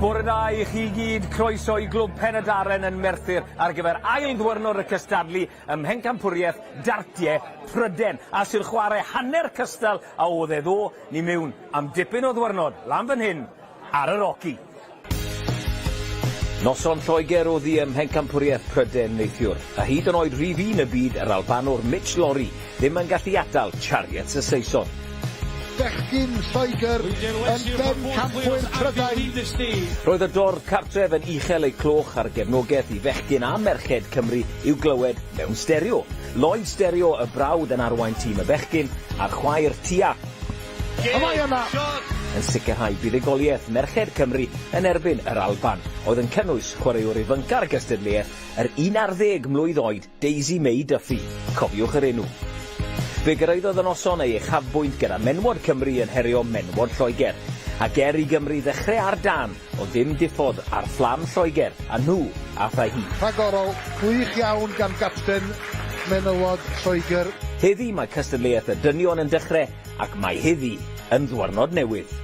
Bore da I chi gyd, croeso I glwb Penydaren yn Merthyr ar gyfer ail ddwyrnod y cystadlu ym Pencampwriaeth Dartiau Prydain. A sy'n chwarae hanner cystal a oedd e ddo ni mewn am dipyn o ddwyrnod lan fan hyn ar y Roci. Noson Lloegr oedd hi ym Pencampwriaeth Prydain neithiwr, a hyd yn oed rhif un y byd yr Albanwr Mitch Lorry ddim yn gallu atal Chariots y Saeson. Bechgyn Lloegr yn Bencampwriaeth Prydain. Roedd y dorf cartref yn uchel ei cloch ar gefnogaeth I fechgyn a merched Cymru i'w glywed mewn stereo. Lloyd Stereo y brawd yn arwain tîm y bechgyn a'r chwaer tia. Yn sicrhau buddugoliaeth merched Cymru yn erbyn yr Alban, oedd yn cynnwys chwaraewr ifancaf gystadleuaeth yr 11 mlwydd oed Daisy May Duffy. Cofiwch yr enw. Fe gyrraeddodd y noson ei uchafbwynt gyda menwod Cymru yn herio menwod Lloegr, ac I Gymru ddechrau ar dan o ddim diffodd ar fflam Lloegr, a nhw a thai hi. Rhagorol, gwych iawn gan gapten menywod Lloegr. Heddi mae cystadleuaeth y dynion yn dechrau, ac mae heddi yn ddwyrnod newydd.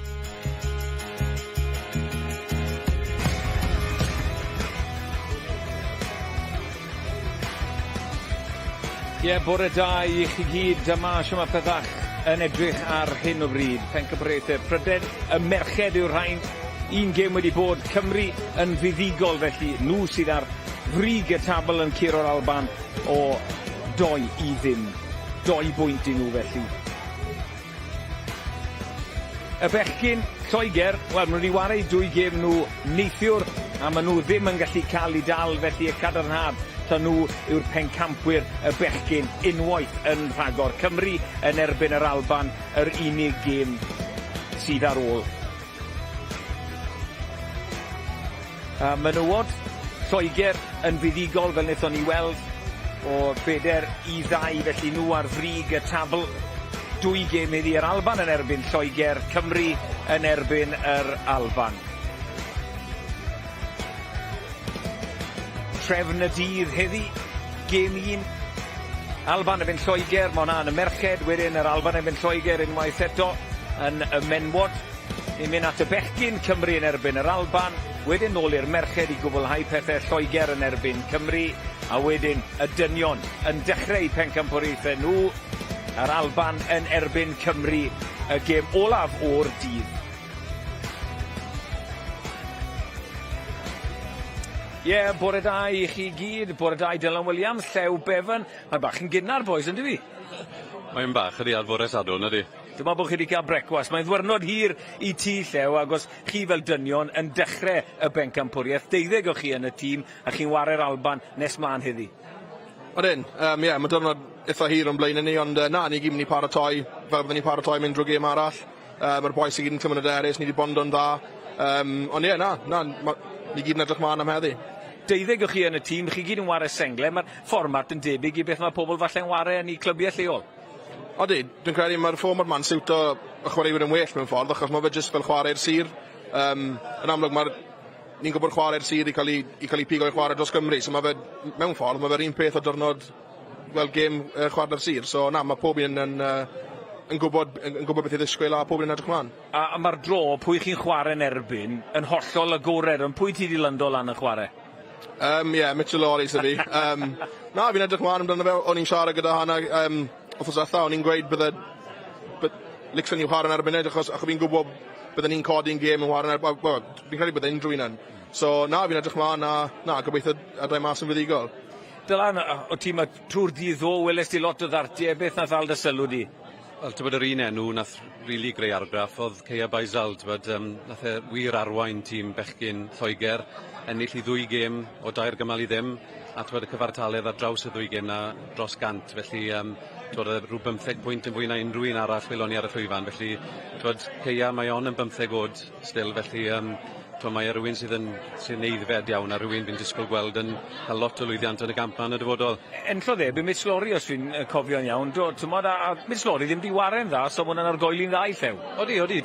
Bore da I chi gyd, dyma siwm a pethach yn edrych ar hyn o bryd. Pencampwriaeth Prydain, y merched yw'r rhain. Un gêm wedi bod, Cymru yn fuddigol felly. Nhw sydd ar frig y tabl yn curo'r Alban o 2-0. 2 bwynt I nhw felly. Y bechgyn Lloegr, wel, maen nhw wedi wario 2 gêm nhw neithiwr, a maen nhw ddim yn gallu cael I dal felly y cadarnhad. Ta nhw yw'r pencampwyr y bechgyn unwaith yn rhagor. Cymru yn erbyn yr Alban, yr unig gêm sydd ar ôl. Menywod Lloegr yn fuddigol fel wnaethon ni weld o 4-2, felly nhw ar frig y tabl. 2 gêm iddi yr Alban yn erbyn Lloegr, Cymru yn erbyn yr Alban. Trefn y dydd heddi, gêm 1. Alban erbyn Lloegr, mae hwnna yn y merched, wedyn yr Alban erbyn Lloegr unwaith eto yn y menwod. Ni'n mynd at y bechgyn, Cymru yn erbyn yr Alban, wedyn nôl i'r merched I gwblhau pethau Lloegr yn erbyn Cymru, a wedyn y dynion yn dechrau Pencampwriaeth nhw, yr Alban yn erbyn Cymru, y gêm olaf o'r dydd. Bore da I chi gyd, bore da I Dylan Williams, Llew Bevan. Mae'n bach yn gynnar, boys, yn dyfi? Mae'n bach ydi ar fore Sadwrn, ydi. Dyma bod chi wedi cael brecwast. Mae'n ddwyrnod hir I ti, Llew, ac os chi fel dynion yn dechrau y Bencampwriaeth, 12 o chi yn y tîm, a chi'n wario'r Alban nes mlaen heddi. Odyn, mae dyrnod eitha hir o'n blaen ni, ond ni gyd mynd I paratoi, fel byddwn ni paratoi mynd drwy gêm arall. Mae'r boes I gyd yn clymod y derys, ni wedi bondo'n dda. Ond ni gyd yn edrych mlaen am heddi. 12 o chi yn y tîm, chi gyd yn wario sengle, mae'r fformat yn debyg I beth mae pobl falle'n wario yn I clybiau lleol. Odi, dwi'n credu mae'r fformat ma'n siwto y chwaraewyr yn well mewn ffordd, achos mae fe jyst fel chwarae'r sir. Yn amlwg, ni'n gwybod chwarae'r sir I cael ei pigo I chwarae dros Gymru, so mae fe, mewn ffordd, mae fe'r un peth o dyrnod fel gêm chwarae'r sir. So mae pob un yn gwybod beth I ddisgwyl a pob un yn edrych mlaen. A mae'r dro, pwy chi'n chwarae'n erbyn, yn hollol agored, ond pwy ti di lyndo lan yn chwarae? Mitchell Lawry sy'n fi. Fi'n edrych mlaen amdano fe, o'n i'n siarad gyda hana wrthos atha, o'n i'n gweud bydde Lixon i'w chwarae'n erbyn edrych, achos fi'n gwybod bydde ni'n codi'n gêm yn chwarae'n erbyn, fi'n credu bydde unrhyw un yn. So fi'n edrych mlaen a gobeithio adau mas yn fuddigol. Dylan, o ti mae trwy'r dydd ddo, welest ti lot o ddartiau, beth nath alda sylw di? Wel, tybod yr un enw nath rili greu argraff oedd Ceia Baisal, nath e wir arwain tîm bechgyn Lloegr, ennill I 2 gêm o 2 gymal I ddim, a tybod y cyfartaledd ar draws y 2 gêm na dros 100, felly rhyw 15 pwynt yn fwy na unrhyw un arall welon ni ar y llwyfan, felly Ceia mae on yn 15 oed still, felly mae rhywun sy'n eiddfed iawn a rhywun fi'n disgwyl gweld yn cael lot o lwyddiant yn y gampan y dyfodol. Enllodd bydd Mitch Lawry os fi'n cofio'n iawn, a Mitch Lawry ddim di wario'n dda, so mae'n argoeli'n dda I Llew. Odi,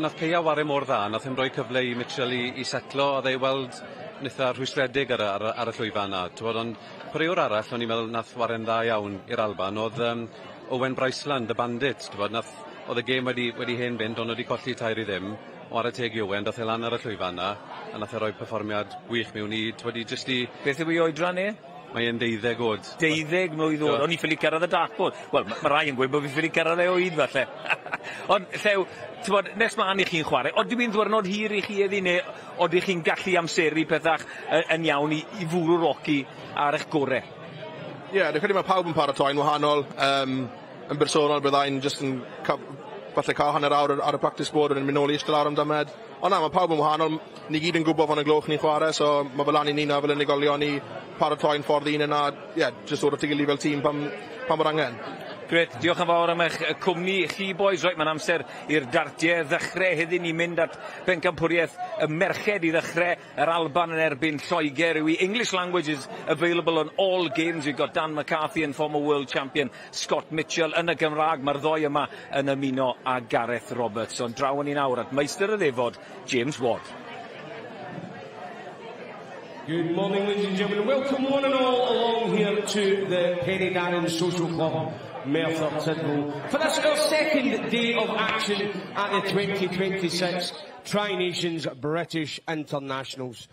nath Ceia wario mor dda, nath e'n rhoi cyfle I Mitchell I setlo, a ddei weld nitha rhwystredig ar y llwyfan na. Ond chwaraewr arall, o'n i'n meddwl nath wario'n dda iawn i'r Alban, oedd Owen Bryceland, y bandit, oedd y gêm wedi hen fynd, ond wedi colli 2 I ddim. ar y teg i Owen, dath e lan ar y llwyfan na, a nath e roi perfformiad gwych mewn i, just i... Beth yw ei oedran e? Mae e'n 12 oed. 12 mlwydd oed, o'n i ffili cyrraedd y dartboard. Wel, mae rai yn gweud bod fi ffili cyrraedd e oed falle. Ond llew, nes mlaen i chi'n chwarae, oeddi by'n ddwrnod hir i chi eddi, neu oeddi chi'n gallu amseru pethach yn iawn i fwrw roci ar eich gorau? Ie, dwi'n credu mae pawb yn paratoi'n wahanol. Yn bersonol byddai'n just yn falle cael hanner awr ar y practice board yn mynd nôl i eistedd lawr am damed. Ond na, mae pawb yn wahanol. Ni gyd yn gwybod fan y gloch ni'n chwarae, so mae fel lan i ni na fel unigolion i paratoi'n ffordd un yna, just o'r tigili fel tîm pan bod angen. Gret, diolch yn fawr am eich cwmni chi, boys. Reit, mae'n amser i'r dartiau ddechrau heddiw ni mynd at Bencampwriaeth y merched i ddechrau yr Alban yn erbyn Lloegr. English language is available on all games. We've got Dan McCarthy and former world champion Scott Mitchell yn y Gymraeg. Mae'r ddoi yma yn ymuno a Gareth Roberts. Ond draw ni nawr at meistr y ddefod, James Watt. Good morning, ladies and gentlemen. Welcome one and all along here to the Penny Darren Social Club, Merthyr Tydfil, for this our second day of action at the 2026 Tri-Nations British Internationals.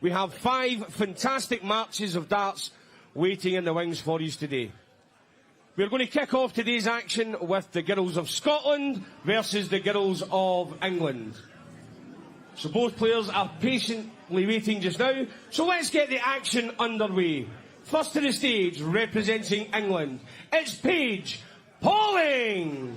We have 5 fantastic matches of darts waiting in the wings for us today. We're going to kick off today's action with the girls of Scotland versus the girls of England. So both players are patiently waiting just now. So let's get the action underway. First to the stage, representing England, it's Paige Pauling.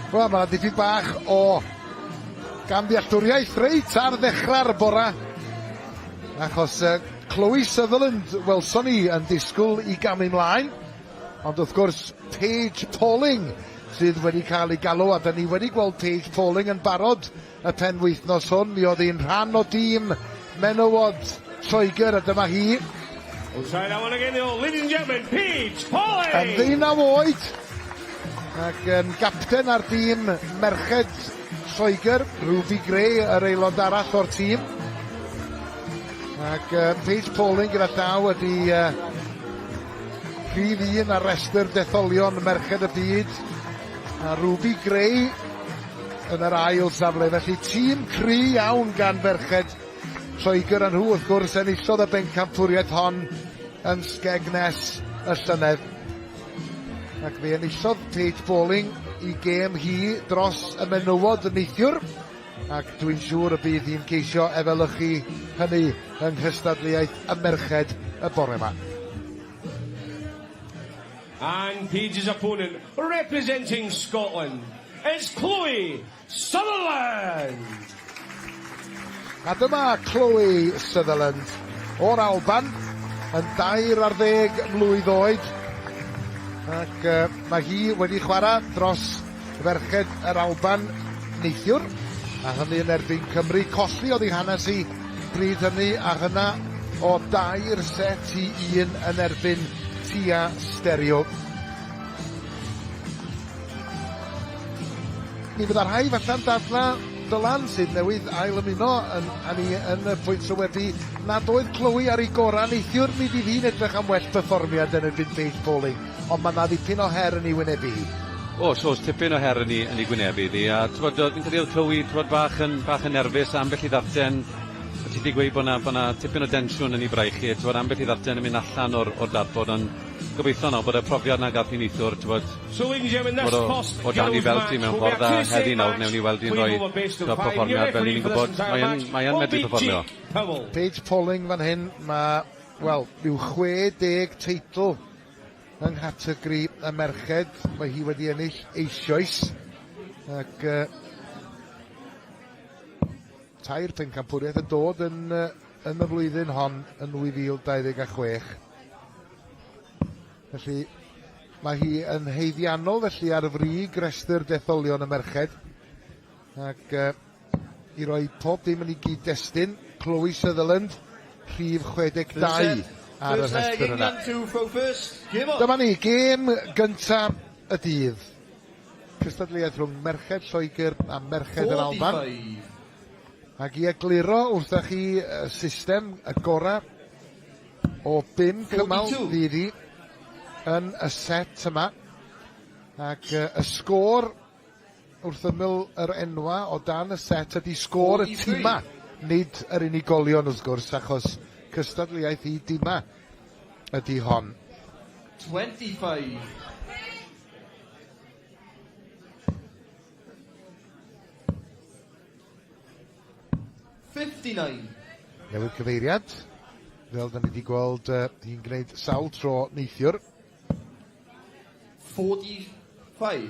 Wel, mae diffyg bach o gamddealltwriaeth reit ar ddechrau'r bora. Achos Chloe Sutherland, welson ni, yn disgwyl i gamu mlaen. Ond wrth gwrs, Paige Pauling sydd wedi cael ei galw, a da ni wedi gweld Paige Pauling yn barod y penwythnos hwn. Mi oedd hi'n rhan o dîm menywod Lloegr, a dyma hi. We'll try that one again, ladies and gentlemen, Paige Pauling! Yn 19 oed. Ac yn gapten ar dîm merched Lloegr, Ruby Gray, yr aelod arall o'r tîm. Ac Paige Pauling gyda daw ydi prif un ar restr detholion merched y byd. A Ruby Gray yn yr ail safle. Felly tîm cry iawn gan merched Lloegr, a nhw wrth gwrs enillodd y Bencampwriaeth hon yn Skegness y llynedd. Ac fe enillodd Paige Pauling i gêm hi dros y menywod neithiwr, ac dwi'n siŵr y bydd hi'n ceisio efelychu hynny yng nghystadleuaeth y merched y bore yma. And Paige's opponent, representing Scotland, it's Chloe Sutherland. A dyma Chloe Sutherland o'r Alban, yn 12 mlwydd oed. Ac mae hi wedi chwarae dros ferched yr Alban neithiwr, a hynny yn erbyn Cymru. Colli oedd ei hanes i bryd hynny, a hynna o 2 set i 1 yn erbyn tia stereo. Mi fydda rhai falle'n dadla Dylan sydd newydd ail ymuno yn y pwynt sylwebu nad oedd Chloe ar ei gorau neithiwr. Mi fydd hi'n edrych am well perfformiad yn erbyn Paige Pauling, ond mae yna ddipyn o her yn ei wynebu hi. So tipyn o her yn ei gwynebu ddi, a fi'n credu oedd Chloe bach yn nerfus ambell i ddarten. Ti wedi gweud bod yna tipyn o densiwn yn ei braich chi, ambell i ddarten yn mynd allan o'r dartboard, ond gobeithio nawr bod y profiad na gath i neithwr, o dan i felt i mewn ffordd, a heddi nawr newn ni weld i'n rhoi perfformiad fel ni'n gwybod. Mae'n medru perfformio. Paige Pauling fan hyn, yw 60 teitl yng nghategori y merched. Mae hi wedi ennill eisoes, ac tair Pencampwriaeth yn dod yn y flwyddyn hon yn 2026. Felly mae hi yn heiddiannol felly ar frig restr detholion y merched, ac i roi pob dim yn ei gyd-destun, Chloe Sutherland, rhif 62 ar y restr yna. Dyma ni, gêm gyntaf y dydd. cystadleuaeth rhwng Merched Lloegr a Merched yr Alban. Ac i egluro wrthych chi system y gorau o 5 cymal fydd hi yn y set yma. Ac y sgôr wrth ymyl yr enwa o dan y set ydy sgôr y tîma. Nid yr unigolion wrth gwrs, achos cystadleuaeth i dîma ydy hon. 25. Newid cyfeiriad, fel da ni wedi gweld hi'n gwneud sawl tro neithiwr. 45.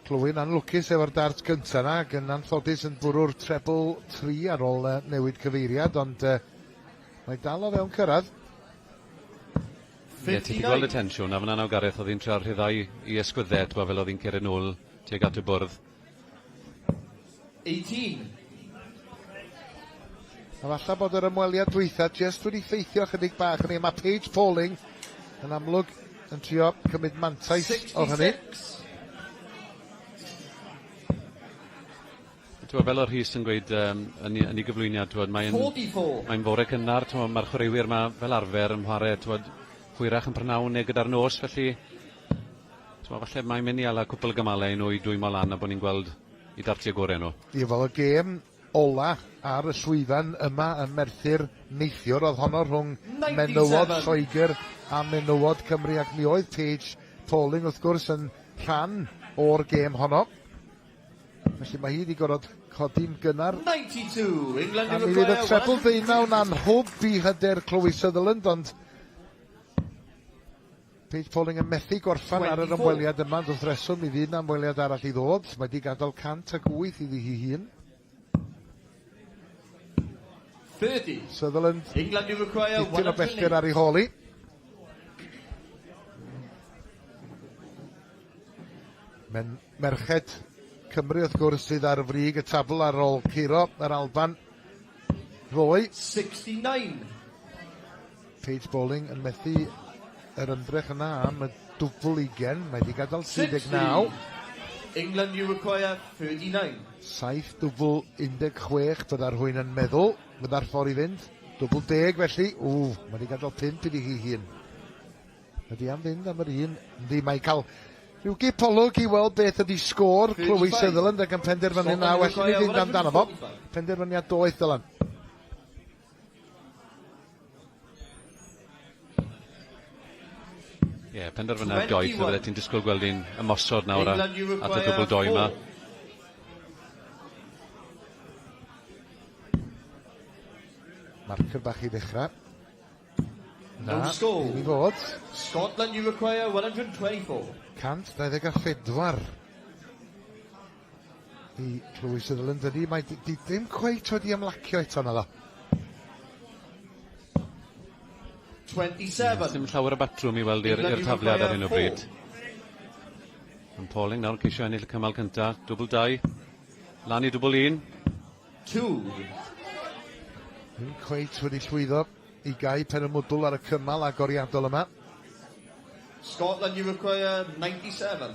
Clywyn anlwcus efo'r dart gyntaf yna, ac yn anffodus yn bwrw'r treble 3 ar ôl newid cyfeiriad, ond mae dal o fewn cyrraedd. Ie, ti wedi gweld y tensiwn, a fyna naw Gareth oedd hi'n trio rhyddau i ysgwydded, fel oedd hi'n cyrraedd nôl tuag at y bwrdd. 18. A falle bod yr ymweliad dwytha just wedi ffeithio chydig bach yn ei. Mae Paige Pauling yn amlwg yn trio cymryd mantais o hynny. Fel o'r Rhys yn gweud yn ei gyflwyniad, mae'n fore cynnar, mae'r chwaraewyr yma fel arfer yn chwarae hwyrach yn prynawn neu gyda'r nos, felly falle mae'n mynd i ala cwpl gymalau nhw i dwymo lan a bod ni'n gweld i dartio gorau nhw. Ie, fel y gêm ola ar y llwyfan yma yn Merthyr neithiwr, oedd honno rhwng menywod Lloegr a menywod Cymru, ac mi oedd Paige Pauling wrth gwrs yn rhan o'r gêm honno. Felly mae hi wedi gorfod codi'n gynnar. 92, England a mi fydd y treble ddeunaw na'n hwb i hyder Chloe Sutherland, ond Paige Pauling yn methu gorffan ar yr ymweliad yma, wrth reswm mi fydd na ymweliad arall i ddod. Mae wedi gadael 108 iddi hi hun. 30. Sutherland England you require dipyn o bellter ar ei holi. Merched Cymru wrth gwrs sydd ar frig y tabl ar ôl curo yr Alban. Roy 69. Paige Pauling yn methu yr ymdrech yna am y dwbl 20. Mae wedi gadael 39. England you require 39. 7 dwbl 16 byddai'r rhywun yn meddwl. Byddai'r ffordd i fynd. Dwbl 10 felly. Mae wedi gadael 5 iddi hi hun. Ydy am fynd am yr un. Ydy, mae cael rhyw gipolwg i weld beth ydy sgôr Chloe Sutherland ac yn penderfynu na well i fynd amdano fo. Penderfyniad doeth dylan. Ie, penderfyniad doeth, fydde ti'n disgwyl gweld i'n ymosod nawr at y dwbl 2 yma. Marker bach i ddechrau. Na, score. i fod. Scotland you require 124. 124 i Chloe Sutherland ydy. Mae ddim cweit wedi ymlacio eto na ddo. 27. Dim llawer o batrwm i weld i'r tafliad ar hyn o bryd. Yn Pauling nawr ceisio ennill y cymal cynta. Dwbl 2. Lan i dwbl 1. 2. Ddim cweit wedi llwyddo i gau pen y mwdl ar y cymal agoriadol yma. Scotland you require 97.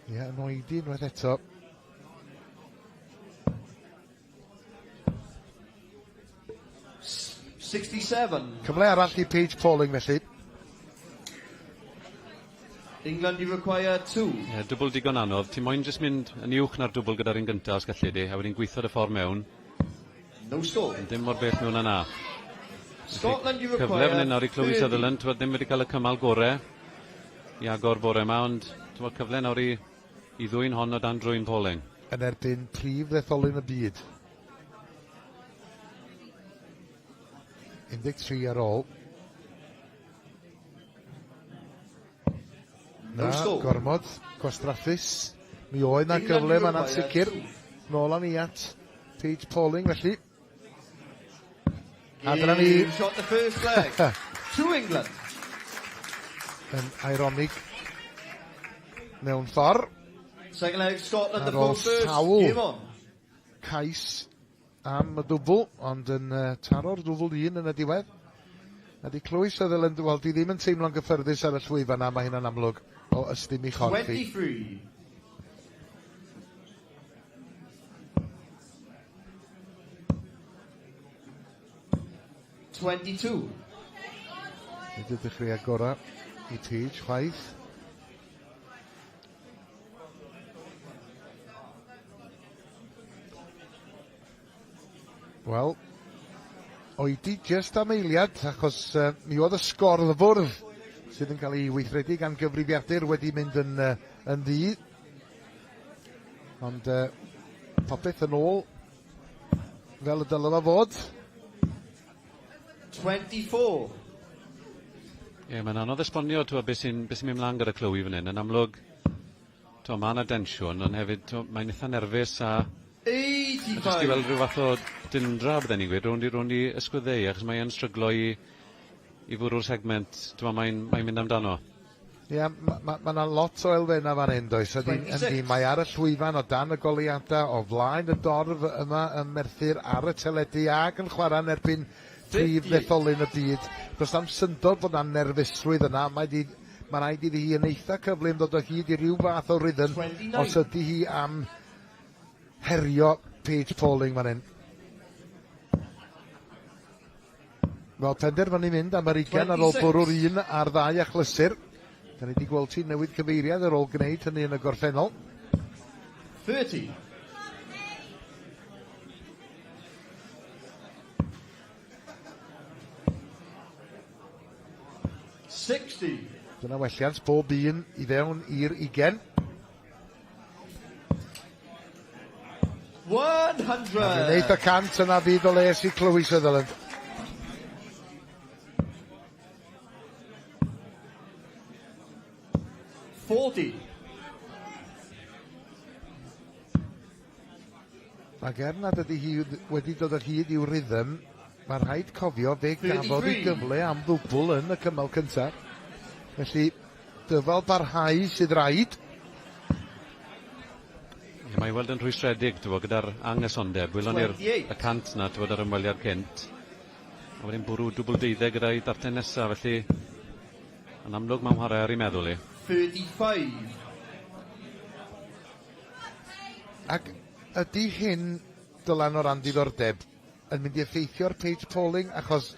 Ie, yn oedi unwaith eto. Cyfle arall i Paige Pauling felly. England you require 2. Ie, dwbl digon anodd. Ti moyn jyst mynd yn uwch na'r dwbl gyda'r un gyntaf os gallu di, a wedi'n gweithio y ffordd mewn. No score. Dim mor beth mewn yna. Scotland you require cyfle fan hyn nawr i Chloe Sutherland, ddim wedi cael y cymal gorau i agor bore yma, ond cyfle nawr i ddwy'n hon o dan drwy'n Pauling. Yn erbyn prif ddetholyn y byd. 13 ar ôl. Na, gormod, gwastraffus. Mi oedd na gyfle ma'n ansicr. Nôl ni at Paige Pauling felly. A dyna ni... Shot the first leg. To England. Yn ironig mewn ffordd. Second leg, Scotland, the Ar ôl full first. sawl Game on. cais am y dwbl, ond yn taro'r dwbl 1 yn y diwedd. A di Clwys Sutherland, wel, di ddim yn teimlo'n gyffyrddus ar y llwyfan na, mae hynna'n amlwg o ystym i chorffi. 23. Nid ydych chi agora i Tej, chwaith. Wel, oedi just am eiliad, achos mi oedd y sgor y fwrdd sydd yn cael ei weithredu gan gyfrifiadur wedi mynd yn ddi. Ond popeth yn ôl fel y dylai fod. 24. Ie, mae'n anodd esbonio beth sy'n mynd mlaen gyda Chloe fan hyn. Yn amlwg, mae yna densiwn, ond hefyd mae'n eitha nerfus a 85. jyst i weld rhyw fath o dindra, bydden ni'n gweud, rownd i ysgwyddau, achos mae'n stryglo i fwrw'r segment, mae'n mynd amdano. Ie, mae yna lot o elfenna fan hyn, does. Mae ar y llwyfan o dan y goliadau, o flaen y dorf yma yn Merthyr ar y teledu ac yn chwarae yn erbyn prif ddetholyn y byd. Does am syndod bod yna nerfusrwydd yna. Mae rhaid iddi hi yn eitha cyflym dod o hyd i ryw fath o rhythm os ydy hi am herio Paige Pauling fan hyn. Wel, penderfynu mynd am yr 20 ar ôl bwrw'r 1 ar 2 achlysur. Da ni wedi gweld ti newid cyfeiriad ar ôl gwneud hynny yn y gorffennol. 30. Dyna welliant bob un i fewn i'r 20. 100. A fi'n neud y cant yna fydd o les i Chloe Sutherland. Ac nad ydy hi wedi dod o hyd i'w rhythm, mae'n rhaid cofio fe gafodd ei gyfle am ddwbl yn y cymal cyntaf. Felly, dyfal barhau sydd rhaid. Mae weld yn rhwystredig, gyda'r anghysondeb. Wylwn ni'r cant na, ar ymweliad cynt. A wedyn bwrw dwbl 12 gyda'i darten nesaf, felly yn amlwg mae'n chwarae ar ei meddwl i. 35. Ac ydy hyn, dylan o ran diddordeb, yn mynd i effeithio'r Paige Pauling, achos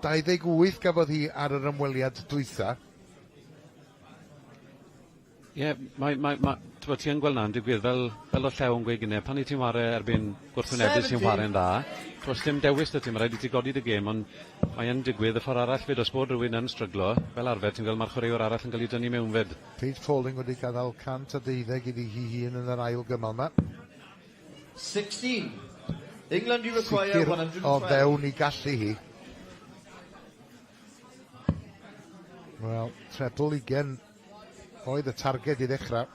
28 gafodd hi ar yr ymweliad dwytha. Ie, ti yn gweld na'n digwydd fel o llew yn gweud gynnau, pan i ti'n ware erbyn gwrthwynebu sy'n ware'n dda, dim dewis dy ti, mae rhaid i ti godi dy gêm, ond mae yn digwydd y ffordd arall fyd os bod rhywun yn stryglo, fel arfer ti'n gweld mae'r chwaraewr arall yn cael ei dynnu mewn fyd. Paige Pauling wedi gadael 112 iddi hi hun yn yr ail gymal yma. 16. England you require 112. O fewn i gallu hi. Wel, treble 20 oedd y targed i ddechrau.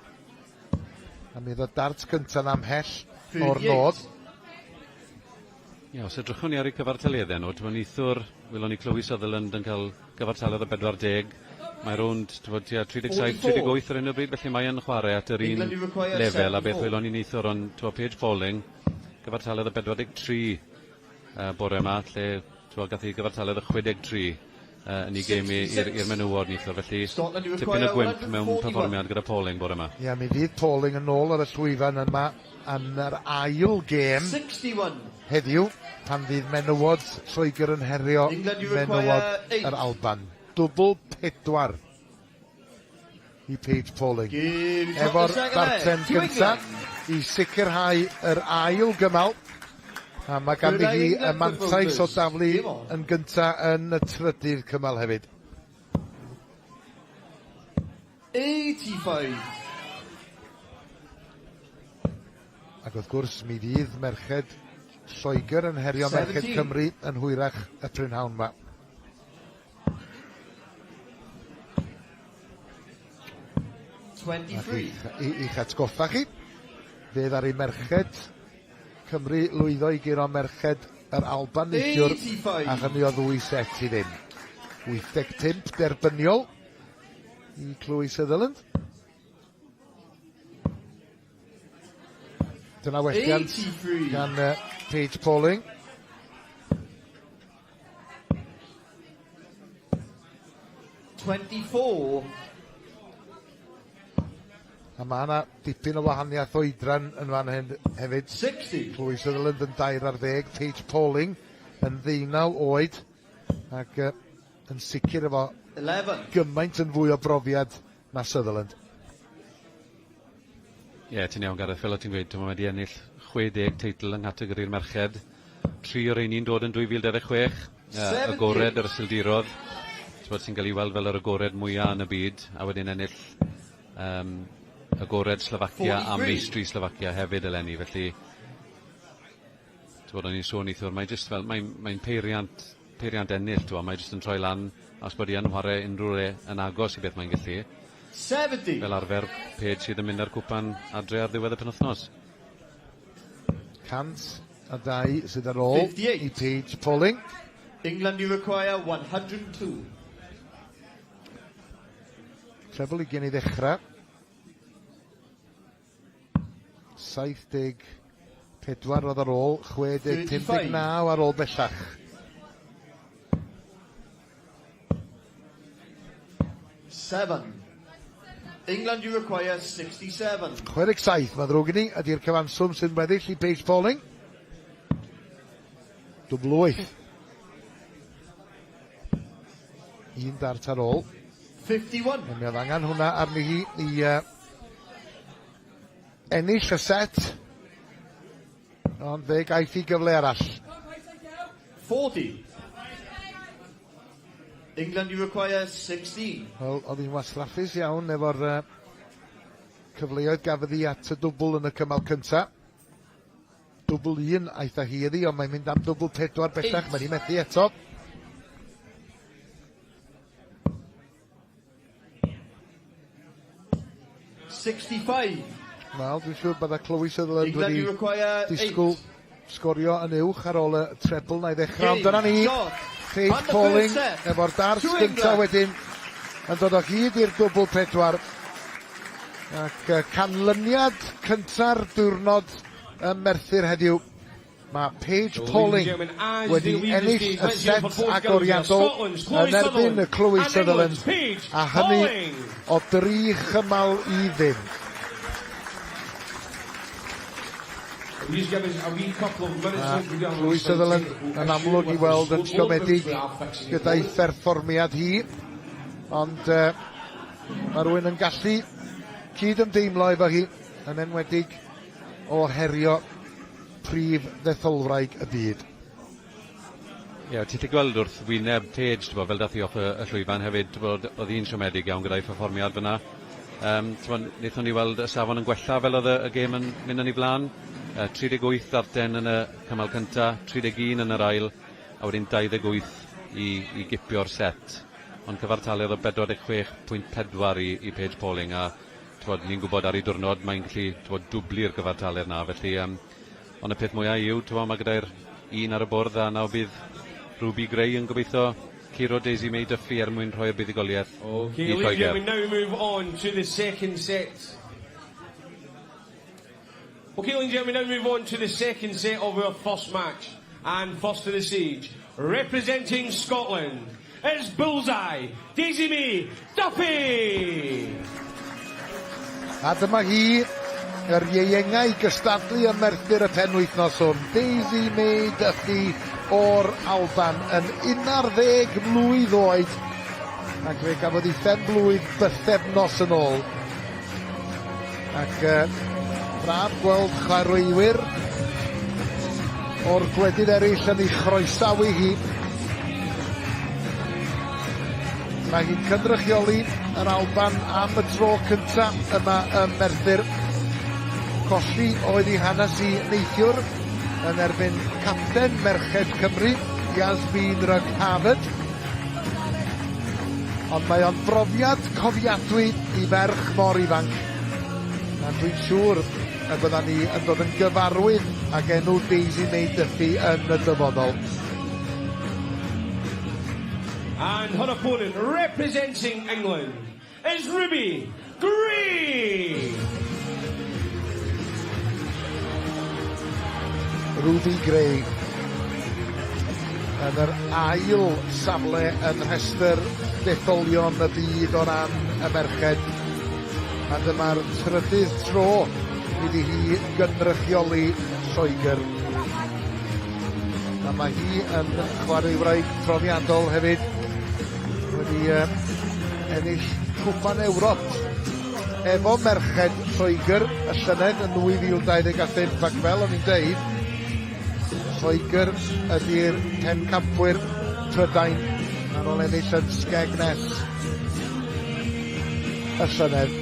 A mi ddod dart cyntaf am hell o'r nod. Ie, os edrychwn ni ar ei cyfartaliadau nhw, neithwr, wylwn ni Chloe Sutherland yn cael gyfartaledd o 40. Mae rownd 37-38 ar un o bryd, felly mae yn chwarae at yr un lefel a beth wylwn ni neithwr, ond Paige Pauling, gyfartaledd o 43 bore yma, lle gath i gyfartaledd o 63 yn ei gemi i'r menywod neithwr, felly tipyn o gwymp mewn perfformiad gyda Pauling bore yma. Ia, mi fydd Pauling yn ôl ar y llwyfan yma yn yr ail gêm heddiw, pan fydd menywod Lloegr yn herio menywod yr Alban. Dwbl 4 i Paige Pauling. Efo'r darten gyntaf i sicrhau yr ail gymal. A mae ganddi hi y mantais o daflu yn gyntaf yn y trydydd cymal hefyd. 85. Ac wrth gwrs mi fydd merched Lloegr yn herio merched Cymru yn hwyrach y prynhawn yma. I'ch atgoffa chi, fydd ar ei merched Cymru lwyddo i giro merched yr Alban neithiwr a hynny o 2 set i ddim. 85 derbyniol i Chloe Sutherland. Dyna welliant gan Paige Pauling. 24. A mae yna dipyn o wahaniaeth o oedran yn fan hyn hefyd. 60. Chloe Sutherland yn 2 ar 10, Paige Pauling yn 19 oed, ac yn sicr efo 11. gymaint yn fwy o brofiad na Sutherland. Ie, ti'n iawn Gareth, fel o ti'n gweud, mae wedi ennill 60 teitl yng nghategori'r merched. 3 o'r un dod yn 2026, y gored yr Iseldirodd, sy'n cael ei weld fel yr agored mwyaf yn y byd, a wedyn ennill y gored Slovacia a meistri Slovacia hefyd eleni, felly o'n i'n sôn eithaf, mae'n peiriant ennill, mae'n jyst yn troi lan, os bod i yn chwarae unrhyw le yn agos i beth mae'n gallu. 70. Fel arfer, Paige sydd yn mynd ar cwpan adre ar ddiwedd y penwythnos. 102 sydd ar ôl 58. i Paige Pauling. England you require 102. Treble i gen i ddechrau. 74 oedd ar ôl, 69 ar ôl bellach. 7. England you require 67. 67, mae ddrwg i ni, ydy'r cyfanswm sy'n weddill i Paige Pauling. Dwbl 8. Un dart ar ôl. 51. Mi oedd angen hwnna arni hi i ennill y set. Ond fe gaeth i gyfle arall. 40. England you require 16. Wel, oedd hi'n wasraffus iawn efo'r cyfleoedd gafodd hi at y dwbl yn y cymal cynta. Dwbl 1 aeth a hi iddi, ond mae'n mynd am dwbl 4 bellach, mae'n hi methu eto. Wel, dwi'n siŵr bydda Chloe Sutherland wedi disgwyl sgorio yn uwch ar ôl y treble na i ddechrau. Ond dyna ni, Paige Pauling efo'r dart gynta wedyn yn dod o hyd i'r dwbl 4. Ac canlyniad cynta'r diwrnod y Merthyr heddiw. Mae Paige Pauling wedi ennill y set agoriadol yn erbyn y Chloe Sutherland, a hynny o 3 chymal i 0. Chloe Sutherland yn amlwg i weld yn siomedig gyda'i pherfformiad hi, ond mae rhywun yn gallu cyd-ymdeimlo efo hi, yn enwedig o herio prif ddetholwraig y byd. Ie, ti'n gweld wrth wyneb Paige, fel dath i off y llwyfan hefyd, oedd hi'n siomedig iawn gyda'i pherfformiad fyna. Wnaethon ni weld y safon yn gwella fel oedd y gêm yn mynd yn ei flaen. 38 darten yn y cymal cynta, 31 yn yr ail, a wedyn 28 i gipio'r set. Ond cyfartaledd o 46.4 i Paige Pauling, a ni'n gwybod ar ei diwrnod mae'n gallu dwbli'r cyfartaledd na, felly ond y peth mwyaf yw, mae gyda'r un ar y bwrdd, a nawr bydd Ruby Gray yn gobeithio curo Daisy May Duffy mwyn rhoi'r buddigoliaeth i Lloegr. We now move on to the second set. Okay, ladies and gentlemen, we now move on to the second set of our first match. And first to the stage, representing Scotland, is Bullseye, Daisy May Duffy! A dyma hi, yr ieuengau gystadlu y Merthyr y penwythnos hwn. Daisy May Duffy o'r Alban yn 11 mlwydd oed, ac fe gafodd ei phen-blwydd bythefnos yn ôl. Ac braf gweld chwaraewyr o'r gwledydd eraill yn ei chroesawu hi. Mae hi'n cynrychioli yr Alban am y tro cynta yma ym Merthyr. Colli oedd ei hanes i neithiwr yn erbyn capten Merched Cymru, Yasmin Rughaved. Ond mae o'n brofiad cofiadwy i ferch mor ifanc. A dwi'n siŵr y bydda ni yn dod yn gyfarwydd ag enw Daisy May Duffy yn y dyfodol. And her opponent, representing England, is Ruby Gray! Ruby Gray yn yr ail safle yn rhestr detholion y byd o ran y merched. A dyma'r trydydd tro iddi hi gynrychioli Lloegr. A mae hi yn chwaraewraig profiadol hefyd. Wedi ennill Cwpan Ewrop efo merched Lloegr y llynedd yn 2025 ac fel o'n i'n deud, Lloegr ydy'r Pencampwyr Prydain ar ôl ennill yn Skegness y llynedd.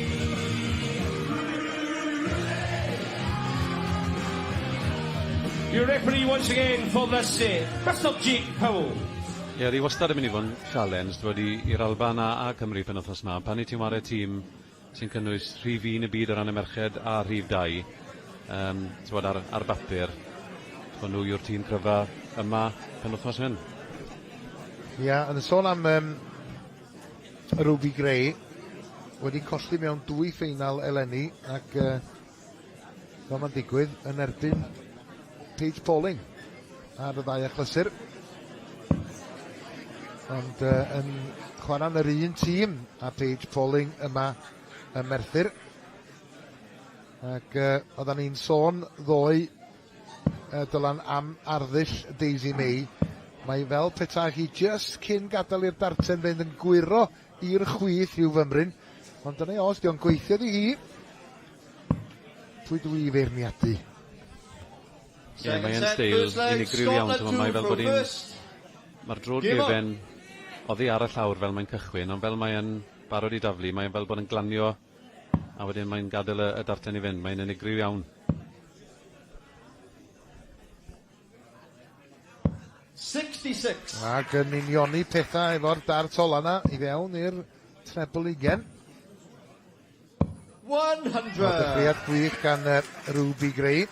Your referee once again for this set, Mr Jake Powell. Ie, di wastad yn mynd i fod yn challenge wedi i'r Alban a Cymru pen wythnos yma. Pan i ti'n wario tîm sy'n cynnwys rhif 1 y byd o ran y merched a rhif 2 ar bapur. Nhw yw'r tîm cryfa yma pen wythnos hyn. Ia, yn sôn am Ruby Gray wedi colli mewn 2 ffeinal eleni ac fel mae'n digwydd yn erbyn Paige Pauling ar y ddau achlysur. Ond yn chwarae'n yr un tîm a Paige Pauling yma y Merthyr. Ac oeddan ni'n sôn ddoe dylan am arddull Daisy May. Mae fel peta hi just cyn gadael i'r darten fynd yn gwiro i'r chwith i'w fymryn. Ond dyna os di'n gweithio di hi. Pwy dwi feirniadu? Ie, mae'n steil unigryw iawn. Mae fel bod hi'n... Mae'r drod gefen oddi ar y llawr fel mae'n cychwyn, ond fel mae'n barod i daflu, mae'n fel bod yn glanio a wedyn mae'n gadael y darten i fynd. Mae'n unigryw iawn. 66. Ac yn unioni pethau efo'r dart ola na i fewn i'r treble ugen. 100. Dechreuad gwych gan Ruby Gray.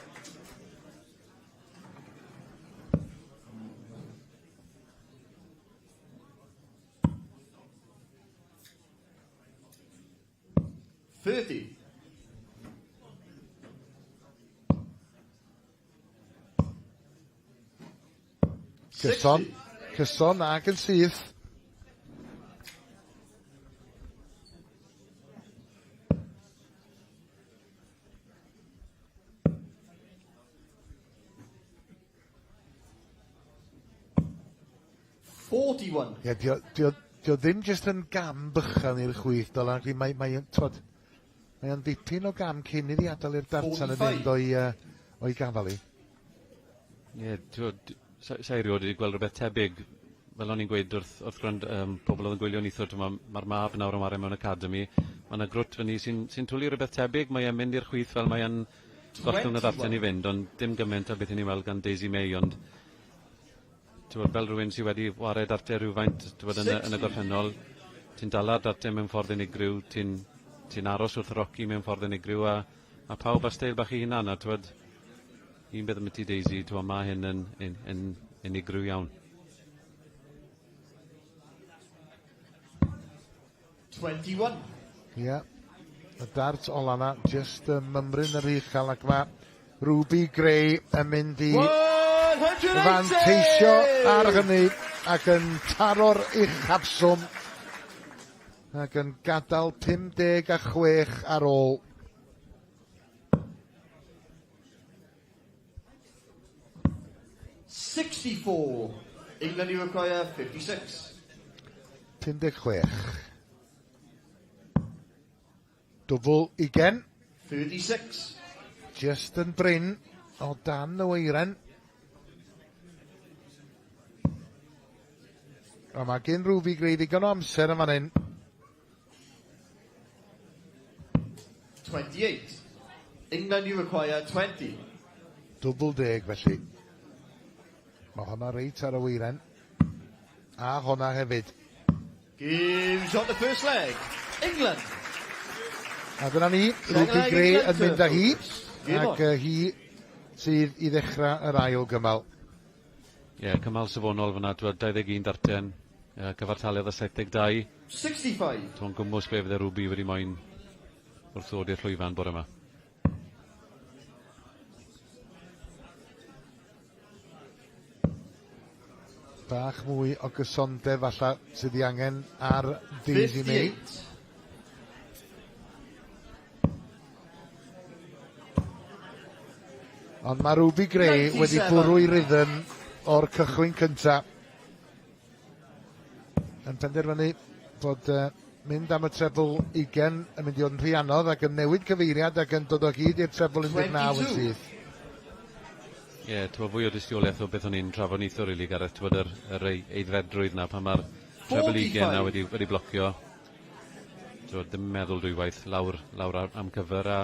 Cyson ac yn syth. Ie, dio ddim jyst yn gam bychan i'r chwith, dolan. Mae'n dipyn o gam cyn iddi adael i'r dartan y fynd o'i gafal i. Ie, sa i rioed wedi gweld rhywbeth tebyg. Fel o'n i'n gweud wrth gwrand pobl oedd yn gwylio nithwr, mae'r mab nawr yn wario mewn academy. Mae yna grwt fyny sy'n twlu rhywbeth tebyg. Mae e'n mynd i'r chwith fel mae e'n gollwng y darten i fynd, ond dim gymaint a beth i ni weld gan Daisy May, ond fel rhywun sydd wedi wario darten rhywfaint yn y gorffennol, ti'n dala'r darten mewn ffordd unigryw, ti'n aros wrth roci mewn ffordd unigryw, a pawb a steil bach i hunan, a un beth am ti Daisy, mae hyn yn unigryw iawn. 21. Ie, y dart ola na, just mymryn yr uchel, ac mae Ruby Gray yn mynd i fanteisio ar hynny ac yn taro'r uchafswm ac yn gadael 56 ar ôl. England you require 56. 56. Dwbl ugen. 36. Just yn bryn o dan y weiren. A mae gen Ruby Gray digon o amser yn fan hyn. 28. England you require 20. Dwbl 10 felly. Mae honna reit ar y weiren. A honna hefyd. Gives on the first leg. England. A dyna ni, Ruby Gray yn mynd â hi. Ac hi sydd i ddechrau yr ail gymal. Ie, cymal safonol fyna, 21 darten. Cyfartaliad y 72. 65. To'n gwmwys be fydd Ruby wedi moyn wrth ddod i'r llwyfan bore yma. Bach mwy o gysondeb falle sydd i angen ar dydd i mi. 58. Ond mae Ruby Gray wedi 97. bwrw i rhythm o'r cychwyn cynta. Yn penderfynu bod mynd am y trebl 20 yn mynd i fod yn rhy anodd ac yn newid cyfeiriad ac yn dod o hyd i'r trebl 19 yn syth. Ie, ti'n fwy o dystiolaeth o beth o'n i'n trafod neithio rili, Gareth, ti'n fod yr eiddfedrwydd na pan mae'r trebl 20 na wedi blocio. Ti'n fod ddim meddwl dwywaith lawr am cyfer a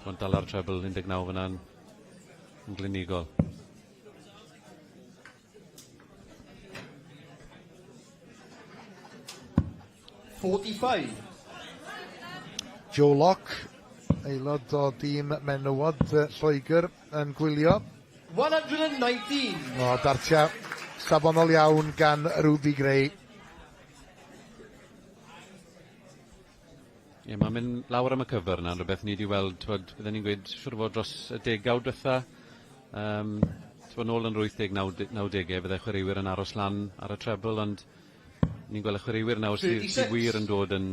ti'n dal ar trebl 19 fyna'n glinigol. Joe Locke, aelod o dîm menywod Lloegr yn gwylio. 119. O, Dartiau safonol iawn gan Ruby Gray. Ie, mae'n mynd lawr am y cyfer na, rhywbeth ni wedi weld, byddwn ni'n gweud, siwr fod dros y degawd diwetha. Ti'n nôl yn 80-90, byddai chwaraewyr yn aros lan ar y trebl, ond ni'n gweld y chwaraewyr nawr sydd wir yn dod yn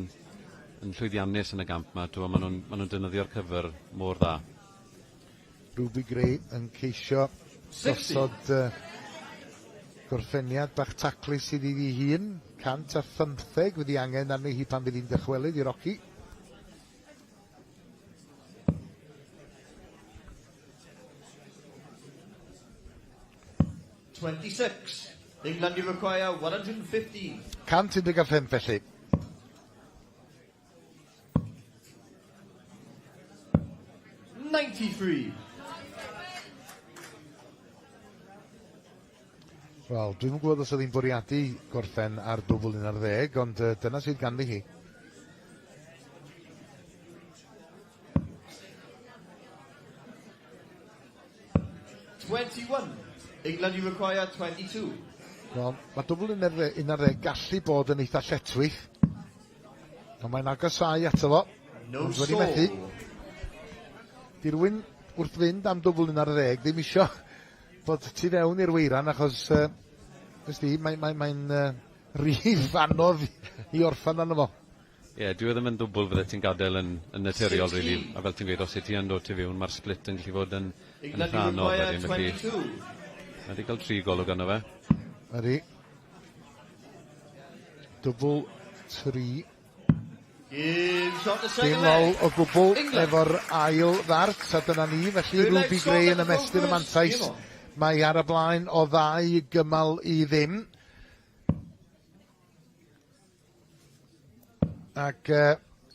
llwyddiannus yn y gamp yma. Maen nhw'n defnyddio'r cyfer mor dda. Ruby Gray yn ceisio gosod gorffeniad bach taclus sydd iddi hun. 115 wedi angen arni hi pan fydd hi'n dychwelyd i Rocky. England you require 115. 115 felly. Wel, dwi'n gwybod os oedd hi'n bwriadu gorffen ar dwbl 11, ond dyna sydd ganddi hi. England you require 22. Wel, mae dwbl 11 gallu bod yn eitha lletwych. Ond mae'n agosau ato fo. No wedi methu. Di rwy'n wrth fynd am dwbl 11 ddim isio bod tu fewn i'r weiran achos mae'n rhif anodd i orffan arno fo. Ie, dwi ddim yn dwbl fydde ti'n gadael yn naturiol, rili. A fel ti'n gweud, os ti yn dod tu fewn, mae'r split yn gallu fod yn rhanodd. Mae wedi cael 3 golwg arno fe. Ydy. Dwbl 3. Dim ol o gwbl efo'r ail ddart, a dyna ni, felly Ruby Gray yn ymestyn y mantais. Mae ar y blaen o 2 gymal i ddim. Ac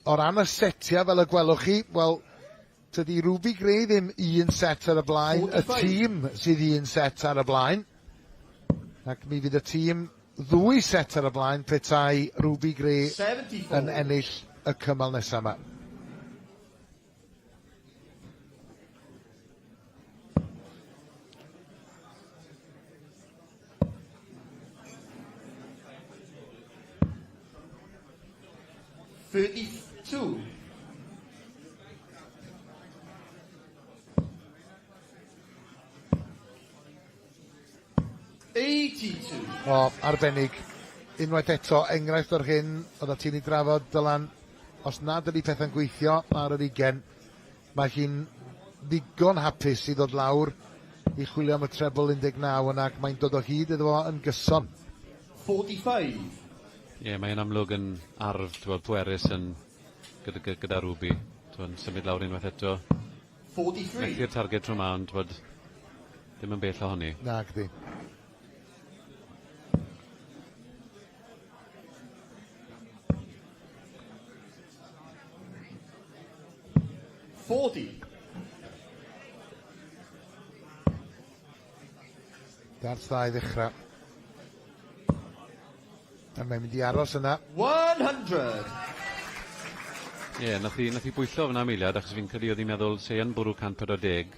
o ran y setia fel y gwelwch chi, wel, tydi Ruby Gray ddim un set ar y blaen, y tîm sydd un set ar y blaen. Ac mi fydd y tîm 2 set ar y blaen petai Ruby Gray yn ennill y cymal nesaf yma. O, arbennig. Unwaith eto, enghraifft o'r hyn, oedd ti'n ei drafod, Dylan, os nad ydy pethau'n gweithio ar yr 20, mae hi'n ddigon hapus i ddod lawr i chwilio am y trebl 19 yna, ac mae'n dod o hyd iddo fo yn gyson. 45. Ie, mae'n amlwg yn arf, pwerus gyda Ruby. Symud lawr unwaith eto. 43. Methu'r target trwy ma, ond ddim yn bell ohoni. Na, gdi. Dart dda i ddechrau. A mae'n mynd i aros yna. 100. Ie, nath i bwyllo fyna Emiliad, achos fi'n credu oedd hi'n meddwl se yn bwrw 140.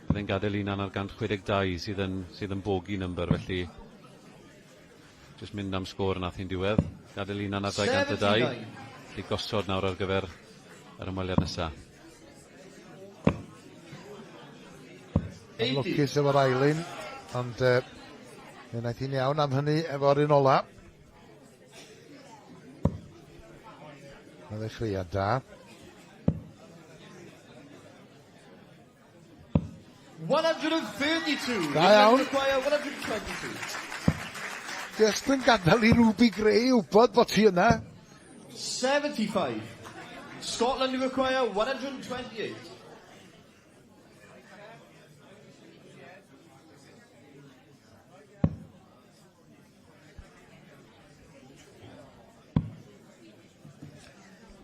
Byddai'n gadael un ar 162 sydd yn bogi number, felly jyst mynd am sgôr nath hi'n diwedd. Gadael un ar 202. Felly gosod nawr ar gyfer yr ymweliad nesaf. Yn lwcus efo'r ailyn, ond Wnaeth hi'n iawn am hynny efo'r un ola. Mae ddechreuad da. 132. Da iawn. Require 122. Just yn gadael i Ruby Gray wybod bod hi yna. 75. Scotland require 128.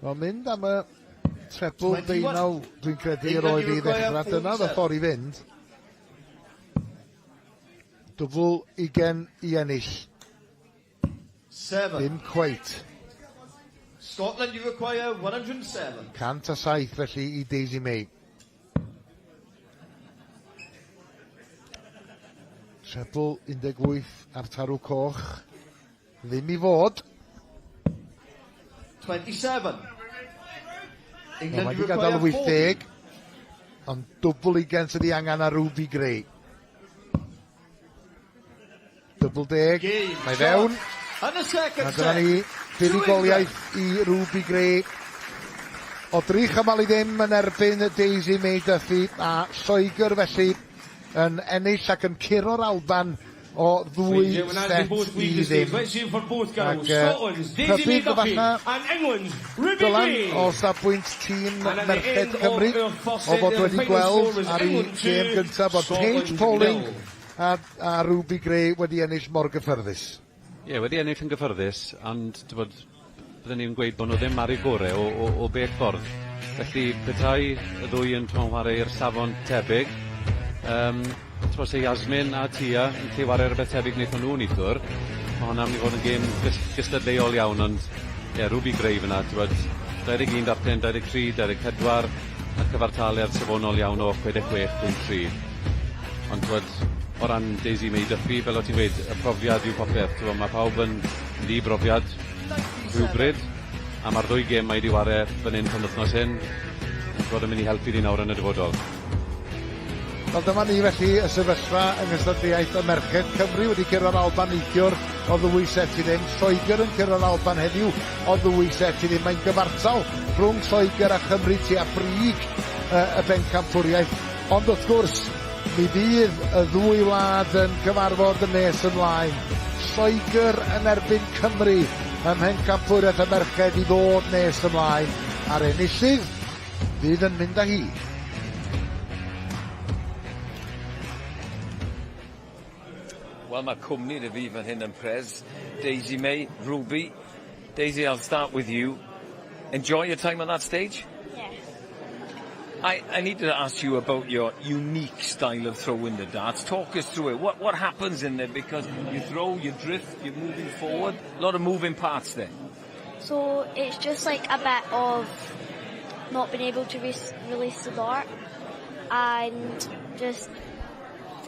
Mae'n mynd am y treble deunaw, dwi'n credu roedd i ddechrau. Dyna dda ffordd i fynd. Dwbl 20 i ennill. 7. Dim cweit. Scotland you require 107. 107 felly i Daisy May. Treble 18 ar tarw coch. Ddim i fod. 27. England Mae you wedi gadael require 80. Ond dwbl 20 sydd i angen ar Ruby Gray. Dwbl 10. Mae fewn. And a second A dyna set. ni, fuddugoliaeth i Ruby Gray. O drych ymal i ddim yn erbyn Daisy May Duffy a Lloegr felly yn ennill ac yn curo'r Alban o 2 set i ddim. Ac rhybydd falle dylan o safbwynt tîm Merched Cymru o fod wedi gweld ar ei gêm gyntaf bod Paige Pauling a Ruby Gray wedi ennill mor gyffyrddus. Ie, wedi ennill yn gyffyrddus, ond byddwn ni'n gweud bod nhw ddim ar ei gorau o bell ffordd. Felly, petai y ddwy yn chwarae i'r safon tebyg. Se Yasmin a Tia yn lle wario rhywbeth tebyg wnaethon nhw neithwr. Mae hwnna'n mynd i fod yn gêm gystadleuol iawn, ond Ruby Gray fyna, 21 darllen, 23, 24, a cyfartaliad safonol iawn o 66.3. Ond o ran Daisy May Duffy, fel o ti'n gweud, y profiad yw popeth. Mae pawb yn brofiad rhywbryd, a mae'r ddwy gêm mae wedi wario fan hyn pan wythnos hyn, yn mynd i helpu ni nawr yn y dyfodol. Wel, dyma ni felly y sefyllfa yng ngystadleuaeth y Merched Cymru wedi curo'r Alban neithiwr o 2 set i ddim. Lloegr yn curo'r Alban heddiw o 2 set i ddim. Mae'n gyfartal rhwng Lloegr a Chymru tua brig y Bencampwriaeth. Ond wrth gwrs, mi fydd y ddwy wlad yn cyfarfod y nes ymlaen. Lloegr yn erbyn Cymru ym Pencampwriaeth y Merched i ddod nes ymlaen. A'r enillydd fydd yn mynd â hi. Wel, mae cwmni dy fi fan hyn yn pres. Daisy May, Ruby. Daisy, I'll start with you. Enjoy your time on that stage? Yeah. I need to ask you about your unique style of throwing the darts. Talk us through it. What happens in there? Because you throw, you drift, you're moving forward. A lot of moving parts there. So it's just like a bit of not being able to release the dart and just...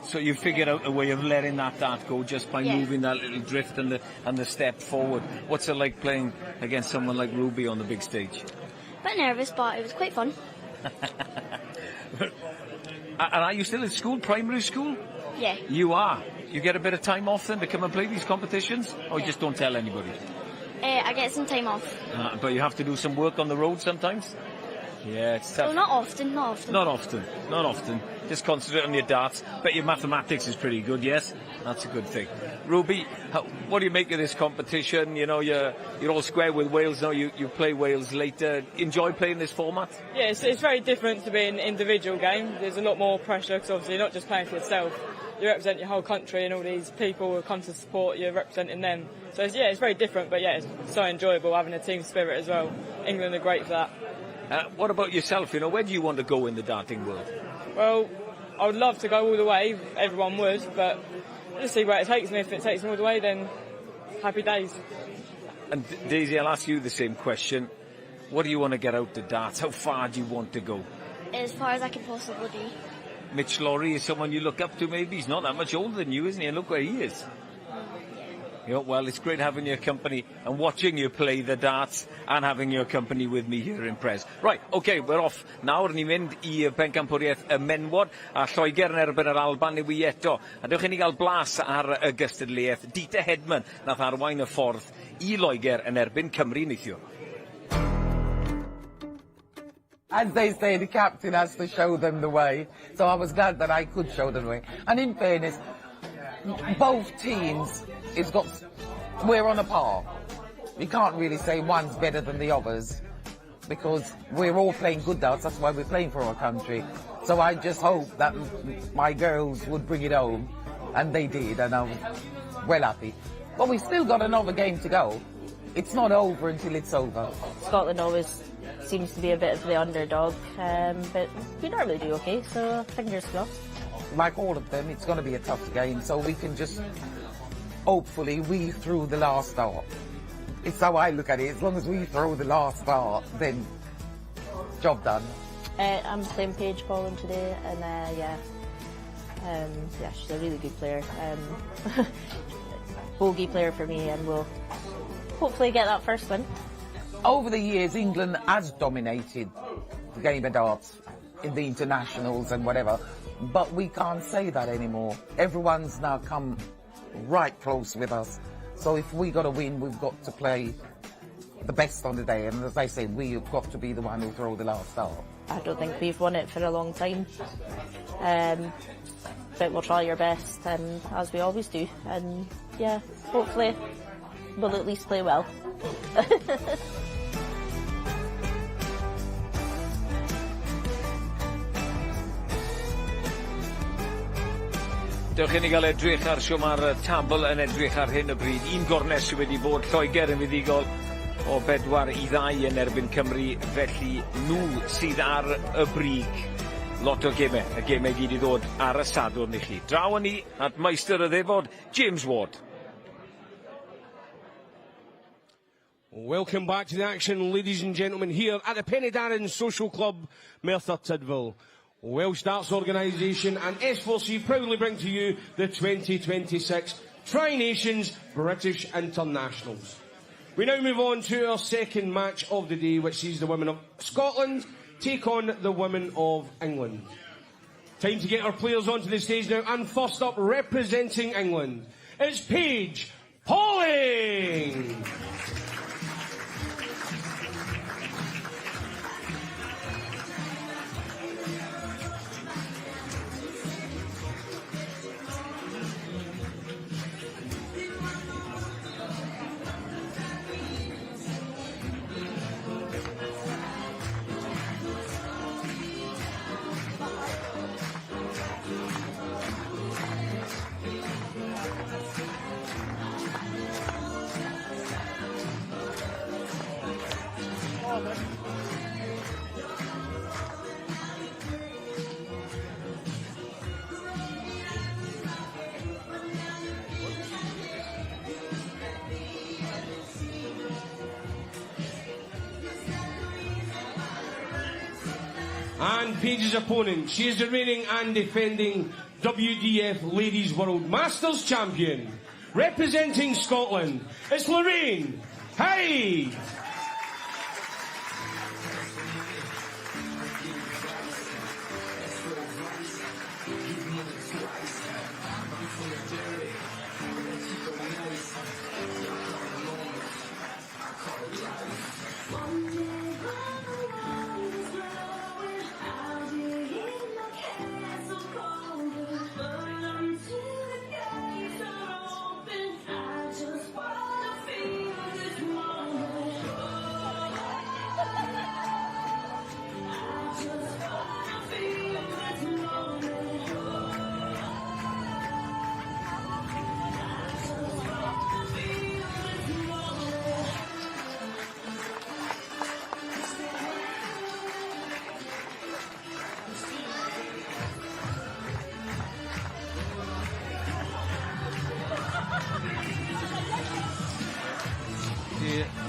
So you figured out a way of letting that dart go just by Yeah. moving that little drift and the step forward. What's it like playing against someone like Ruby on the big stage? A bit nervous, but it was quite fun. And are you still in school, primary school? Yeah. You are. You get a bit of time off then to come and play these competitions? Or you just don't tell anybody? I get some time off. But you have to do some work on the road sometimes? Yeah, it's tough. So not often. Not often. Just concentrate on your darts. But your mathematics is pretty good, yes? That's a good thing. Ruby, what do you make of this competition? You know, you're all square with Wales now. You play Wales later. Enjoy playing this format? Yeah, it's very different to being an individual game. There's a lot more pressure because obviously you're not just playing for yourself. You represent your whole country and all these people who come to support, you're representing them. So it's very different, but yeah, it's so enjoyable having a team spirit as well. England are great for that. What about yourself? You know, where do you want to go in the darting world? Well, I would love to go all the way, everyone would, but let's see where it takes me. If it takes me all the way, then happy days. And Daisy, I'll ask you the same question. What do you want to get out the darts? How far do you want to go? As far as I can possibly do. Mitch Laurie is someone you look up to maybe? He's not that much older than you, isn't he? And look where he is. Well, it's great having your company and watching you play the darts and having your company with me here in Pres. Right, OK, we're off. Nawr ni'n mynd i Bencampwriaeth y menwod a Lloegr yn erbyn yr Alban i wi eto. A dewch i ni gael blas ar y gystadleuaeth. Dita Hedman nath arwain y ffordd i Lloegr yn erbyn Cymru neithiwr. As they say, the captain has to show them the way. So I was glad that I could show them the way. And in fairness, both teams, we're on a par. You can't really say one's better than the others because we're all playing good darts. That's why we're playing for our country. So I just hope that my girls would bring it home, and they did, and I was well happy. But we've still got another game to go. It's not over until it's over. Scotland always seems to be a bit of the underdog, but we normally do okay, so fingers crossed. Like all of them, it's going to be a tough game, so we can just hopefully weave through the last dart. It's how I look at it. As long as we throw the last dart, then job done. I'm playing Paige Collin today, and yeah, she's a really good player. Bogey player for me, and we'll hopefully get that first win. Over the years, England has dominated the game of darts in the internationals and whatever, but we can't say that anymore. Everyone's now come right close with us. So if we got to win, we've got to play the best on the day. And as I say, we've got to be the one who throw the last dart. I don't think we've won it for a long time. But we'll try our best, and as we always do. And yeah, hopefully we'll at least play well. Dewch i ni gael edrych ar sio mae'r tabl yn edrych ar hyn y bryd. Un gornes sydd wedi bod, Lloegr yn fuddigol o 4-2 yn erbyn Cymru, felly nhw sydd ar y brig. Lot o gemau, y gemau gyd i ddod ar y sadwrn i chi. Draw ni at Meister y Ddefod, James Ward. Welcome back to the action, ladies and gentlemen, here at the Penultimate Social Club, Merthyr Tydfil. Welsh Darts Organisation and S4C proudly bring to you the 2026 Tri-Nations British Internationals. We now move on to our second match of the day, which sees the women of Scotland take on the women of England. Time to get our players onto the stage now, and first up, representing England, it's Paige Pauling. And Paige's opponent, she is the reigning and defending WDF Ladies World Masters Champion. Representing Scotland, it's Lorraine Hyde.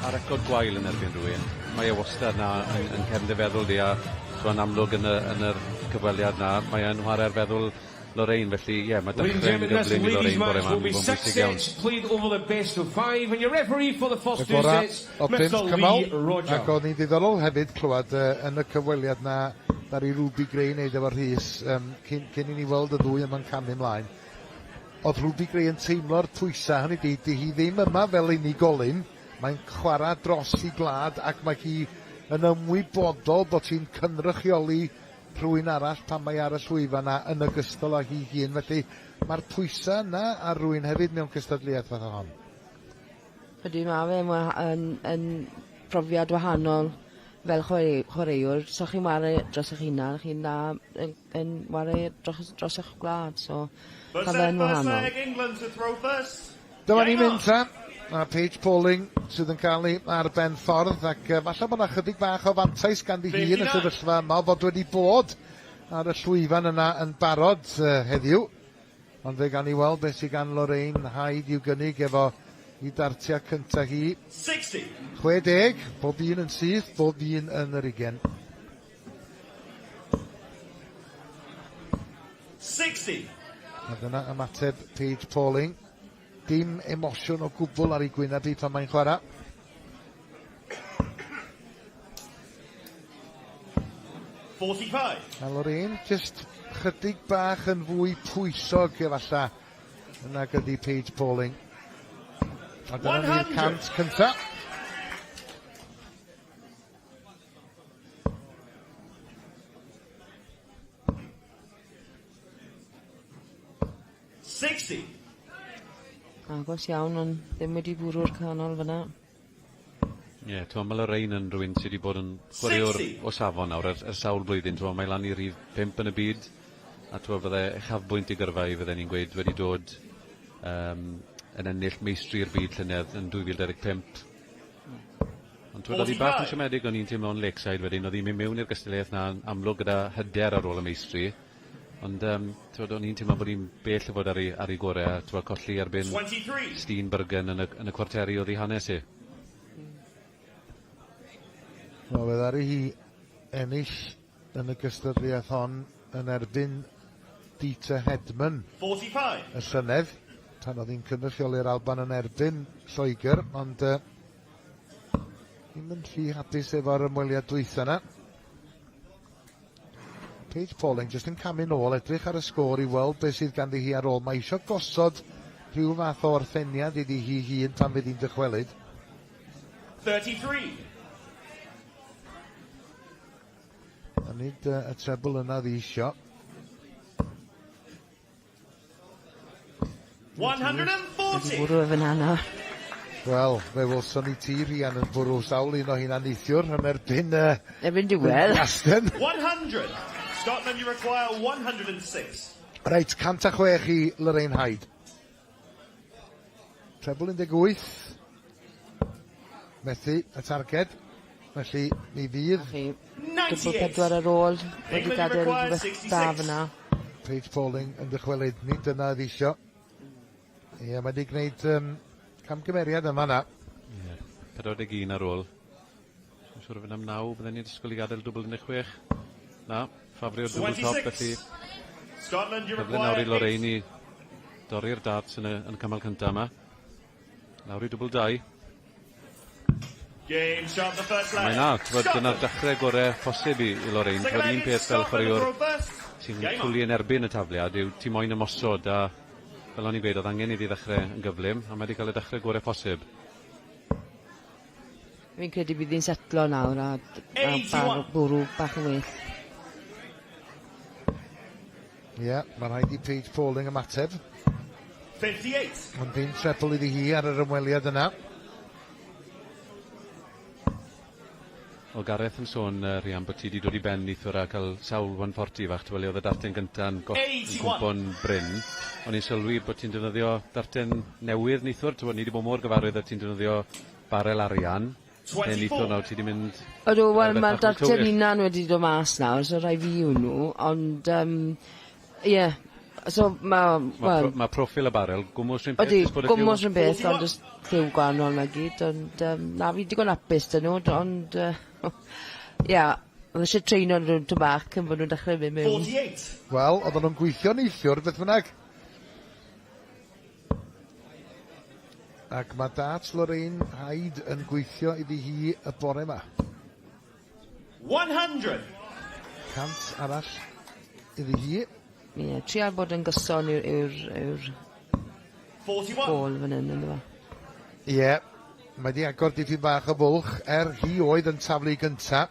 A record gwael yn erbyn rhywun. Mae e wastad na yn cefn dy feddwl di, a so'n amlwg yn yr cyfweliad na, mae e'n chwarae'r feddwl Lorraine, felly, ie, mae Ladies and dechrau'n gentlemen, this gyflym i ladies' Lorraine bore match yma, will be mae'n 6 bwysig iawn. sets played over the best of 5, and your referee for the first 2 Gora sets, o pump Mr cymal, Lee Roger. ac oedd ni'n ddiddorol hefyd clywed yn y cyfweliad na ddari Ruby Gray wneud efo'r Rhys cyn i ni weld y ddwy yma'n camu ymlaen. Oedd Ruby Gray yn teimlo'r pwysa, hynny di hi ddim yma fel unigolyn, mae'n chwarae dros i glad ac mae hi yn ymwybodol bod hi'n cynrychioli rhywun arall pan mae ar y llwyfan na yn ogystal â hi hun, felly mae'r pwysa yna ar rhywun hefyd mewn cystadleuaeth fath o hon. Ydy, mae yn profiad wahanol fel chwaraewr, so chi'n wario dros eich hunan, chi'n da yn wario dros eich gwlad, so ca fe'n wahanol. Dyma ni'n mynd ta, a Paige Pauling sydd yn cael ei ar ben ffordd, ac falle bod yna chydig bach o fantais ganddi hi yn y sefyllfa yma, bod wedi bod ar y llwyfan yna yn barod heddiw. Ond fe gan i weld beth sydd gan Lorraine Hyde i'w gynnig efo i dartia cynta hi. 60, bob un yn syth, bob un yn yr 20. 60. A dyna ymateb Paige Pauling. Dim emosiwn o gwbl ar ei gwyneb hi pan mae'n chwarae. 45. A Lorraine, just chydig bach yn fwy pwysog efalla yna gyda Paige Pauling. A dyna ni'r cant cynta. Agos iawn, ond ddim wedi bwrw'r canol fyna. Ie, mae Lorraine yn rhywun sydd wedi bod yn chwaraewr o safon nawr ers sawl blwyddyn. Mae lan i rhif 5 yn y byd, a bydde uchafbwynt i gyrfa i fydde ni'n gweud wedi dod yn ennill meistri'r byd llynedd yn 2015. Ond oedd hi bach yn siomedig, o'n i'n teimlo yn Lakeside wedyn, oedd hi'n mynd mewn i'r gystadleuaeth na amlwg gyda hyder ar ôl y meistri. Ond o'n i'n teimlo bod hi'n bell o fod ar ei gorau, a colli erbyn Steenbergen yn y cwarteri oedd ei hanes i. Oedd ar hi ennill yn y gystadleuaeth hon yn erbyn Dieter Hedman y llynedd, tan oedd hi'n cynrychioli'r Alban yn erbyn Lloegr, ond ddim yn rhy hapus efo'r ymweliad dwytha yna. Paige Pauling jyst yn camu nôl, edrych ar y sgôr i weld beth sydd ganddi hi ar ôl. Mae eisiau gosod rhyw fath o orffeniad iddi hi hun pan fydd hi'n dychwelyd. 33. A nid y trebl yna ddiisio. 140. Bwrw efo'n hana. Wel, fe wylson i ti Rhian yn bwrw sawl un o hynna neithiwr yn erbyn erbyn diwedd. 100. Scotland, you require 106. Reit, 106 i Lorraine Hyde. Treble 18. Methu y targed. Felly, mi fydd. Dwbl 4 ar ôl. Wedi gadael rhywbeth da fyna. Paige Pauling yn dychwelyd. Nid dyna ddisio. Ie, mae wedi gwneud camgymeriad yma na. Ie, 41 ar ôl. Dwi'n siŵr o fynd am 9, byddwn ni'n disgwyl i gadael dwbl 16. Na, ffafrio'r dwbl top, felly cyfle nawr i Lorraine i dorri'r darts yn y cymal cyntaf yma. Nawr i dwbl 2. Mae na, dyna'r dechrau gorau posib i Lorraine. Roedd un peth fel chwaraewr sy'n twli yn erbyn y tafliad yw ti moyn ymosod, a fel o'n i'n gweud, oedd angen iddi ddechrau yn gyflym, a mae wedi cael y dechrau gorau posib. Fi'n credu bydd hi'n setlo nawr a bwrw bach yn well. Ie, mae rhaid i Paige Pauling ymateb. 58. Ond dim trebl iddi hi ar yr ymweliad yna. O Gareth yn sôn, Rhian, bod ti wedi dod i ben neithwr a cael sawl 140 fach, ti'n oedd y darten gyntaf yn gwmpo'n bryn. O'n i'n sylwi bod ti'n defnyddio darten newydd neithwr, ni wedi bod mor gyfarwydd a ti'n defnyddio barel arian. Neithwr nawr, ti wedi mynd... Ydw, wel, mae'r darten unan wedi dod mas nawr, so rai fi yw nhw, ond, ie, so mae proffil y barel, gwmwys rhywun peth? Ydy, gwmwys rhywun peth, ond just lliw gwahanol na gyd, ond na fi digon apus dyn nhw, ond, ie, Oedd eisiau treino rhywun to bach cyn bod nhw'n dechrau mynd mewn. 48. Wel, oedden nhw'n gweithio neithiwr, beth bynnag. Ac mae Darts Lorraine Hyde yn gweithio iddi hi y bore yma. 100. 100 arall iddi hi. Ie, trial bod yn gyson yw'r 41. bôl fan hyn, ynddo fo. Ie, mae di agor dipyn bach o bwlch, hi oedd yn taflu gynta.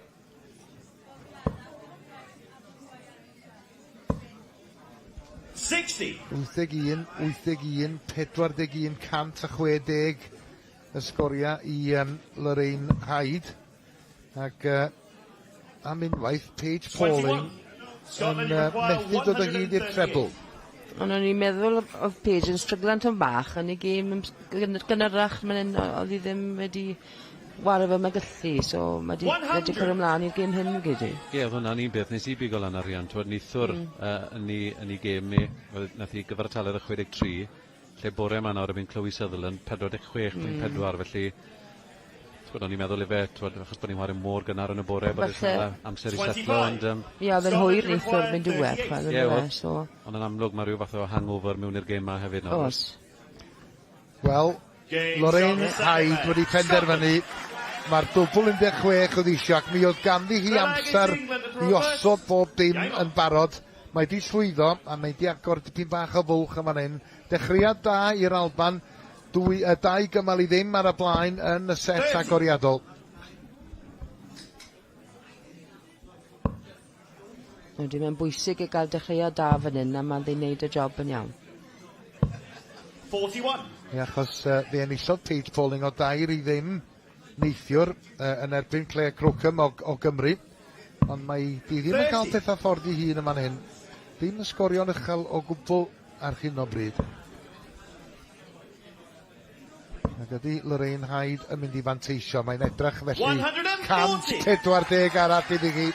$60. 81, 81, 41, 160 y sgoria i Lorraine Hyde. Ac am unwaith, Paige Pauling yn methu dod o hyd i'r treble. Ond o'n i'n meddwl oedd Paige yn stryglan tan bach, yn ei gêm gynharach, oedd hi ddim wedi wario fe mae gyllu, so mae wedi cyrra ymlaen i'r gêm hyn yn gyda. Ie, oedd hwnna'n un beth, nes i bigo lan arian, twyd neithwr yn ei gêm ni, nath i gyfartaledd y 63, lle bore yma nawr yn Chloe Sutherland, 46.4, felly o'n i'n meddwl i fe, achos bod ni'n wario môr gynnar yn y bore, bod amser i setlo, ond... Ie, oedd yn hwyr neithwr mynd diwedd, so... Ond yn amlwg mae rhyw fath o hangover mewn i'r gêm yma hefyd nawr. Os. Wel, Lorraine Hyde wedi penderfynu, mae'r dwbl 16 oedd eisiau, ac mi oedd ganddi hi amser i osod bob dim yn barod. Mae di llwyddo, a mae di agor dipyn bach o fwlch yma hyn. Dechreuad da i'r Alban, 2 gymal i ddim ar y blaen yn y set agoriadol. Ydy, mae'n bwysig i gael dechreuad da fan hyn, a mae'n wneud y job yn iawn. 41. Ie, achos fe enillodd Paige Pauling o 2 i ddim neithiwr yn erbyn Claire Crookham o Gymru. Ond mae di ddim yn cael pethau ffordd i hun yma'n hyn. Ddim yn sgorio'n uchel o gwbl ar hyn o bryd. Ac ydy Lorraine Hyde yn mynd i fanteisio. Mae'n edrych felly 140 arall iddi hi.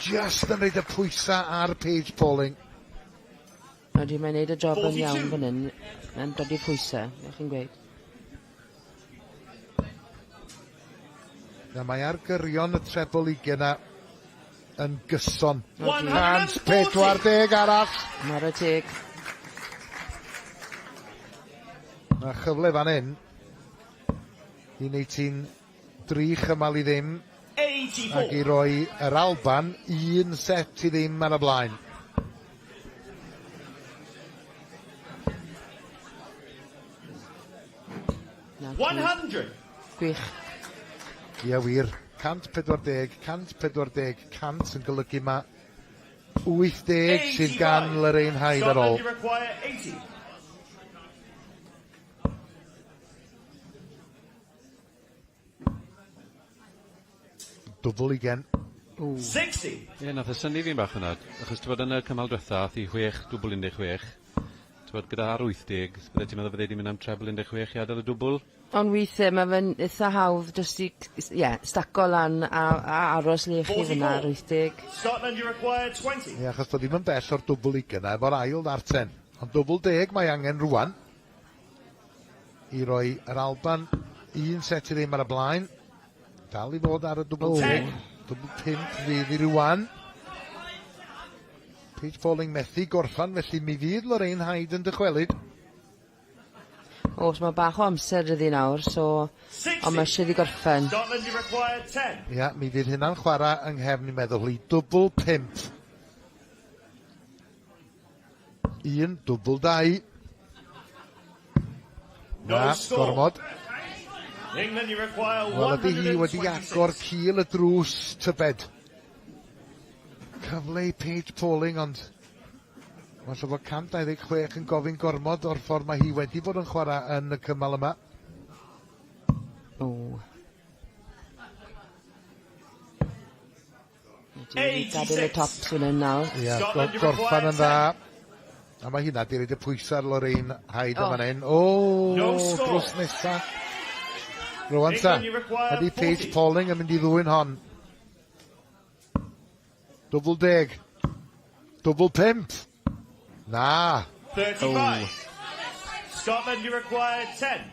Just yn rhaid y pwysau ar Paige Pauling. Ydy, mae'n neud y job yn iawn fan hyn. Mae'n dod i pwysau, ych chi'n gweud. Mae ar gyrion y treble 20 yn gyson. 140 arall. Mae'r y teg. Mae chyfle fan hyn i wneud ti'n 3 chymal i ddim ac i roi yr Alban 1 set i ddim ar y blaen. Gwych. Ie wir, 140, 140, 100 yn golygu ma 80 sydd gan Lorraine Hyde ar ôl. Dwbl igen. 60. Ie, nath y syni fi'n bach yna, achos ti'n bod yn y cymal diwetha, ath i 6, dwbl 16. Ti'n bod gyda ar 80, bydde ti'n meddwl bydde di mynd am treble 16 i adael y dwbl? Ond weithiau mae fe'n eitha hawdd jyst i, staco lan a aros lechi fyna ar 80. Scotland, you require 20. Ie, achos bod ddim yn bell o'r dwbl 20 efo'r ail ddarten. Ond dwbl 10 mae angen rwan i roi yr Alban 1 set i ddim ar y blaen. Dal i fod ar y dwbl 10. Dwbl 5 fydd i rwan. Paige Pauling methu gorffan, felly mi fydd Lorraine Hyde yn dychwelyd. Os mae bach o amser ydi nawr, so... Ond mae eisiau di gorffen. Scotland, you require 10. Ia, mi fydd hynna'n chwarae yng nghefn i'n meddwl i dwbl 5. 1, dwbl 2. Na, gormod. England, you require 126. Wel, ydy hi wedi agor cil y drws tybed. Cyfle i Paige Pauling, ond... Falle bod 126 yn gofyn gormod o'r ffordd mae hi wedi bod yn chwarae yn y cymal yma. O. Gadw y tops yn yna nawr. Ia, gorffan yn dda. A mae hynna di reid y pwysau ar Lorraine Hyde yn fan hyn. O, drws nesa. Rwan ta, ydy Paige Pauling yn mynd i ddwy'n hon. Dwbl 10. Dwbl 5. Na. 35. Scotland, you require 10.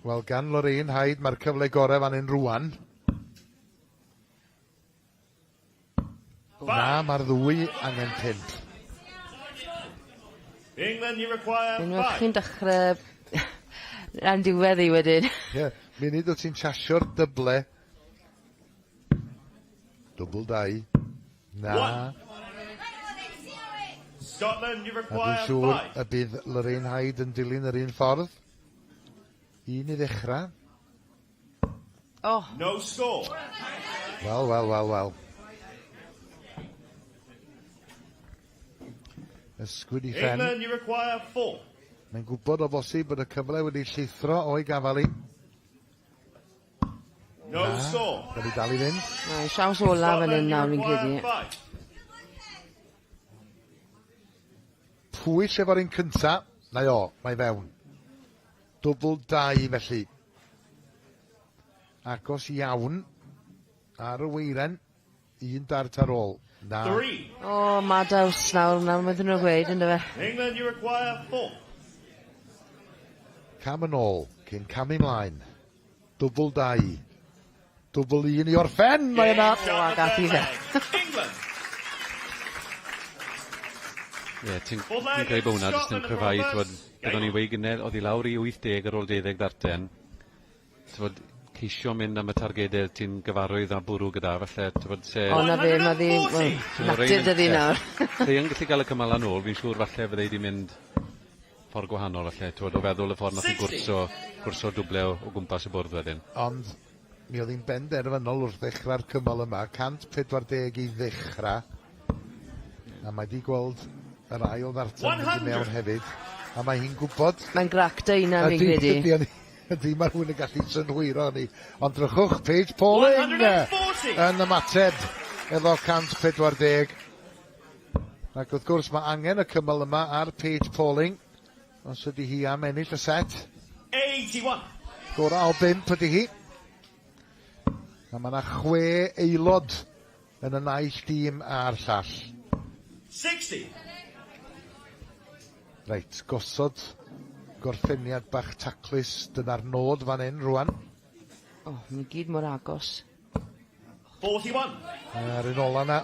Wel, gan Lorraine Hyde, mae'r cyfle gorau fan hyn rwan. Na, mae'r ddwy angen 5. England, you require Unwaith 5. chi'n dechrau rhan diwedd i wedyn. Ie, munud o ti'n chasio'r dyble. Dwbl 2. Na. Scotland, you A dwi'n require siŵr 5. y bydd Lorraine Hyde yn dilyn yr un ffordd. 1 i ddechrau. Oh, No score. Wel. Ysgwyd i ffen. England, you require 4. Mae'n gwybod o bosib bod y cyfle wedi llithro o'i gafal i. No score. Gael ei dal i fynd. mae siaws ola fan hyn nawr fi'n require credu. 5. Pwyll efo'r un cynta. Na o, mae fewn. Dwbl 2 felly. Agos iawn. Ar y weiren. 1 dart ar ôl. Na. 3. O, Madaws nawr mae'n nhw'n gweud, ynddo fe. England, you require 4. Cam yn ôl. Cyn cam i mlaen. Dwbl 2. Dwbl 1 i orffen. Mae yna. O, a gath i fe. England. Ie, ti'n creu bod hwnna jyst yn cryfau, byddwn ni wei gynnau, oedd i lawr i 80 ar ôl 12 darten. Ceisio mynd am y targedau ti'n gyfarwydd a bwrw gyda, falle, se... O, na fe, mae ddi, natur dydi nawr. Fe yn gallu cael y cymal yn ôl, fi'n siŵr falle fydde i wedi mynd ffordd gwahanol, falle, o feddwl y ffordd nath i gwrso dwble o gwmpas y bwrdd wedyn. Ond mi oedd hi'n benderfynol wrth ddechrau'r cymal yma. 140 i ddechrau. A mae di gweld yr ail ddartan wedi mewn hefyd. A mae hi'n gwybod... Mae'n gracta una fi'n credu. Ydy, mae hwn yn gallu synhwyro ni. Ond drychwch, Paige Pauling yn ymateb efo 140. Ac wrth gwrs mae angen y cymal yma ar Paige Pauling. Os ydy hi am ennill y set. 81. Gora o 5 ydy hi. A mae yna 6 aelod yn y naill dîm a'r llall. 60. Reit, gosod gorffeniad bach taclus dyna'r nod fan hyn rwan. O, mae'n gyd mor agos. 41. Ar un ola na,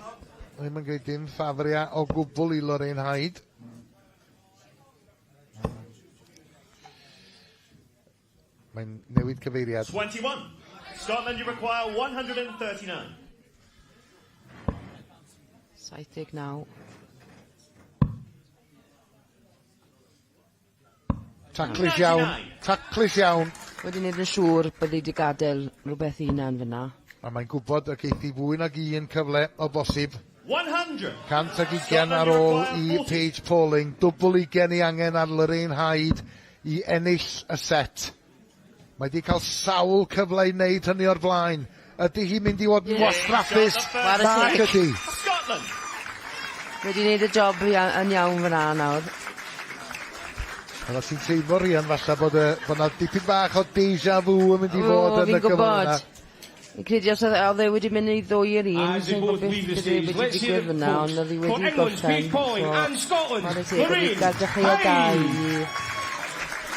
ddim yn gwneud dim ffafria o gwbl i Lorraine Hyde. Mae'n newid cyfeiriad. 21. Scotland, you require 139. 79. Taclus iawn. Wedi wneud yn siŵr bod wedi gadael rhywbeth unan fyna. A mae'n gwybod y geithi fwy nag un cyfle o bosib. 100. 120 ar ôl i Paige Pauling. Dwbl 20 i angen ar Lorraine Hyde i ennill y set. Mae wedi cael sawl cyfle i wneud hynny o'r blaen. Ydy hi mynd i fod yn wastraffus? Nac ydy. Scotland. Wedi wneud y job yn iawn fyna nawr. Ond os ti'n teimlo rian falle bod yna dipyn bach o deja vu yn mynd i fod yn y cyfle yna. Fi'n credu os oedd e wedi mynd i ddwy yr un, sy'n gwybod beth wedi digwydd fyna, ond oedd hi wedi gorffen. Mae'n ei bod wedi gadach chi o gau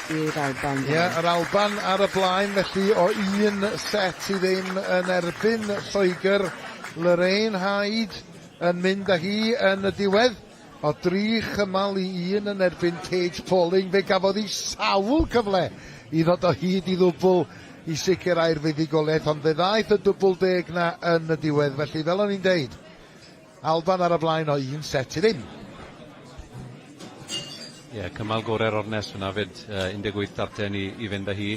i'r Alban. Ie, yr Alban ar y blaen, felly o un set i ddim yn erbyn Lloegr. Lorraine Hyde yn mynd â hi yn y diwedd. O 3 chymal i 1 yn erbyn Paige Pauling. Fe gafodd hi sawl cyfle i ddod o hyd i ddwbl i sicrhau'r fuddigoliaeth, ond fe ddaeth y dwbl 10 na yn y diwedd. Felly, fel o'n i'n deud, Alban ar y blaen o 1 set i ddim. Ie, cymal gorau'r ornes fyna fyd, 18 darten i fynd â hi.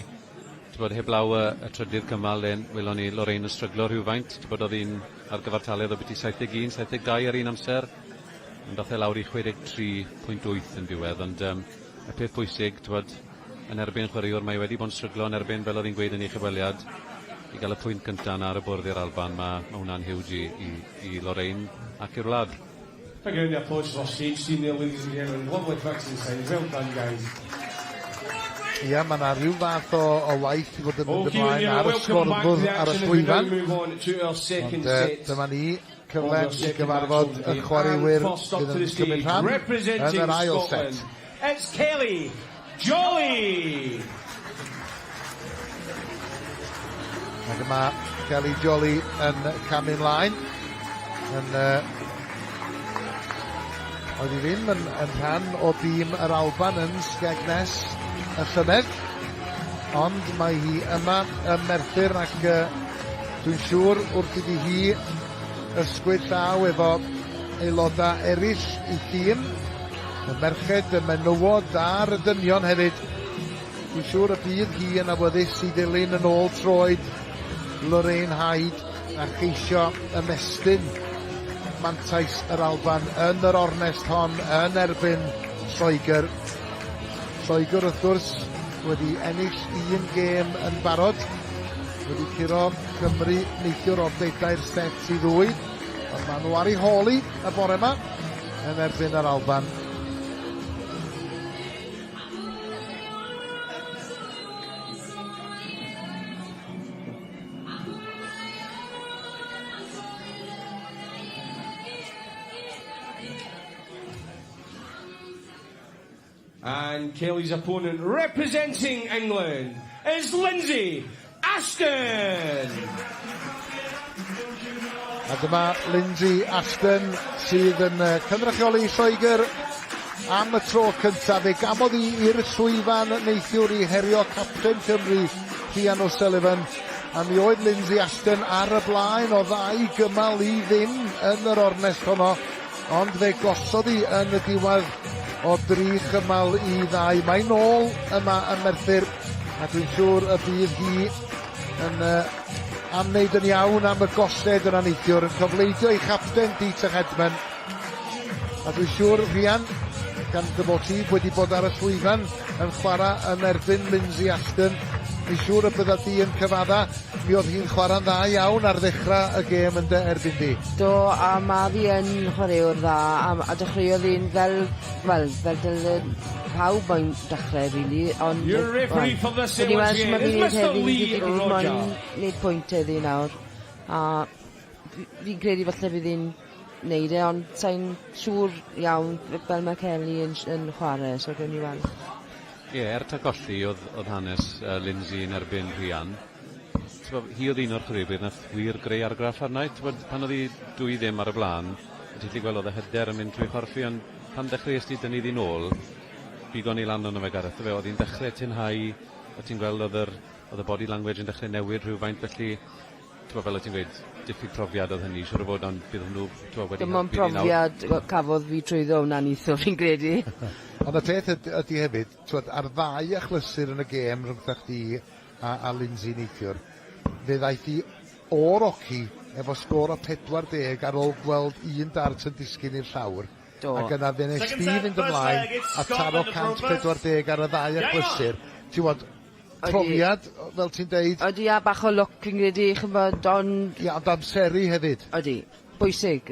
Bod heblaw y trydydd cymal, welon ni Lorraine yn stryglo rhywfaint. Bod oedd hi'n ar gyfartaledd o byti 71, 72 ar un amser. Ond dath e lawr i 63.8 yn diwedd, ond y peth bwysig, yn erbyn chwaraewr, mae wedi bod yn stryglo yn erbyn fel oedd hi'n gweud yn ei chyfweliad, i gael y pwynt cyntaf ar y bwrdd i'r Alban. Mae hwnna'n hiwg i Lorraine ac i'r wlad. Thank you, the applause for stage team there, ladies and gentlemen. Lovely practicing signs. Well done, guys. Ia, mae yna rhyw fath o waith i fod yn mynd ymlaen ar y sgorfwrdd ar y llwyfan. Ond dyma ni cyfle i gyfarfod y chwaraewyr sydd yn cymryd rhan yn yr ail set. It's Kelly Jolly. Ac yma Kelly Jolly yn camu ymlaen yn Oedd hi ddim yn rhan o dîm yr Alban yn Skegness y llynedd, ond mae hi yma yn Merthyr ac dwi'n siŵr wrth iddi hi ysgwyd llaw efo aelodau eraill i dîm, y merched, y menywod a'r y dynion hefyd. Dwi'n siŵr y bydd hi yn awyddus i ddilyn yn ôl troed Lorraine Hyde a cheisio ymestyn mantais yr Alban yn yr ornest hon yn erbyn Lloegr. Lloegr wrth gwrs wedi ennill un gêm yn barod, wedi curo Cymru neithiwr o 4 set i 2, ond maen nhw ar ei holi y bore yma yn erbyn yr Alban. And Kelly's opponent, representing England, is Lindsay Ashton. A dyma Lindsay Ashton sydd yn cynrychioli Lloegr am y tro cyntaf. Fe gafodd hi i'r llwyfan neithiwr i herio capten Cymru Rhian O'Sullivan. A mi oedd Lindsay Ashton ar y blaen o 2 gymal i 0 yn yr ornest honno. Ond fe gosodd hi yn y diwedd o 3 chymal i 2. Mae'n nôl yma yn Merthyr, a dwi'n siŵr y bydd hi yn amwneud yn iawn am y gosted yn neithiwr, yn cyfleidio ei chapten Dieter Hedman. A dwi'n siŵr Rhian, gan gyfod ti wedi bod ar y llwyfan yn chwarae yn erbyn Lindsay Ashton, dwi'n siŵr y bydda di yn cyfadda. Mi oedd hi'n chwarae'n dda iawn ar ddechrau y gêm yn erbyn di. Do, a mae fi yn chwaraewr dda, a dechreuodd hi'n fel pawb mae'n dechrau, really. Ond Your referee for the Sylwebaeth Gymraeg is Mr. Lee Roger. Nid pwynt heddi nawr. A fi'n credu falle bydd hi'n neud e, ond sa'n siŵr iawn fel mae Kelly yn chwarae, so gwyn ni weld. Ie, ta golli oedd hanes Lindsay yn erbyn Rhian. Hi oedd un o'r chwaraewyr nath wir greu argraff arna. Pan oedd hi 2 ddim ar y blaen, ti'n gallu gweld oedd y hyder yn mynd trwy chorffi, ond pan dechreuais ti dynnu ddi nôl, bigon i lan o'n fe Gareth. Oedd hi'n dechrau tinhau, a ti'n gweld oedd y body language yn dechrau newid rhywfaint, felly fel oedd ti'n gweud, diffyg profiad oedd hynny, siwr o fod, ond bydd hwnnw wedi dim ond profiad cafodd fi trwyddo hwnna neithio, fi'n credu. Ond y peth ydy hefyd, ar 2 achlysur yn y gêm rhwng chdi a Lindsay neithiwr, fe ddaeth hi o'r oci efo sgôr o 40 ar ôl gweld 1 dart yn disgyn i'r llawr. Ac yna fe nes di fynd ymlaen a taro 140 ar y 2 achlysur. Ti'n bod, profiad, fel ti'n deud. Odi, a bach o look yn credu, chybod, ond... Ia, ond amseru hefyd. Odi, bwysig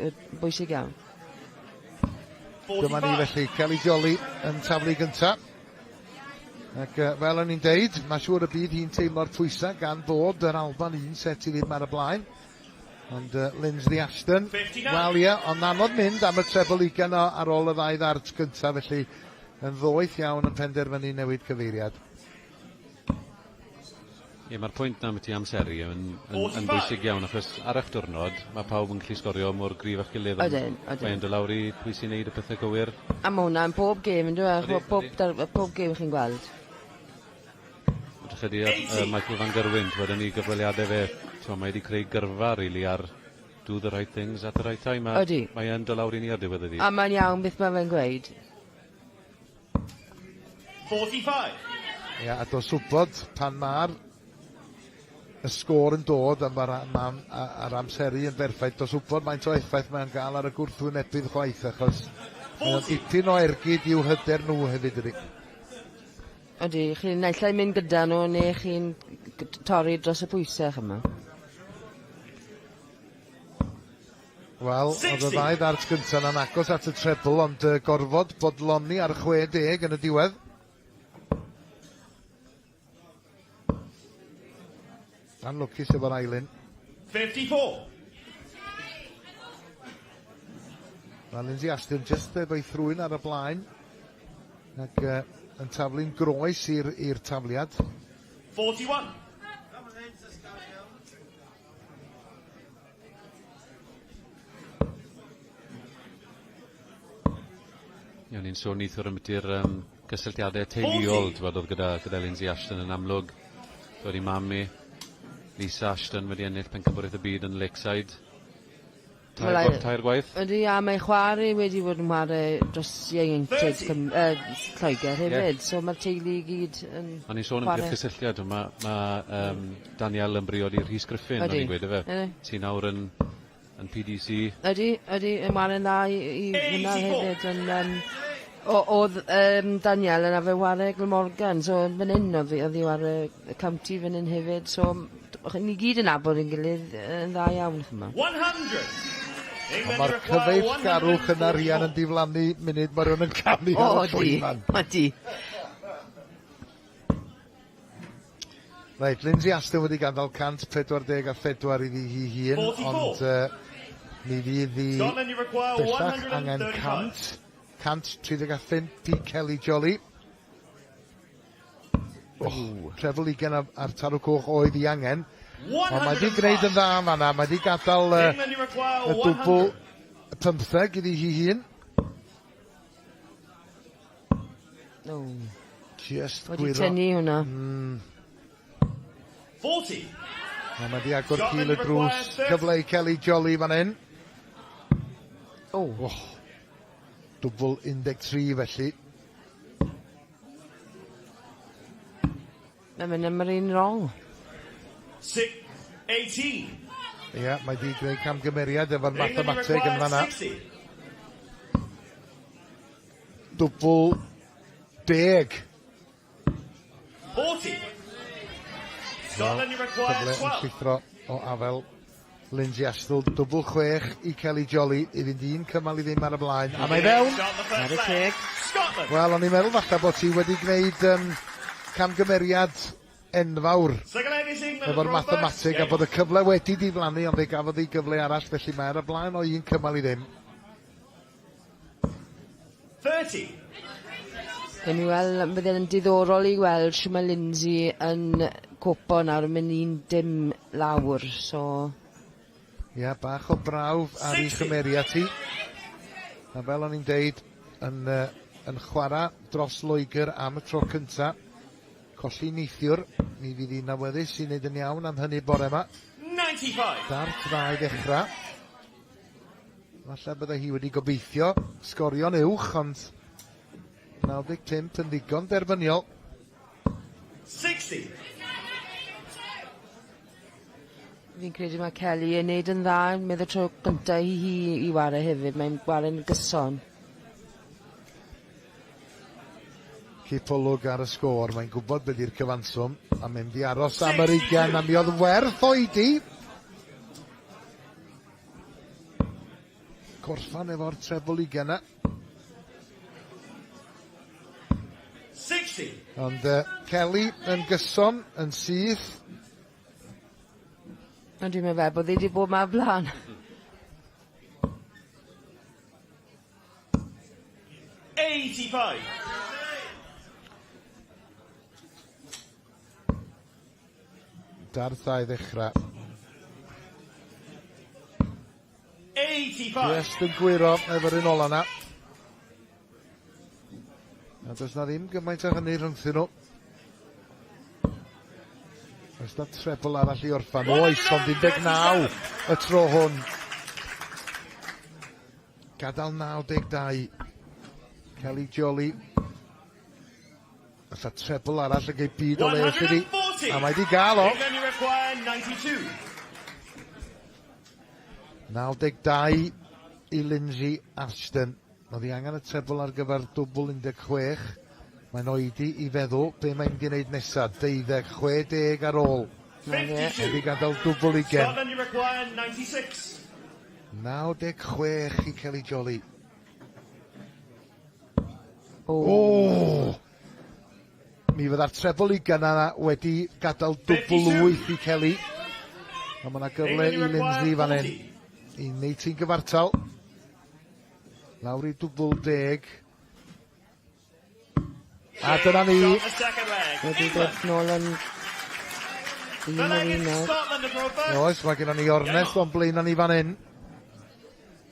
iawn. Dyma ni felly, Kelly Jolly yn taflu gyntaf. Ac fel o'n i'n deud, mae siŵr y bydd hi'n teimlo'r pwysau gan bod yr Alban 1 set i ddim ar y blaen. Ond Lindsay Ashton, wel ie, ond anodd mynd am y trebl 20 ar ôl y 2 ddart gyntaf, felly yn ddoeth iawn yn penderfynu newid cyfeiriad. Ie, mae'r pwynt na ti amseru yn bwysig iawn, achos ar eich diwrnod, mae pawb yn gallu sgorio mor grif a'ch gilydd. Mae'n dy lawr i pwy sy'n neud y pethau gywir. A mae hwnna yn pob gêm, yn dweud, pob gêm chi'n gweld. Ydy Michael van Gerwen, bod yn ei gyfweliadau fe, mae wedi creu gyrfa rili ar do the right things at the right time. Mae'n dy lawr i ni ar diwedd y ddi. A mae'n iawn beth mae fe'n gweud. 45. Ia, a dos wybod pan mae'r sgôr yn dod a'r amseru yn berffaith, dos wybod mae'n to effaith mae'n gael ar y gwrthwynebydd chwaith, achos mae'n dipyn o ergyd i'w hyder nhw hefyd ydy. Ydy, chi'n naill mynd gyda nhw neu chi'n torri dros y pwysau yma? Wel, oedd y 2 ddart gyntaf yn agos at y trebl, ond gorfod bodloni ar 60 yn y diwedd. Yn lwcus efo'r Ailyn. 54. Mae Lindsay Ashton just efo'i thrwyn ar y blaen. Ac yn taflu'n groes i'r tafliad. 41. Ie, ni'n sôn neithwr am ydy'r cysylltiadau teuluol oedd gyda Lindsay Ashton yn amlwg. Dod i mami, Lisa Ashton wedi ennill Pencampwriaeth y byd yn Lakeside. Tair gwaith. Ydy, a mae chwarae wedi bod yn chwarae dros ieuenctid Lloegr hefyd, so mae'r teulu i gyd yn chwarae. O'n i'n sôn am gysylltiad, mae Daniel yn briod i'r Rhys Griffin, o'n i'n gweud efe. Ti nawr yn PDC. Ydy, yn chwarae'n dda i hwnna hefyd. Oedd Daniel yn afe ware Glamorgan, so fan hyn oedd i ware y county fan hyn hefyd, so ni gyd yn abod yn gilydd yn dda iawn. 100! Mae'r cyfeill garwch yn arian yn diflannu munud mae rhywun yn canu ar y llwyfan. Odi. Reit, Lindsay Ashton wedi gadael 144 iddi hi hun, ond mi fydd hi bellach angen 135 i Kelly Jolly. Trefl 20 ar tarw coch oedd i angen. Ond mae wedi gwneud yn dda fanna, mae wedi gadael y dwbl 15 iddi hi hun. Just gwiro. Wedi tynnu hwnna. 40. Mae wedi agor cil y drws, cyfle i Kelly Jolly fan hyn. Dwbl 13 felly. Mae'n mynd am yr un wrong. 18. Ie, mae wedi gwneud camgymeriad efo'r mathemateg yn fanna. Dwbl 10. 40. Scotland, you require 12. Cyfle yn llithro o afel Lindsay Ashton. Dwbl 6 i Kelly Jolly. I fynd un cymal i ddim ar y blaen. A mae fewn. Ar y teg. Wel, o'n i'n meddwl falle bod ti wedi gwneud camgymeriad enfawr efo'r mathemateg a bod y cyfle wedi diflannu ond fe gafodd ei gyfle arall felly mae ar y blaen o un cymal i ddim. 30. Yn i weld, byddai'n yn diddorol i weld sy'n mae Lindsay yn copo nawr yn mynd un dim lawr, so... Ia, bach o brawf ar ei chymeriad ti. A fel o'n i'n deud, yn chwarae dros Loegr am y tro cynta. Colli neithiwr, mi fydd hi'n awyddus i wneud yn iawn am hynny bore yma. 95. Dart dda i ddechrau. Falle bydde hi wedi gobeithio sgorio'n uwch, ond 95 yn ddigon derbyniol. 60. Fi'n credu mae Kelly yn neud yn dda, meddwl tro gyntaf i ware hefyd, mae'n ware'n gyson. Cipolwg ar y sgôr, mae'n gwybod beth yw'r cyfanswm, a mae'n di aros am yr 20, a mi oedd werth oedi. Gorffan efo'r trebl 20 yna. 60. Ond Kelly yn gyson, yn syth. Ond dwi'n meddwl bod wedi bod ma blaen. 85. Dartau i ddechrau. 85. Just yn gwiro efo'r un ola na. A does na ddim gymaint o hynny rhwngthyn nhw. Oes na trebl arall i orffan. Oes, ond 19 y tro hwn. Gadael 92. Kelly Jolly. Oes na trebl arall yn gei byd o le ychydig. A mae di gael o. 92 i Lindsay Ashton. Oedd hi angen y trebl ar gyfer dwbl 16. Mae'n oedi i feddwl be mae'n mynd i wneud nesaf. 16 ar ôl. Wedi gadael dwbl 20. 96 i Kelly Jolly. Mi fydda'r trebl 20 yna wedi gadael dwbl 8 i Kelly. A mae yna gyfle i Lindsay fan hyn. I wneud ti'n gyfartal. Lawr i dwbl 10. A dyna ni. Wedi dod nôl yn... Oes, mae gennym ni ornest o'n blaen ni fan hyn.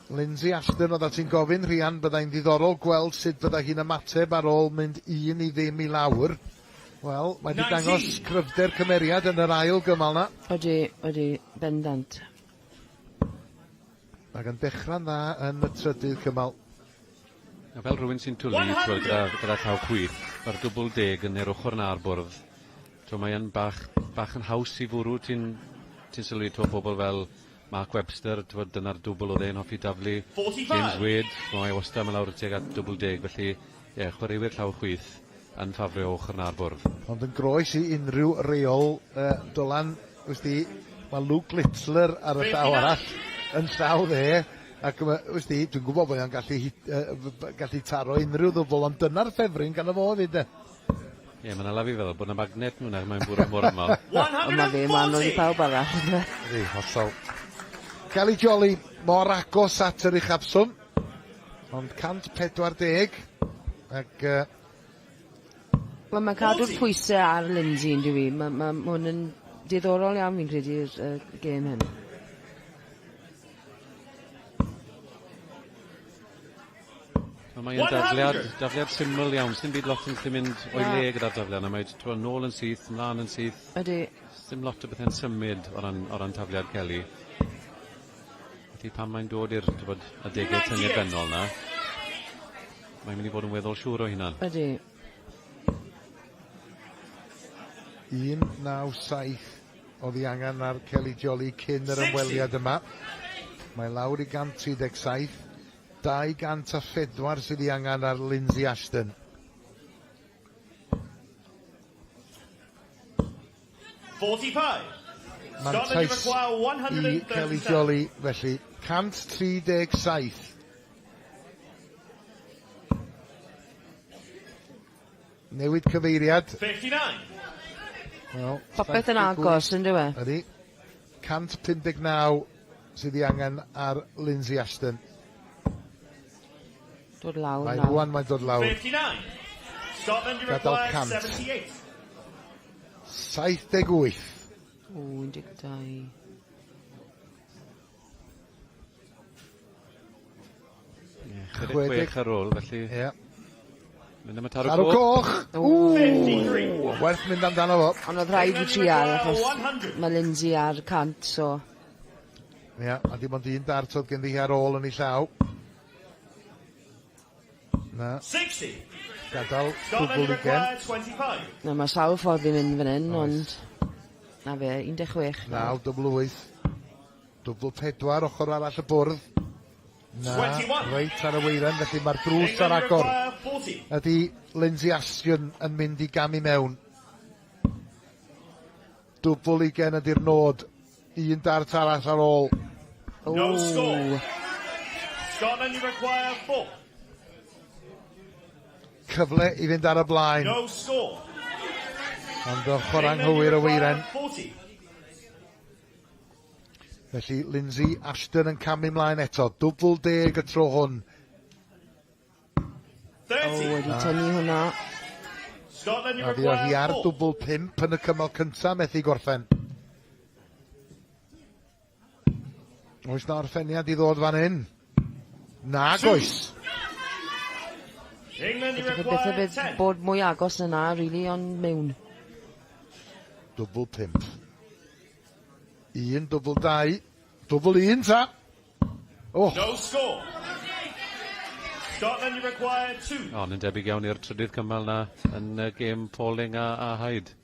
Lindsay Ashton, oedd ti'n gofyn, Rhian, byddai'n ddiddorol gweld sut bydda hi'n ymateb ar ôl mynd 1-0 i lawr. Wel, mae wedi dangos cryfder cymeriad yn yr ail gymal na. Odi, bendant. Ac yn dechrau'n dda yn y trydydd cymal. A fel rhywun sy'n twlu gyda llaw chwith, mae'r dwbl deg yn yr ochr na'r bwrdd. Mae yn bach yn haws i fwrw, ti'n sylwi to bobl fel Mark Webster, dyna'r dwbl oedd e'n hoffi daflu. James Wade, mae wastad yn lawr tuag at dwbl deg, felly chwaraewyr llaw chwith yn ffafrio ochr na'r bwrdd. Ond yn groes i unrhyw reol Dylan, mae Luke Littler ar y llaw arall yn llaw dde, ac dwi'n gwybod bod e'n gallu taro unrhyw ddwbl, ond dyna'r ffefryn gan y fo fyd. Mae'n alafu fel bod yna magnet nhw'n mae'n bwrw mor ymal. Ond mae fe, mae'n nhw'n pawb arall. Hollol. Celi Jolly mor agos at yr uchafswm, ond 140, ac... Mae'n cadw'r pwysau ar Lindsay yn dwi. Mae hwn yn diddorol iawn fi'n credu'r gêm hyn. Mae'n dafliad syml iawn, sy'n byd lot yn gallu mynd o'i le gyda'r dafliad yna. Mae'n nôl yn syth, mlaen yn syth. Ydy. Dim lot o bethau'n symud o ran tafliad Kelly. Felly pan mae'n dod i'r adegau tynnu bennol na, mae'n mynd i fod yn weddol siŵr o hynna. Ydy. 197 oedd i angen ar Kelly Jolly cyn yr ymweliad yma. Mae lawr i 137. 204 sydd i angen ar Lindsay Ashton. 45. Mantais i Kelly Jolly, felly 137. Newid cyfeiriad. 59. Wel, popeth yn agos, yn dwi? Ydy. 159 sydd i angen ar Lindsay Ashton. Dod lawr. Mae'n dod lawr. 59. Scotland requires 78. 78. 12. Chwech ar ôl, felly... Mynd am y taro coch. Ww! Werth mynd amdano fo. Ond oedd rhaid i trial, achos mae Lindsay ar 100, so... A dim ond un dart oedd gen ddi ar ôl yn ei llaw. Na. 60. Gadael dwbl ugen. Na, mae sawl ffordd i mynd fan hyn, ond... Na fe, 16. 9, dwbl 8. Dwbl 4, ochr arall y bwrdd. Na, reit ar y weiren, felly mae'r drws ar agor. Ydy Lindsay Ashton yn mynd i gam i mewn. Dwbl ugen ydy'r nod. Un dart arall ar ôl. No score. Scotland require 4. Cyfle i fynd ar y blaen. No score. Ond ochr anghywir y weiren. Felly Lindsay Ashton yn camu mlaen eto. Dwbl 10 y tro hwn. Wedi tynnu hwnna. A fi o hi ar dwbl 5 yn y cymal cyntaf methu gorffen. Oes na orffeniad i ddod fan hyn? Nag oes. Beth bydd bod mwy agos yna, rili, ond mewn. Dwbl 5. 1, dwbl 2. Dwbl 1 ta. No score. Scotland require 2. Ond yn debyg iawn i'r trydydd cymal na yn gêm Pauling a Hyde.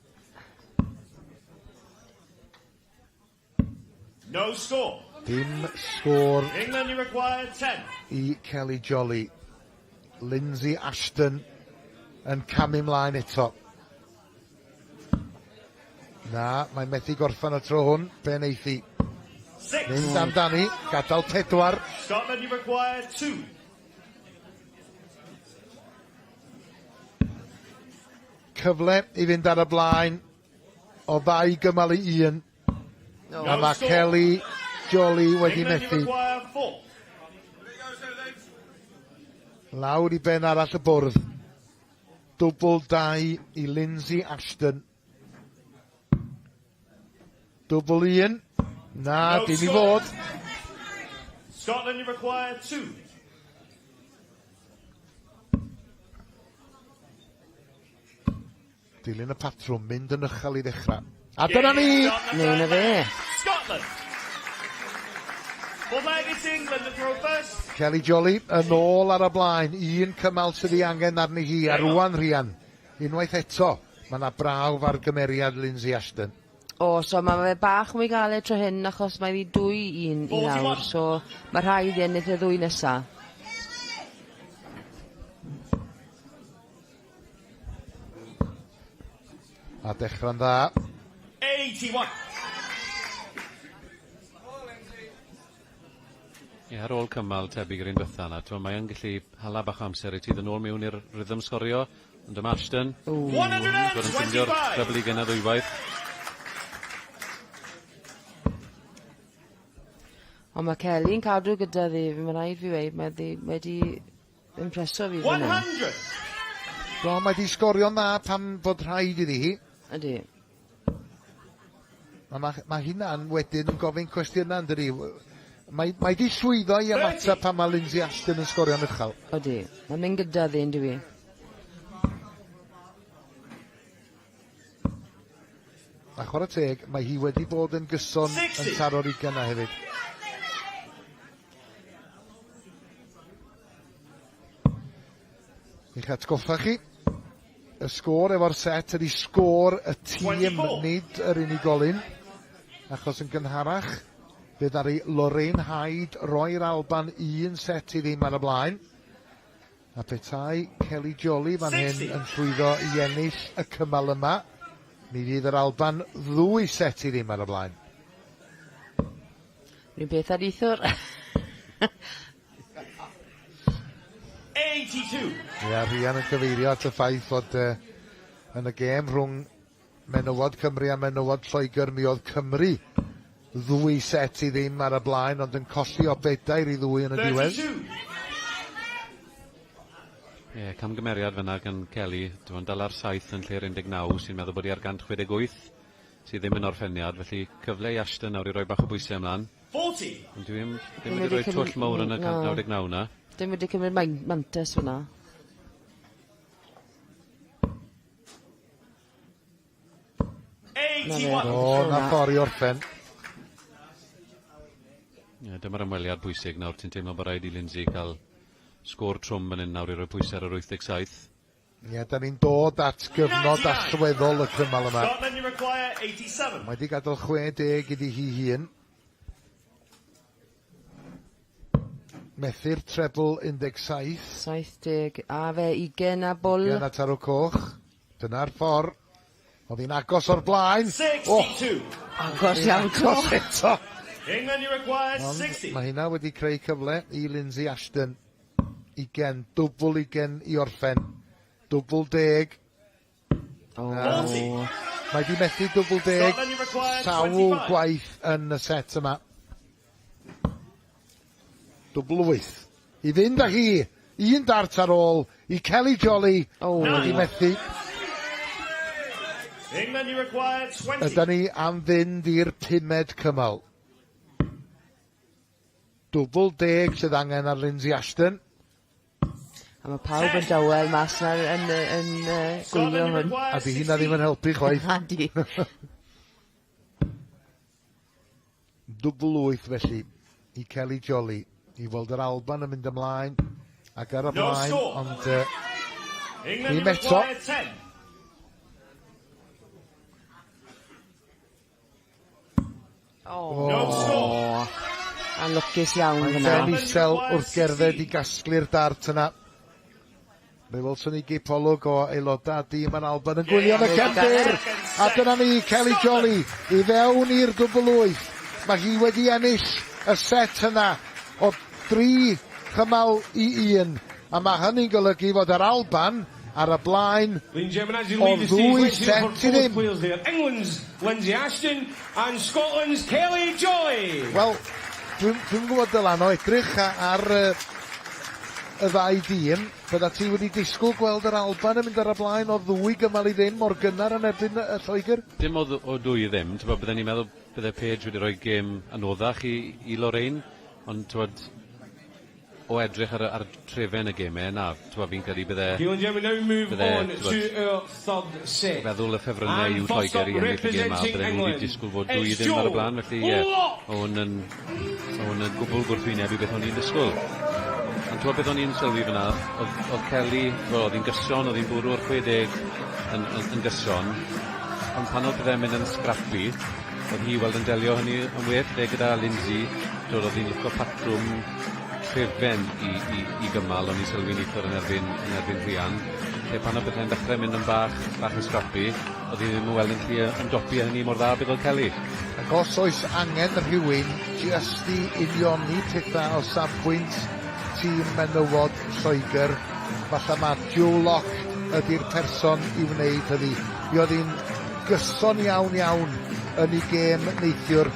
No score. Dim sgôr England require 10. I Kelly Jolly. Lindsay Ashton yn camu mlaen eto. Na, mae'n methu gorffan y tro hwn. Be neithi? Mynd amdani, gadael 4. Scotland require 2. Cyfle i fynd ar y blaen o 2 gymal i 1. A mae Kelly Jolly wedi methu. Lawr i ben arall y bwrdd. Dwbl 2 i Lindsay Ashton. Dwbl 1. Na, dim i fod. Scotland, you require 2. Dilyn y patrwm, mynd yn uchel I ddechrau. A dyna ni! Neu na fe. Scotland. For Legacy England, the throw first. Kelly Jolly yn ôl ar y blaen. Un cymal sydd I angen arni hi. A rwan Rhian. Unwaith eto. Mae yna brawf ar gymeriad Lindsay Ashton. O, so mae fe bach mwy galed tro hyn achos mae ddi 2-1 I lawr. So mae rhaid I ennill y 2 nesa. A dechrau'n dda. 81. Ar ôl cymal tebyg yr un bytha yna, mae'n gallu hala bach amser I ti ddyn ôl mewn i'r rhythm sgorio, ond dyma Ashton. 125. Treblu gen a ddwywaith. Ond mae Kelly'n cadw gyda ddi, mae'n rhaid fi weid, mae wedi impreso fi fan hyn. 100. Do, mae di sgorio'n dda pam bod rhaid iddi hi. Ydy. Mae hynna'n wedyn yn gofyn cwestiynau yn dydi. Mae di llwyddo I ymateb pan mae Lindsay Ashton yn sgorio'n uchel. Ydy. Mae'n mynd gyda ddi, ynddi fi. A chwarae teg, mae hi wedi bod yn gyson yn taro'r 20 yna hefyd. I'ch atgoffa chi, y sgôr efo'r set ydy sgôr y tîm, nid yr unigolyn. Achos yn gynharach, bydd ar ei Lorraine Hyde roi'r Alban 1 set I ddim ar y blaen. A petai Kelly Jolly fan hyn yn llwyddo I ennill y cymal yma. Mi fydd yr Alban 2 set I ddim ar y blaen. Rwy'n beth ar eithwr. 82. Ia, Rhian yn cyfeirio at y ffaith fod yn y gêm rhwng menywod Cymru a menywod Lloegr mi oedd Cymru 2 set I ddim ar y blaen ond yn colli o bedair I 2 yn y diwedd. Ie, camgymeriad fyna gan Kelly, dwi'n dal ar 7 yn lle'r 19 sy'n meddwl bod I ar gant 68 sydd ddim yn orffeniad, felly cyfle I Ashton nawr I roi bach o bwysau ymlaen. 40. Ond ddim wedi rhoi twll mawr yn y cant 99 na. Dim wedi cymryd mantes fyna. O, na ffordd I orffen. Dyma'r ymweliad bwysig nawr, ti'n teimlo bod rhaid I Lindsay cael sgôr trwm yn un nawr I roi pwysau ar yr 87. Ie, da ni'n dod at gyfnod allweddol y cymal yma. Scotland, you require 87. Mae di gadael 60 iddi hi hun. Methu'r treble 17. 70. A fe 20 a bwl. 20 a taro coch. Dyna'r ffordd. Oedd hi'n agos o'r blaen. 62. Agos iawn coch. Eto. England, you require 60. Mae hynna wedi creu cyfle I Lindsay Ashton. 20, dwbl 20 I orffen. Dwbl 10. Mae di methu dwbl 10. Sawl gwaith yn y set yma. Dwbl 8. I fynd â hi. 1 dart ar ôl I Kelly Jolly. Mae di methu. England, you require 20. Yda ni am fynd i'r 5 cymal. Dwbl 10 sydd angen ar Lindsay Ashton. A mae pawb yn dawel mas yn gwylio hwn. A di hynna ddim yn helpu chwaith. Hadi. Dwbl 8 felly I Kelly Jolly. I weld yr Alban yn mynd ymlaen. Ac ar y blaen. Ond ddim eto. A lwcus iawn fyna. Mae'n isel wrth gerdded I gasglu'r dart yna. Fe welswn ni gipolwg o aelodau dîm yn Alban yn gwylio yn y cefndir. A dyna ni, Kelly Jolly, I fewn i'r dwbl 8. Mae hi wedi ennill y set yna o 3 cymal I 1. A mae hynny'n golygu fod yr Alban ar y blaen o 2 set I ddim. England's Lindsay Ashton and Scotland's Kelly Jolly. Wel, dwi'n gwybod Dylan o edrych ar y ddau dîm. Bydda ti wedi disgwyl gweld yr Alban yn mynd ar y blaen o 2 gymal I ddim mor gynnar yn erbyn y Lloegr? Dim o 2 I ddim, bydden ni'n meddwl bydde Paige wedi rhoi gêm anoddach I Lorraine, ond o edrych ar trefen y gemau, na, fi'n credu bydde... now move on to our third set. Feddwl y ffefrynnau yw Lloegr i ennill y gem a bydde nhw wedi disgwyl fod dwy ddim ar y blaen, felly o'n yn gwbl gwrthwynebu beth o'n i'n disgwyl. Ond twa beth o'n i'n sylwi fyna, oedd Kelly, oedd hi'n gyson, oedd hi'n bwrw o'r 60 yn gyson, ond pan oedd bydde'n mynd yn scrappy, oedd hi weld yn delio hynny yn well, gyda Lindsay, oedd hi'n licio patrwm trefen i gymal, ond i'n sylwi neithwr yn erbyn rhian. Pan oedd bethau'n dechrau mynd yn bach yn scrappy, oedd hi ddim yn weld yn clir yn dopi hynny mor dda bydd oedd Kelly. Ac os oes angen rhywun just i unioni pethau o safbwynt tîm menywod Lloegr, falle mae Joe Locke ydy'r person i wneud hynny. Mi oedd hi'n gyson iawn yn ei gêm neithiwr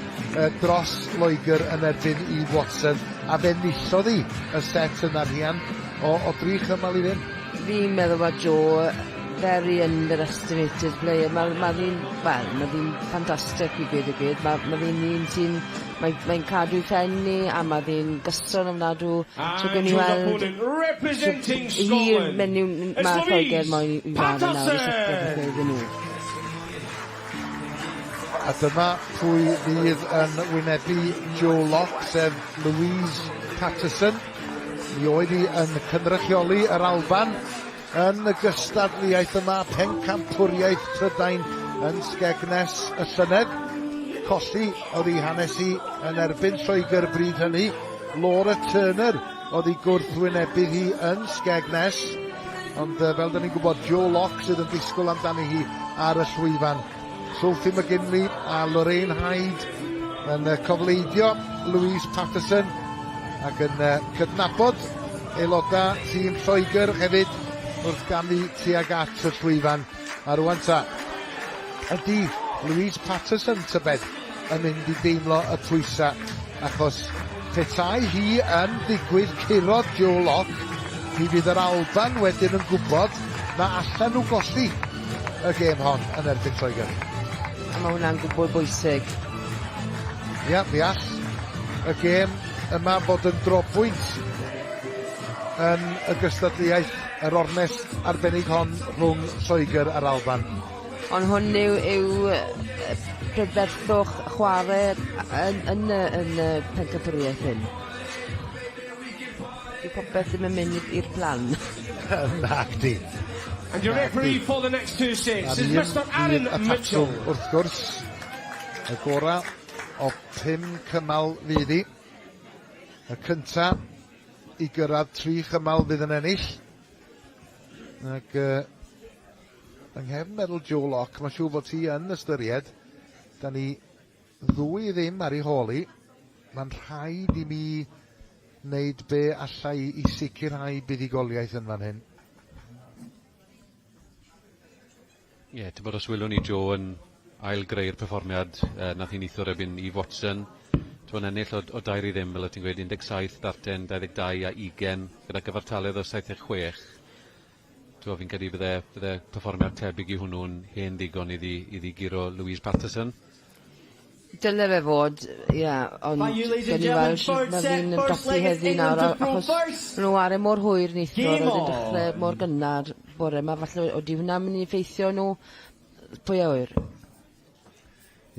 dros Lloegr yn erbyn i Watson, a fe nisodd hi y set yna rhian o 3 chymal i ddim. Fi'n meddwl bod Joe very underestimated player. Mae fi'n ffantastig i gweud y gwed. Mae fi'n un sy'n... Mae'n cadw ffenni a mae fi'n gyson ofnadw. So gen i weld... Representing Scotland, mae Lloegr moyn i fan yna o'r sicr iddyn nhw. A dyma pwy fydd yn wynebu Joe Locke, sef Louise Patterson. Mi oedd hi yn cynrychioli yr Alban yn y gystadleuaeth yma Pencampwriaeth Prydain yn Skegness y llynedd. Colli oedd hi hanes hi yn erbyn Lloegr bryd hynny. Laura Turner oedd hi gwrthwynebu hi yn Skegness, ond fel da ni'n gwybod, Joe Locke sydd yn disgwyl amdani hi ar y llwyfan. Sophie McGinley a Lorraine Hyde yn cofleidio Louise Patterson ac yn cydnabod aelodau tîm Lloegr hefyd wrth gamu tuag at y llwyfan. A rwan ta, ydy Louise Patterson tybed yn mynd i deimlo y pwysa, achos petai hi yn digwydd curodd Joe Locke, mi fydd yr Alban wedyn yn gwybod na allan nhw golli y gêm hon yn erbyn Lloegr. A mae hwnna'n gwbl bwysig. Ia, mi all y gêm yma bod yn drobwynt yn y gystadleuaeth, yr ornest arbennig hon rhwng Lloegr a'r Alban. Ond hwn yw prydferthwch chwarae yn Pencampwriaeth hyn. Di popeth ddim yn mynd i'r plan. Nagdi. And your referee for the next 2 sets is Mr. Aaron Mitchell. Wrth gwrs, y gora o 5 cymal fydd hi. Y cynta i gyrraedd 3 chymal fydd yn ennill. Ac yng nghefn meddwl Joe Locke, mae'n siŵr bod hi yn ystyried, da ni ddwy ddim ar ei holi. Mae'n rhaid i mi wneud be allai i sicrhau buddigoliaeth yn fan hyn. Ie, ti'n bod os wylwn ni Joe yn ail greu'r perfformiad nath hi'n eithor ebyn i Watson. Ti'n ennill o 2 i ddim, fel o ti'n gweud, 17, Darten, 22 a 20, gyda gyfartaledd o 76. Fi'n credu bydde perfformiad tebyg i hwnnw'n hen ddigon iddi giro Louise Patterson. Dyle fe fod, ia, ond gen i weld mae fi'n doppi heddi nawr, achos nhw are mor hwyr neithwr, oedd yn dechrau mor gynnar bore yma, falle oeddi hwnna'n mynd i effeithio nhw pwy a wyr.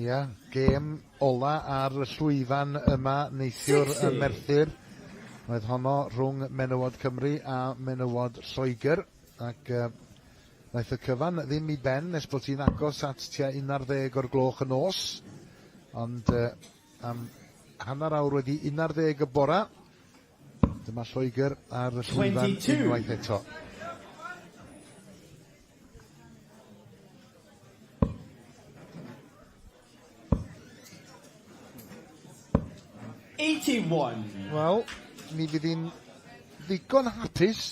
Ia, gêm ola ar y llwyfan yma neithiwr y Merthyr. Oedd honno rhwng menywod Cymru a menywod Lloegr, ac naeth y cyfan ddim i ben nes bod hi'n agos at tua 11 o'r gloch y nos. Ond am hanner awr wedi 11 y bora. Dyma Lloegr ar y llwyfan unwaith eto. Wel, mi fydd hi'n ddigon hapus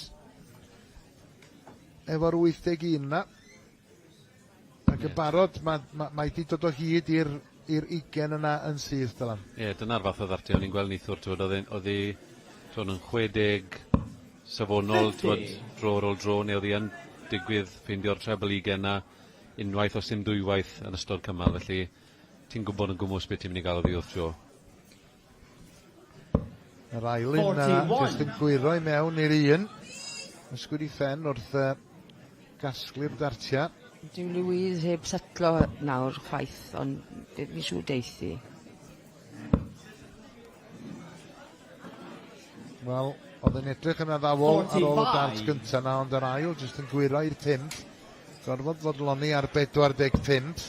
efo'r 81 na. Ac yn barod, mae di dod o hyd i'r 20 yna yn sydd, Dylan. Ie, dyna'r fath o ddartio. Ni'n gweld neithwr, oedd hi yn 60 safonol, dro ar ôl dro, neu oedd hi yn digwydd ffeindio'r treble 20 yna unwaith os dim dwywaith yn ystod cymal, felly ti'n gwybod yn gwmws beth ti'n mynd i gael o ddi wrth Joe. Yr ail un jyst yn gwiro i mewn i'r un. Ysgwyd i ffen wrth gasglu'r Dartiau. Dyw Louise heb setlo nawr chwaith, ond fi siŵr deithi. Wel, oedd yn edrych yn addawol ar ôl y dart gyntaf na, ond yr ail jyst yn gwiro i'r 5. Gorfod fodloni ar 45.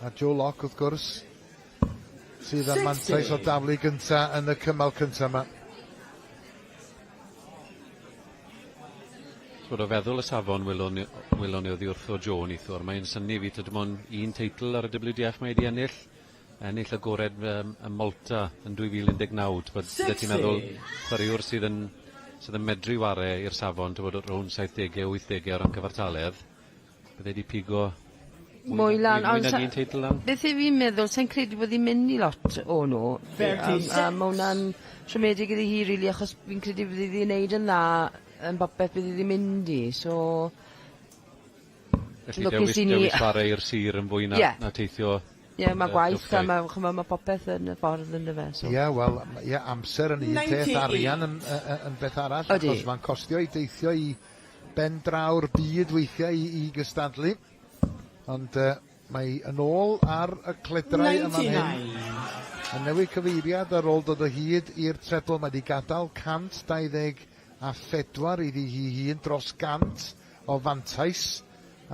A Joe Locke, wrth gwrs, sydd yn mantais o daflu gyntaf yn y cymal cyntaf yma. O feddwl y safon wylwn ni oddi wrth o Joe nithwr. Mae'n syni fi dim ond un teitl ar y WDF mae wedi ennill. Ennill y gored y Malta yn 2019. Byddai ti'n meddwl chwaraewr sydd yn medru ware i'r safon rhwng 70au, 80au o ran cyfartaledd. Byddai wedi pigo mwy lan. Un teitl lan. Beth i fi'n meddwl, sa'n credu bod hi'n mynd i lot o nhw. A mae hwnna'n siomedig iddi hi, rili, achos fi'n credu bod hi wedi gwneud yn dda yn bopeth bydd i ddim mynd i, so... Felly dewis chwarae i'r sir yn fwy na teithio... Ie, mae gwaith a mae popeth yn y ffordd yn y fe. Ie, wel, amser yn un peth, arian yn beth arall, achos mae'n costio i deithio i ben draw'r byd weithiau i gystadlu. Ond mae yn ôl ar y cledrau yma hyn. Yn newid cyfeiriad ar ôl dod o hyd i'r trebl, mae wedi gadael 124 iddi hi hun dros 100 o fantais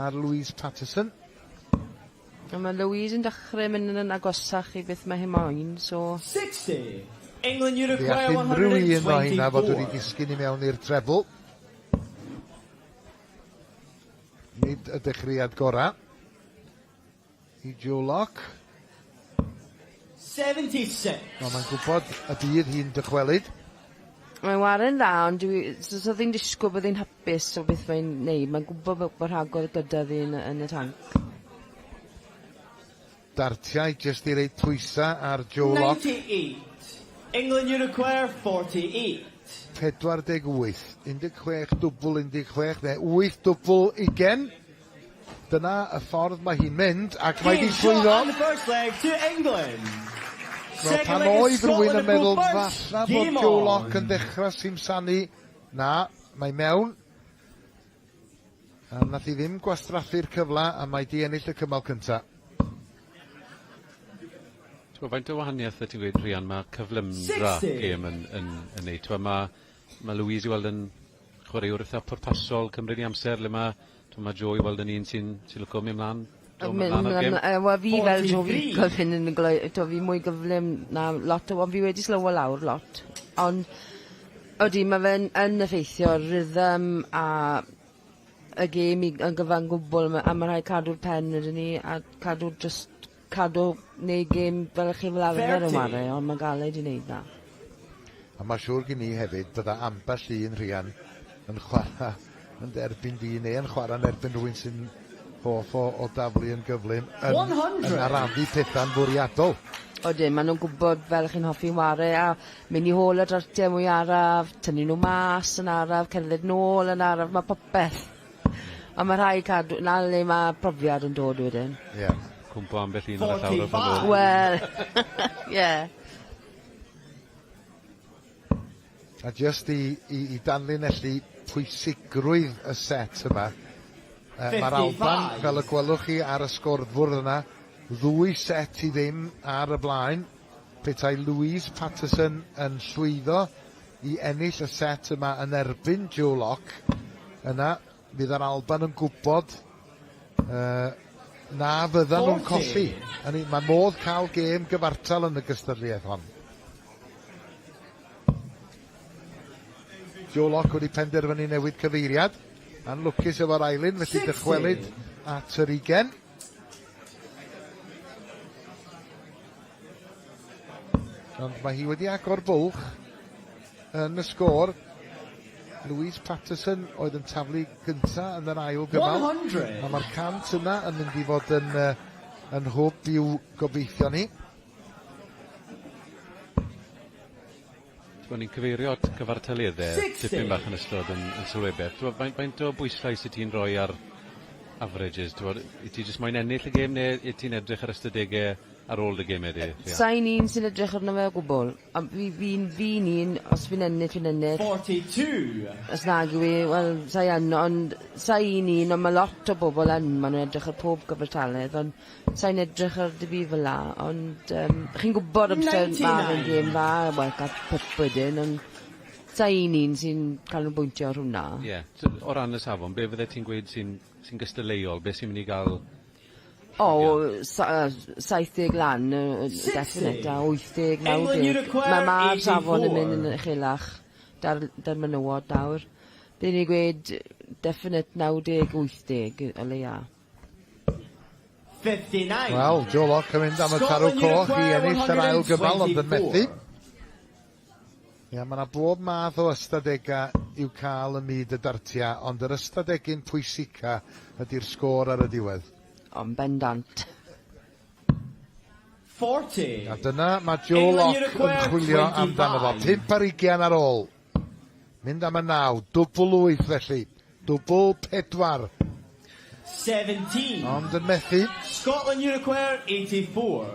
ar Louise Patterson. A mae Louise yn dechrau mynd yn agosach i beth mae hi moyn, so... 60. England, you require 124. Unrhyw un o hynna fod wedi disgyn i mewn i'r trebl. Nid y dechreuad gora. I Joe Locke. 76. Mae'n gwybod y bydd hi'n dychwelyd. Mae'n waren dda, ond so ddi'n disgwyl bod hi'n hapus o beth mae'n neud. Mae'n gwybod bod rhagor gyda ddi yn y tanc. Dartiau jyst i reid pwysa ar Joe Locke. 98. England, you require 48. 48. 16 dwbl 16, neu 8 dwbl 20. Dyna y ffordd mae hi'n mynd, ac mae hi'n llwyddo. On the first leg to England. Wel, pan oedd rhywun yn meddwl falla bod Joe Locke yn dechrau simsanu, na, mae mewn. A nath hi ddim gwastraffu'r cyfle, a mae di ennill y cymal cyntaf. Faint o wahaniaeth y ti'n gweud, Rhian, mae cyflymdra gêm yn neud. Mae Louise i weld yn chwaraewr eitha pwrpasol, cymryd i amser, le mae Joe i weld yn un sy'n lyco mi ymlaen. Wel, fi fel Joe fi gyfyn yn to fi mwy gyflym na lot o, ond fi wedi slowo lawr lot. Ond, odi, mae fe'n yn effeithio rhythm a y gêm yn gyfan gwbl, a mae rhaid cadw'r pen ydyn ni, a cadw neu gêm fel chi fel arfer yn ware, ond mae galed i wneud na. A mae siŵr gen i hefyd, bydda ambell un Rhian yn chwarae yn derbyn di, neu yn chwarae yn erbyn rhywun sy'n hoff o daflu yn gyflym yn arafu pethau'n bwriadol. Odyn, maen nhw'n gwybod fel chi'n hoffi ware, a mynd i hôl y Dartiau mwy araf, tynnu nhw mas yn araf, cerdded nôl yn araf, mae popeth. A mae rhai cadw, na le mae profiad yn dod wedyn. Ie. Cwmpo ambell un ar y llawr o'r ffôn. Wel, ie. A just i danlinellu pwysigrwydd y set yma, mae'r Alban, fel y gwelwch chi ar y sgorfwrdd yna, 2 set i ddim ar y blaen. Petai Louise Patterson yn llwyddo i ennill y set yma yn erbyn Joe Locke, yna bydd yr Alban yn gwybod na fyddan nhw'n colli. Mae modd cael gêm gyfartal yn y gystadleuaeth hon. Joe Locke wedi penderfynu newid cyfeiriad. A'n lwcus efo'r ailyn, felly dychwelyd at yr 20. Ond mae hi wedi agor bwlch yn y sgôr. Louise Patterson oedd yn taflu gyntaf yn yr ail gymal. 100. A mae'r cant yna yn mynd i fod yn hwb i'w gobeithio ni. Ni'n cyfeirio at cyfartaleddau dipyn bach yn ystod yn Sylwebaeth. Faint o bwyslais i ti'n rhoi ar averages? I ti jyst moyn ennill y gêm, neu i ti'n edrych ar ystadegau ar ôl dy gemau di. Sa'n un sy'n edrych arno fe o gwbl. Fi'n un, os fi'n ennill, fi'n ennill. 42. Os nag yw i, wel, sa'n ond sa'n un, ond mae lot o bobl yn, maen nhw'n edrych ar pob gyfartaledd, ond sa'n edrych ar dy fi fel la, ond chi'n gwybod amser ma'r yn gêm fa, wel, gael pwp wedyn, ond sa'n un sy'n cael yn bwyntio ar hwnna. Ie, o ran y safon, be fydde ti'n gweud sy'n gystadleuol, be sy'n mynd i gael... O, 70 lan, definite, a 80, 90. Mae'r safon yn mynd yn uchelach dar menywod nawr. Byddwn ni gweud definite 90, 80 o leia. 59. Wel, Joe Locke yn mynd am y tarw coch i ennill yr ail gymal ond yn methu. Ie, mae yna bob math o ystadegau i'w cael y myd y dartia, ond yr ystadegyn pwysica ydy'r sgôr ar y diwedd. Ond bendant. 40. A dyna mae Joe Locke yn chwilio amdano fo. 5 ar 20 ar ôl. Mynd am y 9, dwbl 8 felly. Dwbl 4. 17. Ond yn methu. Scotland Uruguay 84.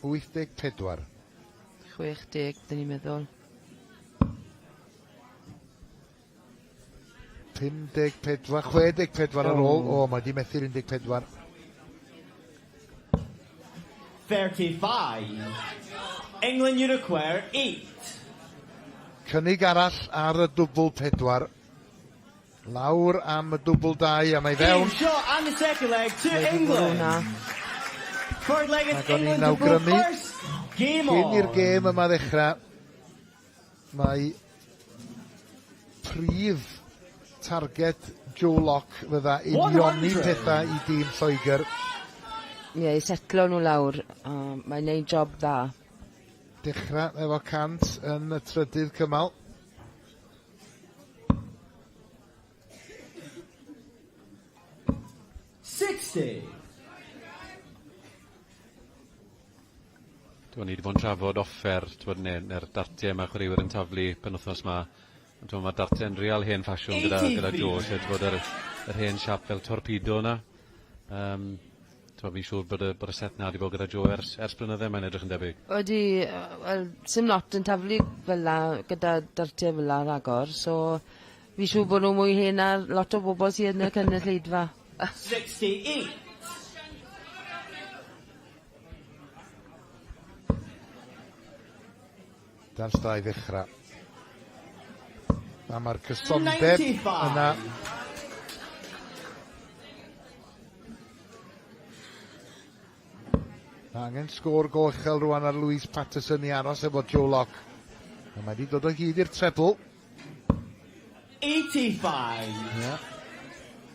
84. 60, dyn ni'n meddwl. 54, 64 ar ôl. O, mae di methu'r 14. 35. England Uruguay 8. Cynnig arall ar y dwbl 4. Lawr am y dwbl 2 a mae fewn. Shot and the second leg to England. Third leg is England to go first. Game on. Cyn i'r gêm yma ddechrau, mae prif target Joe Locke fydda unioni pethau i dîm Lloegr. Ie, i setlo nhw lawr. Mae'n neud job dda. Dechrau efo cant yn y trydydd cymal. Ni wedi bod yn trafod offer neu'r dartiau mae chwaraewyr yn taflu penwythnos yma. Mae dartiau yn real hen ffasiwn gyda Joe, sef bod yr hen siap fel torpedo yna. Fi'n siŵr bod y set na wedi bod gyda Joe ers blynydde, mae'n edrych yn debyg. Wedi, sim lot yn taflu fel la, gyda dartiau fel la ragor, so fi'n siŵr bod nhw mwy hen ar lot o bobl sydd yn y cynulleidfa. 68. Dans da i ddechrau. A mae'r cysondeb yna. Angen sgôr go uchel rwan ar Louise Patterson i aros efo Joe Locke. A mae wedi dod o hyd i'r treble. 85. Yeah.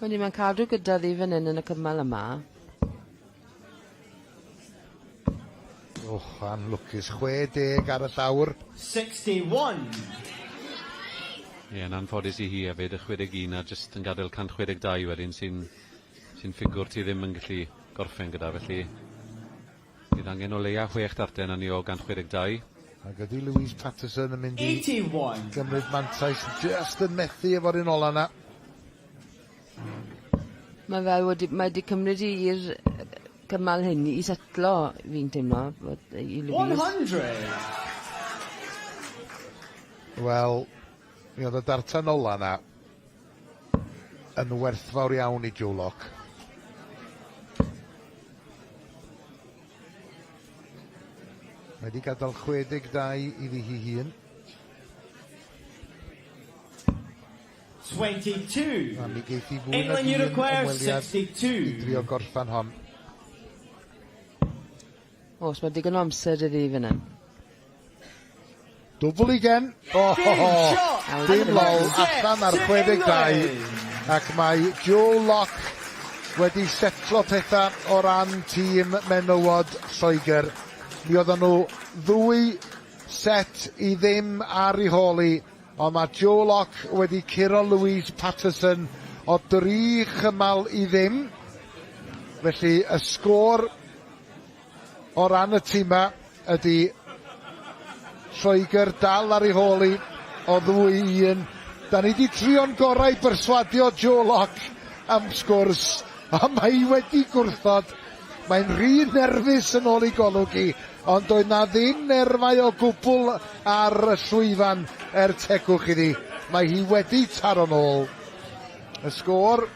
Mae'n cadw gyda ddi fan hyn yn y cymal yma. Anlwcus, 60 ar y llawr. 61. Ie, yn anffodus i hi hefyd, y 61 a jyst yn gadael 162 wedyn sy'n ffigwr ti ddim yn gallu gorffen gyda, felly bydd angen o leia 6 darten a ni o 162. Ac ydy Louise Patterson yn mynd i gymryd mantais just yn methu efo'r un ola na. Mae wedi cymryd i'r cymal hyn i setlo fi'n teimlo i Louise. 100. Wel, mi oedd y dartan ola na yn werthfawr iawn i Joe Locke. Mae wedi gadael 62 iddi hi hun. 22. A mi geith hi fwy na un ymweliad i drio gorffan hon. Os mae digon o amser iddi fan hyn. Dwbl igen. Dim lol allan ar 62. Ac mae Joe Locke wedi setlo pethau o ran tîm menywod Lloegr. Mi oedden nhw 2 set i ddim ar ei holi, ond mae Joe Locke wedi curo Louise Patterson o 3 chymal i ddim. Felly y sgôr o ran y tîma ydy Lloegr dal ar ei holi o 2-1. Da ni wedi trio'n gorau berswadio Joe Locke am sgwrs, a mae wedi gwrthod. Mae'n rhy nerfus yn ôl I golwg I, ond doedd na ddim nerfau o gwbl ar y llwyfan tegwch iddi. Mae hi wedi taro nôl. Y sgôr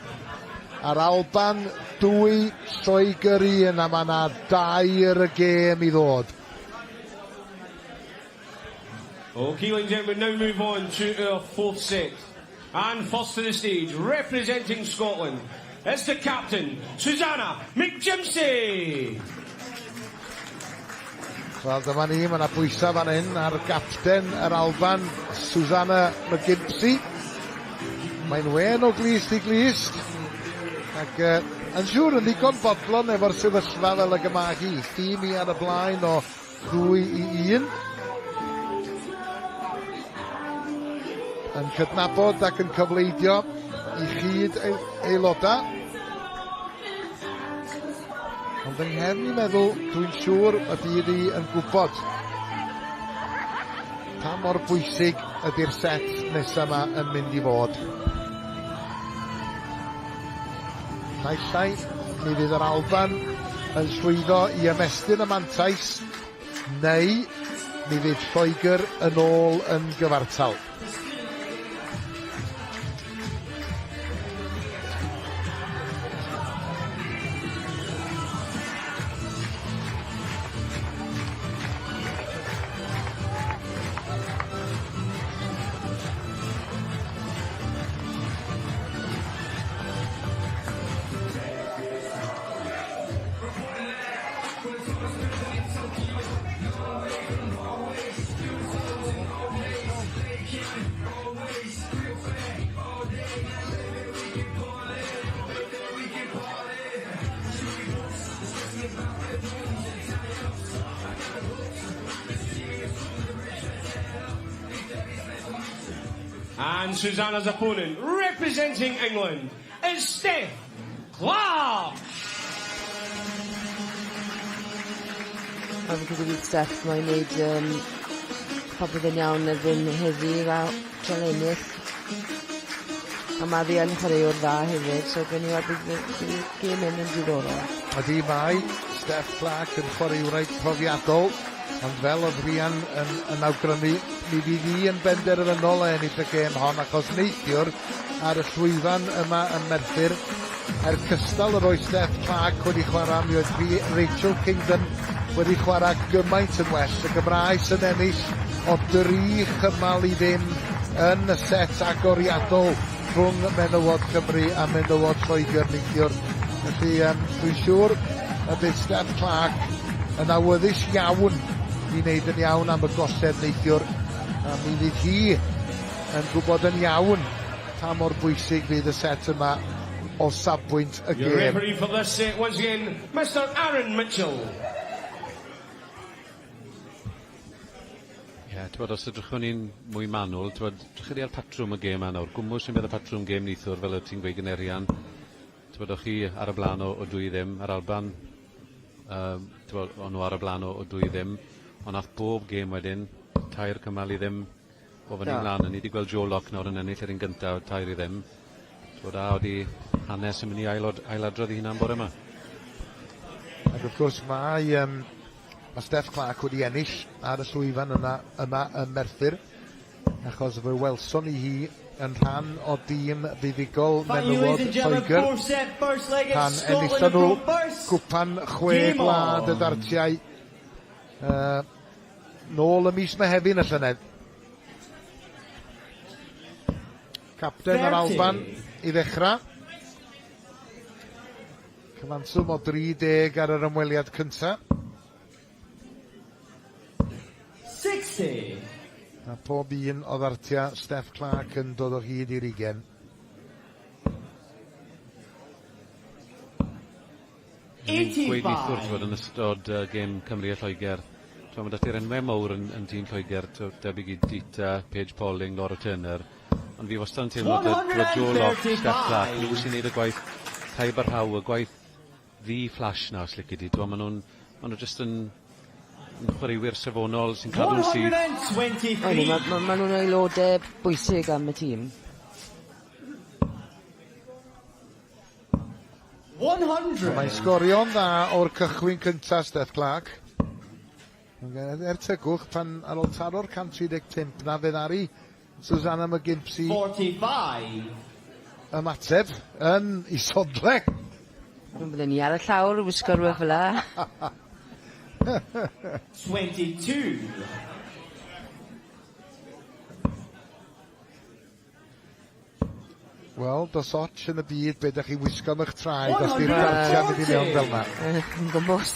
ar Alban 2, Lloegr 1, a mae yna 2 y gêm I ddod. Okay, ladies and gentlemen, now move on to our 4th set. And first to the stage, representing Scotland, it's the captain, Susanna McJimsey. Wel, dyma ni, mae yna bwysau fan hyn ar gapten yr Alban, Susanna McGimpsey. Mae'n wen o glist I glist. Ac yn siŵr yn ddigon bodlon efo'r sefyllfa fel y gyma hi. Tîm I ar y blaen o 2-1. Yn cydnabod ac yn cyfleidio I chyd aelodau. Ond yng nghefn I meddwl, dwi'n siŵr y bydd I yn gwybod pa mor bwysig ydy'r set nesaf yma yn mynd I fod. Naill mi fydd yr Alban yn llwyddo I ymestyn y mantais, neu mi fydd Lloegr yn ôl yn gyfartal. And Susanna's opponent, representing England, is Steph Clark. A fi gyda Steph, mae'n neud popeth yn iawn erbyn heddi fel trelennydd. A mae fi yn chwaraewr dda hefyd, so gen I weld gêm yn diddorol. Ydy mae Steph Clark yn chwaraewraig profiadol, ond fel oedd Rian yn awgrymu, mi fydd hi yn benderfynol ennill y gêm hon, achos neithiwr ar y llwyfan yma yn Merthyr. Cystal yr oes Steph Clark wedi chwarae, mi oedd Rachel Kingdon wedi chwarae gymaint yn well. Y Gymraes yn ennill o 3 chymal I ddim yn y set agoriadol rhwng menywod Cymru a menywod Lloegr neithiwr. Felly dwi'n siŵr y bydd Steph Clark yn awyddus iawn I wneud yn iawn am y gosed neithiwr. A mi fydd hi yn gwybod yn iawn pa mor bwysig fydd y set yma o safbwynt y Your gêm. referee for this set, once again, Mr. Aaron Mitchell. Tywed, os ydrychwn ni'n mwy manwl, tywed, drwch chi ar patrwm y gêm a nawr. Gwmwys sy'n bydd y patrwm gêm neithwr fel y ti'n gweud yn Erian. Tywed, o'ch chi ar y blaen o 2-0, ar Alban, tywed, o'n nhw ar y blaen o 2-0, ond nath bob gêm wedyn, 2 cymal I ddim, o fan i'n mlaen, ni wedi gweld Joe Locke nawr yn ennill yr un gyntaf, 2 I ddim. Tywed, a wedi hanes yn mynd I ailadrodd I hynna'n bore yma. Ac wrth gwrs mae Steph Clark wedi ennill ar y llwyfan yma yn Merthyr, achos fe welson I hi yn rhan o dîm fuddigol menywod Lloegr, pan enillon nhw gwpan 6 gwlad y Dartiau nôl y mis Mehefin y llynedd. Capten yr Alban I ddechrau. Cyfanswm o 30 ar yr ymweliad cyntaf. 60. A pob un o ddartia Steph Clark yn dod o hyd i'r 20. Gweud neithwr twyd yn ystod gêm Cymru a Lloegr. Mae dati'r enwau mawr yn tîm Lloegr, debyg I Dita, Paige Pauling, Laura Turner. Ond fi wastad yn teimlo dweud Joe Locke, Steph Clark, nhw sy'n neud y gwaith caib ar haw, y gwaith ddi-flash na os lici di. Mae nhw just yn chwaraewyr safonol sy'n cadw'n sydd. Mae nhw'n aelodau bwysig am y tîm. 100. Mae'n sgorio'n dda o'r cychwyn cynta Steph Clark. Tegwch pan ar ôl taro'r 135 na fydd Ari Susanna McGimpsey 45. ymateb yn isodle. Byddwn ni ar y llawr wisgo rhywbeth fel la. 22. Wel, dos ots yn y byd be ydych chi wisgo am eich traed os di'r Dartiau mynd i mewn fel yna. Yn gwybod.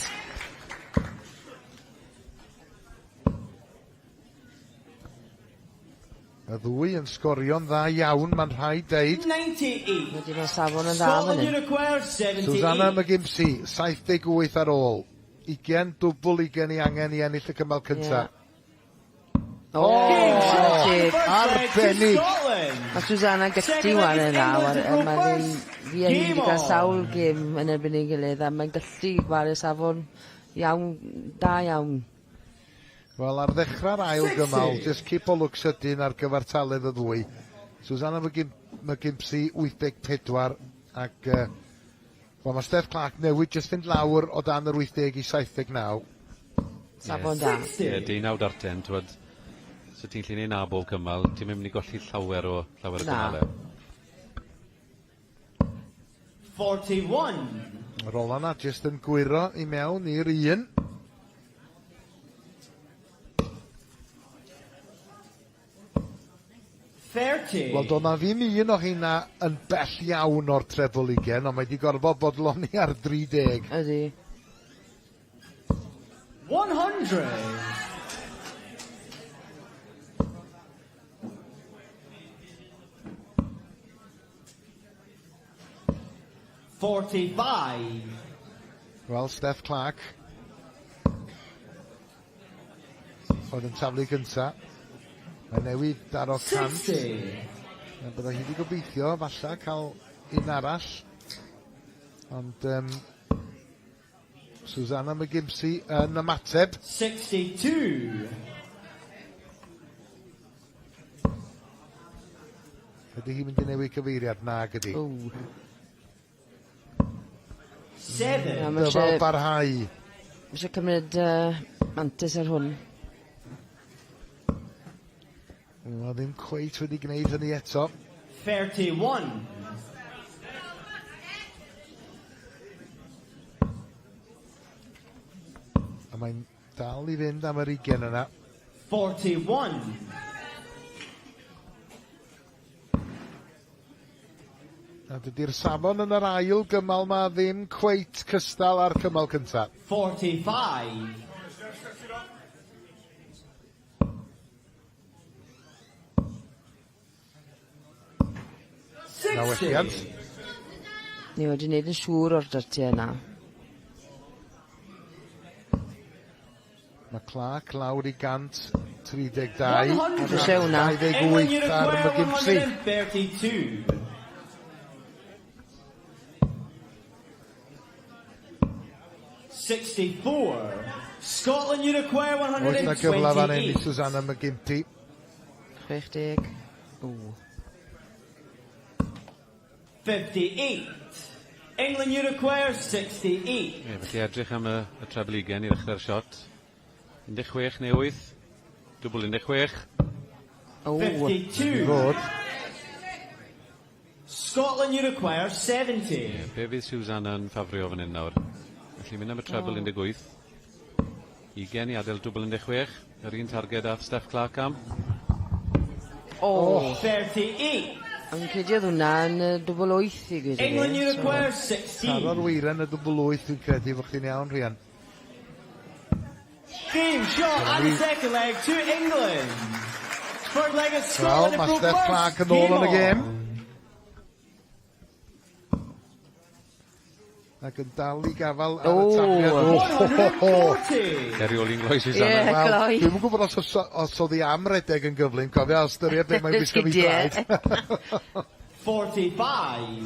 Y ddwy yn sgorio'n dda iawn, mae'n rhaid deud. 98. Wedi mae safon yn dda fan hyn. Susanna McGimpsey, 78 ar ôl. 20, dwbl 20 i angen i ennill y cymal cynta. Arbennig. Mae Susanna gysdi wan yn awr. Mae'n fi a hi wedi cael sawl gym yn erbyn ei gilydd a mae'n gallu gwario safon iawn, da iawn. Wel, ar ddechrau'r ail gymal, just keep o look sydyn ar gyfartaledd y ddwy. Susanna McGimpsey, 84, ac mae Steph Clark newid just fynd lawr o dan yr 80 i 79. Safon da. Ie, 19 ar 10, twyd. So ti'n llun ei na bob cymal, ti'n mynd i golli llawer y cymalau. 41. Yr ola na just yn gwyro i mewn i'r un. Wel, do na ddim un o hynna yn bell iawn o'r treble 20, ond mae wedi gorfod bodloni ar 30. Ydy. 100. Wel, Steph Clark oedd yn taflu gynta. Mae newid daro 100. Bydda hi wedi gobeithio falle cael un arall. Ond Susanna McGimpsey yn ymateb. 62. Ydy hi mynd i newid cyfeiriad? Nag ydy. 7. Dyfal barhau. Mae eisiau cymryd mantis ar hwn. Wel, ddim cweit wedi gwneud hynny eto. 31. A mae'n dal i fynd am yr 20 yna. 41. A dydy'r safon yn yr ail gymal ma ddim cweit cystal ar cymal cynta. 45. Na welliant. Ni wedi wneud yn siŵr o'r Dartiau yna. Mae Clark lawr i 132. 100. 28 ar McGimpsey. 32. Scotland, you require 128. Oes na gyfla fan hyn i Susanna McGimpsey. 60. 58. England, you require 68. Ie, felly edrych am y treble 20 i ddechrau'r shot. 16 newydd. Dwbl 16. 52. Fod. Scotland, you require 70. Ie, be fydd Susanna yn ffafrio fan hyn nawr? Felly mynd am y treble 18. 20 i adael dwbl 16. Yr un targed ath Steph Clark am. 38. Yn credu oedd hwnna yn dwbl 8 i gwyd. England, you require 16. Taro'r weiren y dwbl 8 dwi'n credu fod chi'n iawn, Rhian. Game shot and second leg to England. Third leg of Wel, Scotland. mae Steph Clark yn ôl yn y gêm. Ac yn dal i gafal ar y tafiad. 140. Geri ôl i'n gloi Susanna. Wel, dwi'n gwybod os oedd hi am redeg yn gyflym. Cofio, ystyried beth mae'n wisgo fi draed. 45.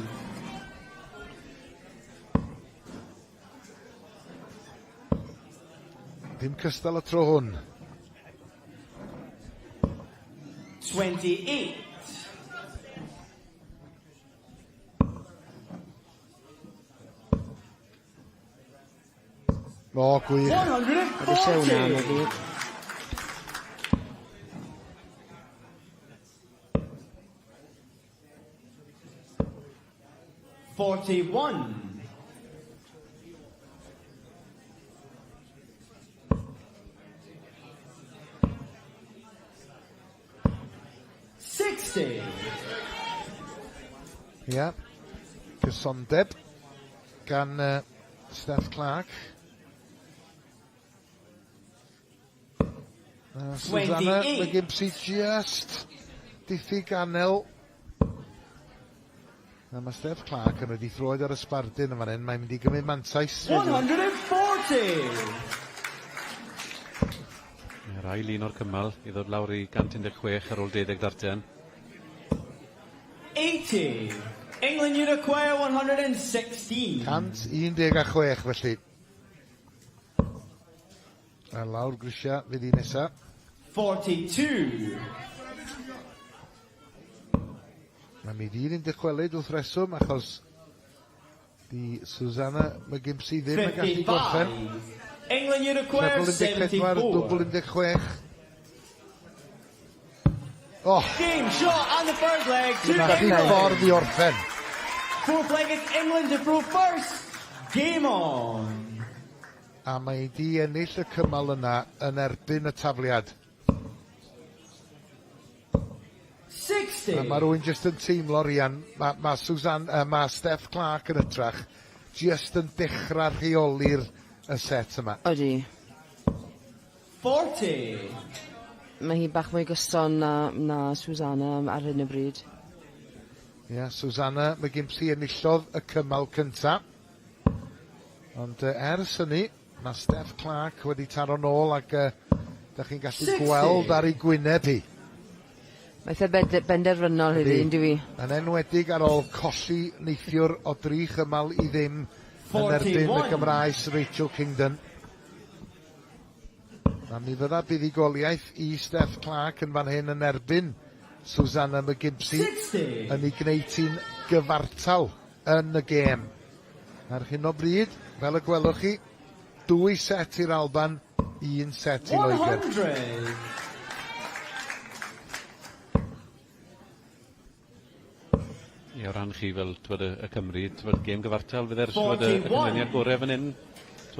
Dim cystal y tro hwn. 28. 40. O, gwych. 140. 41. 60. Ia, cysondeb gan Steph Clark. Susanna McGimpsey just diffyg ganel. Mae Steph Clark yn wedi thrwyd ar y sbardyn yn fan hyn. Mae'n mynd i gymryd mantais. 140. Mae'r ail un o'r cymal i ddod lawr i 116 ar ôl 10 dartian. 80. England you require 116. 116 felly. A lawr grisia fydd i nesa. 42. Mae mi ddyn yn dychwelyd wrth reswm achos di Susanna McGimpsey ddim yn gallu gorffen. England you require 74. Dwbl 16. Oh! Game shot on the first leg to England. Ffordd i orffen. Fourth leg is England to throw first. Game on. A mae di ennill y cymal yna yn erbyn y tafliad. 60. A mae rhywun just yn teimlo rian, mae Steph Clark yn ytrach, just yn dechrau rheoli'r y set yma. Odi. 40. Mae hi bach mwy gyson na Susanna ar hyn y bryd. Ia, Susanna McGimpsey enillodd y cymal cynta. Ond ers hynny, mae Steph Clark wedi taro nôl ac da chi'n gallu gweld ar ei gwyneb hi. Mae eitha benderfynol hyddi, ynddi fi. Yn enwedig ar ôl colli neithiwr o 3 chymal i ddim yn erbyn y Gymraes Rachel Kingdon. A mi fydda buddigoliaeth i Steph Clark yn fan hyn yn erbyn Susanna McGimpsey yn ei gwneud hi'n gyfartal yn y gêm. Ar hyn o bryd, fel y gwelwch chi, 2 set i'r Alban, 1 set i Loegr. 100. I o ran chi fel y Cymru, gêm gyfartal, fydd y cymleniad gorau fan hyn.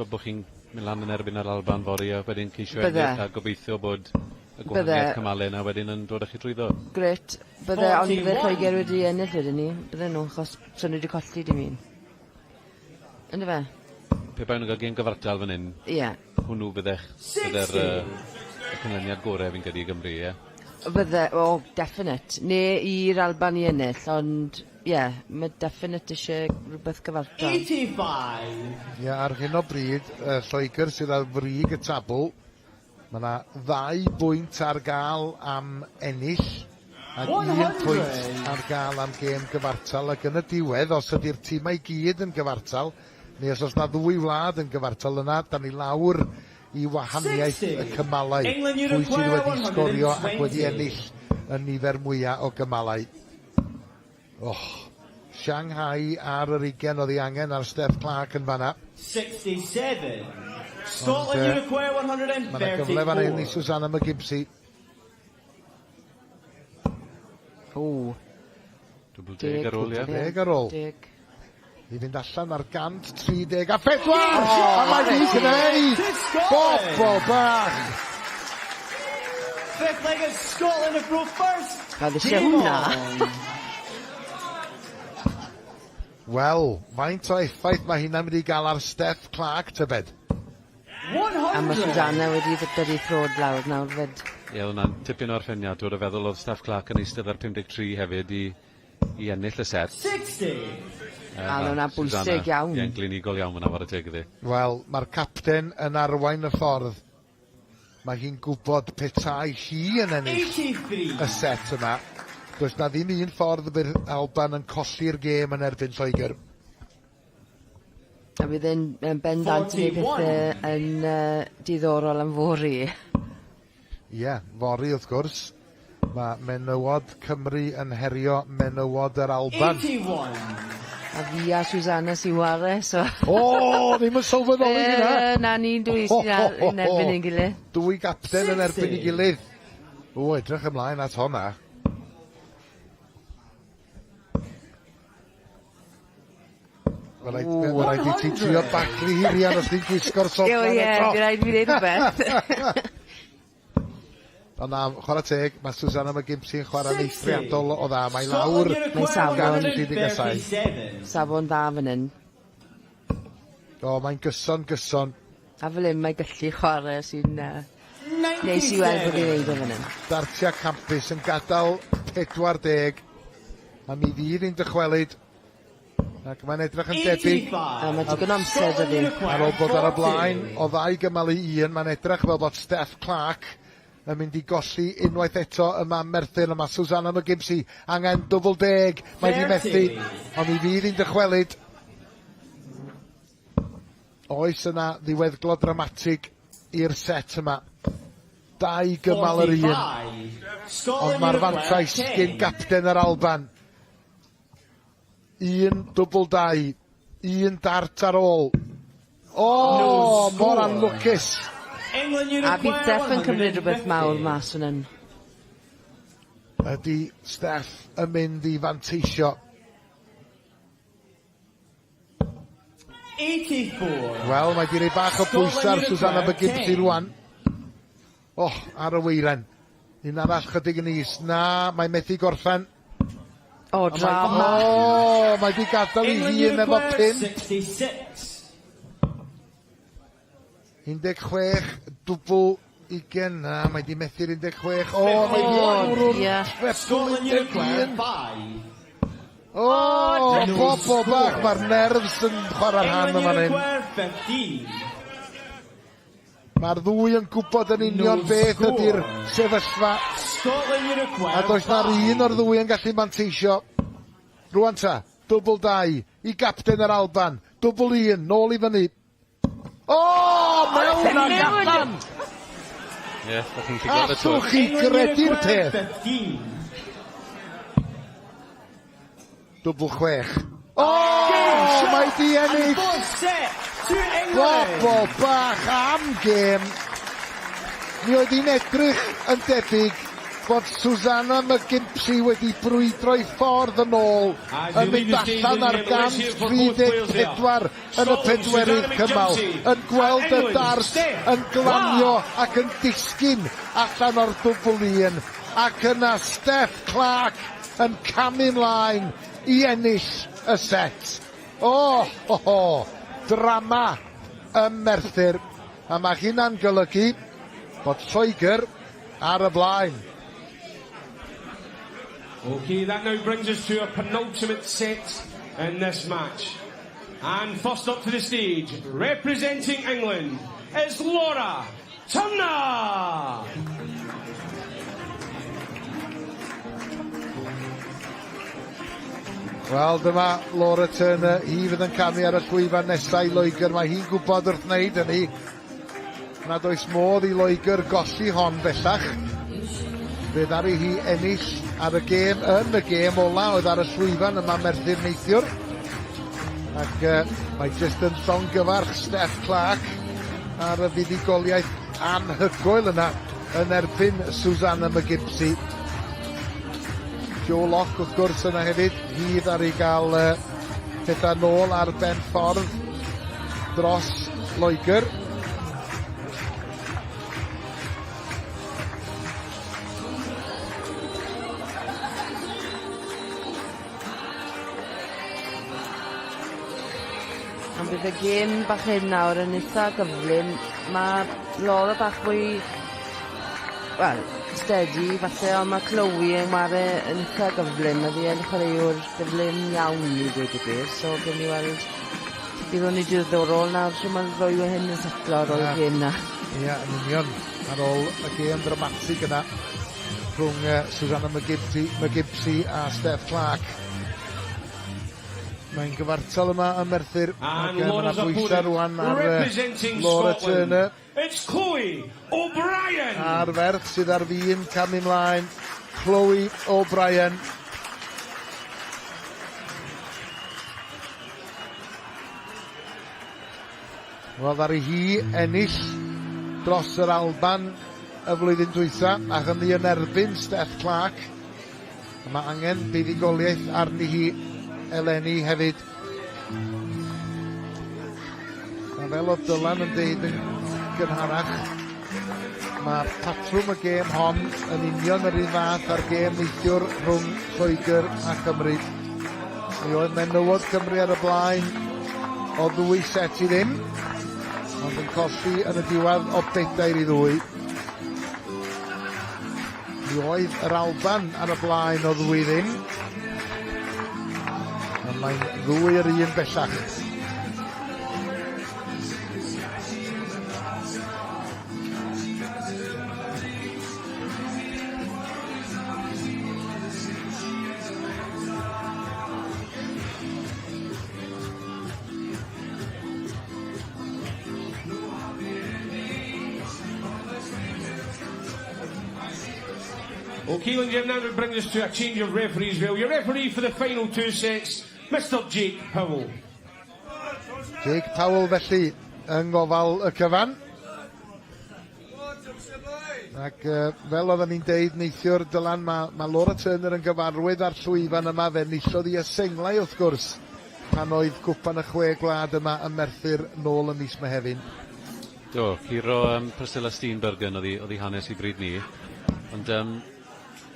Bod chi'n mynd lan yn erbyn ar Alban fori a wedyn ceisio ennill a gobeithio bod y gwahaniaeth cymalau yna wedyn yn dod â chi trwyddo. Gret. Bydde ond fe Lloegr wedi ennill wedyn ni. Bydde nhw, achos sy'n wedi colli dim un. Ynddo fe? Pe bai nhw'n cael gêm gyfartal fan hyn, hwnnw bydde'r cymleniad gorau fi'n gyda i Gymru, ie? Bydde, definite. Ne i'r Alban i ennill, ond, mae definite eisiau rhywbeth gyfartal. 85. Ar hyn o bryd, Lloegr sydd ar frig y tabl, mae yna 2 bwynt ar gael am ennill, a 1 pwynt ar gael am gêm gyfartal, ac yn y diwedd, os ydy'r tîmau i gyd yn gyfartal, neu os oes na 2 wlad yn gyfartal yna, da ni lawr i wahaniaeth y cymalau. Pwy sydd wedi sgorio ac wedi ennill y nifer mwyaf o gymalau. Shanghai ar yr 20 oedd ei angen ar Steph Clark yn fanna. 67. Scotland you require 134. Mae'n gyfle fan hyn i Susanna McGimpsey. Dwbl 10 ar ôl, ie. 10 ar ôl. I fynd allan ar 130 a 4! A mae di gwneud! Bobl bach! Fifth leg is Scotland to throw first. Cael ddysgu hwnna. Wel, faint o effaith mae hynna'n mynd i gael ar Steph Clark tybed? 100. A mae Susanna wedi ddod i throd lawr nawr fyd. Ie, hwnna'n tipyn o'r ffeniad. Dwi'n feddwl oedd Steph Clark yn eistedd ar 53 hefyd i ennill y set. 60. A hwnna bwysig iawn. Ie, yn glinigol iawn fyna war y teg iddi. Wel, mae'r capten yn arwain y ffordd. Mae hi'n gwybod petai hi yn ennill y set yma. Does na ddim un ffordd bydd Alban yn colli'r gêm yn erbyn Lloegr. A bydd yn bendant i pethau yn diddorol am fori. Ie, fori wrth gwrs. Mae menywod Cymru yn herio menywod yr Alban. 81. A A fi a Susanna sy'n ware, so... O, ddim yn sylweddoli hynna. Na ni'n dwi sy'n yn erbyn ein gilydd. Dwy gapten yn erbyn ei gilydd. O, edrych ymlaen at honna. Wel, rhaid i ti trio bacri hirian os ti'n gwisgo'r soffa. Ie, di rhaid fi dweud rhywbeth. Ond na, chwarae teg, mae Susanna McGimpsey yn chwarae neithriadol o dda. Mae lawr Mae safon. 37. Safon dda fan hyn. O, mae'n gyson. A fel hyn mae gallu chwarae sy'n neis i weld bod i'n neud o fan hyn. Dartiau Campus yn gadael 40. A mi fydd i'n dychwelyd. Ac mae'n edrych yn debyg. A mae digon amser da fi. Ar ôl bod ar y blaen o 2 gymal i 1, mae'n edrych fel bod Steph Clark yn mynd i golli unwaith eto yma Merthyr, yma Susanna McGimpsey angen double 10, mae di methu, ond mi fydd i'n dychwelyd. Oes yna ddiweddglo dramatig i'r set yma. 2 gymal yr 1. Ond mae'r fantais gyn gapten yr Alban. 1 double 2. 1 dart ar ôl. O, mor anlwcus. A bydd Steph yn cymryd rhywbeth mawr mas fan hyn. Ydy Steph yn mynd i fanteisio. 84. Wel, mae di rei bach o bwysar Susanna McGimpsey rwan. O, ar y weiren. Un arall chydig yn is. Na, mae methu gorffen. O, drama. O, mae di gadael i hun efo 5. 66. 16, dwbl 20. Na, mae di methu'r 16. O, mae di lawr Scotland Uruguay 5. O, bobo bach, mae'r nerfs yn chwarae'r rhan yma hyn. 15. Mae'r ddwy yn gwybod yn union beth ydy'r sefyllfa. Scotland Uruguay. A does na'r un o'r ddwy yn gallu manteisio. Rwan ta, double 2 i gapten yr Alban. Double 1, nôl i fyny. O, mewn ag allan! Ie, da chi'n gweld y Allwch chi gredu'r peth. 15. Double 6. O, mae di ennill. Bobl bach am gêm. Mi oedd hi'n edrych yn debyg bod Susanna McGimpsey wedi brwydro'i ffordd yn ôl yn mynd allan ar 134 yn y 4 cymal, yn gweld y dart yn glanio ac yn disgyn allan o'r double 1, ac yna Steph Clark yn camu mlaen i ennill y set. Drama ym Merthyr, a mae hynna'n golygu bod Lloegr ar y blaen. Okay, that now brings us to a penultimate set in this match. And first up to the stage, representing England, is Laura Turner. Wel, dyma Laura Turner, hi fydd yn camu ar y llwyfan nesau i Loegr. Mae hi'n gwybod wrth wneud hynny. Nad oes modd i Loegr golli hon bellach. Bydd ar hi ennill ar y gêm, yn y gêm ola oedd ar y llwyfan yma Merthyr neithiwr. Ac mae jyst yn llongyfarch Steph Clark ar y fuddugoliaeth anhygoel yna yn erbyn Susanna McGimpsey. Joe Locke wrth gwrs yna hefyd, hydd ar ei gael pethau nôl ar ben ffordd dros Loegr. Ond bydd y gêm bach hyn nawr yn eitha gyflym. Mae Laura bach fwy, wel, steady falle, ond mae Chloe yn mare yn eitha gyflym. Mae fi yn chwaraewr gyflym iawn i dweud y gwir, so gen i weld bydd hwn i diddorol nawr sy'n mae'n rhoi o hyn yn setlo ar ôl y gêm na. Ia, yn union, ar ôl y gêm dramatig yna rhwng Susanna McGimpsey a Steph Clark. Mae'n gyfartal yma ym Merthyr, ac yna bwysau rwan ar Laura Turner. It's Chloe O'Brien. A'r ferch sydd ar fin camu mlaen, Chloe O'Brien. Wel, ddaru hi ennill dros yr Alban y flwyddyn dwytha, a hynny yn erbyn Steph Clark. Mae angen buddugoliaeth arni hi eleni hefyd. A fel o Dylan yn deud yn gynharach, mae'r patrwm y gêm hon yn union yr un fath ar gêm neithiwr rhwng Lloegr a Cymru. Mi oedd menywod Cymru ar y blaen o 2 set i ddim, ond yn colli yn y diwedd o 4-2. Mi oedd yr Alban ar y blaen o 2-0. Ond mae'n 2-1 bellach. Okay, ladies and gentlemen, now it brings us to a change of referees. Well, your referee for the final 2 sets, Mr. Jake Powell. Jake Powell felly yn gofal y cyfan. Ac fel oedden ni'n deud neithiwr Dylan, mae Laura Turner yn gyfarwydd ar llwyfan yma, fe enillodd i y senglau wrth gwrs pan oedd cwpan y 6 gwlad yma yn Merthyr nôl yn mis Mehefin. Do, Ciro Priscilla Steenbergen oedd i hanes i bryd ni. Ond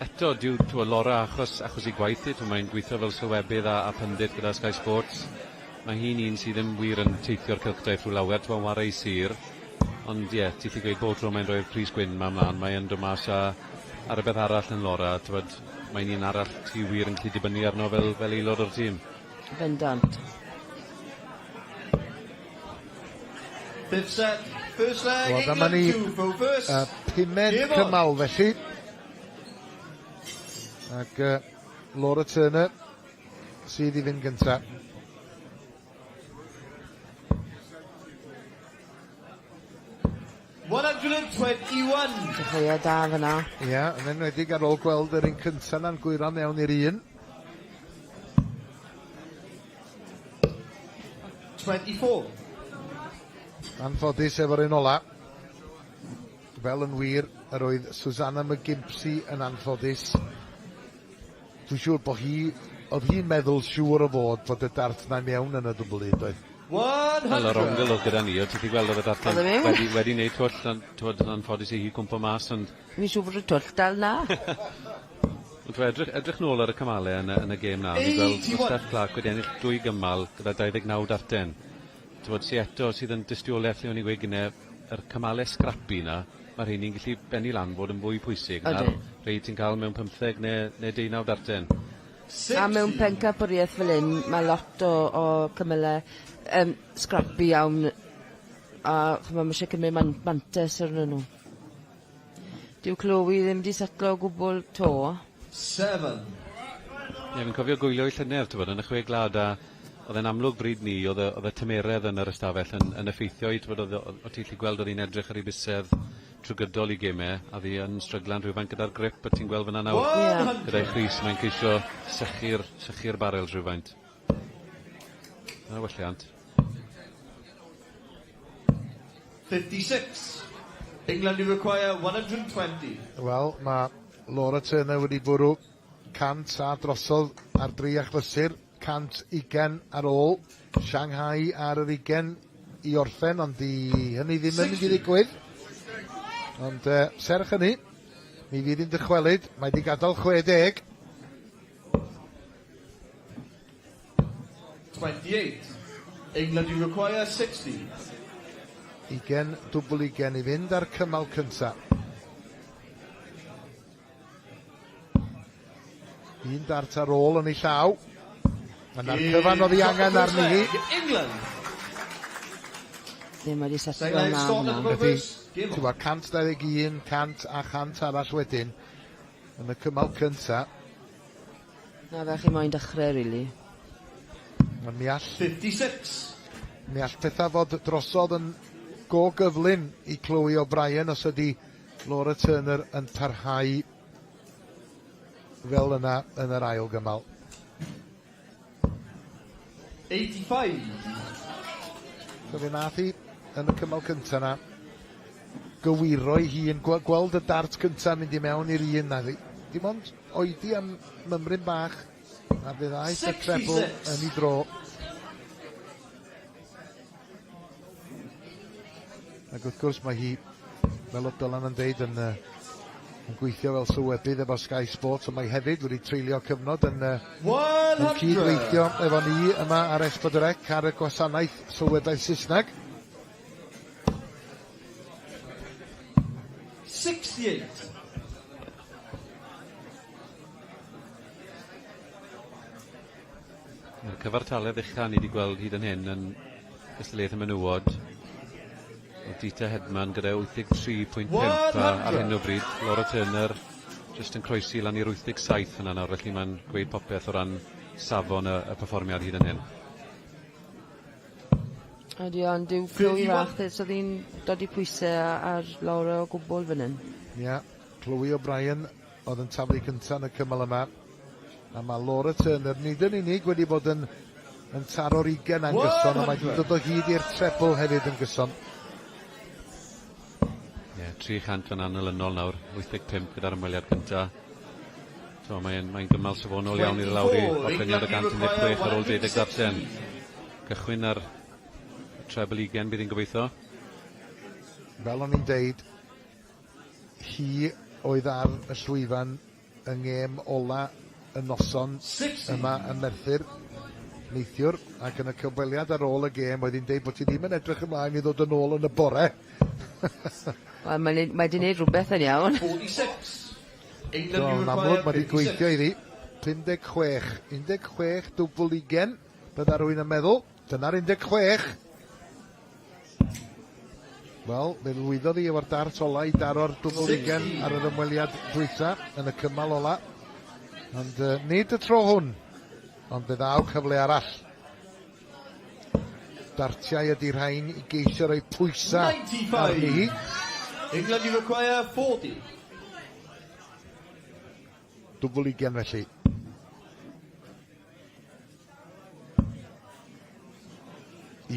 eto, diw Laura achos i gwaith i, mae'n gweithio fel sylwebydd a pundit gyda Sky Sports. Mae hi'n un sydd ddim wir yn teithio'r cylchdaeth rhyw lawer, ti'n wario i sir. Ond ie, ti'n gweud bod tro mae'n rhoi'r pris gwyn ma mlaen, mae'n dod mas ar y beth arall yn Laura. Mae'n un arall sy'n wir yn gallu dibynnu arno fel aelod o'r tîm. Bendant. Fifth set, first leg, England 2 for first. Pumed cymal felly. Ac Laura Turner sydd i fynd gyntaf. Cyfleia da fyna. Ia, yn enwedig ar ôl gweld yr un cyntaf na'n gwyro mewn i'r un. 24. Anffodus efo'r un ola. Fel yn wir, yr oedd Susanna McGimpsey yn anffodus. Dwi'n siŵr bod oedd hi'n meddwl siŵr o fod y dart na mewn yn y dwbl doedd. 100. Wel, yr ongl oedd gyda ni, ti'n gweld oedd y darllen wedi wneud twll, yn anffodus i hi cwmpo mas. Mi'n siŵr bod y twll dal na. Edrych nôl ar y cymalau yn y gêm na, ni'n gweld Steph Clark wedi ennill 2 gymal gyda 29 darten. Si eto sydd yn dystiolaeth lle o'n i gweud gyda yr cymalau scrappy na, mae'r hyn ni'n gallu benni lan bod yn fwy pwysig. Na'r rei ti'n cael mewn 15 neu 19 darten. A mewn Pencampwriaeth fel hyn, mae lot o cymalau scrappy iawn a mae eisiau cymryd mantes arnyn nhw. Dyw Chloe ddim wedi setlo o gwbl to. 7. Fi'n cofio gwylio i llynedd, yn y 6 glad, a oedd e'n amlwg bryd ni, oedd y tymeredd yn yr ystafell yn effeithio i, o ti'n gallu gweld oedd hi'n edrych ar ei busedd trwy gydol i gemau, a ddi yn stryglan rhywfaint gyda'r grip, a ti'n gweld fyna nawr. Gyda'i chris, mae'n ceisio sychu'r barel rhywfaint. Yna welliant. 56. England do require 120. Wel, mae Laura Turner wedi bwrw 100 a drosodd ar 3 achlysur, 120 ar ôl. Shanghai ar yr 20 i orffen, ond hynny ddim yn mynd i ddigwydd. Ond serch hynny, mi fydd hi'n dychwelyd, mae wedi gadael 60. 28. England do require 60. 20, dwbl 20 i fynd ar cymal cyntaf. Un dart ar ôl yn ei llaw. Yna'r cyfan oedd hi angen arni hi. England. Ddim wedi setlo na hwnna. Ydy, 121, 100 a 100 arall wedyn yn y cymal cyntaf. Na fe chi moyn dechrau, rili. Mi all 56. Mi all pethau fod drosodd yn go gyflym i Chloe O'Brien os ydy Laura Turner yn parhau fel yna yn yr ail gymal. 85. So fe nath hi yn y cymal cynta na. Gywiro ei hun, gweld y dart cynta mynd I mewn i'r un na. Dim ond oedi am mymryn bach, a fydd aeth y treble yn ei dro. Ac wrth gwrs mae hi, fel oedd Dylan yn deud, yn gweithio fel sylwebydd efo Sky Sports, ond mae hefyd wedi treulio cyfnod yn cydweithio efo ni yma ar S4C ar y gwasanaeth sylwebaeth Saesneg. 68. Mae'r cyfartaledd uchaf ni wedi gweld hyd yn hyn yn gystadleuaeth y menywod. Dita Hedman gyda 83.5 ar hyn o bryd. Laura Turner just yn croesi lan i'r 87 yna nawr, felly mae'n gweud popeth o ran safon y perfformiad hyd yn hyn. Ydy, ond yw Chloe Rachtis oedd hi'n dod I pwysau ar Laura o gwbl fan hyn. Ia, Chloe O'Brien oedd yn taflu cyntaf yn y cymal yma. A mae Laura Turner nid yn unig wedi bod yn taro'r 20 yn gyson, a mae wedi dod o hyd i'r treble hefyd yn gyson. 300 yn anilynol nawr, 85 gyda'r ymweliad cynta. So, mae'n gymal safonol iawn i'r lawr I orffeniad y 116 ar ôl 20 darllen. Cychwyn ar treble 20 bydd hi'n gobeithio. Fel o'n i'n deud, hi oedd ar y llwyfan yng ngêm ola y noson yma yn Merthyr neithiwr, ac yn y cyfweliad ar ôl y gêm oedd hi'n deud bod hi ddim yn edrych ymlaen I ddod yn ôl yn y bore. Wel, mae wedi gwneud rhywbeth yn iawn. 46. Yn amlwg, mae wedi gweithio iddi. 56. 16, dwbl 20. Bydda rwy'n yn meddwl. Dyna'r 16. Wel, fe lwyddodd hi efo'r dart ola I daro'r dwbl 20 ar yr ymweliad dwytha yn y cymal ola. Ond nid y tro hwn, ond fe ddaw cyfle arall. Dartiau ydy'r rhain I geisio rhoi pwysa ar ni. England, you require 40. Dwbl 20 felly.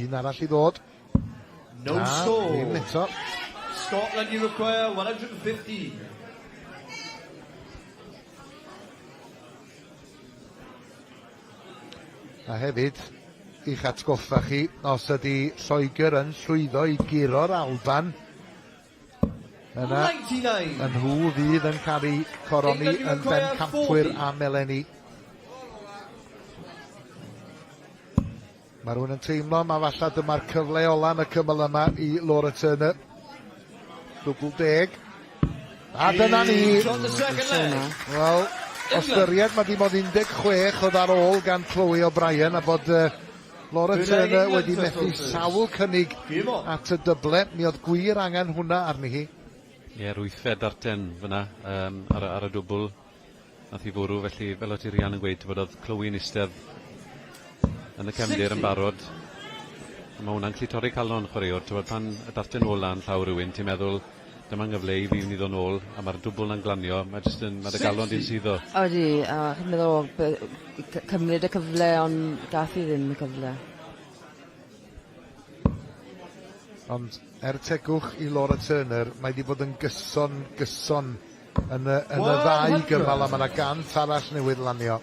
Un arall I ddod. No score. Ddim eto. Scotland, you require 150. A hefyd, i'ch atgoffa chi, os ydy Lloegr yn llwyddo I guro'r Alban, yna, yn nhw fydd yn cael ei coroni yn Bencampwriaeth a Meleni. Mae rhywun yn teimlo, mae falle dyma'r cyfle ola yn y cymal yma I Laura Turner. Dwbl 10. A dyna ni. Wel, ostyried mae dim ond 16 oedd ar ôl gan Chloe O'Brien a bod Laura Turner wedi methu sawl cynnig at y dyble. Mi oedd gwir angen hwnna arni hi. Ie, rwythfed Darten fyna ar y dwbl. Nath I fwrw, felly fel o ti Rian yn gweud, bod oedd Chloe'n istedd yn y cefndir yn barod. Mae hwnna'n gallu torri calon chwaraewr. Pan y darten ola yn llaw rhywun, ti'n meddwl dyma'n gyfle I fi wneud o'n ôl, a mae'r dwbl yn glanio, mae'r galon di'n syddo. Odi, a chi'n meddwl, cymryd y cyfle, ond gath I ddim y cyfle. Ond tegwch I Laura Turner, mae wedi bod yn gyson yn y ddau gymal, a mae yna 100 arall newydd lanio.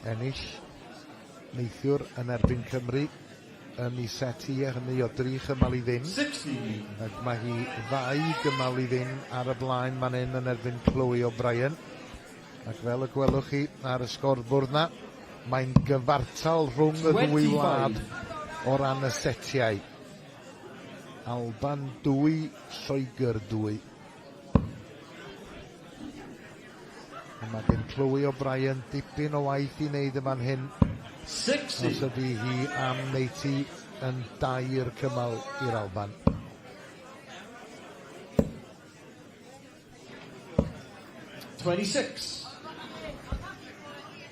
Ennill neithiwr yn erbyn Cymru yn ei set I hynny o 3 gymal I 0. Ac mae hi 2 gymal I 0 ar y blaen man hyn yn erbyn Chloe O'Brien. Ac fel y gwelwch chi ar y sgorbwrdd na, mae'n gyfartal rhwng y ddwy wlad o ran y setiau. Alban 2, Lloegr 2. Mae gen Chloe O'Brien dipyn o waith I wneud yma'n hyn. Os ydy hi am neiti yn 2 cymal i'r Alban.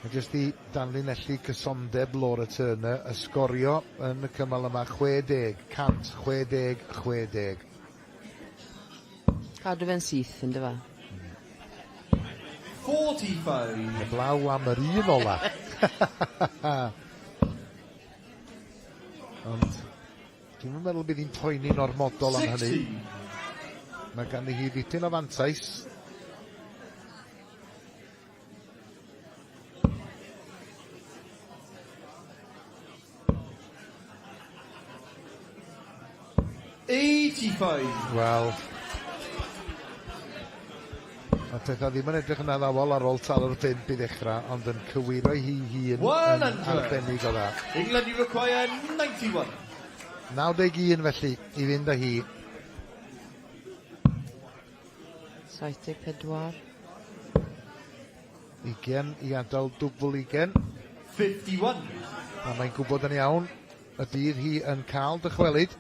A jyst i danlinellu cysondeb Laura Turner, ysgorio yn y cymal yma 60, 60. Cadw fe'n syth, yn dyfa. 45. Heblaw am yr un ola. Ond, dwi'n meddwl bydd hi'n poeni'n ormodol am hynny. Mae gan hi ddipyn o fantais. Wel, a pethau ddim yn edrych yn addawol ar ôl talw'r 5 i ddechrau, ond yn cywiro hi hun yn arbennig o dda. England you require 91. 91 felly, i fynd â hi. 74. 20 i adael dwbl 20. 51. A mae'n gwybod yn iawn y bydd hi yn cael dychwelyd.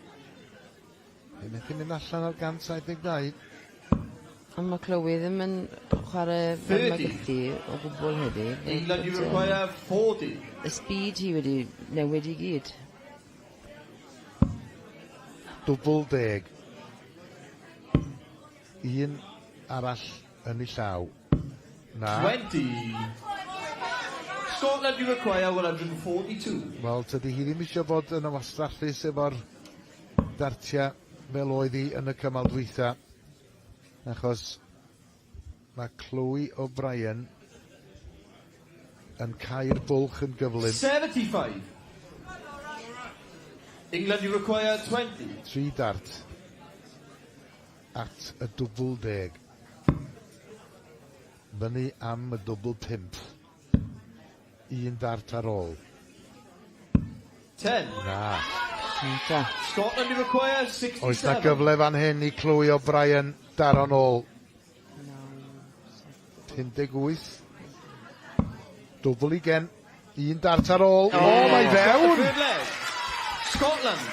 Fe methu mynd allan ar 172. Ond mae Chloe ddim yn chwarae fel mae gyda o gwbl heddi. England you require 40. Y speed hi wedi newid i gyd. Dwbl 10. Un arall yn ei llaw. Na. 20. Scotland you require 142. Wel, tydi hi ddim eisiau bod yn y wastraffus efo'r Dartiau fel oedd hi yn y cymal dwytha. Achos mae Chloe O'Brien yn cael bwlch yn gyflym. 75. England you require 20. 3 dart at y dwbl 10. Fyny am y dwbl 5. 1 dart ar ôl. 10. Na. Scotland you require 67. Oes na gyfle fan hyn i Chloe O'Brien daro nôl. 58. Dwbl 20. 1 dart ar ôl. O, mae fewn! Scotland.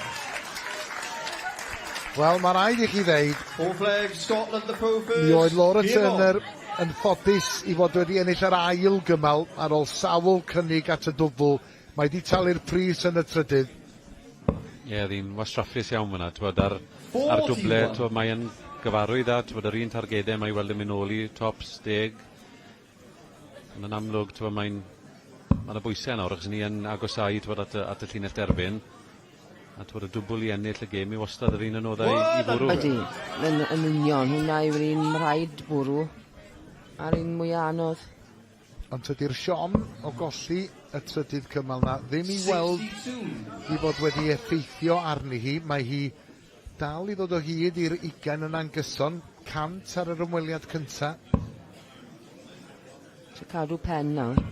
Wel, mae rhaid i chi ddeud. Four flags, Scotland the pro first. Mi oedd Laura Turner yn ffodus i fod wedi ennill yr ail gymal ar ôl sawl cynnig at y dwbl. Mae di talu'r pris yn y trydydd. Ie, ddi'n wastraffus iawn fyna, ar dwble, mae'n gyfarwydd at yr un targedau mae weld yn mynd nôl i tops 10. Yn amlwg, mae'n y bwysau nawr, achos ni yn agosau at y llinell derbyn. A y dwbl i ennill y gêm i wastad yr un yn oddau i bwrw. Ydy, yn union, hwnna yw'r un rhaid bwrw, a'r un mwyaf anodd. Ond tydi'r Siom o golli y trydydd cymal na ddim i weld i fod wedi effeithio arni hi. Mae hi dal i ddod o hyd i'r 20 yn angyson, 100 ar yr ymweliad cynta. So cadw pen nawr.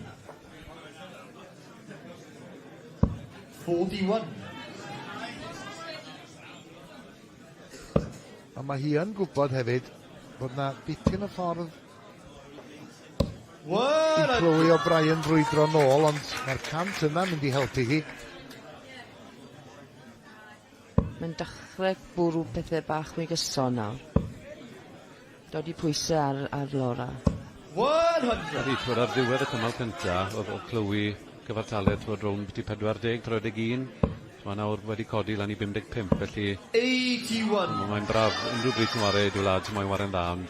41. A mae hi yn gwybod hefyd bod na dipyn y ffordd i Chloe O'Brien brwydro nôl, ond mae'r 100 yna mynd i helpu hi. Mae'n dechrau bwrw pethau bach mwy gyson nawr. Dod i pwysau ar Laura. 100. Ar ddiwedd y cymal cyntaf, oedd Chloe gyfartaledd fod rownd byti 40, 31. Mae nawr wedi codi lan i 55, felly 81. Mae'n braf, unrhyw bryd yn wario i'w lad, mae'n wario'n dda, ond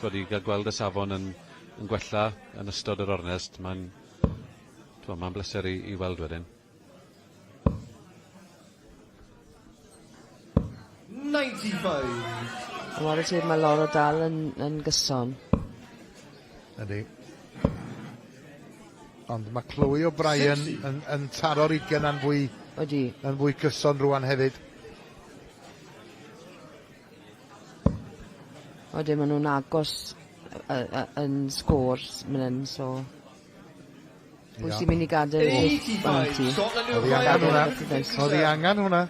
wedi gweld y safon yn gwella yn ystod yr ornest, mae'n bleser i weld wedyn. 95. Ar y tyd mae Laura dal yn gyson. Ydy. Ond mae Chloe O'Brien yn taro'r 20 yn fwy gyson rwan hefyd. Oedden maen nhw'n agos yn scores mynd, so pwy sy'n mynd i gadael 85. Oedd hi angen hwnna.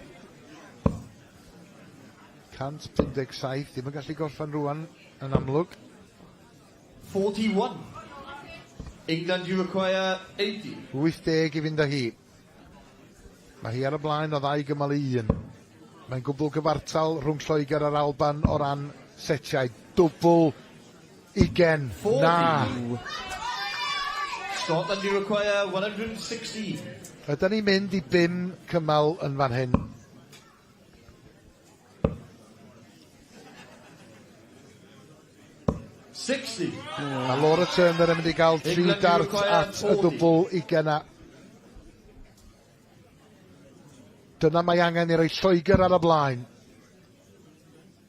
157, ddim yn gallu gorffan rwan yn amlwg. 41. England you require 80. 80 i fynd â hi. Mae hi ar y blaen o 2 gymal 1. Mae'n gwbl gyfartal rhwng Lloegr a'r Alban o ran setiau. Dwbl 20. Na. Scotland do require 160. Ydyn ni'n mynd i 5 cymal yn fan hyn. A Laura Turner yn mynd i gael 3 dart at y dwbl 20. Dyna mae angen i roi Lloegr ar y blaen.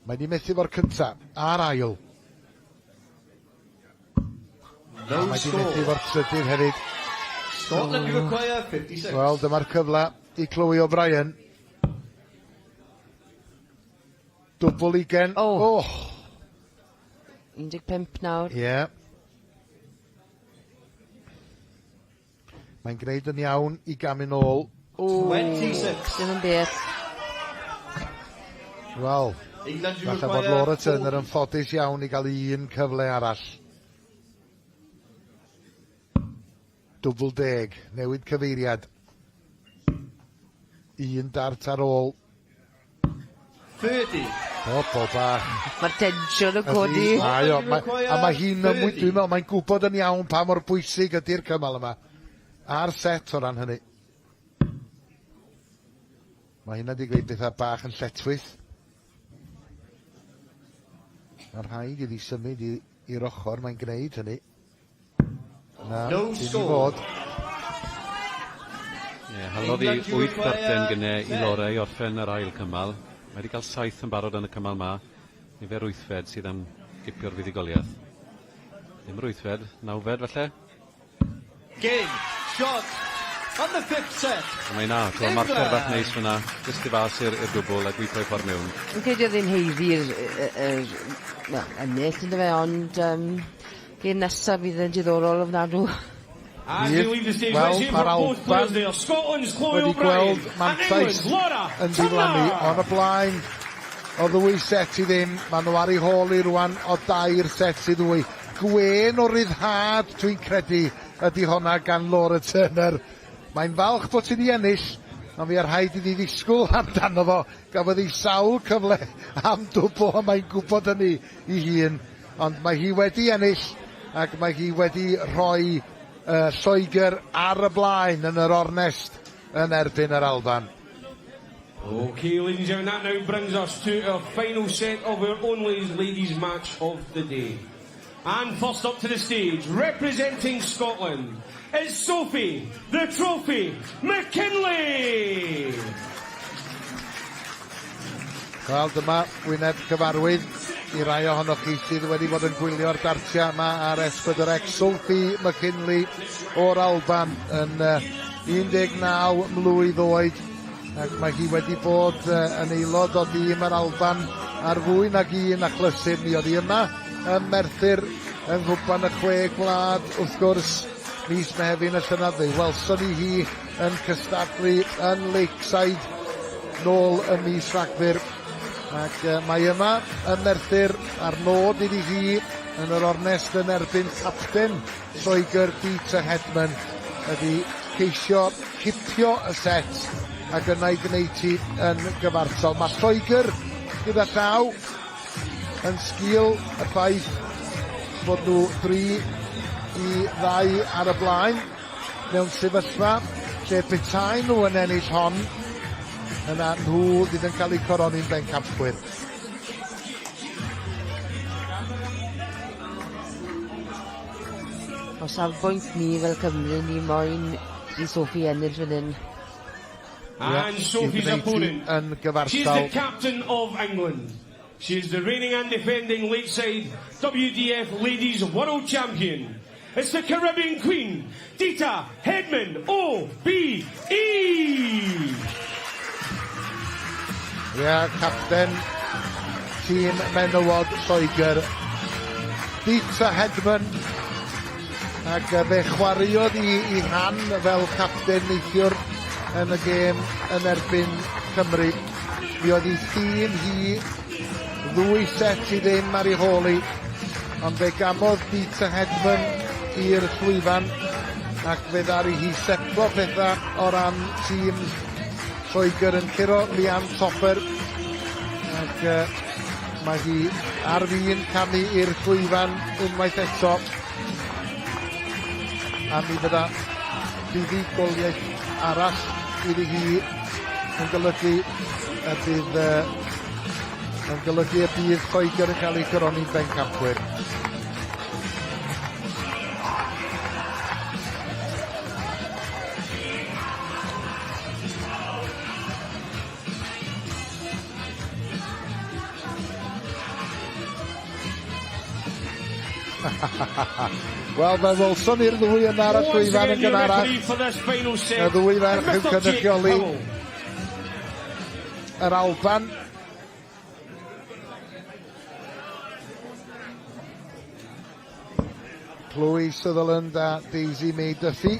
Mae di methu fo'r cynta, a'r ail. Mae di methu fo'r trydydd hefyd. Scotland require 56. Wel, dyma'r cyfle i Chloe O'Brien. Dwbl 20. Oh. 15 nawr. Ie. Mae'n gwneud yn iawn i gamu nôl. 26. Dim yn beth. Wel, falle bod Laura Turner yn ffodus iawn i gael un cyfle arall. Dwbl 10, newid cyfeiriad. 1 dart ar ôl. 30. O, pob bach. Mae'r tensiwn yn codi. A mae hi'n ymwyd, dwi'n meddwl, mae'n gwybod yn iawn pa mor bwysig ydy'r cymal yma. A'r set o ran hynny. Mae hynna di gweud bethau bach yn lletwyth. Mae'r rhaid iddi symud i'r ochr, mae'n gwneud hynny. Na, dim i fod. Halodd i 8 darten gyne i Laura i orffen yr ail cymal. Mae wedi cael 7 yn barod yn y cymal ma. Nifer 8fed sydd am gipio'r fuddugoliaeth. Ddim yr 8fed, 9fed falle. Game, shot, on the 5th set. Mae'n na, to'n marcher bach neis fyna. Just i fas i'r dwbl a gweithio i ffordd mewn. Yn credu oedd hi'n heiddi'r ennill, ynddo fe, ond gen nesaf fydd yn diddorol ofnadw. Wel, mae'r Alban wedi gweld mantais yn diflannu on y blaen o 2 set i ddim. Mae nhw ar ei hôl i rwan o 2 set i 2. Gwen o ryddhad, dwi'n credu, ydy honna gan Laura Turner. Mae'n falch bod ti di ennill, ond fi ar rhaid i ddi ddisgwyl amdano fo. Gafodd ei sawl cyfle am dwbl, a mae'n gwybod hynny i hun. Ond mae hi wedi ennill, ac mae hi wedi rhoi Lloegr ar y blaen yn yr ornest yn erbyn yr Alban. Okay, ladies and gentlemen, that now brings us to our final set of our only ladies match of the day. And first up to the stage, representing Scotland, is Sophie, the Trophy, McKinley! Wel, dyma wyneb cyfarwydd i rai ohonoch chi sydd wedi bod yn gwylio'r dartia yma ar S4C. Sophie McKinley o'r Alban yn 19 mlwydd oed, ac mae hi wedi bod yn aelod o dîm yr Alban ar fwy nag un achlysur. Mi oedd hi yma yn Merthyr yn gwpan y 6 gwlad, wrth gwrs mis Mehefin y llynedd. Welson ni hi yn cystadlu yn Lakeside nôl y mis Rhagfyr, ac mae yma yn Merthyr ar nod iddi hi yn yr ornest yn erbyn capten Lloegr Peter Hedman ydi ceisio cipio y set ac yna i gwneud hi yn gyfartal. Mae Lloegr gyda llaw yn sgil y ffaith bod nhw 3-2 ar y blaen mewn sefyllfa lle petai nhw yn ennill hon, yna nhw fydd yn cael eu coroni'n Bencampwriaeth. O safbwynt ni fel Cymru, ni moyn i Sophie ennill fan hyn. And Sophie's opponent, she's the captain of England. She's the reigning and defending Lakeside WDF Ladies World Champion. It's the Caribbean Queen, Dita Hedman, OBE! Capten tîm menywod Lloegr Dita Hedman, ac fe chwaraeodd i rhan fel capten neithiwr yn y gêm yn erbyn Cymru. Mi oedd ei thîm hi 2 set i ddim ar ei hôl i, ond fe gamodd Dita Hedman i'r llwyfan, ac fe ddari hi setlo pethau o ran tîm Lloegr yn curo Liam Topper, ac mae hi ar fin camu i'r llwyfan unwaith eto. a mi fydda buddugoliaeth arall iddi hi yn golygu y bydd yn golygu y bydd Lloegr yn cael ei gyroni'n Bencampwriaeth. Wel, mae Wilson i'r ddwy yna ar y llwyfan yn gynharach. Y ddwy ferch yn cynrychioli yr Alban. Chloe Sutherland a Daisy May Duffy.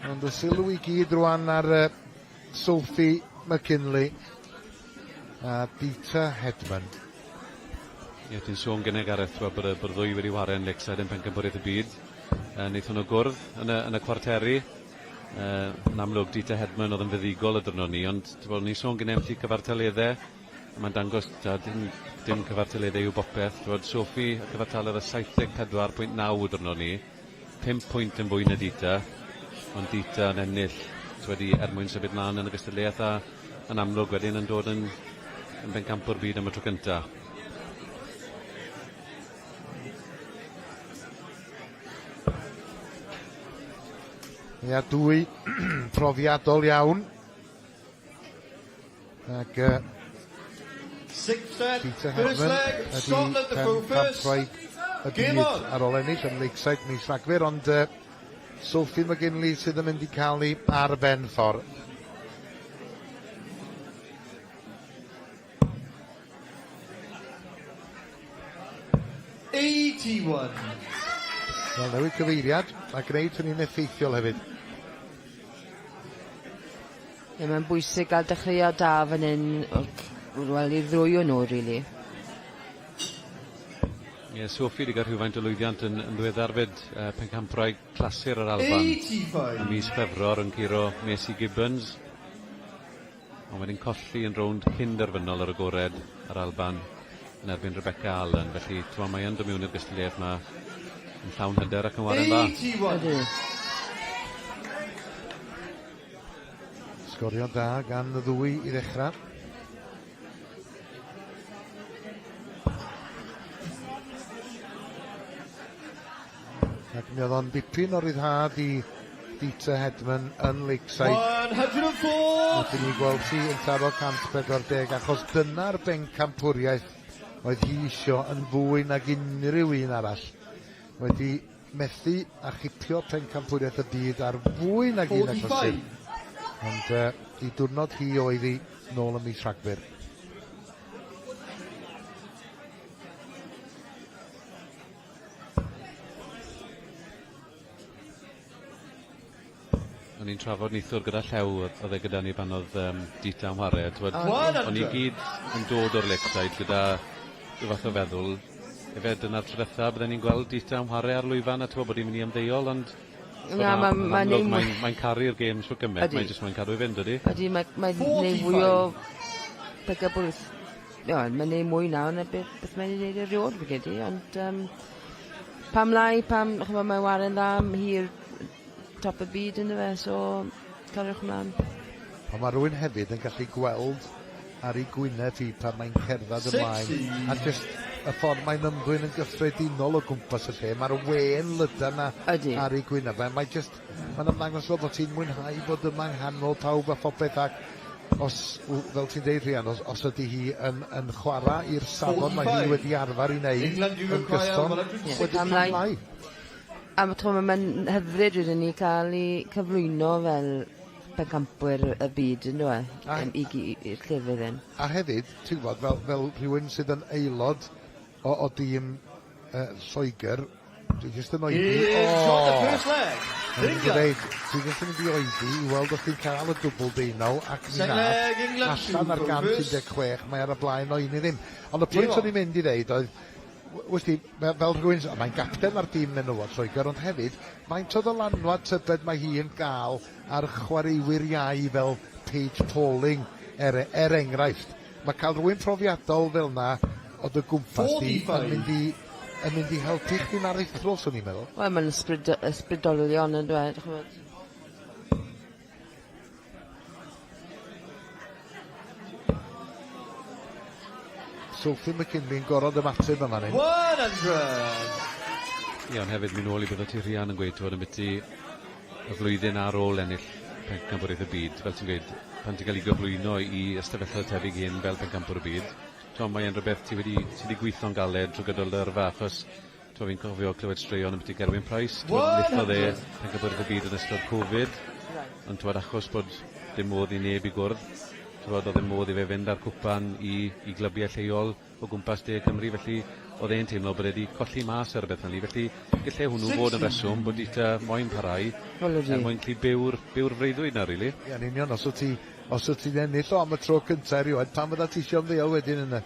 Ond y sylw i gyd rwan ar Sophie McKinley a Dita Hedman. Ie, ti'n sôn gynne Gareth bod y ddwy wedi waren Lakeside yn Pencampwriaeth y byd. Neith hwnnw gwrdd yn y cwarteri. Yn amlwg, Dita Hedman oedd yn fuddigol y dyrno ni, ond ni sôn gynne am ti cyfartaleddau. Mae'n dangos dim cyfartaleddau yw bopeth. Sophie y cyfartaledd y 74.9 dyrno ni. 5 pwynt yn fwy na Dita. Ond Dita yn ennill mwyn sefyd lan yn y gystadleuaeth a yn amlwg wedyn yn dod yn Bencampwr byd am y tro cyntaf. Ia, dwy profiadol iawn. Ac Dita Hedman ydi Pencampwriaeth y byd ar ôl ennill yn Lakeside mis Rhagfyr, ond Sophie McKinley sydd yn mynd i cael ni ar ben ffordd. Wel, newid cyfeiriad, a gwneud hynny'n effeithiol hefyd. Ie, mae'n bwysig gael dechrau da fan hyn, wel, i'r ddwy o nhw, rili. Ie, Sophie wedi cael rhywfaint o lwyddiant yn ddiweddar fyd Pencampwriaeth clasur yr Alban. Ym mis Chwefror yn curo Macy Gibbons. Ond wedi'n colli yn rownd cyn derfynol ar agored yr Alban yn erbyn Rebecca Allen. Felly, mae yn dod mewn i'r gystadleuaeth yma yn llawn hyder ac yn waren dda. Sgorio da gan y ddwy i ddechrau. Ac mi oedd o'n dipyn o ryddhad i Dita Hedman yn Lakeside. 104! Nid ni gweld si yn taro 140, achos dyna'r Bencampwriaeth oedd hi isio yn fwy nag unrhyw un arall. Wedi methu a chipio Pencampwriaeth y byd ar fwy nag un achosib. Ond i diwrnod hi oedd hi nôl ym mis Rhagfyr. O'n i'n trafod neithwr gyda llew oedd e gyda ni pan oedd Dita am chwarae. O'n i gyd yn dod o'r Lakeside gyda rhyw fath o feddwl. Efed yn ar tredetha, byddwn ni'n gweld Dita am chwarae ar lwyfan a bod i'n mynd i ymddeol, ond mae'n caru'r games fwy gymaint, mae'n cadw i fynd, ydy? Ydy, mae'n neud fwy o Pencampwriaeth. Mae'n neud mwy nawr na beth mae'n neud erioed fi gedi, ond pam mae'n waren dda am hir top y byd yn y fe, so cariwch ymlaen. Ond mae rhywun hefyd yn gallu gweld ar ei gwyneb hi pan mae'n cerdded ymlaen. A just y ffordd mae'n ymddwyn yn gyffredinol o gwmpas y lle. Mae'r wen lydan ar ei gwyneb. Mae'n ymddangos fel bod ti'n mwynhau bod yma nghanol pawb a phobeth, ac os, fel ti'n deud Rhian, os ydy hi yn chwarae i'r safon mae hi wedi arfer i wneud yn gyson, wedi ymlaen. A mae'n hyfryd rydyn ni cael ei cyflwyno fel Bencampwriaeth y byd, yn dweud, i'r llefydd hyn. A hefyd, ti'n gwybod, fel rhywun sydd yn aelod o dîm Lloegr, dwi'n jyst yn oedi. Dwi'n jyst yn mynd i oedi i weld os ti'n cael y dwbl deunaw, ac mi na, allan ar 116, mae ar y blaen o un i ddim. Ond y pwynt o'n i'n mynd i ddeud oedd, Wysdi, fel rhywun, mae'n gapten ar dîm menywod Lloegr, ond hefyd, mae'n o ddylanwad tybed mae hi yn gael ar chwaraewyr iau fel Paige Pauling, enghraifft. Mae cael rhywun profiadol fel na o dy gwmpas di yn mynd i yn mynd i helpu chdi'n aruthrol, swn i'n meddwl. Wel, mae'n ysbrydolion yn dweud, chymod. Sophie McKinley'n gorod ymateb yma ni. 100! Ie, ond hefyd mynd ôl i bydde ti Rhian yn gweud, twyd, yn byti y flwyddyn ar ôl ennill Pencampwriaeth y byd, fel ti'n gweud, pan ti'n cael ei gyflwyno i ystafellau tebyg hyn fel Pencampwriaeth y byd. Mae'n rhywbeth ti wedi gweithio'n galed drwy gydol yr fa, achos fi'n cofio clywed straeon yn byti Gerwyn Price, lithodd e Pencampwriaeth y byd yn ystod Covid, ond achos bod dim modd i neb i gwrdd, oedd ddim modd i fe fynd ar cwpan i glybiau lleol o gwmpas De Cymru, felly oedd e'n teimlo bod wedi colli mas ar rhywbeth yn li, felly gallai hwnnw fod yn reswm bod Dita moyn parhau, moyn cli byw'r freuddwyd na, rili. Ia'n union, os wyt ti'n ennill o am y tro cyntaf erioed, pan fydda ti eisiau ymddeol wedyn yna.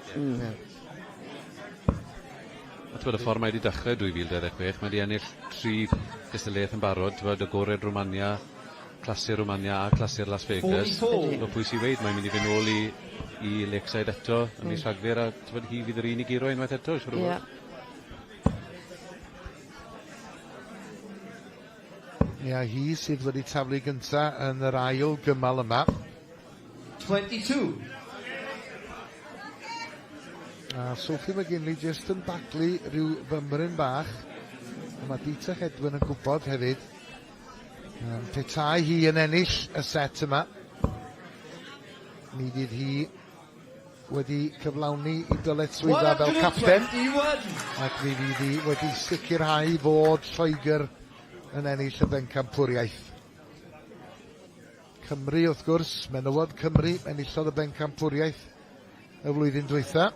A y ffordd mae wedi dechrau 2026, mae wedi ennill 3 gystadleuaeth yn barod, y gored Romania, clasur Romania a clasur Las Vegas. O pwy sy'n weid, mae'n mynd i fynd ôl i Lakeside eto, yn mis Rhagfyr, a hi fydd yr unig hero unwaith eto, siwr o fod. Ia, hi sydd wedi taflu gynta yn yr ail gymal yma. 22. A Sophie McGinley jyst yn baglu rhyw fymryn bach. Mae Dita Hedwyn yn gwybod hefyd. Petai hi yn ennill y set yma. Mi fydd hi wedi cyflawni i dyletswydda fel capten. Ac mi fydd hi wedi sicrhau fod Lloegr yn ennill y Bencampwriaeth. Cymru, wrth gwrs, menywod Cymru, enillodd y Bencampwriaeth y flwyddyn dwytha.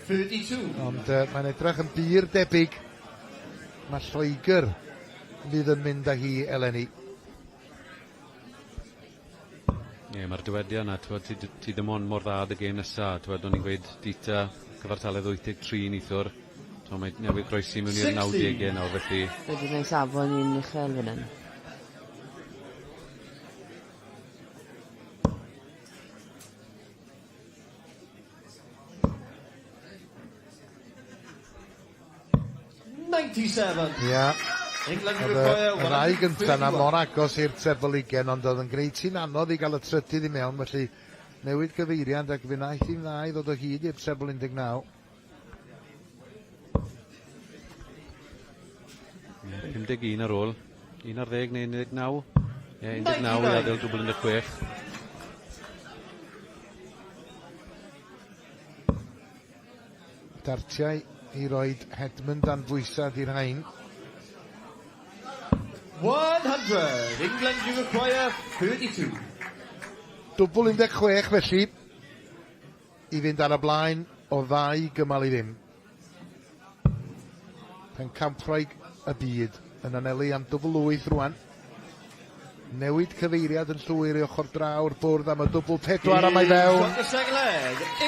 32. Ond mae'n edrych yn bur debyg. Mae Lloegr fydd yn mynd â hi eleni. Ie, mae'r dywediad yna, ti ddim ond mor dda y gêm nesaf. O'n i'n gweud Dita, cyfartaledd 83 neithwr. Mae newydd groesi mewn i'r 90au nawr, felly. Wedi gwneud safon i'n uchel fan hyn. Ia. Y rai gyntaf na mor agos i'r treboligen, ond oedd yn gwneud hi'n anodd i gael y trydydd i mewn, felly newid gyfeiriad ac fe wnaeth hi'n dda i ddod o hyd i'r trebol 19. 51 ar ôl. 1 ar 10 neu 19. Ie, 19 i adael dwbl 16. Dartiau i roed Hedmund dan bwysad i'r hain. 100. England you require 32. Dwbl 16 felly i fynd ar y blaen o 2 gymal i ddim. Pencampwriaeth y byd yn anelu am dwbl 8 rwan. Newid cyfeiriad yn llwyr i ochr draw'r bwrdd am y dwbl 4 am ei fewn.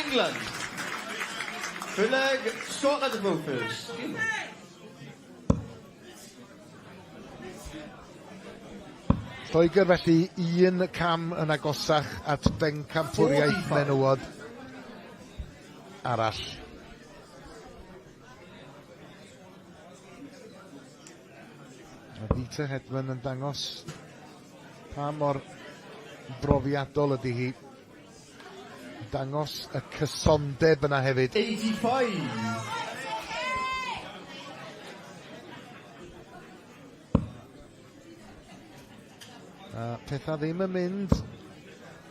England. Fyneg Scotland the Rovers. Lloegr felly 1 cam yn agosach at Bencampwriaeth menywod arall. A Dita Hedman yn dangos pa mor brofiadol ydy hi. Dangos y cysondeb yna hefyd. 85. Pethau ddim yn mynd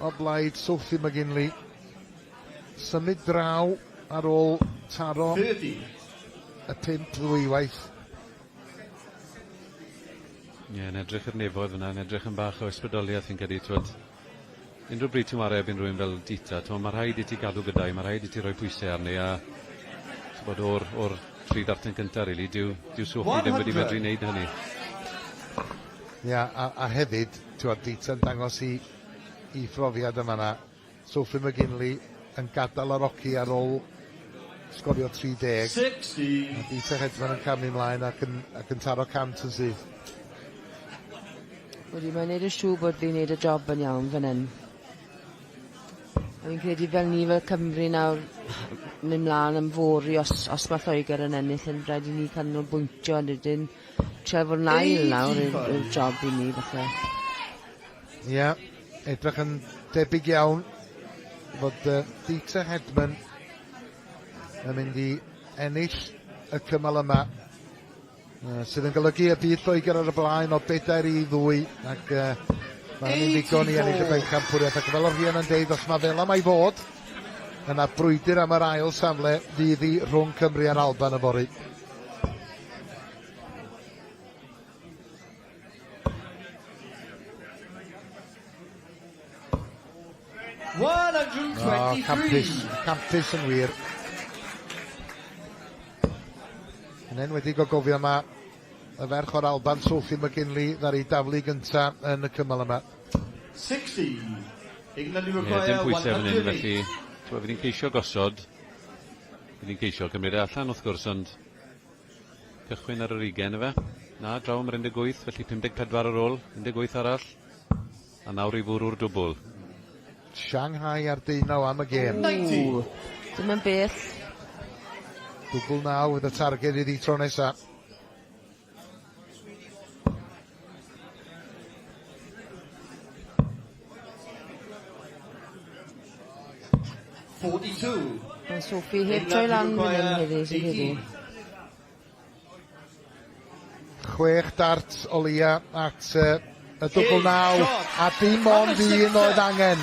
o blaid Sophie McGinley. Symud draw ar ôl taro 30. y 5 ddwywaith. Ie, yn edrych yr nefoedd fyna, yn edrych yn bach o ysbrydoliaeth yn gyda twyd. Unrhyw bryd ti'n wareb unrhyw un fel Dita, mae rhaid i ti gadw gyda'i, mae rhaid i ti roi pwysau arni, a bod o'r 3 darten cyntaf, really, dyw Sophie ddim wedi medru wneud hynny. Ia, a hefyd, Dita yn dangos i phrofiad yma na. Sophie McGinley yn gadael ar oci ar ôl sgorio 30. 60. A Dita Hedman yn camu ymlaen ac yn taro cant yn sydd. Wedi mae'n neud y siŵr bod fi'n neud y job yn iawn fan hyn. A fi'n credu fel ni fel Cymru nawr, mynd mlaen yn fori os mae Lloegr yn ennill yn rhaid i ni canolbwyntio yn ydyn tref o'r nail nawr yw'r job i ni falle. Ie, edrych yn debyg iawn fod Dieter Hedman yn mynd i ennill y cymal yma sydd yn golygu y bydd Lloegr ar y blaen o 4-2 ac mae hynny'n ddigon i ennill y Bencampwriaeth ac fel o'r rhian yn deud os mae fel am ei fod yna brwydr am yr ail safle fydd hi rhwng Cymru a'r Alban y fory. Campus yn wir. Yn enwedig o gofio yma y ferch o'r Alban Sophie McGinley ddari daflu gynta yn y cymal yma. 60. England dim pwysau fan hyn, felly fydd ni'n ceisio gosod, fydd ni'n ceisio cymryd allan wrth gwrs, ond cychwyn ar yr 20 fe. Na, draw am 18, felly 54 ar ôl, 18 arall, a nawr i fwrw'r dwbl. Shanghai ar 19 am y gêm. Dim yn bell. Dwbl 9 with y targed iddi tro nesa. Mae Sophie heb troi lan fan hyn heddi, sy'n heddi. 6 dart o leia at y dwbl 9 a dim ond un oedd angen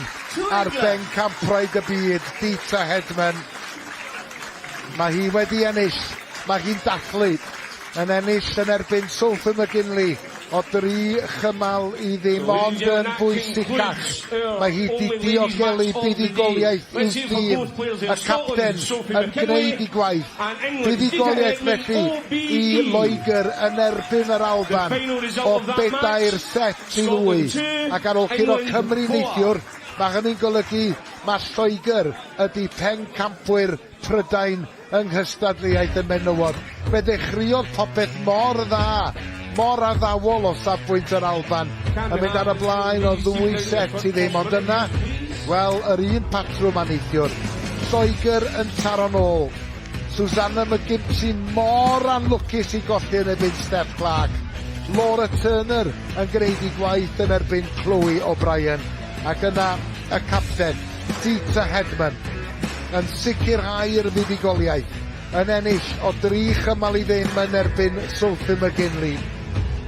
ar Bencampwriaeth y byd, Dieter Hedman. Mae hi wedi ennill, mae hi'n dathlu yn ennill yn erbyn Sophie McGinley o 3 chymal i ddim ond yn bwysicach. Mae hi di diogelu buddigoliaeth i'w tîm, y capten yn gwneud i gwaith. Buddigoliaeth felly i Lloegr yn erbyn yr Alban o 4-2 ac ar ôl curo Cymru neithiwr, mae hynny'n golygu mae Lloegr ydi Pencampwriaeth Prydain yng nghystadleuaeth y menywod. Fe ddechreuodd popeth mor dda, mor addawol o safbwynt yr Alban yn mynd ar y blaen o 2 set i ddim, ond yna, wel, yr un patrwm a neithiwr. Lloegr yn taro nôl. Susanna McGimpsey mor anlwcus i golli yn erbyn Steph Clark. Laura Turner yn gwneud i gwaith yn erbyn Chloe O'Brien. Ac yna y capten, Dieter Hedman, yn sicrhau'r fuddugoliaeth, yn ennill o 3 chymal i ddim yn erbyn Sophie McGinley.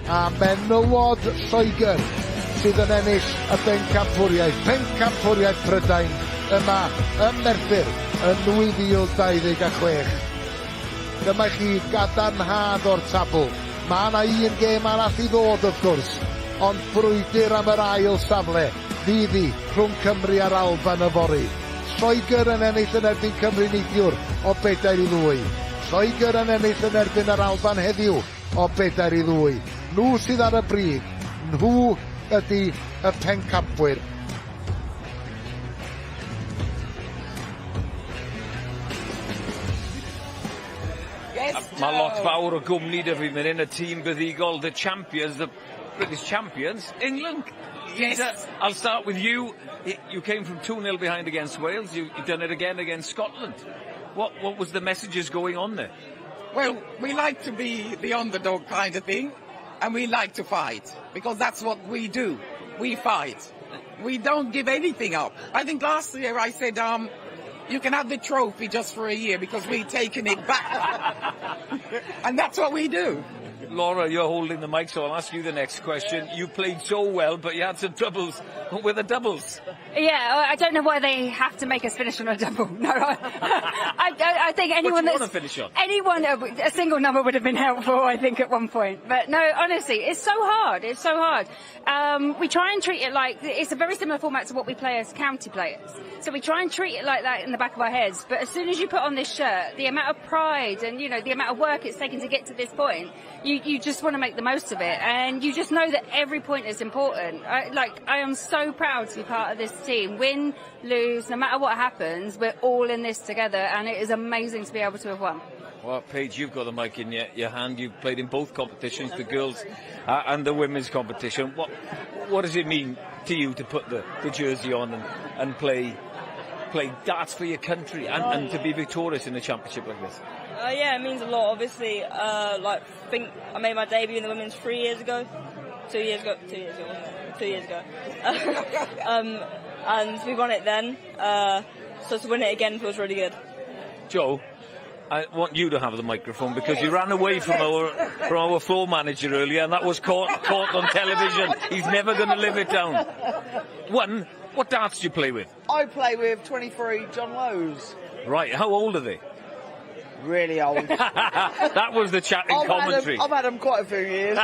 A menywod Lloegr sydd yn ennill y Bencampwriaeth, Pencampwriaeth Prydain, yma ym Merthyr yn 2026. Dyma chi gadarnhad o'r tabl. Mae yna un gêm arall i ddod wrth gwrs, ond brwydr am yr ail safle fydd hi rhwng Cymru a'r Alban y fory. Lloegr yn ennill yn erbyn Cymru neithiwr o 4-2. Lloegr yn ennill yn erbyn yr Alban heddiw o 4-2. Nhw sydd ar y brig, nhw ydy y Pencampwyr. Mae lot fawr o gwmni dy fi mynd yn y tîm buddigol, the champions, the British champions, England. Yes. I'll start with you. You came from 2-0 behind against Wales. You've done it again against Scotland. What was the messages going on there? Well, we like to be the underdog kind of thing, and we like to fight, because that's what we do. We fight. We don't give anything up. I think last year I said, you can have the trophy just for a year, because we've taken it back. And that's what we do. Laura, you're holding the mic, so I'll ask you the next question. You played so well, but you had some troubles with the doubles. Yeah, I don't know why they have to make us finish on a double. No, I think anyone that's... finish on? Anyone, a single number would have been helpful, I think, at one point. But no, honestly, it's so hard. It's so hard. We try and treat it like, it's a very similar format to what we play as county players. So we try and treat it like that in the back of our heads. But as soon as you put on this shirt, the amount of pride and, you know, the amount of work it's taken to get to this point, you just want to make the most of it. And you just know that every point is important. I am so proud to be part of this team. Win, lose, no matter what happens, we're all in this together. And it is amazing to be able to have won. Well, Paige, you've got the mic in your hand. You've played in both competitions, the girls and the women's competition. What does it mean to you to put the jersey on and play play darts for your country and to be victorious in a championship like this? Yeah, it means a lot. Obviously, I think I made my debut in the women's 3 years ago. 2 years ago, wasn't it? 2 years ago. And we won it then. So to win it again feels really good. Joe, I want you to have the microphone because you ran away from our floor manager earlier, and that was caught on television. He's never going to live it down. What darts do you play with? I play with 23 John Lowe's. Right, how old are they? Really old. That was the chat in commentary. I've had them quite a few years.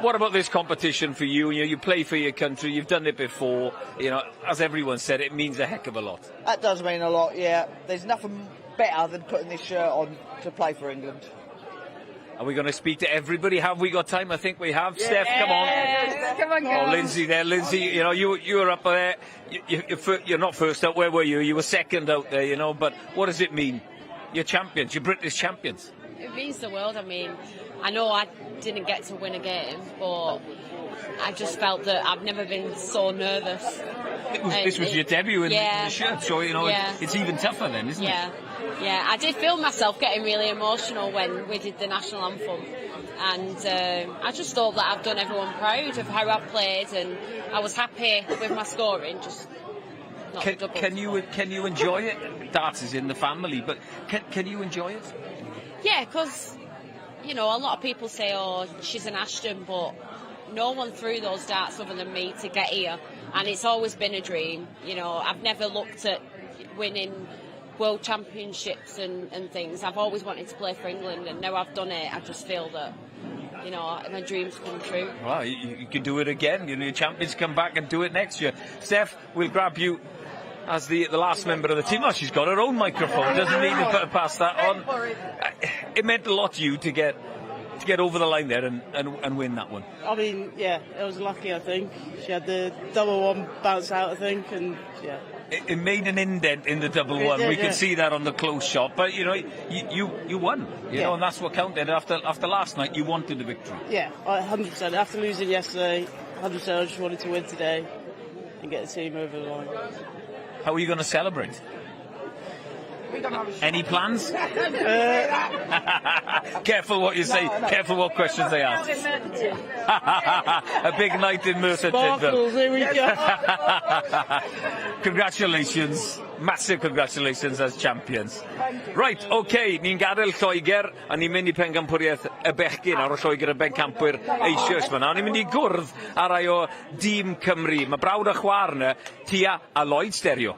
What about this competition for you? You play for your country, you've done it before. As everyone said, it means a heck of a lot. That does mean a lot, yeah. There's nothing better than putting this shirt on to play for England. Are we going to speak to everybody? Have we got time? I think we have. Yeah. Steph, come on. Come on, girls. Oh, Lindsay there. Lindsay, you were up there. You're not first out. Where were you? You were second out there, But what does it mean? You're champions. You're British champions. It means the world. I mean, I know I didn't get to win a game, but I just felt that I've never been so nervous. This was your debut in the shirt, so, it's even tougher then, isn't it? Yeah, I did feel myself getting really emotional when we did the national anthem, and I just thought that I've done everyone proud of how I've played, and I was happy with my scoring. Just not double. Can you enjoy it? Darts is in the family, but can you enjoy it? Yeah, because a lot of people say, "Oh, she's an Ashton," but no one threw those darts other than me to get here, and it's always been a dream. I've never looked at winning world championships and things. I've always wanted to play for England, and now I've done it. I just feel that my dreams come true. Well, you can do it again. Your champions come back and do it next year. Steph, we'll grab you as the last member of the team. Oh, she's got her own microphone. Doesn't need to pass that on. It meant a lot to you to get over the line there and win that one. I mean, yeah, it was lucky. I think she had the double one bounce out. I think, and yeah. It made an indent in the double one. We could see that on the close shot. But you won. And that's what counted. After last night, you wanted the victory. Yeah, 100%. After losing yesterday, 100%. I just wanted to win today and get the team over the line. How are you going to celebrate? Any plans? Careful what you say. Careful what questions they ask. A big night in Merthyr Tydfil. Here we go. Congratulations. Massive congratulations as champions. Right, OK, ni'n gadael Lloegr a ni'n mynd I Pencampwriaeth y bechgyn ar y Lloegr y Bencampwyr eisoes fyna. Ni'n mynd I gwrdd ar rai o dîm Cymru. Mae brawd a chwar yna, Tia a Lloyd Stereo.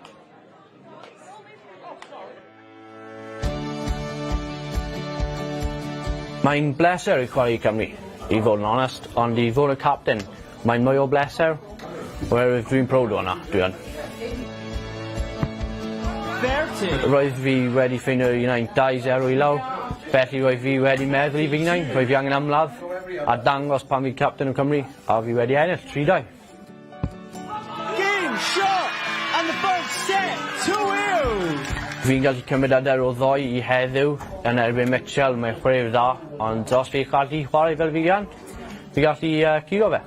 Mae'n bleser I chwarae I Cymru, I fod yn onest, ond I fod y captain, mae'n mwy o bleser, oherwydd dwi'n proud o hwnna, dwi'n. Roedd fi wedi ffeindio 2-0 I law, felly roedd fi wedi meddwl I fi roedd fi angen amladd, a dangos pan fi'n captain o Cymru, a fi wedi ennill 3-2. Game shot, and the first set, 2-0. Fi'n gallu cymryd adar o ddoi I heddiw yn erbyn Mitchell, mae'n chwarae'r dda, ond os fi'n gallu chwarae fel fi gan, fi'n gallu curo fe.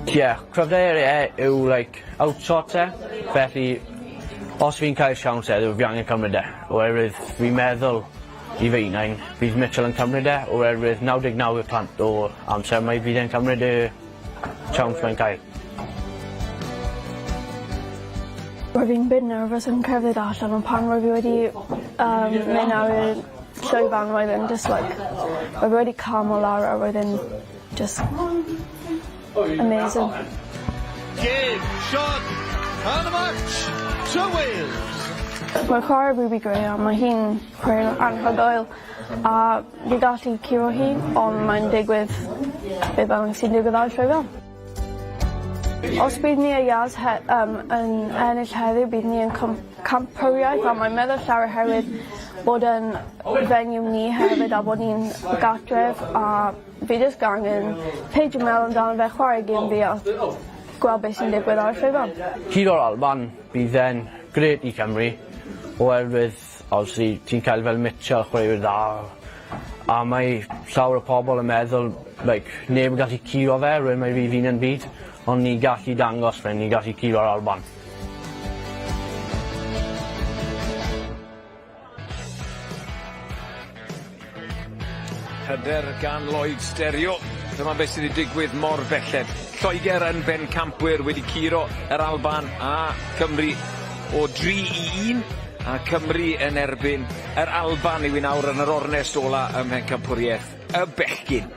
Cryfder yw outshot felly os fi'n cael siawns heddiw, fi angen cymryd oherwydd fi'n meddwl I fe unain, bydd Mitchell yn cymryd oherwydd 99 y plant o amser mae fydd yn cymryd siawns mae'n cael. Roedd fi'n bit nervous yn cerdded allan, ond pan roedd fi wedi mynd ar y llwyfan, roedd e'n roedd wedi calmo lawr a roedd e'n just amazing. Game, shot, and a match to Wales. Mae'n chwarae Ruby Gray a mae hi'n chwarae anhygoel a fi gallu curo hi, ond mae'n digwydd beth bynnag sy'n digwydd ar y llwyfan. Os bydd ni a Iaz yn ennill heddiw, bydd ni yn Pencampwriaeth, a mae'n meddwl llawer hefyd bod yn fenyw ni hefyd a bod ni'n gatref, a fi jyst gangen peidio meddwl amdano fe chwarae gêm fi a gweld beth sy'n digwydd ar y llwyfan. Curo'r Alban bydd e'n gret I Cymru, oherwydd obviously ti'n cael fel Mitchell chwarae'r dda, a mae llawer o pobl yn meddwl neb yn gallu curo fe, rwy'n mae fi'n yn byd. ond ni gallu dangos fe, ni gallu curo'r Alban. Hyder gan Lloyd Stereo. Dyma beth sydd wedi digwydd mor belled. Lloegr yn Bencampwyr wedi curo yr Alban a Cymru o 3-1. A Cymru yn erbyn yr Alban yw nawr yn yr ornest ola ym Pencampwriaeth, y bechgyn.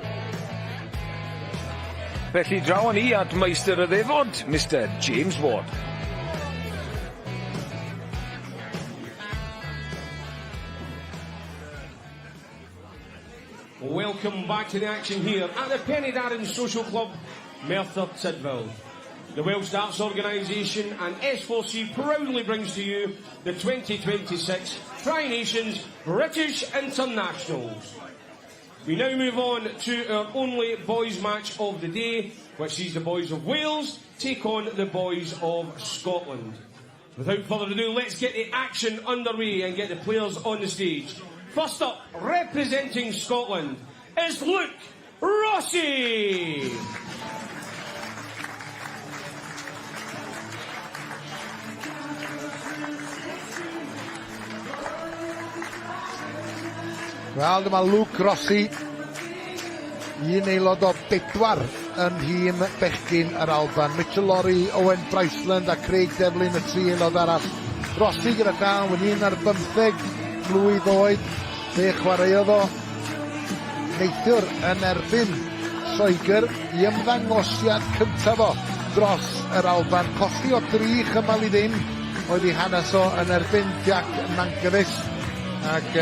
Felly draw ni at Meistyr y Ddefod, Mr James Ward. Welcome back to the action here at the Penultimate Social Club, Merthyr Tydfil. The Welsh Darts Organisation and S4C proudly brings to you the 2026 Tri-Nations British Internationals. We now move on to our only boys match of the day, which sees the boys of Wales take on the boys of Scotland. Without further ado, let's get the action underway and get the players on the stage. First up, representing Scotland, is Luke Rossi. Wel, dyma Luke Rossi, un aelod o 4 yn nhîm bechgyn yr Alban. Mitchell Lorry, Owen Bryceland a Craig Devlin, y 3 aelod arall. Rossi gyda llaw yn 1 ar 15 mlwydd oed. Fe chwaraeodd o neithiwr yn erbyn Lloegr i ymddangosiad cyntaf o dros yr Alban. Colli o 3 chymal i ddim oedd ei hanes o yn erbyn Jack Mankiewicz. Ac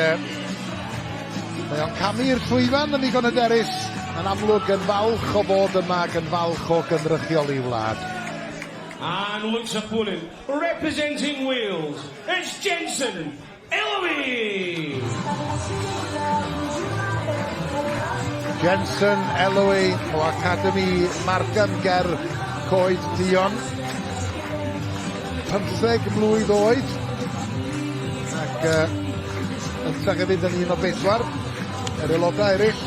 mae o'n camu'r llwyfan yn ddigon hyderus. Yn amlwg yn falch o fod yma ac yn falch o gynrychioli wlad. And Luke's opponent, representing Wales, it's Jensen Elway. Jensen Elway o Academi Margamger Coed Dion. 15 mlwydd oed. Ac yn llygefyd yn 1 o 4. Yr aelodau eraill,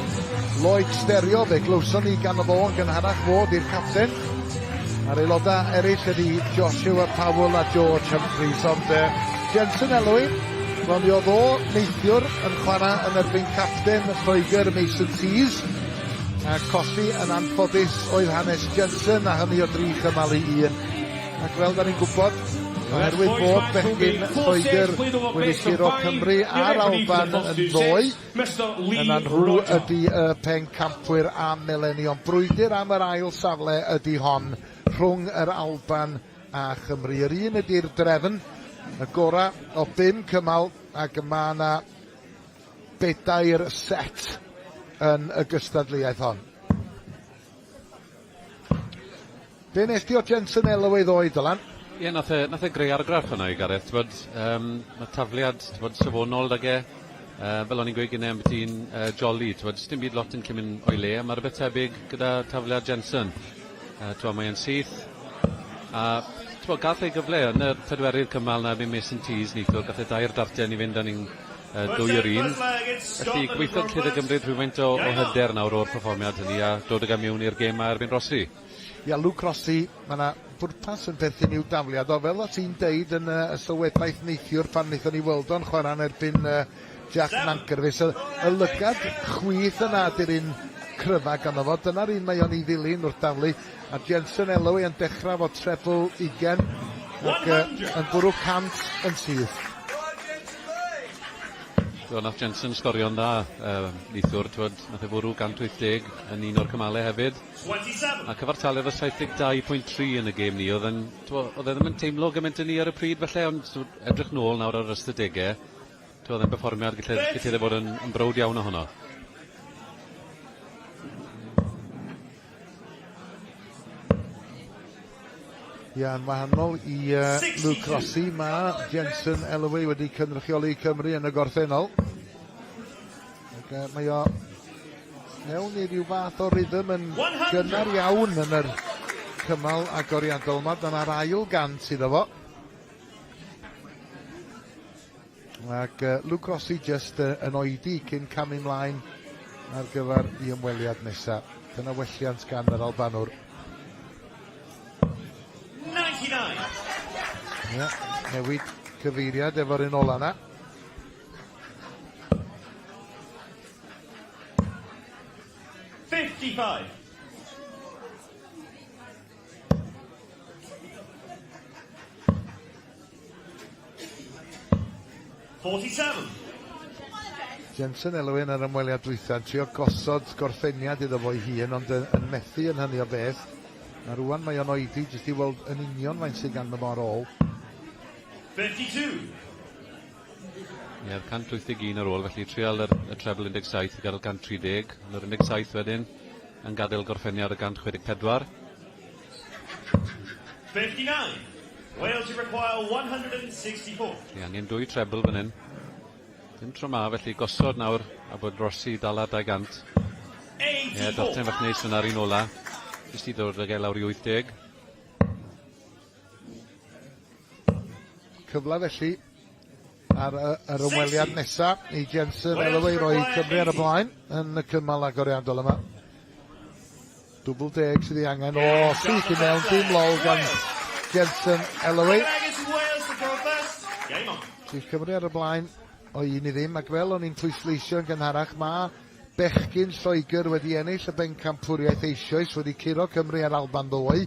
Lloyd Stereo, fe glwson ni gan o fo yn gynharach fod i'r capten. A'r aelodau eraill ydy Joshua Powell a George Humphreys. Ond Jensen Elway, wel mi oedd o neithiwr yn chwarae yn erbyn capten Lloegr Mason Tees. A colli yn anffodus oedd hanes Jensen a hynny o 3 chymal i 1. Ac fel da ni'n gwybod, oherwydd bod bechgyn Lloegr wedi curo Cymru a'r Alban yn ddoi, yna nhw ydy y Pencampwyr a Millennium. Brwydr am yr ail safle ydy hon rhwng yr Alban a Chymru. Yr un ydy'r drefn, y gora o 5 cymal, ac yma yna 4 set yn y gystadleuaeth hon. Be nes di o Jensen Elway ddoe, Dylan? Ie, nath e greu argraff yna i Gareth. Mae tafliad safonol ag fel o'n i'n gweud gynnau ambyti yn jolly. Dim byd lot yn cymyn o'i le, mae'r beth tebyg gyda tafliad Jensen. Mae'n syth. A gath ei gyfle yn y 4 cymal na erbyn Mason Tees neithwr. Gath e 2 dartiau i fynd yn 2 i'r 1. Felly gweithio'n lled y gymryd rhywfaint o hyder nawr o'r perfformiad hynny a dod ag am mewn i'r gêm a erbyn Rossi. Ia, Luke Rossi, mae yna bwrpas yn perthyn i'w dafliad o, fel o ti'n deud yn y sylwebaeth neithiwr pan wnaethon ni weld o'n chwarae'n erbyn Jack Mankiewicz. Y lygad chwith yna di'r un cryfa ganddo fo, dyna'r un mae o'n ei ddilyn wrth daflu, a Jensen Elway yn dechrau fo treble 20 ac yn bwrw 100 yn syth. Nath Jensen sgorio'n dda neithwr, nath e fwrw 180 yn un o'r cymalau hefyd. A cyfartaledd o 72.3 yn y gêm ni. Oedd e ddim yn teimlo gymaint yn ni ar y pryd felly, ond edrych nôl nawr ar ystadegau. Oedd e'n perfformiad gallai fod yn browd iawn o honno. Ia, yn wahanol i Luke Rossi, mae Jensen Elway wedi cynrychioli Cymru yn y gorffennol. Ac mae o mewn i ryw fath o rhythm yn gynnar iawn yn yr cymal agoriadol yma. Dyna'r ail 100 iddo fo. Ac Luke Rossi just yn oedi cyn camu ymlaen ar gyfer i ymweliad nesaf. Dyna welliant gan yr Albanwr. Ie, newid cyfeiriad efo'r un ola na. Jensen Elwyn ar ymweliad dwytha, trio gosod gorffeniad iddo fo'i hun, ond yn methu yn hynny o beth. A rwan mae o'n oedi, jyst i weld yn union faint sydd ganddo fo ar ôl. 52. Ie, 181 ar ôl, felly trial y treble 17 i gadael 130, ond yr 17 wedyn yn gadael gorffeniad y 164. 59. Wales you require 164. Ie, angen 2 treble fan hyn. Dim tro ma, felly gosod nawr a bod Rossi dal ar 200. Ie, Dartiau fach neis yn ar un ola. Jyst i ddod ag lawr i 80. Cyfle felly ar yr ymweliad nesaf i Jensen Elwyn roi Cymru ar y blaen yn y cymal agoriadol yma. Dwbl 10 sydd ei angen o syth i mewn dim lol gan Jensen Elwyn. Sydd Cymru ar y blaen o un i ddim, ac fel o'n i'n pwysleisio yn gynharach, mae bechgyn Lloegr wedi ennill y Bencampwriaeth eisoes, wedi curo Cymru ar Alban ddwy.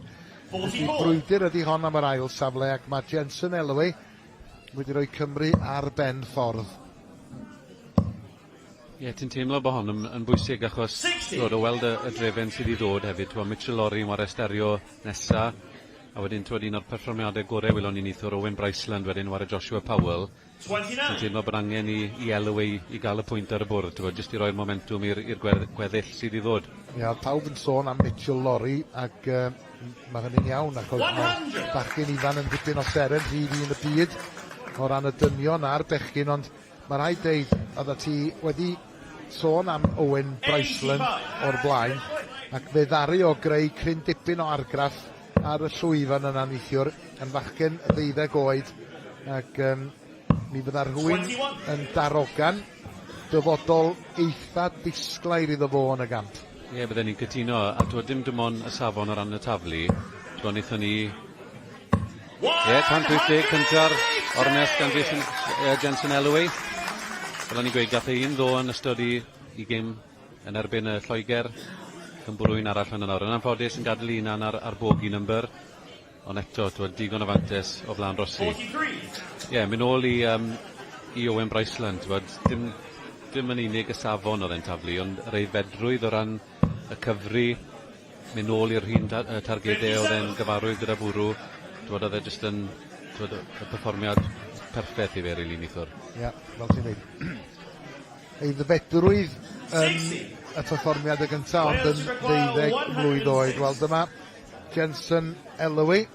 Felly brwydr ydy hon am yr ail safle, ac mae Jensen Elwyn wedi rhoi Cymru ar ben ffordd. Ie, ti'n teimlo bod hon yn bwysig achos dod o weld y drefen sydd i ddod hefyd. Mitchell Lorry yn wario sterio nesa, a wedyn un o'r perfformiadau gorau welon ni neithwr Owen Bryceland wedyn wario Joshua Powell. Ti'n teimlo bod angen i Elwyn i gael y pwynt ar y bwrdd, jyst i roi'r momentum i'r gweddill sydd i ddod. Ie, pawb yn sôn am Mitchell Lorry, ac mae hynny'n iawn, achos mae bachgen ifan yn dipyn o seren rhydd yn y byd o ran y dynion a'r bechgyn, ond mae rhaid deud, oedd ti wedi sôn am Owen Bryceland o'r blaen, ac fe ddari o greu cryn dipyn o argraff ar y llwyfan yna neithiwr, yn fachgen 12 oed, ac mi fydda rhywun yn darogan dyfodol eitha disglair iddo fo yn y gamp. Ie, bydden ni'n cytuno, a dim ond y safon o ran y taflu, wnaethon ni... Ie, 180 cynta'r ormes gan Jensen Elwyn. Fel o'n i'n gweud, gath ein ddo yn ystod i gym yn erbyn y Lloegr, yn bwrwyn arall yn y nawr. Yn anffodus yn gadael un ar bogi number, ond eto, digon o fantes o flaen Rossi. Ie, mynd ôl i Owen Bryceland, dim yn unig y safon oedd e'n taflu, ond yr aeddfedrwydd o ran y cyfri, mynd ôl i'r hun targedau oedd e'n gyfarwydd gyda bwrw, oedd e jyst yn y perfformiad perffaith i fer i linithwr. Ie, fel ti'n dweud. Aeddfedrwydd yn y perfformiad y gyntaf, ond yn 12 mlwydd oed. Wel, dyma Jensen Elwyn,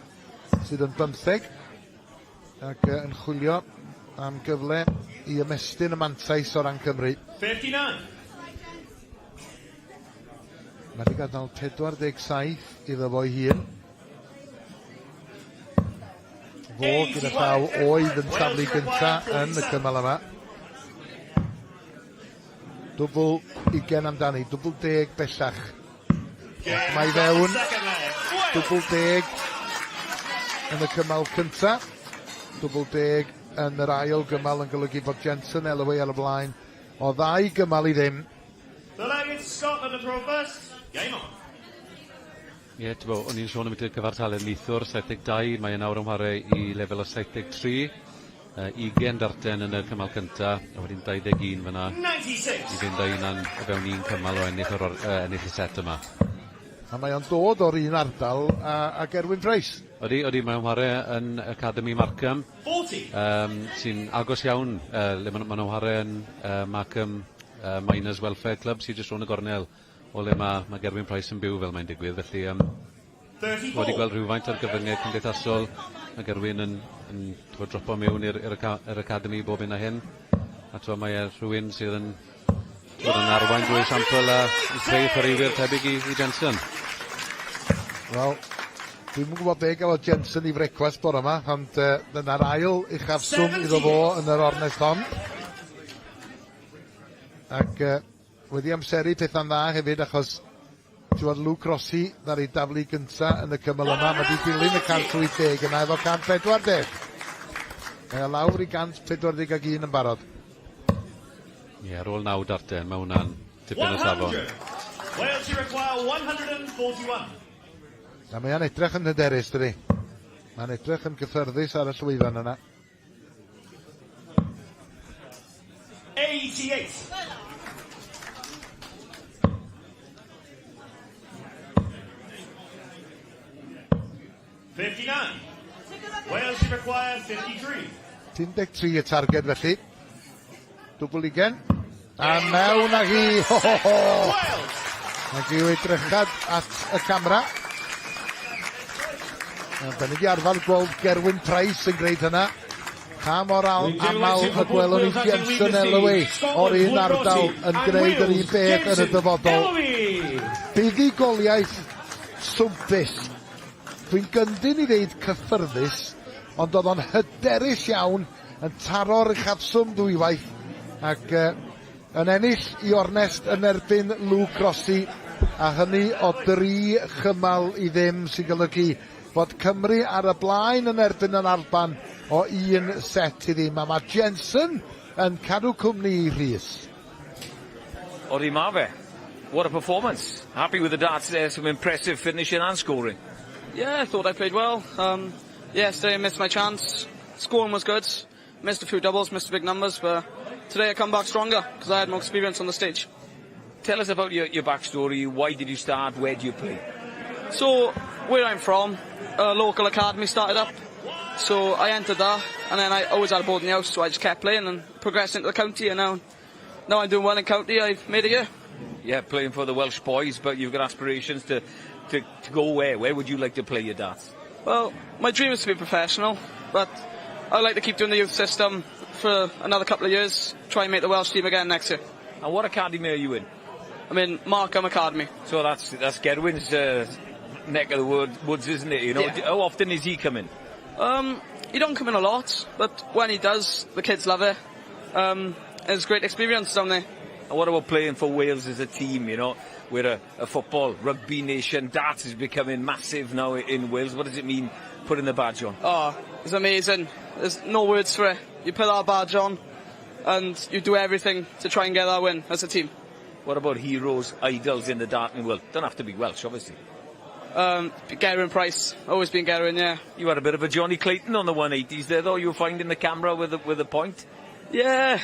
sydd yn 15, ac yn chwilio am gyfle i ymestyn y mantais o ran Cymru. 59. Mae wedi gadael 47 iddo fo'i hun. Fo gyda llaw oedd yn taflu gynta yn y cymal yma. Dwbl 20 amdani, dwbl 10 bellach. Mae fewn, dwbl 10 yn y cymal cynta, dwbl 10 yn yr ail gymal yn golygu bod Jensen Elwyn ar y blaen o 2 gymal i ddim. The Legged Scotland are first. Game on. Ie, o'n i'n sôn am y cyfartaledd neithwr, 72, mae nawr yn chwarae i lefel o 73, 20 darten yn y cymal cynta, a wedyn 21 fyna, i fynd â unan o fewn un cymal o ennill y set yma. A mae o'n dod o'r un ardal ag Erwyn Price. Odi, mae'n chwarae yn Academy Markham, sy'n agos iawn, le maen nhw'n chwarae yn Markham Miners Welfare Club, sy'n jyst rôn y gornel, o le mae Gerwyn Price yn byw fel mae'n digwydd, felly wedi gweld rhywfaint ar gyfyngau cymdeithasol, mae Gerwyn yn dropo mewn i'r Academy bob un a hyn, a mae rhywun sydd yn arwain drwy sampl a creu chwaraewyr tebyg i Jensen. Wel, dwi'n mwyn gwybod be gael o Jensen i frecwast bore yma, ond dyna'r ail uchafswm iddo fo yn yr ornest hon. Ac wedi amseru pethau'n dda hefyd, achos Dwi'n Luke Rossi ddar i daflu gynta yn y cymal yma. Mae di dilyn y 180 yna efo 140. Mae o lawr i 141 yn barod. Ie, ar ôl 9 Dartiau, mae hwnna'n tipyn o safon. Wales, you require 141. A mae'n edrych yn hyderus, dydi? Mae'n edrych yn gyffyrddus ar y llwyfan yna. 88. Wales, you require 53. 13 y targed felly. Dwbl ugen. A mewn ag hi. Ag i'w edrychad at y camera. Da ni di arfer gweld Gerwyn Price yn gwneud hynna. Pa mor amal y gwelwn ni Jensen Elway o'r un ardal yn gwneud yr un beth yn y dyfodol. Bydd i goliaeth swmpus. Dwi'n gyndyn i ddeud cyffyrddus, ond oedd o'n hyderus iawn yn taro'r uchafswm dwywaith ac yn ennill i Ornest yn erbyn Luke Rossi, a hynny o 3 chymal i ddim, sy'n golygu bod Cymru ar y blaen yn erbyn yn Alban o 1 set i ddim. A mae Jensen yn cadw cwmni i Rhys. Odi ma fe. What a performance. Happy with the darts there, some impressive finishing and scoring. Yeah, I thought I played well. Yesterday I missed my chance. Scoring was good. Missed a few doubles, missed big numbers, but today I come back stronger because I had more experience on the stage. Tell us about your backstory. Why did you start? Where do you play? So, where I'm from, a local academy started up. So I entered that, and then I always had a board in the house, so I just kept playing and progressed into the county, and now I'm doing well in county. I've made it here. Yeah, playing for the Welsh boys, but you've got aspirations to go where? Where would you like to play your darts? Well, my dream is to be professional, but I'd like to keep doing the youth system for another couple of years, try and make the Welsh team again next year. And what academy are you in? I'm in Markham Academy. So that's Gerwyn's neck of the woods, isn't it? You know, yeah. How often is he coming? He don't come in a lot, but when he does, the kids love it. It's a great experience down there. And what about playing for Wales as a team, you know? We're a football, rugby nation. Darts is becoming massive now in Wales. What does it mean, putting the badge on? Oh, it's amazing. There's no words for it. You put our badge on, and you do everything to try and get that win as a team. What about heroes, idols in the darting world? Don't have to be Welsh, obviously. Gerwyn Price, always been Gerwyn, yeah. You had a bit of a Johnny Clayton on the 180s there, though. You were finding the camera with a point. Yeah,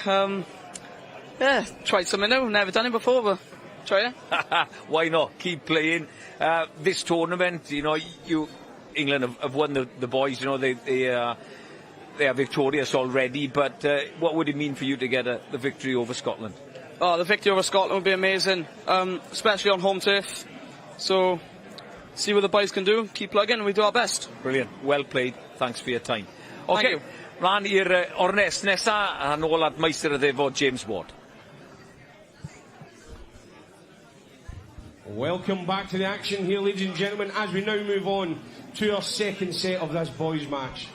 tried something new. Never done it before, but try it. Why not? Keep playing. This tournament, you know, England have won the boys. You know, they are victorious already. But what would it mean for you to get the victory over Scotland? Oh, the victory over Scotland would be amazing, especially on home turf. So, see what the boys can do. Keep plugging, and we do our best. Brilliant. Well played. Thanks for your time. Thank you. Ran i'r Ornest nesa, a nôl at Meister y Ddefod, James Ward. Welcome back to the action here, ladies and gentlemen, as we now move on to our second set of this boys' match.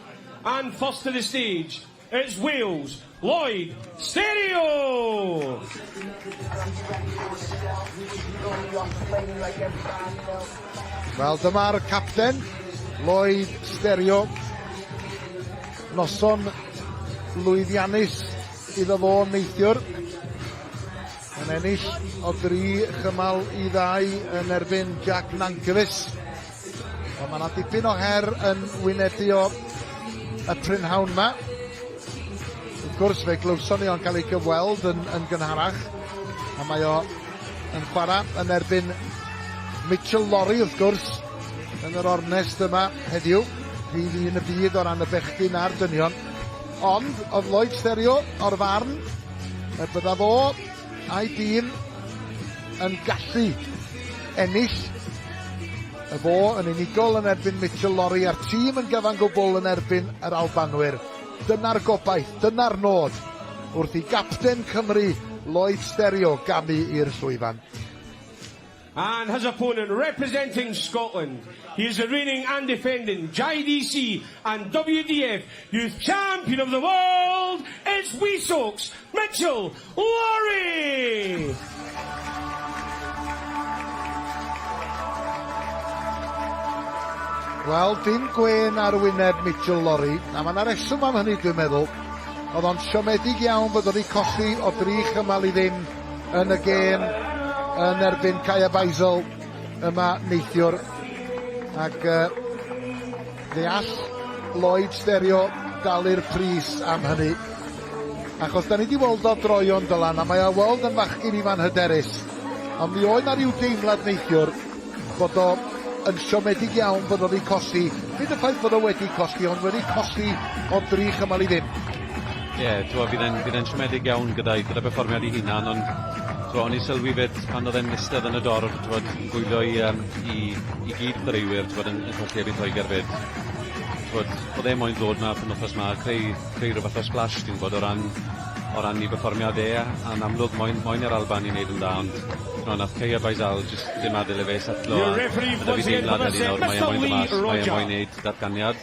And first to the stage, it's Wales, Lloyd Stereo! Wel, dyma'r capten, Lloyd Stereo. Noson lwyddiannus iddo fo neithiwr. Yn ennill o 3 chymal i 2 yn erbyn Jack Nankervis. Mae yna dipyn o her yn wynebu o y prynhawn yma. Wrth gwrs, fe glywson ni o'n cael ei gyfweld yn gynharach. A mae o yn chwarae yn erbyn Mitchell Lorry, wrth gwrs, yn yr Ornest yma heddiw. Fydd un y byd o ran y bechgyn a'r dynion. Ond, oedd Lloyd Stereo o'r farn, y bydda fo a'i dîm yn gallu ennill y fo yn unigol yn erbyn Mitchell Lorry a'r tîm yn gyfan gwbl yn erbyn yr Albanwyr. Dyna'r gobaith, dyna'r nod wrth i gapten Cymru Lloyd Stereo gamu i'r llwyfan. And his opponent representing Scotland, he is the reigning and defending JDC and WDF Youth Champion of the World, it's Weesoaks, Mitchell Lorry! Wel, dim gwen ar wyneb Mitchell Lorry, a mae yna reswm am hynny dwi'n meddwl. Oedd o'n siomedig iawn bod wedi colli o 3 chymal i ddim yn y gêm yn erbyn Caia Baisel yma neithiwr. Ac ddeall Lloyd Stereo dalu'r pris am hynny. Achos da ni wedi weld o droion Dylan, a mae o weld yn fachgyn ifan hyderus. Ond mi oedd na ryw deimlad neithiwr bod o yn siomedig iawn bod o wedi colli. Nid y ffaith bod o wedi colli, ond wedi colli o 3 chymal i ddim. Ie, bydd e'n siomedig iawn gyda perfformiad i hunan, ond o'n i sylwi fyd pan oedd e'n istedd yn y dorf, yn gwylio i gyd chwaraewyr, yn colli erbyn Lloegr fyd. Oedd e moyn ddod yma pan wythnos yma, creu rhywbeth o splash, dwi'n bod o ran i perfformiad e, a'n amlwg moyn yr Alban i wneud yn da, ond nath Caia Baisel jyst ddim adael e fe setlo, a dyna fi deimlad ar un awr, mae e moyn dymas, mae e moyn wneud datganiad,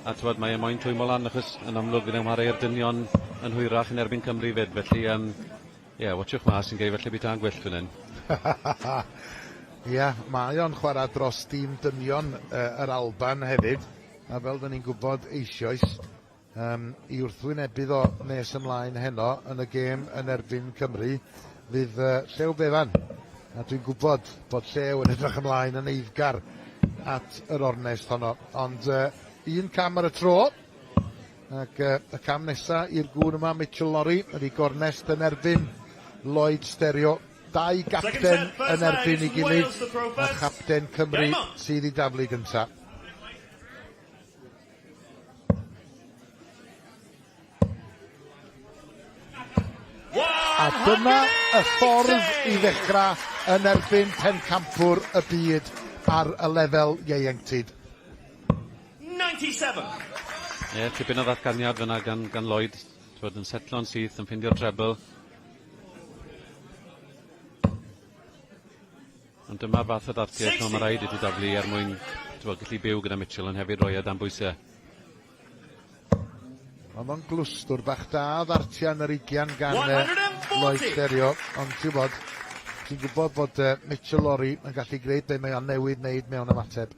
a mae e moyn twymo lan, achos yn amlwg fydd e'n chwarae'r dynion yn hwyrach yn erbyn Cymru fyd, felly, watchwch mas yn gei felly byd ta'n gwyllt fan hyn. Ia, mae o'n chwarae dros dîm dynion yr Alban hefyd, a fel dyn ni'n gwybod eisoes, i wrthwynebydd o nes ymlaen heno yn y gêm yn erbyn Cymru, fydd Sylwebaeth. A dwi'n gwybod bod Llew yn edrych ymlaen yn eiddgar at yr ornest honno. Ond un cam ar y tro, ac y cam nesa i'r gŵr yma, Mitchell Lorry, ydi gornest yn erbyn Lloyd Stereo. 2 gapten yn erbyn i gilydd, a chapten Cymru sydd i daflu gyntaf. A dyma y ffordd i ddechrau yn erbyn pencampwr y byd ar y lefel ieuenctid. 97. Ie, tipyn o ddatganiad fyna gan Lloyd, yn setlo'n syth, yn ffindio'r treble. Ond dyma'r fath o ddatganiad mae rhaid i daflu er mwyn gallu byw gyda Mitchell yn hefyd roi dan bwysau. Ond o'n glwstwr bach da ddartian yr 20 gan Lloyd Stereo, ond ti'n gwybod bod Mitchell Lorry yn gallu gwneud be mae o'n newydd wneud mewn ymateb.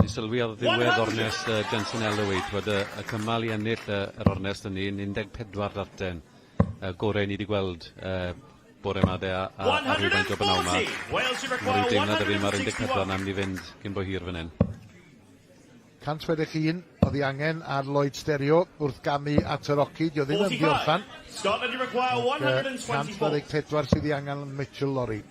Ni sylwi ar ddiwedd ornest Jensen Elway, y cymal i ennill yr ornest yn 14 darten, gorau ni wedi gweld bore yma de a rhywfaint o bynaw yma. Mae'r deimlad yr un mae'r 14 am ni fynd cyn bo hir fan hyn. 121 oedd i angen ar Lloyd Stereo wrth gamu at yr ocyd, oedd ddim yn ddiorffan. 124 sydd i angen Mitchell Lorry.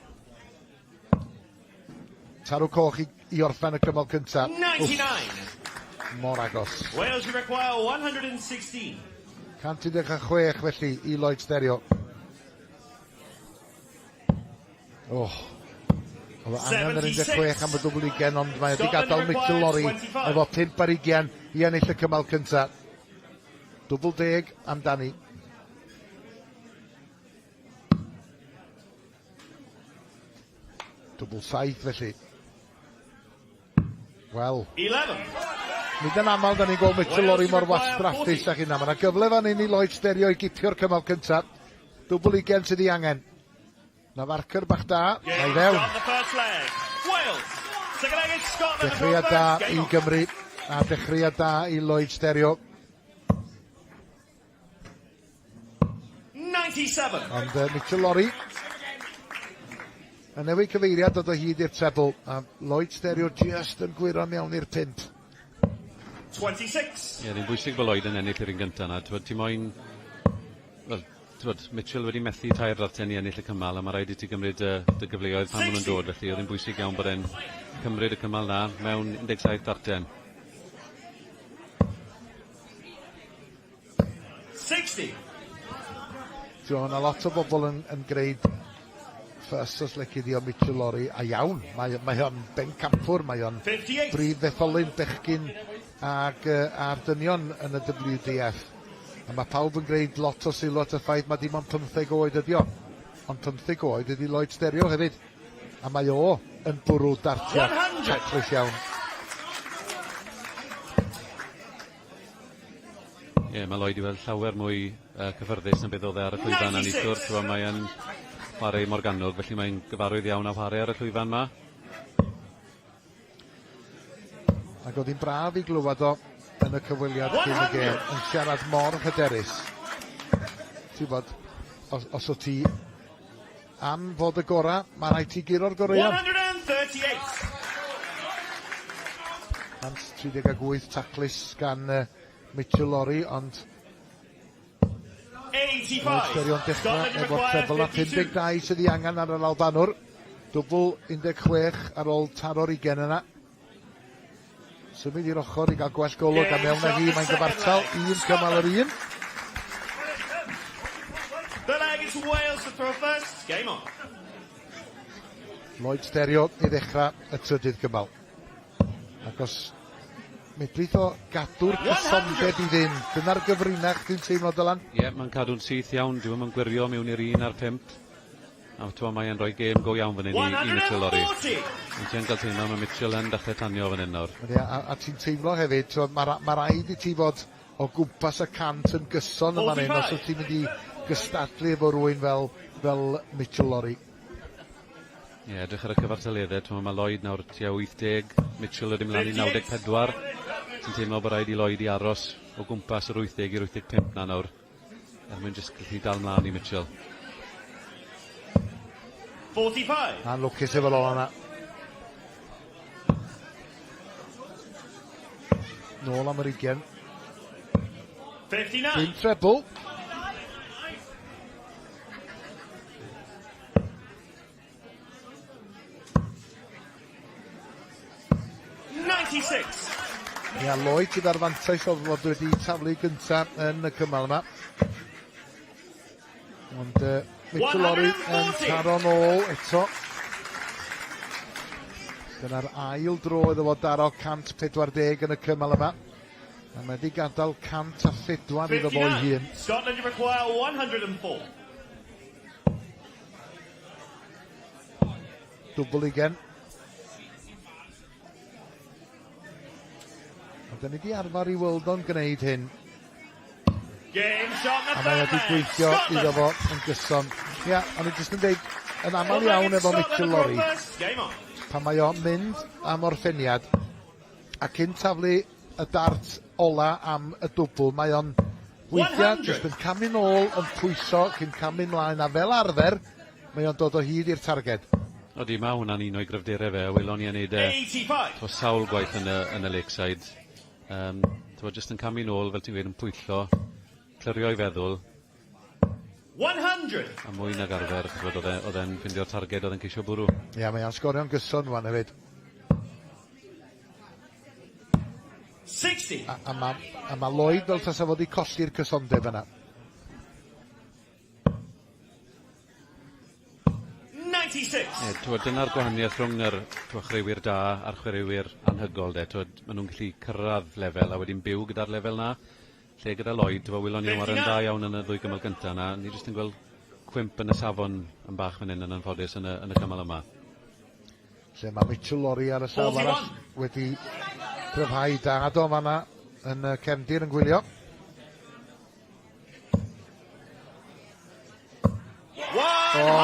Tarw coch i orffan y cymal cyntaf. 99. Mor agos. Wales you require 116. 116 felly i Lloyd Stereo. Oedd angen yr 16 am y dwbl 20, ond mae wedi gadael Mitchell Lorry efo 5 ar 20 i ennill y cymal cyntaf. Dwbl 10 amdani. Dwbl 7 felly. Wel. 11. Nid yn aml da ni'n gweld Mitchell Lorry mor wastraffus ag yna. Mae yna gyfle fan hyn i Lloyd Stereo i gipio'r cymal cyntaf. Dwbl 20 sydd i angen. Na farcyr bach da, mae fewn. Dechreuad da i Gymru, a dechreuad da i Lloyd Stereo. 97. Ond Mitchell Lorry yn newid cyfeiriad dod o hyd i'r treble, a Lloyd Stereo just yn gwiro mewn i'r 5. 26. Ie, ddim bwysig bod Lloyd yn ennill yr un gyntaf na. Ti moyn... Mitchell wedi methu 2 darten i ennill y cymal, a mae rhaid i ti gymryd dy gyfleoedd pan maen nhw'n dod, felly oedd yn bwysig iawn bod e'n cymryd y cymal na mewn 17 darten. 60. Mae lot o bobl yn gwneud ffys os lecid i o Mitchell Lorry, a iawn, mae o'n bencampwr, mae o'n brif ddetholyn bechgyn a'r dynion yn y WDF. A mae pawb yn gwneud lot o sylw at y ffaith mae dim ond 15 oed ydi o. Ond 15 oed ydi Lloyd Stereo hefyd. A mae o yn bwrw dartiau taclus iawn. Ie, mae Lloyd i weld llawer mwy cyffyrddus yn beth oedd e ar y llwyfan a nithwr. Mae e'n chwarae Morgannwg, felly mae'n gyfarwydd iawn a chwarae ar y llwyfan yma. Ac oedd hi'n braf i glywed o yn y cyfweliad cyn y gêm yn siarad mor hyderus. Ti'n bod, os o ti am fod y gora, mae rhaid ti giro'r goreuon. 138 taclus gan Mitchell Lorry, ond Sterio'n dechrau efo'r treble a 52 sydd i angen ar yr Albanwr. Dwbl 16 ar ôl taro'r 20 yna. Symud i'r ochr i gael gwell golwg a mewn â hi, mae'n gyfartal, un cymal yr un. The leg is Wales to throw first. Game on. Lloyd Stereo i ddechrau y trydydd cymal. Ac os medrith o gadw'r cysondeb i ddyn, dyna'r gyfrinach dwi'n teimlo, Dylan? Ie, mae'n cadw'n syth iawn, dwi'n yn gwirio mewn i'r 1 ar 5. A mae'n rhoi gêm go iawn fan hyn i Mitchell Lorry. Ti'n cael teimlo mae Mitchell yn dechrau tanio fan hyn nawr. A ti'n teimlo hefyd, mae rhaid i ti fod o gwmpas y cant yn gyson yn fan hyn, os wyt ti'n mynd i gystadlu efo rhywun fel Mitchell Lorry. Ie, edrych ar y cyfartaliadau, mae Lloyd nawr tua 80, Mitchell wedi mlaen i 94. Ti'n teimlo bod rhaid i Lloyd i aros o gwmpas yr 80 i'r 85 na nawr. Mwyn jyst gallu dal mlaen i Mitchell. 45. A'n lwcus efo lo yna. Nôl am yr 20. 59. Un treble. Ia, Lloyd gyda'r fantais o fod wedi taflu gyntaf yn y cymal yma. Ond Mitchell Lorry yn taro nôl eto. Dyna'r ail dro iddo fod daro 140 yn y cymal yma. A mae wedi gadael 104 iddo fo'i hun. Scotland require 104. Dwbl igen. A da ni wedi arfer i Weldon gwneud hyn. A mae wedi gweithio iddo fo yn gyson. Ia, ond i'n jyst yn dweud yn aml iawn efo Mitchell Lorry. Pan mae o'n mynd am orffeniad a cyn taflu y dart ola am y dwbl, mae o'n weithiau jyst yn camu nôl yn pwyso cyn camu mlaen, a fel arfer mae o'n dod o hyd i'r targed. Odi, mae hwnna'n un o'i gryfderau fe, a welon ni yn neud sawl gwaith yn y Lakeside. Jyst yn camu nôl, fel ti'n gweud, yn pwyllo, clirio i feddwl. 100. A mwy nag arfer, oedd e'n ffindio'r targed, oedd e'n ceisio bwrw. Ia, mae o'n sgorio'n gyson fan hefyd. 60. A mae Lloyd fel tasa fod i colli'r cysondeb yna. 96. Dyna'r gwahaniaeth rhwng yr chwaraewyr da a'r chwaraewyr anhygol. Maen nhw'n gallu cyrraedd lefel a wedi'n byw gyda'r lefel na. Lle gyda Lloyd, welon ni yn da iawn yn y ddwy gymal gyntaf yna. Ni jyst yn gweld cwimp yn y safon yn bach fan hyn yn anffodus yn y cymal yma. Lle mae Mitchell Lorry ar y sawl arall wedi gryfhau dad o fanna yn cefndir yn gwylio.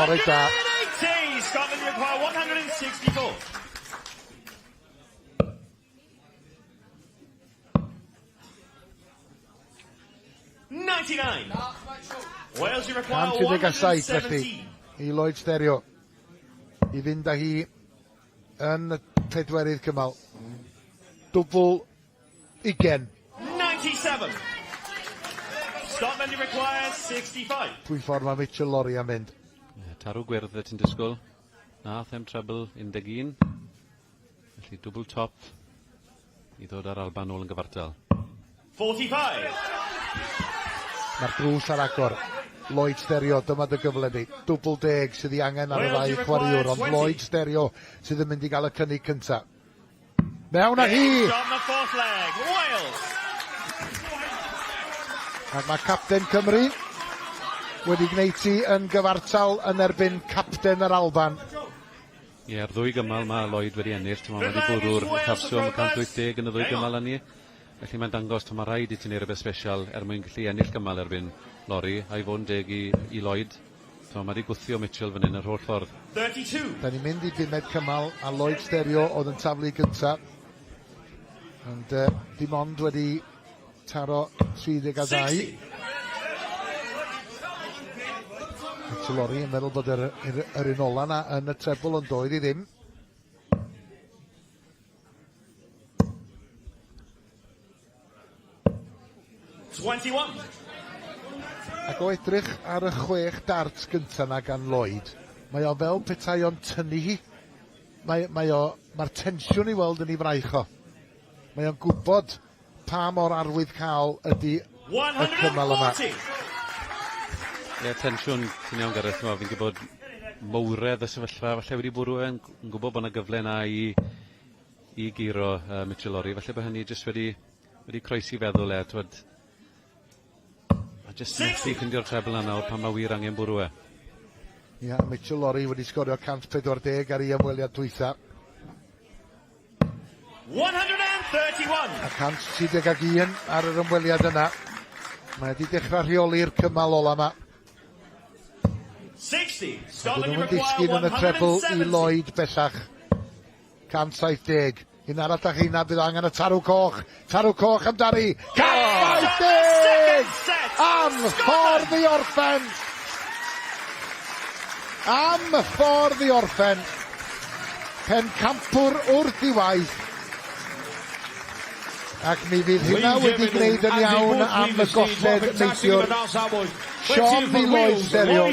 Reit da. Scotland require 164. Wales require 117. I Lloyd Stereo i fynd â hi yn y pedwerydd cymal. Dwbl 20. 97. Scotland require 65. Pwy ffordd mae Mitchell Lorry am mynd? Tarw gwyrdd y ti'n disgwyl. Na, them treble 11. Felly dwbl top i ddod ar Alban ôl yn gyfartal. 45. Mae'r drws ar agor. Lloyd Stereo, dyma dy gyfle di. Dwbl 10 sydd i angen ar y ddau chwaraewr, ond Lloyd Stereo sydd yn mynd i gael y cynnig cynta. Mewn â hi! Ac mae capten Cymru wedi gwneud ti yn gyfartal yn erbyn capten yr Alban. Ie, ar ddwy gymal mae Lloyd wedi ennill. Mae wedi bwrw'r capsiwm 180 yn y ddwy gymal yn ni. Felly mae'n dangos mae rhaid i ti'n ei rhywbeth special mwyn gallu ennill gymal erbyn Lorry a'i fod yn deg i Lloyd. Mae wedi gwthio Mitchell fan hyn yr holl ffordd. 32. Da ni'n mynd i 5 cymal a Lloyd Stereo oedd yn taflu gyntaf. Ond dim ond wedi taro 32. Lori yn meddwl bod yr un ola na yn y trebl yn doedd I ddim. Ac o edrych ar y 6 darts gynta na gan Lloyd, mae o fel petai o'n tynnu hi. Mae'r tensiwn I weld yn I fraich o. Mae o'n gwybod pa mor arwyddcaol ydy y cymal yma. Ie, tensiwn, ti'n iawn Gareth, fi'n gwybod mawredd y sefyllfa, falle wedi bwrw yn gwybod bod yna gyfle na I giro Mitchell Lori, falle bod hynny jyst wedi croesi feddwl twyd, a jyst methu ffindio'r trebl yna nawr pan mae wir angen bwrw Ia, Mitchell Lori wedi sgorio 140 ar 'i ymweliad dwytha. 131! A 131 ar yr ymweliad yna. Mae wedi dechrau rheoli'r cymal ola yma. 60. Dyn nhw'n disgyn yn y trebl I Lloyd bellach. 170. Un arall â chyna bydd angen y tarw coch. Tarw coch amdani. 170! Am ffordd I orffen. Am ffordd I orffen. Pencampwr wrth I waith. Ac mi fydd hynna wedi gwneud yn iawn am y golled neithiwr. Sean fi Lloyd stereo,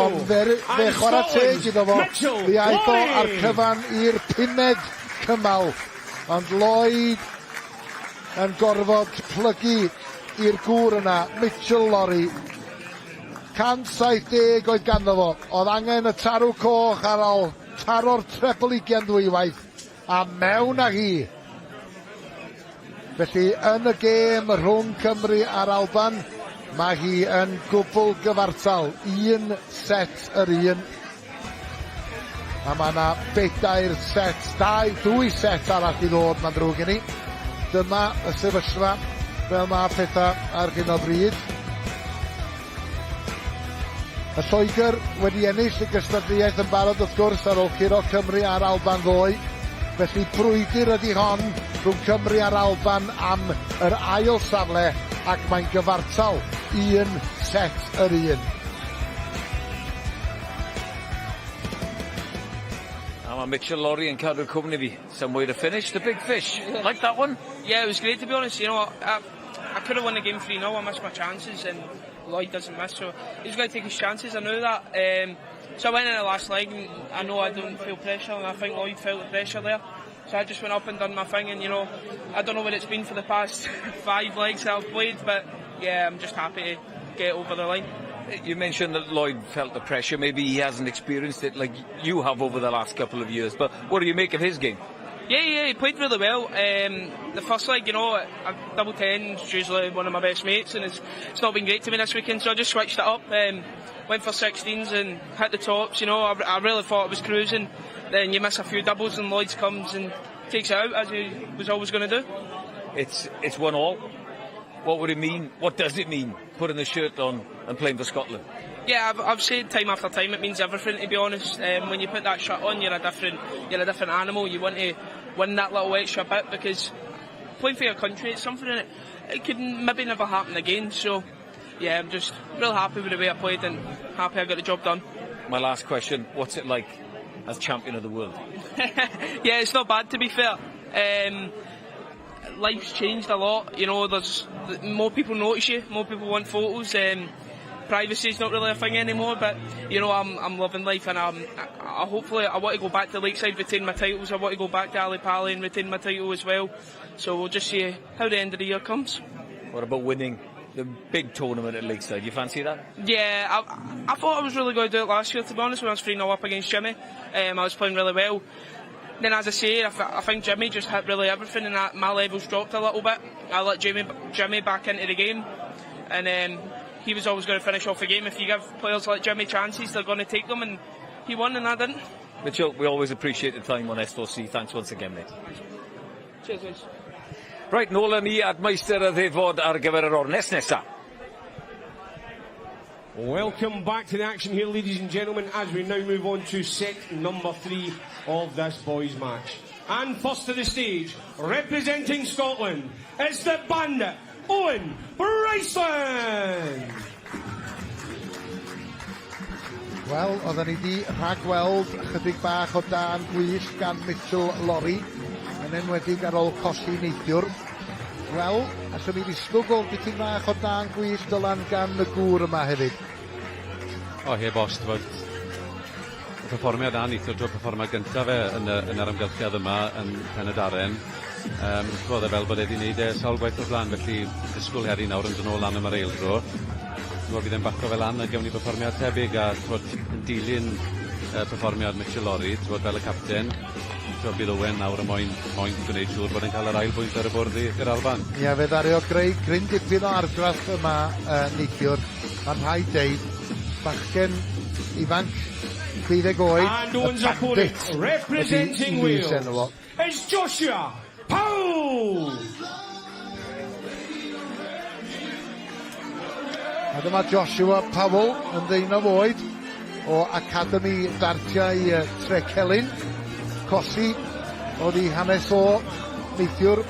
ond fe chwarae teg iddo fo. Fi aeth o ar cyfan i'r 5eg cymal. Ond Lloyd yn gorfod plygu i'r gŵr yna, Mitchell Lori. 170 oedd ganddo fo. Oedd angen y tarw coch ar ôl taro'r trebl 20 ddwywaith. A mewn â hi. Felly yn y gêm rhwng Cymru a'r Alban, mae hi yn gwbl gyfartal. 1 set yr 1. A mae yna 4 set, 2 set arall I ddod, mae'n drwg I ni. Dyma y sefyllfa fel mae pethau ar hyn o bryd. Y Lloegr wedi ennill y gystadleuaeth yn barod wrth gwrs ar ôl curo Cymru a'r Alban ddoe. Felly brwydr ydy hon rhwng Cymru a'r Alban am yr ail safle ac mae'n gyfartal 1 set yr 1. Mae Mitchell Lori yn cadw cwmni fi. Some way to finish the big fish. Like that one? Yeah, it was great to be honest. You know, I could have won the game 3-0. I missed my chances and Lloyd doesn't miss, so he's got to take his chances. I knew that. So I went in the last leg and I know I don't feel pressure and I think Lloyd felt the pressure there. So I just went up and done my thing and, you know, I don't know what it's been for the past 5 legs that I've played, but yeah, I'm just happy to get over the line. You mentioned that Lloyd felt the pressure. Maybe he hasn't experienced it like you have over the last couple of years, but what do you make of his game? Yeah, he played really well. The first leg, you know, double 10 is usually one of my best mates and it's not been great to me this weekend, so I just switched it up. Went for 16s and hit the tops, you know, I really thought I was cruising. Then you miss a few doubles and Lloyd comes and takes it out, as he was always going to do. It's 1-1. What would it mean? What does it mean, putting the shirt on and playing for Scotland? Yeah, I've said time after time it means everything, to be honest. When you put that shirt on, you're a different animal. You want to win that little extra bit because playing for your country, it's something that it could maybe never happen again. So, yeah, I'm just real happy with the way I played and happy I got the job done. My last question, what's it like as champion of the world? Yeah, it's not bad to be fair. Life's changed a lot, you know, there's more people notice you, more people want photos. Privacy's not really a thing anymore, but you know, I'm loving life and I hopefully I want to go back to Lakeside, retain my titles. I want to go back to Ali Pali and retain my title as well. So we'll just see how the end of the year comes. What about winning the big tournament at Lakeside? You fancy that? Yeah, I thought I was really going to do it last year, to be honest, when I was 3-0 up against Jimmy. I was playing really well. Then, as I say, I think Jimmy just hit really everything and my levels dropped a little bit. I let Jimmy back into the game and he was always going to finish off the game. If you give players like Jimmy chances, they're going to take them, and he won and I didn't. Mitchell, we always appreciate the time on S4C. Thanks once again, mate. Cheers, guys. Right, nôl ni at Meister y Ddefod ar gyfer yr ornes nesa. Welcome back to the action here, ladies and gentlemen, as we now move on to set number 3 of this boys match. And first to the stage, representing Scotland, is the bandit, Owen Bryson! Wel, oedden ni di rhagweld chydig bach o dan gwyllt gan Mitchell Lorry, yn enwedig ar ôl colli neithiwr. Wel, allwn ni ddisgwyl gol dipyn bach o dan gwyllt dylan gan y gŵr yma hefyd. O, heb os, fod y perfformiad a neithiwr drwy'r perfformiad gyntaf fe yn yr amgylchiad yma yn Penydaren. Roedd e fel bod e wedi gwneud sawl gwaith o flan, felly disgwyl heri nawr yn dod nôl lan am yr eildro. Bydd e'n baco fel lan a gewn ni perfformiad tebyg a yn dilyn perfformiad Mitchell Lorry, fel y capten. Bydd Owen nawr yn moyn gwneud siŵr bod e'n cael yr ail bwynt ar y bwrdd i'r Alban. Ie, fe ddario greu gryn dipyn o argraff yma neithiwr. Mae'n rhaid deud, bachgen ifanc, 30 oed, And Owen's opponent, representing Wales, is Joshua Powell! A dyma Joshua Powell yn 19 oed o Academi Dartiau Prydain. Colli oedd hi hanes o neithiwr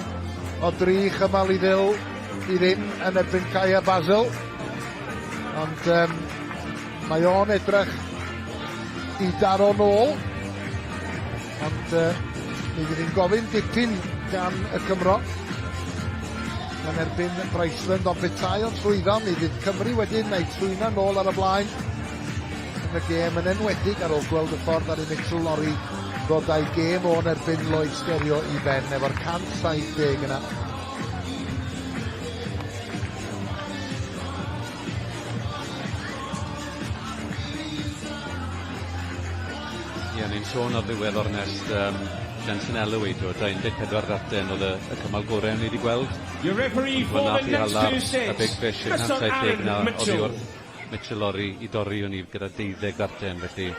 o 3 chymal i ddim yn erbyn Caia Basel. Ond mae o'n edrych i daro nôl. Ond mi fydd hi'n gofyn dipyn gan y Cymro. Yn erbyn Bryson, ond betau o'n llwyddo, mi fydd Cymru wedyn neu trwyna nôl ar y blaen yn y gêm yn enwedig ar ôl gweld y ffordd ar y Mitchell Lorry ddod â'i gêm o'n erbyn Lloyd Stereo i ben efo'r 170 yna. Ie, ni'n sôn o'r ddiwedd o'r nest Jensen Elwyd o 14 raten oedd y cymal gorau ni wedi gweld. Your referee for the next two sets, y Big Fish yn Mr. 170 Aaron na Mitchell. oedd Mitchell Lorry i dorri o'n i gyda 12 raten, felly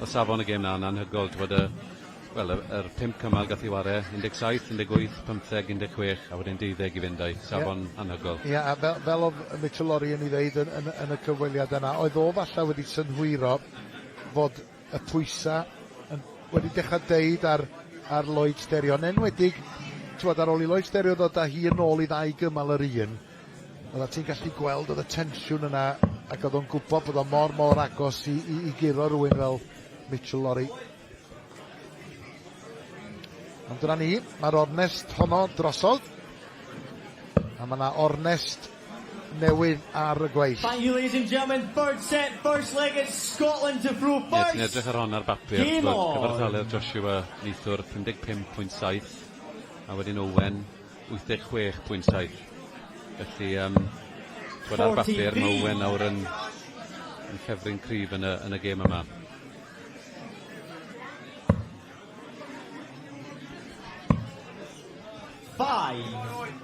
o safon y gêm na'n anhygol, bod yr 5 cymal gath i ware, 17, 18, 15, 16, a wedyn 12 i fynd a'i, safon anhygol. Ie, a fel oedd Mitchell Lorry yn ei ddeud yn y cyfweliad yna, oedd o falle wedi synhwyro fod y pwysa wedi dechrau deud ar Lloyd Stereo. Yn enwedig, ar ôl i Lloyd Stereo ddod â hi yn ôl i ddau gymal yr un, oedd ti'n gallu gweld oedd y tensiwn yna, ac oedd o'n gwybod bod o mor agos i giro rhywun fel Mitchell Lorry. Ond dyna ni, mae'r ornest honno drosodd, a mae yna ornest newydd ar y gweill. Thank you, ladies and gentlemen. Third set, first leg, it's Scotland to throw first. Ti'n edrych ar hon ar bapur, cyfartaledd Joshua neithwr 55.7, a wedyn Owen 86.7. Felly, ar bapur, mae Owen nawr yn ffefryn cryf yn y gêm yma.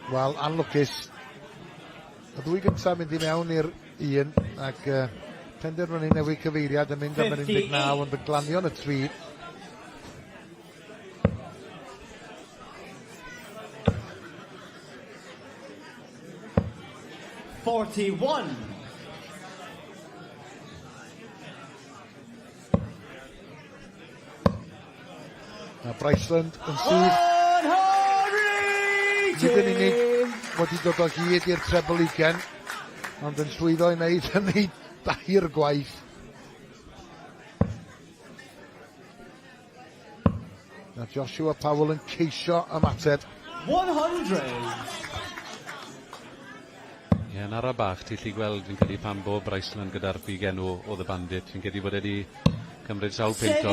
Wel, anlwcus. Y ddwy gyntaf mynd i mewn i'r un, ac penderfynu newid cyfeiriad yn mynd am yr 19 yn byglanio yn y tri. A Bryson yn syth. Nid yn unig wedi dod o hyd i'r treble ugain, ond yn llwyddo i wneud hynny 2 gwaith. A Joshua Powell yn ceisio ymateb. 100! Ie, yn ara bach, ti'n lli gweld fi'n credu pan bo Bryson gyda'r bigen oedd y bandit. Fi'n credu bod wedi cymryd sawl pint o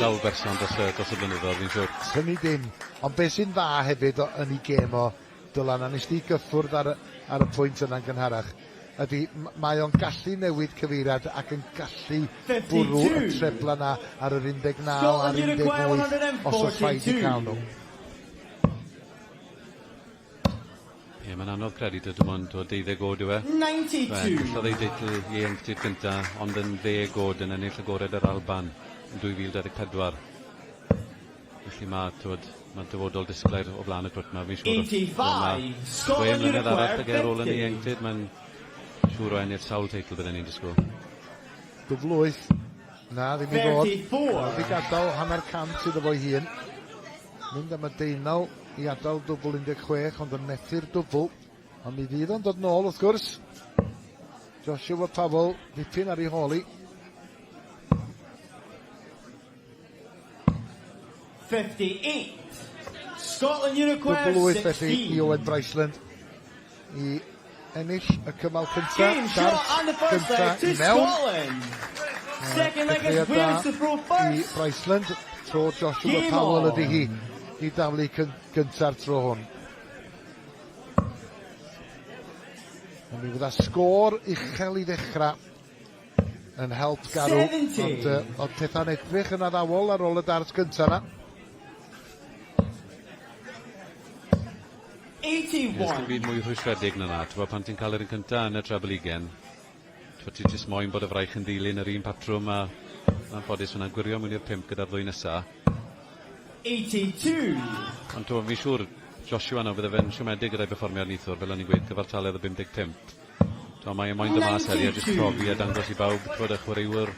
sawl berson dros y blynyddoedd, fi'n siwr. Hynny dim, ond beth sy'n dda hefyd yn ei gêm o Dylan, a nes di gyffwrdd ar y pwynt yna'n gynharach, ydy mae o'n gallu newid cyfeiriad ac yn gallu bwrw y trebla na ar yr 19 a'r 18 os oes rhaid i cael nhw. Ie, mae'n anodd credu dim ond o 12 god yw e. 92! Gyllodd ei deitl i enctid gynta, ond yn 10 god yn ennill y gored yr Alban yn 2024. Felly mae'n dyfodol disglair o blaen y cwrt yma, fi'n siŵr. 85! Scotland mlynedd arall Unicorn, ag ar ôl yn ei enctid, mae'n siŵr o ennill sawl teitl byddwn ni'n disgwyl. Gyflwyth. Na, ddim i fod. 34! Fi gadael hanner cant iddo fo'i hun. mynd am y deunaw i adael dwbl 16, ond yn methu'r dwbl. Ond mi fydd o'n dod nôl, wrth gwrs. Joshua Powell, dipyn ar ei holi. 58. Scotland Uruguay 8 felly 16. i Owen Bryceland i ennill y cymal cynta. Game shot on the first leg to Scotland. Second leg is Wales to throw first. I Bryceland, tro Joshua Game Powell on. ydy hi i daflu cynta'r tro hwn. A mi fydda sgôr uchel i ddechrau yn help garw, 70. ond oedd pethau'n edrych yn addawol ar ôl y dart gyntaf yna. 81. Ysgyn byd mwy rhwystredig na na, pan ti'n cael yr un cyntaf yn y treble igen, ti jyst moyn bod y fraich yn dilyn yr un patrwm a mae'n ffodus hwnna'n gwirio mewn i'r 5 gyda'r ddwy nesaf. 82. Ond fi'n siŵr Joshua na fydde fe'n siomedig gyda'i perfformiad neithwr, fel o'n i'n gweud, cyfartaledd o 55. Mae'n moyn dymas heddi a jyst profi a dangos i bawb bod y chwaraewyr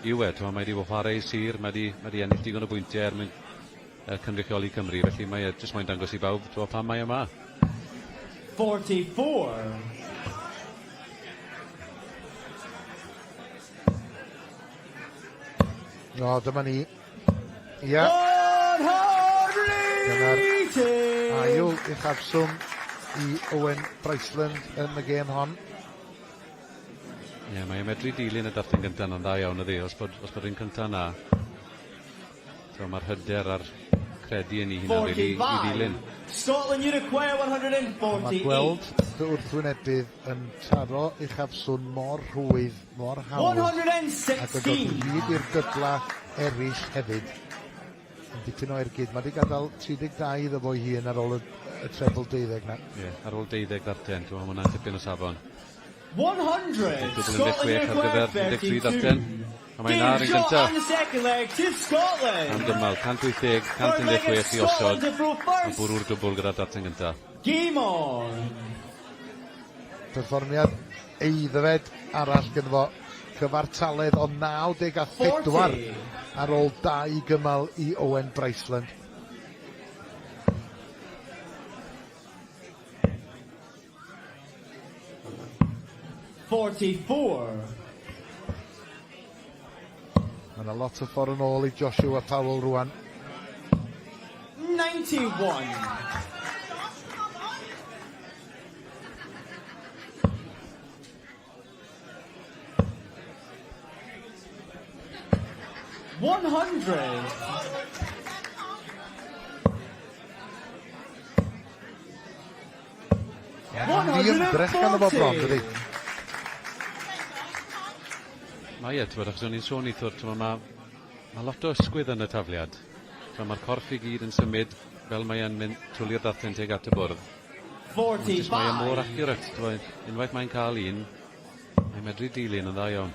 yw e. Mae wedi bod chwarae sir, mae wedi ennill digon o bwyntiau er mwyn cynrychioli Cymru, felly mae jyst moyn dangos i bawb pan mae yma. 44. O, dyma ni. Ia. Dyna'r ail uchafswm i Owen Bryceland yn y gêm hon. Ie, mae'n medru dilyn y dartyn gyntaf na'n dda iawn ydi, os bod un cyntaf na. Mae'r hyder a'r credu yn ei hunan i dilyn. Scotland Uruguay 148. Mae gweld dy wrthwynebydd yn taro uchafswm mor rhwydd, mor hawdd. 116. Ac yn dod hyd i'r gydla eraill hefyd. Yn dipyn o ergyd. Mae wedi gadael 32 iddo fo'i hun ar ôl y treble 12 na. Ie, ar ôl 12 darten, mae hwnna'n tipyn o safon. 100. Scotland Uruguay 32. A mae'n ar yn gyntaf. Am dymal, 180, 116 i osod. A bwrw'r dwbl gyda'r darten gyntaf. Game on! Perfformiad eiddfed arall gyda fo. Cyfartaledd o 94 ar ôl 2 gymal i Owen Bryceland. Mae yna lot o ffordd yn ôl i Joshua Powell rwan. 91. Ni ymdrech gan y bo bron, dydi? Mae achos o'n i'n sôn eithwr, mae lot o ysgwydd yn y tafliad. Mae'r corff i gyd yn symud fel mae e'n mynd trwy'r darten teg at y bwrdd. Mae e'n mor accurate, unwaith mae'n cael un, mae'n medru dilyn yn dda iawn.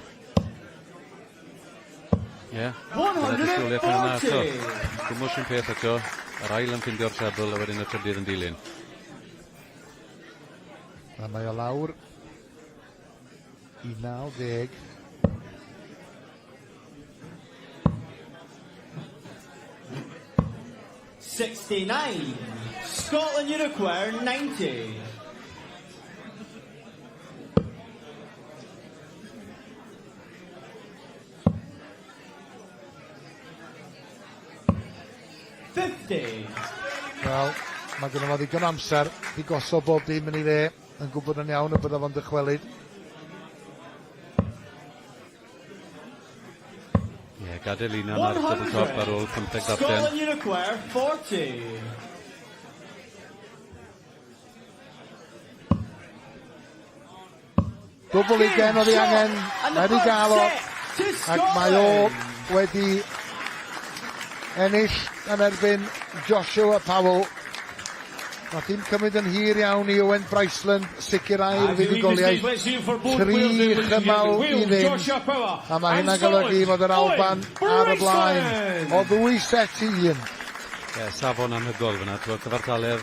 Ie, dyna dystiolaeth yna eto. Gwmwys yn peth eto, yr ail yn ffindio'r treble a wedyn y trydydd yn dilyn. A mae o lawr i 90. Scotland Uruguay 90. Wel, mae gen i fo ddigon amser i gosod bob dim yn ei dde, yn gwybod yn iawn y bydda fo'n dychwelyd. Ie, gadael un ar double top ar ôl 15 darten. Scotland Uruguay 40. Dwbl ugen oedd ei angen, mae wedi gael o, ac mae o wedi ennill yn erbyn Joshua Powell. Mae dim cymryd yn hir iawn i Owen Bryceland sicrhau'r fuddugoliaeth 3 chymal i ddim, a mae hynna'n golygu fod yr Alban ar y blaen o 2 set i 1. Ie, safon anhygol fyna, cyfartaledd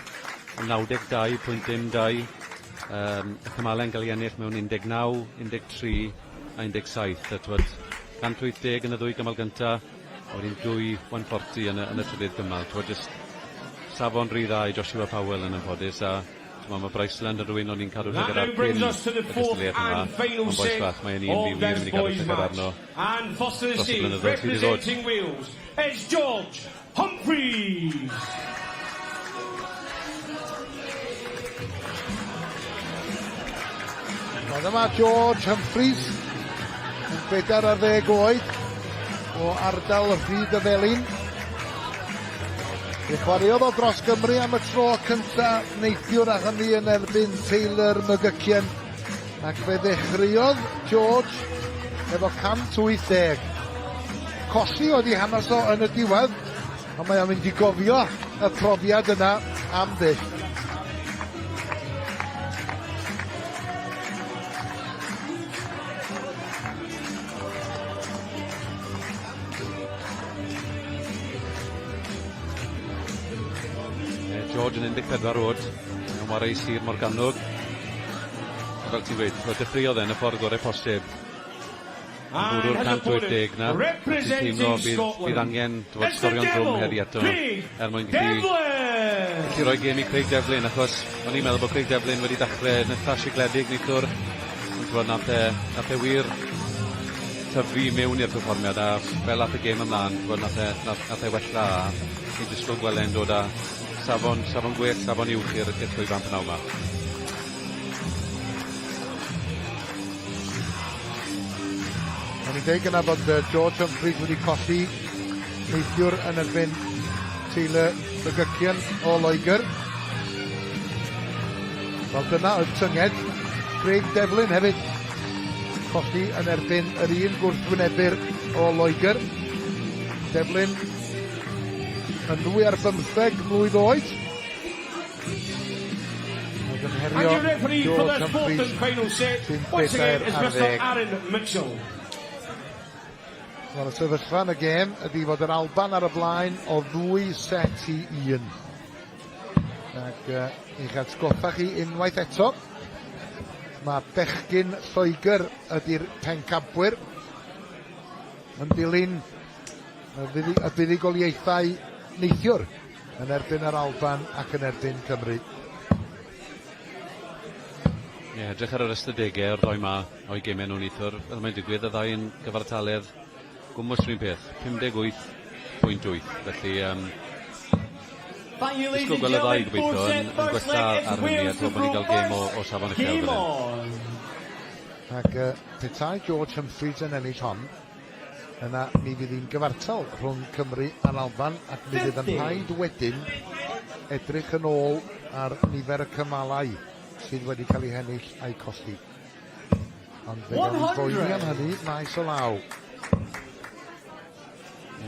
92.12, y cymale'n cael ei ennill mewn 19, 13 a 17. 180 yn y 2 gymal gyntaf, a wedyn 2 140 yn y trydydd gymal. safon rhy dda I Joshua Powell yn ymffodus, a mae Bryceland yn rhywun o'n i'n cadw llygad ar cyn y gystadleuaeth yma. Ond boes fach, mae'n un fi wir yn mynd i cadw llygad arno dros y blynyddoedd sydd i ddod. It's George Humphreys. Oedd yma George Humphreys yn 40 oed o ardal Rhyd y Felin. Fe chwaraeodd o dros Gymru am y tro cyntaf neithiwr a hynny yn erbyn Taylor Mygycian. Ac fe ddechreuodd George efo 180. Colli oedd I hanes o yn y diwedd, ond mae o'n mynd I gofio y profiad yna am ddull. George yn 14 oed, yn wario sir Morgannwg. Fel ti'n gweud, oedd dyffriodd yn y ffordd gorau posib. Bwrw'r 180 na. Ti'n teimlo bydd angen sgorion drwm heddi eto. Mwyn gallu rhoi gêm I Craig Devlin, achos o'n i'n meddwl bod Craig Devlin wedi dechrau yn eitha sigledig neithwr. Ond nath e wir tyfu mewn i'r perfformiad, a fel nath y gêm ymlaen, nath e wella a ni'n disgwyl gweld e'n dod â safon gwell, safon uwch i'r llwyfan penawd yma. O'n i'n deud gyna bod George Humphreys wedi colli neithiwr yn erbyn Taylor Mygycian o Loegr. Wel dyna y tynged. Craig Devlin hefyd colli yn erbyn yr un gwrthwynebyr o Loegr. Devlin yn 2 ar 15 mlwydd oed. Oedd yn herio George Humphreys sy'n 40 ar 10. Wel, y sefyllfa yn y gêm ydy fod yr Alban ar y blaen o 2 set I 1. Ac i'ch atgoffa chi unwaith eto, mae bechgyn Lloegr ydy'r Pencampwyr yn dilyn y buddigoliaethau neithiwr yn erbyn yr Alban ac yn erbyn Cymru. Edrych ar yr ystadegau o'r ddoi ma o'i gemau nhw'n neithiwr. Fel mae'n digwydd, y ddau yn gyfartaledd gwmwys rhywun peth, 58.8. Felly, disgwyl gweld y ddau gobeithio yn gwella ar hynny, a dwi'n bod ni'n cael gêm o safon y llew fan. Ac petai George Humphreys yn ennill hon, yna mi fydd hi'n gyfartal rhwng Cymru a'r Alban, ac mi fydd yn rhaid wedyn edrych yn ôl ar nifer y cymalau sydd wedi cael ei hennill a'i colli. Ond fe gael ei boeni am hynny maes o law.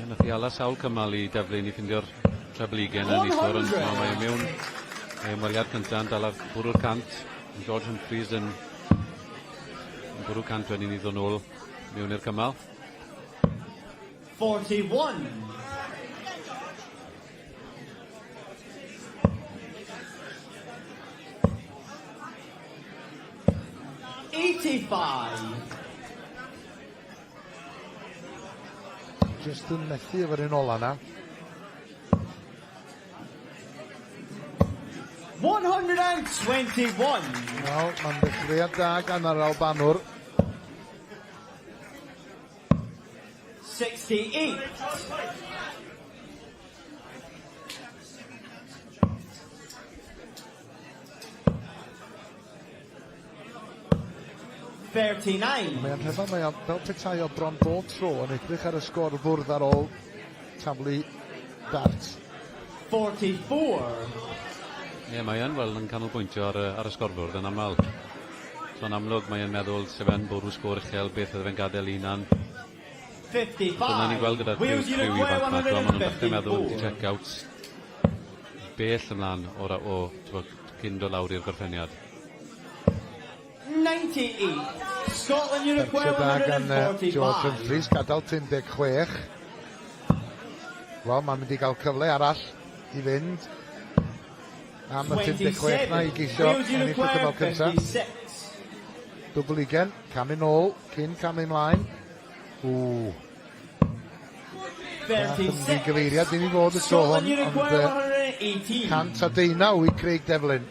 Nath I ala sawl cymal I Devlin I ffindio'r treblygen yn neithwr, ond mae mewn ymweliad cyntaf yn dal ar bwrw'r cant. George Humphreys yn bwrw cant wedyn I ddod nôl mewn i'r cymal. 41. Just yn methu efo'r un ola na. 121. Wel, mae'n ddechreuad da gan yr Albanwr. 68. Mae'n rhefo, fel petai o bron bob tro yn edrych ar y sgorbwrdd ar ôl tablu dart. 44. Mae yn yn canolbwyntio ar y sgorbwrdd yn aml. So'n amlwg mae'n meddwl sef yn bwrw sgôr uchel beth oedd fe'n gadael unan. 55. Dyna ni'n gweld gyda'r criw ifanc ma, maen nhw'n dechrau meddwl i check-out bell ymlaen o cyn dod lawr i'r gorffeniad. 98. Scotland Uruguay 145. George Humphreys, gadael 36. Wel, mae'n mynd I gael cyfle arall I fynd am y 36 na I geisio ennill y cymal cyntaf. Dwbl ugen, cam yn ôl, cyn cam ymlaen. Yn gyfeiriad, dim I fod y tro hwn, ond 18. 119 i Craig Devlin.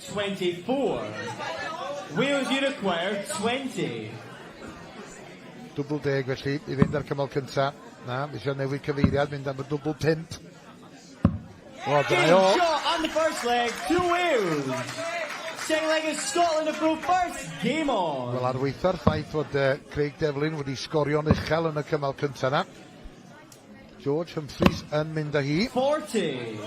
24. Wales Uruguay 20. Dwbl 10 felly i fynd ar cymal cynta. Na, fi eisiau newid cyfeiriad, mynd am y dwbl 5. O, dyna Game o. shot on the first leg to Wales. Second leg is Scotland approved first. Game on. Wel, arweithio'r ffaith fod Craig Devlin wedi sgorio'n uchel yn y cymal cynta na. George Humphreys yn mynd â hi. 40.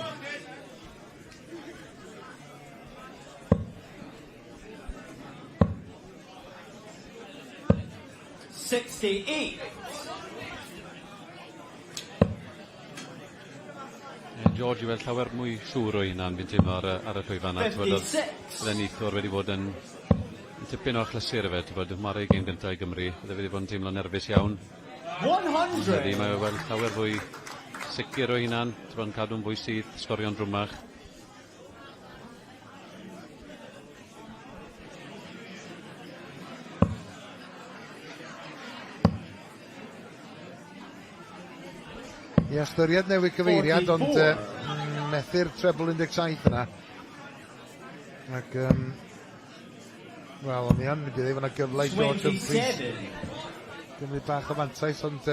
George i fel llawer mwy siŵr o hunan fi'n teimlo ar y llwyfan a byddai'n neithwr wedi bod yn tipyn o achlysur fe, bod marau gêm gyntaf i Gymru, bydde wedi bod yn teimlo nerfus iawn. 100. Mae fel llawer fwy sicr o hunan, yn cadw'n fwy sydd, sgorio'n drwmach. I ystyried newid cyfeiriad, ond methu'r treble 17 yna. Ac, wel, o'n i yn mynd i ddweud fyna gyfle i George Humphreys. Gymryd bach o fantais, ond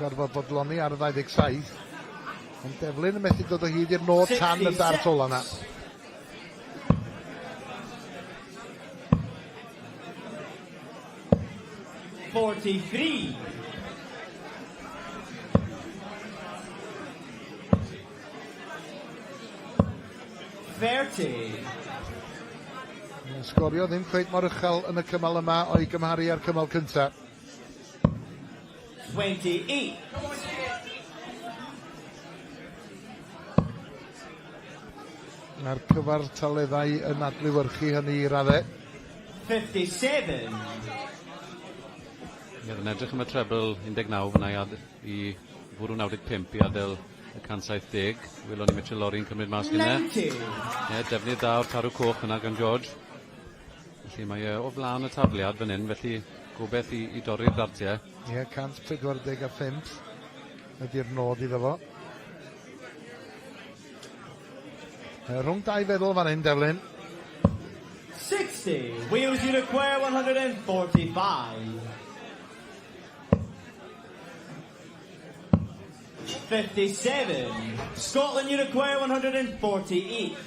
gorfod bodloni ar y 27. Ond Devlin yn methu dod o hyd i'r nod tan y dart ola yna. Sgorio ddim cweit mor uchel yn y cymal yma o'i gymharu ar cymal cynta. 28. A'r cyfartaleddau yn adlewyrchu hynny i raddau. 57. Yn edrych am y treble 19 fyna i fwrw 95 i adael y 170. Welon ni Mitchell Lorry'n cymryd mas gyda. Defnydd da o'r tarw coch yna gan George. Felly mae o flaen y tafliad fan hyn, felly gobeith i dorri'r dartiau. 145 ydy'r nod iddo fo. Rhwng dau feddwl fan hyn, Devlin. 60. Wales Uruguay 145. 57. Scotland Uruguay 148.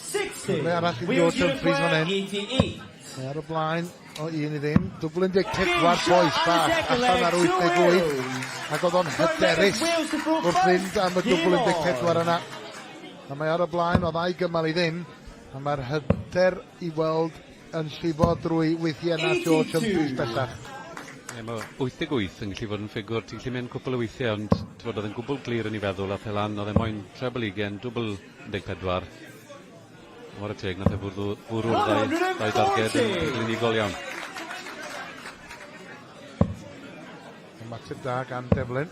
60. Wales Uruguay 88. Ar y blaen o 1 i ddim. Dwbl 14 boes bach allan ar 88. Ac oedd o'n hyderus wrth fynd am y dwbl 14 yna. A mae ar y blaen o 2 gymal i ddim. A mae'r hyder i weld yn llifo drwy weithiau na George Humphreys bellach. Mae 88 yn gallu fod yn ffigwr, ti'n gallu mynd cwpl o weithiau, ond oedd yn gwbl glir yn ei feddwl a Thelan, oedd e moyn treble 20, dwbl 14. Mor y teg, nath e fwrw'r ddau darged yn unigol iawn. Ymateb da gan Devlin.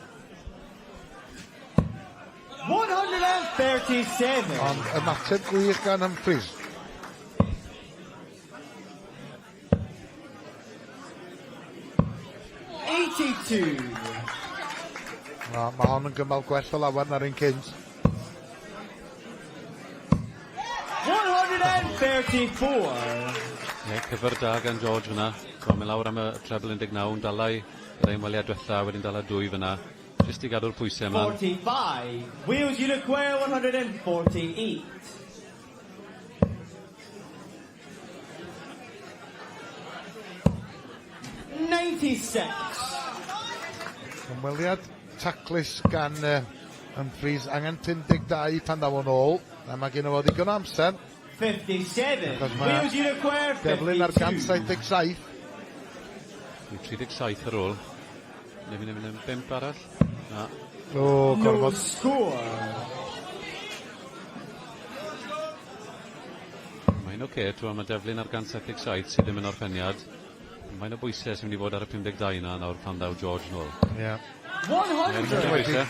137. Ond ymateb gwych gan Humphreys. Mae hon yn gymal gwell o lawer na'r un cynt. 134. Cyfer da gan George fyna. Mae lawr am y treble 19, dalai yr einwaliad diwetha, wedyn dala 2 fyna. Jyst i gadw'r pwysau yma. 45. Wales Uruguay 148. 96. Ymweliad taclus gan Humphreys, angen 52 pan daw o'n ôl, a mae gen o fod digon o amser. 57. Wales Uruguay 52. Devlin ar 177. 37 ar ôl. Nefyn 5 arall. Na. O, gorfod. No score. Mae'n oce, mae Devlin ar 177 sydd ddim yn orffeniad. Mae'n o bwysau sy'n mynd i fod ar y 52 yna nawr pan daw George nôl. Ie. 100.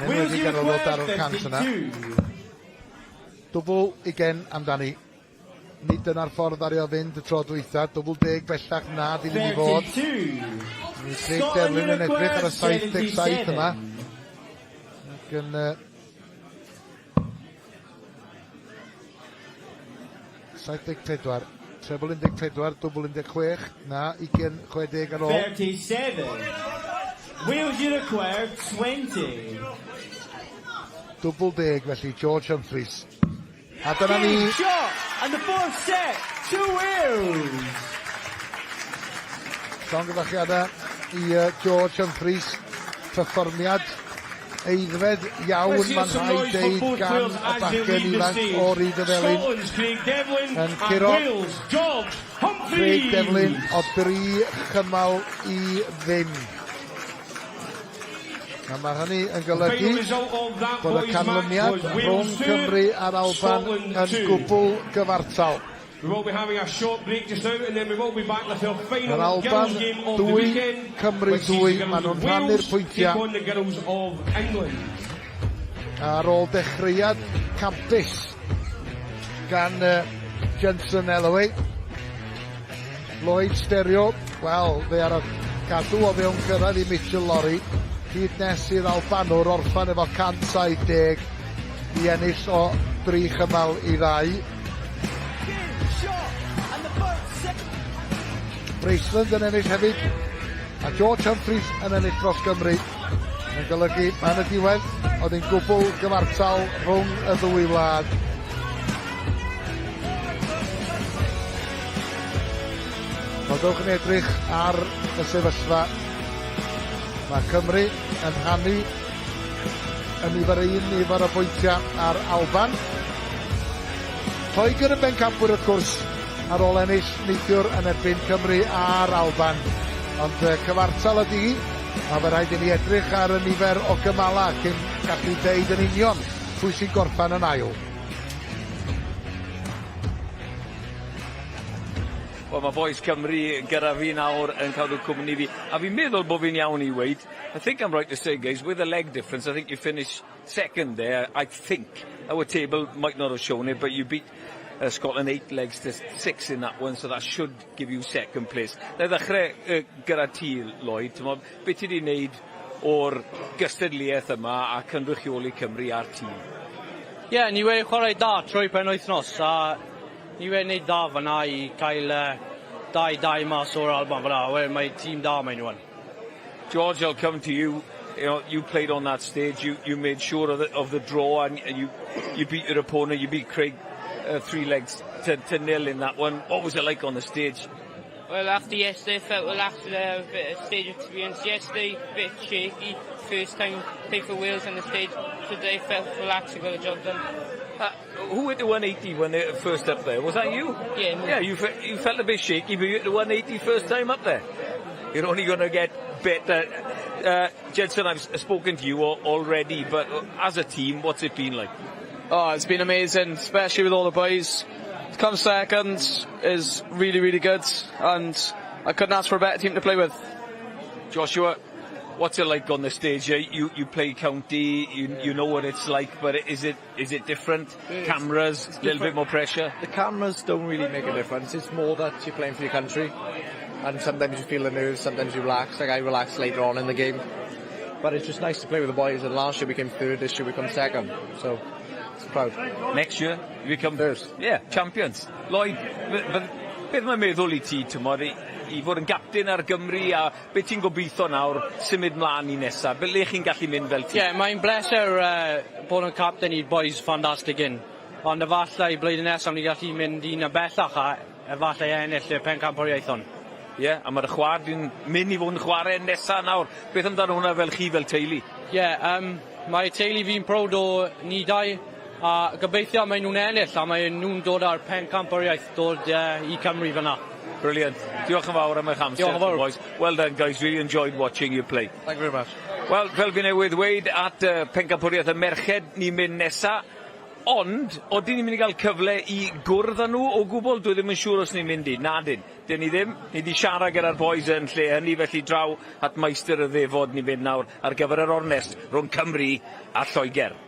Wedi ganolfod ar o'r cant yna. Dwbl 20 amdani. nid dyna'r ffordd ario fynd y tro dwytha. Double 10 bellach na ddim i fod. Craig Devlin yn edrych ar y 77 yma. Ac yn... 74. Treble 14, double 16. Na, 20-60 ar ôl. 37. Wales you require 20. Double 10 felly, George Humphreys. A dyna ni... Shot and the fourth set to Wales. Llongyfachiadau i George Humphreys. Perfformiad eiddfed iawn ma'n rhaid deud gan y bachgen ifanc o Rhyd y Felyn yn curo Craig Devlin o 3 chymal i ddim. A mae hynny yn golygu bod y canlyniad rhwng Cymru a'r Alban yn gwbl gyfartal. We will be having a short break just now and then we will be back with our final Alban girls game of the weekend. Cymru 2, maen nhw'n rhannu'r pwyntiau. On the girls of England. Ar ôl dechreuad campus gan Jensen Elway. Lloyd Stereo, wel, fe ar y cadw o fewn cyrraedd i Mitchell Lorry. Hyd nes i'r Albanwr orffan efo 170 i ennill o 3 chymal i 2. Braceland yn ennill hefyd, a George Humphreys yn ennill dros Gymru. Yn golygu, mae'n y diwedd, oedd hi'n gwbl gyfartal rhwng y ddwy wlad. Nodwch yn edrych ar y sefyllfa. Mae Cymru yn rhannu yn nifer o bwyntiau ar Alban. Lloegr yn Bencampwriaeth wrth gwrs ar ôl ennill neithiwr yn erbyn Cymru a'r Alban. Ond cyfartal ydi, a fe rhaid i ni edrych ar y nifer o gymala cyn gallu deud yn union pwy sy'n gorffan yn ail. Wel, mae boes Cymru gyda fi nawr yn cadw cwmni fi. A fi'n meddwl bod fi'n iawn i weid. I think I'm right to say, guys, with the leg difference, I think you finish second there. I think our table might not have shown it, but you beat Scotland 8 legs to 6 in that one, so that should give you second place. Na ddechrau gyda ti, Lloyd, beth ti wedi wneud o'r gystadleuaeth yma a cynrychioli Cymru a'r tîm? Ie, ni wedi chwarae da trwy penwythnos, a ni wedi wneud da fyna i cael 2-2 mas o'r Alban fyna, wedyn mae tîm da mae nhw'n. George, I'll come to you. You played on that stage, you made sure of the draw, and you beat your opponent, you beat Craig 3 legs to nil in that one. What was it like on the stage? Well, after yesterday, I felt relaxed with a bit of stage experience. Yesterday, a bit shaky. First time played for Wales on the stage. Today, felt relaxed and got the job done. Who hit the 180 when they were first up there? Was that you? Yeah. Yeah, you felt a bit shaky, but you hit the 180 first time up there. You're only going to get better. Jensen, I've spoken to you already, but as a team, what's it been like? Oh, it's been amazing, especially with all the boys. To come second is really, really good, and I couldn't ask for a better team to play with. Joshua, what's it like on the stage? You play county, you know what it's like, but is it different? Cameras, a little bit more pressure? The cameras don't really make a difference. It's more that you're playing for your country, and sometimes you feel the nerves, sometimes you relax. Like I relaxed later on in the game, but it's just nice to play with the boys. And last year we came third, this year we come second, so it's proud. Next year we become first. Yeah, champions. Lloyd, beth mae'n meddwl i ti tymor i fod yn gapten ar Gymru, a beth ti'n gobeithio nawr symud mlaen i nesaf? Beth le chi'n gallu mynd fel ti? Yeah, mae'n bleser bod yn capten i'r boys ffantastig un. Ond efallai blwyddyn nesaf ni gallu mynd un y bellach a efallai ennill y Pencampwriaeth hon. Ie, a mae'r chwad yn mynd i fod yn chwarae nesaf nawr. Beth amdano hwnna fel chi fel teulu? Ie, mae teulu fi'n prowd o ni dau, a gobeithio mae nhw'n ennill, a mae nhw'n dod ar Pencampwriaeth dod i Cymru fyna. Brilliant. Diolch yn fawr am eich amser, boys. Well done, guys. Really enjoyed watching you play. Thank you very much. Wel, fel fi newydd weid at Pencampwriaeth y merched ni'n mynd nesa. Ond, oedden ni'n mynd i gael cyfle i gwrdd â nhw o gwbl? Dwi ddim yn siŵr os ni'n mynd i. Na dyn. Dyn ni ddim. Ni di siarad gyda'r boys yn lle hynny, felly draw at Meister y Ddefod ni'n mynd nawr ar gyfer yr ornest rhwng Cymru a Lloegr.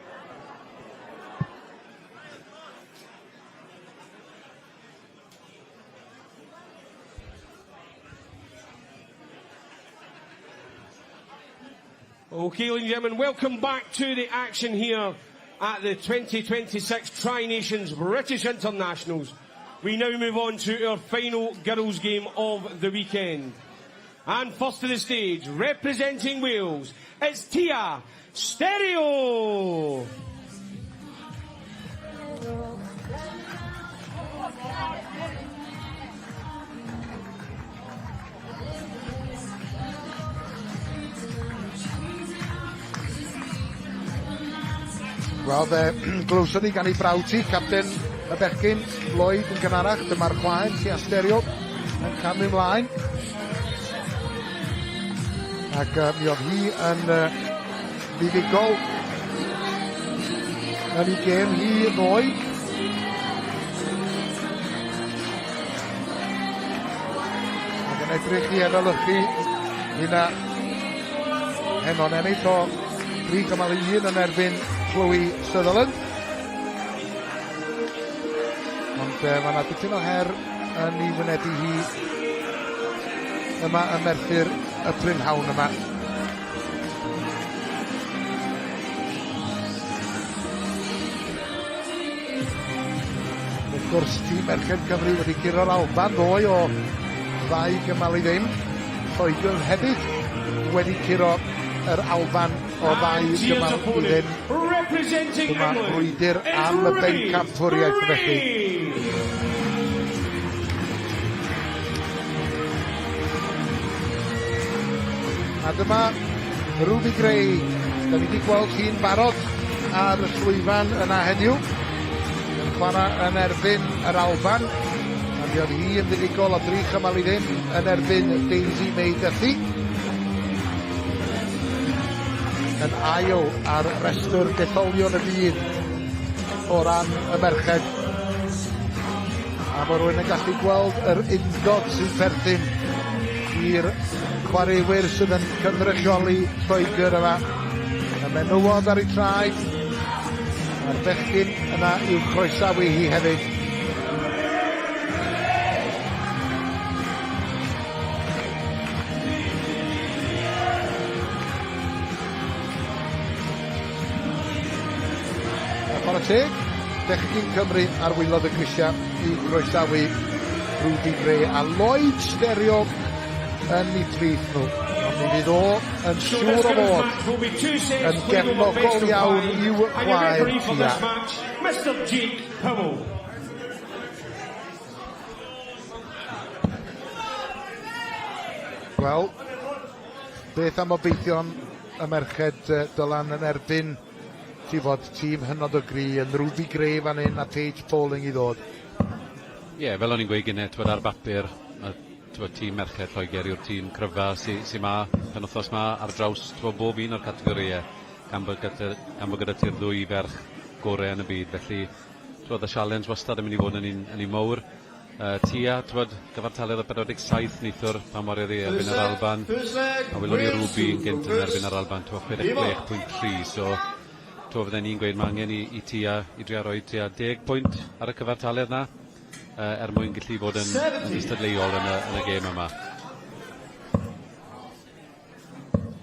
Okay, ladies and gentlemen, welcome back to the action here at the 2026 Tri-Nations British Internationals. We now move on to our final girls' game of the weekend. And first to the stage, representing Wales, it's Tia Stereo. Wel, glywson ni gan ei brawd ti, capten y bechgyn, Lloyd yn gynharach, dyma'r chwaen, Tia Stereo, yn camu ymlaen. Ac mi oedd hi yn ddifigol yn ei gêm hi ddoe. Ac yn edrych i efelychu hynna henon ennill o 3-1 yn erbyn Chloe Sutherland. Ond mae yna dipyn o her yn ei wynebu hi yma yn Merthyr y prynhawn yma. Wrth gwrs, tîm Merched Cymru wedi curo'r Alban ddoe o 2-0. Lloegr hefyd wedi curo yr Alban o 2-0. Dyma brwydr am y Bencampwriaeth felly. A dyma Ruby Gray. Da ni wedi gweld hi'n barod ar y llwyfan yna heddiw. Yn chwarae yn erbyn yr Alban. A mi oedd hi yn ddigol o 3-1 yn erbyn Daisy May Duffy. Yn ail ar restr detholion y byd o ran y merched. A mae rhywun yn gallu gweld yr undod sy'n perthyn i'r chwaraewyr sydd yn cynrychioli Lloegr yma. Y menywod ar ei traed. A'r bechgyn yna i'w croesawu hi hefyd. Chwarae teg, bechgyn Cymru ar wylodd y grisia i groesawu Ruby Gray a Lloyd Stereo yn ei trith nhw. Ond mi fydd o yn siŵr o fod yn gefnogol iawn i'w chwaer Tia. Mr. Jake Powell. Wel, beth am obeithion y merched Dylan yn erbyn ti fod tîm hynod o gri yn Ruby Gray fan hyn a Paige Pauling i ddod. Ie, fel o'n i'n gweud gynnau, twyd ar bapur, tîm merched Lloegr yw'r tîm cryfa sy'n ma pen wythnos ma ar draws bob un o'r categoriau gan bod gyda ti'r ddwy ferch gorau yn y byd. Felly, twyd y challenge wastad yn mynd i fod yn un mawr. Tia, twyd, gyfartaledd o 47 neithwr pan mor iddi erbyn yr Alban. A welwn ni Ruby yn gynt yn erbyn yr Alban, 46.3. So, twyd fydden ni'n gweud mae angen i Tia i drio roi tia 10 pwynt ar y cyfartaledd na. Mwyn gallu bod yn ystadleuol yn y gêm yma.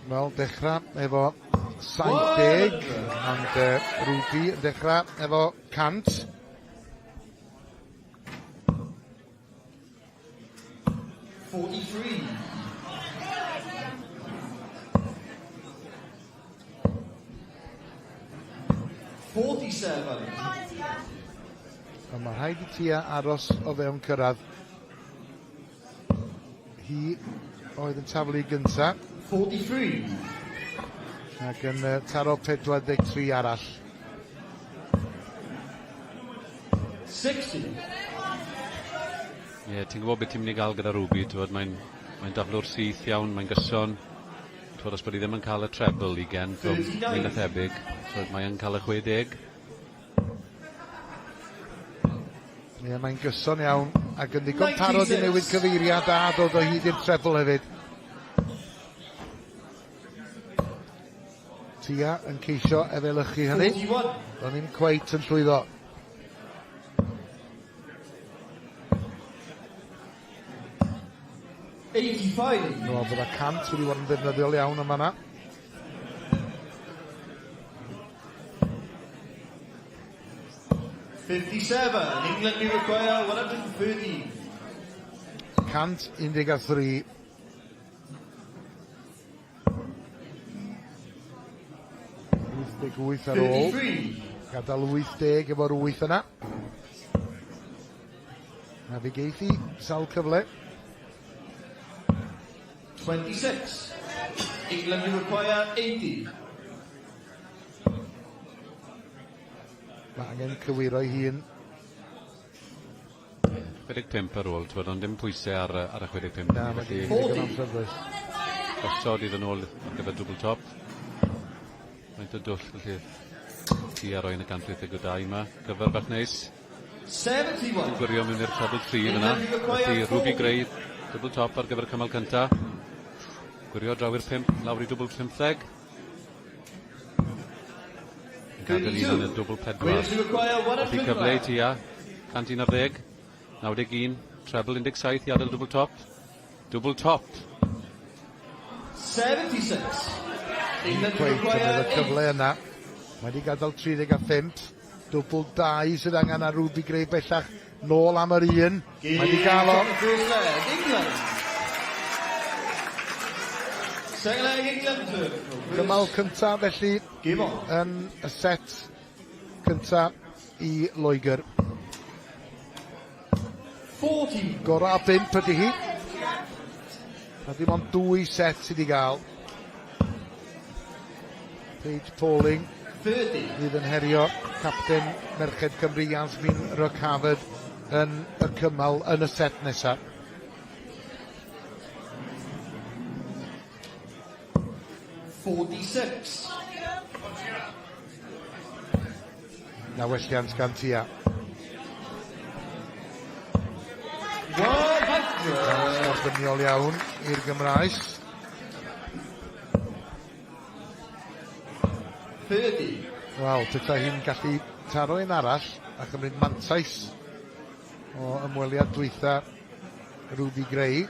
Wel, dechrau efo 70, ond Ruby yn dechrau efo 100. Mae rhaid i Tia aros o fewn cyrraedd. Hi oedd yn taflu gynta. 43. Ac yn taro 43 arall. 60. Ie, ti'n gwybod beth ti'n mynd i gael gyda Ruby, mae'n daflwr syth iawn, mae'n gyson. Os bod i ddim yn cael y treble i gen, mae'n athebig. Mae'n cael y 60. Ie, mae'n gyson iawn ac yn ddigon parod i newid cyfeiriad a dod o hyd i'r treble hefyd. Tia yn ceisio efelychu hynny. Do'n ni'n cweit yn llwyddo. No, bydd y cant wedi bod yn ddefnyddiol iawn yma na. 57. England may require 113. 113. Wyth ar ôl. Gadael 80 efo'r 8 yna. A fi geithi sawl cyfle. 26. England may require 80. Mae angen cywiro ei hun. 45 ar ôl, twyd, ond dim pwysau ar y 45. Na, mae di digon amser does. Gosod iddyn nhw ar gyfer double top. Mae'n dod dwll, felly ti a roi'n y Pencampwriaeth o dau yma. Gyfer bach neis. 71. Gwirio mewn i'r treble 3 yna. Felly Ruby Gray, double top ar gyfer y cymal cynta. Gwirio draw i'r 5, lawr i double 15. Gadael un yn y double 4. Felly cyfle i ti a 111. 91, treble 17 i adael double top. Double top. 76. Cweith cymryd y cyfle yna. Mae wedi gadael 35. Double 2 sydd angen ar Ruby Gray bellach. Nôl am yr 1. Mae wedi gael o. Cymal cynta felly yn y set cynta i Loegr. 40. Gora a 5 ydy hi. A dim ond 2 set sydd wedi gael. Paige Pauling fydd yn herio capten Merched Cymru Yasmin Rockhaved yn y cymal yn y set nesaf. Na welliant gan tia. Sgordyniol iawn i'r Gymraes. 30. Wel, tyta hi'n gallu taro un arall a chymryd mantais o ymweliad dwytha Ruby Gray.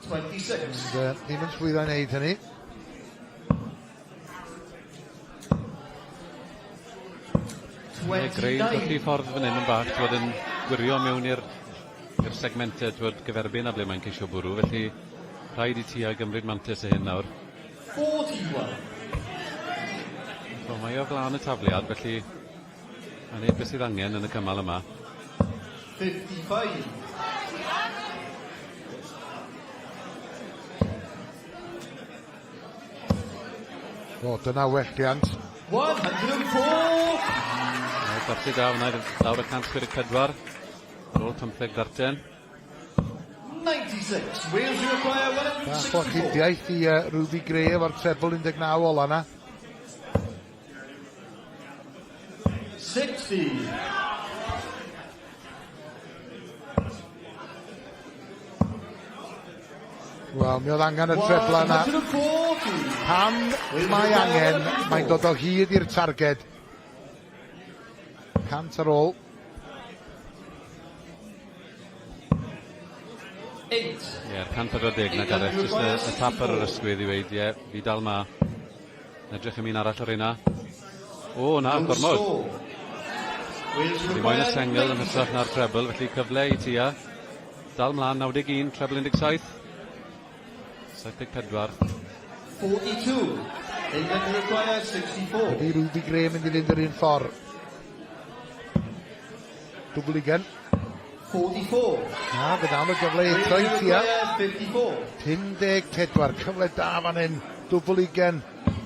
26. Ddim yn llwyddo i wneud hynny. Gray yn golli ffordd fan hyn yn bach, twyd yn gwirio mewn i'r segmented, twyd gyferbyn a ble mae'n ceisio bwrw, felly rhaid i ti a gymryd mantis y hyn nawr. 41. So, mae o flaen y tafliad, felly mae'n neud beth sydd angen yn y cymal yma. 55. O, dyna welliant. 104. Dartiau da wnaud lawr y 144 ar ôl 15 darten. 96. Wales you require 164. Bach o chydiaeth i Ruby Gray efo'r treble 19 ola na. 60. Wel, mi oedd angen y treble yna. Pan mae angen, mae'n dod o hyd i'r targed. 100 ar ôl. 8. Ie, 140 na Gareth, jyst y tap ar yr ysgwydd i weid, ie, fi dal ma. Edrych am un arall ar hynna. O, na, gormod. Fi moyn y sengl yn hytrach na'r treble, felly cyfle i tia. Dal mlaen, 91, treble 17. 74. 42. England require 64. Ydy Ruby Gray mynd i fynd yr un ffordd. Dwbl ugen. 44. Na, gyda am y gyfle eto i tia. 54. 54, cyfle da fan hyn. Dwbl ugen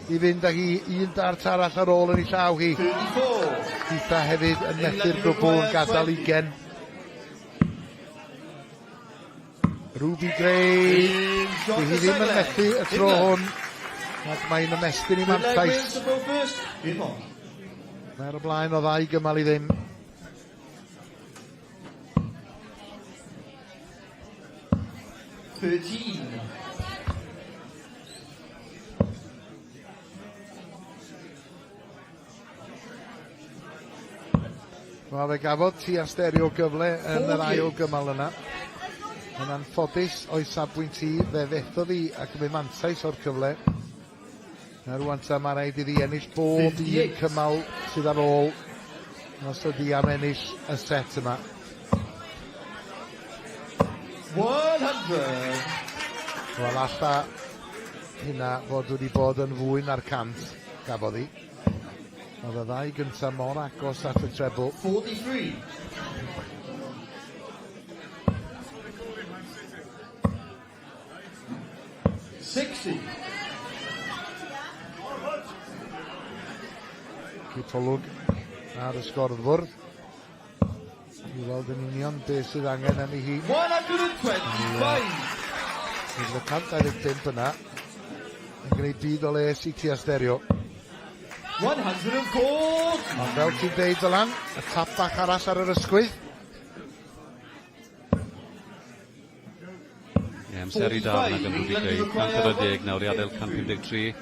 i fynd â hi un dart arall ar ôl yn ei llaw hi. 34. Eitha hefyd yn methu'r dwbl yn gadael ugen. Ruby Gray. Di hi ddim yn methu y tro hwn. Ac mae'n ymestyn i mantais. Mae'r o blaen o ddau gymal i ddim. Wel, fe gafodd ti a stereo gyfle yn yr ail gymal yna. Yn anffodus o'i safbwynt i, fe fethodd hi ac yn mynd mantais o'r cyfle. A rwan ta mae rhaid iddi ennill bob un cymal sydd ar ôl. os ydi am ennill y set yma. 100. Wel, alla hynna fod wedi bod yn fwy na'r 100 gafodd hi. Oedd y ddau gyntaf mor agos at y treble. 43. Cytolwg ar y sgorfwr. I weld yn union beth sydd angen am i hi. 125. Bydd y 125 yna yn gwneud byd o les i ti asterio. 104. Ond fel ti'n deud Dylan, y tap bach arall ar yr ysgwydd. Amser i dal nag yn rhywbeth i greu. 140 nawr i adael 153.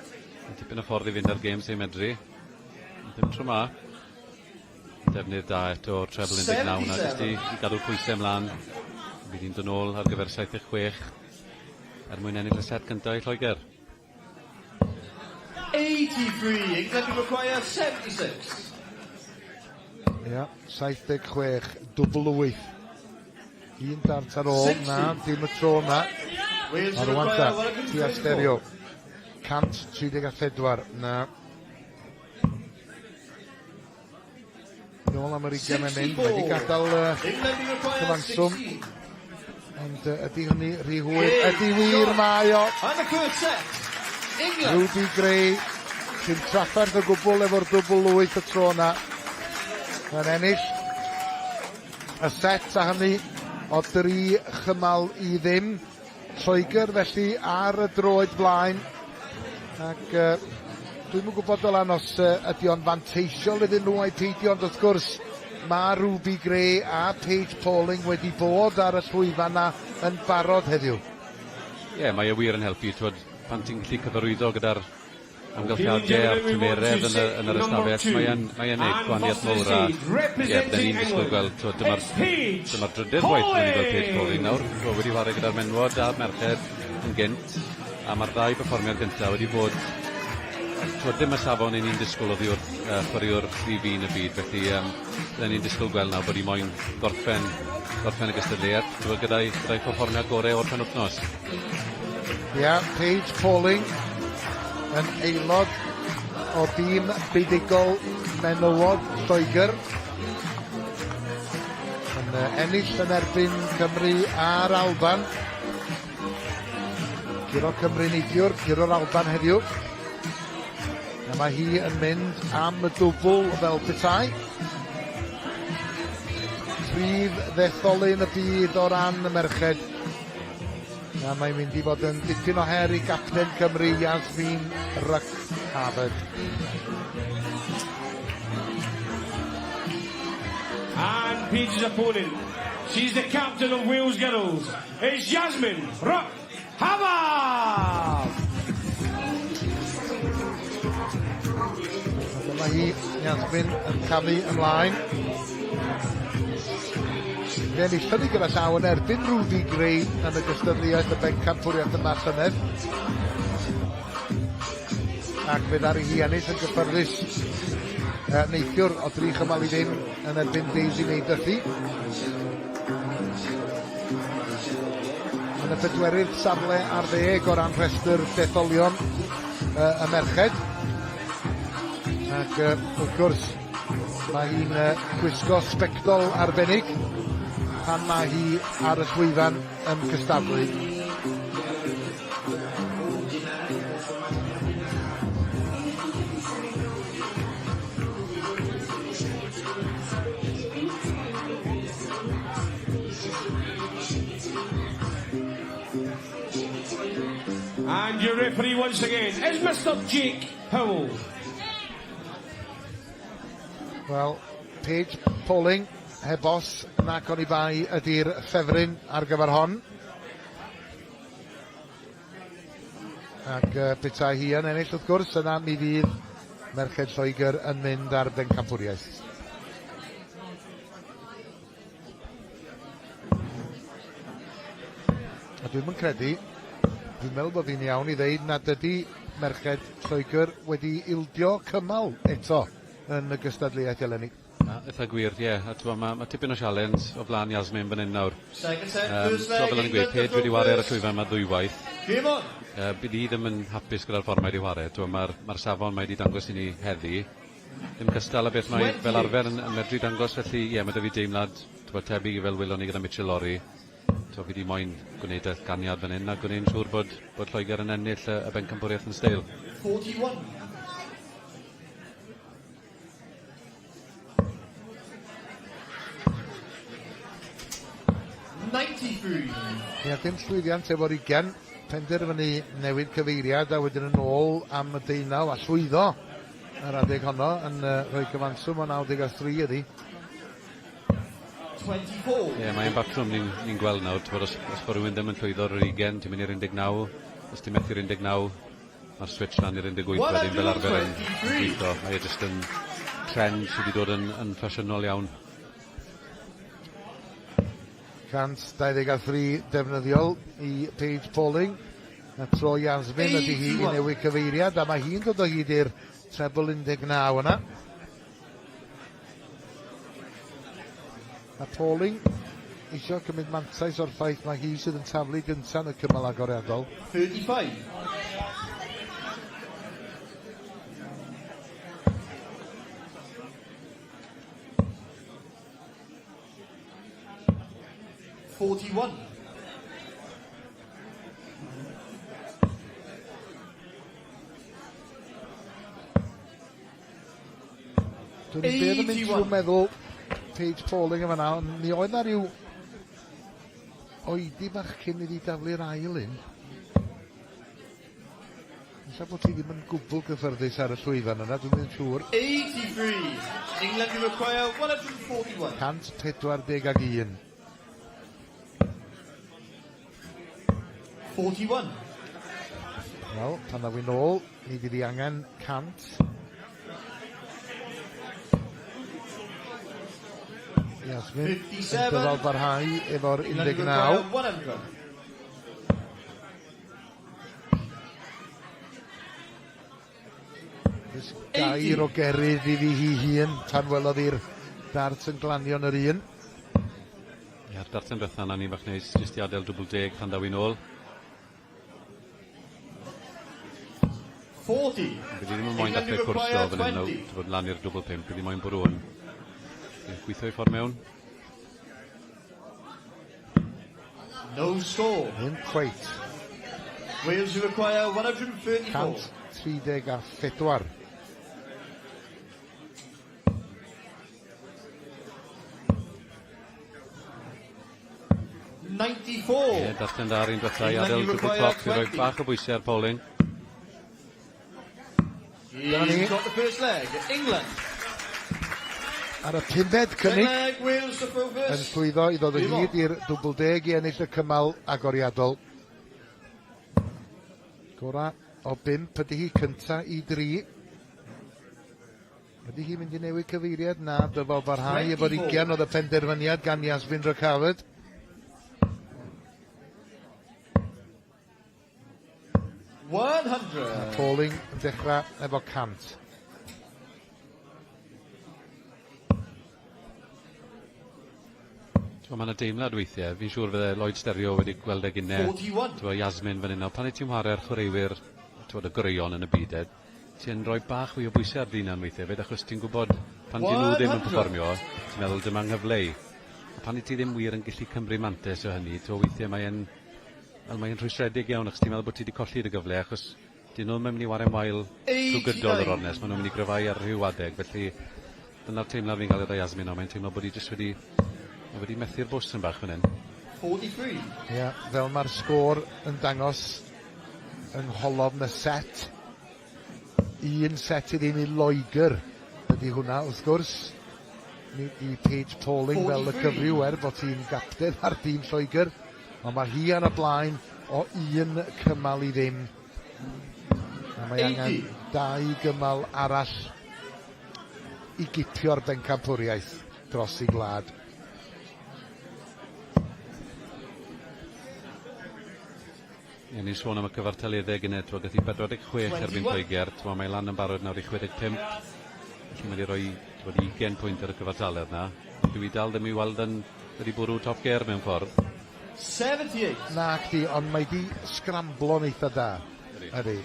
Yn tipyn o ffordd i fynd ar gêm sy'n medru. Dim tro ma. Defnydd da eto o'r treble 19 a jyst i gadw pwysau ymlaen. Bydd hi'n dod nôl ar gyfer 76 mwyn ennill y set cyntaf i Lloegr. 83. England require 76. Ia, 76, dwbl 8. Un dart ar ôl, na, dim y tro na. Ar rwan ta, ti asterio. 134, na. Nôl am yr 20 yn mynd, wedi gadael cyfanswm. Ond ydy hynny rhy hwyr, ydy wir mae o. Ruby Gray, sy'n trafferth o gwbl efo'r dwbl 8 y tro na. Yn ennill y set a hynny o 3 chymal i ddim. Lloegr felly ar y droed blaen. Ac dwi'm yn gwybod o lan os ydy o'n fanteisiol iddyn nhw a'i peidio, ond wrth gwrs mae Ruby Gray a Paige Pauling wedi bod ar y llwyfan na yn barod heddiw. Ie, mae e wir yn helpu, pan ti'n gallu cyfarwyddo gyda'r amgylchiadau a'r tymeredd yn yr ystafell, mae e'n neud gwahaniaeth mawr a byddwn ni'n disgwyl gweld, dyma'r drydydd waith wedi gweld Paige Pauling nawr, wedi chwarae gyda'r menwod a'r merched yn gynt, a mae'r ddau perfformiad gyntaf wedi bod dim y safon ein ni'n disgwyl oddi o'r chwaraewr rhif un y byd, felly byddwn ni'n disgwyl gweld nawr bod hi moyn gorffen y gystadleuaeth gyda'i perfformiad gorau o'r penwthnos. Ia, Paige Pauling yn aelod o dîm beidigol menywod Lloegr. Yn ennill yn erbyn Cymru a'r Alban. Curo Cymru neithiwr, curo'r Alban heddiw. A mae hi yn mynd am y dwbl fel petai. Prif ddetholyn y byd o ran y merched. A mae'n mynd i fod yn dipyn o her i gapten Cymru, Yasmin Ruck-Harvard. And Paige's opponent, she's the captain of Wales Girls, is Yasmin Ruck-Harvard! Dyma hi, Yasmin, yn camu ymlaen. Fe enillodd hi gyda llaw yn erbyn Ruby Gray yn y gystadleuaeth y Bencampwriaeth yma llynedd. Ac fe ddari hi ennill yn gyffyrddus neithiwr o 3 chymal i ddim yn erbyn Daisy Neidythi. Yn y pedwerydd safle ar 10 o ran rhestr detholion y merched. Ac wrth gwrs, mae hi'n gwisgo sbectol arbennig pan mae hi ar y llwyfan yn cystadlu. And your referee once again is Mr. Jake Howell. Wel, Paige Pauling, hebos nac o'n i bai ydy'r ffefryn ar gyfer hon. Ac petai hi yn ennill wrth gwrs, yna mi fydd merched Lloegr yn mynd ar Bencampwriaeth. A dwi'n meddwl bod fi'n iawn i ddeud nad ydy merched Lloegr wedi ildio cymal eto yn y gystadleuaeth eleni. Eitha gwir, ie. Mae tipyn o sialens o flaen Iasmin fan hyn nawr. Second set, first leg, Fel yn gweud, Paige wedi wario ar y llwyfan yma ddwywaith. Bydd i ddim yn hapus gyda'r ffordd mae wedi wario. Mae'r safon mae wedi dangos i ni heddi. Ddim cystal a beth mae fel arfer yn medru dangos, felly ie, mae da fi deimlad tebyg i fel wylwn ni gyda Mitchell Lorry. Fi wedi moyn gwneud y ganiad fan hyn a gwneud siŵr bod Lloegr yn ennill y Bencampwriaeth yn steil. 41. Ie, dim llwyddiant efo'r 20. Penderfynu newid cyfeiriad a wedyn yn ôl am y 19 a llwyddo yr adeg honno yn rhoi cyfanswm o 93 ydi. 24. Ie, mae'n batrwm ni'n gweld nawr. Os bod rhywun ddim yn llwyddo'r 20, ti'n mynd i'r 19. Os ti'n methu'r 19, mae'r switch lan i'r 18 wedyn fel arfer yn gweithio. Mae jyst yn trend sydd wedi dod yn ffasiynol iawn. 123 defnyddiol i Paige Pauling. A tro Iasmin ydy hi i newid cyfeiriad a mae hi'n dod o hyd i'r treble 19 yna. A Pauling eisiau cymryd mantais o'r ffaith mae hi sydd yn taflu gyntaf yn y cymal agoriadol. 35. Dwi'n beth yn mynd trwy meddwl Paige Pauling yma nawr. Mi oedd na ryw oedi bach cyn iddi daflu'r ail un. Nesa bod ti ddim yn gwbl gyffyrddus ar y llwyfan yna, dwi'n mynd siŵr. 83. England will require 141. 141. 41. Wel, pan na wy'n ôl, ni fydd i angen 100. Iasmin yn dyfal barhau efo'r 19. Gair o gerydd iddi hi hun tan welodd i'r dart yn glanio yn yr un. Ia'r dart yn bethau na ni bach neis, jyst i adael double 10 pan daw i'n ôl. 40. Bydd i ddim yn moyn dechrau cwrso fan hyn nawr, bod lan i'r double 5, bydd i moyn bwrw yn gweithio i ffordd mewn. No score. In quite. Wales will require 134. 134. Ie, darllen dar un bethau i adael double clock i roi bach o bwysau ar Pauling. He's got the first leg. England. Ar y 5 cynnig yn llwyddo i ddod o hyd i'r double 10 i ennill y cymal agoriadol. Gora o 5 ydy hi cynta i 3. Ydy hi mynd i newid cyfeiriad? Na, dyfal barhau efo'r 20 oedd y penderfyniad gan Iasmin Rhocafod. Pauling yn dechrau efo 100. Mae yna deimlad weithiau, fi'n siŵr fydde Lloyd Stereo wedi gweld e gynnau. Iasmin fan hyn, pan i ti'n chwarae'r chwaraewyr y goreuon yn y byd, ti'n rhoi bach fwy o bwysau ar ddinan weithiau, fyd achos ti'n gwybod pan di nhw ddim yn performio, ti'n meddwl dyma nghyfleu. Pan i ti ddim wir yn gallu cymryd mantes o hynny, to weithiau mae'n rhwystredig iawn, achos ti'n meddwl bod ti wedi colli'r gyfle, achos dyn nhw'n mynd i warem wael trwy gydol yr ornes, maen nhw'n mynd i gryfau ar rhyw adeg, felly dyna'r teimlad fi'n gael iddo Iasmin, mae'n teimlo bod i jyst wedi methu'r bws yn bach fan hyn. 43. Ie, fel mae'r sgôr yn dangos yng ngholofn y set. Un set i ddim i Loegr ydy hwnna, wrth gwrs. I Paige Pauling fel y cyfriwer bod hi'n gapten ar dîm Lloegr. Ond mae hi ar y blaen o un cymal i ddim. A mae angen 2 gymal arall i gipio'r Bencampwriaeth dros i gwlad. Ni'n sôn am y cyfartaliadau gynnau, gath i 46 erbyn Lloegr, mae lan yn barod nawr i 65. Felly mae wedi rhoi Bod 20 pwynt ar y cyfartaledd na. Dwi dal ddim i weld yn wedi bwrw top gear mewn ffordd. 78. Na, chdi, ond mae di sgramblo'n eitha da. Ydy.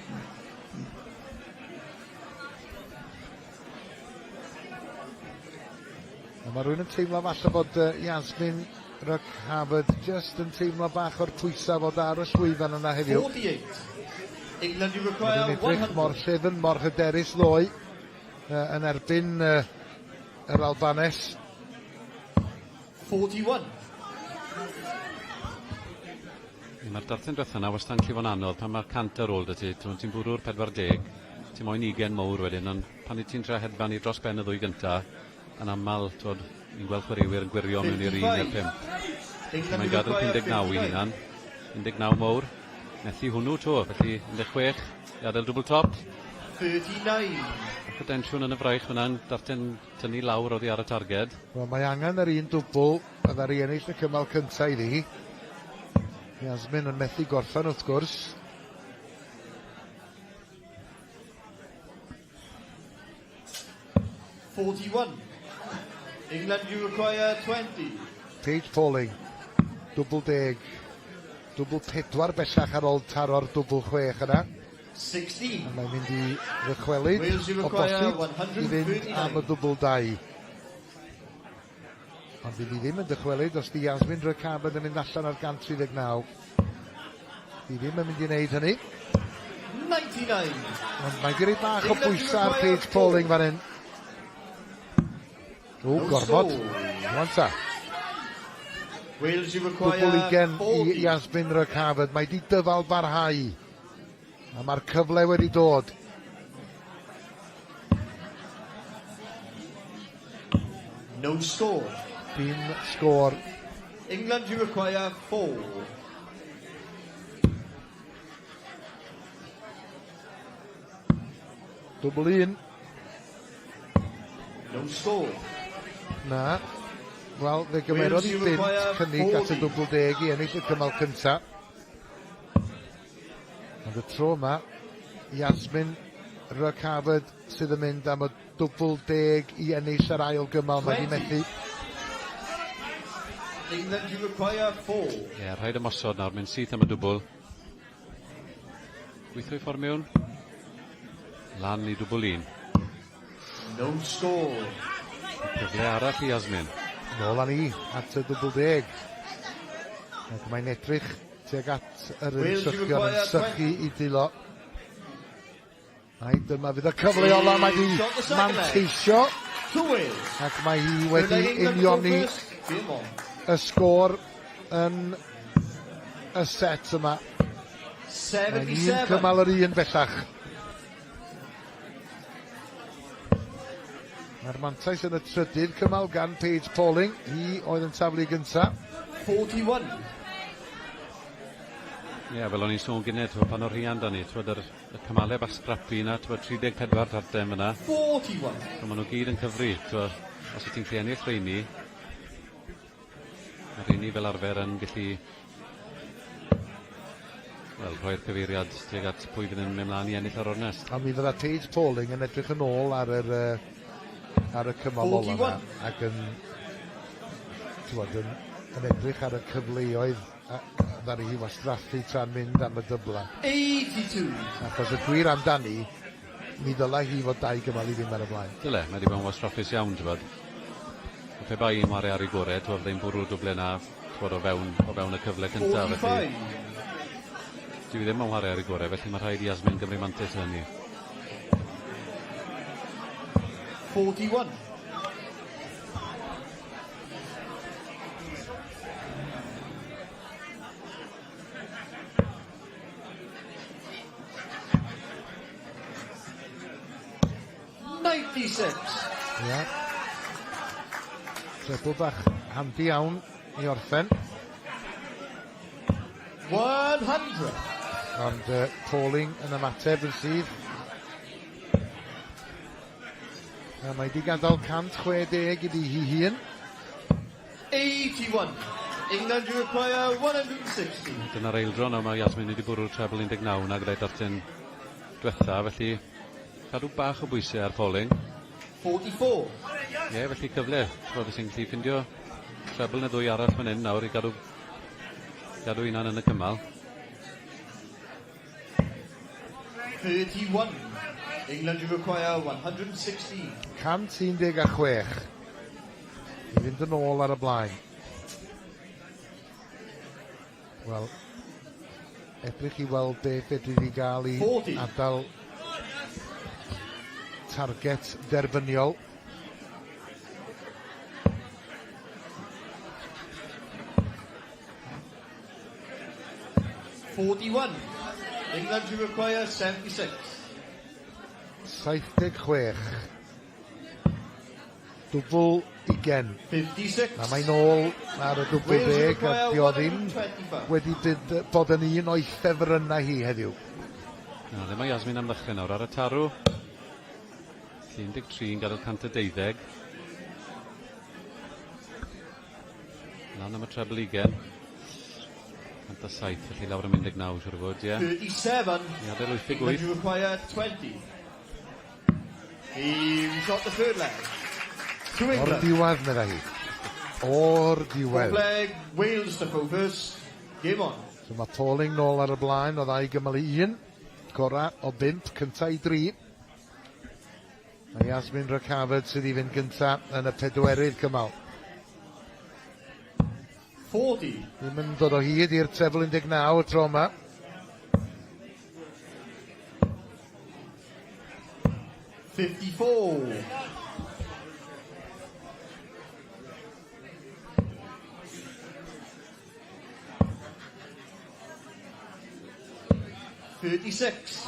Mae rhywun yn teimlo falle bod Yasmin Rhaghafod just yn teimlo bach o'r pwysau fod ar y llwyfan yna heddiw. 48. England you require 100. Mor llefyn, mor hyderus ddoi yn erbyn yr Albanes. 41. Mae'r darllen diwethaf yna wastad yn llifo'n anodd pan mae'r cant ar ôl dy ti. Ti'n bwrw'r 40, ti'n moyn 20 mowr wedyn, ond pan i ti'n tra hedfan i dros ben y ddwy gyntaf, yn aml, ni'n gweld chwaraewyr yn gwirio mewn i'r 1 i'r 5. Mae'n gadael 19 i hunan, 19 mowr, methu hwnnw to, felly 16, gadael double top. 39. Ac y densiwn yn y fraich fyna'n darllen tynnu lawr oddi ar y targed. Wel, mae angen yr un dwbl, a ddari ennill y cymal cyntaf iddi. Yasmin yn methu gorffen wrth gwrs. England you require 20. Paige Pauling, dwbl 10, dwbl 4 bellach ar ôl taro'r dwbl 6 yna. 16. A mae'n mynd i ddychwelyd o bosib i fynd am y dwbl 2. Ond fydd hi ddim yn dychwelyd os di Yasmin Rhaghafod yn mynd allan ar 139. Di ddim yn mynd i wneud hynny. 99. Ond mae'n gyrru bach o bwysau ar Paige Pauling fan hyn. O, gorfod. Wanta. Wales you require Dwbl 20 40. i Yasmin Rhaghafod. Mae di dyfal barhau. A mae'r cyfle wedi dod. No score. Dim sgôr. England you require 4. Dwbl 1. No score. Na. Wel, fe gymerodd i fynd cynnig at y dwbl 10 i ennill y cymal cynta. Ond y tro yma, Yasmin Rhaghafod sydd yn mynd am y dwbl 10 i ennill yr ail gymal. Mae di methu. England you require 4. Ie, rhaid ymosod nawr, mynd syth am y dwbl. Gweithio i ffordd mewn. Lan i dwbl 1. No score. Cyfle arall i Yasmin. Nôl â ni at y dwbl 10. Ac mae'n edrych tuag at yr ymsychion yn sychu i dilo. Ai, dyma fydd y cyfle ola mae di manteisio. Ac mae hi wedi unioni y sgôr yn y set yma. Mae'n un cymal yr un bellach. Mae'r mantais yn y trydydd cymal gan Paige Pauling. Hi oedd yn taflu gynta. 41. Ie, fel o'n i'n sôn gynnau, pan o'r rhian da ni, y cymalau bach scrappy yna, 34 tartem yna. 41. Maen nhw gyd yn cyfri, os y ti'n lle ennill rheini, mae rheini fel arfer yn gallu rhoi'r cyfeiriad tuag at pwy fydd yn mynd mlaen i ennill ar ornest. A mi fydda Paige Pauling yn edrych yn ôl ar y cymal ola yna, ac yn edrych ar y cyfleoedd ddari hi wastraffu tra'n mynd am y dybla. 82. Achos y gwir amdani, mi ddyla hi fod 2 gymal i ddim ar y blaen. Dyle, mae wedi bod yn wastraffus iawn, ti'n Fe bai i'n wario ar ei gore, fydde'n bwrw'r dwble na o fewn y cyfle cyntaf. 45. Dwi ddim yn wario ar ei gore, felly mae rhaid i Yasmin gymryd mantis hynny. 41. Ia. Trebl bach handi iawn i orffen. 100. Ond Pauling yn ymateb yn sydd. A mae di gadael 160 iddi hi hun. 81. England you require 160. Dyna'r eildron yma Yasmin wedi bwrw'r treble 19 na gyda'i darllen diwetha, felly cadw bach o bwysau ar Pauling. 44. Ie, felly cyfle. Roedd sy'n gallu ffindio treble neu ddwy arall fan hyn nawr I gadw unan yn y cymal. 31. England you require 116. 116. I fynd yn ôl ar y blaen. Wel, edrych I weld beth fedri ni gael I adael target derbyniol. $41. England you require 76. 76. Dwbl 20. 56. A mae'n ôl ar y dwbl 10 a di o ddim wedi bod yn un o'i ffefrynnau hi heddiw. Na, ddim mae Yasmin am ddechrau nawr ar y tarw. 13 yn gadael 112. Lan am y treble 20. 107, felly lawr am 19 siwr o fod, ie. 37. England you require 20. He's got the third leg. To O'r England. diwedd, medda hi. O'r diwedd. Fourth leg, Wales to focus. Game on. So mae Pauling nôl ar y blaen o 2 gymal I 1. Cora o 5, cynta I 3. Mae Yasmin Rakafod sydd I fynd gynta yn y 4rydd cymal. 40. Ddim yn dod o hyd i'r treble 19 y tro yma. $54. $36.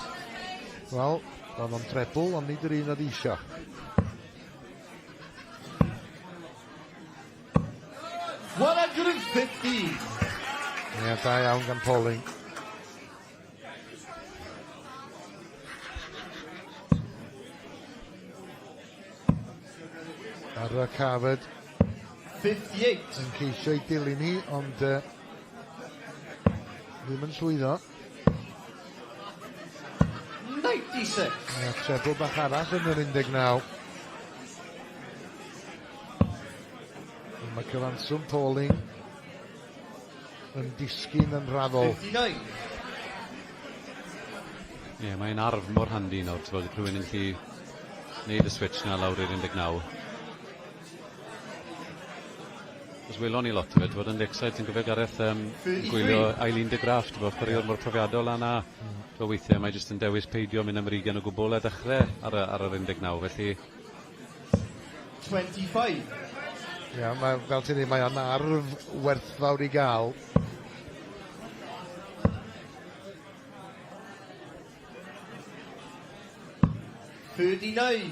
Wel, oedd o'n treble, ond nid yr un oedd isio. $150. Ie, da iawn gan Pauling. Ar y Cafod 58. yn ceisio I dilyn hi, ond ddim yn llwyddo. 96. Ie, treble bach arall yn yr 19. Mae cyfanswm Pauling yn disgyn yn raddol. 59. Ie, mae'n arf mor handi nawr, ti'n bod rhywun yn gallu neud y switch na lawr i'r 19. Os welon ni lot o fe, bod yn Lakeside sy'n gyfer Gareth gwylio Eileen de Graaf, bod chwaraewr mor profiadol a na. Fel weithiau, mae jyst yn dewis peidio mynd am Regan o gwbl a dechrau ar yr 19, felly... 25. Ia, fel ti'n dweud, mae o'n arf werthfawr I gael. $39.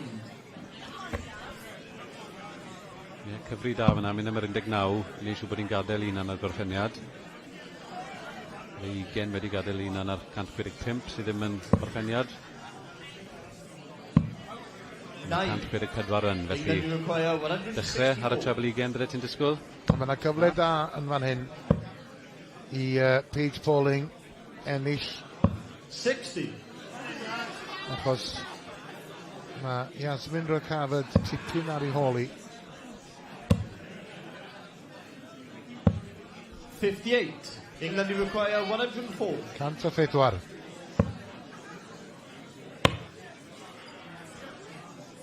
Ie, cyfri da fyna, mynd am yr 19, neu siw bod ni'n gadael un ar gorffeniad. Fe 20 wedi gadael un ar 145 sydd ddim yn gorffeniad. 144 yn, felly dechrau ar y treble 20 bydde ti'n disgwyl? Mae yna cyfle da yn fan hyn I Paige Pauling ennill 60. achos mae Yasmin Rakafod tipyn ar ei holi. 58. England you require 104. 104.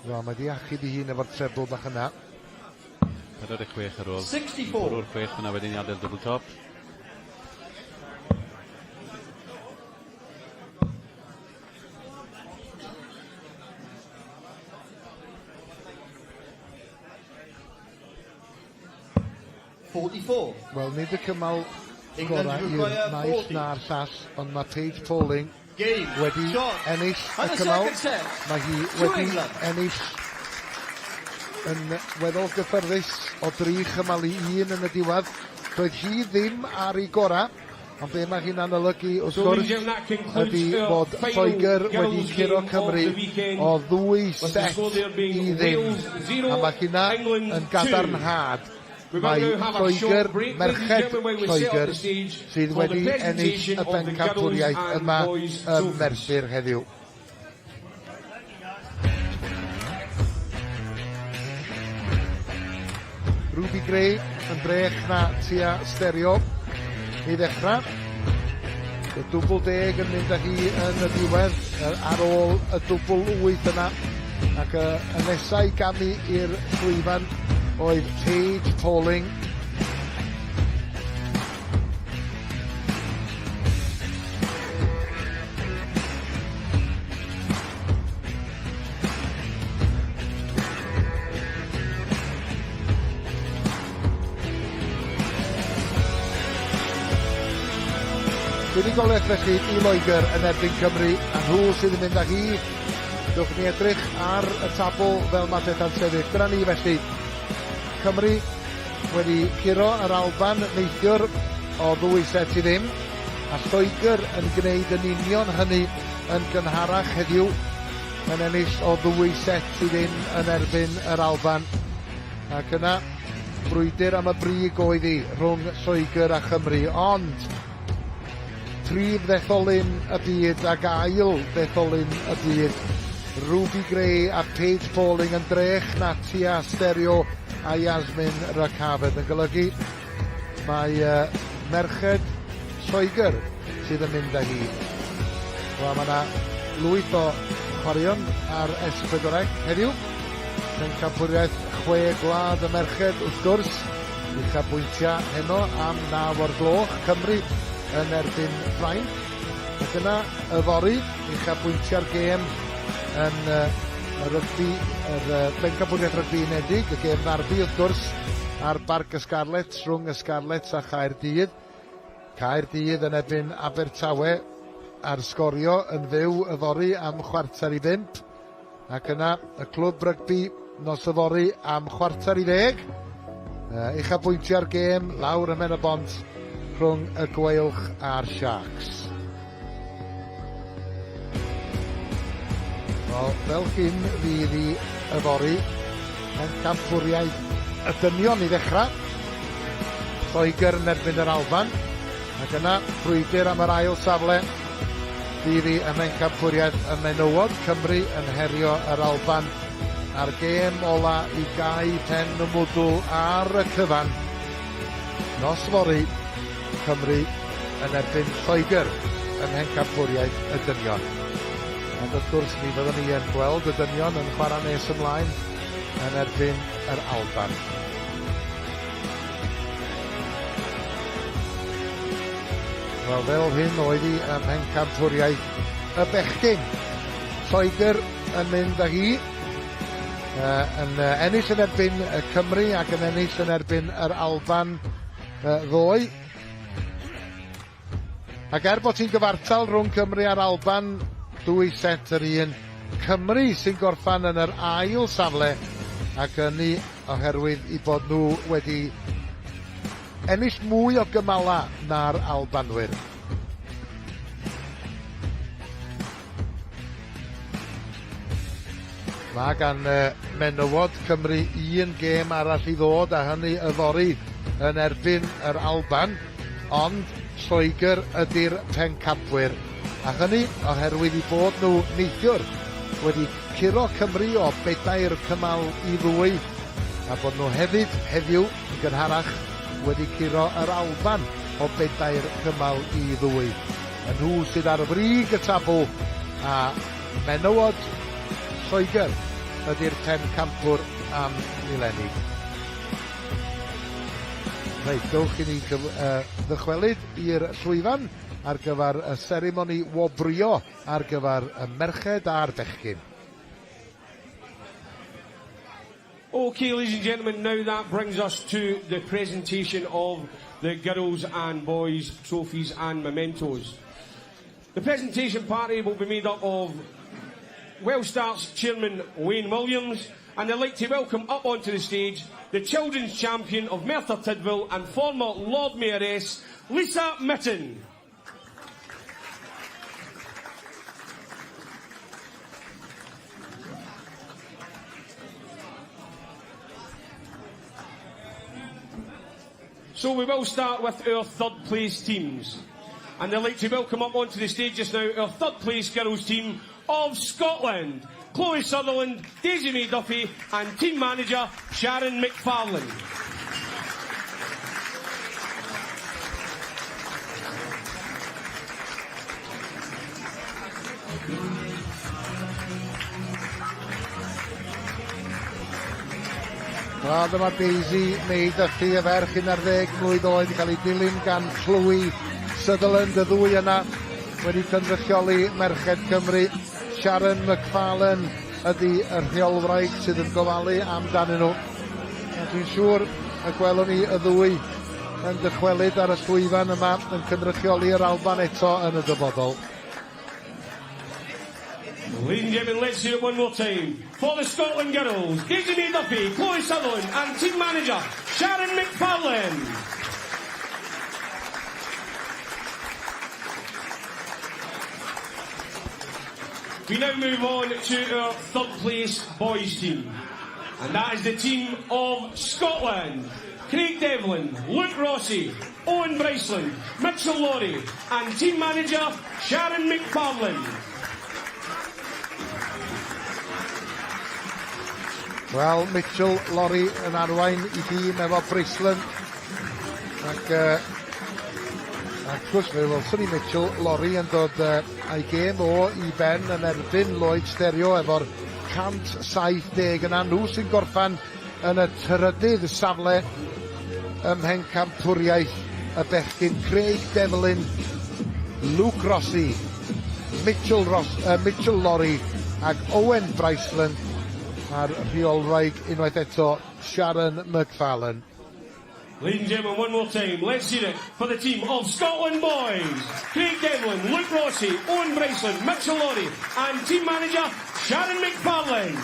Wel, mae di achub I hun efo'r treble bach yna. 46 ar ôl. 64. O'r 6 fyna wedyn I adael double top. Wel, nid y cymal gorau i'r naill na'r llall, ond mae Paige Pauling wedi ennill y cymal. Mae hi wedi ennill yn weddol gyffyrddus o 3 chymal I 1 yn y diwedd. Doedd hi ddim ar ei gora, ond be mae hi'n anolygu wrth gwrs ydy bod Lloegr wedi curo Cymru o 2 set I ddim. A mae hynna yn gadarnhad. Mae Lloegr, merched Lloegr, sydd wedi ennill y Bencampwriaeth yma ym Merthyr heddiw. Ruby Gray yn drech na tua stereo i ddechrau. Y dwbl 10 yn mynd â hi yn y diwedd ar ôl y dwbl 8 yna. Ac y nesau i gamu i'r llwyfan oedd Paige Pauling. Unigolaeth felly i Loegr yn erbyn Cymru, a nhw sydd yn mynd â hi. Dwch ni edrych ar y tabl fel mae pethau'n sefyll. Dyna ni felly. Cymru wedi curo yr Alban neithiwr o 2 set i ddim, a Lloegr yn gwneud yn union hynny yn gynharach heddiw, yn ennill o 2 set i ddim yn erbyn yr Alban. Ac yna, brwydr am y brig oedd hi rhwng Lloegr a Chymru, ond prif ddetholyn y byd ac ail ddetholyn y byd, Ruby Gray a Paige Pauling yn drech na tua stereo a Yasmin Rakafed, yn golygu mae merched Lloegr sydd yn mynd â hi. Wel, mae yna lwyth o chwaraeon ar S4C heddiw. Pencampwriaeth 6 gwlad y merched wrth gwrs, uchafbwyntia heno am 9 o'r gloch. Cymru yn erbyn Ffrainc. Ac yna y fori, uchafbwyntia'r gêm yn y rygbi, Bencampwriaeth Rygbi Unedig, y gêm ddarbu wrth gwrs ar Barc y Scarlets, rhwng y Scarlets a Caerdydd. Caerdydd yn erbyn Abertawe ar sgorio yn fyw y fori am 4:45. Ac yna y clwb rygbi nos y fori am 9:45. Uchafbwyntia'r gêm lawr y men y bont rhwng y Gweilch a'r Sharks. Wel, fel hyn fydd hi y fori, Pencampwriaeth y dynion i ddechrau. Lloegr yn erbyn yr Alban. Ac yna, brwydr am yr ail safle, fydd hi y Pencampwriaeth y menywod. Cymru yn herio yr Alban a'r gêm ola i gau pen y mwdl ar y cyfan. Nos fori, Cymru yn erbyn Lloegr ym Pencampwriaeth y dynion. Ond wrth gwrs mi fyddwn ni yn gweld y dynion yn chwarae nes ymlaen yn erbyn yr Alban. Wel, fel hyn oedd hi ym Pencampwriaeth y bechgyn. Lloegr yn mynd â hi, yn ennill yn erbyn y Cymru ac yn ennill yn erbyn yr Alban ddoe. Ac bod hi'n gyfartal rhwng Cymru a'r Alban, 2 set yr un. Cymru sy'n gorffan yn yr ail safle, ac hynny oherwydd i bod nhw wedi ennill mwy o gymala na'r Albanwyr. Mae gan menywod Cymru 1 gêm arall i ddod, a hynny y fori yn erbyn yr Alban, ond Lloegr ydy'r Pencampwyr. A hynny oherwydd i bod nhw neithiwr wedi curo Cymru o 4 cymal i 2, a bod nhw hefyd heddiw yn gynharach wedi curo yr Alban o 4 cymal i 2. A nhw sydd ar y brig y tabl, a menywod Lloegr ydy'r Pencampwr am mileni. Reit, dowch i ni ddychwelyd i'r llwyfan ar gyfer y seremoni wobrio ar gyfer y merched a'r bechgyn. Okay, ladies and gentlemen, now that brings us to the presentation of the girls and boys trophies and mementos. The presentation party will be made up of Well Starts Chairman Wayne Williams, and I'd like to welcome up onto the stage the Children's Champion of Merthyr Tydfil and former Lord Mayoress, Lisa Mitten. So we will start with our third place teams. And I'd like to welcome up onto the stage just now our third place girls team of Scotland. Chloe Sutherland, Daisy May Duffy and team manager Sharon McFarlane. Wel, dyma Daisy May Duffy, y ferch 11 mlwydd oed, i cael ei dilyn gan Chloe Sutherland, y ddwy yna wedi cynrychioli Merched Cymru. Sharon McFarlane ydy y rheolwraig sydd yn gofalu amdanyn nhw. A dwi'n siŵr y gwelwn ni y ddwy yn dychwelyd ar y llwyfan yma yn cynrychioli'r Alban eto yn y dyfodol. Ladies and gentlemen, let's hear it one more time. For the Scotland girls, Daisy May Duffy, Chloe Sutherland and team manager Sharon McFarlane. We now move on to our third place boys team. And that is the team of Scotland. Craig Devlin, Luke Rossi, Owen Bryceland, Mitchell Laurie and team manager Sharon McFarlane. Wel, Mitchell Laurie yn arwain i dîm efo Bryceland. Ac gwrs fe welson ni Mitchell Laurie yn dod a'i gêm o i ben yn erbyn Lloyd Stereo efo'r 170 yna. Nhw sy'n gorffan yn y trydydd safle ym Mhencampwriaeth, y bechgyn Craig Devlin, Luke Rossi, Mitchell Laurie ac Owen Bryceland, a'r rheolwraig unwaith eto Sharon McFarlane. Ladies and gentlemen, one more time, let's hear it for the team of Scotland boys. Craig Devlin, Luke Rossi, Owen Bryceland, Mitchell Laurie and team manager Sharon McFarlane.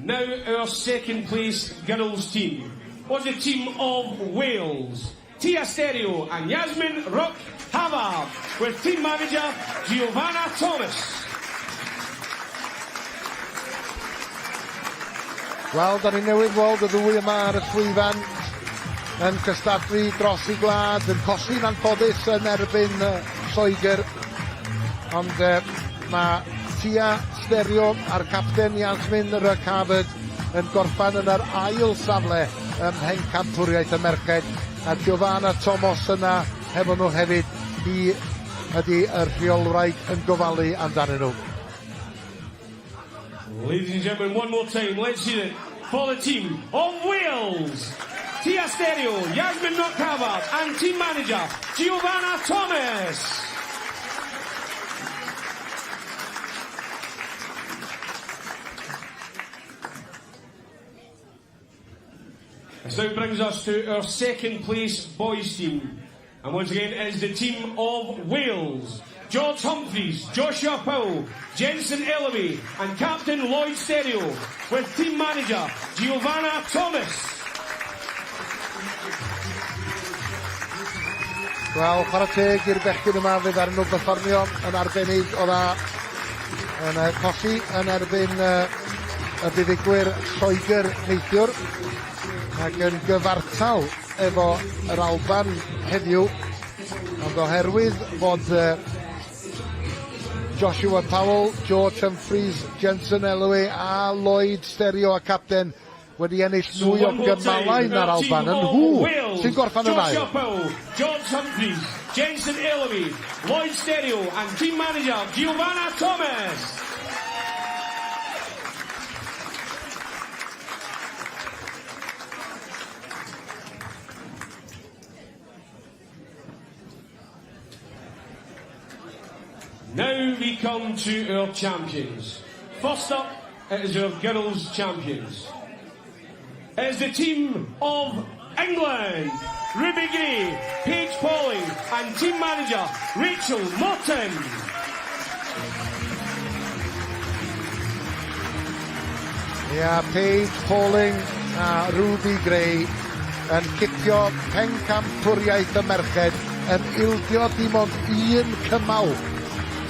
Now our second place girls team was the team of Wales. Tia Stereo and Yasmin Rock Havard with team manager Giovanna Thomas. Wel, da ni newydd weld y ddwy yma ar y llwyfan yn cystadlu dros i gwlad, yn colli'n anffodus yn erbyn Lloegr. Ond mae Tia Stereo a'r capten Yasmin Rock Havard yn gorffan yn yr ail safle ym Mhencampwriaeth y Merched. A Giovanna Thomas yna hefo nhw hefyd, hi ydy y rheolwraig yn gofalu amdanyn nhw. Ladies and gentlemen, one more time, let's hear it for the team of Wales. Tia Stereo, Yasmin Rockhavard and team manager Giovanna Thomas. This now brings us to our second place boys team. And once again it is the team of Wales. George Humphreys, Joshua Powell, Jensen Ellaby and Captain Lloyd Stereo with team manager Giovanna Thomas. Wel, chwarae teg i'r bechgyn yma, fydd ar nhw perfformio yn arbennig o dda yn colli yn erbyn y buddigwyr Lloegr neithiwr. Ac yn gyfartal efo yr Alban heddiw, ond oherwydd fod Joshua Powell, George Humphreys, Jensen Ellaby a Lloyd Stereo a capten wedi ennill nwy o gymalau na'r Alban, yn nhw sy'n gorffan yn ail. Joshua Powell, George Humphreys, Jensen Ellaby, Lloyd Stereo and team manager Giovanna Thomas. Now we come to our champions. First up, it is our girls' champions. It is the team of England. Ruby Gray, Paige Pauling and team manager Rachel Morton. Paige Pauling a Ruby Gray yn cicio Pencampwriaeth y Merched yn ildio dim ond un cymal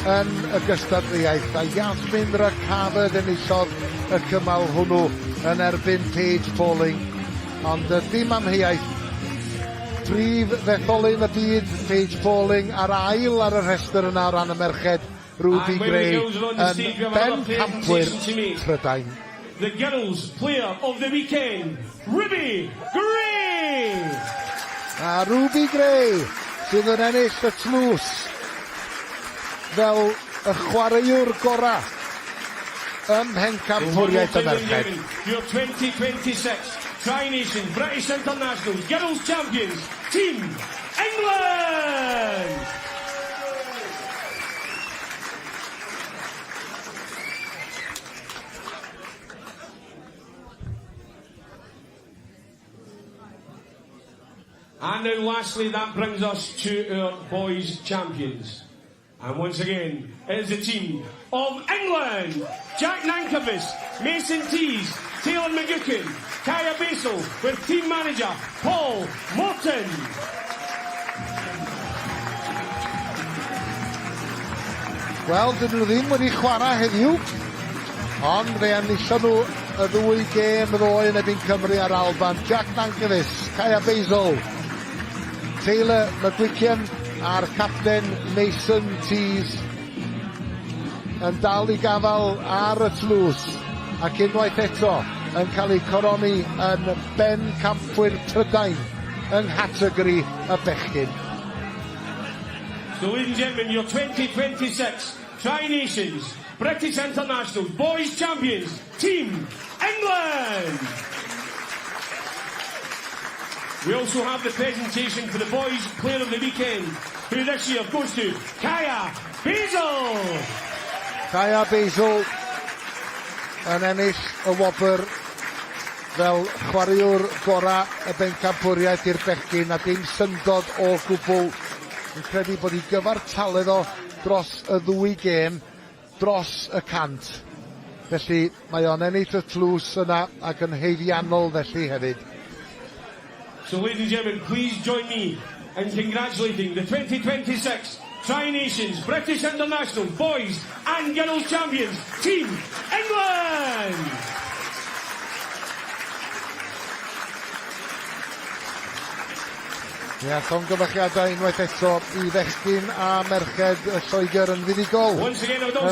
yn y gystadleuaeth, a Yasmin Rock Havard yn isodd y cymal hwnnw yn erbyn Paige Pauling. Ond dim amheuaeth, prif ddetholyn y byd Paige Pauling ar ail ar y rhestr yna o ran y merched, Ruby Gray yn Bencampwriaeth Prydain. The girls player of the weekend, Ruby Gray! A Ruby Gray sydd yn ennill y tlws fel y chwaraewr gora ym Pencampwriaeth y merched. Your 2026 Tri-Nation British International Girls Champions, Team England! And now lastly, that brings us to our boys' champions. And once again, it is the team of England. Jack Nankervis, Mason Tees, Taylor McGuckin, Kaya Basil, with team manager Paul Morton. Wel, dyn nhw ddim wedi chwarae heddiw, ond fe enillon nhw y ddwy gêm ddoe yn ebyn Cymru ar Alban. Jack Nankervis, Kaya Basil, Taylor McGuckin a'r capten Mason Tees yn dal i gafal ar y tlws, ac unwaith eto yn cael ei coroni yn Bencampwriaeth Prydain yng nghategori y bechgyn. So ladies and gentlemen, your 2026 Tri-Nations British International Boys Champions, Team England! We also have the presentation for the boys player of the weekend, who this year goes to Kaya Basil! Kaya Basil yn ennill y wobr fel chwaraewr gora y Bencampwriaeth i'r bechgyn, a dim syndod o gwbl. Yn credu bod ei gyfartaledd o dros y ddwy gêm dros y 100. Felly mae o'n ennill y tlws yna ac yn heiddiannol felly hefyd. So ladies and gentlemen, please join me in congratulating the 2026 Tri-Nations British International Boys and Girls Champions, Team England! Ie, llongyfachiadau unwaith eto i fechgyn a merched y Lloegr yn fuddugol ym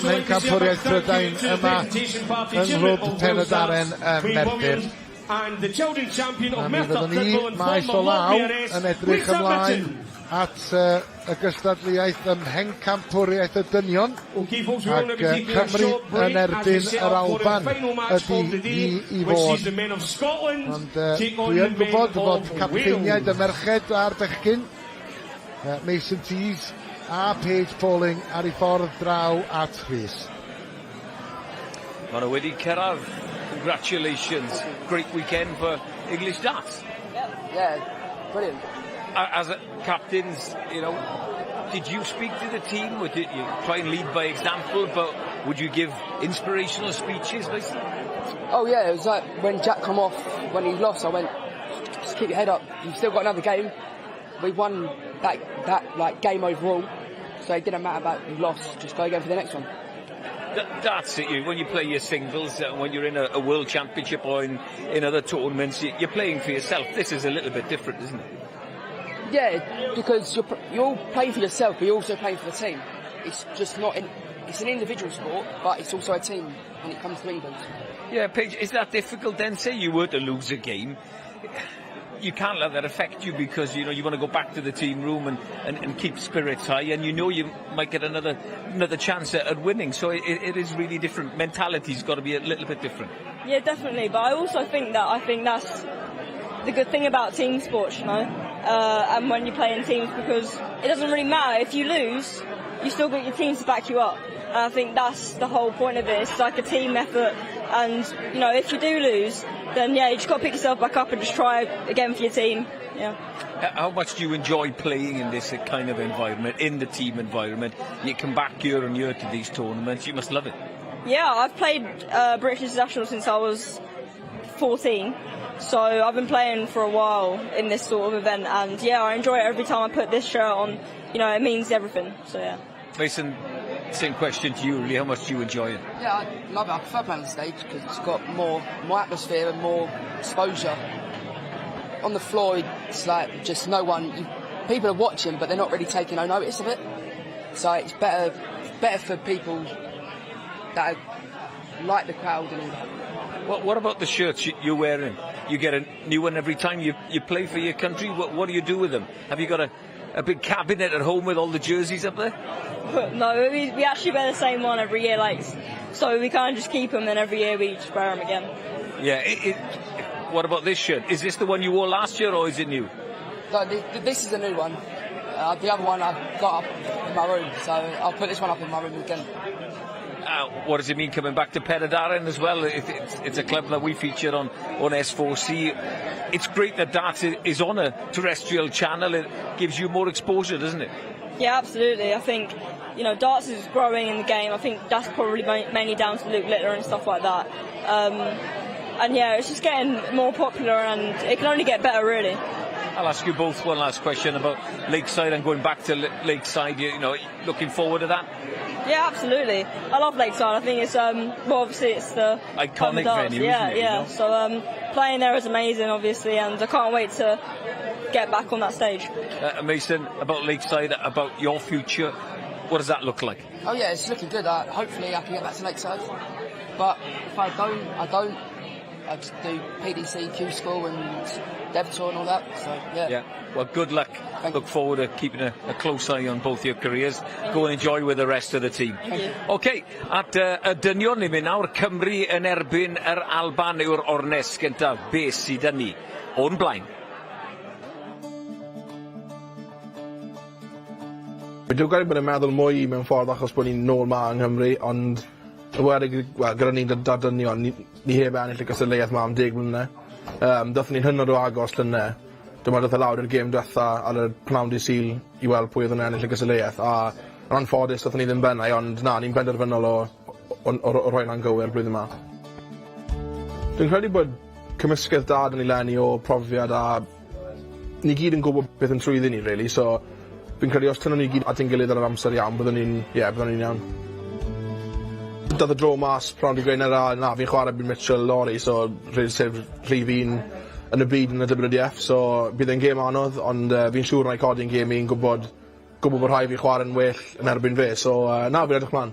Pencampwriaeth Prydain yma yng Nghlwb Pen-y-Daren Merthyr. And the children's champion of Merthyr Football and maes o law yn edrych ymlaen at y gystadleuaeth ym Pencampwriaeth y Dynion, ac Cymru yn erbyn yr Alban ydy i fod. Ond dwi yn gwybod fod capteiniaid y merched a'r bechgyn, Mason Tees a Paige Pauling ar ei ffordd draw at Rhys. Mae nhw wedi cyrraedd. Congratulations. Great weekend for English darts. Yeah, brilliant. As captains, you know, did you speak to the team, or did you try and lead by example, but would you give inspirational speeches, basically? Oh yeah, it was like when Jack come off, when he lost, I went, just keep your head up, you've still got another game. We won that like game overall, so it didn't matter about you lost, just go again for the next one. That's it. When you play your singles, when you're in a world championship or in other tournaments, you're playing for yourself. This is a little bit different, isn't it? Yeah, because you're all playing for yourself, but you're also playing for the team. It's just not it's an individual sport, but it's also a team when it comes to England. Yeah, Paige, is that difficult then? Say you were to lose a game, you can't let that affect you, because you know you want to go back to the team room and keep spirits high, and you know you might get another chance at winning. So it is really different. Mentality's got to be a little bit different. Yeah, definitely. But I also think that's the good thing about team sports, you know, and when you play in teams, because it doesn't really matter if you lose, you still got your team to back you up. And I think that's the whole point of it. It's like a team effort, and you know, if you do lose, then yeah, you just got to pick yourself back up and just try again for your team. Yeah. How much do you enjoy playing in this kind of environment, in the team environment? You come back year on year to these tournaments. You must love it. Yeah, I've played British International since I was 14, so I've been playing for a while in this sort of event, and yeah, I enjoy it every time I put this shirt on. You know, it means everything. So yeah. Mason, same question to you, really. How much do you enjoy it? Yeah, I love it. I prefer playing on stage because it's got more atmosphere and more exposure. On the floor, it's like just no one. People are watching, but they're not really taking no notice of it. So it's better for people that like the crowd and all that. What about the shirts you're wearing? You get a new one every time you play for your country. What do you do with them? Have you got a big cabinet at home with all the jerseys up there? No, we actually wear the same one every year, like, so we can't just keep them, and every year we just wear them again. Yeah, what about this shirt? Is this the one you wore last year, or is it new? No, this is the new one. The other one I got up in my room, so I'll put this one up in my room again. What does it mean coming back to Prydain as well? It's a club that we feature on S4C. It's great that darts is on a terrestrial channel. It gives you more exposure, doesn't it? Yeah, absolutely. I think, you know, darts is growing in the game. I think that's probably mainly down to Luke Littler and stuff like that. And yeah, it's just getting more popular, and it can only get better, really. I'll ask you both one last question about Lakeside and going back to Lakeside. You know, looking forward to that? Yeah, absolutely. I love Lakeside. I think it's well, obviously it's the iconic venue, yeah, isn't it? Yeah. You know? So playing there is amazing, obviously, and I can't wait to get back on that stage. Mason, about Lakeside, about your future, what does that look like? Oh yeah, it's looking good. Hopefully I can get back to Lakeside. But if I don't. I just do PDC, Q School and Devtor and all that, so yeah. Yeah, well, good luck. Look forward to keeping a close eye on both your careers. Go and enjoy with the rest of the team. OK, at y dynion ni mynd nawr, Cymru yn erbyn yr Alban yw'r ornes gyntaf. Be sydd â ni? O'n blaen. Dwi'n gael bod yn meddwl mwy mewn ffordd achos bod ni'n nôl ma yng Nghymru, ond gyda ni'n dynion, ni heb ennill y gystadleuaeth ma am 10 mlynedd. Dathon ni'n hynod o agos llynau. Dyma dath lawr i'r gêm diwetha ar y pnawn dydd Sul i weld pwy oedd yn ennill y gystadleuaeth. A yn anffodus dathon ni ddim bennau, ond na, ni'n benderfynol o rhoi'n angywir blwyddyn yma. Dwi'n credu bod cymysgedd da yn ei lenni o profiad, a ni gyd yn gwybod beth yn trwyddyn ni, really. So fi'n credu os tynnu ni gyd at ein gilydd ar yr amser iawn, byddwn ni'n iawn. Dath y dro mas prawn di gweud na fi'n chwarae byd Mitchell Lori, so sef rhif un yn y byd yn y WWF, so bydd e'n gêm anodd, ond fi'n siŵr na i codi'n gêm i'n gwybod bod rhai fi chwarae'n well yn erbyn fe, so na, fi'n edrych mlaen.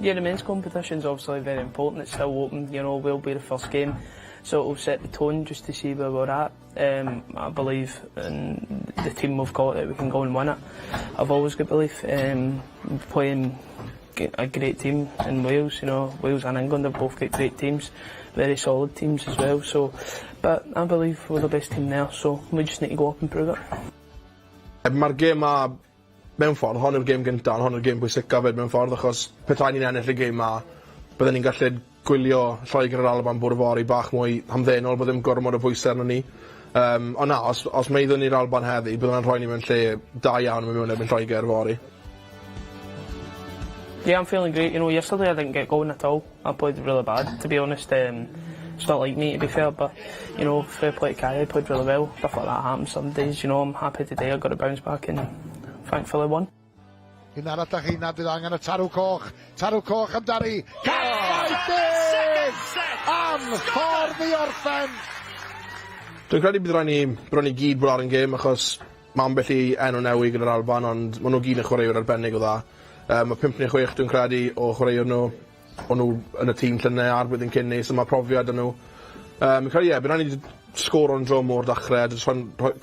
Yeah, the men's competition's obviously very important. It's still open, you know, will be the first game, so it'll set the tone just to see where we're at. I believe in the team we've got that we can go and win it. I've always got belief playing a great team in Wales, you know, Wales and England have both got great teams, very solid teams as well, so, but I believe we're the best team there, so we just need to go up and prove it. Mae'r gêm ma, mewn ffordd, hon yw'r gêm gyntaf, hon yw'r gêm bwysicaf fyd mewn ffordd, achos petai ni'n ennill y gêm ma, byddwn ni'n gallu gwylio Lloegr yr Alban bwrdd fory bach mwy hamddenol, byddwn gormod o bwysau arno ni. Ond na, os meiddwn ni'r Alban heddi, byddwn ni'n rhoi ni mewn lle da iawn mewn erbyn Lloegr fory. Yeah, I'm feeling great. You know, yesterday I didn't get going at all. I played really bad, to be honest. It's not like me, to be fair, but, you know, fair play to Kai, I played really well. Stuff like that happens some days, you know. I'm happy today I got to bounce back and thankfully won. Un arall â chi nad bydd angen y tarw coch amdani. Cyffaithyn! Am ffordd i orffen! Dwi'n credu bydd rhaid ni gyd bod ar yn gêm, achos mae ambell i enw newi gyda'r Alban, ond maen nhw gyd yn chwaraewr arbennig o dda. Mae 5 neu 6 dwi'n credu o chwaraewr nhw yn y tîm llynau a'r blwyddyn cyn ni, so mae profiad yn nhw. Mi'n credu, bydd rhaid ni sgor o'n drom o'r dechrau, jyst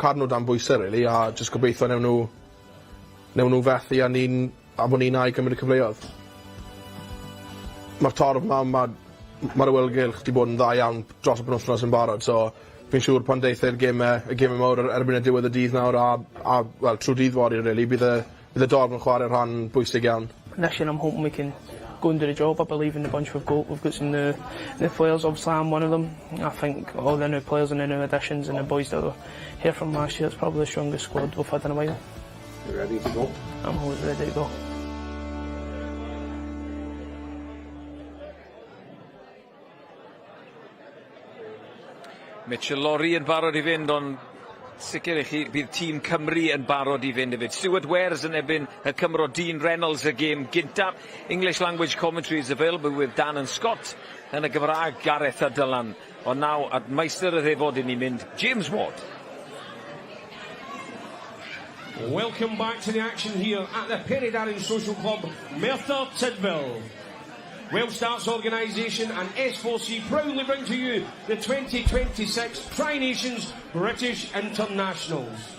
cadw nhw dan bwysau, really, a jyst gobeithio newn nhw fethu a bod ni'n ai cymryd y cyfleoedd. Mae'r torf yma, mae'r awylgylch wedi bod yn dda iawn dros y penwythnos yn barod, so fi'n siŵr pan deithau'r gêm mawr erbyn y diwedd y dydd nawr a trwy dydd fory, really, bydd y dorf yn chwarae'r rhan bwysig iawn. Next year I'm hoping we can go and do the job. I believe in the bunch we've got. We've got some new players, obviously I'm one of them. I think all the new players and the new additions and the boys that were here from last year, it's probably the strongest squad we've had in a while. You ready to go? I'm always ready to go. Mitchell Lori yn barod i fynd, ond sicr i chi, bydd tîm Cymru yn barod i fynd hefyd. Stuart Wares yn ebyn y Cymro Dean Reynolds y gêm gyntaf. English language commentary is available with Dan and Scott yn y Gymraeg, Gareth a Dylan. Ond naw, at Meister y Ddefod i ni mynd, James Ward. Welcome back to the action here at the Prydain Social Club, Merthyr Tydfil. Welsh Darts Organisation and S4C proudly bring to you the 2026 Tri-Nations British Internationals.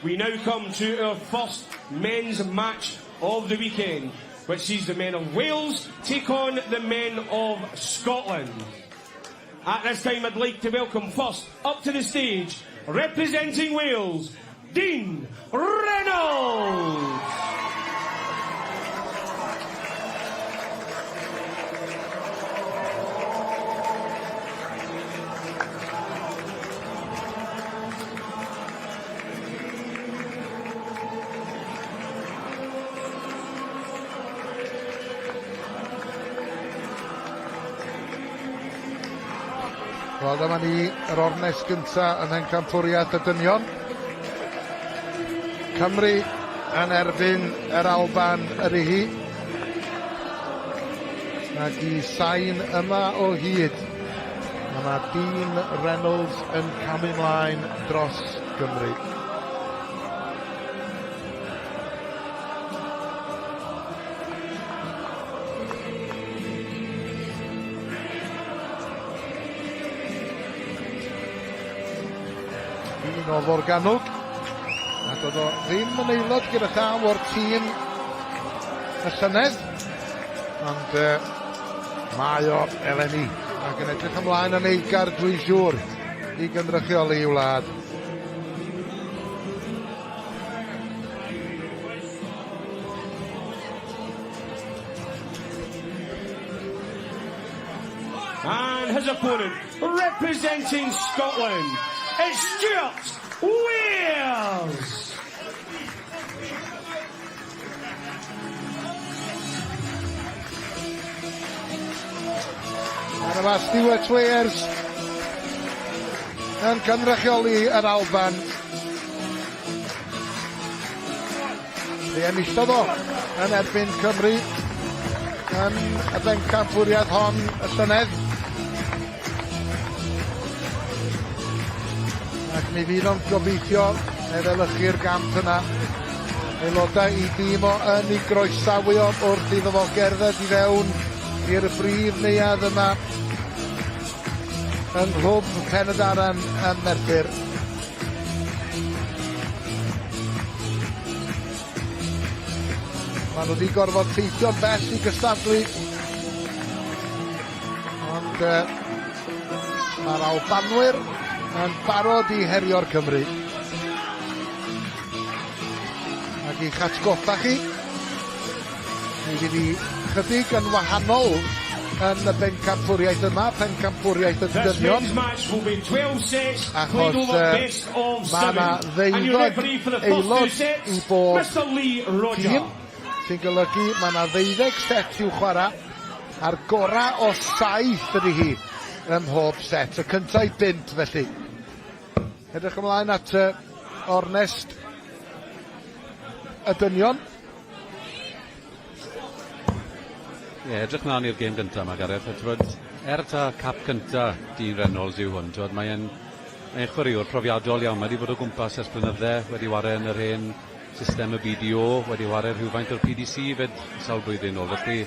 we now come to our first men's match of the weekend, which sees the men of Wales take on the men of Scotland. At this time, I'd like to welcome first up to the stage, representing Wales, Dean Reynolds. Wel, dyma ni yr ornes gynta yn Pencampwriaeth y dynion. Cymru yn erbyn yr Alban yr ihi. Ac I sain yma o hyd, mae Dean Reynolds yn camu ymlaen dros Gymru. O Forganwg, ac oedd o ddim yn aelod gyda llaw o'r tîm y llynedd, ond mae o eleni ac yn edrych ymlaen yn eigar dwi'n siŵr I gynrychioli I wlad. And his opponent, representing Scotland, is Stuart Wales. And yma Stuart Wales yn cynrychioli yr Alban. Fe enillodd o yn erbyn Cymru yn y Bencampwriaeth hon y llynedd. Ac mi fydd o'n gobeithio efelychu'r gamp yna. Aelodau I dîm o yn I groesawu o wrth iddo fo gerdded I fewn i'r brif neuadd yma yn Clwb Pen-y-Daran ym Merthyr. Maen nhw wedi gorfod teithio'n bell I gystadlu, ond mae'r Albanwyr yn barod I herio'r Cymru. Ac I'ch atgoffa chi, mi fydd I chydig yn wahanol yn y Bencampwriaeth yma, Pencampwriaeth y dynion, achos mae yna ddeuddeg aelod I bob tîm, sy'n golygu mae yna 12 set i'w chwarae, a'r gorau o 7 ydy hi ym mhob set, y cyntaf I 5 felly. Edrych ymlaen at ornest y dynion. Edrych mlaen i'r gêm gyntaf yma, Gareth. Ta cap gyntaf Dean Reynolds yw hwn. Mae'n chwaraewr profiadol iawn. Mae wedi bod o gwmpas ers blynydde, wedi wario yn yr hen system y BDO, wedi wario rhywfaint o'r PDC fed sawl blwyddyn ôl. Felly,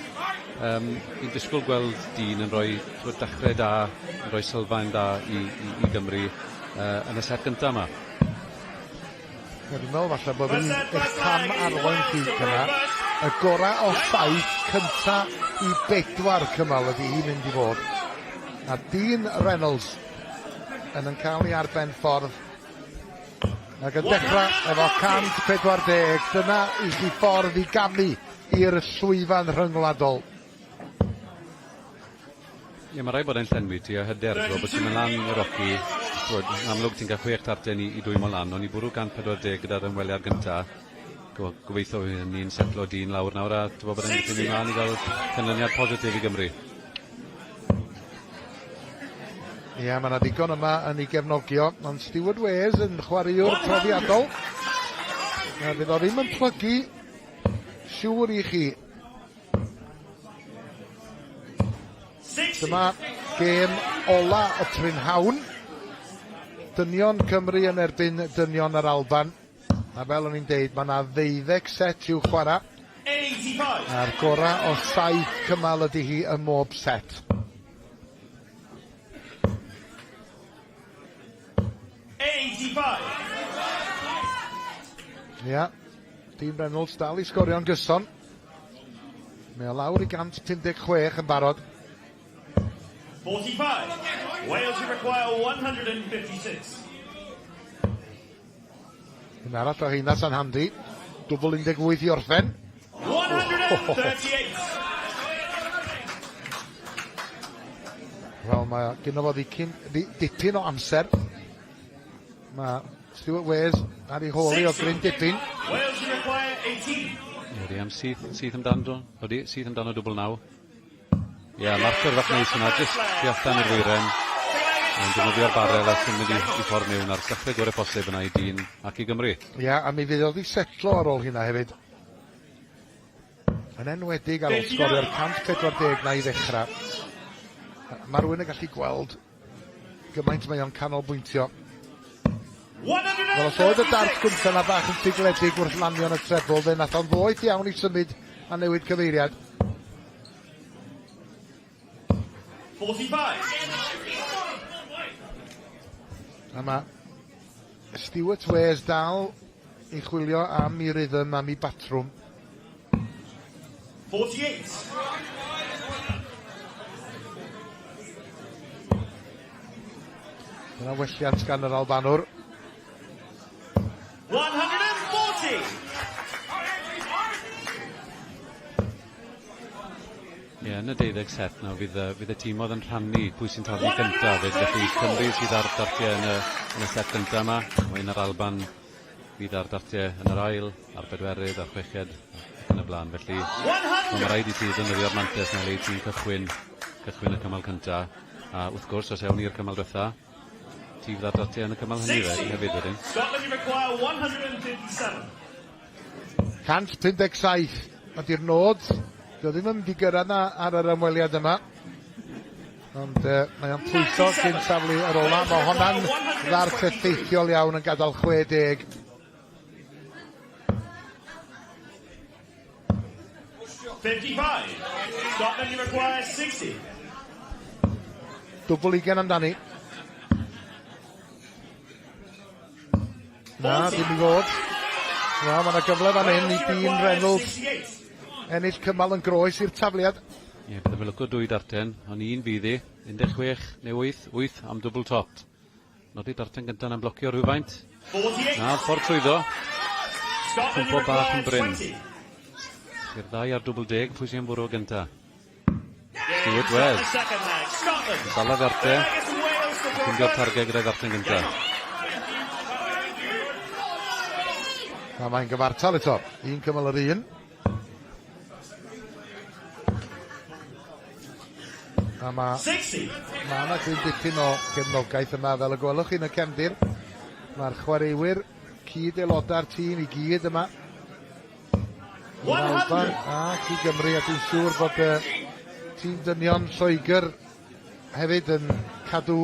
fi'n disgwyl gweld Dean yn rhoi dechrau da, yn rhoi sylfaen da I Gymru yn y set gyntaf yma. Dwi'n meddwl falle bod fi'n eich cam arwain chi yna. Y gorau o 7 cyntaf I 4 cymal ydy hi'n mynd I fod. A Dean Reynolds yn cael ei arben ffordd. Ac yn dechrau efo 140. Dyna I chi ffordd I gamu i'r llwyfan rhyngwladol. Mae rai bod e'n llenwi ti a hyder, bod ti'n mynd lan y roci. Yn amlwg ti'n cael 6 tarten I dwymo lan, ond I bwrw 140 gyda'r ymweliad gyntaf. Gobeithio ni'n setlo Dean lawr nawr a ti'n bod e'n mynd lan I gael canlyniad positif I Gymru. Ie, mae yna digon yma yn ei gefnogio, ond Stuart Wales yn chwaraewr profiadol. Fydd o ddim yn plygu siŵr I chi. Dyma gêm ola y Trynhawn. Dynion Cymru yn erbyn dynion yr Alban. A fel o'n i'n deud, mae yna 12 set i'w chwarae. A'r gorau o 7 cymal ydy hi ym mob set. 85. Ia, Dîm Reynolds dal I sgorio'n gyson. Mae o lawr I 156 yn barod. 45. Wales you require 156. Un arall o heina sa'n handi. Dwbl 18 I orffen. 138. Wel, mae gyda fo dipyn o amser. Mae Sylwebaeth ar ei holi o gryn dipyn. Wales you require 18. Ydy am sydd amdano, ydy, sydd amdano dwbl 9. Ie, marker fach neis yna, jyst tu allan i'r weiren. Yn defnyddio'r barel ac yn mynd I ffordd mewn ar dechrau gorau posib yna I dyn ac I Gymru. Ie, a mi fydd o di setlo ar ôl hynna hefyd. Yn enwedig ar ôl sgorio'r 140 na I ddechrau. Mae rhywun yn gallu gweld gymaint mae o'n canolbwyntio. Wel, os oedd y dart gwmpa na bach yn sigledig wrth lanio yn y trebl, fe nath o'n foeth iawn I symud a newid cyfeiriad. 45. A mae Stewart Wes dal I chwilio am I rhythm am I batrwm. 48. Dyna welliant gan yr Albanwr. 140. Ie, yn y 12 set nawr fydd y tîm oedd yn rhannu pwy sy'n torri cyntaf. Felly Cymru sydd ar dartiau yn y set cyntaf yma. Mae'n yr Alban fydd ar dartiau yn yr ail, ar bedwerydd, ar chweched ac yn y blaen. Felly mae rhaid I ti ddefnyddio'r mantes na le I ti'n cychwyn y cymal cyntaf. A wrth gwrs, os ewn ni'r cymal diwetha, ti fydd ar dartiau yn y cymal hynny hefyd wedyn. Scotland you require 157. 157 ydy'r nod. Dio ddim yn mynd I gyrraedd na ar yr ymweliad yma. Ond mae o'n pwyso cyn saflu yr ola. Mae honna'n ddarth effeithiol iawn yn gadael 60. Scotland you require 60. Dwbl 20 amdani. Na, ddim I fod. Na, mae yna gyfle fan hyn I Dîm Reynolds ennill cymal yn groes i'r tafliad. Ie, bydd y fel ycod 2 darten, ond 1 bydd 16 neu 8 am dwbl top. Nodi darten gyntaf yn blocio rhywfaint. Na, ffordd trwyddo. Cwmpo bach yn bryn. Sy'r ddau ar dwbl 10, pwy sy'n bwrw gyntaf. Stewart Wes. Dala darten. Cwndio'r targed gyda'i darten gyntaf. A mae'n gyfartal eto. Un cymal yr un. A mae yna dipyn o gefnogaeth yma fel y gwelwch chi'n y cefndir. Mae'r chwaraewyr cyd aelodau'r tîm I gyd yma. Alban ac I Gymru, a dwi'n siŵr bod tîm dynion Lloegr hefyd yn cadw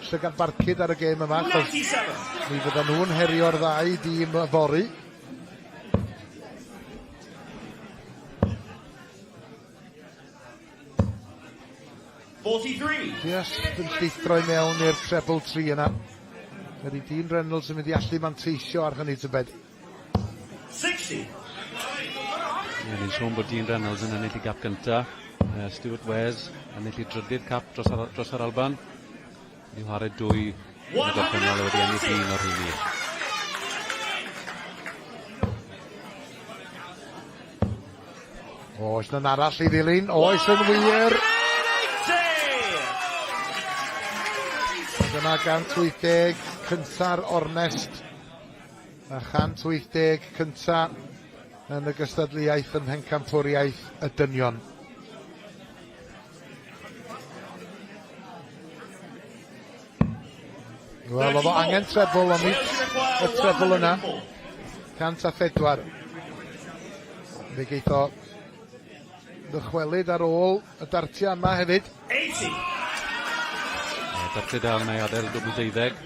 llygad barcud ar y gêm yma. Mi fydden nhw'n herio'r ddau dîm fori. Just yn llithro I mewn i'r treble 3 yna. Ydy Dîm Reynolds yn mynd I allu manteisio ar hynny tybed. 60. Ie, ni'n sôn bod Dîm Reynolds yn ennill I gap gyntaf. Stewart Wes yn ennill I drydydd cap dros yr Alban. Ni'n chwarae 2 yn y gorffennol wedi ennill 1 o'r rhywun. Oes na'n arall I ddilyn. Oes yn wir. Dyna 180 cynta'r ornest. A 180 cynta yn y gystadleuaeth yn Pencampwriaeth y dynion. Wel, oedd o angen trebl ond y trebl yna. 104. Fe geith o ddychwelyd ar ôl y dartia yma hefyd. 80. Dartiau dal neu adael dwbl 12.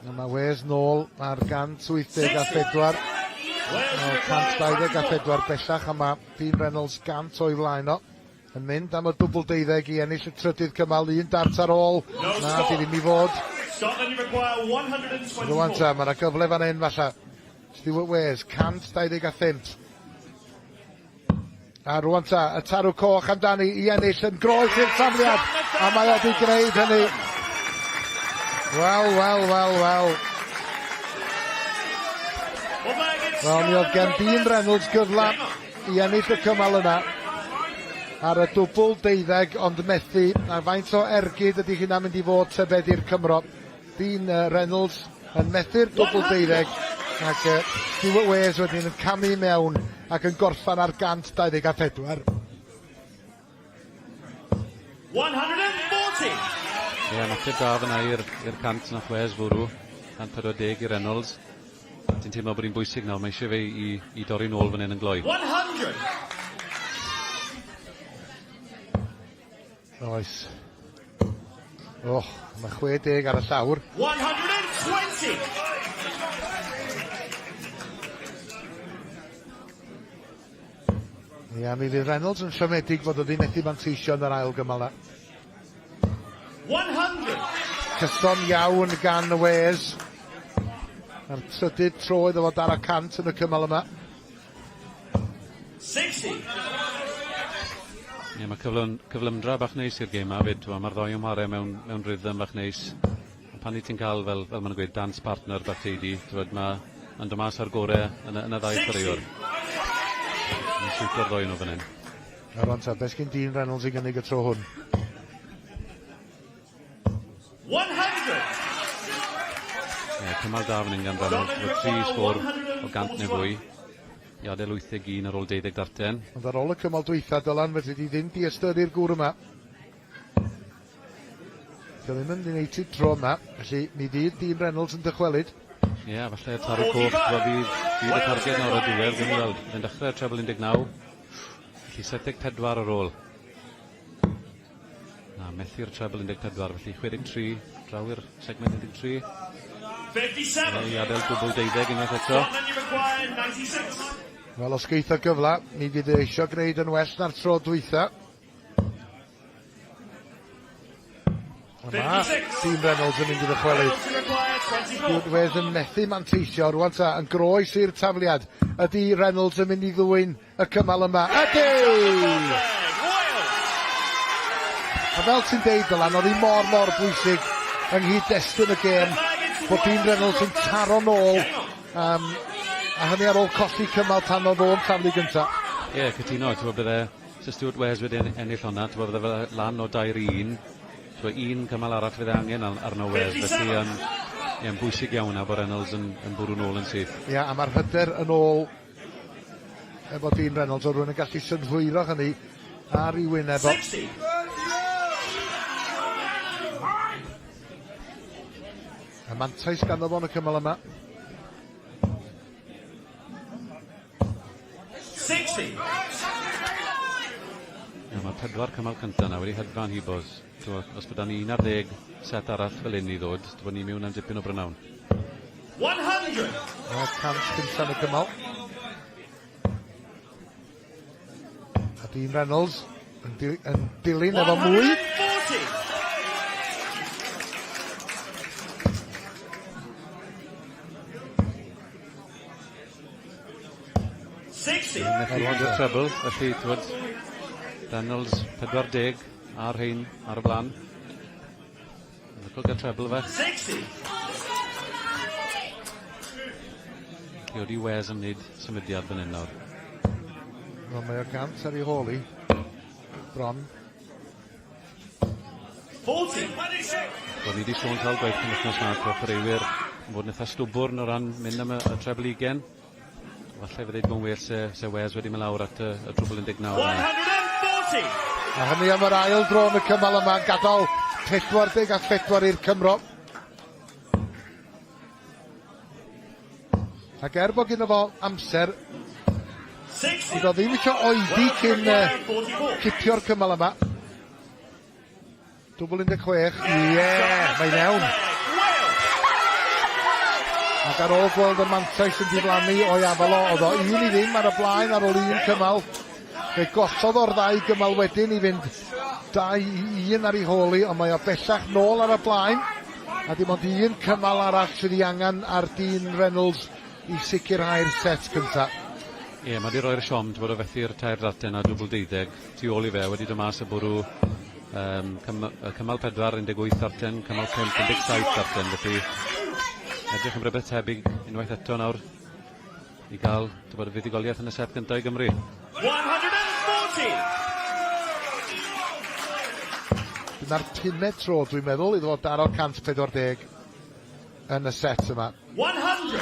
A mae Wes nôl ar 184. 124 bellach a mae Dîm Reynolds 100 o'i flaen o. Yn mynd am y dwbl 12 I ennill y trydydd cymal. 1 dart ar ôl. Na, di ddim I fod. Scotland, you require 124. Rwan ta, mae yna gyfle fan hyn falla. Stuart Wales, 125. A rwan ta, y tarw coch amdani i ennill yn groes i'r tafliad. A mae wedi gwneud hynny. Wel. Wel, mi oedd gen Dean Reynolds gyfle i ennill y cymal yna ar y dwbl 12, ond methu, a faint o ergyd ydy hynna mynd i fod tybed i'r Cymro. Dean Reynolds yn methu'r dwbl 12, ac Stuart Wales wedyn yn camu mewn ac yn gorffan ar 124. 140! Ie, nath da fyna i'r cant nath Wales fwrw, 140 i Reynolds. Dwi'n teimlo bod hi'n bwysig nawr, mae eisiau fe i dorri nôl fan hyn yn gloi. 100! Oes. Mae 60 ar y llawr. 120! Ia, mi fydd Reynolds yn siomedig fod wedi methu manteisio yn yr ail gymal 100! Cyson iawn gan y Wales. A'r trydydd tro iddo fod ar y cant yn y cymal yma. 60! Ie, mae cyflymdra bach neis i'r gêm a fyd, mae'r ddoi ymhare mewn rhythm bach neis. Pan i ti'n cael, fel ma'n gweud, dance partner bach teidi, mae'n dod mas ar gorau yn y ddau chwaraewr. Mae'n siwto'r ddoi nhw fan hyn. A rwan ta, beth gyn Dean Reynolds i gynnig y tro hwn? 100! Ie, cymal da fan hyn gan Reynolds, fod 3 sgôr o 100 neu fwy. I adael 81 ar ôl 12 darten. Ond ar ôl y cymal dwytha, Dylan, fe wedi ddim di ystyru'r gŵr yma. Dio ddim yn united tro yma, felly mi fydd Dean Reynolds yn dychwelyd. Ie, falle tarw coch, fydd y targed nawr o diwedd, ddim yn weld. Fe'n dechrau treble 19, felly 74 ar ôl. Na, methu'r treble 14, felly 63, draw i'r segment 13. 57! I adael gwbl 12 unwaith eto. Scotland, you require 96. Wel, os geith o gyfla, mi fydd eisiau gwneud yn well na'r tro dwytha. Yma, Dean Reynolds yn mynd i ddychwelyd. Stuart Wales yn methu manteisio, rwan ta, yn groes i'r tafliad. Ydy Reynolds yn mynd i ddwyn y cymal yma? Ydy! A fel ti'n deud, Dylan, oedd hi mor bwysig yng nghyd-destun y gêm, bod Dean Reynolds yn taro nôl, a hynny ar ôl colli cymal tan oedd o'n taflu gynta. Ie, cytuno, ti'n bod bydde Stuart Wales wedi ennill honna, ti'n bod bydde lan o 2-1, un cymal arall fydde angen arno Wales, felly yn bwysig iawn a bod Reynolds yn bwrw nôl yn syth. Ie, a mae'r hyder yn ôl efo Dean Reynolds, o rwy'n yn gallu synhwyro hynny ar ei wyneb o. 60! A mantais ganddo fo yn y cymal yma. 60! Mae 4 cymal cyntaf na wedi hedfan hibos. Os bydda ni 11 set arall fel un i ddod, bod ni mewn am dipyn o brynawn. 100! A cant cyntaf yn y cymal. A Dean Reynolds yn dilyn efo mwy. 140! Methu weld y treble, felly twyd Reynolds 40 ar hein ar y blaen. Lycol gael treble fe. 60! Felly wedi Wes yn wneud symudiad fan hyn nawr. Wel, mae o gant ar ei holi. Bron. 40! Bod ni wedi sôn cael gwaith cynnychnos yma o chwaraewyr yn fod yn eitha stwbwrn o ran mynd am y treble 20. Falle fydde dwi'n well se Wes wedi mynd lawr at y trwbl 19. 140! A hynny am yr ail dro yn y cymal yma, yn gadael 40 i'r Cymro. Ac bod gyda fo amser, bydd o ddim eisiau oedi cyn cipio'r cymal yma. Dwbl 16, mae'n iawn. Ac ar ôl gweld y mantais yn diflannu o'i afalo, oedd o 1-0 ar y blaen ar ôl un cymal. Fe gosodd o'r 2 gymal wedyn i fynd 2-1 ar ei holi, ond mae o bellach nôl ar y blaen. A dim ond un cymal arall sydd i angen ar Dean Reynolds i sicrhau'r set cynta. Ie, mae wedi rhoi'r siom, bod o fethu'r tair darten a dwbl 12, tu ôl i fe, wedi dod mas y bwrw cymal 4, 18 darten, cymal 5, 17 darten, felly edrych yn rhywbeth tebyg unwaith eto nawr i gael y fuddugoliaeth yn y set gyntaf i Gymru. 140! Dyna'r 5 tro, dwi'n meddwl, iddo fod daro 140 yn y set yma. 100!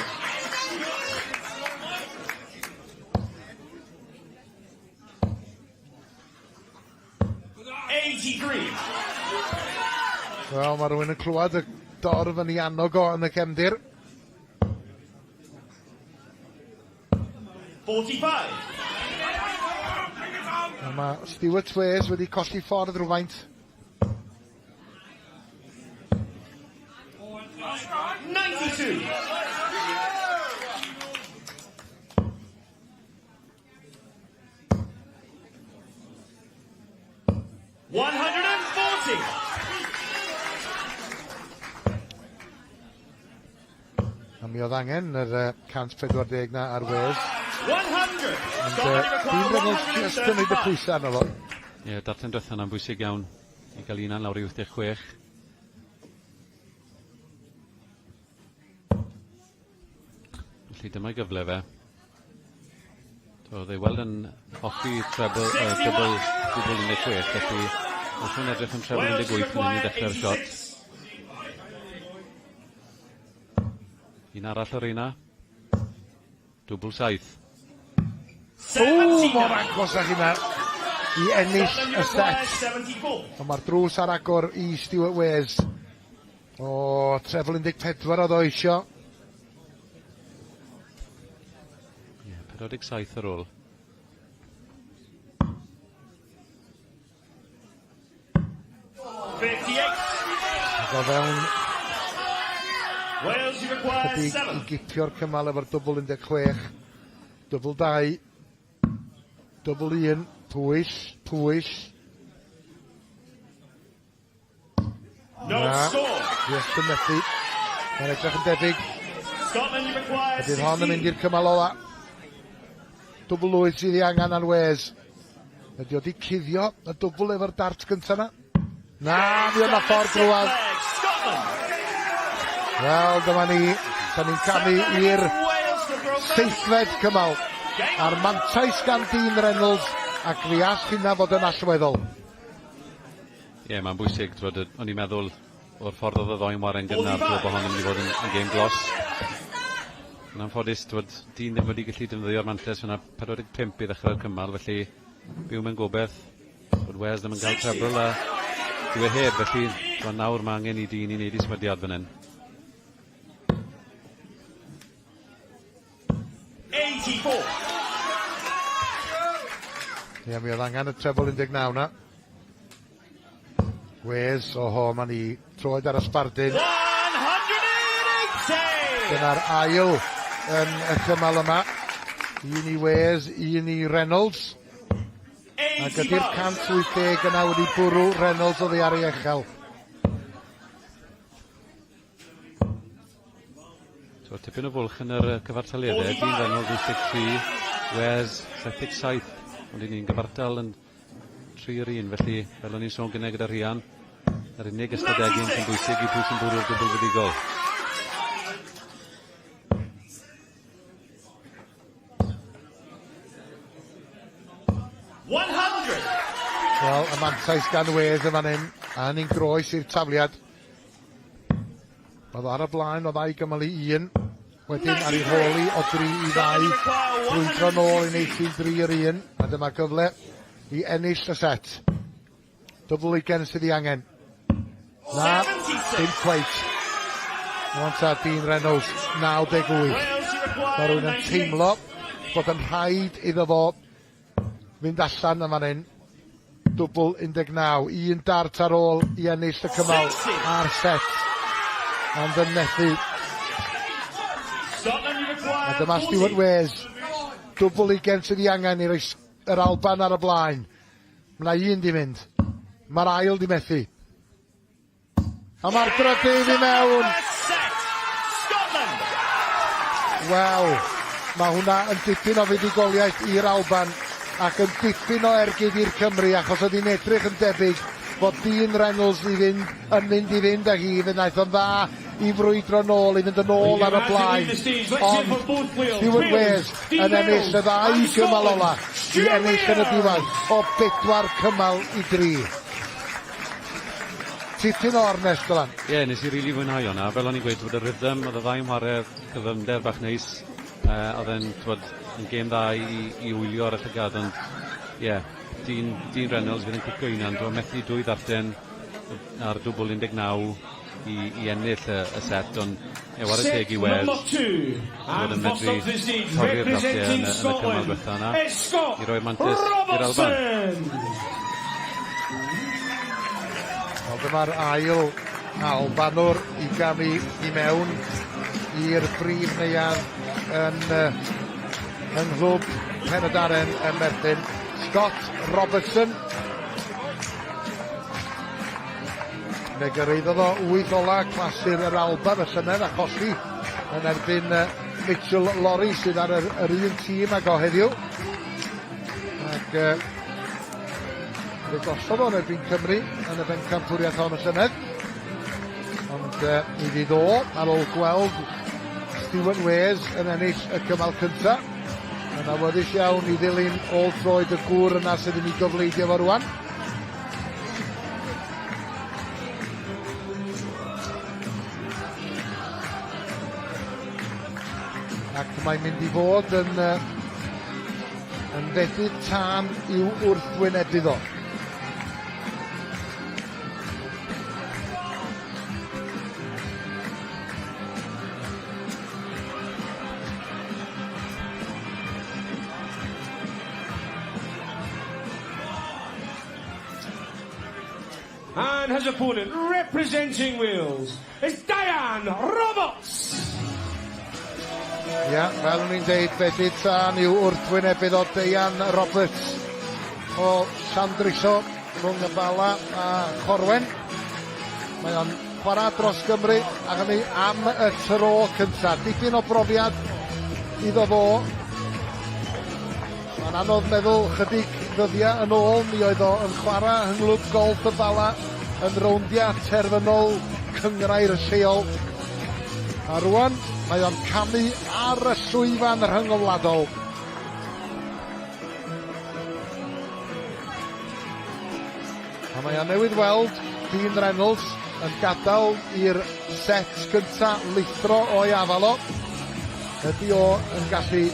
Wel, mae rhywun yn clywed y dorf yn ei annog o yn y cefndir. 45! A mae Stuart Wales wedi colli ffordd rhywfaint. 92! A mi oedd angen yr 140 na ar Wales. 100! Ond Dean Reynolds just yn neud y pwysau arno fo. Ie, darllen dwetha yna'n bwysig iawn i gael unan lawr i 86. Felly dyma'i gyfle fe. Oedd ei weld yn hoffi double 16, felly os yw'n edrych yn treble 18 yn mynd i ddechrau'r shot. Un arall o'r una. Dwbl 7. Mor agos â hynna i ennill y set. Ond mae'r drws ar agor i Stuart Wales. O, treble 14 oedd o isio. 47 ar ôl. Go fewn chydig i gipio'r cymal efo'r dwbl 16. Dwbl 2. Dwbl 1. Pwyll. Just yn methu. Mae'n edrych yn debyg. Ydy'n hon yn mynd i'r cymal ola. Dwbl 8 sydd i angen ar Wales. Ydy wedi cuddio y dwbl efo'r dart gyntaf na? Na, mi o'na ffordd drwad. Wel, dyma ni. Da ni'n camu i'r 7fed cymal. A'r mantais gan Dean Reynolds ac fi all hynna fod yn allweddol. Ie, mae'n bwysig. O'n i'n meddwl o'r ffordd oedd y ddoi'n waren gynnar bod hon yn mynd i fod yn game glos. Yn anffodus, Dean ddim wedi gallu defnyddio'r mantais yna 45 i ddechrau'r cymal, felly byw mewn gobeith bod Wales ddim yn cael treble a dyw e heb, felly nawr mae angen i Dean i wneud i symud fan hyn. 84! Ie, mi oedd angen y treble 19 na. Wales, mae ni troed ar y sbardyn. 180! Dyna'r ail yn y cymal yma. Un i Wales, un i Reynolds. Ac ydy'r 180 yna wedi bwrw Reynolds oddi ar ei echel. Tipyn o fwlch yn yr cyfartaliadau. Dean Reynolds 83, Wales 77. Ond ni'n gyfartal yn 3-1, felly fel o'n i'n sôn gynnau gyda Rhian, yr unig ystadegyn sy'n bwysig i pwy sy'n bwrw'r dwbl fuddugol. Wel, y mantais gan Wales yn fan hyn, a ni'n groes i'r tafliad. Oedd ar y blaen o 2 gymal i 1, wedyn ar ei holi o 3 i 2, brwydro nôl i wneud 3-1, a dyma gyfle i ennill y set. Dwbl 20 sydd i angen. Na, dim cweit. Wanta Dean Reynolds, 98. Mae rhywun yn teimlo bod yn rhaid iddo fo fynd allan yn fan hyn. Dwbl 19, un dart ar ôl i ennill y cymal a'r set. Ond yn methu. A dyma Stuart Wales. Dwbl 20 sydd i angen i'r Alban ar y blaen. Mae'na un di mynd. Mae'r ail di methu. A mae'r drydydd I mewn. Wel, mae hwnna yn dipyn o fuddugoliaeth i'r Alban ac yn dipyn o ergyd i'r Cymru achos oedd hi'n edrych yn debyg bod Dean Reynolds yn mynd I fynd â hi, fe wnaeth o'n dda I frwydro nôl, I fynd yn ôl ar y blaen. Ond Sylwebaeth yn ennill y ddau cymal ola I ennill yn y diwedd o 4 cymal I 3. Tipyn o ornest Dylan. Ie, nes I rili fwynhau hwnna. Fel o'n i'n gweud, bod y rhythm, oedd y ddau ymwarae cyfymder bach neis. Oedd e'n gêm dda I wylio ar y llygad, ond ie, Dean Reynolds fydd yn cicio unan, dwi'n methu 2 ddarten ar dwbl 19 I ennill y set, ond war y teg I weld bod yn medru torri'r ddarten yn y cymal diwetha yna I roi'r mantis i'r Alban. Wel, dyma'r ail Albanwr I gamu I mewn i'r brif neuadd yn nghlwb Penydaren yn Merthin, Scott Robertson. Fe gyrraeddodd o 8 ola clasur yr Alban y llynedd a colli yn erbyn Mitchell Lorry sydd ar yr un tîm ag o heddiw. Ac fe gosodd o'n erbyn Cymru yn y Bencampwriaeth hon y llynedd. Ond I fydd o ar ôl gweld Sylwebaeth yn ennill y cymal cyntaf. Yn awyddus iawn I ddilyn ôl troed y gŵr yna sydd yn I gyfleidio fo rwan. Ac mae'n mynd I fod yn feddyg tân i'w wrthwynebu o. And his opponent, representing Wales, is Diane Roberts. Ia, fel ni'n deud, feddyg tân i'w wrthwynebu o Diane Roberts o Llandriso rhwng y Bala a Chorwen. Mae o'n chwarae dros Gymru ac hynny am y tro cyntaf. Dipyn o brofiad iddo fo. Mae'n anodd meddwl chydig ddyddiau yn ôl mi oedd o yn chwarae yng nghlwb golf y Bala yn rowndia terfynol cyngrair y lleol. A rwan, mae o'n camu ar y llwyfan rhyngwladol. A mae o'n newydd weld Dean Reynolds yn gadael i'r set gynta lithro o'i afal o. Ydy o yn gallu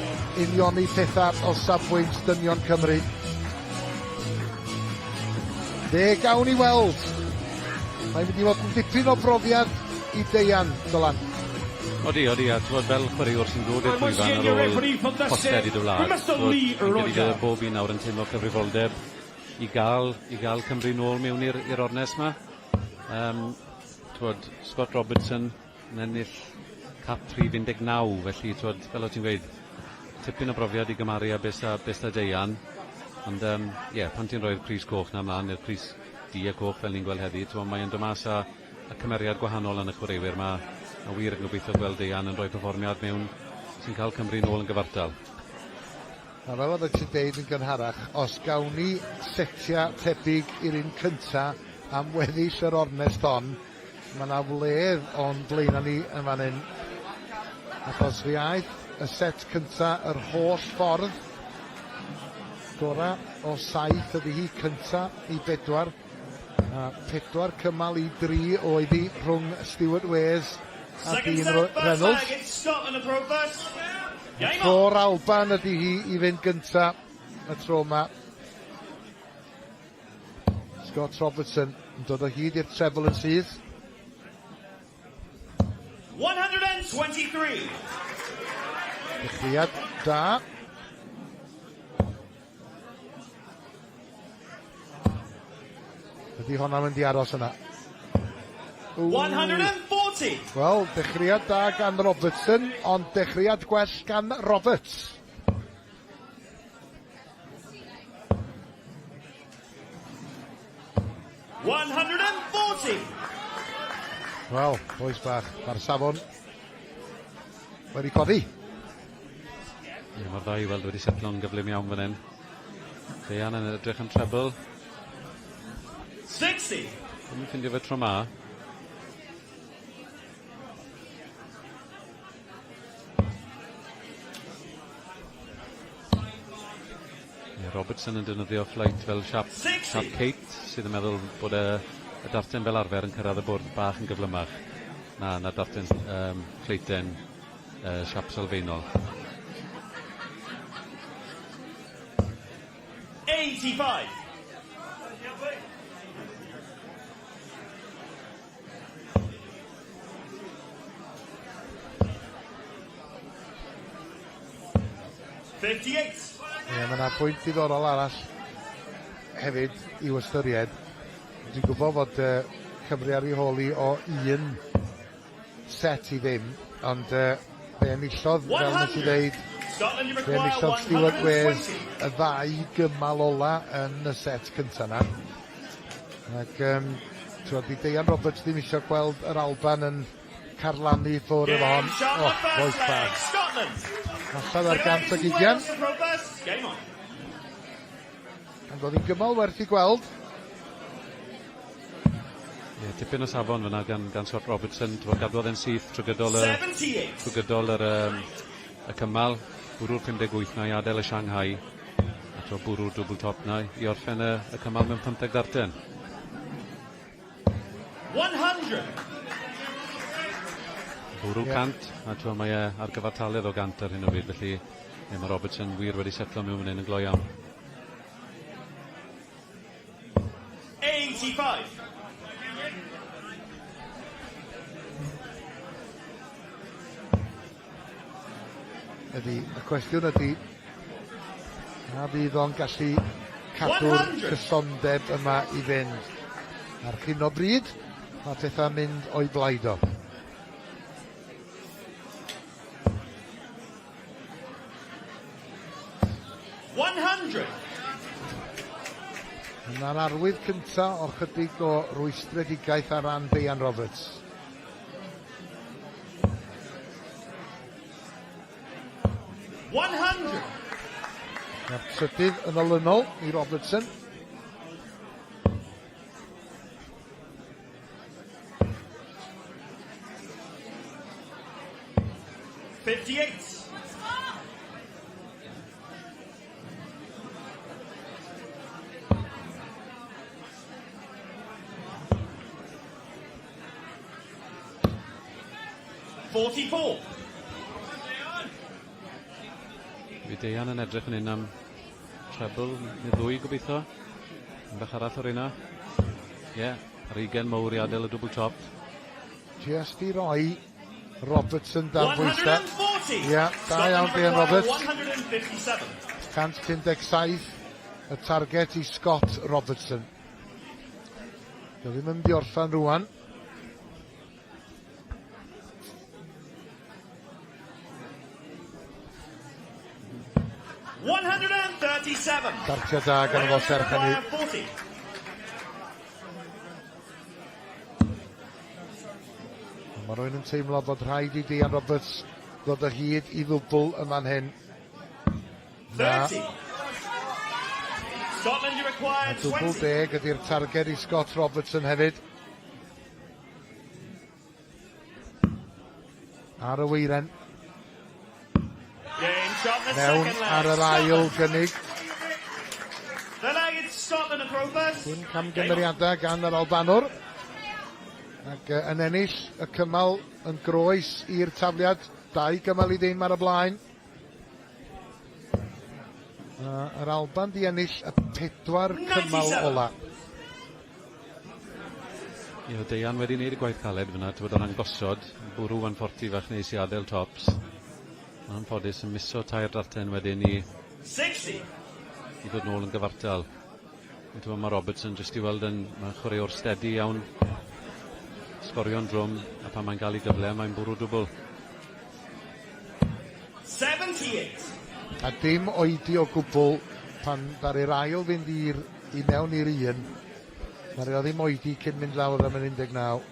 unioni pethau o safbwynt dynion Cymru. Gawn I weld. Mae'n mynd I fod yn dipyn o brofiad I Deian, Dylan. Odi, a twod fel chwaraewr sy'n dod i'r llwyfan ar ôl posted I dy wlad. Fi'n gyda bob un nawr yn teimlo cyfrifoldeb I gael Cymru nôl mewn i'r ornes yma. Scott Robertson yn ennill cap 319, felly fel o ti'n gweud, tipyn o brofiad I gymaru a besta Deian. Ond pan ti'n rhoi'r pris coch na ymlaen, i'r pris di a coch fel ni'n gweld heddi, mae'n dod mas a cymeriad gwahanol yn y chwaraewyr yma. A wir yn gobeithio gweld Deian yn rhoi perfformiad mewn sy'n cael Cymru nôl yn gyfartal. A fel oedd ti'n deud yn gynharach, os gawn ni setia tebyg i'r un cynta am weddill yr ornest hon, mae yna wledd o'n blaen ni yn fan hyn. Achos fi aeth y set cynta yr holl ffordd. Gora o 7 ydy hi cynta I 4. A 4 cymal I 3 oedd hi rhwng Sylwebaeth a Dean Reynolds. Tro'r Alban ydy hi I fynd gynta y tro yma. Scott Robertson yn dod o hyd i'r treble yn sydd. 123. Dechreuad da. Ydy honna mynd I aros yna. 140. Wel, dechreuad da gan Robertson, ond dechreuad gwell gan Roberts. Wel, boes bach, mae'r safon wedi coddi. Mae'r ddau i weld wedi setlo'n gyflym iawn fan hyn. Deian yn edrych yn treble. 60. Dwi'n ffindio fe tro ma. Robertson yn defnyddio flight fel Sharp Kate, sydd yn meddwl bod y darten fel arfer yn cyrraedd y bwrdd bach yn gyflymach na darten Prydain Sharp sylfaenol. 85. Ie, mae yna pwynt diddorol arall hefyd i'w ystyried. Dwi'n gwybod fod Cymru ar ei holi o un set i ddim, ond fe enillodd, fel nes i ddeud, fe enillodd Sylwebaeth y ddau gymal ola yn y set cynta na. Ac, di Deian Roberts ddim eisiau gweld yr Alban yn carlanu ffwrdd efo hon. O, boes bach. Allan ar 120. Ond oedd hi'n gymal werth i gweld. Ie, tipyn o safon fyna gan Scott Robertson. Gadwodd e'n syth trwy gydol y cymal. Bwrw'r 58 na i adael y Shanghai. A tro bwrw'r double top na i orffen y cymal mewn 15 darten. 100. Bwrw cant, a tro mae ar gyfartaledd o gant ar hyn o bryd, felly mae Robertson wir wedi setlo mewn fan hyn yn glo iawn. 85. Y cwestiwn ydy, na bydd o'n gallu cadw'r cysondeb yma i fynd. Ar hyn o bryd, mae pethau'n mynd o'i blaid o. Yna'r arwydd cynta o chydig o rwystredigaeth ar ran Deian Roberts. Mae'r trydydd yn olynol i Robertson. Fi Deian yn edrych yn un am treble neu ddwy gobeithio. Yn bach arall o'r una. Ie, ar 20 mawr i adael y double top. Just i roi Robertson dan bwysau. Ie, da iawn Deian Roberts. 157 y target i Scott Robertson. Dio ddim yn mynd i orffan rwan. Dartiau da gan o serch hynny. Mae rwy'n yn teimlo bod rhaid i Deian Roberts ddod o hyd i ddwbl yn fan hyn. Na. A dwbl 10 ydy'r targed i Scott Robertson hefyd. Ar y weiren. Mewn ar yr ail gynnig. Dwi'n camgymeriadau gan yr Albanwr. Ac yn ennill y cymal yn groes i'r tafliad. 2 gymal i ddim ar y blaen. Yr Alban di ennill y 4 cymal ola. Ie, Deian wedi wneud y gwaith caled fyna, bod o'n angosod. Bwrw 140 fach neis i adael tops. Mae'n ffodus yn miso 2 darten wedyn i ddod nôl yn gyfartal. Mae Robertson jyst i weld yn chwaraewr steady iawn, sgorio'n drwm, a pan mae'n gael ei gyfle, mae'n bwrw dwbl. 78. A dim oedi o gwbl pan ddaru'r ail fynd i mewn i'r un. Ddaru o ddim oedi cyn mynd lawr am yn 19.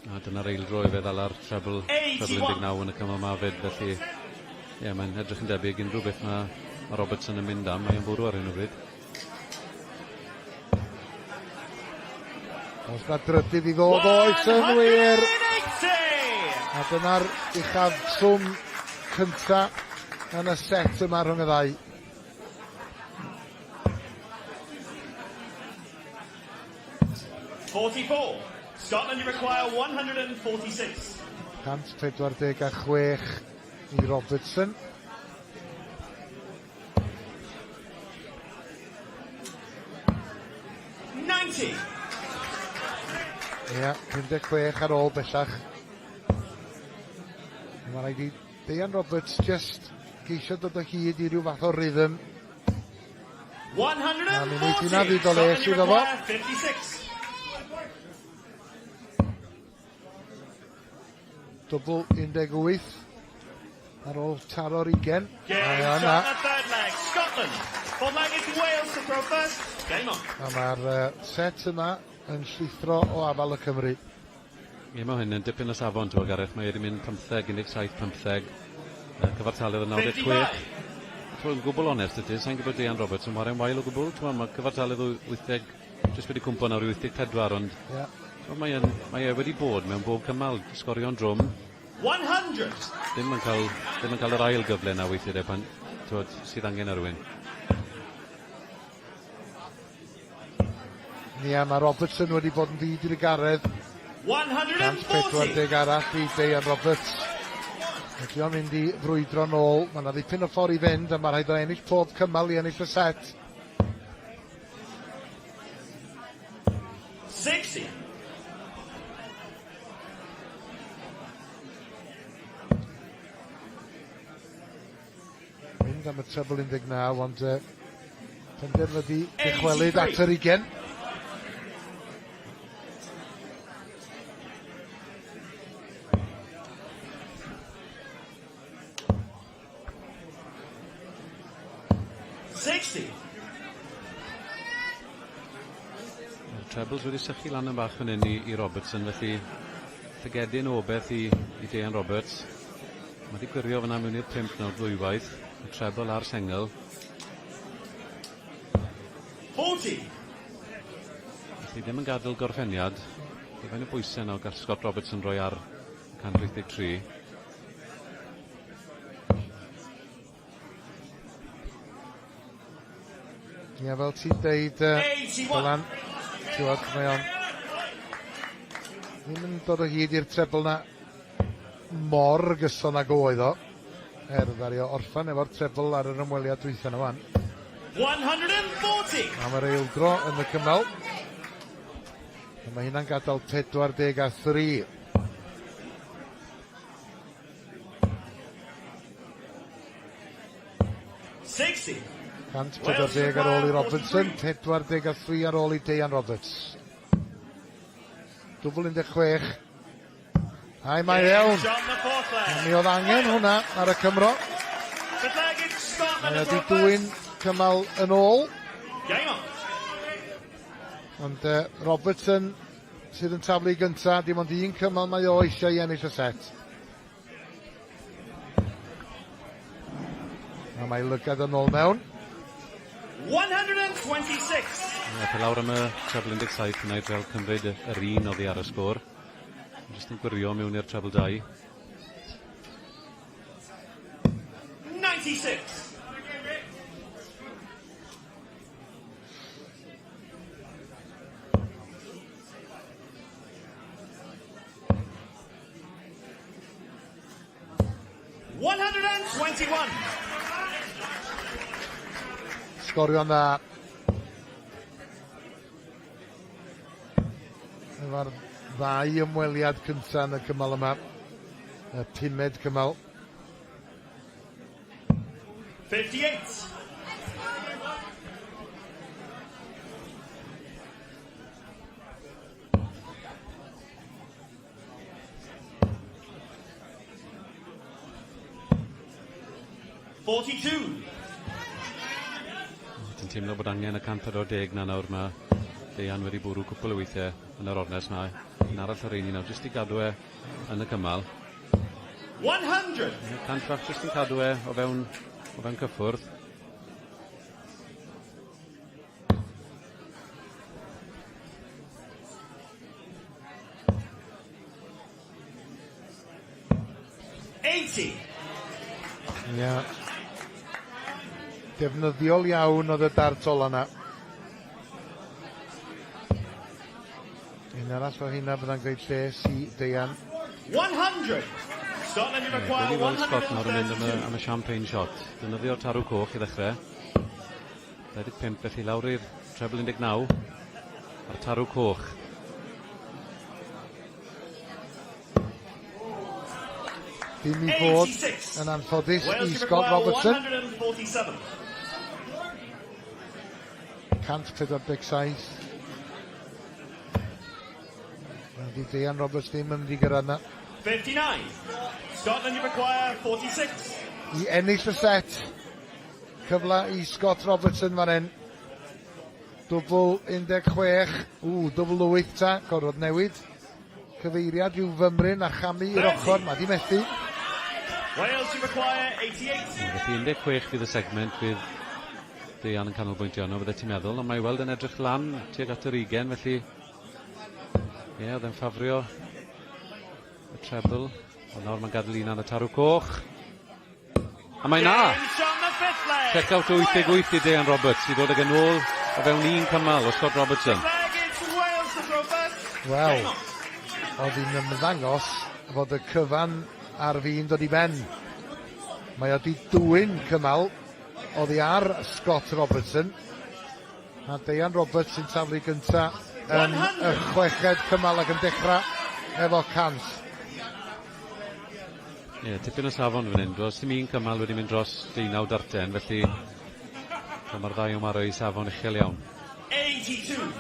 A dyna'r eildro i fe ddala'r treble 19 yn y cymal ma fyd, felly ie, mae'n edrych yn debyg unrhyw beth mae Robertson yn mynd am, mae'n bwrw ar hyn o bryd. Os na drydydd i ddod oes yn wir. A dyna'r uchafswm cynta yn y set yma rhwng y ddau. Scotland require 146. 146 i Robertson. Ia, 16 ar ôl bellach. Mae rhaid i Deian Roberts just geisio dod o hyd i ryw fath o rhythm. A mi wneud hynna fyd o les iddo fo. Double 18 ar ôl taro'r 20. A mae'r set yma yn llithro o afal y Cymru. Ie, mae hyn yn dipyn o safon, ti'n Gareth. Mae wedi mynd 15, 17, 15. Cyfartaledd yn 96. Yn gwbl onest ydy, sa'n gwybod Deian Roberts yn wario'n wael o gwbl. Mae cyfartaledd o 80, jyst wedi cwmpo nawr i 84, ond mae wedi bod mewn bob cymal, sgorio'n drwm. 100! Ddim yn cael yr ail gyfle na weithiau pan sydd angen ar rywun. Ia, mae Robertson wedi bod yn fyd i'r garedd. 140 arall i Deian Roberts. Felly o'n mynd i frwydro nôl. Mae yna ddipyn o ffordd i fynd, a mae rhaid o ennill pob cymal i ennill y set. 60. Mynd am y treble 19, ond penderfynu dychwelyd at yr 20. Trebles wedi sychu lan yn bach fan hyn i Robertson, felly llygedyn o obeth i Deian Roberts. Mae wedi gwirio fyna mewn i'r 5 nawr ddwywaith. Y treble a'r sengl. 40. Felly ddim yn gadael gorffeniad. Efo'n y bwysau nawr gall Scott Robertson roi ar 183. Ia, fel ti'n deud, Dylan, mae o'n ddim yn dod o hyd i'r treble na mor gyson ag oedd o. Ddario orffan efo'r treble ar yr ymweliad dwytha na wan. 140! A mae'r eildro yn y cymal. A mae hynna'n gadael 43. 60. 140 ar ôl i Robertson, 43 ar ôl i Deian Roberts. Dwbl 16. Ai, mae ewn. Mi oedd angen hwnna ar y Cymro. Mae wedi dwy'n cymal yn ôl. Ond Robertson sydd yn taflu gyntaf, dim ond un cymal mae o eisiau i ennill y set. A mae lygad yn ôl mewn. 126. Pe lawr am y treble 17 yna i drel cymryd yr un oddi ar y sgôr. Jyst yn gwirio mewn i'r treble 2. 96. Sgorio na efo'r ddau ymweliad cyntaf yn y cymal yma, y 5ed cymal. 58. Ti'n teimlo bod angen y 140 na nawr, mae Deian wedi bwrw cwpl o weithiau. yn yr ornes na. Un arall yr un i nawr, jyst i gadw e yn y cymal. 100! Cant bach jyst i cadw e o fewn cyffwrdd. Ia. Defnyddiol iawn oedd y dartol yna. Un arall o hynna byddai'n gwneud lles i Deian. 100! Scotland you require 150. Scott nawr yn mynd am y champagne shot. Defnyddio'r tarw coch i ddechrau. 25, felly lawr i'r treble 19 a'r tarw coch. Dim i fod yn anffodus i Scott Robertson. 147. Wedi Deian Roberts ddim yn mynd i gyrraedd yna. 59. Scotland you require 46. I ennill y set. Cyfla i Scott Robertson fan hyn. Dwbl 16. Dwbl 8 ta. Gorfod newid. Cyfeiriad yw fymryn a chamu i'r ochr. Ma di methu. Wales you require 88. Felly 16 fydd y segment fydd Deian yn canolbwyntio arno, bydde ti'n meddwl, ond mae weld yn edrych lan tuag at yr 20, felly oedd e'n ffafrio y treble, ond nawr mae'n gadael un ar y tarw coch. A mae na! Check-out 88 i Deian Roberts, i ddod ag yn ôl o fewn un cymal o Scott Robertson. Wel, oedd hi'n ymddangos fod y cyfan ar fi'n dod i ben. Mae o di dwyn cymal oddi ar Scott Robertson. A Deian Roberts sy'n taflu gynta yn y 6 cymal ac yn dechrau efo 100. Tipyn o safon fan hyn. Does dim un cymal wedi mynd dros 19 darten, felly mae'r ddau o maro i safon uchel iawn. 82.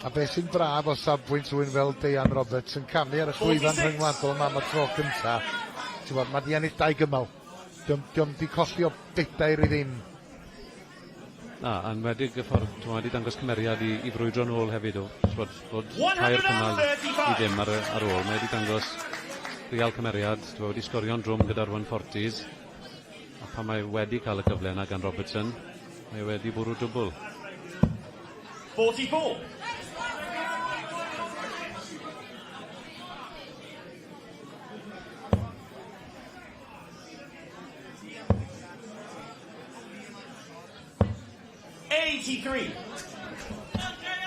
A beth sy'n braf o safbwynt rhywun fel Deian Roberts yn canu ar y llwyfan rhyngwladol yma am y tro cynta. Mae di ennill 2 gymal. Diolch di colli o bedair i ddim. Yn wedig y ffordd, wedi dangos cymeriad i frwydro nôl hefyd o. Bod 2 cymal i ddim ar ôl. Mae wedi dangos real cymeriad. Wedi sgorio'n drwm gyda'r 140s. A pan mae wedi cael y cyfle yna gan Robertson, mae wedi bwrw dwbl. 44.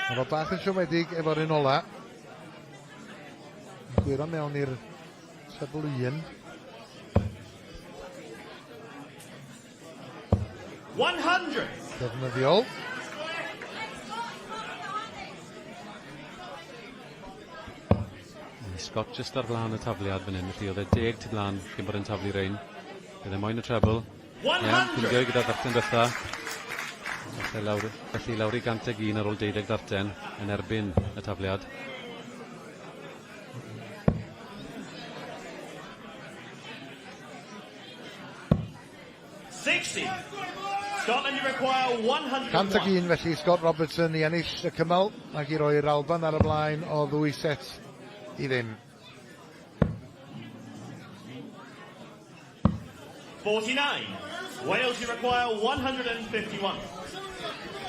Efo bach yn siomedig efo'r un ola. Gwiro mewn i'r treble 1. 100. Defnyddiol. Scott just ar flaen y tafliad fan hyn, felly oedd e 10 tu blaen cyn bod yn taflu rein. Bydd e moyn y treble. Cyndio gyda darten dytha. Felly lawr i 101 ar ôl 12 darten yn erbyn y tafliad. Scotland you require 101. 101 felly Scott Robertson i ennill y cymal ac i roi'r Alban ar y blaen o 2 set i ddim. 49. Wales you require 151.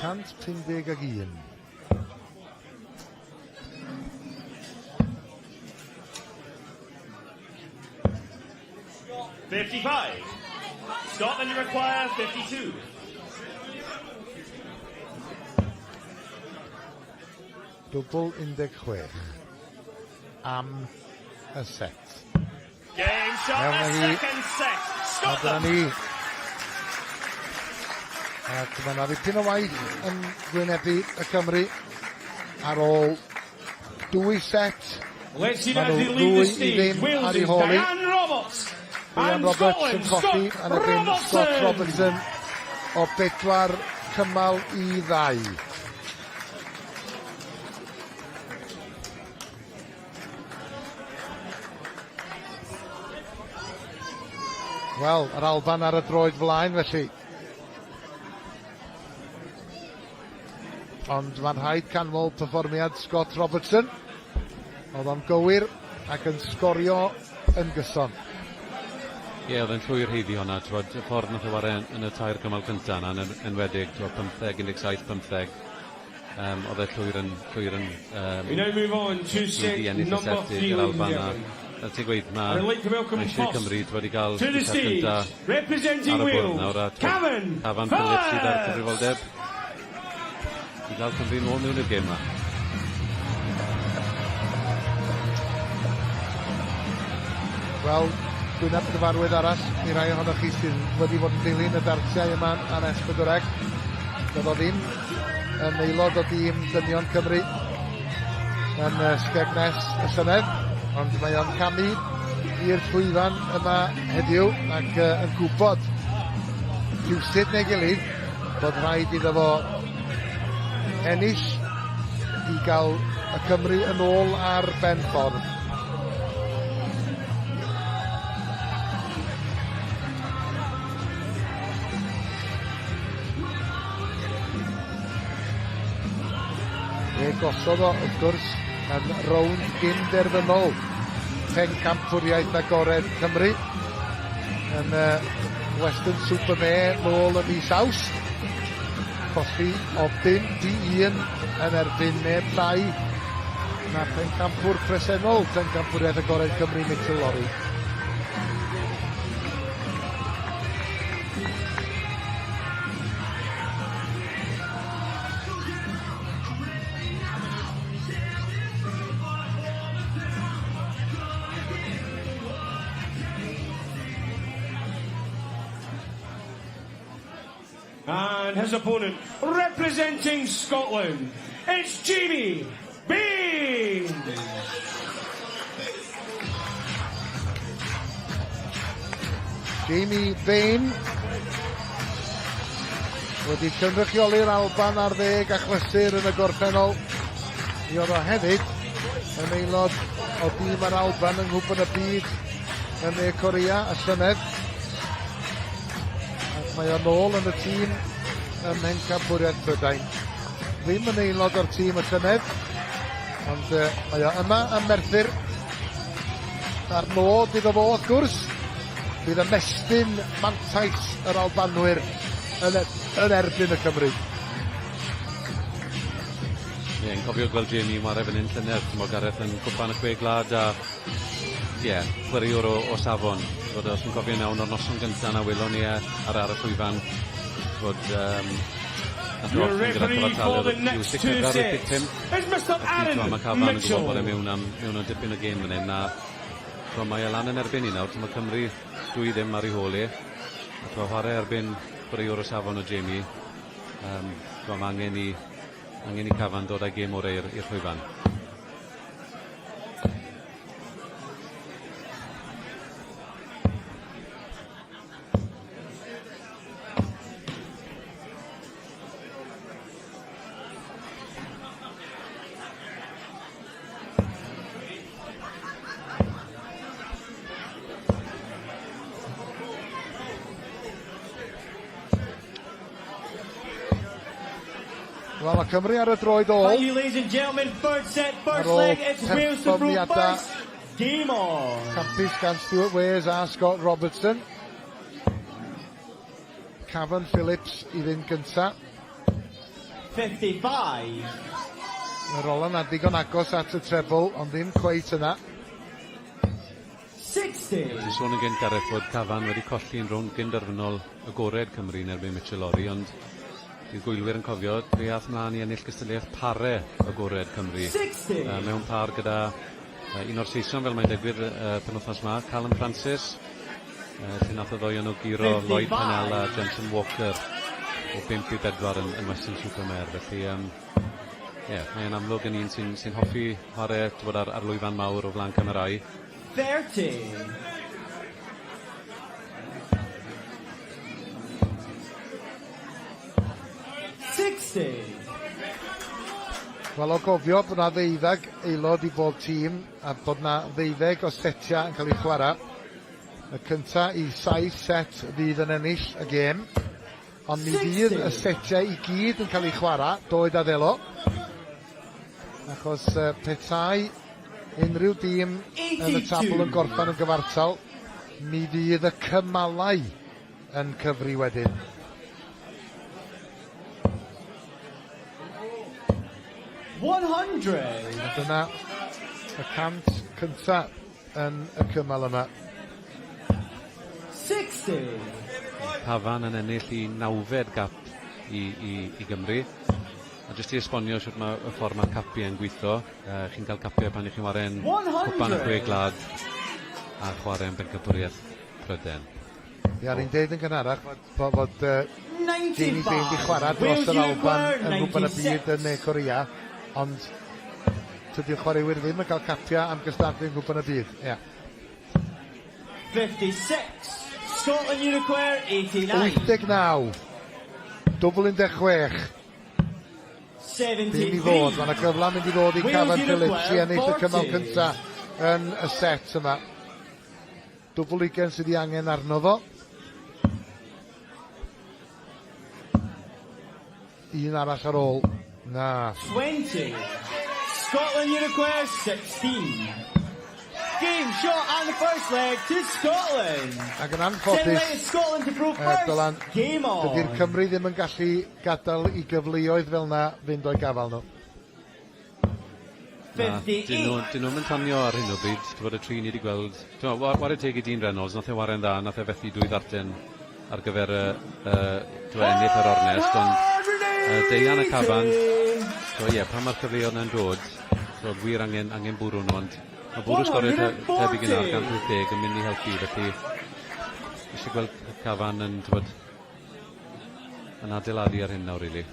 151. Scotland you require 52. Dwbl 16 am y set. Game shot, a second set. Scotland. Ac mae yna ddipyn o waith yn gwynebu y Cymru ar ôl 2 set. Let's see that lead the stage. Wales is Deian Roberts. Deian Roberts yn colli yn ebyn Scott Robertson o 4 cymal i 2. Wel, yr Alban ar y droed flaen felly. Ond mae'n rhaid canmol perfformiad Scott Robertson. Oedd o'n gywir ac yn sgorio yn gyson. Ie, oedd yn llwyr heiddi honna, y ffordd nath o ware yn y tair gymal cynta yna, yn enwedig 15, 17, 15. Oedd e llwyr yn ennill y seti i'r Alban a fel ti'n gweud, mae eisiau Cymru wedi cael y set cynta ar y bwrdd nawr a Cafan Phillips sydd ar cyfrifoldeb i gael Cymru nôl mewn i'r gêm yma. Wel, dwi'n gyfarwydd arall i rai ohonoch chi sydd wedi bod yn dilyn y dartiau yma ar S4C. Doedd o ddim yn aelod o dîm dynion Cymru yn Skegness y Llynedd, ond mae o'n camu i'r llwyfan yma heddiw ac yn gwybod rhywsyd neu gilydd bod rhaid iddo fo ennill i gael y Cymru yn ôl ar ben ffordd. Fe gosodd o, wrth gwrs, yn rownd gyn-derfynol Pencampwriaeth agored Cymru yn Western Supermare nôl yn mis Awst. Colli o 5-1 yn erbyn neb llai na Pencampwr presennol Pencampwriaeth agored Cymru Mitchell Lorry. And his opponent, representing Scotland, it's Jamie Bane! Jamie Bane wedi cynrychioli'r Alban ar 10 achlysur yn y gorffennol. Mi oedd o hefyd yn aelod o dîm yr Alban yng Nghwpan y Byd yn Ne Korea y Llynedd. Mae o'n ôl yn y tîm ym Pencampwriaeth Prydain. Ddim yn aelod o'r tîm y Llynedd, ond mae o yma yn Merthyr. A'r nod iddo fo, wrth gwrs, bydd y mestyn mantais yr Albanwyr yn erbyn y Cymru. Ie, yn cofio gweld Jamie marw fan hyn Llynedd, mae Gareth yn cwpan y chwe glad a chwaraewr o safon. Os yn cofio nawn o'r noson gyntaf na welon ni ar y llwyfan bod nath o gyda cyfartaledd i'w sicr ar y pit 5 mae Cafan yn gwybod bod e mewn am dipyn o gêm fan hyn a mae e lan yn erbyn i nawr mae Cymru dwi ddim ar ei hôl a chwarae erbyn chwaraewr o safon o Jamie mae angen i Cafan dod â'i gêm orau i'r llwyfan. Wel, mae Cymru ar y droed ôl. Thank you, ladies and gentlemen. Third set, first leg, it's Wales to throw first. Game on. Campus gan Stuart Wayers a Scott Robertson. Cafan Phillips i fynd gynta. 55. Mae Roland a digon agos at y treble, ond ddim cweit yna. 60. Dwi'n sôn yn gynt Gareth bod Cafan wedi colli yn rownd gyn-derfynol agored Cymru yn erbyn Mitchell Lorry, ond bydd gwylwyr yn cofio, dreiath mlaen i ennill gysylltiaeth pare agored Cymru. Mewn par gyda un o'r Saeson fel mae'n digwydd penwythnos yma, Callum Francis, lle nath o ddoi nhw giro Lloyd Pennell a Jensen Walker o 5-4 yn Western Supermare. Felly, mae'n amlwg yn un sy'n hoffi chwarae ar lwyfan mawr o flaen camerau. 30. Wel, o gofio bod na 12 aelod i bob tîm a bod na 12 o setiau yn cael ei chwarae. Y cynta I 7 set fydd yn ennill y gêm. Ond mi fydd y setiau I gyd yn cael eu chwarae, doed a ddelo. Achos petai unrhyw dîm yn y tabl yn gorffan yn gyfartal, mi fydd y cymalau yn cyfri wedyn. Dyna y cant cynta yn y cymal yma. 60. Pafan yn ennill I 9fed gap I Gymru. A jyst I esbonio sut mae y ffordd mae capiau yn gweithio. Chi'n cael capiau pan chi'n chwarae'n cwpan y 6 glad a chwarae'n Bencampwriaeth Prydain. Ia, ni'n deud yn gynharach fod Jamie Bane di chwarae dros yr Alban yn gwpan y byd yn Ne Corea, ond tydi'r chwaraewyr ddim yn cael capiau am gystadlu yn gwpan y byd. Ia. 56. Scotland Uruguay 89. 89. Dwbl 16. 73. Dim I fod, mae'na gyfla mynd I fod I Cafan Phillips I ennill y cymal cynta yn y set yma. Dwbl ugen sydd I angen arno fo. Un arall ar ôl. Na. 20. Scotland Uruguay 16. Game shot and the first leg to Scotland. Ac yn anffodus, Scotland to prove first. Dylan, Game on. dydy'r Cymru ddim yn gallu gadael I gyfleoedd fel na fynd o'i gafal nhw. 58. Dyn nhw'n tanio ar hyn o bryd. Dwi'n bod y tri ni wedi gweld. Wario teg I Dean Reynolds, nath e waren dda, nath e fethu 2 ddarten ar gyfer ennill yr ornest, ond Deian y Cafan, pan mae'r cyfleoedd yna'n dod, wir angen bwrw nhw, ond mae bwrw sgorio tebyg yn 130 yn mynd I helpu, felly eisiau gweld y Cafan yn adeiladu ar hyn nawr, rili.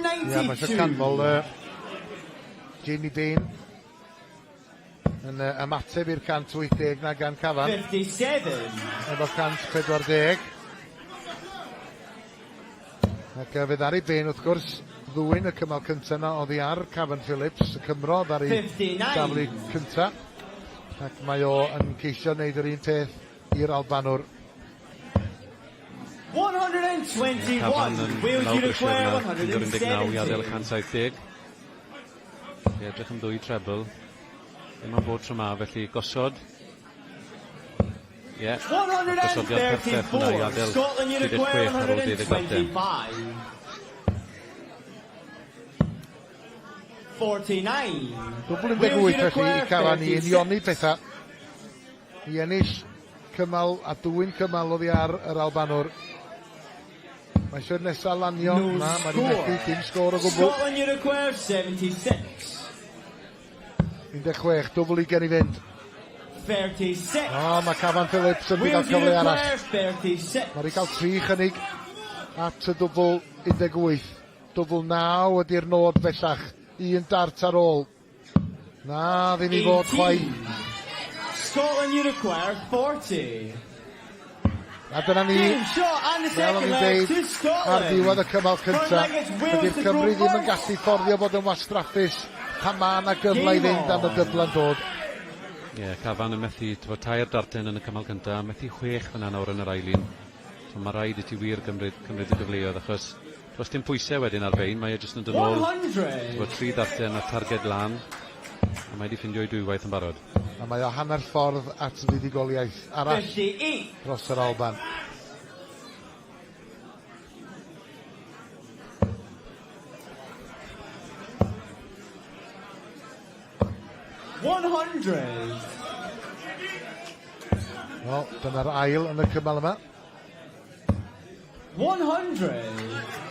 Ia, mae eisiau canmol Jamie Bane yn ymateb i'r 180 na gan Cafan. 57. Efo 140. Ac fydd Ari Bane wrth gwrs ddwyn y cymal cynta na oddi ar Cafan Phillips, y Cymro ar ei daflu cynta. Ac mae o yn ceisio wneud yr un peth i'r Albanwr. 121. Cafan yn lawr y siwrna, 19 I adael y 170. Edrych am 2 treble. Ddim am bod tro ma, felly gosod. Gosodiad perffaith yna I adael 36 ar ôl 20 49. Dwbl 18 felly I Cafan I unioni pethau. I ennill cymal a dwyn cymal oddi ar yr Albanwr. Mae eisiau nesaf lanio. Na, mae di methu dim sgôr o gwbl. Scotland Uruguay 76. 16, dwbl ugen I fynd. 36. Mae Cafan Phillips yn mynd cael cyfle arall. 36. Mae wedi cael 3 chynnig at y dwbl 18. Dwbl 9 ydy'r nod bellach. 1 dart ar ôl. Na, ddim I fod chwaith. Scotland Uruguay 40. A dyna ni, fel o'n i'n deud, ar ddiwedd y cymal cynta, ydy'r Cymru ddim yn gallu fforddio bod yn wastraffus pan mae yna gyfle I fynd am y dybla'n dod. Cafan yn methu, tair darten yn y cymal cynta, methu 6 fyna nawr yn yr ailun. Mae rhaid I ti wir cymryd y gyfleoedd, achos does dim pwysau wedyn ar Bane, mae jyst yn dod ôl. 3 darten a targed lan, a mae wedi ffindio I dwywaith yn barod. A mae o hanner ffordd at fuddugoliaeth arall dros yr Alban. Wel, dyna'r ail yn y cymal yma. 100.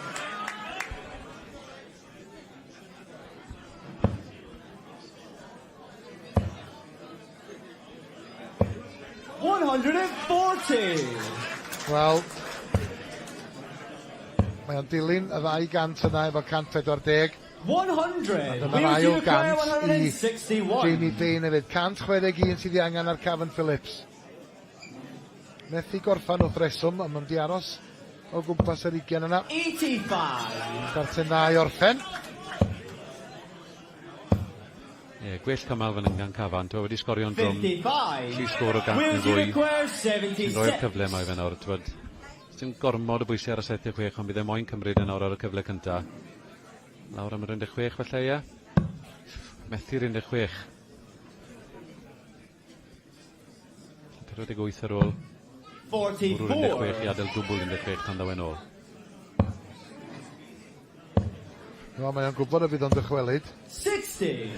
140. Wel, mae o'n dilyn y 200 yna efo 140. 100. A dyna'r ail 100 I Jamie Bane hefyd. 161 sydd I angen ar Cafan Phillips. Methu gorffan wrth reswm, ond mae'n di aros o gwmpas yr 20 yna. 85. Darten 9 I orffen. Gwell cymal fan hyn gan Cafan. Twa wedi sgorio'n drwm. 55. Lli sgor o gant yn Wales fwy. require Sy'n 76. rhoi'r cyfle mae fe nawr. Sy'n gormod o bwysau ar y setiau 6, ond bydd e moyn cymryd yn nawr ar y cyfle cynta. Nawr am yr 16 falle, ia. Methu'r 16. 48 ar ôl. 44. Bwrw'r 16 i adael dwbl 16 tan ddawen ôl. No, mae o'n gwybod y bydd o'n dychwelyd. 60.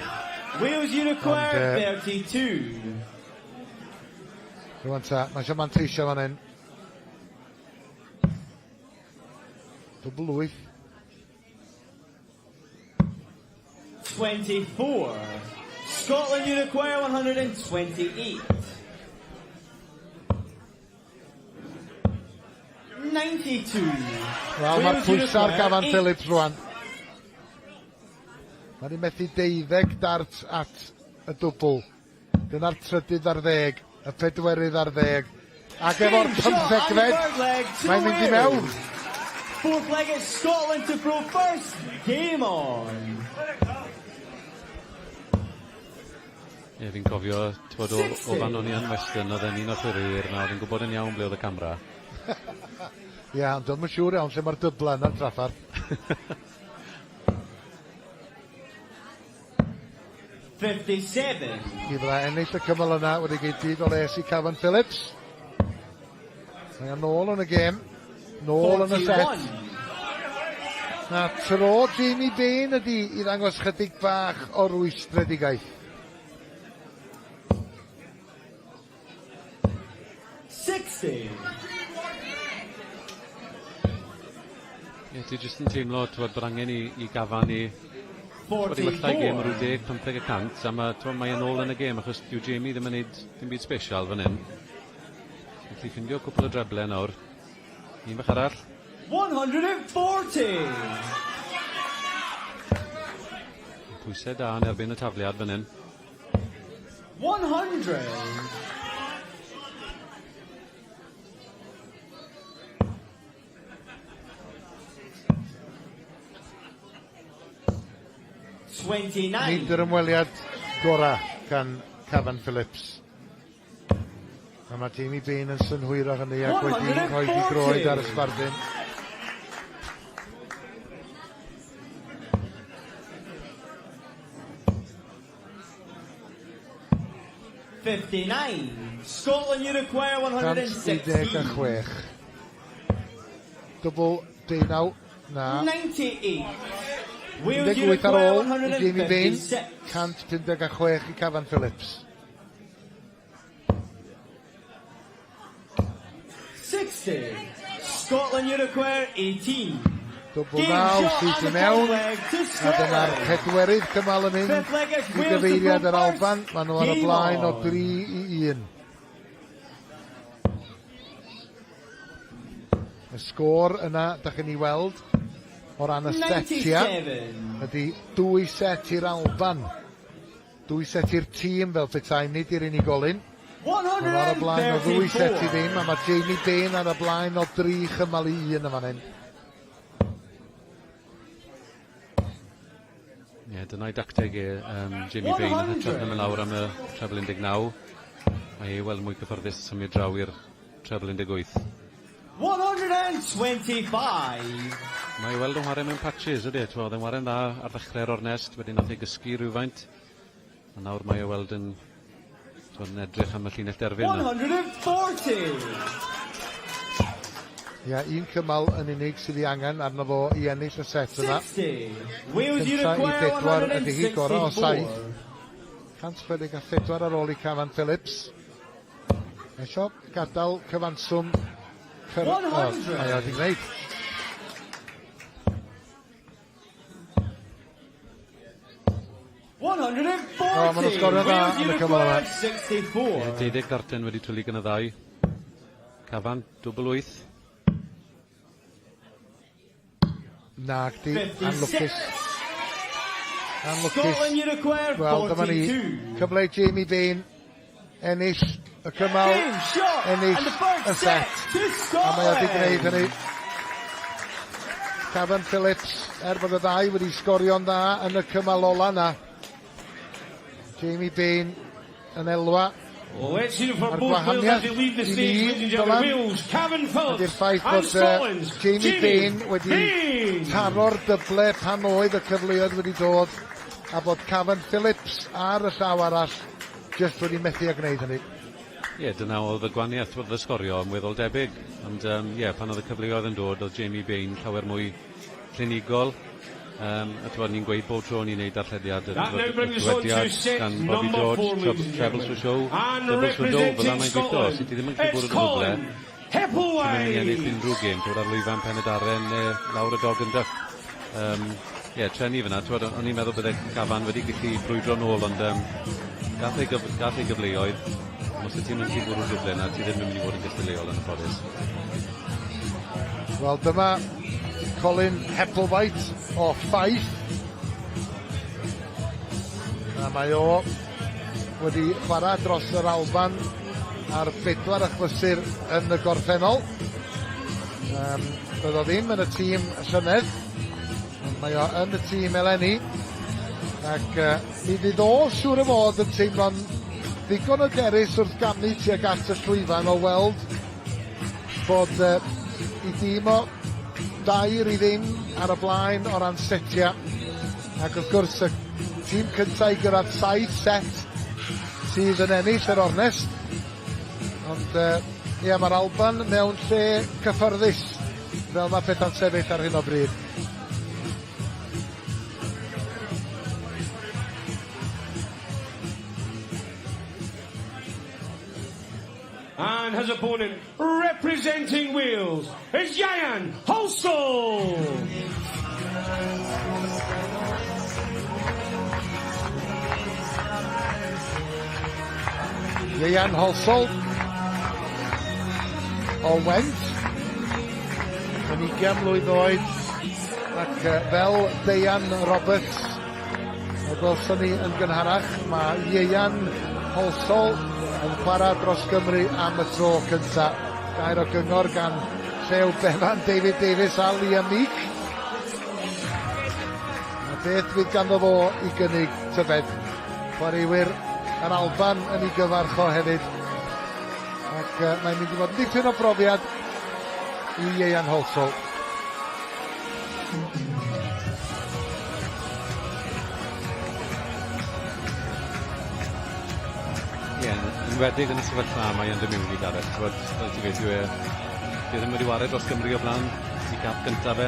Wales you require 32. Rwan ta, mae eisiau manteisio fan hyn. Dwbl 8. 24. Scotland you require 128. 92. Wel, mae'r pwysau'r Gafan Phillips rwan. Mae ni'n methu 12 dart at y dwbl. Dyna'r 30 ar 10, y 40 ar 10. Ac efo'r 15fed, mae'n mynd i mewn. Fourth leg is Scotland to throw first. Game on. Fi'n cofio, o fan o'n i yn Western, oedd e'n un o'r ffyrir, na oedd yn gwybod yn iawn ble oedd y camera. Ia, ond dwi'n siŵr iawn lle mae'r dybla yna'r traffarth. 57. I fydda ennill y cymal yna wedi geid byd o les i Cafan Phillips. Mae o'n nôl yn y gêm. Nôl yn y set. Na tro Jamie Bane ydi i ddangos chydig bach o rwystredigaeth. 60. Ti jyst yn teimlo bod angen i Gafan i bod i wythau gêm rhyw 10-15%, a mae yn ôl yn y gêm, achos dyw Jamie ddim yn neud dim byd special fan hyn. Felly ffindio cwpl o dreble nawr. Un bach arall. 140. Pwysau da yn erbyn y tafliad fan hyn. 100. Nid yr ymweliad gorau gan Cafan Phillips. A mae Jamie Bane yn synhwyr o hynny ac wedi rhoi i groed ar y sbardyn. Scotland you require 166. Dwbl 19. Na. 98. 18 ar ôl i Jamie Bane, 156 i Cafan Phillips. 60. Scotland you require 18. Dwbl 9 sydd i mewn, a dyna'r 4 cymal yn mynd i gyfeiriad yr Alban. Maen nhw ar y blaen o 3-1. Y sgôr yna, da chi'n ei weld, o ran y setia, ydy 2 set i'r Alban. 2 set i'r tîm fel petai, nid i'r unigolyn. Mae'n ar y blaen o 2 set i ddim, a mae Jamie Bane ar y blaen o 3 chymal i 1 yma hyn. Dyna'i dacteg Jamie Bane, hytrach yn mynd lawr am y treble 19. Mae ei weld mwy cyfforddus symud draw i'r treble 18. 125. Mae ei weld o'n chwarae mewn patches, ydy. Oedd yn chwarae'n dda ar ddechrau'r ornest, wedyn nath ei gysgu rhywfaint. A nawr mae ei weld yn edrych am y llinell derfyn. 140. Ia, un cymal yn unig sydd i angen arno fo i ennill y set yna. 60. Wales you require 4 ydy hi gorau o 7. 164. 144 ar ôl i Cafan Phillips. Eisio gadael cyfanswm. 100. Mae o wedi gwneud. Maen nhw'n sgorio dda yn y cymal yma. 12 darten wedi twlu gan y ddau. Cafan, 8. Nag di, anlwcus. Anlwcus. Wel, dyma ni. Cyfle Jamie Bane. Ennill y cymal. Ennill y set. A mae wedi gwneud hynny. Cafan Phillips, bod y ddau wedi sgorio'n dda yn y cymal ola na. Jamie Bane yn elwa. Well, let's hear for Ar both Wales as gwahaniaeth they leave the i stage, ni, ladies and gentlemen. Dylan, Wales, Cavan ydy'r Phillips, ffaith and bod Scotland's Jamie Bane wedi Bane. taro'r dyble pan oedd y cyfleoedd wedi dod, a bod Cavan Phillips ar y llaw arall just wedi methu a gwneud hynny. Ie, dyna oedd y gwaniaeth oedd y sgorio yn weddol debyg. Ond pan oedd y cyfleoedd yn dod, oedd Jamie Bane llawer mwy clinigol. A twyd ni'n gweud bob tro ni'n neud darllediad y dywediad gan Bobby George, Trebles for Show, Doubles for Dough, fel yna'n gweithio. Sut i ddim yn gallu bod yn gyfle, ti'n mynd i ennill unrhyw gêm, twyd ar lwyfan Pen-y-Darren lawr y dog yn dyff. Treni fyna, o'n i'n meddwl byddai Cavan wedi gallu brwydro nôl, ond gath ei gyfleoedd. Os y ti'n mynd i bwrw'r gyfle yna, ti ddim yn mynd i fod yn gyfleol yn y ffodus. Wel, dyma Colin Hepplewhite o Fife. A mae o wedi chwarae dros yr Alban ar 4 achlysur yn y gorffennol. Doedd o ddim yn y tîm llynedd, ond mae o yn y tîm eleni. Ac mi fydd o siŵr o fod yn teimlo'n ddigon o derys wrth gamu tuag at y llwyfan o weld bod i dîm o 2-0 ar y blaen o ran setia, ac wrth gwrs y tîm cyntaf i gyrraedd 7 set sydd yn ennill yr ornest, ond mae'r Alban mewn lle cyffyrddus fel mae pethau'n sefyll ar hyn o bryd. And his opponent, representing Wales, is Ian Halsall. Ian Halsall o Went yn 20 mlwydd oed, ac fel Deian Roberts o gwelson ni yn gynharach, mae Ian Halsall yn chwarae dros Gymru am y tro cynta. Gair o gyngor gan Llew Bevan, David Davies a Liam Meek. A beth fydd ganddo fo i gynnig tybed. Chwaraewyr yr Alban yn ei gyfarch o hefyd. Ac mae'n mynd i fod yn dipyn o brofiad i Ian Halsall. Yn wedig yn y sefyllfa mae yn dymiwn i Gareth. Fel ti gweud, dwi ddim wedi wario dros Gymru o blaen, i cap gyntaf fe.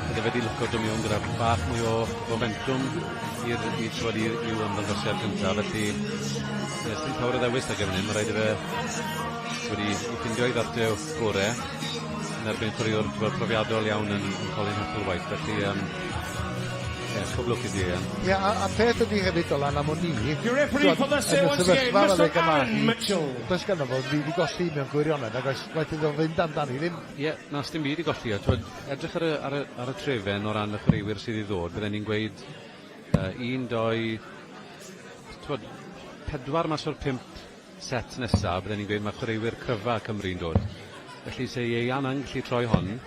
Bydde fe wedi lwco dymiwn gyda bach mwy o momentum i'w ymddangosiad gyntaf. Felly, sy'n llawer o ddewis ag efnyn, mae rhaid i fe wedi i ffindio i Dartiau gore yn erbyn chwaraewr profiadol iawn yn Colin Hepplewhite. Felly, sgoblwch i di, a peth ydi hefyd o lan am o'n ni, yn y sefyllfa ar y Gymraeg, does ganddo fo fi wedi golli mewn gwirionedd, ac oes wedi ddod fynd amdani ddim. Na, sdim byd i golli. Edrych ar y trefen o ran y chwaraewyr sydd i ddod, byddwn ni'n gweud 1, 2, 4 mas o'r 5 set nesaf, byddwn ni'n gweud mae chwaraewyr cryfa Cymru'n dod. Felly, se Ian yn gallu troi hon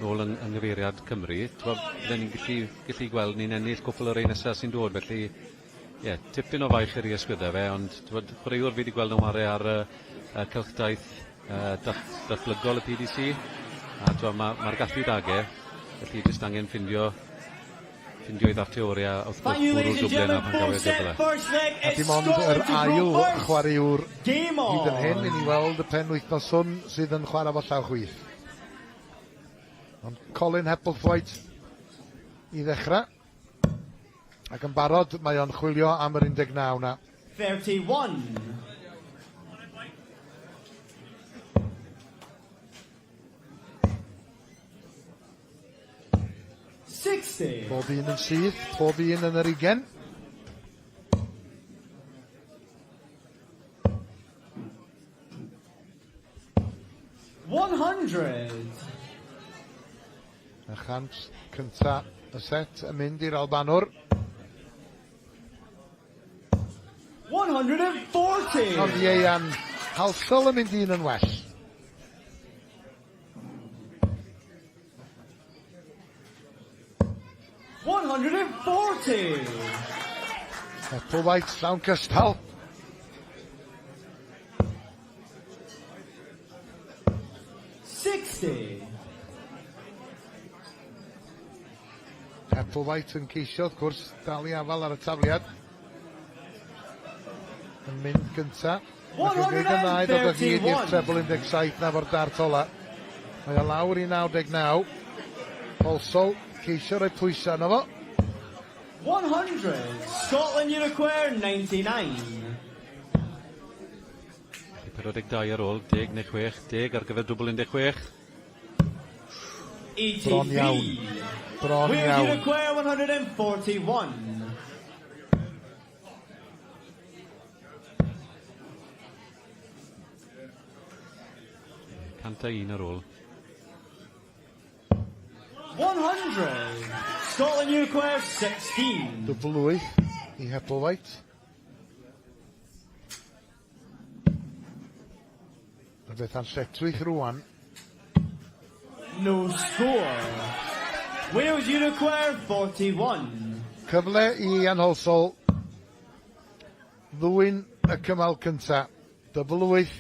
nôl yn nghyfeiriad Cymru, byddwn ni'n gallu gweld ni'n ennill cwpl o'r ein nesaf sy'n dod, felly tipyn o faich yr i ysgwydda fe, ond chwaraewr fi wedi gweld yn ware ar y cylchdaeth datblygol y PDC, a mae'r gallu dage, felly jyst angen ffindio i ddarteoria wrth bwrw'r Dublin a Pencampwriaeth gyfle. A dim ond yr ail chwaraewr hyd yn hyn i ni weld y penwythnos hwn sydd yn chwarae fo llaw chwith. Ond Colin Hepplewhite i ddechrau. Ac yn barod mae o'n chwilio am yr 19 na. 31. Pob un yn syth, pob un yn yr 20. Y chant cynta y set yn mynd i'r Albanwr. 140. Ond Ian Halsall yn mynd un yn well. Hepplewhite llawn cystal. Hepplewhite yn ceisio, wrth gwrs, dal I afal ar y tafliad. Yn mynd gynta. Mae'n gwneud yn dda I ddod o hyd i'r treble 17 na fo'r dart ola. Mae o lawr I 99. Holsall ceisio rhoi pwysau yno fo. 100, Scotland you require 99. 42 ar ôl, 10 neu 6, 10 ar gyfer dwbl 16. Bron iawn. Bron Wales you iawn. require 141. Canta un ar ôl. 100, Scotland you require 16. Dwbl 8 I Hepplewhite. Y beth a'n lletwych rwan. No score. Wales you require 41. Cyfle I Ian Holsall. Ddwyn y cymal cynta. Dwbl 8.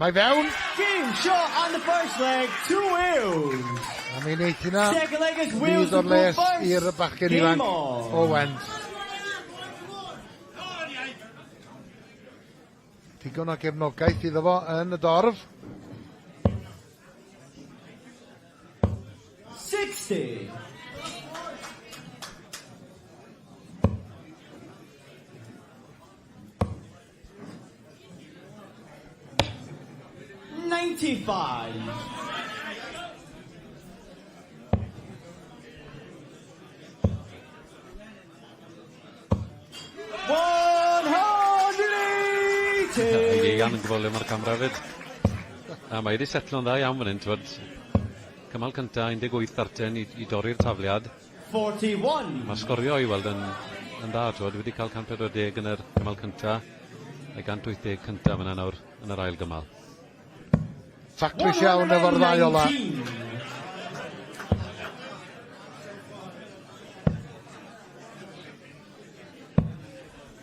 Mae fewn. Game shot on the first leg to Wales. A mi'n eith yna. Second leg is Wales Fydd to o'r go les first. i'r bachgen Game ifanc on. o Went. Digon o gefnogaeth iddo fo yn y dorf. 60. Ian yn gyfolio mae'r camera fyd. A mae wedi setlo'n dda iawn fan hyn, twyd. Cymal cynta, 18 darten I dorri'r tafliad. 41. Mae sgorio I weld yn dda, twyd. Wedi cael 140 yn yr cymal cynta. A 180 cynta fyna nawr yn yr ail gymal. Taclus iawn efo'r ddau ola.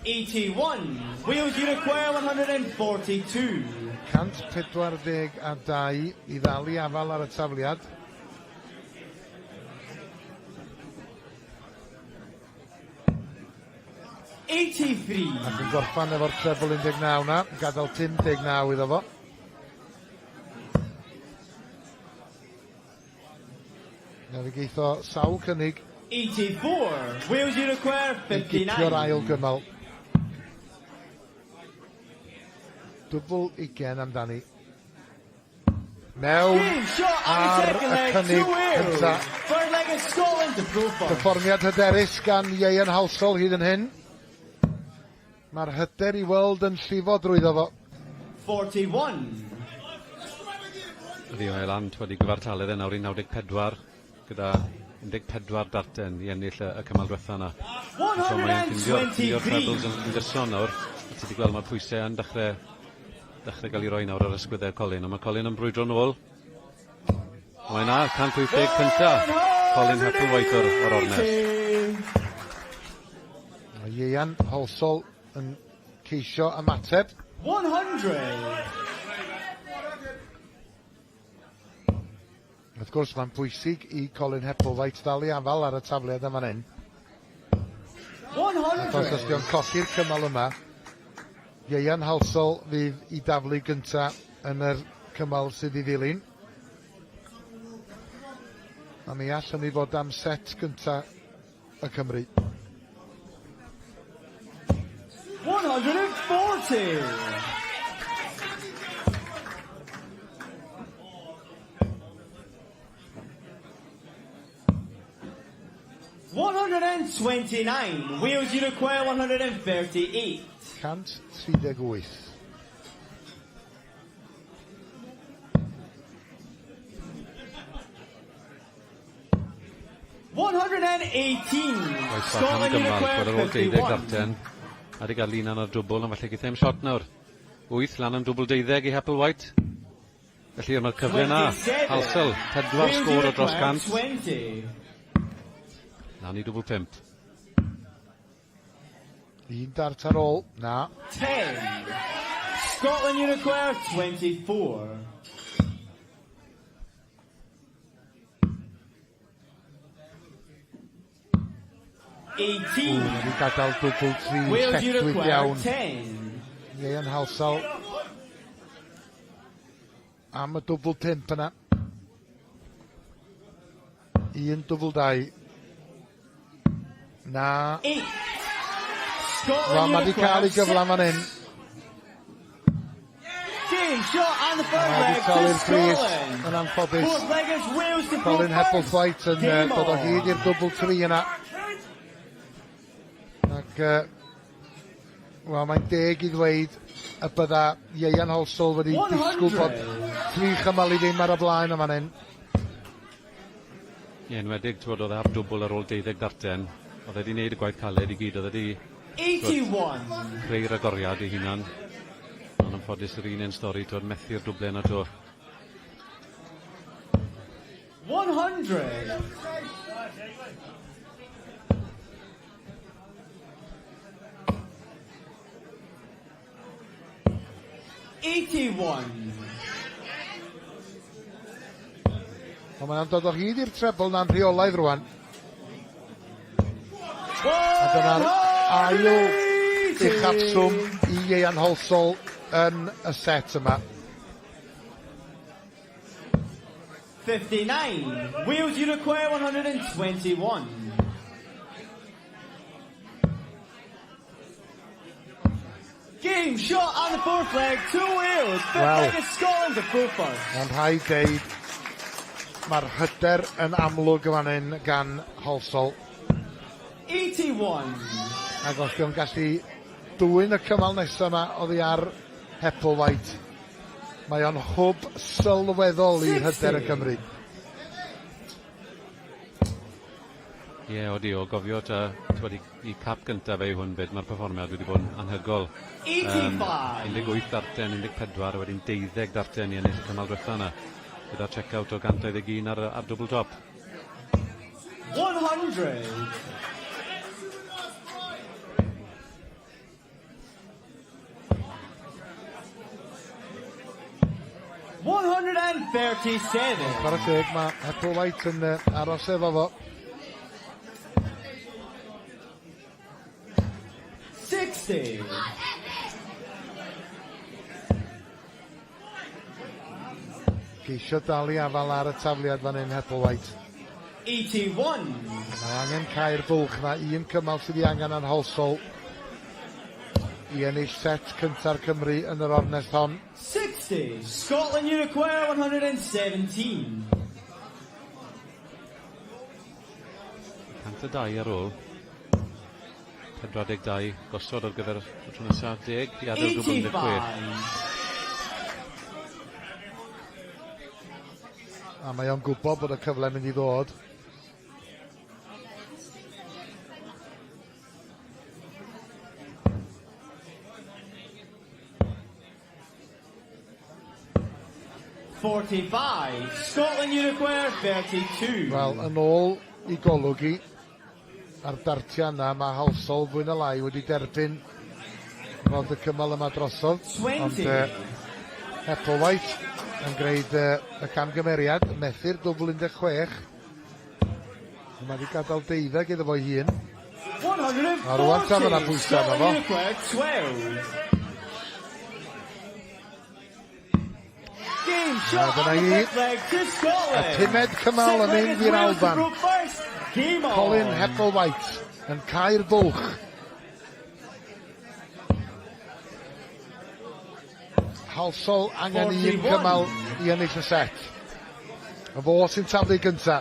81. Wales you require 142. 142 I ddalu afal ar y tafliad. Ac yn gorffan efo'r treble 19 na, gadael 59 iddo fo. Navigeitho sawl cynnig. 84. Wales you require 59. Gipio'r ail gymal. Dwbl 20 amdani. Mewn ar y cynnig cynta. Third leg is Scotland to profile. Perfformiad hyderus gan Ian Holsall hyd yn hyn. Mae'r hyder I weld yn llifo drwyddo fo. 41. Ydi o Eland wedi gyfartaledd nawr I 94 gyda 14 darten I ennill y cymal diwetha yna. So mae'n ffindio'r trebles yn gyson nawr. Ti wedi gweld mae'r pwysau yn dechrau gael I roi nawr ar ysgwyddau Colin. A mae Colin yn brwydro nôl. Mae yna 180 cynta. Colin Hepplewhite o'r ornes. Mae Ian Holsall yn ceisio ymateb. 100. Wrth gwrs mae'n bwysig I Colin Hepplewhite dalu afal ar y tafliad yma'n hyn. 100. Os ysdi'n colli'r cymal yma, Ian Holsall fydd I daflu gynta yn yr cymal sydd I ddilyn. A mi all hynny fod am set gynta y Cymru. 140. $129. Wales you require 138. 138. Scotland you require 51. A di gael un ar dwbl, ond falle gyda shot nawr. 8 lan am dwbl 12 I Hepplewhite. Felly yma'r cyfle na. Halsell, 4 sgôr o dros cant. Lan I dwbl 5. Un dart ar ôl, na. 10. Scotland you require 24. Wedi gadael double 3 Wales you setwydd require iawn. 10. Ieuan Halsall. Am y double 5 yna. Un double 2. Na. 8. Wel, Scotland mae you di cael ei require gyfla fan hyn. Game shot and the first Mae di leg cael to i'r pris Scotland. yn anffodus. Fourth leg is Wales to Colin go Heppelthwaite yn Game dod o on. hyd i'r double 3 yna. Ac, wel, mae'n deg i ddweud y bydda Ieuan Halsall wedi disgwyl bod 3 chymal i ddim ar y blaen am fan hyn. Ie, enwedig, oedd e ar dwbl ar ôl 12 darten. Oedd e wedi gwneud y gwaith caled i gyd, oedd e wedi 81. creu'r agoriad i hunan. Ond yn ffodus yr un stori, methu'r dwblen a to. 100. Ond mae'n dod o hyd i'r treble na'n rheolaidd rwan. A dyna'r ail uchafswm i Ieuan Halsall yn y set yma. 59. Wales you require 121. Game shot on the fourth leg to Wales. Fifth Wow. leg is Scotland to go first. Ond rhaid deud, mae'r hyder yn amlwg yn fan hyn gan Halsall. 81. Ac os yw'n gallu dwyn y cymal nesaf yma oddi ar Heppelthwaite, mae o'n hwb sylweddol i hyder y Cymru. Ie, odi o gofio i cap gyntaf ei hwn beth mae'r perfformiad wedi bod yn anhygol. 18 darten, 14, wedyn 12 darten i ennill y cymal diwetha yna. Gyda check-out o 121 ar double top. 100. Ar y teg, mae Heppelthwaite yn aros efo fo. 60. Geisio dal i afal ar y tafliad fan hyn Heppelthwaite. 81. Mae angen cael bwlch na un cymal sydd i angen ar Halsall i ennill set cynta'r Cymru yn yr ornest hon. 60. Scotland you require 117. 102 ar ôl. 42 gosod ar gyfer y tro nesaf, 10 i adael dwbl 16. A mae o'n gwybod bod y cyfle mynd i ddod. Scotland you require 32. Wel, yn ôl i golwg i, ar dartia yna, mae Halsall fwy na lai wedi derbyn fod y cymal yma drosodd. 20. Ond Heppelthwaite yn gwneud y camgymeriad, methu'r dwbl 16. Mae wedi gadael 12 iddo fo'i hun. 140. A rwan tam yna pwysau yma fo. Scotland you require 12. Game shot on the fifth leg to Scotland. Y pumed cymal yn mynd i'r Alban. Game on. Colin Heppelthwaite yn cael bwlch. Halsall angen un cymal i ennill y set. Y fo sy'n taflu gynta.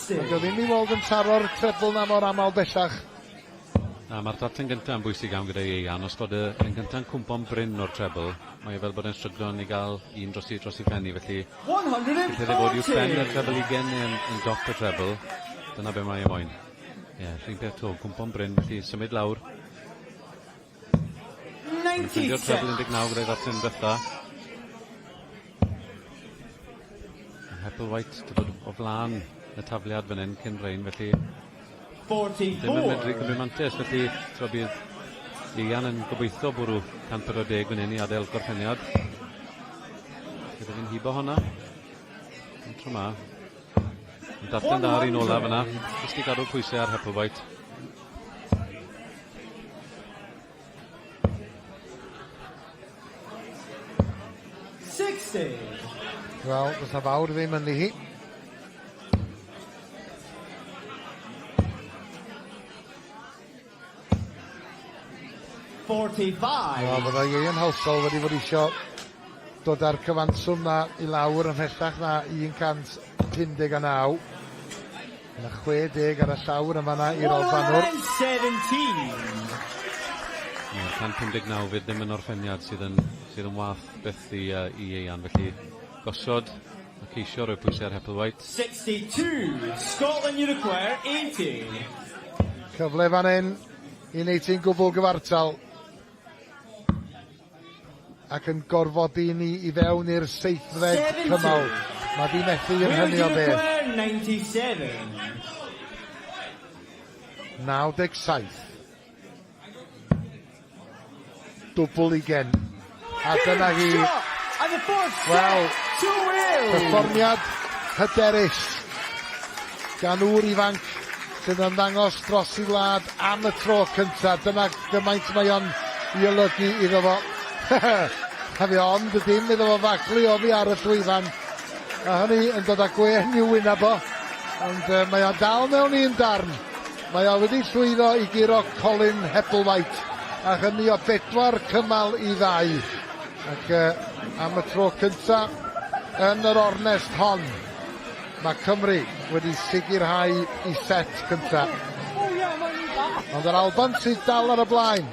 Doedd ddim i weld yn taro'r trebl na mor aml bellach. Na, mae'r darten gyntaf yn bwysig am gyda Ieuan. Os bod yn gyntaf yn cwmpo'n bryn o'r trebl, mae fel bod e'n stryglo'n i gael un dros i ffenni, felly... 140! Bydd bod i'w ffen y trebl ugen yn dop y trebl, dyna be mae e moyn. Ie, rhywun peth to, cwmpo'n bryn, felly symud lawr, Ffindio'r treble 19 gyda'i ddarllen bytha. Hepplewhite dod o flan y tafliad fan hyn cyn rein, felly 44. Ddim yn medru cymryd mantes, felly tro bydd Ian yn gobeithio bwrw 140 fan hyn I adael gorffeniad. Gyda fi'n hibo honna. Yn tro ma. Yn darllen da ar un ola fyna. Jyst I gadw pwysau ar Hepplewhite. Wel, does na fawr ddim yn hi. Wel, fydda Ian Howsell wedi fod isio dod ar cyfanswm na I lawr yn hellach na 159. Yna 60 ar y llawr yma na i'r Albanwr. 159 fydd ddim yn orffeniad sydd yn wath beth I Ian, felly gosod a ceisio roi pwysau ar Hepplewhite. 62, Scotland you require 80. Cyfle fan hyn I wneud ti'n gwbl gyfartal. Ac yn gorfodi ni I fewn i'r 7th cymal. Mae di methu yn hynny o beth. 97. 97. Dwbl ugen. A dyna hi. Wel, perfformiad hyderus gan ŵr ifanc sydd yn dangos dros I wlad am y tro cyntaf. Dyna gymaint mae o'n I olygu iddo fo. A fi ond ydym iddo fo faglu o fi ar y llwyfan. A hynny yn dod â gwen i'w wyneb o. Ond mae o dal mewn un darn. Mae o wedi llwyddo I giro Colin Hepplewhite. A hynny o 4 cymal I 2. Ac am y tro cyntaf yn yr ornest hon, mae Cymru wedi sicrhau I set cyntaf. Ond yr Alban sydd dal ar y blaen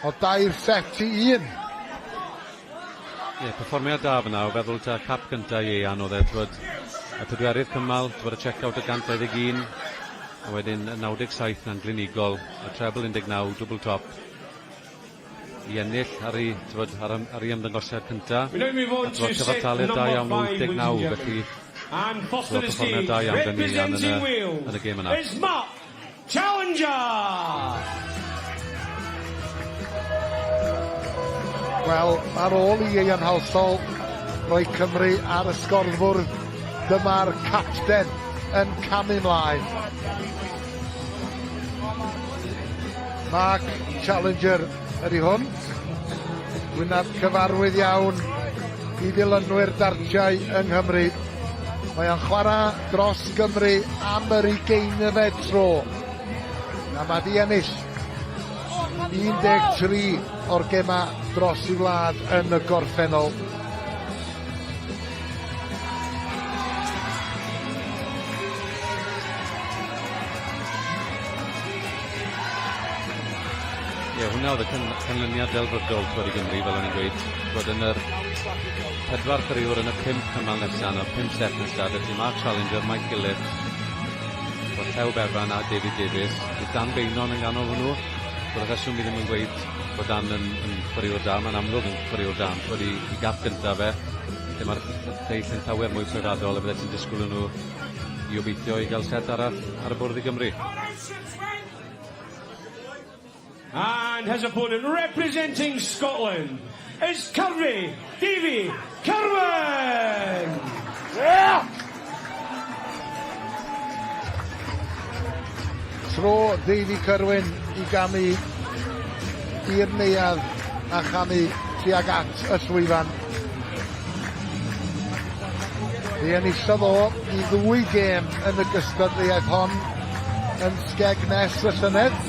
o 2 set I 1. Perfformiad da fyna o feddwl ta cap gyntaf I Ian oedd edwyd y pedwerydd cymal, twyd y check-out y 121, a wedyn y 97 na'n glinigol, y treble 19, double top. I ennill ar ei ymddangosiad cyntaf. A twyd cyfartaledd da iawn o 89, felly perfformiad da iawn gan Ian yn y gêm yna. Wel, ar ôl I Ian Howsell roi Cymru ar y sgorfwrdd, dyma'r capten yn camu mlaen. Mark Challenger ydy hwn. Wynab cyfarwydd iawn I ddilynwyr Dartiau yng Nghymru. Mae o'n chwarae dros Gymru am yr 20fed tro. A mae di ennill 13 o'r gema dros I wlad yn y gorffennol. Hwna oedd y canlyniad delfrydol wedi Gymru, fel o'n i'n gweud. Bod yn yr 4 periwr yn y 5 cymal nesaf, yn y 5 set nesaf, felly Mark Challenger, Mike Gillett, bod Llew Bevan a David Davies, bydd Dan Beinon yn ganol hwnnw. Bod y rheswm I ddim yn gweud bod Dan yn periwr da, mae'n amlwg yn periwr da, bod I gap gyntaf fe. Lle mae'r lleill yn llawer mwy swyddadol, a bydde ti'n disgwyl nhw I obeithio I gael set arall ar y bwrdd I Gymru. And his opponent representing Scotland is Kirby Davy Kirwan. Tro Davy Kirwan I gamu i'r neuadd a chamu tuag at y llwyfan. Fi enillodd o I 2 gêm yn y gystadleuaeth hon yn Skegness y llynedd.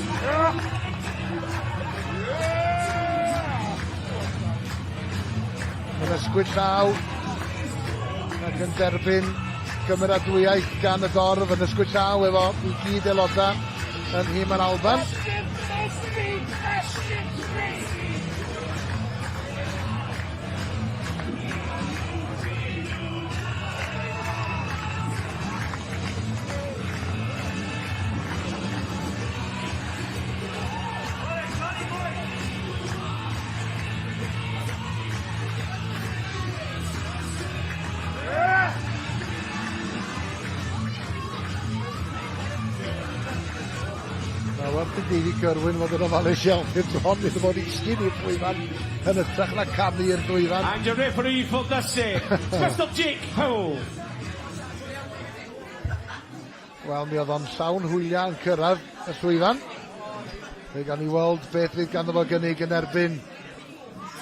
Yn ysgwyd llaw ac yn derbyn gymeradwyaeth gan y dorf yn ysgwyd llaw efo I gyd aelodau yn nhîm yr Alban. David Gyrwyn fod yn ofalus iawn i'r dron iddo fod isgyn i'r llwyfan yn ytrach na camu i'r llwyfan. And your referee for this Mr Jake Howell. Wel, mi oedd o'n llawn hwyliau yn cyrraedd y llwyfan. Fe gan i weld beth fydd ganddo fo gynnig yn erbyn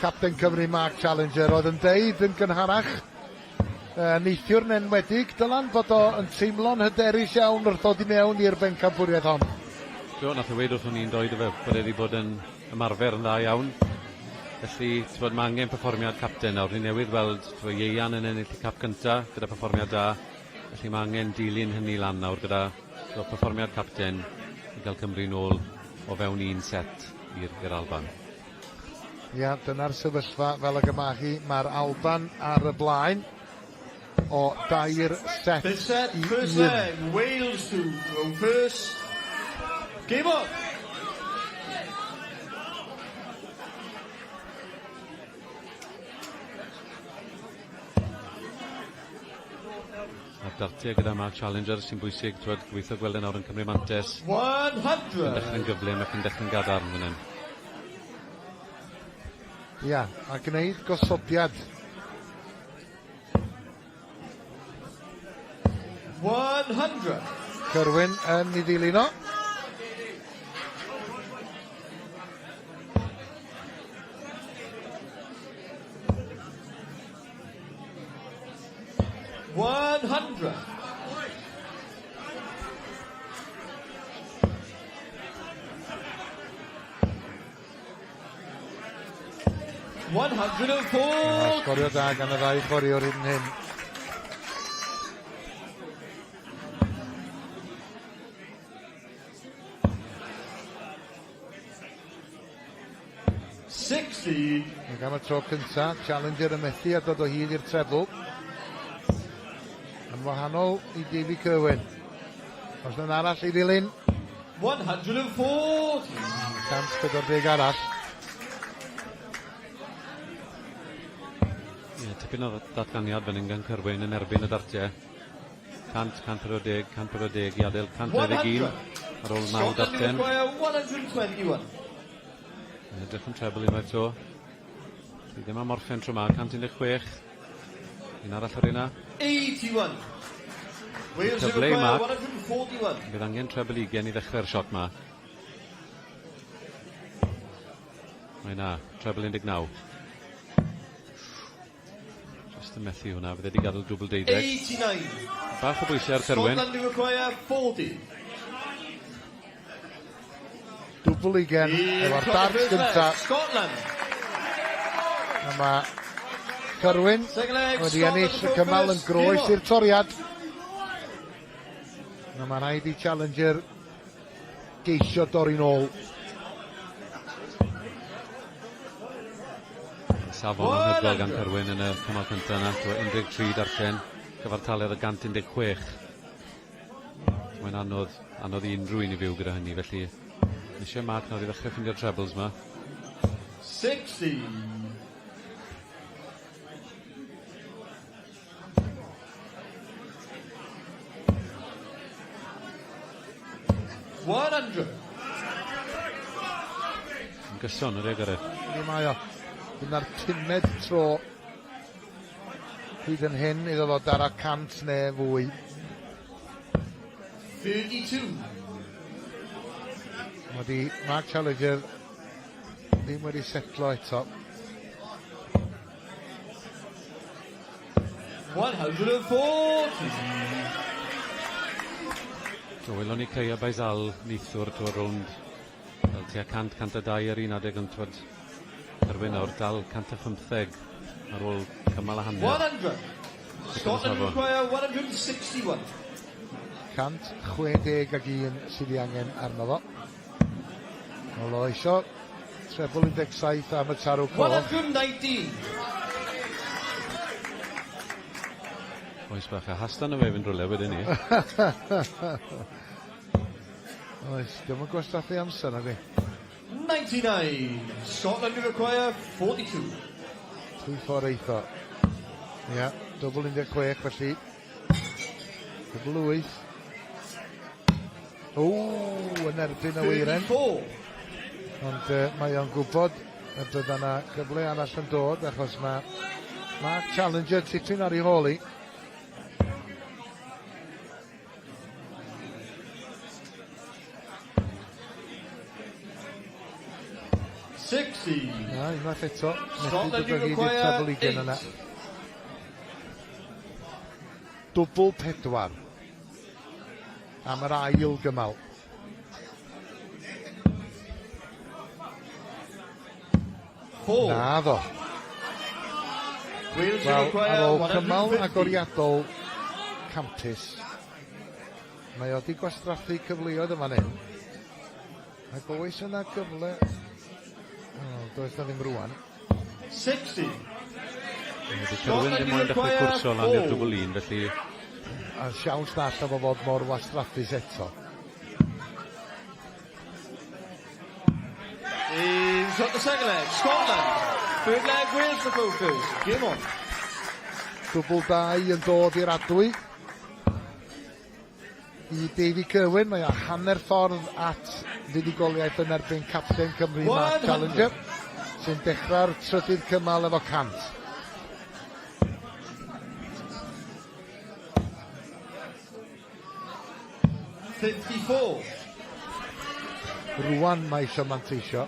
Captain Cymru Mark Challenger. Oedd yn deud yn gynharach neithiwr yn enwedig, Dylan, bod o yn teimlo'n hyderus iawn wrth ddod i mewn i'r Bencampwriaeth hon. Do, nath o weid wrth ni'n dod o fe, bod wedi bod yn ymarfer yn dda iawn. Felly, mae angen perfformiad capten nawr. Ni newydd weld Ieian yn ennill y cap cynta gyda perfformiad da. Felly mae angen dilyn hynny lan nawr gyda perfformiad capten i gael Cymru nôl o fewn un set i'r Alban. Ia, dyna'r sefyllfa fel y gymachu. Mae'r Alban ar y blaen o 2 set i 1. First leg, Wales to go first. Game on! Dartiau gyda Mark Challenger sy'n bwysig, gweithio gweld yn awr yn Cymru mantes. 100! Yn dechrau'n gyflym ac yn dechrau'n gadarn fan hyn. Ia, a gwneud gosodiad. 100! Gyrwyn yn ei ddilyn o. Sgorio da gan y ddau chwaraewr hyn hyn. Ac am y tro cynta, Challenger y methu a dod o hyd i'r treble. Yn wahanol i David Gyrwyn. Os na'n arall i ddilyn. 140! 140 arall. Tipyn o datganiad fan hyn gan Cyrwyn yn erbyn y dartiau. 140 i adael 121 ar ôl 9 darten. 121. Edrych yn treble unwaith to. Dwi ddim am orffen tro ma, 116. Un arall ar yna. 81. Wales Cyfle i Mark. 141. Bydd angen treble 20 i ddechrau'r shot ma. Mae na, treble 19. Just yn methu hwnna, bydd wedi gadael dwbl 12. 89. Bach o bwysau ar Cyrwyn. Scotland require 40. Dwbl 20 efo'r dart gynta. Scotland. A mae Cyrwyn wedi ennill y cymal yn groes i'r toriad. A mae rhaid i Challenger geisio dorri nôl. Safon anhygoel gan Cyrwyn yn y cymal cyntaf yna. 13 darllen, cyfartaledd y 116. Mae'n anodd i unrhyw un i fyw gyda hynny, felly eisiau Mark nawr i ddechrau ffindio'r trebles ma. 60. Yn gyson yr Gareth. Ni mae o. Dyna'r pumed tro hyd yn hyn iddo fod ar y 100 neu fwy. 32. Wedi Mark Challenger ddim wedi setlo eto. 140. Welon ni Ceia Baisal neithwr trwy'r rownd fel tua 102 ar un adeg yn twyd Cyrwyn awr dal 115 ar ôl cymal a hanner. 100. Scotland require 161. 161 ag un sydd i angen arno fo. Olo eisio treble 17 am y tarw coch. 119. Oes bach a hastan o fe fynd rwle wedyn ni. Oes, dim yn gwastraffu amser na di. 99. Scotland require 42. 3-4 eitho. Ia, double 16 felly. Double 8. Yn erbyn y weiren. Ond mae o'n gwybod y bydd yna gyfle arall yn dod, achos mae challenger sitting ar ei holi. Na, unwaith eto. Methu dod o hyd i'r treble ugain yna. Dwbl 4 am yr ail gymal. Na ddo. Wel, ar ôl cymal agoriadol Campus, mae o di gwastraffu cyfleoedd yma hyn. Ac oes yna gyfle... does na ddim rwan. 60. Rwy'n ddim ond dechrau cwrso lan i'r dwbl un, felly... A siawns na allan o fod mor wastraffus eto. He's got the second leg. Scotland. Third leg Wales the focus. Game on. Dwbl 2 yn dod i'r adwy. I Davy Cyrwyn, mae o hanner ffordd at fuddugoliaeth yn erbyn capten Cymru Mark Challenger, sy'n dechrau'r trydydd cymal efo 100. Rwan mae eisiau manteisio.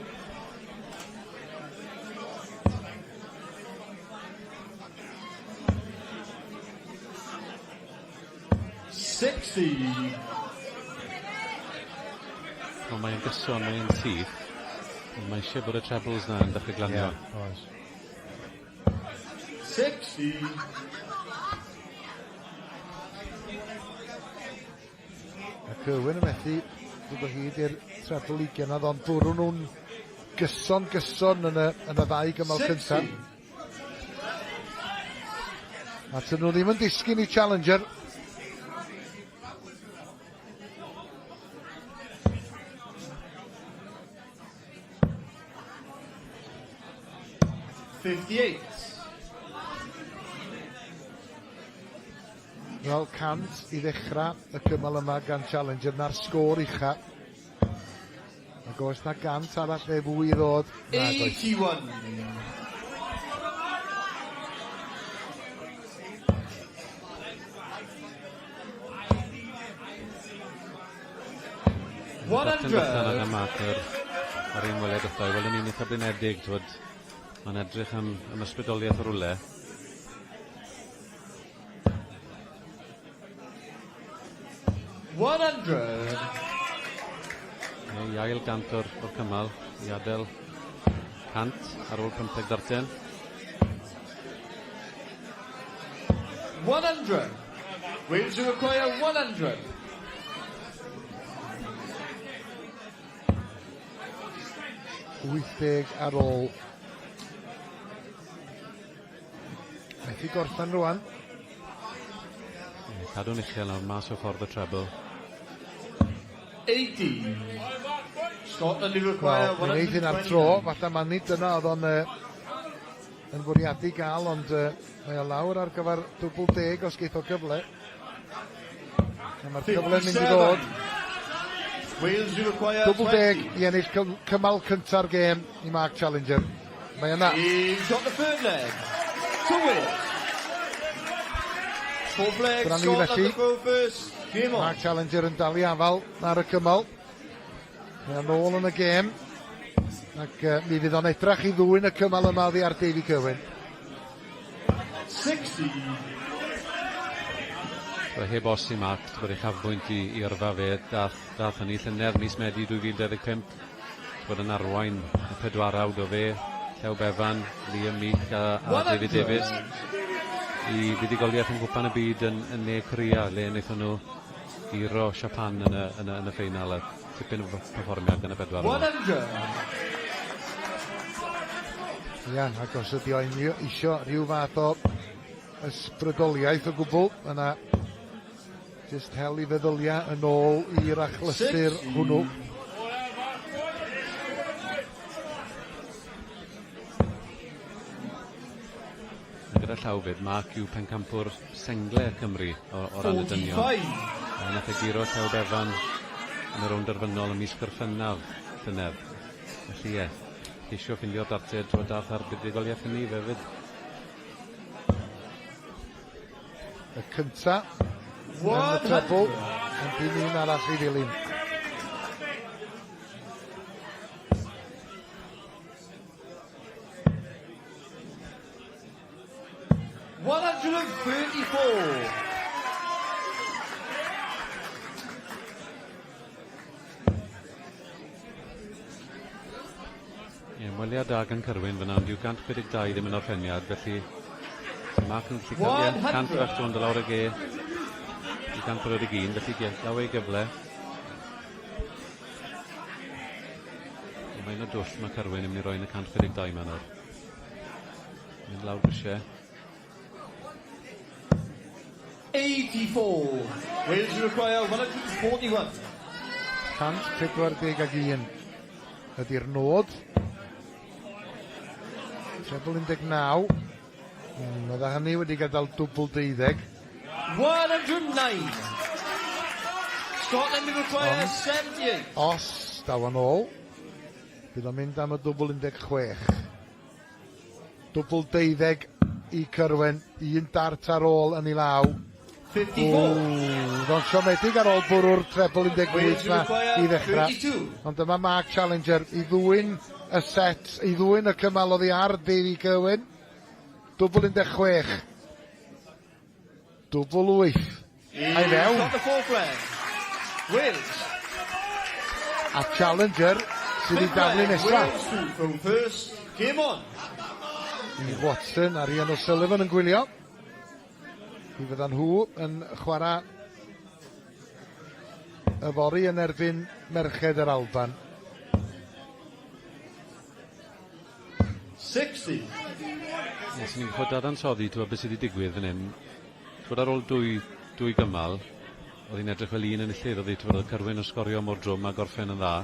Mae'n gyson, mae'n syth. Mae eisiau bod y trebles na yn dechrau glanio. 60. A Cyrwyn yn methu dod o hyd i'r treble ugain, a ddo'n bwrw nhw'n gyson yn y ddau gymal cyntaf. A tyn nhw ddim yn disgyn i challenger. Wel, 100 i ddechrau y cymal yma gan Challenger na'r sgôr ucha. Ac oes na 100 arall neu fwy i ddod. 81. Ar un weled wrthau, wel yn un eitha blinedig, mae'n edrych am ysbrydoliaeth o rwle. I ail 100 o'r cymal, i adael 100 ar ôl 15 darten. 100. Wales to acquire 100. Wytheg ar ôl. Methu gorffen rwan. Cadw'n uchel nawr mas o ffordd y treble. 80. Scotland to acquire 120. Wel, ni'n eithyn ar tro, falle man nid dyna oedd o'n yn bwriadu gael, ond mae o lawr ar gyfer dwbl 10 os geith o gyfle. Mae'r cyfle'n mynd i ddod. Dwbl 10 i ennill cymal cynta'r gêm i Mark Challenger. Mae yna. He's got the third leg. To win. Fourth leg, Scotland to go first. Game on. Mark Challenger yn dal i afal ar y cymal. Mae o'n ôl yn y gêm. Ac mi fydd o'n edrach i ddwyn y cymal yma oddi ar Davy Cyrwyn. 60. Heb os i Mark, bod eich afbwynt i yrfa fe, dath hynny llynedd mis Medi 2025, bod yn arwain y 4 awd o fe, Llew Befan, Liam Meek a David Davies, i fuddugoliaeth yn gwpan y byd yn ne Korea, le wnaethon nhw giro Japan yn y ffeinal, a tipyn o perfformiad yn y 4 awd. 100. Ia, ac os ydi o'n isio rhyw fath o ysbrydoliaeth o gwbl, yna jyst hel i feddylia yn ôl i'r achlysur hwnnw. Gyda llaw fyd, Mark yw Pencampwr sengle Cymru o ran y dynion. Nath e giro Llew Befan yn y rownd derfynol ym mis Gorffennaf llynedd. Felly ie, ceisio ffindio Dartiau trwy dath ar buddigoliaeth yn ni hefyd. Y cynta yn y trebl, yn byd un arall i ddilyn. Ymweliad da gan Cyrwyn fyna, ond yw 142 ddim yn orffeniad, felly Mark yn gallu cael 100 fach dwi'n dod lawr y ge i 141, felly law ei gyfle. Mae'n o dwll mae Cyrwyn yn mynd i roi yn y 142 yma nawr. Mynd lawr grisiau. 84. Wales require 141. 141 ydy'r nod. Treble 19. Mae hynny wedi gadael dwbl 12. 109. Scotland require 78. Os daw yn ôl, bydd o'n mynd am y dwbl 16. Dwbl 12 i Cyrwen, un dart ar ôl yn ei law. 54. Do'n siomedig ar ôl bwrw'r treble 18 yma i ddechrau. Ond dyma Mark Challenger i ddwyn y set, i ddwyn y cymal oddi ar Davy Cyrwen. Dwbl 16. Dwbl 8. A'i fewn. Wales. A Challenger sydd i daflu nesaf. From first, game on. Watson a Ian O'Sullivan yn gwylio. Mi fyddan nhw yn chwarae y fori yn erbyn merched yr Alban. 60. Nes ni'n chod dadansoddi, ti'n beth sydd wedi digwydd yn hyn. Twyd ar ôl dwy gymal, oedd hi'n edrych fel un yn y lle, oedd hi Cyrwyn yn sgorio mor drwm a gorffen yn dda.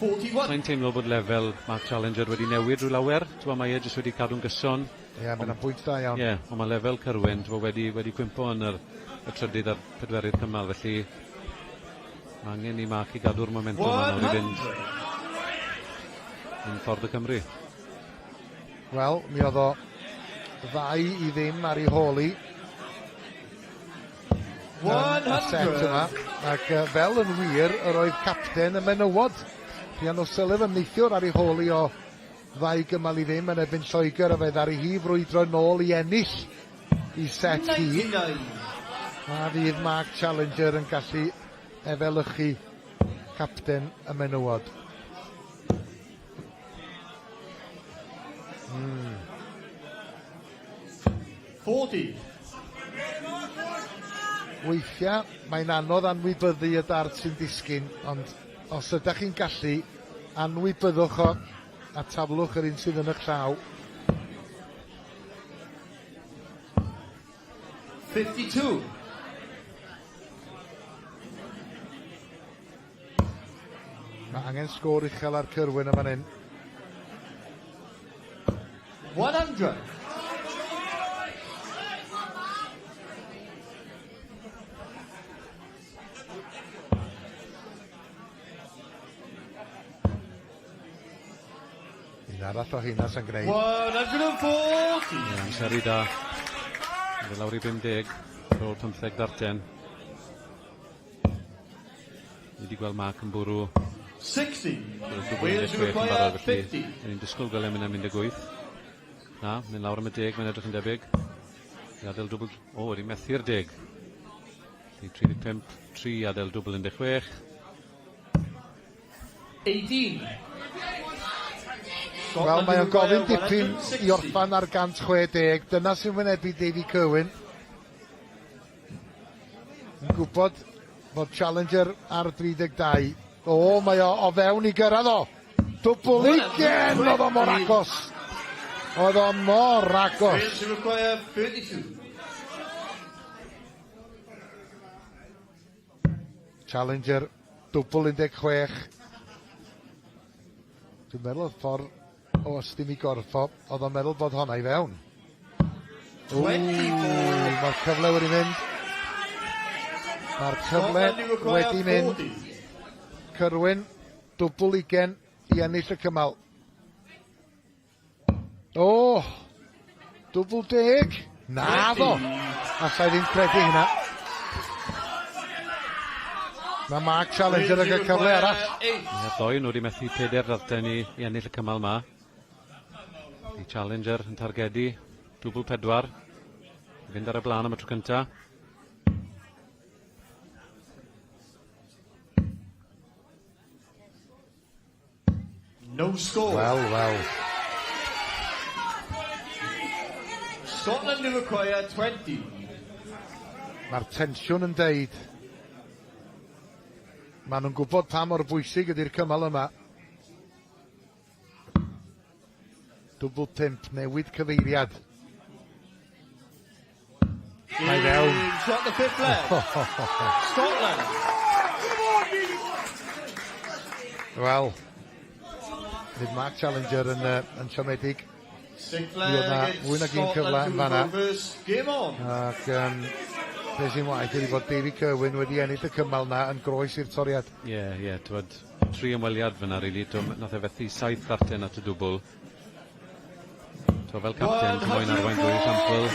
41. Mae'n teimlo bod lefel Mark Challenger wedi newid rhyw lawer. Mae e jyst wedi cadw'n gyson. Ie, mae'n pwynt da iawn. Ie, ond mae lefel Cyrwyn wedi cwympo yn y trydydd a'r pedwerydd cymal, felly mae angen i Mark i gadw'r momentum yma i fynd yn ffordd y Cymru. Wel, mi oedd o 2 i ddim ar ei holi. Y set yma, ac fel yn wir, yr oedd capten y menywod. Ian O'Sullivan neithiwr ar ei holi o 2 gymal i ddim yn erbyn Lloegr, a fe ddari hi frwydro nôl i ennill i set hi. A fydd Mark Challenger yn gallu efelychu capten y menywod. Mm. 40. Weithiau, mae'n anodd anwybyddu y dart sy'n disgyn, ond os ydych chi'n gallu, anwybyddwch o a taflwch yr un sydd yn eich llaw. 52. Mae angen sgôr uchel ar Cyrwyn yn fan hyn. 100. Un arall o hynna sy'n gwneud. 140. Amser i da. Fe lawr i 50, rôl 15 darten. Wedi gweld Mark yn bwrw 60. Wales require 50. Ni'n disgwyl gweld e'n mynd 18. Na, mynd lawr am y 10, mae'n edrych yn debyg. Adael dwbl... O, wedi methu'r 10. 35, 3, adael dwbl 16. 18. Wel, mae o'n gofyn dipyn i orffan ar 160. Dyna sy'n wynebu Davy Cyrwyn. Yn gwybod bod Challenger ar 32. O, mae o fewn i gyrraedd o. Dwbl ugen, oedd o mor agos. Oedd o mor agos. Challenger, dwbl 16. Dwi'n meddwl y ffordd o ystym i gorffo, oedd o'n meddwl bod honna i fewn. Mae'r cyfle wedi mynd. Mae'r cyfle wedi mynd. Cyrwyn, dwbl 20 i ennill y cymal. O! Dwbl 10. Na ddo! Allai ddim credu hynna. Mae Mark Challenger yn cael cyfle arall. Doi nhw wedi methu peder Darllen i ennill y cymal ma. I Challenger yn targedu dwbl 4. Fynd ar y blaen am y tro cynta. No score. Wel. Scotland to require 20. Mae'r tensiwn yn deud. Maen nhw'n gwybod pa mor bwysig ydy'r cymal yma. Dwbl 5, newid cyfeiriad. Mae fewn. Shot the fifth left. Scotland. Wel, bydd Mark Challenger yn siomedig. Sixth Mi oedd na leg fwy nag un against cyfle yn fanna. Scotland to reverse. Game on. Ac be sy'n waith ydy bod David Cyrwyn wedi ennill y cymal na yn groes i'r toriad. Ie, twyd, 3 ymweliad fyna, rili. Nath e fethu 7 Darllen at y dwbl. Fel capten, moyn arwain drwy sampl.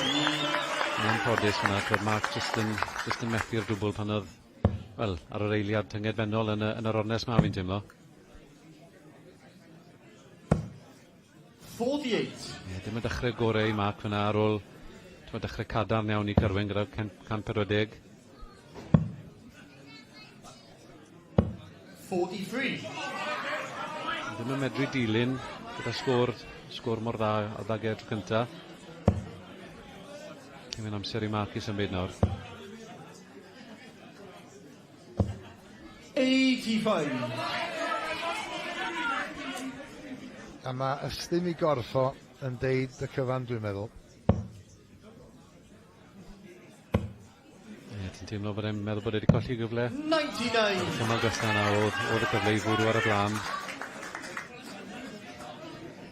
Yn ffodus fyna, twyd Mark just yn methu'r dwbl pan oedd, wel, ar yr eiliad tyngedfennol yn yr ornes ma fi'n teimlo. 48. Dim y dechrau gorau i Mark fyna ar ôl dechrau cadarn iawn i Cyrwyn gyda 140. 43. Ddim yn medru dilyn gyda sgôr mor dda o ddagau tro cynta. Cyn mynd amser i Mark i symud nawr. 85. A mae ystym i gorffo yn deud y cyfan, dwi'n meddwl. Ti'n teimlo bod e'n meddwl bod wedi colli gyfle? 99. Cymal gysta na oedd y cyfle i fwrw ar y blaen.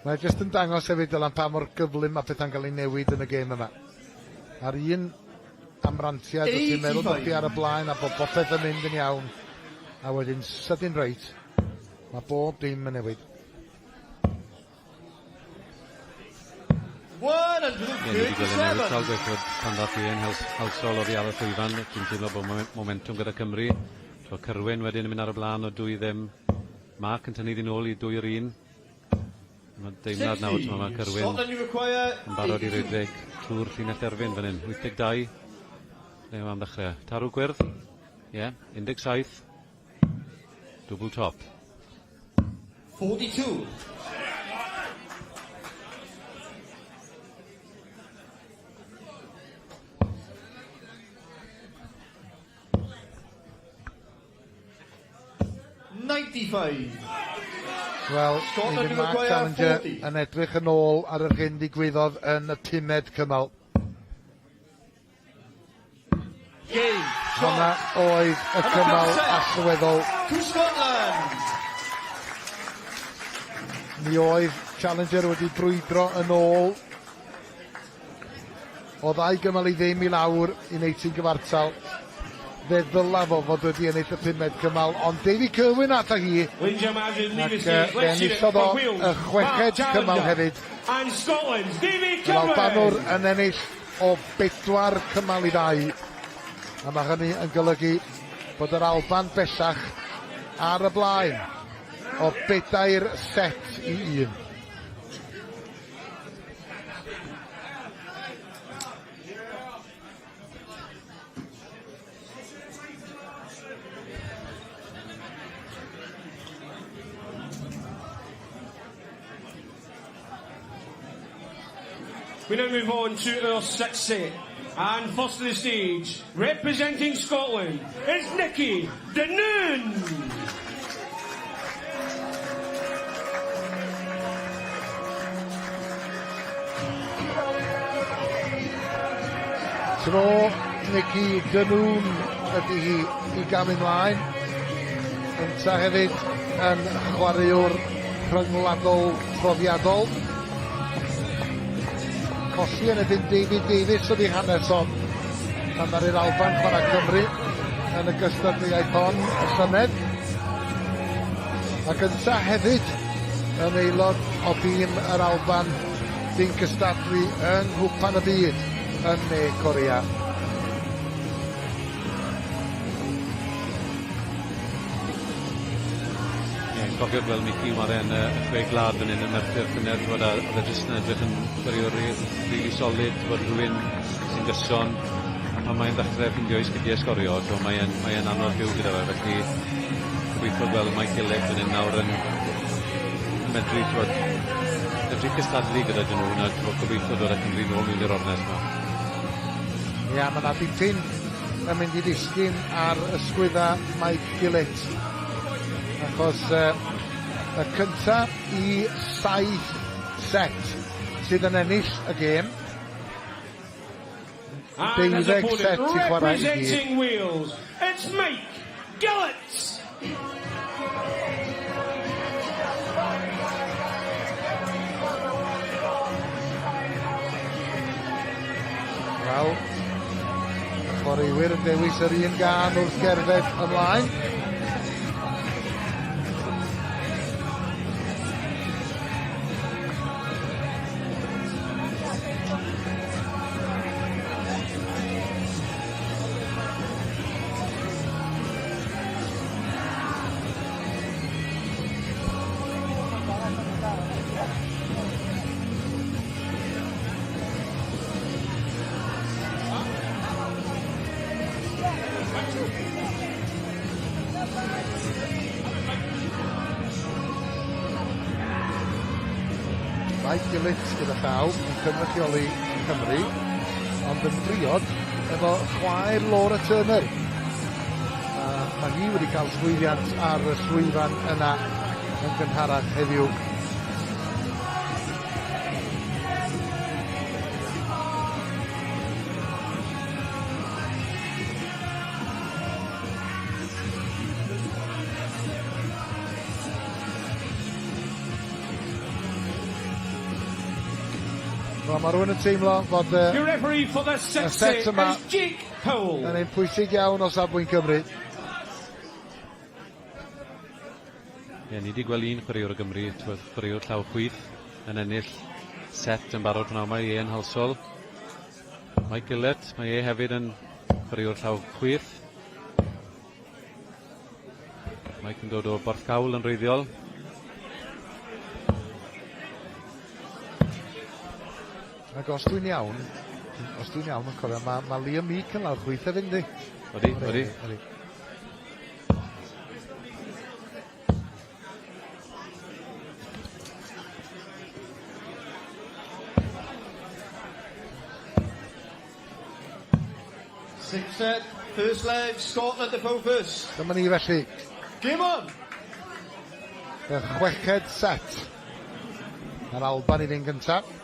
Mae jyst yn dangos hefyd dylan pa mor gyflym mae pethau'n cael ei newid yn y gêm yma. Ar un amrantiad, ti'n meddwl bod ti ar y blaen a bod popeth yn mynd yn iawn. A wedyn sydyn reit, mae bob dim yn newid. 137. Sawl gweithio pan ddath i yn hawsol o fi ar y llwyfan. Dwi'n teimlo bod momentum gyda Cymru. Cyrwyn wedyn yn mynd ar y blaen o 2-0. Mark yn tynnu ddyn ôl i 2-1. Mae'n deimlad nawr, mae Cyrwyn yn barod i redeg trwy'r llinell erfyn fan hyn. 82. Le am ddechrau. Tarw gwyrdd. 17. Double top. 42. Wel, ni fydd Mark Challenger yn edrych yn ôl ar yr hyn digwyddodd yn y pumed cymal. Honna oedd y cymal allweddol. Mi oedd Challenger wedi brwydro yn ôl o 2 gymal i ddim i lawr i wneud sy'n gyfartal. Fe ddylaf o fod wedi ennill y 5 cymal, ond David Cyrwyn ata hi, ac fe enillodd o y 6 cymal hefyd. Yr Albanwr yn ennill o 4 cymal i 2, a mae hynny yn golygu bod yr Alban bellach ar y blaen o 4 set i 1. We now move on to our 6th set. And first to the stage, representing Scotland, it's Nicky Danoon. Tro Nicky Danoon ydy hi i gamu mlaen. Ynta hefyd yn chwaraewr rhyngwladol profiadol. Colli yn ydyn David Davies ydi haneson. Pan mae'r Alban chwarae Cymru yn y gystadleuaeth hon y llynedd. Ac ynta hefyd yn aelod o bîm yr Alban sy'n cystadlu yng Nghwpan y Byd yn Ne Corea. Cofio gweld Mickey Waren y chwe glad fan hyn yn Merthyr Llynedd, oedd e jyst yn edrych yn chwaraewr rili solid, bod rhywun sy'n gyson, a pan mae'n dechrau ffindio esgidiau sgorio, so mae'n anodd byw gyda fe, felly gobeithio gweld Mike Gillett fan hyn nawr yn medru cystadlu gyda dyn nhw, a gobeithio dod ac yn rhi nôl mewn i'r ornes yma. Ia, mae yna dipyn yn mynd i ddisgyn ar ysgwydda Mike Gillett. Achos y cyntaf i 7 set sydd yn ennill y gêm. 12 set i chwarae i gyd. Representing Wales, it's Mike Gillett! Wel, y chwaraewyr yn dewis yr un gan wrth gerdded ymlaen. Mike Gillett gyda llaw yn cynrychioli Cymru, ond yn briod efo chwaer Laura Turner. Mae hi wedi cael llwyddiant ar y llwyfan yna yn gynharach heddiw. Mae rhywun yn teimlo fod y set yma yn ein pwysig iawn o safbwynt Cymru. Ie, ni wedi gweld un chwaraewr o Gymru, chwaraewr llaw chwith, yn ennill set yn barod hwnna mae e'n halsol. Mike Gillett, mae hefyd yn chwaraewr llaw chwith. Mike yn dod o Borthcawl yn reiddiol. Ac os dwi'n iawn yn cofio, mae Liam Meek yn lawr chwith hefyd, yndi? Odi. Six set, first leg, Scotland to focus. Dyma ni felly. Game on! Y chweched set. Yr Alban i fynd gyntaf.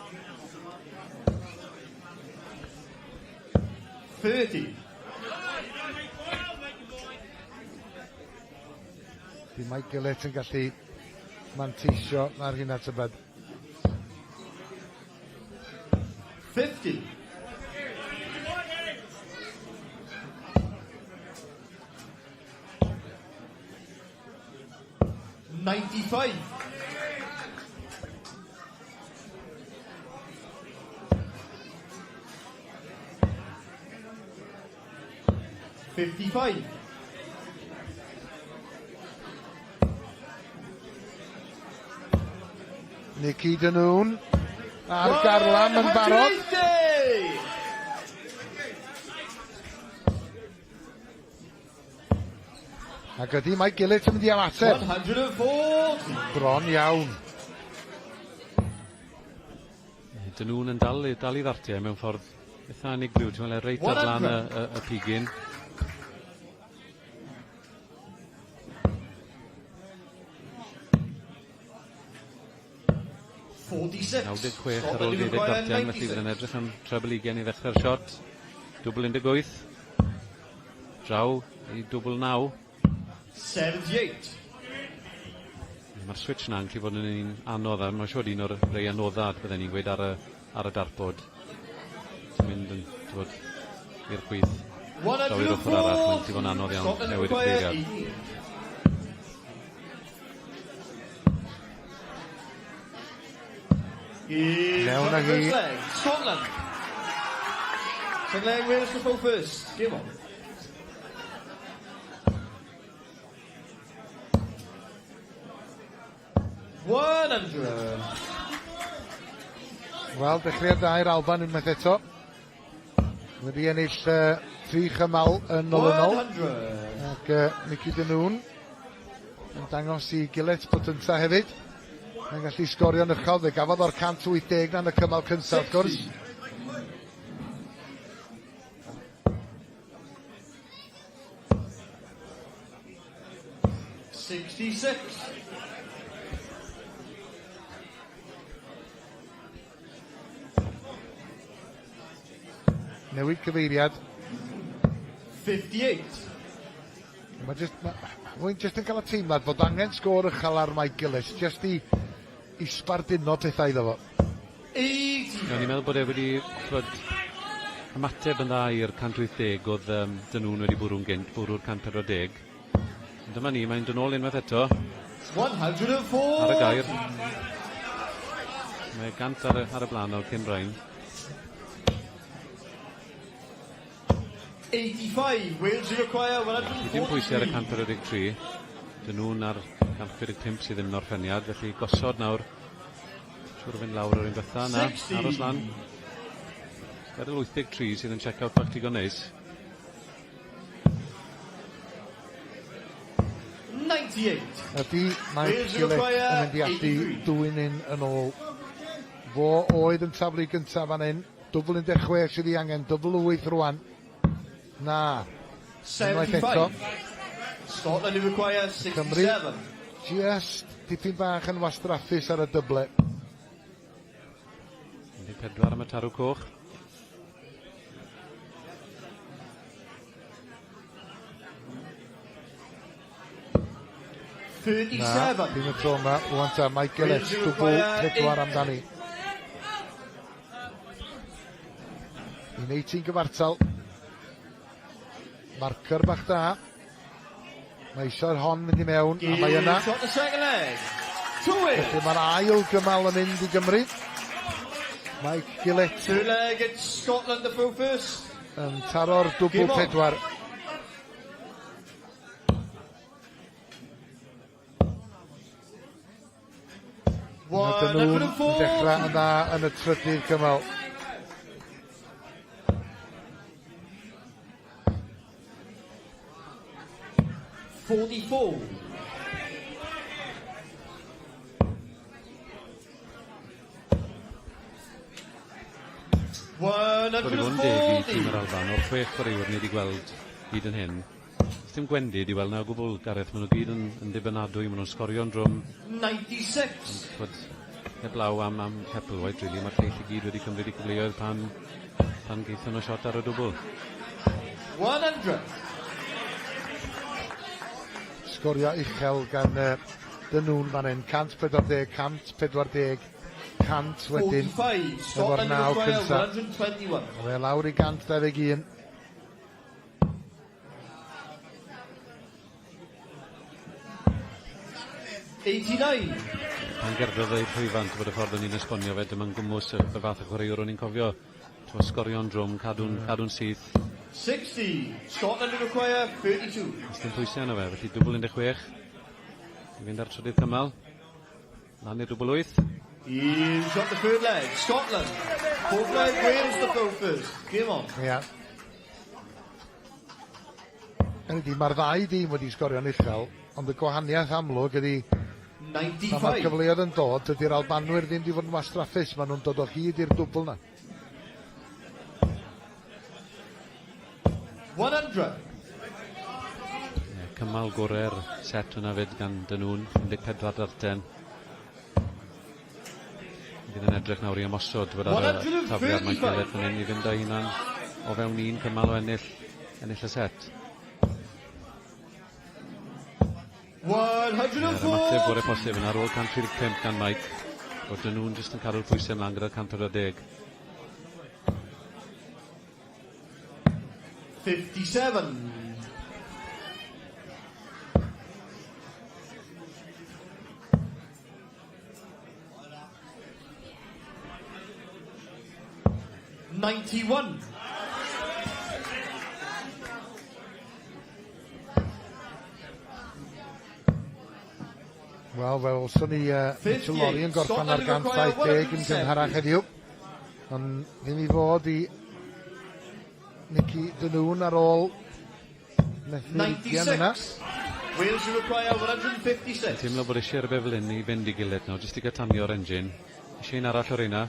30. Di Mike Gillett yn gallu manteisio ar hynna tybed. 50. 95. 55. Nicky Danoon a'r Garlam yn barod. Ac ydy Mike Gillett yn mynd i ymateb. 140. Bron iawn. Danoon yn dal i ddartiau mewn ffordd eitha unigryw. Ti'n meddwl reit ar lan y pigyn. 96 ar ôl 20 dartian, felly fydd yn edrych am treble ugain i ddechrau'r shot. Dwbl 18. Draw i dwbl 9. 78. Mae'r switch na'n gallu fod yn un anodd, a mae'n siŵr un o'r rei anoddad bydden ni'n gweud ar y dartboard. Ti'n mynd yn dod i'r chwith. Draw i'r ochr arall, mae'n gallu fod yn anodd iawn newid y chwiriad. Mewn â hi. Scotland. Leg Wales to go first. Game on. Wel, dechreuad da i'r Alban unwaith eto. Wedi ennill 3 chymal yn olynol. Ac Mici Dynwn yn dangos i Gilet Potynta hefyd. Mae'n gallu sgorio'n uchel. Fe gafodd o'r 180 na'n y cymal cyntaf, wrth gwrs. Newid cyfeiriad. 58. Mae'n just yn cael y teimlad fod angen sgôr uchel ar Mike Gillis, just i sbarduno pethau iddo fo. Ni'n meddwl bod e wedi ymateb yn dda i'r 180 oedd Dynwn wedi bwrw'n gynt, bwrw'r 140. Dyma ni, mae'n dyn ôl unwaith eto. 104. Ar y gair. Mae gant ar y blaen o'r Cymraen. 85, Wales to require 143. Dim pwysau ar y 143. Dyn nhw'n ar 145 sydd ddim yn orffeniad, felly gosod nawr. Siwr o fynd lawr o'r un betha. Na, aros lan. 83 sydd yn check-out bach digon neis. 98. Ydy Mike Gillet yn mynd i ati dwy'n yn ôl. Fo oedd yn taflu gyntaf fan hyn. Dwbl 16 sydd i angen, dwbl 8 rwan. Na. 75. Scotland to require 67. Cymru, just dipyn bach yn wastraffus ar y dyble. 14 am y tarw coch. Na, dim y tro yma. Rwan ta, Mike Gillet, dwbl 4 amdani. Un 18 gyfartal. Marker bach da. Mae eisiau'r hon mynd i mewn, a mae yna. Felly mae'r ail gymal yn mynd i Gymru. Mike Gillet. Two-leg, it's Scotland to go first. Yn taro'r dwbl 4. Dyn nhw'n dechrau yn dda yn y trydydd cymal. Bod i fod yn deg i tîm yr Alban, o'r 6 chwaraewr ni wedi gweld hyd yn hyn. Dim gwendid i weld na o gwbl, Gareth, maen nhw gyd yn dibynadwy, maen nhw'n sgorio'n drwm. 96. Heblaw am Heppelwaith, really. Mae'r lleill i gyd wedi cymryd i cyfleoedd pan geithon nhw shot ar y dwbl. 100. Sgorio uchel gan Dynwn fan hyn, 140, 140, 100 wedyn, efo'r 9 cyntaf. Fe lawr i 121. Pan gerddodd ei llwyfant bod y ffordd o'n i'n esbonio fe, dyma'n gwmws y fath o chwaraewr o'n i'n cofio. Sgorio'n drwm, cadw'n syth. 60. Scotland to require 32. Dim pwysau yna fe, felly dwbl 16. I fynd ar trydydd cymal. Lan i'r dwbl 8. He's got the third leg. Scotland. Fourth leg, Wales to go first. Game on. Ia. Mae'r ddau dîm wedi sgorio'n uchel, ond y gwahaniaeth amlwg ydy pan mae'r cyfleoedd yn dod, ydy'r Albanwyr ddim wedi fod yn wastraffus, maen nhw'n dod o hyd i'r dwbl na. 100. Cymal gorau'r set hwnna fyd gan Dynwn, 14 darten. Bydd yn edrych nawr i ymosod fod ar y tafliad Mike Gillet fan hyn i fynd â hunan o fewn un cymal o ennill y set. 104. Ymateb gorau posib yn ar ôl 135 gan Mike. Bod Dynwn jyst yn cadw'r pwysau ymlaen gyda'r 110. 57. 91. Wel, fel swn ni Mitchell Lorry yn gorffan ar 170 yn gynharach heddiw. Ond ddim I fod I Nicky Dynwn ar ôl methu'r 20 yna. Wales you require 156. Teimlo bod eisiau rhywbeth fel hyn I fynd I gilydd nawr, jyst I gytanio'r engine. Eisiau un arall o'r una.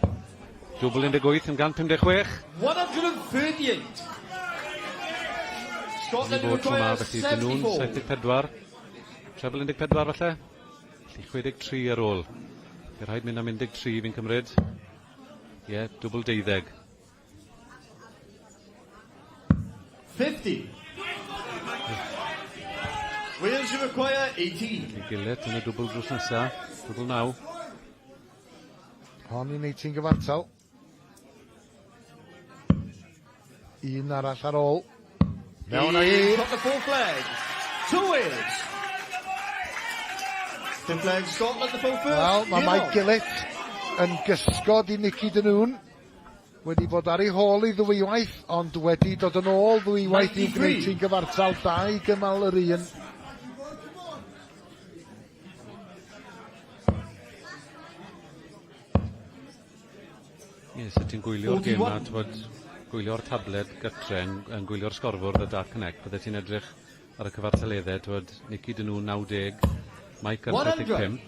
Dwbl 18 yn 156. 138. Scotland you require 74. 74. Treble 14 falle. 63 ar ôl. Bydd rhaid mynd am 13 fi'n cymryd. Ie, dwbl 12. 50. Wales you require 18. I gilydd yn y dwbl drws nesa. Dwbl 9. Hon i'n 18 gyfartal. Un arall ar ôl. Mewn I. Got the full flag. To Wales. Fifth flag Scotland the full first. Wel, mae Mike Gillett yn gysgod I Nicky Dynwn. Wedi bod ar ei hôl I ddwywaith, ond wedi dod yn ôl ddwywaith I'w gwneud i'n gyfartal 2 gymal yr un. Ie, so ti'n gwylio'r gêm a gwylio'r tablet gytre yn gwylio'r sgorfwrdd y Dark Connect, bydde ti'n edrych ar y cyfartaleddau, Nicky Dynwn 90, Mike ar 35.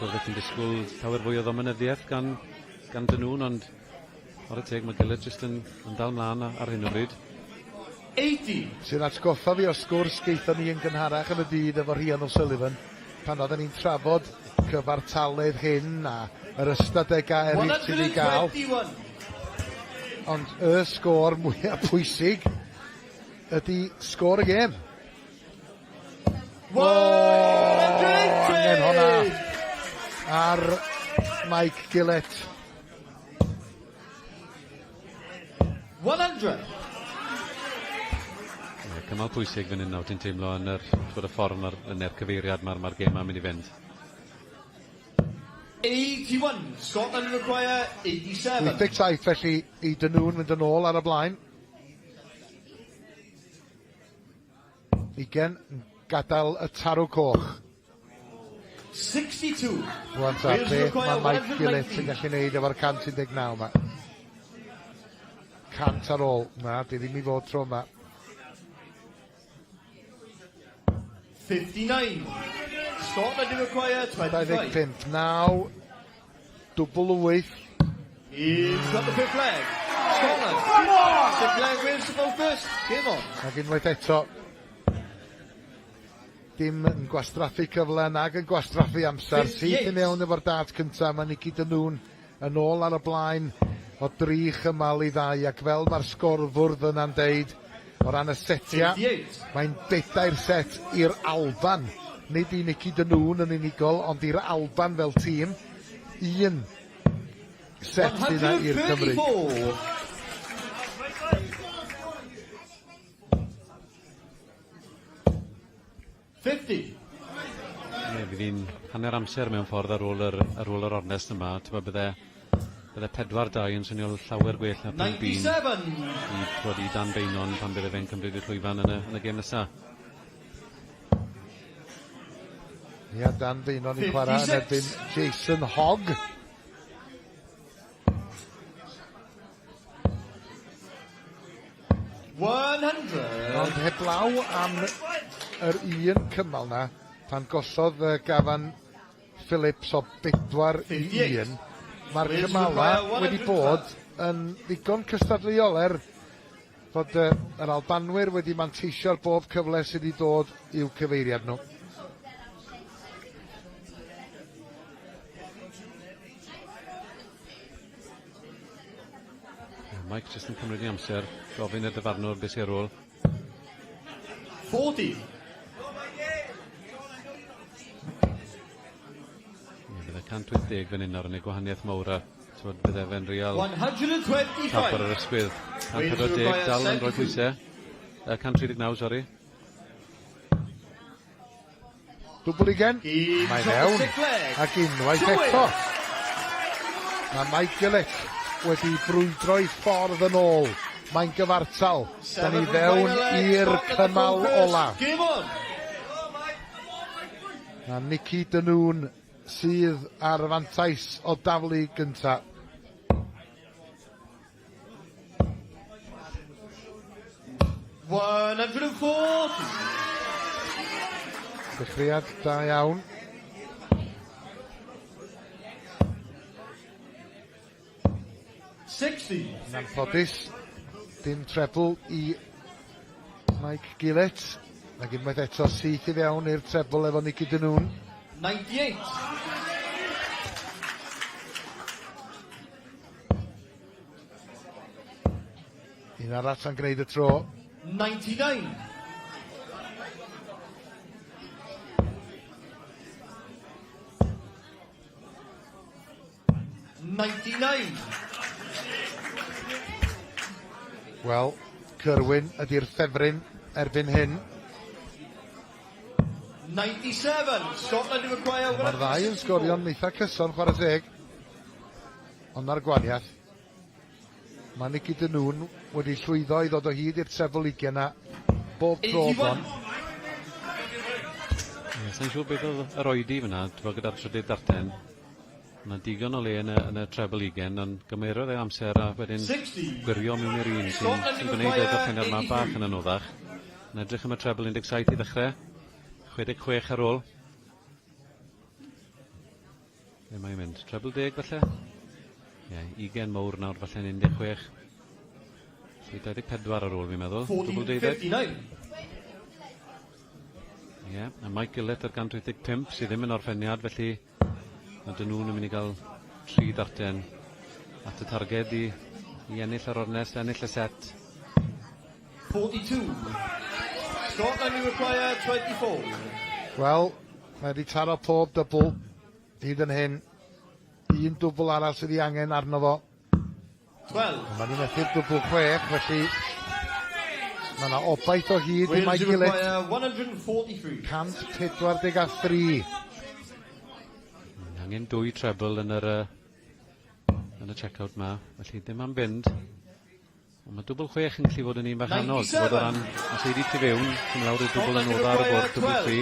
Bydde ti'n disgwyl llawer fwy o ddomenyddiaeth gan Dynwn, ond ar y teg mae Gillett jyst yn dal mlaen ar hyn o bryd. 80. Sy'n atgoffa fi o sgwrs geithon ni yn gynharach yn y dydd efo Rhian O'Sullivan pan oedden ni'n trafod cyfartaledd hyn a yr ystadegau eraill sydd I gael. Ond y sgôr mwyaf pwysig ydy sgôr y gêm. Angen honna ar Mike Gillett. 100. Cymal pwysig fan hyn nawr, ti'n teimlo yn y ffordd yn cyfeiriad mae'r gêm yn mynd I fynd. 81. Scotland require 87. 87 felly I Dynwn mynd yn ôl ar y blaen. 20 yn gadael y tarw coch. 62. Rwan ta be mae Mike Gillett yn gallu neud efo'r 119 yma. 100 ar ôl. Na, di ddim I fod tro yma. 59. Scotland require 25. 25. Now, dwbl 8. He's got the fifth flag. Scotland. Fifth flag Wales to go first. Game on. Ac unwaith eto, dim yn gwastraffu cyfle nag yn gwastraffu amser. Sydd I mewn efo'r dart cyntaf, mae Nicky Dynwn yn ôl ar y blaen o 3 chymal I 2, ac fel mae'r sgorfwrdd yna'n deud, o ran y setia, mae'n 4 set i'r Alban. Nid I Nicky Dynwn yn unigol, ond i'r Alban fel tîm. 1 set yna i'r Cymru. 50. Fydd hi'n hanner amser mewn ffordd ar ôl yr ornest yma. Bydde 4-2 yn swnio llawer gwell na pan Bane I Dan Bainon pan bydde fe'n cymryd i'r llwyfan yn y gêm nesa. Ia, Dan Bainon I chwarae yn erbyn Jason Hogg. Ond heblaw am yr un cymal na, pan gosodd Gafan Phillips o 4-1, mae'r cymala wedi bod yn ddigon cystadleuol fod yr Albanwyr wedi manteisio'r bob cyfle sydd wedi dod i'w cyfeiriad nhw. Mike jyst yn cymryd I amser, gofyn y dyfarnwr beth sy'n ar ôl. 40. Bydde 180 fan hyn ar yn ei gwahaniaeth mawr a bydde fe'n real 125. tap ar yr ysgwydd. 140 dal yn rhoi pwysau. 139, sori. Dwbl igen. Mae mewn. Ac unwaith eto. Mae Mike Gillett wedi brwydro i ffordd yn ôl. Mae'n gyfartal. Da ni fewn i'r cymal ola. A Nicky Dynwn sydd ar y fantais o daflu gynta. Dechreuad da iawn. Yn anffodus, dim treble i Mike Gillett. Ac unwaith eto syth i fewn i'r treble efo Nicky Dynwn. 98. Un arall yn gwneud y tro. 99. 99. Wel, Cyrwyn ydy'r ffefryn erbyn hyn. 97. Scotland yn require... Mae'r ddau yn sgorio'n eitha cyson chwarae teg. Ond ar gwaniaeth, mae Nicky Dynwn wedi llwyddo i ddod o hyd i'r treble 20 na bob tro bron. Sa'n siŵr beth oedd yr oedi fyna, gyda'r trydydd darten. Mae digon o le yn y treble 20, ond gymerodd ei amser a wedyn gwirio mewn i'r un sy'n gwneud y darllenau'r yma bach yn anoddach. Yn edrych am y treble 17 i ddechrau, 66 ar ôl. Be mae'n mynd? Treble 10 falle? Ie, 20 mawr nawr falle 16. 24 ar ôl fi'n meddwl. Double 12. Ie, a Mike Gillett ar 135 sydd ddim yn orffeniad, felly a dyn nhw'n mynd i gael 3 darten at y targed i ennill ar ornest, ennill y set. 42. Scotland you require 24. Wel, mae wedi taro pob dybl hyd yn hyn. Un dwbl arall sydd i angen arno fo. 12. Mae ni'n methu'r dwbl 6, felly mae yna obaith o hyd i Mike Gillett. 143. Angen 2 treble yn y check-out ma, felly dim am fynd. Mae dwbl 6 yn gallu fod yn un bach anodd, bod o ran os ei di ti fewn, sy'n lawr i'r dwbl yn oda ar y bord, dwbl 3.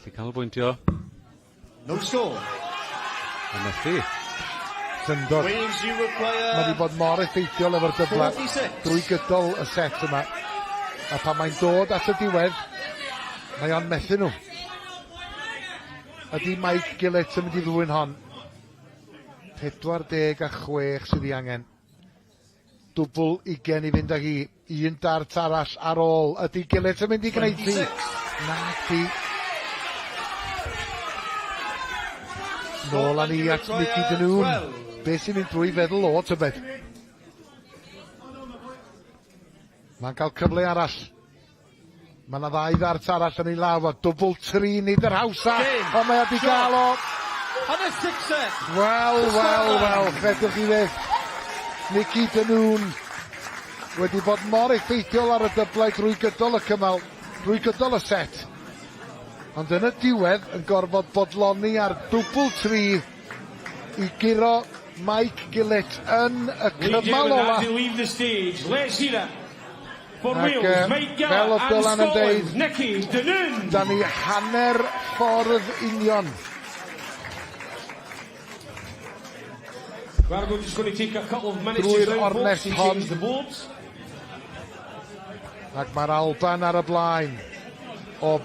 Felly canolbwyntio. No score. A methu. Syndod. Mae wedi bod mor effeithiol efo'r dybla drwy gydol y set yma. A pan mae'n dod at y diwedd, mae o'n methu nhw. Ydy Mike Gillett yn mynd i ddwyn hon. 46 sydd i angen. Dwbl 20 i fynd â hi. Un dart arall ar ôl. Ydy Gillett yn mynd i gwneud hi? Nag di. Nôl â ni at Nicky Dynwn. Be sy'n mynd drwy feddwl o tybed? Mae'n cael cyfle arall. Mae yna 2 dart arall yn ei law. Dwbl 3 nid yr hawsa. Ond mae wedi gael o. And a success. Wel. Fedwch chi ddeth. Nicky Dynwn wedi bod mor effeithiol ar y dyblau drwy gydol y cymal. Drwy gydol y set. Ond yn y diwedd yn gorfod bodloni ar dwbl 3 i giro Mike Gillett yn y cymal ola. Ac fel oedd Dylan yn deud, da ni hanner ffordd union. Drwy'r ornest hon. Ac mae'r Alban ar y blaen o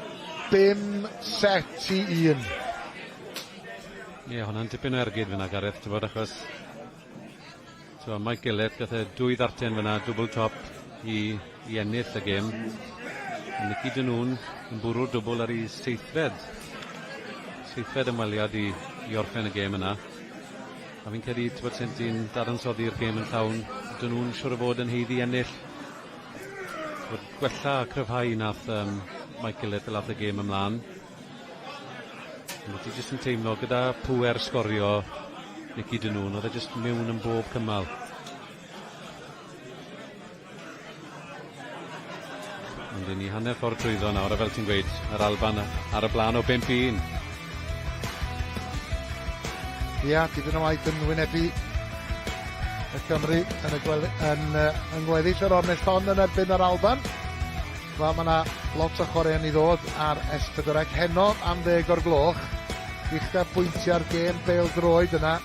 5 set i 1. Ie, hwnna'n dipyn o ergyd fyna, Gareth, ti'n bod, achos Mike Gillett gath 2 ddarten fyna, double top i ennill y gêm. Nicky Dynwn yn bwrw'r dwbl ar ei 7th. 7th ymweliad i orffen y gêm yna. A fi'n credu, ti'n bod, sent i'n dadansoddi'r gêm yn llawn, Dynwn siwr o fod yn heiddi ennill. Gwella cryfhau nath Mike Gillett fel ath y gêm ymlaen. Ti jyst yn teimlo gyda pwer sgorio Nicky Dynwn, oedd e jyst mewn yn bob cymal. Ond i ni hanner ffordd trwyddo nawr, a fel ti'n gweud, yr Alban ar y blaen o 5-1. Ia, dipyn o waith yn wynebu y Cymru yn gweddill yr ornest hon yn erbyn yr Alban. Wel, mae yna lot o chwaraeon i ddod ar S4C heno am 10 o'r gloch. Uchaf bwyntiau'r gêm bêl-droed yna.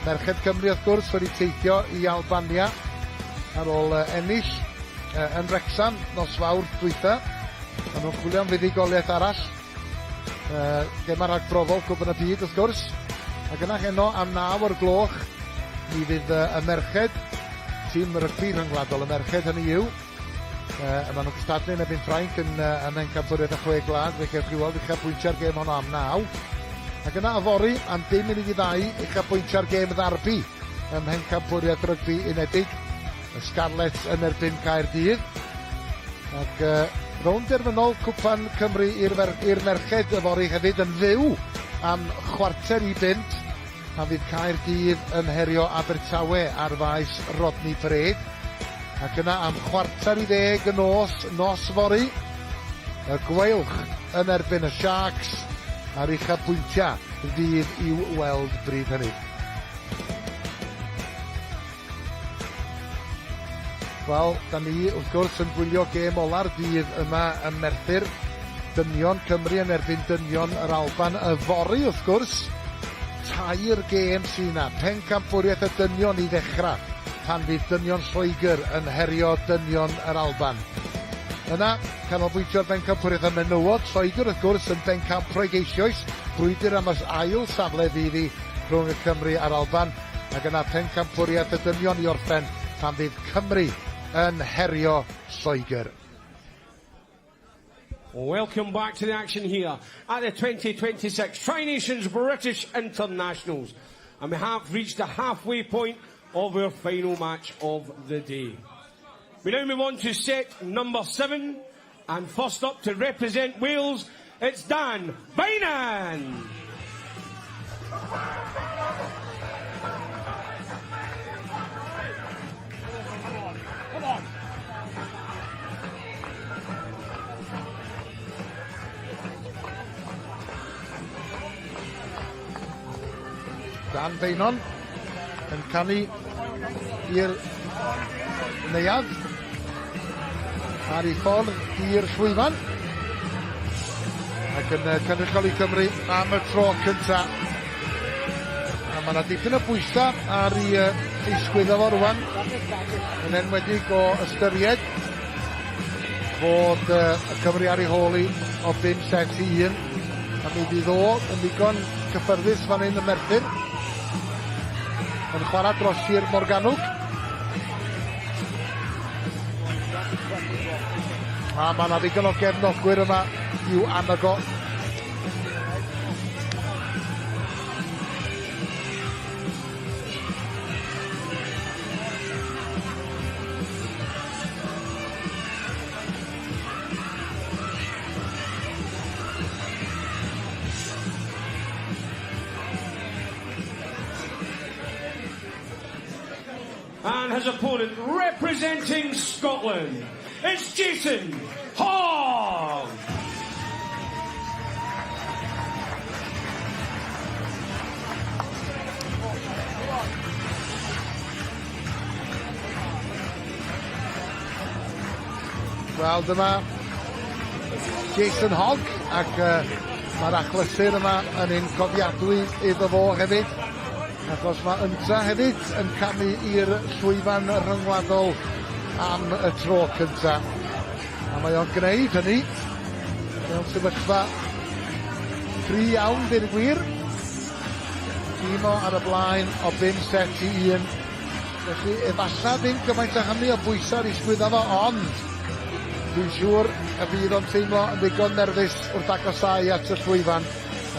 Merched Cymru wrth gwrs wedi teithio i Albania ar ôl ennill yn Wrecsam nos Fawr dwytha. Maen nhw'n chwilio am fuddugoliaeth arall. Gêm rhagbrofol Cwpan y Byd wrth gwrs. Ac yna heno am 9 o'r gloch mi fydd y merched, tîm rygbi rhyngwladol y merched hynny yw. Maen nhw'n cystadlu yn ebyn Ffrainc yn Pencampwriaeth a 6 glad. Fe gewch chi weld uchaf bwyntiau'r gêm honno am 9. Ac yna yfori am 5 munud i 2 uchaf bwyntiau'r gêm ddarbu ym Pencampwriaeth rygbi unedig. Y Scarlets yn erbyn Caerdydd. Ac rownd derfynol Cwpan Cymru i'r merched yfori hefyd yn fyw am 4:15. A fydd Caerdydd yn herio Abertawe ar faes Rodney Parade. Ac yna am 9:15 y nos fori, y Gweilch yn erbyn y Sharks a'r uchaf bwyntiau fydd i'w weld bryd hynny. Wel, da ni wrth gwrs yn gwylio gêm ola'r dydd yma ym Merthyr. Dynion Cymru yn erbyn dynion yr Alban yfori wrth gwrs. 2 gêm sy'n yna. Pencampwriaeth y dynion i ddechrau pan fydd dynion Lloegr yn herio dynion yr Alban. Yna, canolbwyntio'r Bencampwriaeth y menywod, Lloegr wrth gwrs yn Bencampwriaeth eisoes, brwydr am y ail safle fydd i rhwng y Cymru a'r Alban, ac yna Pencampwriaeth y dynion i orffen pan fydd Cymru yn herio Lloegr. Welcome back to the action here at the 2026 Tri-Nations British Internationals. And we have reached the halfway point of our final match of the day. We now move on to set number 7. And first up to represent Wales, it's Dan Bane. Come on. Dan Beinon yn canu i'r neuad ar ei ffordd i'r llwyfan ac yn cynrychioli Cymru am y tro cynta. A mae yna dipyn o bwysau ar ei ysgwyddo fo rwan yn enwedig o ystyried fod y Cymru ar ei holi o 5-1 a mi fydd o yn ddigon cyffyrddus fan hyn y Merthyr yn chwarae dros i'r Morganwg. A mae yna ddigon o gefnogwyr yma i'w anhygo. And his opponent representing Scotland, it's Jason Hogg. Wel, dyma Jason Hogg ac mae'r achlysur yma yn un cofiadwy iddo fo hefyd. Achos mae ynta hefyd yn camu i'r llwyfan rhyngwladol am y tro cynta. A mae o'n gwneud hynny mewn sefyllfa cry iawn, dyn gwir. Tîm o ar y blaen o 5-1. Felly, efallai ddim gymaint o hynny o bwysau ar ei sgwyddo fo, ond dwi'n siŵr y bydd o'n teimlo yn ddigon nerfus wrth agosau at y llwyfan.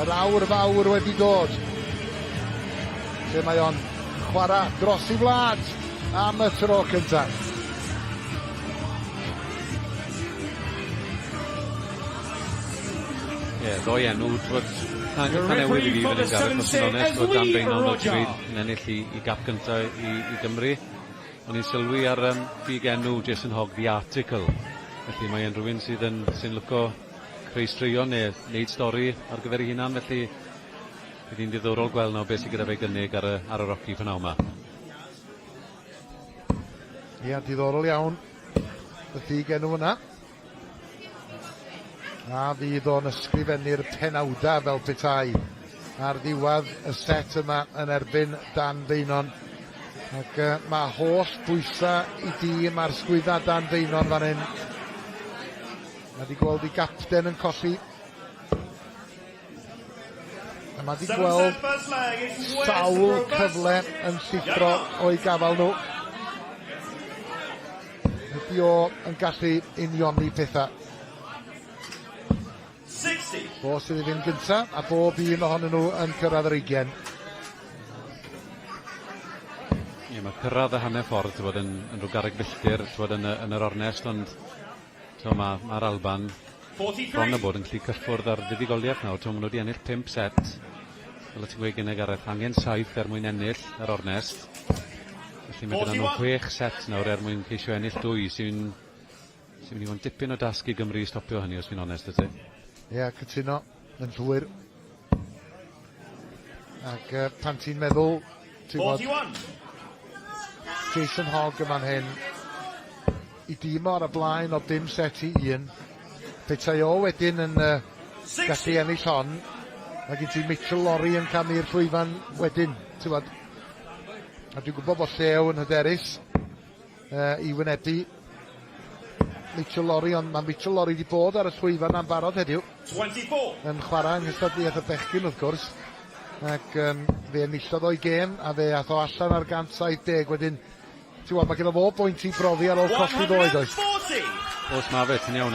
Yr awr fawr wedi dod. Lle mae o'n chwarae dros i wlad am y tro cynta. Ddoi enw, Llanewid i fi fan hyn Gareth, os yn onest, fod Dan Beinon o Gymru yn ennill i gap cynta i Gymru. O'n i'n sylwi ar big enw Jason Hogg, The Article. Felly mae e'n rhywun sy'n lyco creu straeon neu wneud stori ar gyfer ei hunan, felly bydd hi'n diddorol gweld nawr beth sydd gyda fe gynnig ar y roci pan awr yma. Ia, diddorol iawn. Y ffug enw yna. A fydd o'n ysgrifennu'r penawda fel petai ar ddiwedd y set yma yn erbyn Dan Feinon. Ac mae holl bwysa i dîm ar sgwydda Dan Feinon fan hyn. Mae di gweld i gapten yn colli. A mae di gweld sawl cyfle yn llithro o'i gafal nhw. Ydy o yn gallu unioni pethau. 60. Bo sydd i fynd gynta, a bob un ohonyn nhw yn cyrraedd yr 20. Ie, mae cyrraedd y hanner ffordd yn rhyw garreg filltir yn yr ornest, ond mae'r Alban bron a bod yn gallu cyffwrdd ar fuddugoliaeth nawr. Maen nhw wedi ennill 5 set. Fel y ti'n gweud gynnau Gareth, angen 7 mwyn ennill yr ornest. Felly mae gyda nhw 6 set nawr mwyn ceisio ennill 2 sy'n mynd i fod yn dipyn o dasg i Gymru i stopio hynny, os fi'n onest ydy. Ie, cytuno, yn llwyr. Ac pan ti'n meddwl, ti'n gwybod, Jason Hogg yma'n hyn, i dîm ar y blaen o 5 set i 1. Petai o wedyn yn gallu ennill hon, a gen ti Mitchell Lorry yn camu'r llwyfan wedyn, ti'n gwybod. A dwi'n gwybod bod llew yn hyderus i wynebu Mitchell Lorry, ond mae Mitchell Lorry wedi bod ar y llwyfan am barod heddiw. 24. Yn chwarae yng Nghystadleuaeth y Bechgyn wrth gwrs. Ac fe enillodd o'i gêm, a fe ath o allan ar 170 wedyn. Ti'n gwybod, mae gen o fo bwynt i brofi ar ôl colli ddoed oes. Os mae fe, ti'n iawn,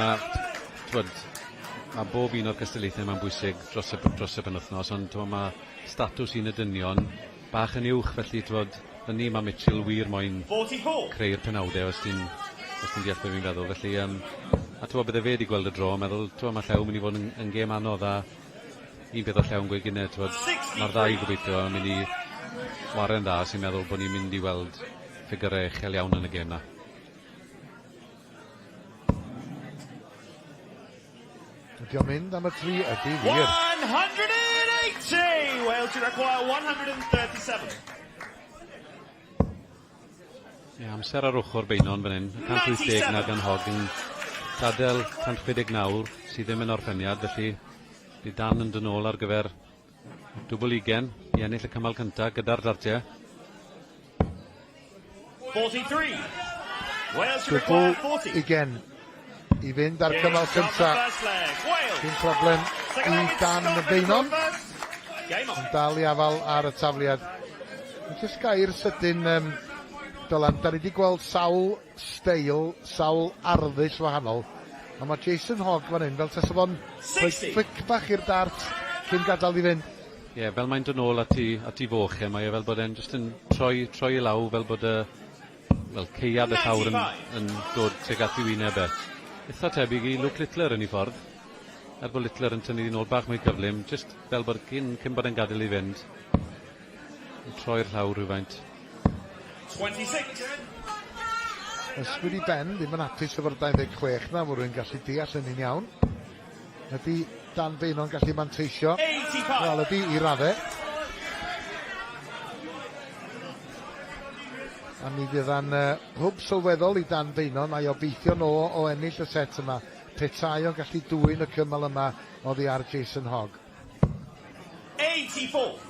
mae bob un o'r cystadlaethau mae'n bwysig dros y penwythnos, ond mae statws un y dynion bach yn uwch, felly fyny mae Mitchell wir moyn creu'r penawdau os ti'n deall beth fi'n feddwl. Felly, a bydde fe wedi gweld y dro, meddwl, mae Llew mynd i fod yn gêm anodd, a un peth o Llew yn gweud gynnau, mae'r ddau gobeithio yn mynd i waren dda sy'n meddwl bod ni'n mynd i weld ffigurau uchel iawn yn y gêm na. Ydy o'n mynd am y 3, ydy wir. 180! Wales to require 137. Ie, amser ar ochr Beinon fan hyn. 180 na gan Hogg yn gadael 169 sydd ddim yn orffeniad, felly bydd Dan yn dod nôl ar gyfer dwbl 20 i ennill y cymal cyntaf gyda'r Dartiau. 43. Wales to require 40. 20 i fynd ar cymal cyntaf. Dim problem i Dan Beinon. Yn dal i afal ar y tafliad. Jyst gair sydyn Dylan, da ni wedi gweld sawl steil, sawl arddull wahanol. A mae Jason Hogg fan hyn, fel tesa fo'n flic bach i'r dart cyn gadael i fynd. Ie, fel mae'n dod nôl at i foch, mae fel bod e'n just yn troi i law, fel bod ceiad y llawr yn dod tuag at i wyneb e. Eitha tebyg i Luke Littler yn ei ffordd. Bod Littler yn tynnu nôl bach mwy cyflym, just fel bod cyn bod e'n gadael i fynd. Troi'r llawr rhywfaint. 26. Ysgwyd i Ben, ddim yn hapus efo'r 26 na, fod rwy'n gallu deall yn un iawn. Ydy Dan Beinon gallu manteisio? Wel, ydy i raddau. A mi fydda'n hwb sylweddol i Dan Beinon, a'i obeithio nhw o ennill y set yma. Petai o'n gallu dwyn y cymal yma oddi ar Jason Hogg. 84.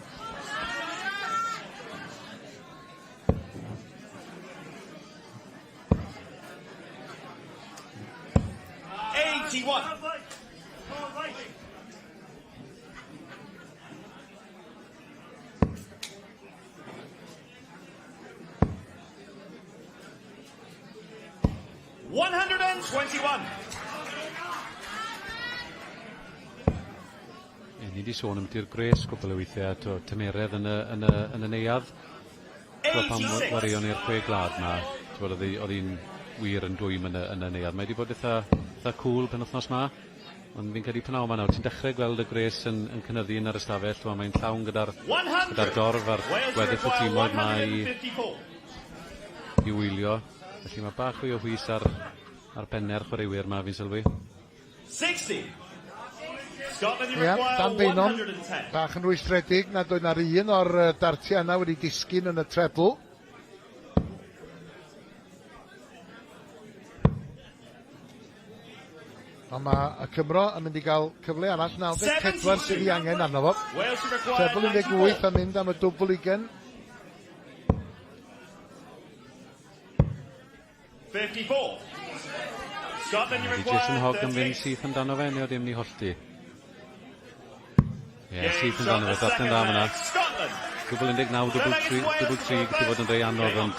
81. Ni wedi sôn am ti'r gres cwbl o weithiau, tymeredd yn y neuadd. Pam warion i'r 6 glad yma, oedd hi'n wir yn dwym yn y neuadd. Mae wedi bod eitha cool penwythnos yma, ond fi'n credu pan awr yma nawr, ti'n dechrau gweld y gres yn cynyddu yn yr ystafell, mae'n llawn gyda'r dorf a'r gweddill y tîmoedd yma i wylio. Felly mae bach fwy o hwys ar penne'r chwaraewyr yma, fi'n sylwi. 60. Ia, Dan Beinon, bach yn rwystredig nad oedd na'r un o'r dartiau yna wedi disgyn yn y trebl. Ond mae y Cymro yn mynd i gael cyfle arall 94 sydd i angen arno fo. Treble 18 yn mynd am y dwbl ugen. 54. Scotland, you require Jason Hogg yn fynd syth amdano fe, neu oedd ddim ni hollti? Ie, syth amdano fe, darllen dda fyna. Dwbl 19, dwbl 3, gyda fod yn rei anodd, ond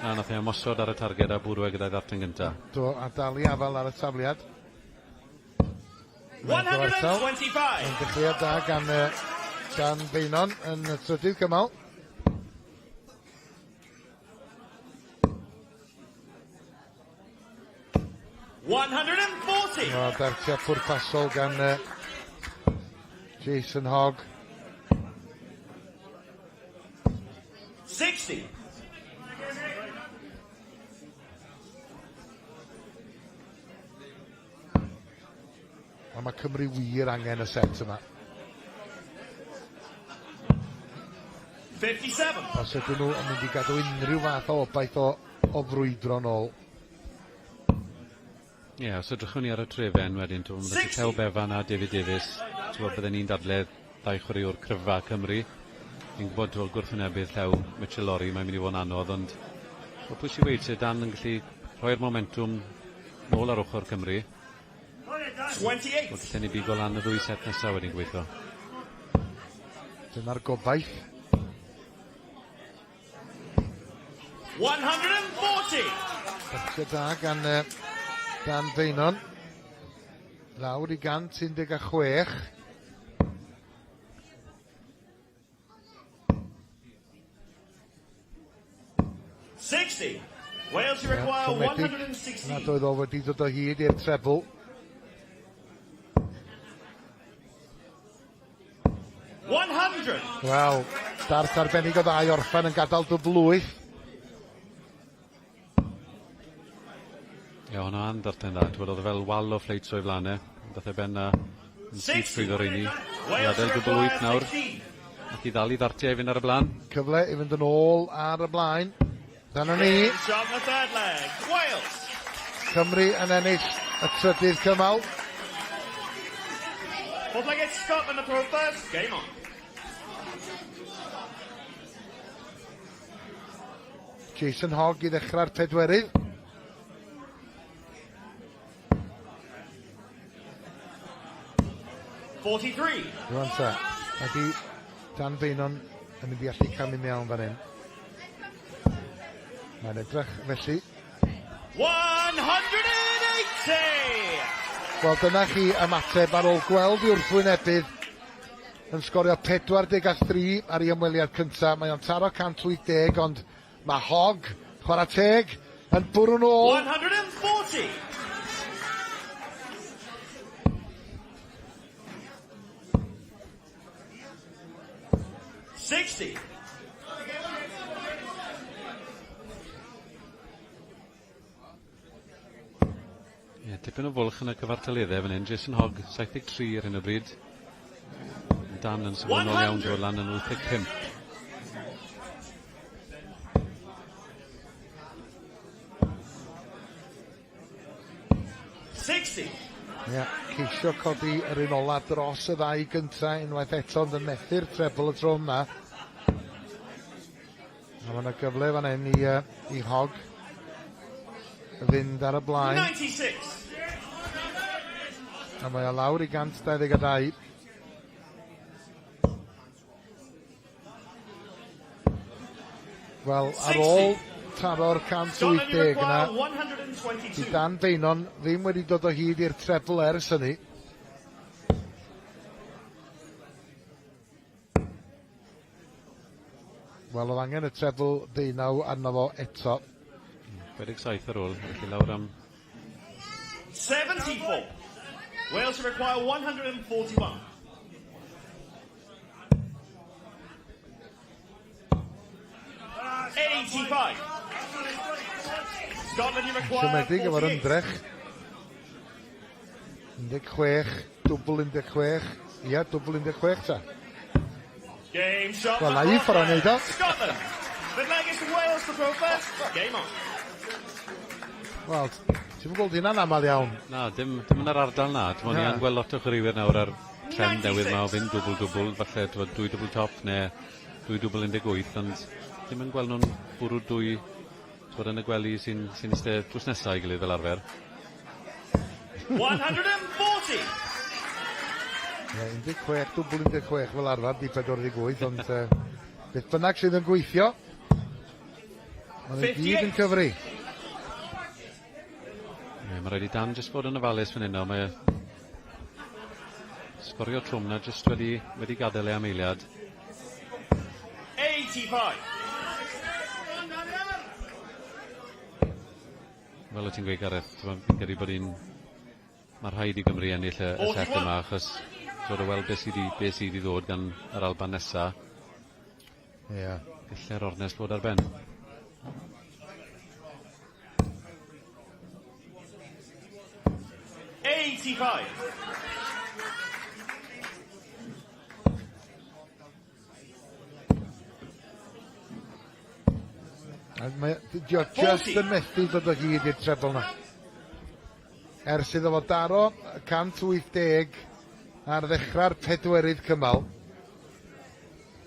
na, nath e ymosod ar y targed a bwrwe gyda'i ddarllen gynta. Do, a dal i afel ar y tafliad. 125. Yn dechreuad da gan Beinon yn y trydydd cymal. Dartiau pwrpasol gan Jason Hogg. 60. A mae Cymru wir angen y set yma. 57. Os ydyn nhw yn mynd i gadw unrhyw fath o obaith o frwydro nôl. Ie, os ydrychwn ni ar y trefen wedyn, dwi'n meddwl Llew Befan a David Davies, bydden ni'n dadle ddau chwaraewr cryfa Cymru. Ni'n gwybod gwrthwynebydd Llew Mitchell Lori, mae'n mynd i fod yn anodd, ond o pwy sy'n weid sydd Dan yn gallu rhoi'r momentum nôl ar ochr Cymru. 28. Bod lle ni bigo lan y ddwy set nesaf wedi'n gweithio. Dyna'r gobaith. 140. Dartiau da gan Dan Beinon. Lawr i 116. Wales, you require 160. Nad oedd o wedi dod o hyd i'r treble. 100. Wel, start arbennig o dda i orffan yn gadael dwbl 8. Ie, hwnna yn darllen dda. Dwi'n oedd fel wal o ffleits o'i flanau. Dath e ben yn syth trwyddo rheini. I adael dwbl 8 nawr. Ac i ddal i ddartiau i fynd ar y blaen. Cyfle i fynd yn ôl ar y blaen. Dyna ni. Cymru yn ennill y trydydd cymal. Fourth Scotland to throw first. Game on. Jason Hogg i ddechrau'r pedwerydd. Rwan ta. Ydy Dan Beinon yn mynd i allu camu mewn fan hyn. Mae'n edrych felly. 180! Wel, dyna chi ymateb ar ôl gweld i wrthwynebydd yn sgorio 43 ar ei ymweliad cyntaf. Mae o'n taro 180, ond mae Hogg, chwarae teg, yn bwrw nôl. 140! Tipyn o fwlch yn y cyfartaleddau fan hyn. Jason Hogg, 73 ar hyn o bryd. Dan yn safonol iawn dod lan yn 85. Ie, ceisio codi yr un ola dros y ddau gyntaf, unwaith eto yn methu'r treble y tro yma. A mae yna gyfle fan hyn i Hogg fynd ar y blaen. 96. A mae o lawr i 122. Wel, ar ôl taro'r 180 yna, di Dan Beinon ddim wedi dod o hyd i'r treble ers hynny. Wel, oedd angen y treble 19 arno fo eto. 27 ar ôl, felly lawr am 74. Wales require 141. Scotland, you require Siomedig efo'r ymdrech. 16, dwbl 16. Ia, dwbl 16 ta. Game shot. Wel, na i ffordd o wneud o. Scotland. The leg is Wales to throw first. Game on. Wel, Ti'n gweld hynna'n aml iawn? Na, dim yn yr ardal na. Ni yn gweld lot o chwaraewyr nawr ar trend newydd ma o fynd dwbl, falle 2 double top neu 2 double 18, ond ddim yn gweld nhw'n bwrw 2 yn y gwely sy'n ystod drws nesaf I gilydd fel arfer. 140! 16, dwbl 16 fel arfer, di 48, ond beth bynnag sydd yn gweithio. Mae'n gyd yn cyfri. Mae rhaid I Dan jyst fod yn ofalus fan hynny, mae sgorio trwm na jyst wedi gadael ei am eiliad. 85! Fel o ti'n gweud Gareth, fi'n credu bod mae rhaid I Gymru ennill y set yma, achos dod o weld beth sydd I ddod gan yr Alban nesa. Gallai'r ornes fod ar ben. Dio just yn methu dod o hyd i'r trebl na. Ers iddo fo daro 180 ar ddechrau'r 4ydd cymal.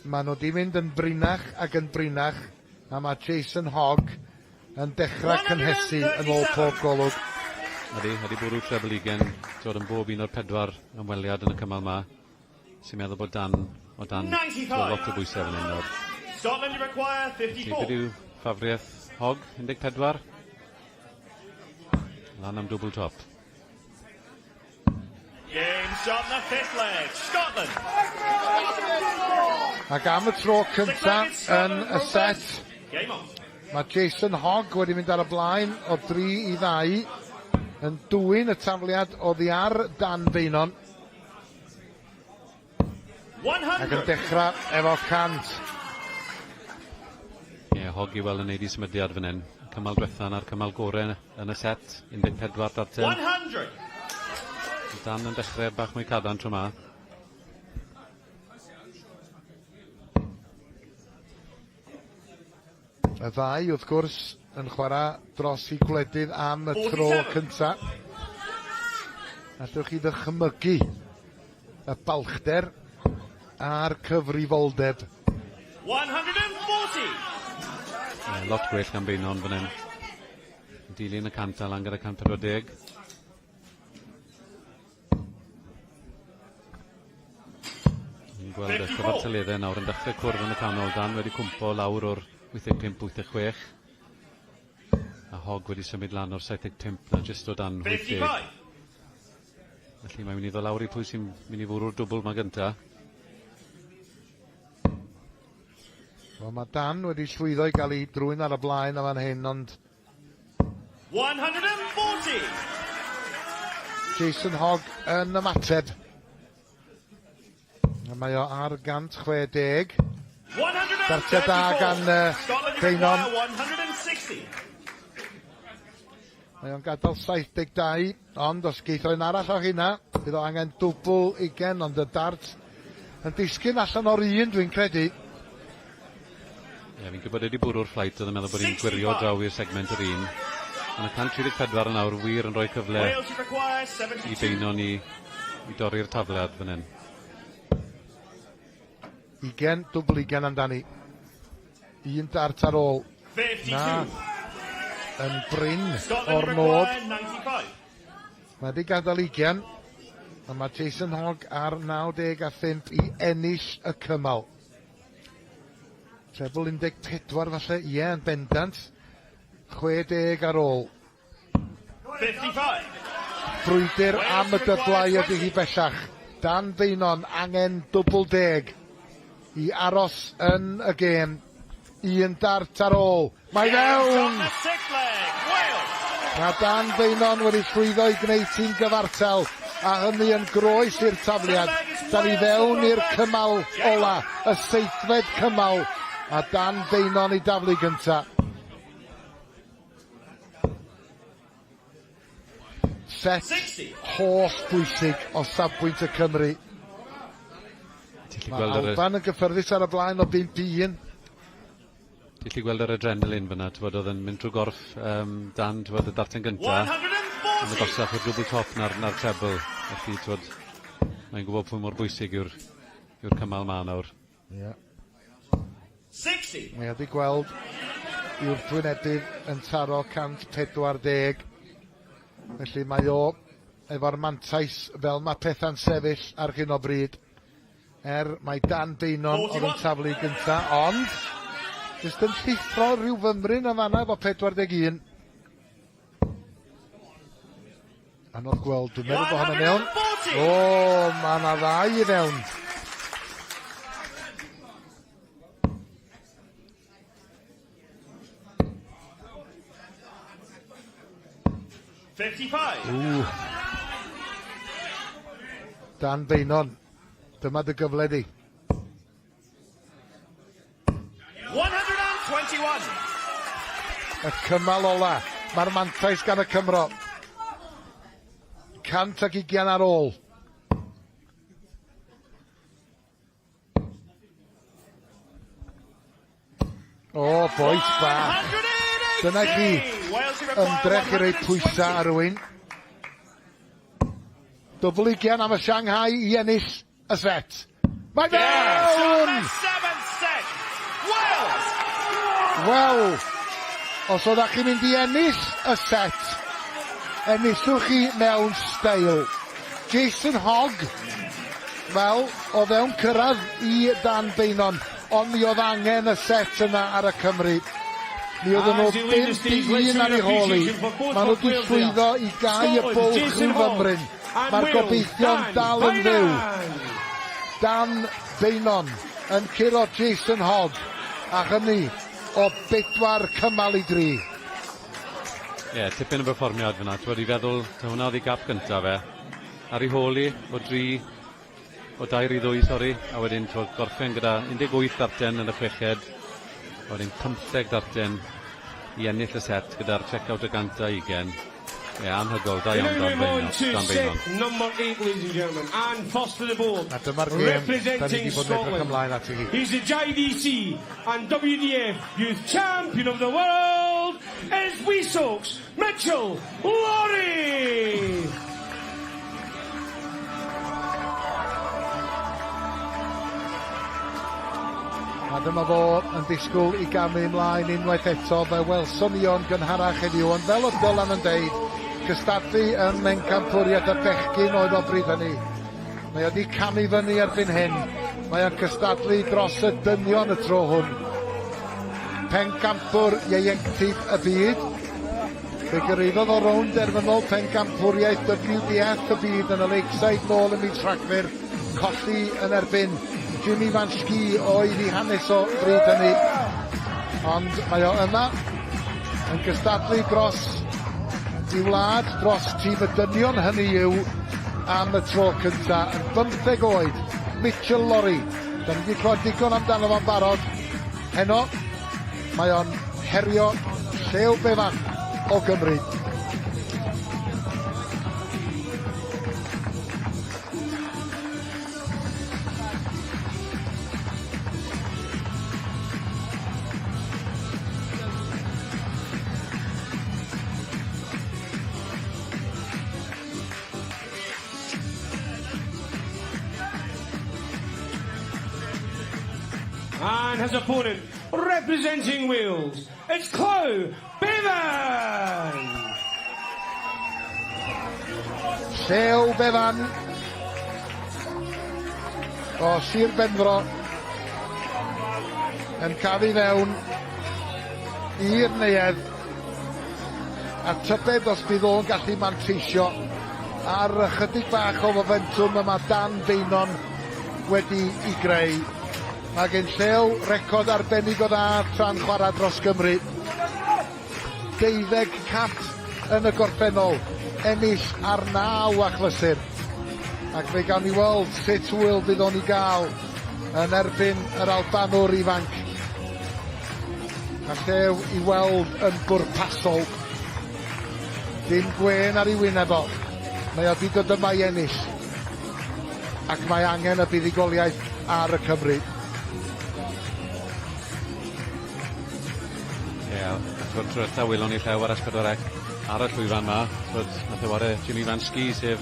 Mae nhw di mynd yn brinach ac yn brinach, a mae Jason Hogg yn dechrau cynhesu yn ôl pob golwg. Ydy bwrw trebl 20, dod yn bob un o'r 4 ymweliad yn y cymal ma, sy'n meddwl bod Dan lot o bwysau fan hyn nawr. Scotland require 54. Beth yw ffafriaeth Hogg, 14? Lan am double top. Game shot in the 5th leg. Scotland! Ac am y tro cynta yn y set, mae Jason Hogg wedi mynd ar y blaen o 3-2, yn dwyn y tafliad oddi ar Dan Beinon. Ac yn dechrau efo 100. Hogg I weld yn neud I symudiad fan hyn. Cymal diwethan a'r cymal gorau yn y set, 14 Dartiau. 100! Dan yn dechrau bach mwy cadarn tro ma. Y ddau, wrth gwrs, yn chwarae dros I gwledydd am y tro cynta. Allwch chi ddychmygu y balchder a'r cyfrifoldeb. 140! Lot gwell gan Beinon fan hyn. Dilyn y 100 a lan gyda 140. Ni'n gweld y cyfartaleddau nawr yn dechrau cwrdd yn y canol. Dan wedi cwmpo lawr o'r 85-86. A Hogg wedi symud lan o'r 75 na jyst o dan 80. Felly mae'n mynd I ddod lawr I pwy sy'n mynd I fwrw'r dwbl ma gynta. Mae Dan wedi llwyddo I gael I drwy'n ar y blaen am fan hyn, ond 140! Jason Hogg yn ymateb. A mae o ar 160. Dartiau da gan Beinon. Mae o'n gadael 72, ond os geith o'n arall o hynna, bydd o angen dwbl 20, ond y Dart yn disgyn allan o'r un, dwi'n credu. Fi'n gwybod wedi bwrw'r fflait, oedd yn meddwl bod hi'n gwirio draw i'r segment yr un. Ond y 134 yn awr wir yn rhoi cyfle I Beinon I dorri'r tafliad fan hyn. 20, dwbl 20 amdani. Un Dart ar ôl. Na. Yn brin o'r nod. Mae wedi gadael 20. A mae Jason Hogg ar 95 I ennill y cymal. Treble 14 falle, yn bendant. 60 ar ôl. 55. Brwydyr am y dyblau ydy hi bellach. Dan Beinon angen dwbl 10 I aros yn y gêm. Un Dart ar ôl. Mae fewn! Mae Dan Beinon wedi llwyddo I gwneud tîm gyfartal, a hynny yn groes i'r tafliad. Da ni fewn i'r cymal ola, y 7th cymal, a Dan Beinon I daflu gynta. Set holl bwysig o safbwynt y Cymru. Mae Alban yn gyffyrddus ar y blaen o 5-1. Ti'n gallu gweld yr adrenalin fyna, oedd yn mynd trwy gorff Dan, y darten gynta. yn agosach i'r double top na'r treble. Felly, twyd, mae'n gwybod pwy mor bwysig yw'r cymal ma nawr. Ie. 60. Mae wedi gweld yw'r Dwynebydd yn taro 140. Felly mae o efo'r mantais fel mae pethau'n sefyll ar hyn o bryd. Mae Dan Beinon oedd yn taflu gynta, ond jyst yn llithro rhyw fymryn yn fanna efo 41. Anodd gweld, dwi'n meddwl bod hwnna mewn. Mae yna ddau i fewn. Dan Beinon, dyma dy gyfle di. 121. Y cymal ola, mae'r mantais gan y Cymro. 120 ar ôl. Boes bach. Dyna chi ymdrech i rei pwysa ar rywun. Dwbl 20 am y Shanghai i ennill y set. Mae fewn! Wel, os oeddech chi'n mynd i ennill y set, ennillwch chi mewn steil. Jason Hogg, wel, o fewn cyrraedd i Dan Beinon, ond mi oedd angen y set yna ar y Cymru. Mi oedden nhw 5-1 ar ei holi. Maen nhw wedi llwyddo i gau y bwlch rhyw fymryn. Mae'r gobeithio'n dal yn fyw. Dan Beinon yn curo Jason Hogg, a hynny o 4 cymal i 3. Tipyn y berfformiad fyna. Ti'n wedi feddwl, hwnna oedd ei gap gyntaf fe. Ar ei holi o 2 i 2, sori. A wedyn gorffen gyda 18 darten yn y chweched. A wedyn 15 darten i ennill y set gyda'r check-out y ganta 20. Anhygol, da iawn Dan Beinon. Number 8, ladies and gentlemen, and first to the board, A dyma'r gêm, da ni representing wedi bod yn edrych Scotland. ymlaen at hi. He's the JDC and WDF Youth Champion of the World, is Weesoaks Mitchell Laurie. A dyma fo yn disgwyl i gamu ymlaen unwaith eto, fe welson ni o'n gynharach heddiw, ond fel oedd Dylan yn deud, cystadlu yn Bencampwriaeth y bechgyn oedd o bryd hynny. Mae wedi camu fyny erbyn hyn. Mae o'n cystadlu dros y dynion y tro hwn. Pencampwr ieuenctid y byd. Fe gyrraeddodd o rownd derfynol Pencampwriaeth WDF y byd yn y Lakeside nôl yn mis Rhagfyr, colli yn erbyn Jimmy Vanski oedd i hanes o bryd hynny. Ond mae o yma yn cystadlu dros i wlad, dros tîm y dynion hynny yw am y tro cynta yn 15 oed. Mitchell Laurie. Da ni wedi clywed digon amdano fo'n barod. Heno, mae o'n herio Sylwebaeth o Gymru. And his opponent, representing Wales, it's Sylwebaeth Sylwebaeth o Sir Benfro yn cafu fewn i'r neuedd, a tybed os bydd o'n gallu manteisio ar ychydig bach o momentum yma Dan Beinon wedi i greu. Mae gen Llew record arbennig o dda tra'n chwarae dros Gymru. 12 cap yn y gorffennol, ennill ar 9 achlysur. Ac fe gawn ni weld sut hwyl bydd o'n i gael yn erbyn yr Albanwr ifanc. A Llew i weld yn bwrpasol. Dim gwen ar ei wyneb o. Mae o di dod yma i ennill. Ac mae angen y buddigoliaeth ar y Cymru. Trwy'r ta wylwn ni Llew ar S4C. ar y llwyfan ma. Nath e ware Jimmy Vansky, sef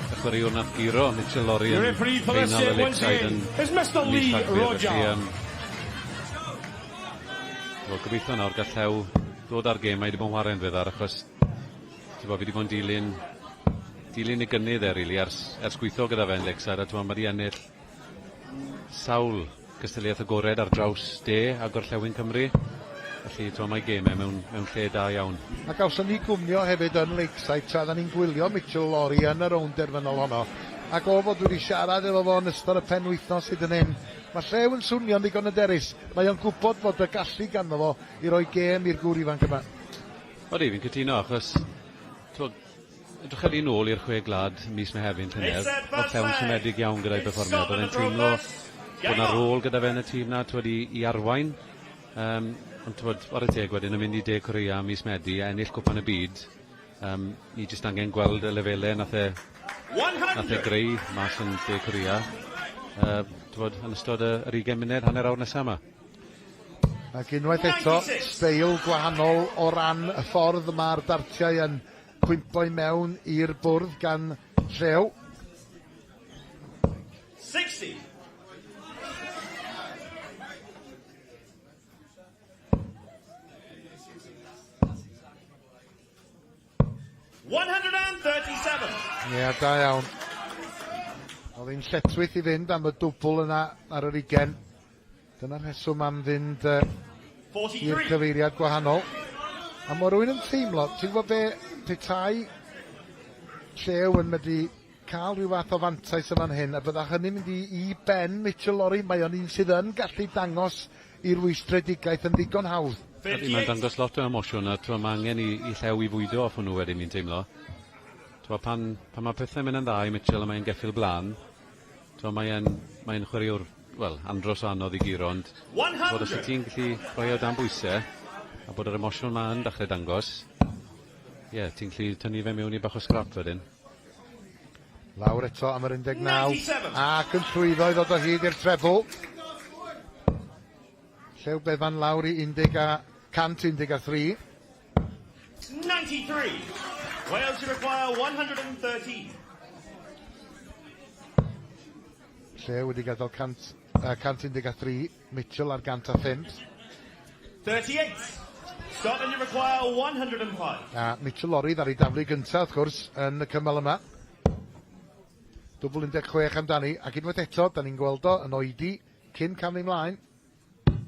y chwaraewr nath giro Mitchell Lorry yn final y Lakeside yn mis Rhagfyr. Wel, gobeithio nawr gall Llew dod ar gêm, mae wedi bod yn waren ddiweddar, achos fi wedi bod yn dilyn i gynnydd rili ers gweithio gyda fe'n Lakeside, a mae wedi ennill sawl gystadleuaeth agored ar draws de agor Llewyn Cymru. Felly mae gemau mewn lle da iawn. A gawson ni gwmnio hefyd yn Lakeside tra da ni'n gwylio Mitchell Lorry yn y rownd derfynol honno. Ac o fod wedi siarad efo fo yn ystod y penwythnos sydd yn hyn, mae Llew yn swnio'n ddigon hyderus. Mae o'n gwybod fod y gallu ganddo fo i roi gêm i'r gŵr ifanc yma. Odi, fi'n cytuno, achos edrych ar un ôl i'r 6 glad mis Mehefin llynedd, oedd Llew'n siomedig iawn gyda'i perfformiad. Oedd e'n teimlo bod yna rôl gyda fe yn y tîm na, i arwain. Ond ar y teg wedyn yn mynd i De Corea mis Medi a ennill cwpan y byd. Ni jyst angen gweld y lefelau nath e greu mas yn De Corea. Yn ystod yr 20 munud, hanner awr nesaf yma. Ac unwaith eto, steil gwahanol o ran y ffordd mae'r dartiau yn cwympo i mewn i'r bwrdd gan Llew. 60. Ie, da iawn. Oedd hi'n lletwyth i fynd am y dwbl yna ar yr 20. Dyna'r rheswm am fynd i'r cyfeiriad gwahanol. A mae rhywun yn teimlo, ti'n gwybod petai Llew yn medru cael rhyw fath o fantais yn fan hyn, a bydda hynny'n mynd i ben Mitchell Lorry, mae o'n un sydd yn gallu dangos i'r wystredigaeth yn ddigon hawdd. Mae'n dangos lot o emosiwn, a mae angen i Llew i fwydo off hwnnw wedyn mi'n teimlo. Pan mae pethau mynd yn dda i Mitchell a mae'n geffil blaen, mae'n chwaraewr, wel, andros o anodd i giro, ond bod os ti'n gallu rhoi o dan bwysau, a bod yr emosiwn ma'n dechrau dangos, ti'n gallu tynnu fe mewn i bach o scrap wedyn. Lawr eto am yr 19, ac yn llwyddo i ddod o hyd i'r treble. Sylwebaeth lawr i 113. 93. Wales to require 113. Llew wedi gadael 113, Mitchell ar 105. 38. Scotland to require 105. A Mitchell Lorry ddar i daflu gyntaf, wrth gwrs, yn y cymal yma. Dwbl 16 amdani, ac unwaith eto, da ni'n gweld o yn oedi, cyn camu ymlaen.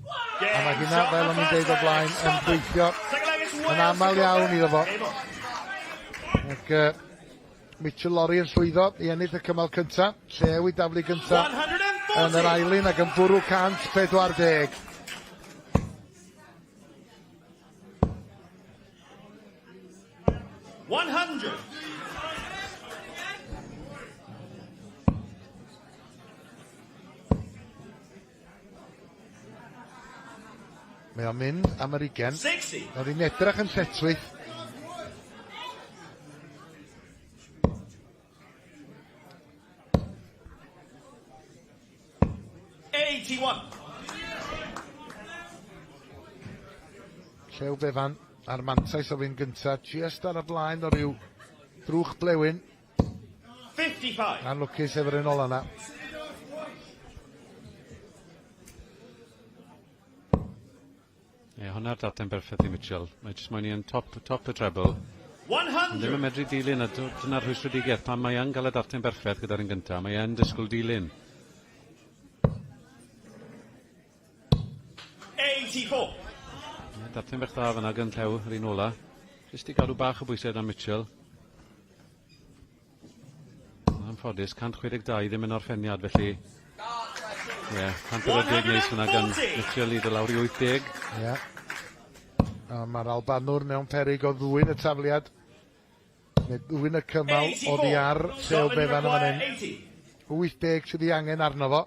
A mae hynna, fel o'n i'n deud o blaen, yn gweithio yn aml iawn iddo fo. Ac Mitchell Lorry yn llwyddo i ennill y cymal cyntaf. Llew i daflu gyntaf yn yr ailyn ac yn bwrw 140. Mae o'n mynd am yr 20. Oedd hi'n edrych yn lletwyth. Sylwebaeth ar mantais o fynd gyntaf, just ar y blaen o ryw drwch blewyn. 55. A'n lwcus efo'r un ola yna. Hwnna'r darten berffaith i Mitchell. Mae jyst moyn i yn top y treble. 100. Ddim yn medru dilyn, a dyna'r rhwystredigaeth. Pan mae yn gael y darten berffaith gyda'r un gyntaf, mae yn disgwyl dilyn. 84. Darten bech dda fyna gan Llew, yr un ola. Jyst i gadw bach o bwysau am Mitchell. Yn ffodus, 162 ddim yn orffeniad, felly... 140 neis fyna gan Mitchell i dy lawr i 80. Mae'r Albanwr mewn peryg o ddwyn y tafliad. Neu ddwyn y cymal oddi ar Sylwebaeth yn fan hyn. 80 sydd i angen arno fo.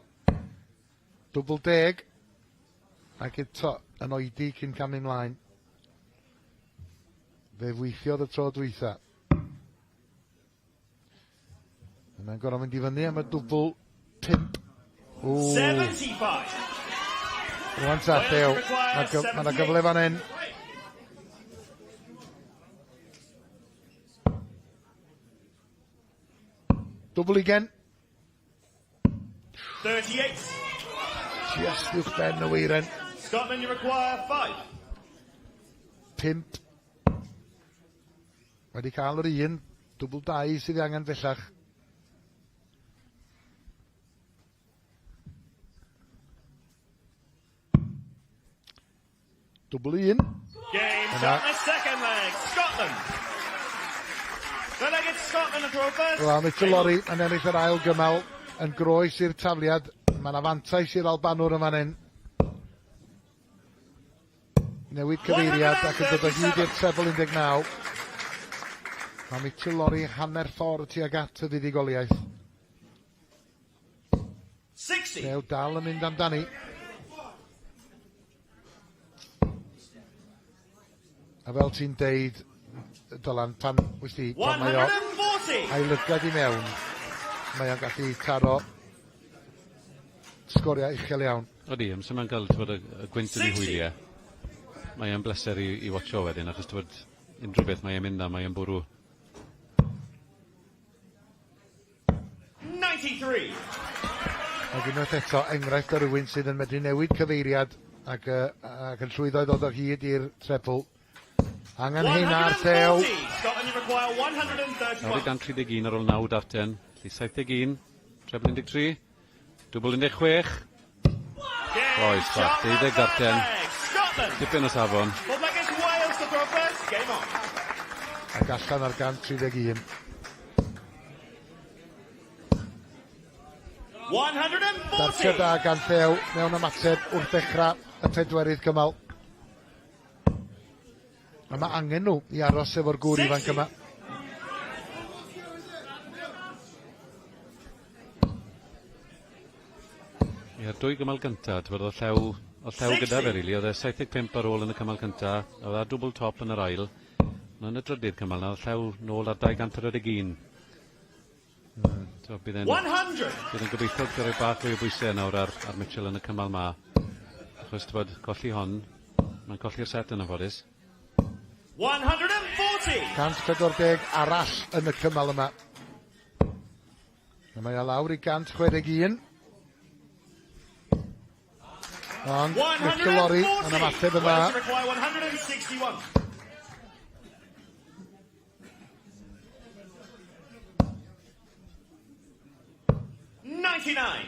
Dwbl 10. Ac eto yn oedi cyn camu ymlaen. Fe weithiodd y tro dwytha. Mae'n gorau mynd i fyny am y dwbl 5. 75. Rwan Dartiau. Mae yna gyfle fan hyn. Dwbl ugen. 38. Just uwch ben y weiren. Scotland, you require 5. 5. Wedi cael yr un. Dwbl 2 sydd angen bellach. Dwbl 1. Game shot in the second leg. Scotland. The leg it's Scotland to throw first. Wel, Mitchell Lorry yn ennill yr ail gymal yn groes i'r tafliad. Mae'n afantais i'r Albanwr yma'n hyn. Newid cyfeiriad ac yn dod o hyd i'r treble 19. Mae Mitchell Lorry hanner ffordd tuag at y fuddugoliaeth. 60. Dew dal yn mynd amdani. A fel ti'n deud, Dylan, pan mae o a'i lygad i mewn, mae o'n gallu taro sgoriau uchel iawn. Odi, amser mae'n cael y gwynt yn ei hwyliau. Mae e'n bleser i watcho wedyn, achos unrhyw beth mae e'n mynd a mae e'n bwrw. 93. Ac unwaith eto, enghraifft o rywun sydd yn medru newid cyfeiriad ac yn llwyddo i ddod o hyd i'r treble. Angen hyn ar thew. Nawr i 131 ar ôl 9 Darten. Lly 71, treble 13, dwbl 16. Oes, 12 Darten. Dipyn o safon. Ac allan ar 131. 140. Dartiau da gan thew mewn ymateb wrth dechrau y pedwerydd cymal. A mae angen nhw i aros efo'r gŵr ifanc yma. Ia'r 2 gymal gyntaf, oedd o llew gyda fe rili, oedd e 75 ar ôl yn y cymal cyntaf, oedd e dwbl top yn yr ail. Yn y drydydd cymal, oedd llew nôl ar 221. Bydd yn gobeithio gyrru bach fwy o bwysau nawr ar Mitchell yn y cymal ma. Achos colli hon, mae'n colli'r set yn y ffodus. 140. 140 arall yn y cymal yma. Mae o lawr i 161. Ond Mitchell Lorry yn ymateb yma. 161.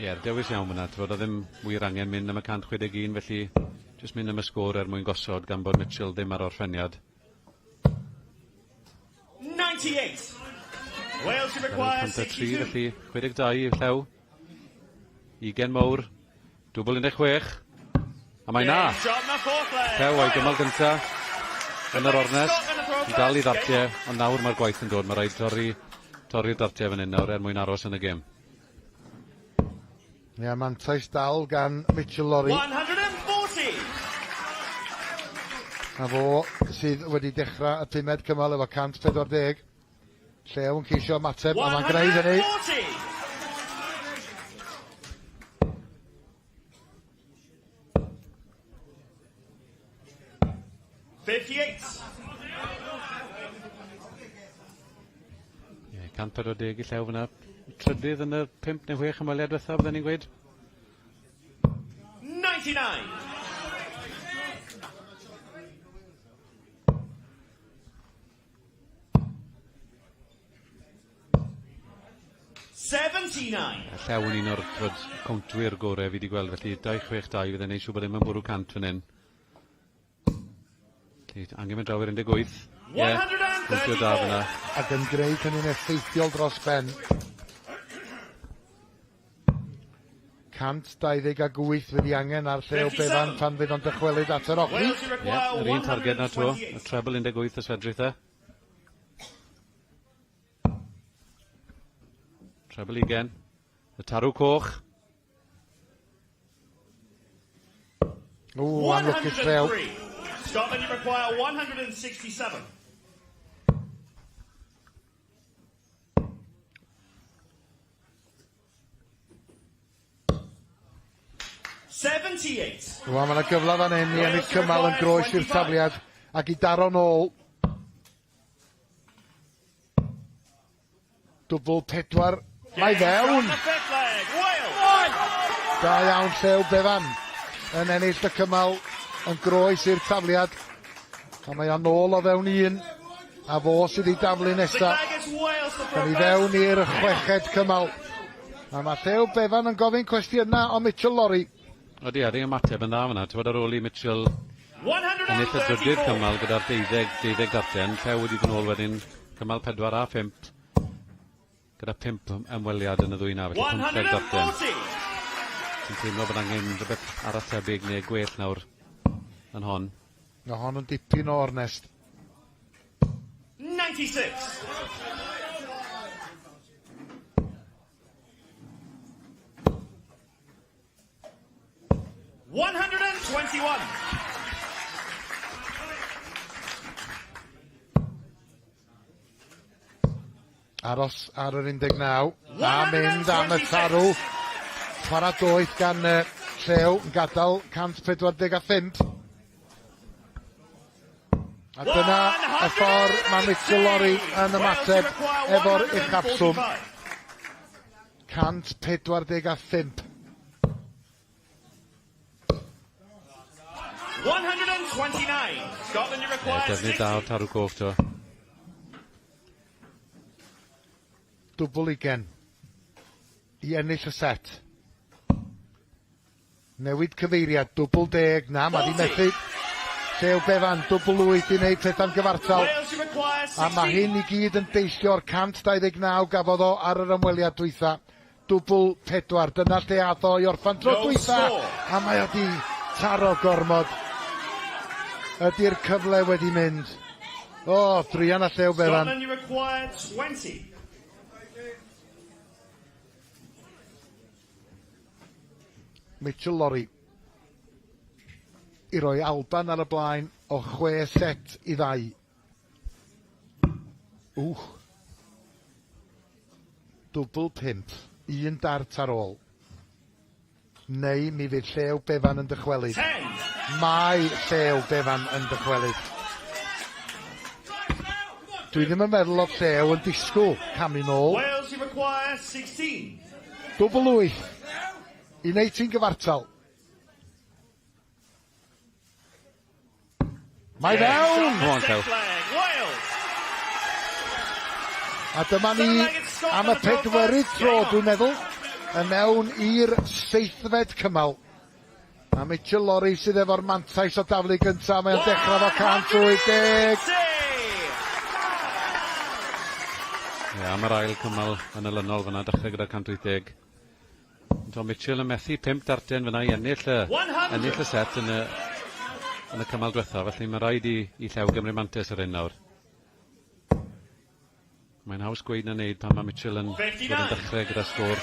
Ie'r dewis iawn yna, oedd ddim wir angen mynd am y 161, felly jyst mynd am y sgôr mwyn gosod gan bod Mitchell ddim ar orffeniad. 98. Wales require 62. Felly 62 i'w llew. 20 mowr. Dwbl 16. A mae na. Llew o'i gymal gynta. Yn yr ornes. I dal i Dartiau, ond nawr mae'r gwaith yn dod. Mae rhaid torri'r Dartiau fan hyn nawr mwyn aros yn y gêm. Ia, mantais dal gan Mitchell Lorry. 140. A fo sydd wedi dechrau y 5 cymal efo 140. Llew yn ceisio ymateb, a mae'n gwneud hynny. 58. 140 i llew fyna. Trydydd yn y 5 neu 6 ymweliad diwethaf, byddwn ni'n gweud? 99. Llew yn un o'r countwyr gorau fi wedi gweld, felly 262 fydd e'n neud siw bod ddim yn bwrw 100 fan hyn. Angen mynd draw i'r 18. Countio da fyna. Ac yn gwneud hynny'n effeithiol dros ben. 128 fydd i angen ar llew Befan pan fydd o'n dychwelyd at yr ogli. Yr un targed na to, y treble 18 ys fedrith e. Treble 20, y tarw coch. Anlwcus llew. Scotland, you require 167. Mae yna gyfle fan hyn i ennill cymal yn groes i'r tafliad ac i daro nôl. Dwbl 4 Mae fewn. Da iawn Sylwebaeth yn ennill y cymal yn groes i'r tafliad. A mae o'n nôl o fewn un. A fo sydd i daflu nesa. Gan i fewn i'r chweched cymal. A mae Sylwebaeth yn gofyn cwestiynau o Mitchell Lorry. Odi, ar ei ymateb yn dda fyna. Tywed ar ôl i Mitchell ennill y drydydd cymal gyda'r 12 darllen. Llew wedi dod nôl wedyn cymal 4 a 5. Gyda 5 ymweliad yn y ddwy na. Felly 15 darllen. Sy'n teimlo bod angen rhywbeth arall tebyg neu gwell nawr yn hon. Mae hon yn dipyn o ornest. 96. Aros ar yr 19. A mynd am y tarw. Chwarae doeth gan Llew yn gadael 145. A dyna y ffordd mae Mitchell Lorry yn ymateb efo'r uchafswm. 145. 129. Scotland, you require Defnydd da o'r tarw coch to. Dwbl 20. I ennill y set. Newid cyfeiriad, dwbl 10. Na, mae di methu. Sylwebaeth, dwbl 8 i wneud pethau'n gyfartal. A mae hyn i gyd yn deillio'r 129 gafodd o ar yr ymweliad dwytha. Dwbl 4. Dyna lle ath o i orffan tro dwytha. A mae o di taro gormod. Ydy'r cyfle wedi mynd. O, Drian a Sylwebaeth. Scotland, you require 20. Mitchell Lorry i roi Alban ar y blaen o 6 set i 2. Dwbl 5. 1 dart ar ôl. Neu mi fydd Sylwebaeth yn dychwelyd. Mae Sylwebaeth yn dychwelyd. Dwi ddim yn meddwl o Llew yn disgwyl camu nôl. Wales, you require 16. Dwbl 8. I wneud ti'n gyfartal. Mae fewn! A dyma ni am y 4yd tro, dwi'n meddwl, yn mewn i'r 7th cymal. A Mitchell Lorry sydd efo'r mantais o daflu gyntaf, mae'n dechrau fo 180. Am yr ail cymal yn y lynol fyna, dechrau gyda 180. Tom Mitchell yn methu 5 darten fyna i ennill y set yn y cymal diwetha, felly mae rhaid i Llew Gymru mantes yr un nawr. Mae'n haws gweud na wneud pan mae Mitchell yn dechrau gyda sgôr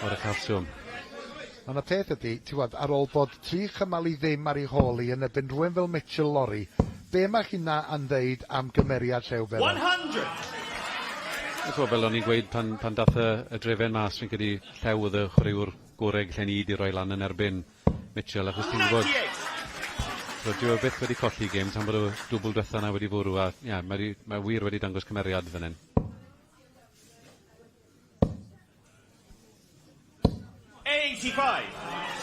o'r uchafswm. Ond y peth ydy, ti'n gwybod, ar ôl bod 3 cymal i ddim ar ei holi yn ebyn rhywun fel Mitchell Lorry, be mae hynna yn ddeud am gymeriad Sylwebaeth? 100! Fel o'n i'n gweud pan dath y drefen mas, fi'n gyda Llew oedd y chwaraewr goreg lle ni di roi lan yn erbyn Mitchell, achos ti'n gwybod, dwi o beth wedi colli gêm tan bod y dwbl diwetha na wedi fwrw, a mae wir wedi dangos cymeriad fan hyn.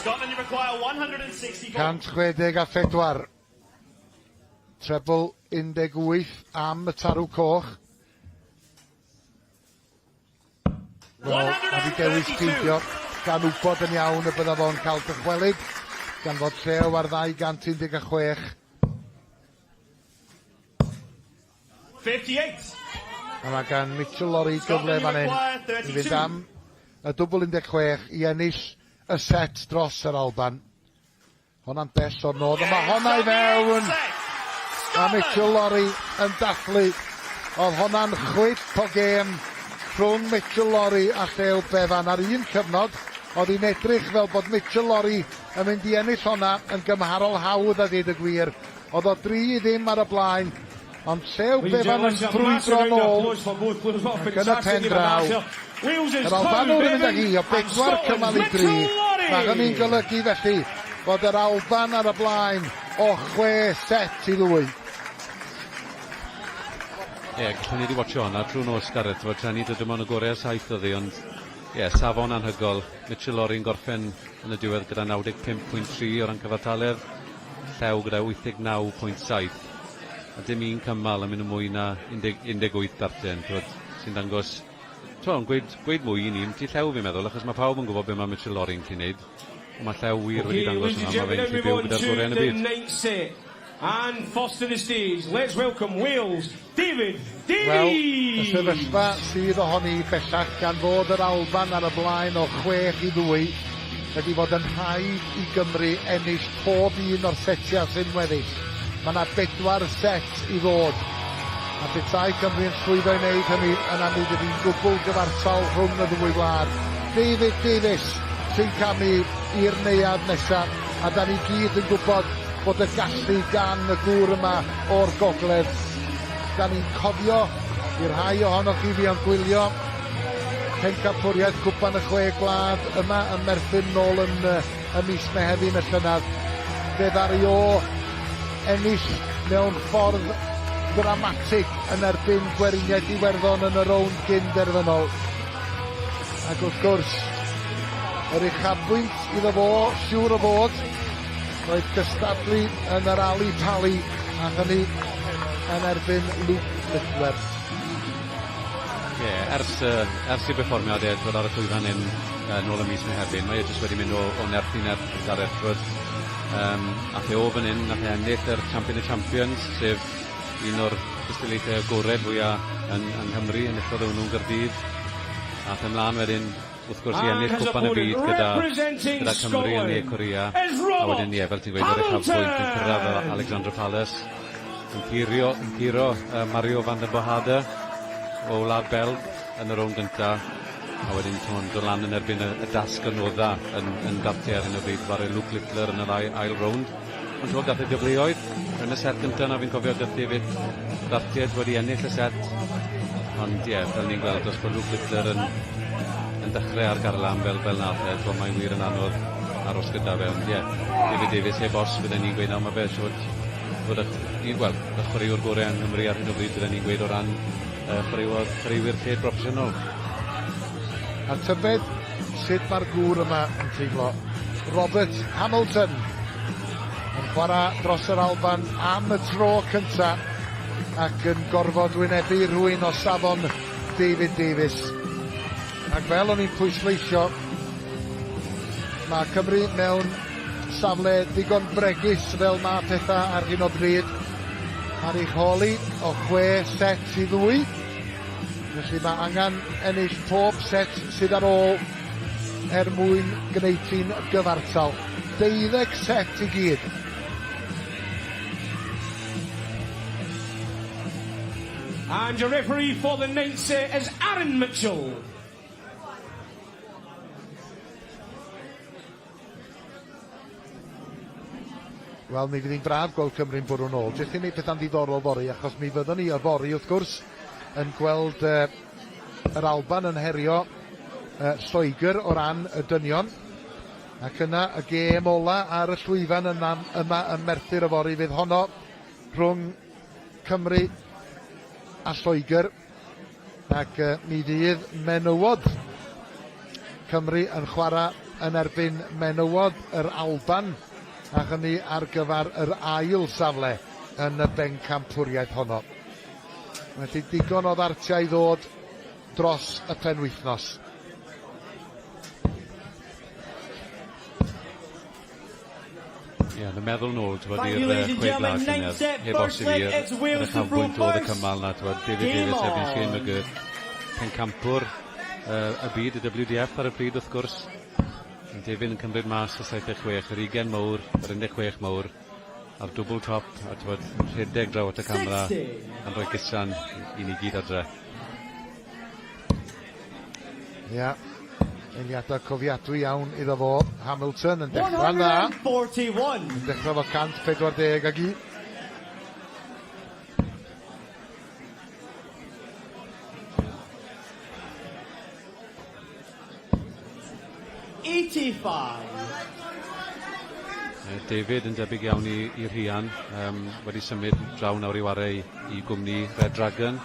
Scotland, you require 164. 164. Treble 18 am y tarw coch. Wel, a fi dewis peidio gan wybod yn iawn y bydda fo'n cael dychwelyd, gan fod Llew ar 216. 58. A mae gan Mitchell Lorry gyfle fan hyn i fynd am y dwbl 16 i ennill y set dros yr Alban. Honna'n bell o'r nod, a mae honna i fewn. A Mitchell Lorry yn dathlu. Oedd honna'n chwip o gêm rhwng Mitchell Lorry a Sylwebaeth ar un cyfnod. Oedd hi'n edrych fel bod Mitchell Lorry yn mynd i ennill honna yn gymharol hawdd a ddeud y gwir. Oedd o 3-0 ar y blaen, ond Sylwebaeth yn ffrwydro nôl ac yn y pen draw. Yr Albanwr yn mynd â hi o 4 cymal i 3. Mae hynny'n golygu felly bod yr Alban ar y blaen o 6 set i 2. Ie, gallwn ni wedi watcho hwnna trwy nos Gareth, fod tra ni dod yma yn y gorau 7 o ddi, ond safon anhygol. Mitchell Lorry'n gorffen yn y diwedd gyda 95.3 o ran cyfartaledd. Llew gyda 89.7. A dim un cymal yn mynd yn mwy na 18 darten, sy'n dangos... Gweud mwy i ni, ti llew fi'n meddwl, achos mae pawb yn gwybod beth mae Mitchell Lorry'n gallu neud. Mae llew wir wedi dangos yma, mae fe'n gallu byw gyda'r gorau yn y byd. And first to the stage, let's welcome Wales, David Davies! Wel, y sefyllfa sydd ohoni bellach gan fod yr Alban ar y blaen o 6-2 wedi fod yn rhaid i Gymru ennill pob un o'r setiau sy'n weddill. Mae yna 4 set i ddod. A petai Cymru yn llwyddo i wneud hynny, yna mi fydd hi'n gwbl gyfartal rhwng y ddwy wlad. David Davies sy'n camu i'r neuad nesaf, a da ni gyd yn gwybod bod y gallu gan y gŵr yma o'r gogledd. Da ni'n cofio i'r rhai ohonoch chi fi yn gwylio Pencampwriaeth cwpan y 6 gwlad yma yn Merthyr nôl yn mis Mehefin y llynedd. Fe ddari o ennill mewn ffordd dramatig yn erbyn Gweriniaeth Iwerddon yn y rownd gyn-derfynol. Ac wrth gwrs, yr uchafbwynt iddo fo, siŵr o fod, roedd gystadlu yn yr Ali Tali, a hynny yn erbyn Luke Littler. Ers i berfformiadau dod ar y llwyfan yn nôl y mis Mehefin, mae jyst wedi mynd o nerth i nerth ar Edward. Ath o fan hyn, nath ennill yr Champion of Champions, sef un o'r dystilaethau agored fwyaf yn Nghymru, enillodd nhw'n Gaerdydd. Ath ymlaen wedyn, wrth gwrs i ennill cwpan y byd gyda Cymru yn Ne Corea. A wedyn fel ti'n gweud, yr uchafbwynt yn cyrraedd Alexandra Palace. Yn curo Mario van der Bohade o Wlad Belg yn y rownd gynta. A wedyn dod lan yn erbyn y dasg anodda yn Dartiau ar hyn o bryd, far Luke Littler yn yr ail rownd. Ond tro gath y gyfleoedd yn y set gynta, na fi'n cofio gath David Dartiau wedi ennill y set. Ond fel ni'n gweld, os bod Luke Littler yn dechrau ar garlam fel nath mae'n wir yn anodd aros gyda fe. Ond David Davies heb os fydden ni'n gweud nawr, mae fe fod y chwaraewr gorau yng Nghymru ar hyn o bryd fydden ni'n gweud o ran chwaraewyr lled proffesiynol. A tybed sut mae'r gŵr yma yn teimlo. Robert Hamilton yn chwarae dros yr Alban am y tro cynta ac yn gorfod wynebu rhywun o safon David Davies. Ac fel o'n i'n pwysleisio, mae Cymru mewn safle digon bregus fel mae pethau ar hyn o bryd. Ar ei choli o 6-2. Felly mae angen ennill pob set sydd ar ôl mwyn gwneud hi'n gyfartal. 12 set i gyd. And your referee for the ninth set is Aaron Mitchell. Wel, mi fydd hi'n braf gweld Cymru'n bwrw nôl. Jyst i wneud pethau'n ddiddorol fori, achos mi fyddwn ni y fori, wrth gwrs, yn gweld yr Alban yn herio Lloegr o ran y dynion. Ac yna y gêm ola ar y llwyfan yma yn Merthyr y fori fydd honno rhwng Cymru a Lloegr. Ac mi fydd menywod Cymru yn chwarae yn erbyn menywod yr Alban. A hynny ar gyfer yr ail safle yn y Bencampwriaeth honno. Felly digon o ddartiau i ddod dros y penwythnos. Yn y meddwl nôl, i'r chwedlau llynedd, heb os i fi'r uchafbwynt oedd y cymal na, David Davies efo'n Shane McGurk, Pencampwr y byd, y WDF ar y pryd wrth gwrs. David yn cymryd mas y 76, yr 20 mawr, yr 16 mawr, a'r double top, a rhedeg draw at y camera, a'n rhoi gysan i ni gyd adre. Eiliadau cofiadwy iawn iddo fo. Hamilton yn dechrau'n dda. Yn dechrau fo 140 ag i. David yn debyg iawn i Rhian, wedi symud draw nawr i wario i gwmni Red Dragon.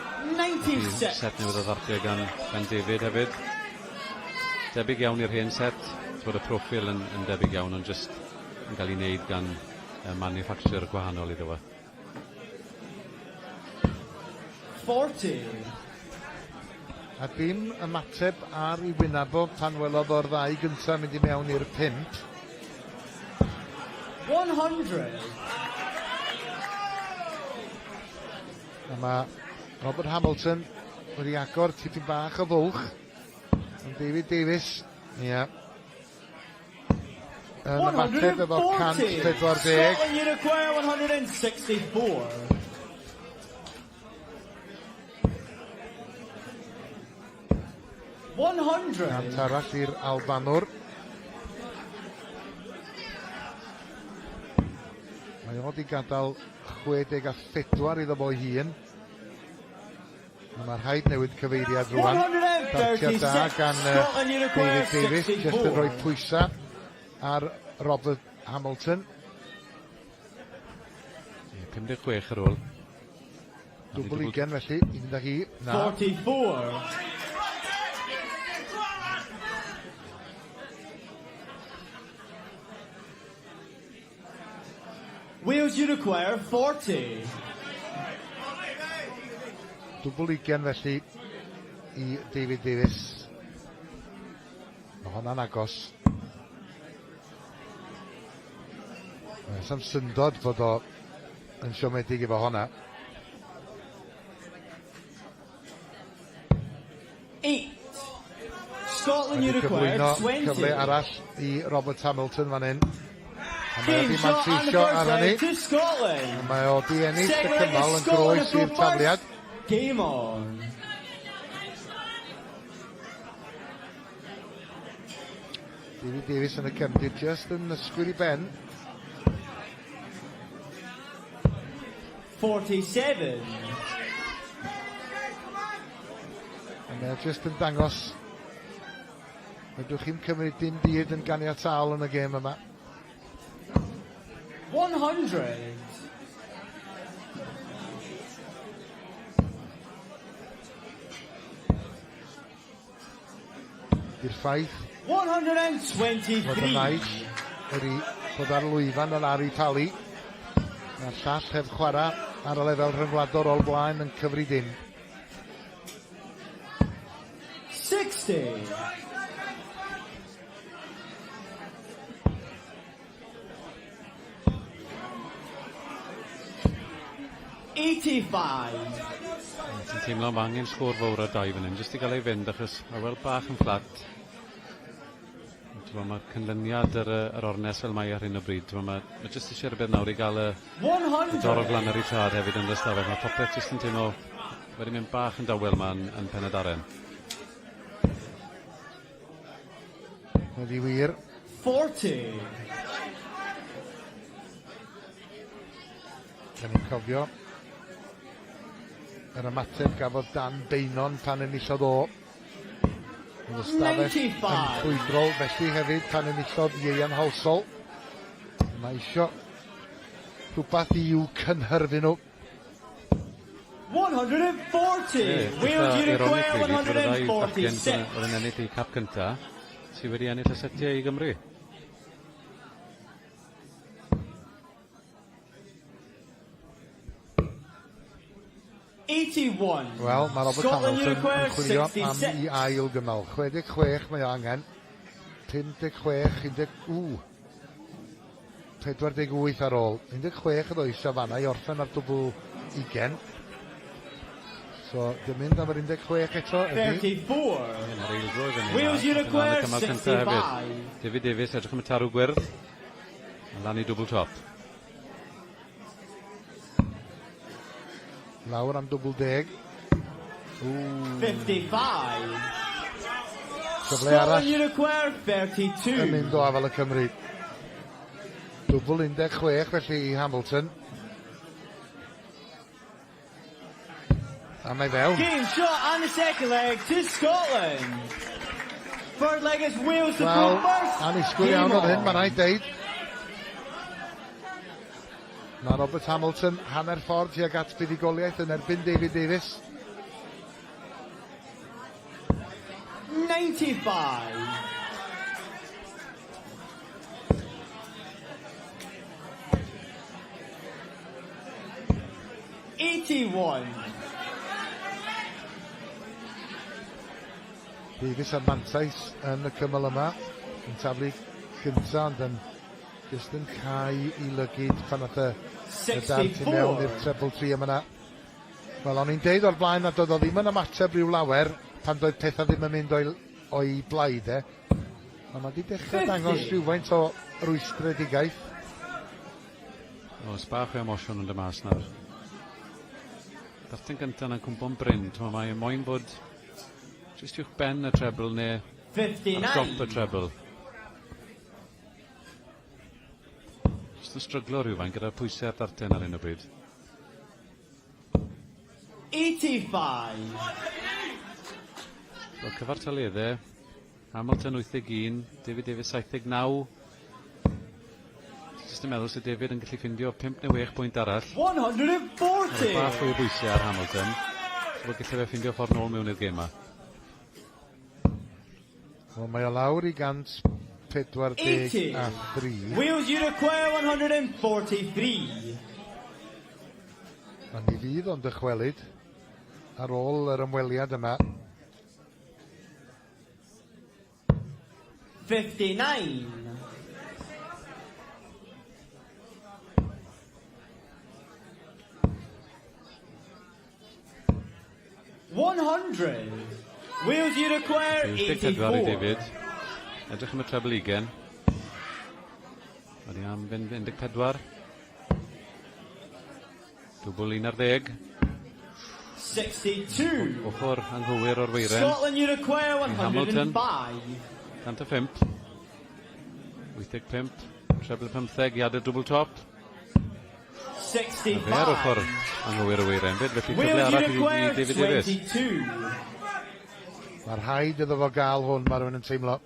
Set newydd o ddartiau gan David hefyd. debyg iawn i'r hen set. Bod y proffil yn debyg iawn, ond just yn cael ei wneud gan manufacturer gwahanol iddo fe. 40. A dim ymateb ar ei wynabo pan welodd o'r ddau gyntaf mynd i mewn i'r 5. 100. A mae Robert Hamilton wedi agor tipyn bach o fwlch. Ond David Davies, ia. Yn ymateb efo 140. Scotland you require 164. Cant arall i'r Albanwr. Mae o wedi gadael 64 iddo fo'i hun. A mae'r rhaid newid cyfeiriad rwan. Dartiau da gan David Davies, jyst yn rhoi pwysa ar Robert Hamilton. 56 ar ôl. Dwbl 20 felly, i fynd â hi. 44. Wales you require 40. Dwbl 20 felly i David Davies. Mae hwnna'n agos. Sam syndod fod o yn siomedig efo honna. 8. Scotland you require 20. Cyfle arall i Robert Hamilton fan hyn. A mae o di manteisio ar hynny. A mae o di ennill y cymal yn groes i'r tafliad. Game on. David Davies yn y cefndir just yn ysgwyr i ben. 47. A mae o just yn dangos. Ydwch chi'n cymryd dim byd yn ganiataol yn y gêm yma. 100. I'r ffaith 123. fod y naill wedi bod ar lwyfan yn ar ei tali. A'r llall heb chwarae ar y lefel rhyngwladol o'r blaen yn cyfri dim. 60. 85. Ti'n teimlo am angen sgôr fawr o 2 fan hyn, jyst i gael ei fynd achos mae weld bach yn fflat. Mae'r cynlyniad yr ornes fel mae ar hyn o bryd. Mae jyst eisiau rhywbeth nawr i gael y dor o glan ar ei tad hefyd yn ystafell. Mae popeth jyst yn teimlo wedi mynd bach yn dawel yma yn Penydaren. Wedi wir. 40. Gan ni'n cofio yr ymateb gafodd Dan Bainon pan enillodd o. Yn ystafell yn ffrwydrol, felly hefyd pan enillodd Ieuan Halsol. Mae isio rhywbeth i'w cynhyrfu nhw. 140. Wales you require 146. Oedd yn ennill i cap cynta, sydd wedi ennill y setiau i Gymru. 81. Wel, mae Robert Hamilton yn chwilio am i ail gymal. 66 mae o angen. 56, 48 ar ôl. 16 oedd oes o fanna i orffen ar dwbl 20. So, dim mynd am yr 16 eto. 34. Wales you require 65. David Davies edrych am y tarw gwyrdd. Yn lan i dwbl top. Lawr am dwbl 10. 55. Cyfle arall. You require 32. Yn mynd o afel y Cymru. Dwbl 16 felly i Hamilton. A mae fewn. Game shot on the second leg to Scotland. Third leg is Wales to Wel, go first. annisgwyl iawn oedd hyn, mae'n rhaid deud. Mae Robert Hamilton hanner ffordd tuag at fuddugoliaeth yn erbyn David Davies. 19. 95. 81. Davies a mantais yn y cymal yma yn taflu gynta, ond yn jyst yn cael I lygyd pan oedd y dart I mewn i'r treble 3 yma. Wel, o'n i'n deud o'r blaen nad oedd o ddim yn ymateb rhyw lawer pan doedd pethau ddim yn mynd o'i blaid Ond mae wedi dechrau dangos rhywfaint o rwystredigaeth. Oes bach o emosiwn yn dy mas nawr. Dartyn gyntaf yn cwmpo'n bryn, mae'n moyn bod jyst uwch ben y treble neu ar dop y treble. Jyst yn stryglo rhywfaint gyda pwysau ar dartyn ar un o bryd. 85. Wel, cyfartaleddau, Hamilton 81, David Davies 79. Jyst yn meddwl sydd David yn gallu ffindio 5 neu 6 pwynt arall. 140! Bach fwy o bwysau ar Hamilton. So bod gallu fe ffindio ffordd nôl mewn i'r gêm yma. Wel, mae o lawr I 143. Wheels you require 143. A ni fydd o'n dychwelyd ar ôl yr ymweliad yma. 59. 100. Wheels you require 84. David. Edrych am y treble 20. Wedi am 14. Dwbl 11. 62. Ochr anghywir o'r weiren. Scotland you require 105. Hamilton. 105. 85. Treble 15. I add dwbl top. 65. Fe ar ochr anghywir o'r weiren. Felly cyfle arall I David Davies. Mae'r rhaid iddo fo gael hwn, mae rhywun yn teimlo.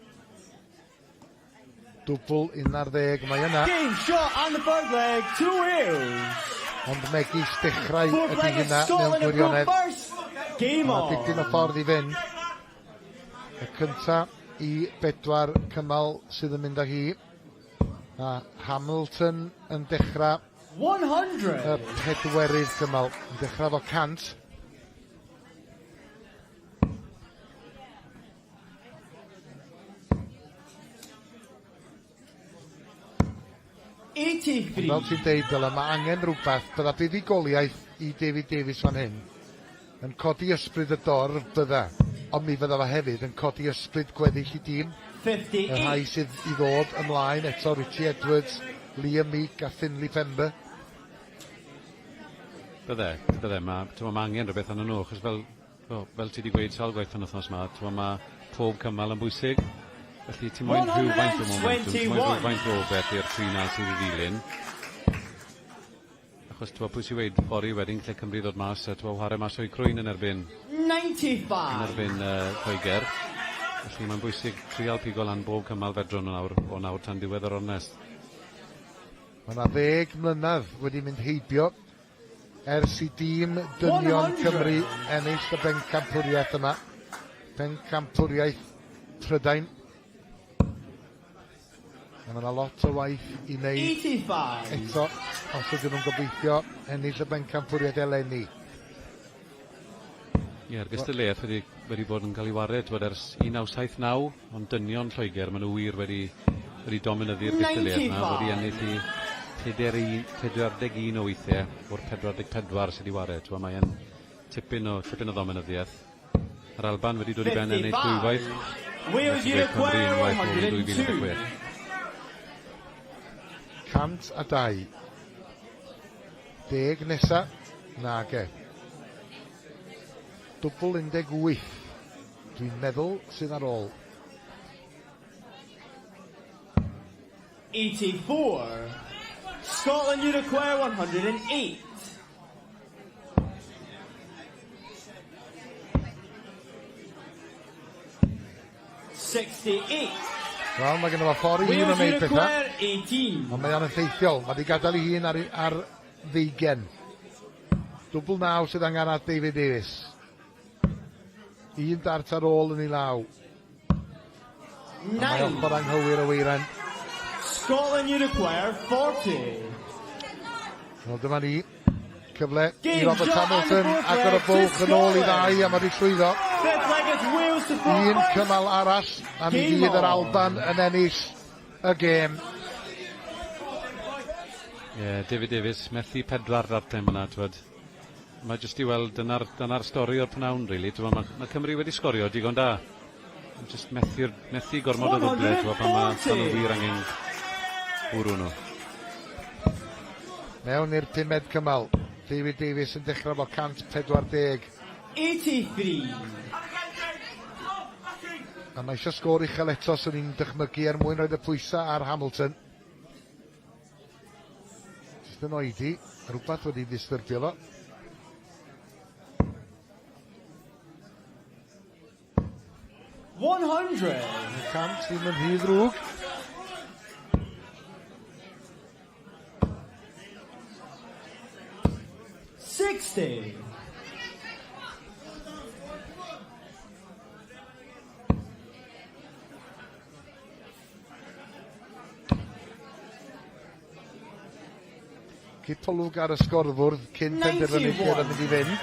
Dwbl 11, mae yna. Game shot on the third leg, 2 wheels. Ond megis dechrau ydy hynna mewn gwirionedd. Mae dipyn o ffordd I fynd. Y cynta I 4 cymal sydd yn mynd â hi. A Hamilton yn dechrau 100. Y 4 cymal. Yn dechrau fo 100. Fel ti'n deud, Dylan, mae angen rhywbeth, bydda buddigoliaeth I David Davies fan hyn yn codi ysbryd y dorf bydda, ond mi fydda fe hefyd yn codi ysbryd gweddill I dîm. Y rhai sydd I ddod ymlaen eto, Richie Edwards, Liam Meek a Finley Pember. Bydde, mae angen rhywbeth anna nhw, achos fel ti wedi gweud sawl gwaith yn wythnos yma, mae pob cymal yn bwysig. Felly ti'n moyn rhywfaint o momentum, ti'n moyn rhywfaint o beth i'r 3 na sydd I ddilyn. Achos pwy sy'n weid fori wedyn lle Cymru ddod mas, whare mas o'i crwyn yn erbyn 95. Yn erbyn Lloegr. Felly mae'n bwysig trial pigo lan bob cymal fedron o nawr tan diwedd yr ornest. Mae yna 10 mlynedd wedi mynd heibio ers I dîm dynion Cymru ennill y Bencampwriaeth yma. Pencampwriaeth Prydain. Mae yna lot o waith I wneud 85. eto, os ydyn nhw'n gobeithio ennill y Bencampwriaeth eleni. Yr gystadleuaeth wedi bod yn cael ei wared ers 1979, ond dynion Lloegr, maen nhw wir wedi dominyddu'r gystadleuaeth yna, wedi ennill I 41 o weithiau o'r 44 sydd wedi wared. Mae'n tipyn o ddominyddiaeth. Yr Alban wedi dod I ben ennill dwywaith. Wheels you require 102. 102. 10 nesa, nage. Dwbl 18. Dwi'n meddwl sydd ar ôl. 84. Scotland you require 108. 68. Wel, mae gen o ffordd I hun yn neud pethau. Ond mae o'n effeithiol. Mae wedi gadael I hun ar 20. Dwbl 9 sydd angen at David Davies. Un dart ar ôl yn ei law. Mae ochr anghywir y weiren. Scotland, you require 40. Wel, dyma ni. Cyfle i Robert Hamilton ac ar y bwlch yn ôl I ddau a mae wedi llwyddo. Un cymal arall a mi fydd yr Alban yn ennill y gêm. David Davies, methu 4 darten yna, twyd. Mae jyst I weld dyna'r stori o'r pnawn, really. Mae Cymru wedi sgorio digon da. Just methu gormod o ddwble, pan nhw wir angen bwrw nhw. Mewn i'r 5 cymal. David Davies yn dechrau fo 140. 83. A mae eisiau sgôr uchel eto sy'n ni'n dychmygu mwyn roed y pwysau ar Hamilton. Just yn oedi, rhywbeth wedi disturbio fo. 100. Cant ddim yn rhy ddrwg. Cipolwg ar y sgorfwrdd cyn penderfynu lle yn mynd I fynd.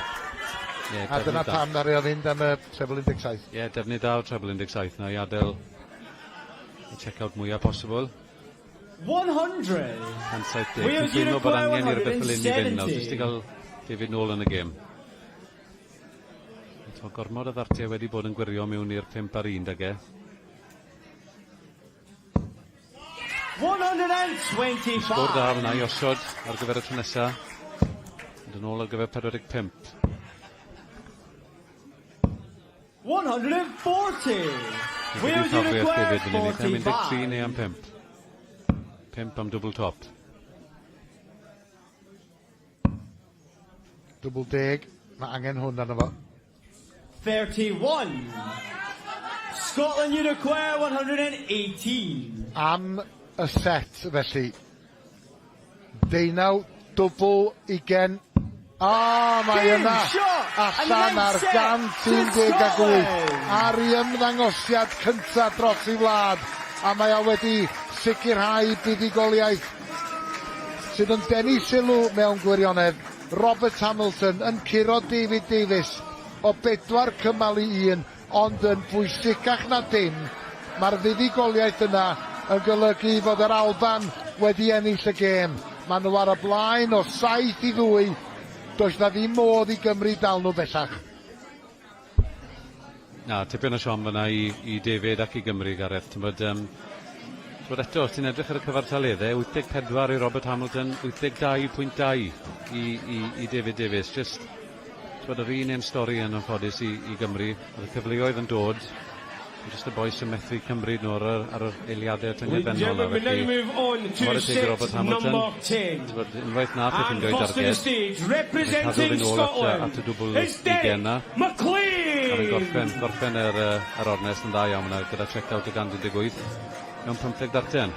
A dyna pam na reo fynd am y treble 17. Defnydd da o treble 17 na I adael y check-out mwyaf posibl. 100. Dwi'n teimlo bod angen i'r beth fel un I fynd nawr, jyst I gael David nôl yn y gêm. Gormod o ddartiau wedi bod yn gwirio mewn i'r 5 ar 1 dage. 125. Sgôr da fyna I osod ar gyfer y tro nesa. Yn ôl ar gyfer 45. 140. Wales you require 45. 13 neu am 5. 5 am double top. Double 10. Mae angen hwn arno fo. 31. Scotland, you require 118. Am y set, felly. Deunaw, dwbl, 20. Mae yna. Allan ar 118. Ar I ymddangosiad cyntaf dros I wlad. A mae o wedi sicrhau buddigoliaeth sydd yn denu sylw mewn gwirionedd. Robert Hamilton yn curo David Davies o 4 cymal I 1, ond yn bwysicach na dim, mae'r fuddigoliaeth yna yn golygu fod yr Alban wedi ennill y gêm. Maen nhw ar y blaen o 7-2, does na ddim modd I Gymru dal nhw bellach. Na, tipyn o siom fyna I David ac I Gymru, Gareth. Twyd eto, os ti'n edrych ar y cyfartaleddau, 84 I Robert Hamilton, 82.2 I David Davies. Just twyd yr un stori yn ffodus I Gymru. Oedd y cyfleoedd yn dod. Just y boes yn methu cymryd nhw ar yr eiliadau tynged bennol. We now move on to set number 10. Unwaith na peth yn dweud stage, representing Scotland, is Dave McLean. Gorffen yr ornes yn dda iawn yna gyda check-out y 118 mewn 15 darten.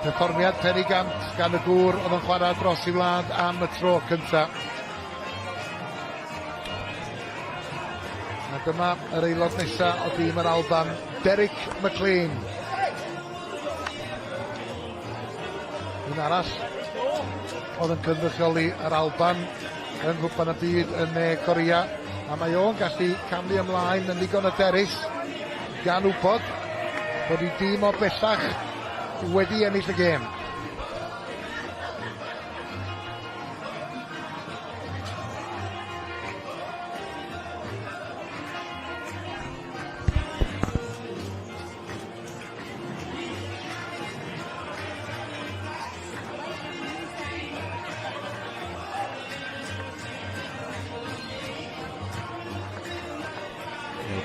Perfformiad penigant gan y gŵr oedd yn chwarae dros I wlad am y tro cyntaf. A dyma yr aelod nesaf o dîm yr Alban, Derek McLean. Un arall oedd yn cynrychioli yr Alban yn Gwpan y Byd yn Corea. A mae o'n gallu camlu ymlaen yn ddigon hyderus gan wybod bod I dîm o bellach wedi ennill y gêm.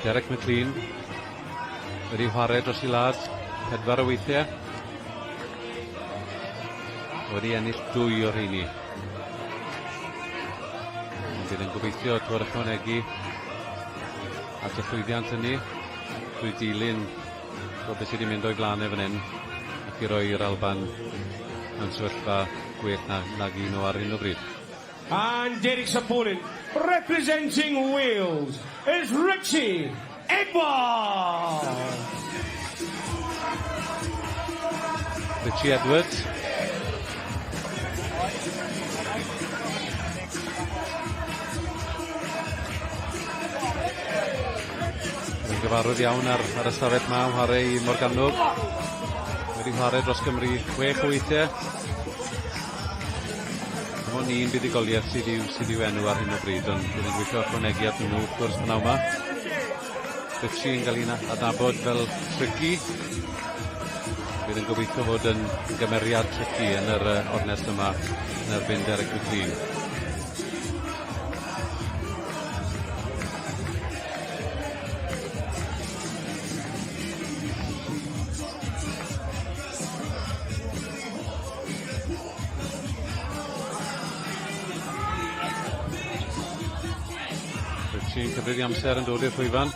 Derek McLean wedi chwarae dros I lad 4 o weithiau. Wedi ennill 2 o'r rheini. Bydd yn gobeithio twyd ychwanegu at y llwyddiant hynny drwy dilyn o beth sydd wedi mynd o'i flanau fan hyn ac I roi'r Alban yn sefyllfa gwell nag un o ar hyn o bryd. And Derek's opponent, representing Wales, is Richie Edwards. Richie Edwards. Yn gyfarwydd iawn ar ystafell maw, chwarae i Morgannwg. Wedi chwarae dros Gymru 6 weithiau. Dim ond un buddigoliaeth sydd i'w enw ar hyn o bryd, ond bydd yn gweithio ychwanegu at nhw, wrth gwrs, pnawn yma. Richie yn cael ei adnabod fel tricky. Bydd yn gobeithio fod yn gymeriad tricky yn yr ornest yma yn erbyn Derek McLean. Richie yn cyfryd i amser yn dod i'r llwyfan.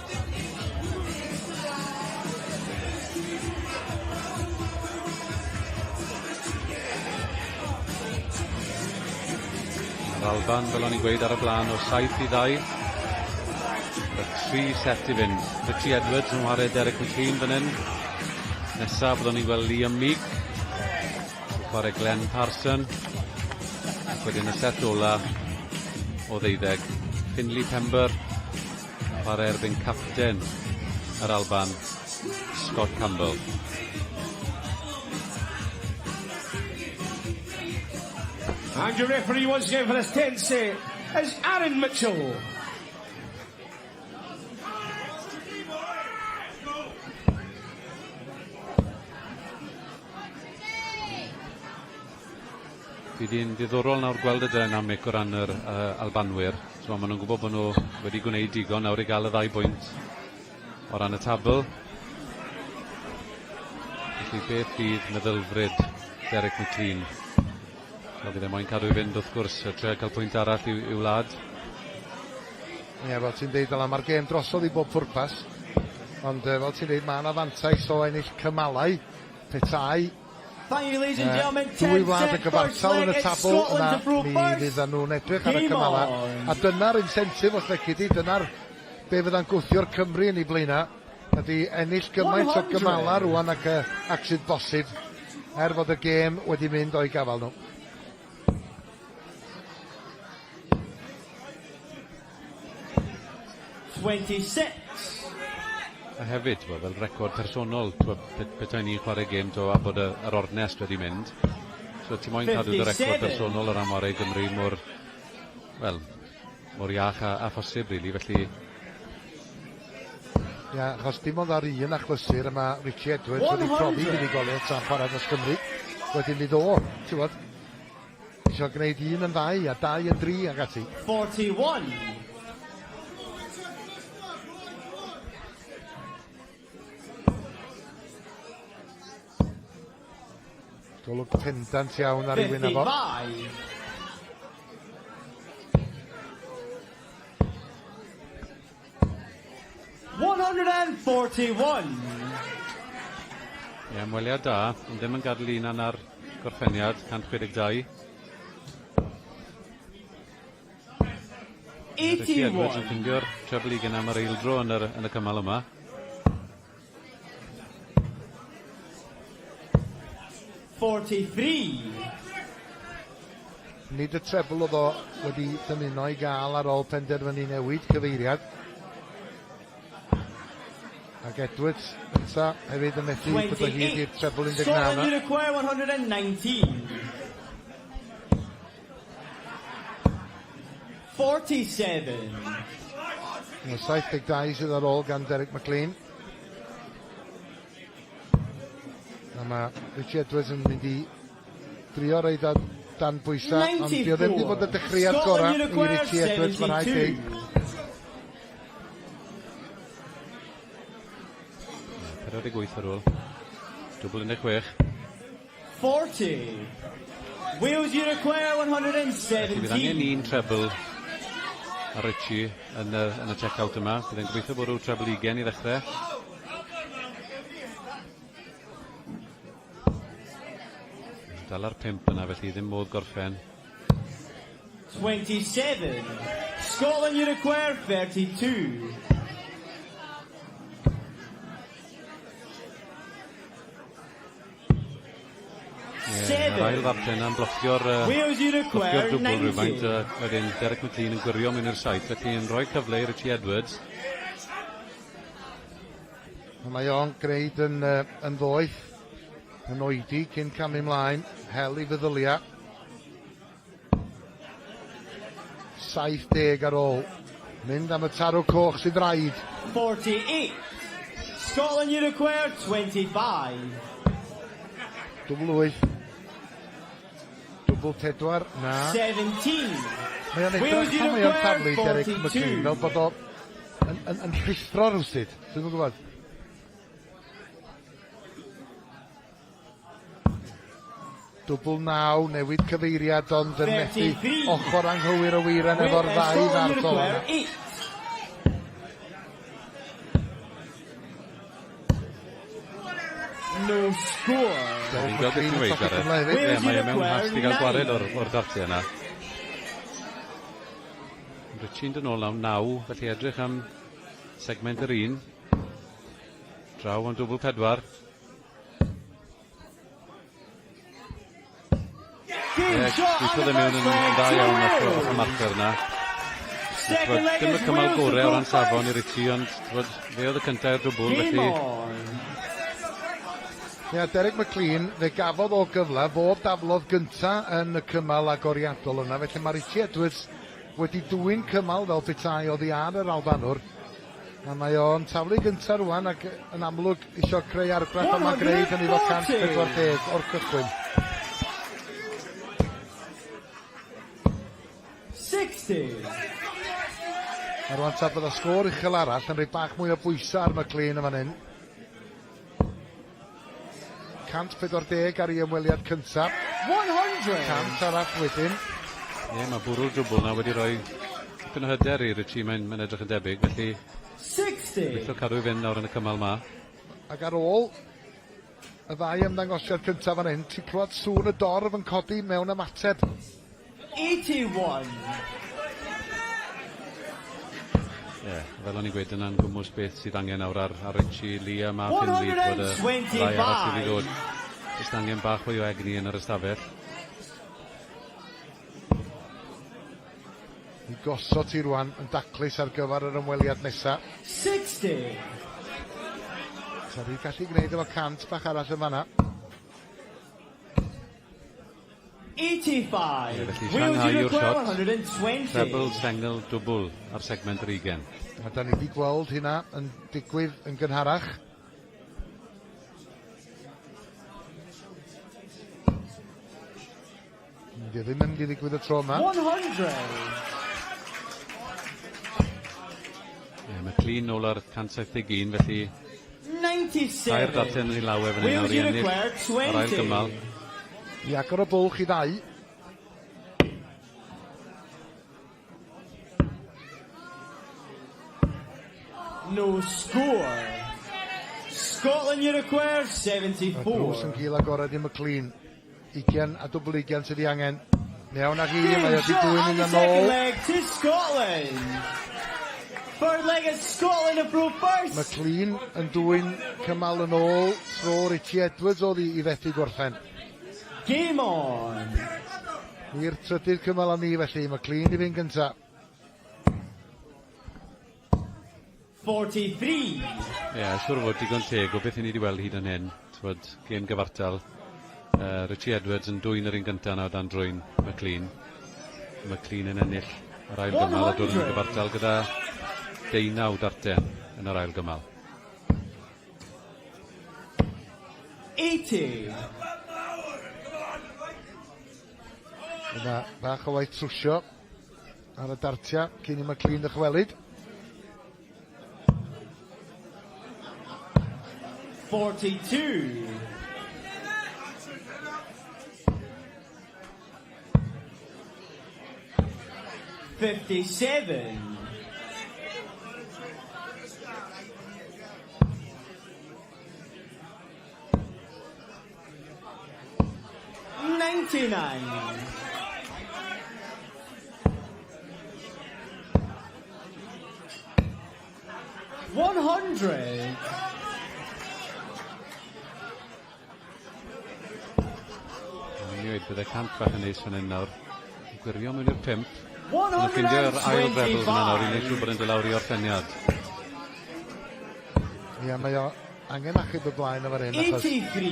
Alban, fel o'n i'n gweud ar y blaen, o 7-2. Y 3 set i fynd. Richie Edwards yn chwarae Derek McLean fan hyn. Nesaf byddwn ni'n gweld Liam Meek. Chwarae Glenn Parson. Ac wedyn y set ola o 12. Finley Pember. Chwarae erbyn capten yr Alban, Scott Campbell. And your referee once again for this 10th set is Aaron Mitchell. Bydd hi'n diddorol nawr gweld y dynamic o ran yr Albanwyr. So, maen nhw'n gwybod bod nhw wedi gwneud digon nawr i gael y 2 bwynt o ran y tabl. Felly beth bydd meddylfryd Derek McLean? So, bydd e moyn cadw i fynd wrth gwrs, trio cael pwynt arall i'w wlad. Ie, fel ti'n deud, mae'r gêm drosodd i bob pwrpas. Ond fel ti'n deud, mae yna fantais o ennill cymalau, petai. Dwy wlad y gyfartal yn y tabl yna, mi fyddan nhw'n edrych ar y cymalau. A dyna'r incentif os lechi di, dyna'r be fydda'n gwthio'r Cymru yn ei blaena, ydy ennill gymaint o gymala rwan ac sydd bosib, fod y gêm wedi mynd o'i gafal nhw. A hefyd, fel record personol, beth ni'n chwarae gêm a bod yr ornest wedi mynd. So ti'n moyn cadw y record personol o ran chwarae Gymru mor iach a phosib, rili, felly... Ia, achos dim ond ar un achlysur, yma Richie Edwards wedi profi buddigoliaeth tra'n chwarae dros Gymru. Wedyn fydd o, ti'n bod, eisiau gwneud 1 yn 2 a 2 yn 3 ag ati. 41. Golwg pendant iawn ar ei wyn efo. 141. Ie, ymweliad da, ond ddim yn gadael un ar gorffeniad, 162. 81. Edwards yn ffindio'r treble i am yr eildro yn y cymal yma. 43. Nid y treble oedd o wedi dymuno i gael ar ôl penderfynu newid cyfeiriad. Ac Edwards nesa hefyd yn methu bod o hyd i'r treble 19 na. Scotland require 119. 47. 72 sydd ar ôl gan Derek McLean. A mae Richie Edwards yn mynd i drio reid dan bwysa, ond di o ddim wedi bod y dechreuad gorau i Richie Edwards, mae'n rhaid deg. 48 ar ôl. Dwbl 16. 40. Wales you require 117. Bydd angen un treble a Richie yn y check-out yma. Bydd yn gobeithio bod rhyw treble 20 i ddechrau. Dal ar 5 yna, felly ddim modd gorffen. 27. Scotland you require 32. Yr ail ddarllen am bloccio'r dwbl rhywfaint. Wedyn Derek McLean yn gwirio mewn i'r saith. Felly yn rhoi cyfle i Richie Edwards. Mae o'n gwneud yn ddoeth. Yn oedi cyn camu ymlaen. Hel i feddylia. 70 ar ôl. Mynd am y tarw coch sydd rhaid. 48. Scotland Uruguay 25. Dwbl 8. Dwbl 4. Na. 17. Mae o'n edrych pan mae o'n taflu Derek McLean fel bod o yn rhithro rwsyd. Dwi'n yn gwybod. Dwbl 9, newid cyfeiriad ond yn methu ochr anghywir o Weiren efo'r ddau ddartol. No score. Dwi'n gweld beth i'n weid ar e. Mae mewn hast i gael gwared o'r dartiau yna. Richie'n dyn ôl 9, felly edrych am segment yr 1. Draw am dwbl 4. Gweithiodd e mewn yn da iawn o'r marker yna. Dim y cymal gorau o ran safon i Richie, ond fe oedd y cyntaf i'r dwbl, felly... Ia, Derek McLean, fe gafodd o gyfle bob daflodd gynta yn y cymal agoriadol yna, felly mae Richie Edwards wedi dwy'n cymal fel petai oddi ar yr Albanwr. A mae o'n taflu gynta rwan ac yn amlwg isio creu argraff yma greid yn efo 140 o'r cychwyn. 60. A rwan ta bydd y sgôr uchel arall yn rhoi bach mwy o bwysau ar McLean yn fan hyn. 140 ar ei ymweliad cyntaf. 100. 100 arall wedyn. Ie, mae bwrw'r dwbl na wedi rhoi dipyn o hyder i Richie, mae'n edrych yn debyg, felly... 60. Felly cadw i fynd nawr yn y cymal ma. Ac ar ôl y ddau ymddangosiad cyntaf fan hyn, ti'n clywed sŵn y dorf yn codi mewn ymateb. 81. Ie, fel o'n i'n gweud yna'n gwmws beth sydd angen nawr ar Richie, Liam a Finley bod y ddau arall sydd i ddod. Just angen bach o egni yn yr ystafell. I gosod ti rwan yn daclus ar gyfer yr ymweliad nesaf. 60. So ni'n gallu gwneud efo 100 bach arall yn fanna. 85. Felly Shanghai yw'r shot. Treble, sengl, dwbl ar segment yr 20. A da ni wedi gweld hynna yn digwydd yn gynharach. Di ddim yn digwydd y tro yma. 100. McLean nôl ar 171, felly 97. Tair darllen yn ei lawe fan hyn nawr i ennill ar ail gymal. I agor y bwlch i ddau. No score. Scotland Uruguay 74. Drws yn gil agored i McLean. 20 a dwbl 20 sydd i angen. Mewn ag i, mae wedi dwy'n un yn ôl. Second leg to Scotland. Third leg is Scotland approve first. McLean yn dwy'n cymal yn ôl. Tro Richie Edwards oedd i fethu gorffen. Game on. I'r trydydd cymal am ni felly, McLean i fynd gynta. 43. Ie, siwr fod digon teg o beth i ni wedi weld hyd yn hyn. Tywod, gêm gyfartal. Richie Edwards yn dwy'n yr un gynta na o dan drwy'n McLean. McLean yn ennill yr ail gymal a dod yn gyfartal gyda 19 darten yn yr ail gymal. 80. Yna bach o waith trwsio ar y dartia cyn i McLean ddychwelyd. 42. 57. 99. 100. Bydde cant bach yn neis fan hyn nawr. Gwirio mewn i'r 5. Yn ffindio'r ail rebels yna nawr i wneud siŵr bod yn dod lawr i orffeniad. Ie, mae o angen achub y blaen o'r hyn, achos 83.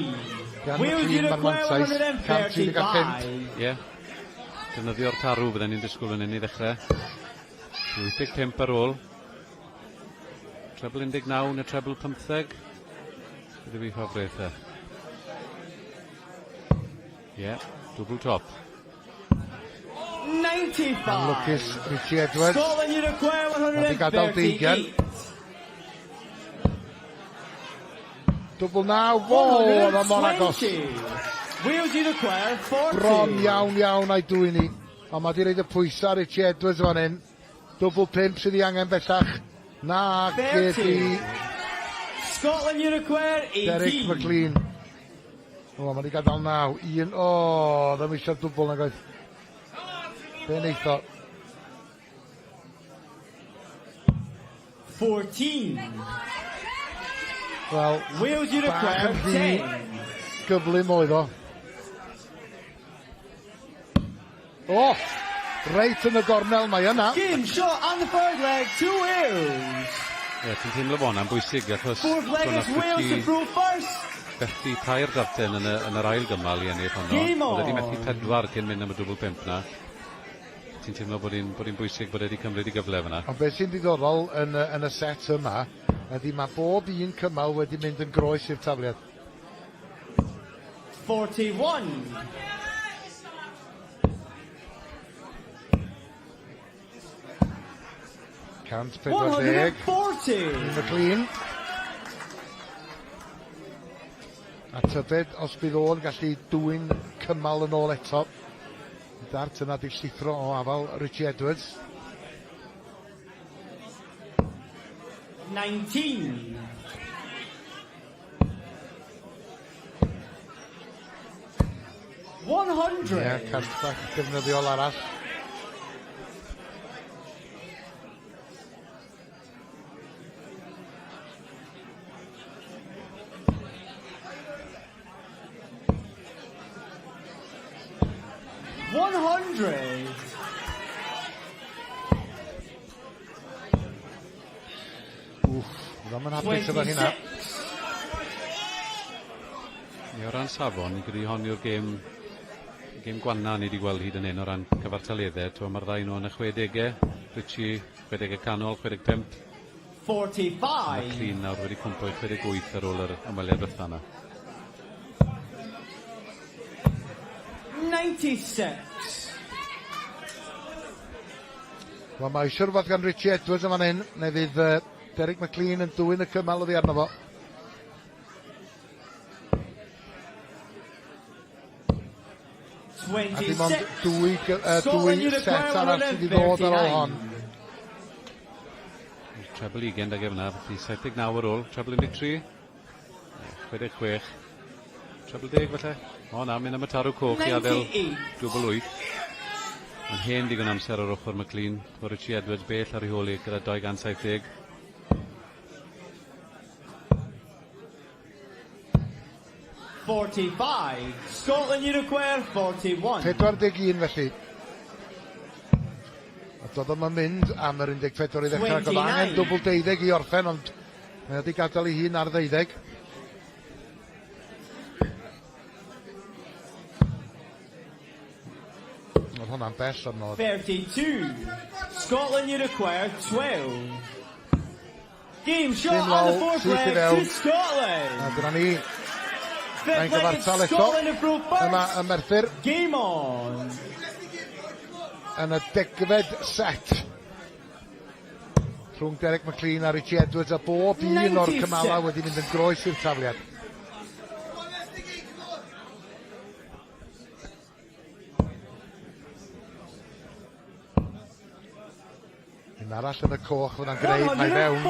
gan Will y you tîm manmantais, 135. Ie. Defnyddio'r tarw bydden ni'n disgwyl yn un i ddechrau. 85 ar ôl. Treble 19 neu treble 15. Bydd fi ffafreth e. Ie, double top. 95. Lwcus Richie Edwards. Scotland you require Wedi gadael 138. deigen. Double 9. Wo, oedd o mor agos. 120. Wales you require 40. Bron iawn a'i dwy'n ni. Ond mae di reid y pwysau Richie Edwards fan hyn. Double 5 sydd i angen bellach. Na, 30. gedi Scotland you require 18. Derek McLean. O, mae di gadael 9. Un, o, ddim eisiau dwbl na goedd. Be neitho? 14. Wel, Wales you bach require yn ddi 10. gyflym oedd o. O, reit yn y gornel mae yna. Game shot on the third leg to Wales. Ie, ti'n teimlo fo'n am bwysig, achos Fourth leg is Wales to prove first. Bethi tair darten yn yr ail gymal i ennill honno. Game on. Oedd wedi methu 4 cyn mynd am y double 5 na. Ti'n teimlo bod hi'n bwysig bod wedi cymryd i gyfle fyna. Ond beth sy'n diddorol yn y set yma, ydy mae bob un cymal wedi mynd yn groes i'r tafliad. 41. Cant 40. 140. McLean. A tybed os bydd o'n gallu dwy'n cymal yn ôl eto. Dart yna di llithro o afal Richie Edwards. 19. Ie, castbach defnyddiol arall. Ddim yn hapus efo hynna. O ran safon, gyda hon yw'r gêm gwanna ni wedi gweld hyd yn un o ran cyfartaliaethau. Mae'r ddau nhw yn y 60au, Richie 60au canol, 65. 45. Mae'r Clean nawr wedi cwmpo i 68 ar ôl yr ymweliad bytha yna. 96. Wel, mae eisiau rhywbeth gan Richie Edwards yn fan hyn, neu fydd Derek McLean yn dwy'n y cymal oddi arno fo. A dim ond dwy set arall sydd wedi ddod ar ôl hon. Treble 20 da gefna, felly 79 ar ôl, treble 13, 66, treble 10 falle. O na, mynd am y tarw coch i adael double 8. Mae'n hen digon amser ar ochr McLean, o Richie Edwards bell ar ei holi gyda 270. Scotland you require 41. 41 felly. A dod yma mynd am yr 14 i ddechrau, oedd angen double 12 i orffen, ond mae wedi gadael ei hun ar 12. Oedd hwnna'n bell o'n nod. 32. Scotland you require 12. Game shot on the fourth leg to Scotland. A dyna ni. Mae'n gyfartal eto. Yma y Merthyr. Game on. Yn y 10fed set. Rhwng Derek McLean a Richie Edwards, a bob un o'r cymala wedi mynd yn groes i'r tafliad. Un arall yn y coch fyna'n gwneud mae fewn.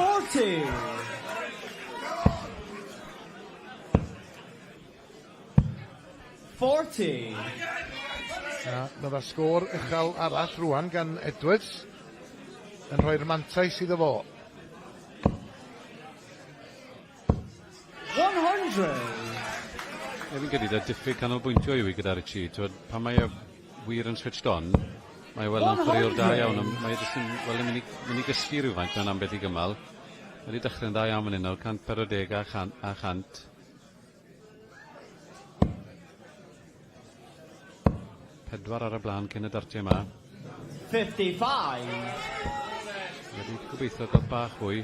40. Bydd y sgôr uchel arall rwan gan Edwards yn rhoi'r mantais iddo fo. 100. fi'n credu da diffyg canolbwyntio i gyda Richie. Pan mae wir yn switched on, mae wel yn chwaraewr da iawn, ond mae jyst yn, wel, yn mynd i gysgu rhywfaint mewn ambell i gymal. Wedi dechrau'n da iawn fan hyn nawr, 140 a 100. Pedwar ar y blaen cyn y dartiau yma. 55. Wedi gobeithio gael bach fwy.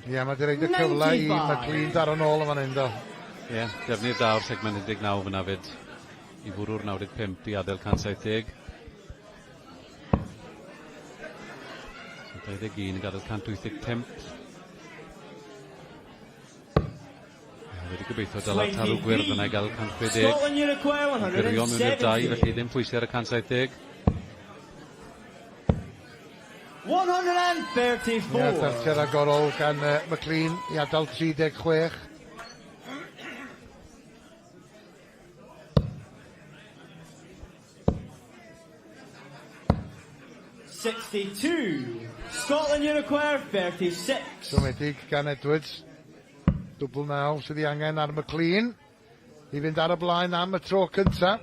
Ie, mae di reid y cyfle i McLean daro nôl yn fan hyn, do. Ie, defnydd da o'r segment 19 fyna fyd. I fwrw'r 95 i adael 170. 21 yn gadael 185. Wedi gobeithio dylai tarw gwyrdd yna i gael 160. Gyrio mewn i'r 2, felly ddim pwysau ar y 170. 134. Ie, dartiad agorol gan McLean i adael 36. Scotland Uniquare 36. Siomedig gan Edwards. Dwbl 9 sydd i angen ar McLean. I fynd ar y blaen am y tro cynta.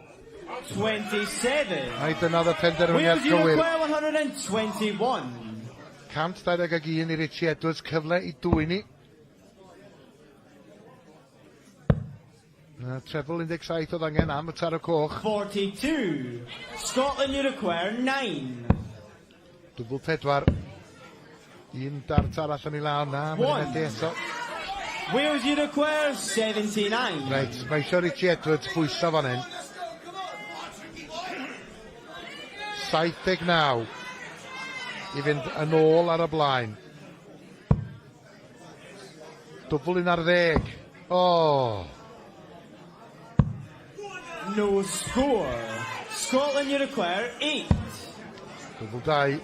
27. A dyna oedd y penderfyniad gywir. 121. 121 i Richie Edwards, cyfle i dwy ni. Treble 17 oedd angen am y taro coch. 42. Scotland Uniquare 9. Dwbl 4. Un dart arall yn ei law na. Mae'n eto. Wales Uniquare 79. Reit, mae eisiau Richie Edwards bwysa fan hyn. 79. I fynd yn ôl ar y blaen. Dwbl 1 ar 10. Oh. No score. Scotland Uniquare 8. Dwbl 2.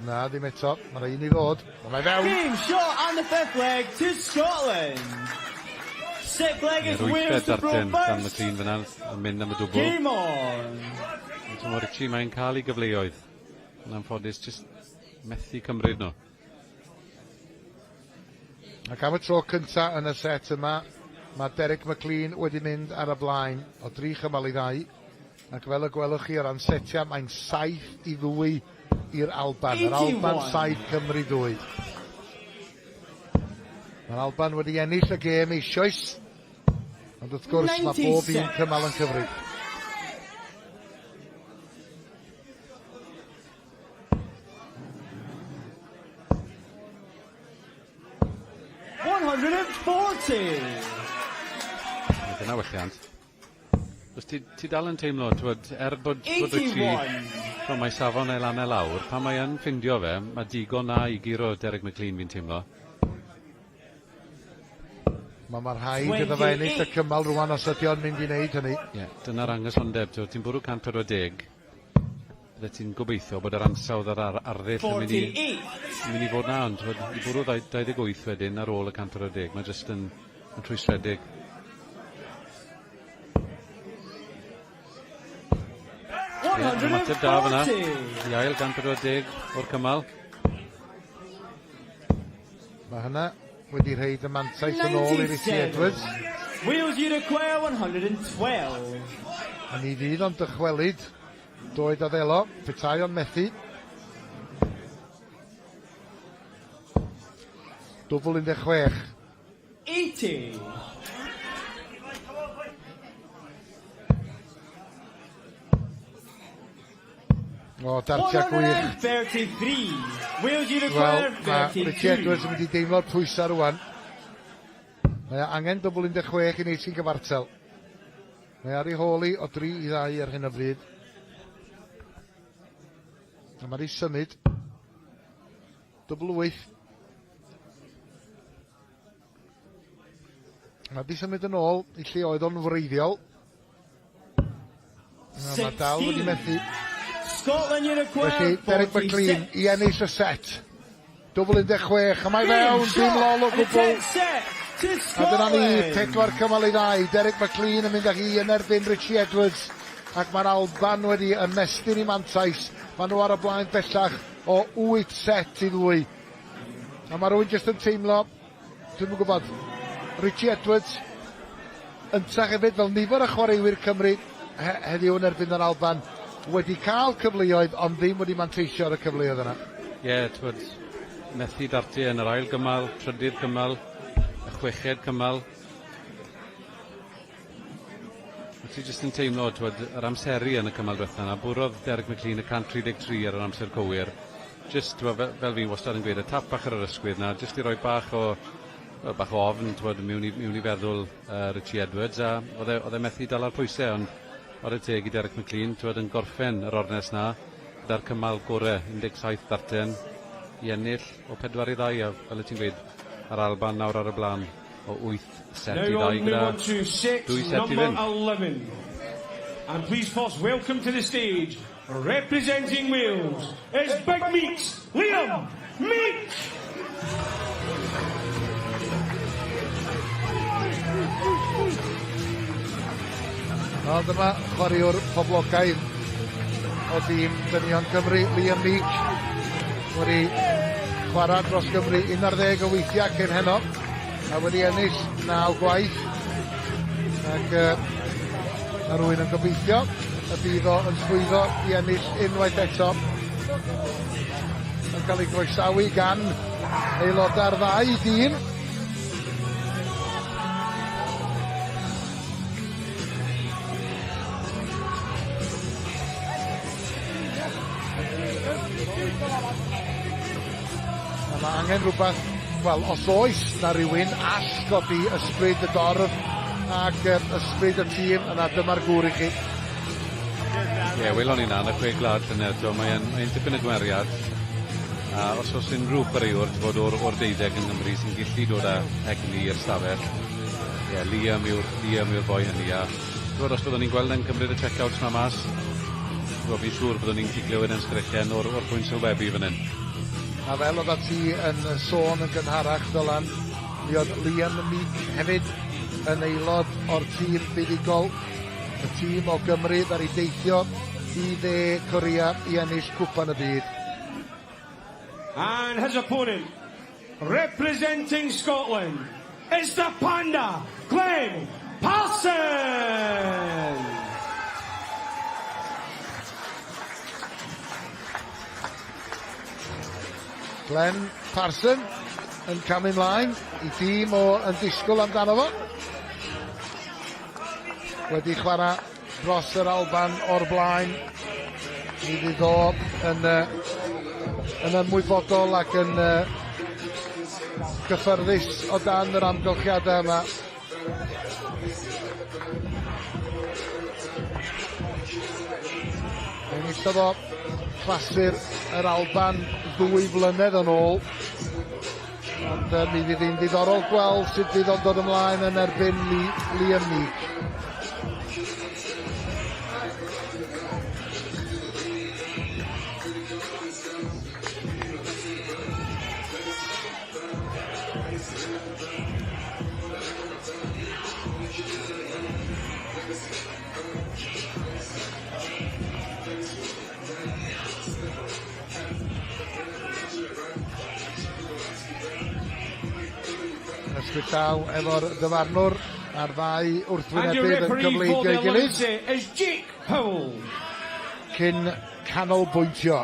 Na, ddim eto. Mae'n un i ddod. Mae'n fewn. Game shot on the 5th leg to Scotland. 6th leg is Wales to throw Dan first. McLean fyna yn mynd am y dwbl. Game on. Mae Richie mae'n cael ei gyfleoedd. Yn anffodus, jyst methu cymryd nhw. Ac am y tro cynta yn y set yma, mae Derek McLean wedi mynd ar y blaen o 3 chymal i 2. Ac fel y gwelwch chi o ran setia, mae'n 7-2 i'r Alban. Yr Alban 7, Cymru 2. Mae'r Alban wedi ennill y gêm eisoes. Ond wrth gwrs mae bob un cymal yn cyfrif. Dyna welliant. Os ti dal yn teimlo, bod Richie, pan mae safon ei lan e lawr, pan mae yn ffindio fe, mae digon na i giro Derek McLean fi'n teimlo. Mae'r rhaid iddo fe ennill y cymal rwan os ydy o'n mynd i wneud hynny. Dyna'r angysondeb, ti'n bwrw 140. Bydde ti'n gobeithio bod yr ansawdd ar arddull yn mynd i fod na, ond i bwrw 28 wedyn ar ôl y 140. Mae jyst yn trwysredig. Ymateb da fyna. I ail 140 o'r cymal. Mae hynna wedi rhaid y mantais yn ôl i Richie Edwards. Wales Uniquare 112. A ni fydd o'n dychwelyd. Doed a ddelo, petai o'n methu. Dwbl 16. 80. O, dartiau gwych. 133. Wales Wel, Uniquare mae 32. Richie Edwards yn mynd i deimlo'r pwysau rwan. Mae angen dwbl 16 i wneud sy'n gyfartel. Mae ar ei holi o 3 i 2 ar hyn o bryd. A mae'n ei symud. Dwbl 8. Mae di symud yn ôl i lle oedd o'n wreiddiol. Mae dal wedi methu. Scotland Uniquare Felly, Derek McLean i ennill y set. Dwbl 16, a mae fewn, dim lol o gwbl. A dyna ni, 4 cymal i 2. Derek McLean yn mynd ag i yn erbyn Richie Edwards. Ac mae'r Alban wedi ymestyn i mantais. Maen nhw ar y blaen bellach o 8-2. A mae rhywun jyst yn teimlo, dwi'n yn gwybod, Richie Edwards ynta hefyd fel nifer y chwaraewyr Cymru heddiw yn erbyn yr Alban wedi cael cyfleoedd ond ddim wedi manteisio ar y cyfleoedd yna. Ie, twyd, methu Dartiau yn yr ail gymal, trydydd cymal, y chweched cymal. Ti jyst yn teimlo, twyd, yr amseru yn y cymal diwethaf yna, bwrodd Derek McLean y 133 ar yr amser cywir. Jyst, fel fi'n wastad yn gweud, y tap bach ar yr ysgwydd yna, jyst i roi bach o ofn, twyd, mewn i feddwl Richie Edwards, a oedd e methu dal ar pwysau, ond oedd e teg i Derek McLean, twyd, yn gorffen yr ornes na, gyda'r cymal gore, 17 Darten, i ennill o 4-2, a fel y ti'n gweud, ar Alban nawr ar y blaen, o 8-2 gyda 2 set i fynd. 11. And please first welcome to the stage, representing Wales, is Big Meeks, Liam Meek! Dyma chwaraewr poblogaidd o dîm Dynion Cymru, Liam Meek, wedi chwarae dros Gymru 11 o weithiau cyn heno, a wedi ennill 9 gwaith, ac mae rhywun yn gobeithio y bydd o yn llwyddo i ennill unwaith eto. Yn cael ei groesawu gan aelodau'r ddau dîm. Mae angen rhywbeth, wel, os oes na rhywun all godi ysbryd y dorf ac ysbryd y tîm, yna dyma'r gŵr i chi. Ie, welon ni na, yn y chwe glad llynedd, mae'n dipyn y gymeriad. A os oes unrhyw chwaraewr fod o'r 12 yn Nghymru sy'n gallu dod â egni i'r stafell. Ie, Liam yw'r boi hynny, a os byddwn ni'n gweld yn cymryd y check-outs na mas, fi'n siŵr byddwn ni'n ciglio yn sgrechen o'r pwynt sylwebu fan hyn. A fel oedd ti yn sôn yn gynharach, Dylan, mi oedd Liam Meek hefyd yn aelod o'r tîm buddigol, y tîm o Gymru ddari deithio i dde Corea i ennill cwpan y byd. And his opponent, representing Scotland, is the Panda, Glenn Parson! Glenn Parson yn cam ymlaen i tîm yn disgwyl amdano fo. Wedi chwarae dros yr Alban o'r blaen. Mi fydd o yn ymwybodol ac yn gyffyrddus o dan yr amgylchiadau yma. Enillodd o clasur yr Alban 2 flynedd yn ôl, ond mi fydd hi'n ddiddorol gweld sut fydd o'n dod ymlaen yn erbyn Liam Meek. Ysgwyddaw efo'r dyfarnwr a'r ddau wrthwynebydd yn cyfleidio ei gilydd cyn canolbwyntio.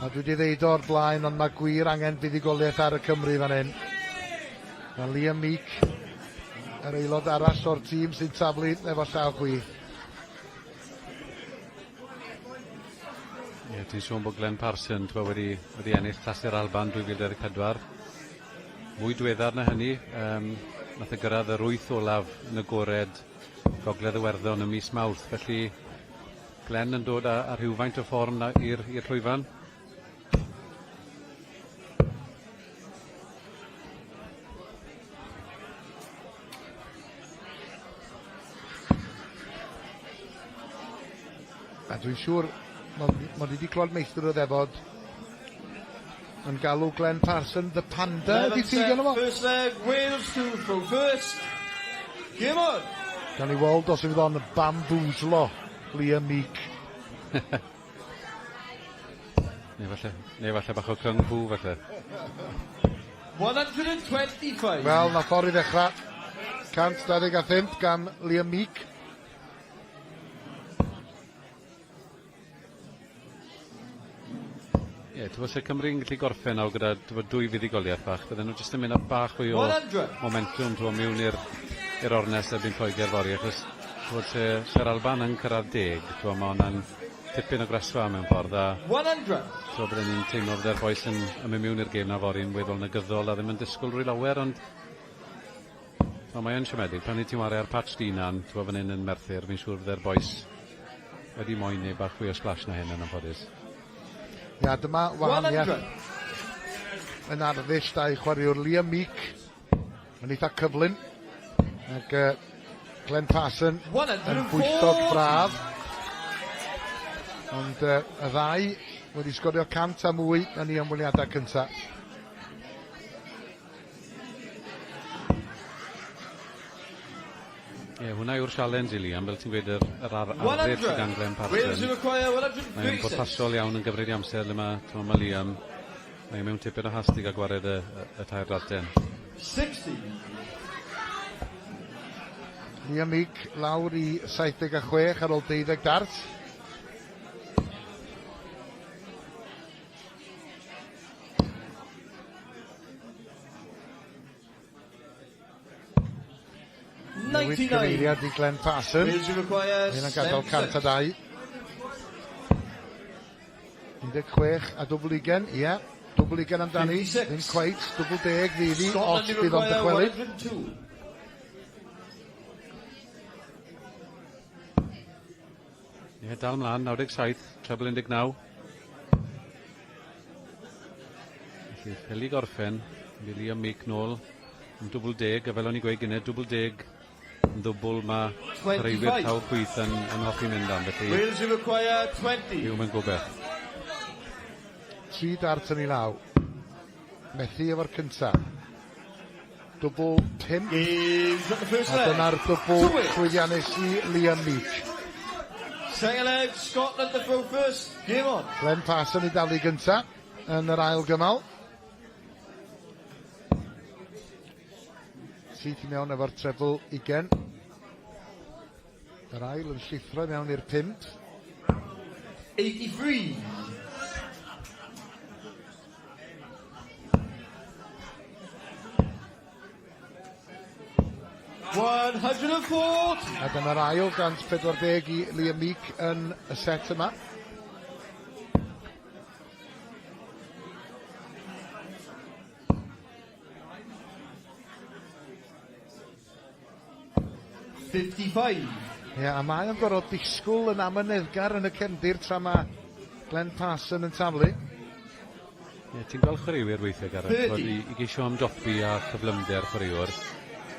A dwi wedi ddeud o'r blaen, ond mae gwir angen buddigoliaeth ar y Cymru fan hyn. Mae Liam Meek, yr aelod arall o'r tîm sy'n taflu efo llaw chwith. Ie, ti'n sôn bod Glenn Parson wedi ennill clasur Alban 2024. Mwy diweddar na hynny, nath gyrraedd yr 8 olaf yn y gored Gogledd Iwerddon ym mis Mawrth, felly Glenn yn dod â rhywfaint o fform i'r llwyfan. A dwi'n siŵr Mae wedi clod meistr o ddefod yn galw Glenn Parson the Panda ydi ti gan yma? First leg, Wales 2 throw first. Game on! Gan i weld os fydd o'n bamboozlo Liam Meek. Neu falle bach o kung fu falle. 125. Wel, na ffordd i ddechrau. 125 gan Liam Meek. Ie, ti'n fawr Cymru'n gallu gorffen nawr gyda dwy fuddugoliaeth bach, bydden nhw jyst yn mynd â bach fwy o 100. momentum mewn i'r ornes erbyn Lloegr fory, achos se'r Alban yn cyrraedd 10, mae hwnna'n tipyn o gresfa mewn ffordd, a 100. so bydden ni'n teimlo fydde'r boes yn mynd mewn i'r gêm na fory'n weddol negyddol a ddim yn disgwyl rwy lawer, ond mae yn siomedig, pan ni ti'n wario ar patch dinan, ti'n fan hyn yn Merthyr, fi'n siŵr fydde'r boes wedi moyn neu bach fwy o splash na hyn yn anffodus. Ia, dyma wahaniaeth yn arddull dau chwaraewr Liam Meek yn eitha cyflym ac Glenn Parson yn bwyllog braf, ond y ddau wedi sgorio 100 a mwy yn ei ymweliadau cyntaf. Ie, hwnna yw'r challenge i Liam, fel ti'n gweud yr arddull gan Glenn Parson. Mae'n bwrpasol iawn yn gyfred i amser le mae Liam, mae'n mewn tipyn o hastig a gwared y tair raten. 60. Liam Meek lawr i 76 ar ôl 12 dart. Newid cyfeiriad i Glenn Parson. Mae'n gadael 102. 16 a dwbl ugen, ie. Dwbl ugen amdani, ddim cweit. Dwbl 10 fydd hi, os bydd o'n dychwelyd. Ie, dal mlaen, 97, treble 19. Felly, ffeli gorffen, bydd Liam Meek nôl, yn dwbl 10, a fel o'n i gweud gynnau, dwbl 10, yn ddwbl mae rhywbeth Taw Pwyth yn hoffi mynd am, felly yw mae'n gobeith. 3 dart yn ei law. Methu efo'r cynta. Dwbl 5. A dyna'r dwbl llwyddiannus i Liam Meek. Second leg, Scotland to throw first. Game on. Glenn Parson i daflu gynta yn yr ail gymal. Sydd i mewn efo'r treble 20. Yr ail yn llithro mewn i'r 5. 83. A dyna'r ail 140 i Liam Meek yn y set yma. Ie, a mae o'n gorfod disgwyl yn amyneddgar yn y cefndir tra mae Glenn Parson yn taflu. Ie, ti'n gweld chwaraewyr weithiau, Gareth, bod i geisio ymdopi a cyflymder chwaraewr.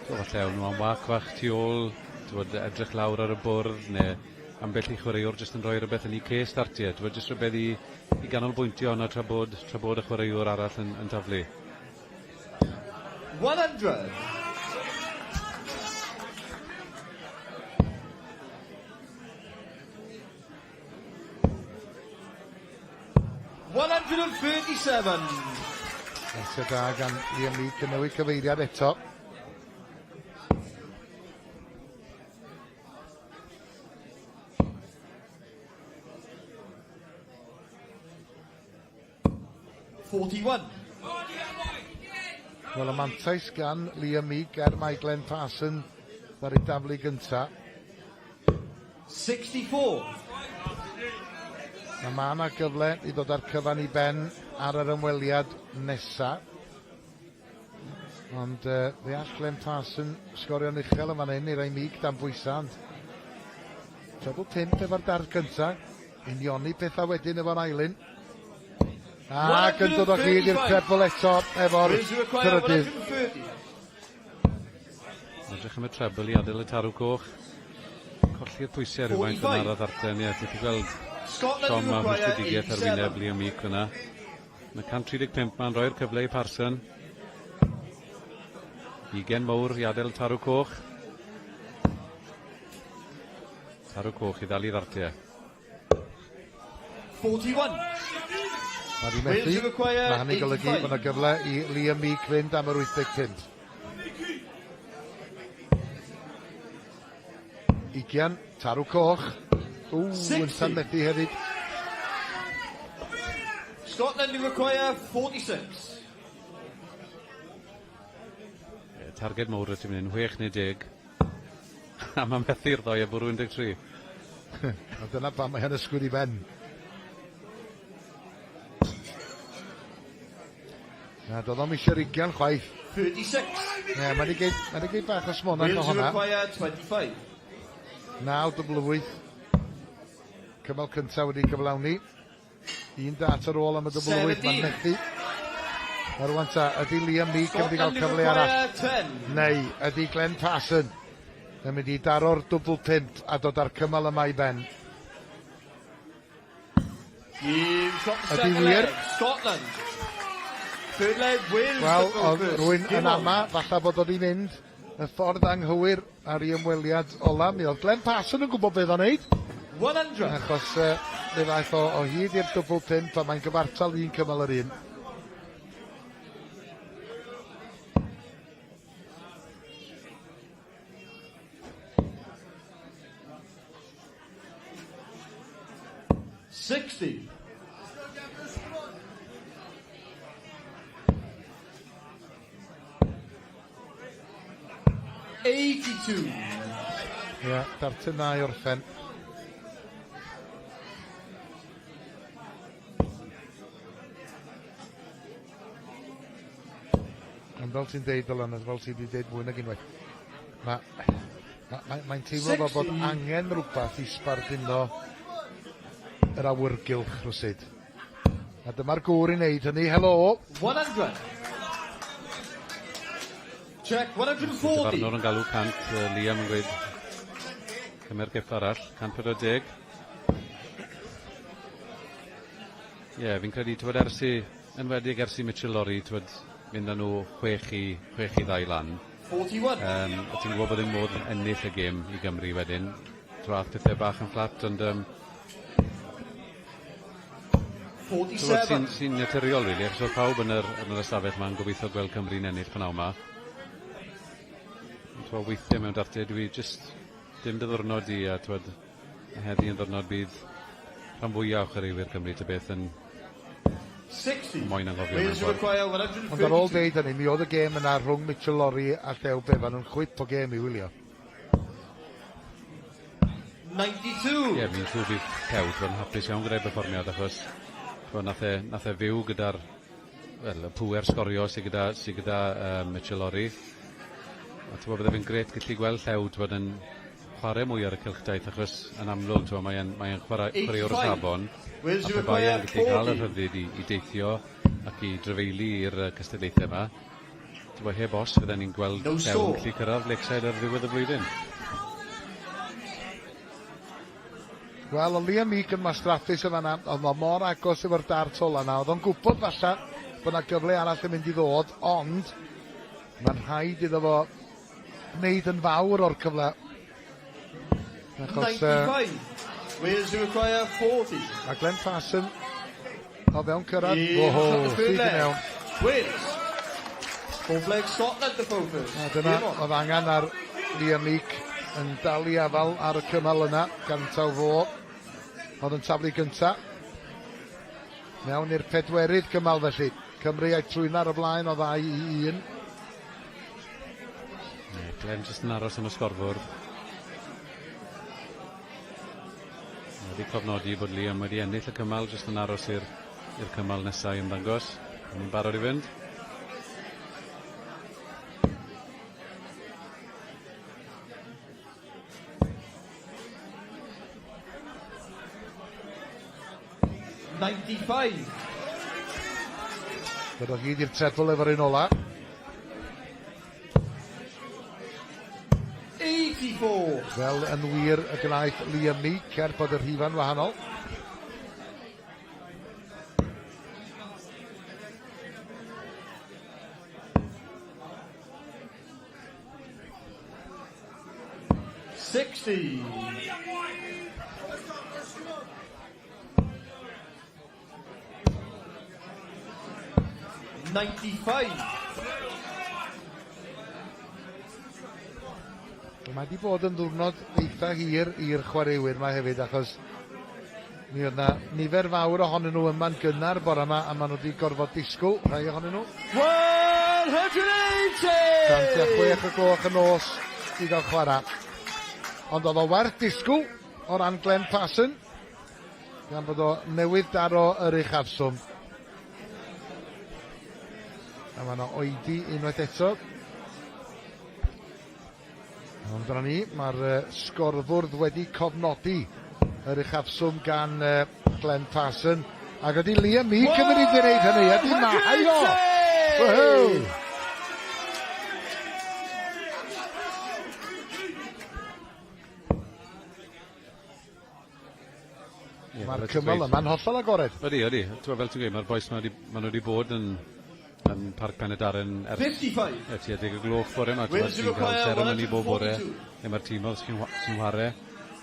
So, falle o'n nhw am wac fach tu ôl, edrych lawr ar y bwrdd, neu ambell i chwaraewr jyst yn rhoi rhywbeth yn ei ces dartiau. Jyst rhywbeth i ganolbwyntio yna tra bod y chwaraewr arall yn taflu. 100. Eisiau da gan Liam Meek yn newid cyfeiriad eto. Wel, y mantais gan Liam Meek mae Glenn Parson ar ei daflu gynta. 64. Mae yna gyfle i ddod ar cyfan i ben ar yr ymweliad nesa. Ond fe all Glenn Parson sgorio'n uchel yn fan hyn i roi Meek dan bwysau. Treble 5 efo'r dart gynta. Unioni pethau wedyn efo'r ailyn. Ac yn dod o hyd i'r treble eto efo'r trydydd. Edrych am y treble i adael y tarw coch. Colli'r pwysau rhywfaint yn ar y ddarten. Ie, ti'n gweld Tom a hwysgedigaeth ar wyneb Liam Meek fyna. Mae 135 ma'n rhoi'r cyfle i Parson. 20 mawr i adael tarw coch. Tarw coch i ddal i ddartiau. 41. Mae di methu. Mae hynny'n golygu bod yna gyfle i Liam Meek fynd am yr 85. 20, Tarw Coch. Yn tanmethu hefyd. Scotland do require 46. Targed mawr y tîm yn 6 neu 10. A mae'n methu'r ddoi a bwrw 13. A dyna pam mae hyn ysgwyd i ben. Na, doedd o'm eisiau rigian chwaith. 36. Ne, mae di geid bach o smonau o honna. Wales require 25. 9-8. Cymal cyntaf wedi cyflawni. 1 dat ar ôl am y dybl-wyth, mae'n methu. A rwan ta, ydy Liam Meek yn mynd i gael cyfle arall? Neu, ydy Glenn Parson yn mynd i daro'r dwbl 5 a dod ar cymal yma i ben? Ydy wir? Scotland. Third leg, Wales. Wel, oedd rwy'n yn ama, falle bod oedd i mynd y ffordd anghywir ar ei ymweliad ola. Mi oedd Glenn Parson yn gwybod beth o'n neud. 100. Achos fe ddaeth o hyd i'r dwbl 5 a mae'n gyfartal un cymal yr un. $60. $82. Ie, Dartiau i orffen. Ond fel ti'n deud, Dylan, fel ti wedi deud mwy nag unwaith, mae'n teimlo fel bod angen rhywbeth i sbarduno yr awyrgylch rwsyd. A dyma'r gŵr i wneud hynny. Helo! 100. Check, 140. Dyfarnwr yn galw 100, Liam yn gweud cymer giff arall, 140. Ie, fi'n credu, tywed ersi, yn wedig ersi Mitchell Lorry, tywed, mynd â nhw 6 i 2 lan. 41. A ti'n gwybod bod yn modd ennill y gêm i Gymru wedyn. Troath pethau bach yn fflat, ond 47. Sy'n naturiol, really, achos oedd pawb yn yr ystafell ma'n gobeithio gweld Cymru'n ennill pan awma. Twa weithiau mewn dartiau, dwi just dim dyddwrnod i, a twed, heddi yn ddwrnod bydd rhan fwyaf ochr i'r Cymru, ty beth yn 60. moyn angofio. Ond ar ôl deud hynny, mi oedd y gêm yna rhwng Mitchell Lorry a Llew Befan yn chwip o gêm i wylio. 92. Ie, mi'n siŵr bydd Llew, dwi'n hapus iawn gyda'i perfformiad, achos nath e fyw gyda'r y pŵer sgorio sydd gyda Mitchell Lorry. A ti'n bod, bydde fe'n gret gallu gweld Llew yn chwarae mwy ar y cylchdaeth, achos yn amlwg mae'n chwaraewr safon. A pe bai e'n gallu cael y rhyddid i deithio ac i drefeili i'r cystadlaethau yma. Ti'n bod, heb os, fydden ni'n gweld Llew yn gallu cyrraedd Lakeside ar ddiwedd y flwyddyn. Wel, o Liam Meek yn mastraffus y fanna, oedd ma mor agos efo'r dart ola na. Oedd o'n gwybod falle bod yna gyfle arall yn mynd i ddod, ond mae'n rhaid iddo fo wneud yn fawr o'r cyfle. 95. Wales require 40. A Glenn Parson o fewn cyrraedd. Sydd i mewn. Wales. Fourth leg Scotland the focus. A dyna oedd angen ar Liam Meek yn dal i afal ar y cymal yna, gan taw fo. Oedd yn taflu gynta. Mewn i'r 4rydd cymal felly. Cymru a'i trwy'n ar y blaen o 2-1. Glenn jyst yn aros am y sgorfwr. Wedi cofnodi bod Liam wedi ennill y cymal, jyst yn aros i'r cymal nesaf i ymddangos. Yn barod i fynd. Bod o hyd i'r treble efo'r un ola. 84. Fel yn wir y gnaeth Liam Meek, er bod y rhifan wahanol. 95. Mae wedi bod yn ddiwrnod eitha hir i'r chwaraewyr yma hefyd, achos mi oedd na nifer fawr ohonyn nhw yma'n gynnar bore yma, a maen nhw wedi gorfod disgwyl, rhai ohonyn nhw. 180! Dan tua 6 o gloch y nos i gael chwarae. Ond oedd o werth disgwyl o ran Glenn Passon, gan bod o newydd daro yr uchafswm. A mae yna oedi unwaith eto. Ond dra ni, mae'r sgorfwrdd wedi cofnodi yr uchafswm gan Glenn Passon. Ac ydy Liam Meek yn mynd i wneud hynny, ydy mahau o! Woohoo! Mae'r cymal yma'n hollol agored. Ydy. Fel ti'n gweud, mae'r boes maen nhw wedi bod yn Parc Penydaren ers tuedig y gloch bore yma. Ti'n cael seremoni bob bore. Mae'r tîm oedd sy'n chwarae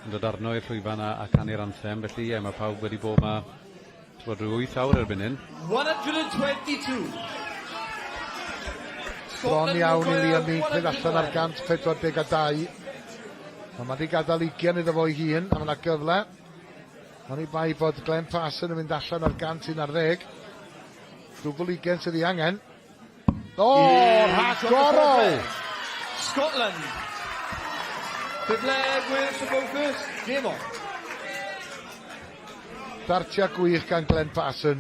yn dod arno i'r llwyfan a canu'r anthem. Felly mae pawb wedi bod yma rhyw 8 awr erbyn hyn. 122. Bron iawn i Liam Meek fydd allan ar 142. Mae wedi gadael 20 iddo fo ei hun, a mae yna gyfle. Ond i bai bod Glenn Passon yn mynd allan ar 111. Dwbl 20 sydd ei angen. Rhagorol! Scotland. Cyfle Wales to go first. Game on. Dartiau gwych gan Glenn Passon.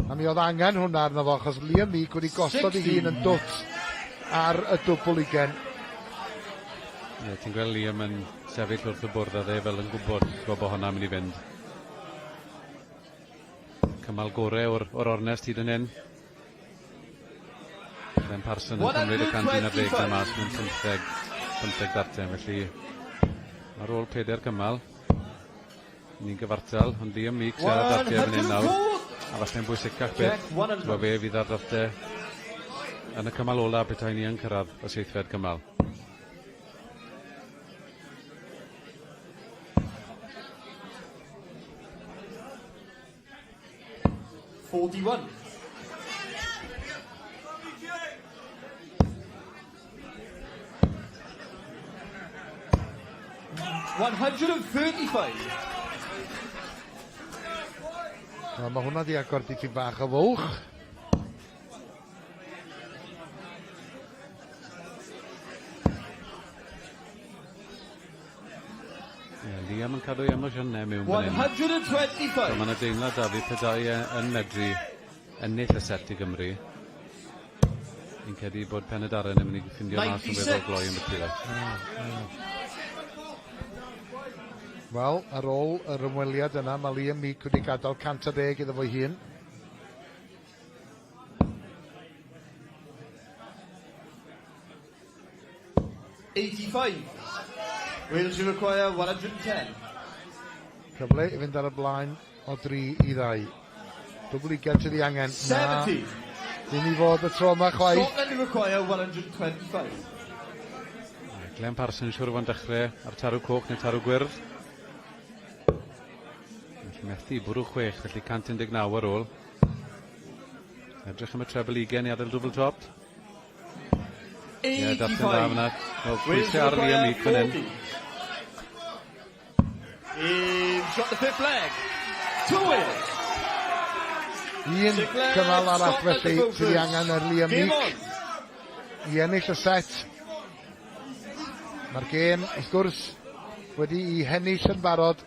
A mi oedd angen hwnna arno fo, achos Liam Meek wedi gosod ei hun yn dwt ar y dwbl 20. Ti'n gweld Liam yn sefyll wrth y bwrdd a dde fel yn gwybod bod hwnna'n mynd i fynd. Cymal gorau o'r ornest hyd yn hyn. Glenn Passon yn cymryd y 111 na mas mewn 15 darten, felly ar ôl 4 cymal ni'n gyfartal, ond Liam Meek sy'n ar darten yn hyn nawr, a falle'n bwysicach beth, so fe fydd ar darten yn y cymal ola beth ni yn cyrraedd y 7th cymal. $41. $135. Mae hwnna di agor dipyn bach o fwch. Liam yn cadw emosiynau mewn fan hyn. 125. Mae yna deimlad da fi pedau yn medru ennill y set i Gymru. Ni'n credu bod Penydaren yn mynd i ffindio mas yn weddol gloi yn bethau. Wel, ar ôl yr ymweliad yna, mae Liam Meek wedi gadael 110 iddo fo'i hun. $85. Wales you require 110. Cyfle i fynd ar y blaen o 3 i 2. Dwbl 20 sydd ei angen. 70. Ddim i fod y tro yma chwaith. Scotland you require 125. Glenn Passon siwr fo'n dechrau ar tarw coch neu tarw gwyrdd. Felly methu bwrw 6, felly 119 ar ôl. Edrych am y treble 20 i adael dwbl top. Ie, darllen da fyna. Wel, pwysau ar Liam Meek fan hyn. He's got the 5th leg. 2 Wales. Un cymal arall felly sydd ei angen ar Liam Meek i ennill y set. Mae'r gêm, wrth gwrs, wedi i hennill yn barod.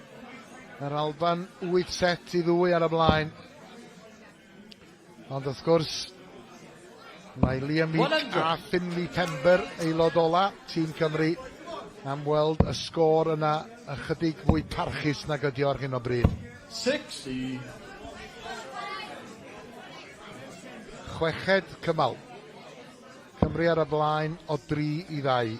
Yr Alban 8 set i 2 ar y blaen. Ond wrth gwrs, mae Liam Meek a Finley Pember aelod ola Tîm Cymru am weld y sgôr yna ychydig fwy parchus nag ydi o ar hyn o bryd. 60. Chweched cymal. Cymru ar y blaen o 3 i 2.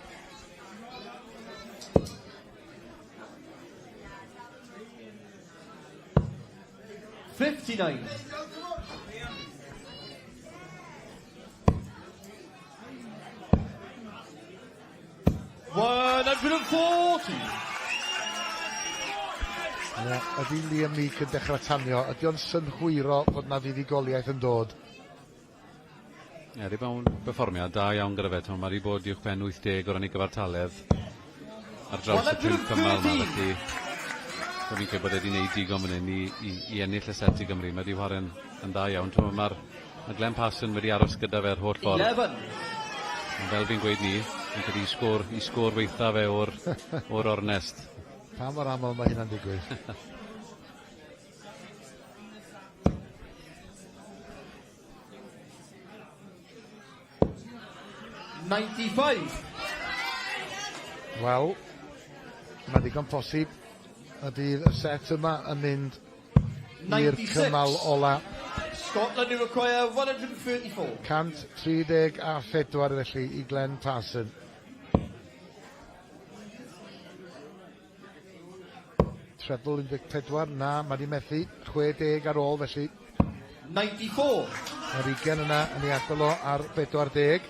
$59. $140. Ydy Liam Meek yn dechrau tanio, ydy o'n synhwyro fod na fuddugoliaeth yn dod? Ie, di mewn perfformiad da iawn gyda fe. Mae wedi bod i'w pen 80 o ran i gyfartaledd ar draws y 5 cymal yma, felly fi'n credu bod wedi gwneud digon fan hyn i ennill y set i Gymru. Mae wedi waren yn da iawn. Mae Glenn Passon wedi aros gyda fe'r holl ffordd. 11. Fel fi'n gweud ni, yn cael i sgôr weitha fe o'r ornest. Pa mor aml mae hynna'n digwydd? Wel, mae digon posib ydy'r set yma yn mynd i'r cymal ola. Scotland who require 134. 134 felly i Glenn Passon. Treble 14, na, mae di methu 60 ar ôl felly. 94. Yr 20 yna yn ei adael o ar 40.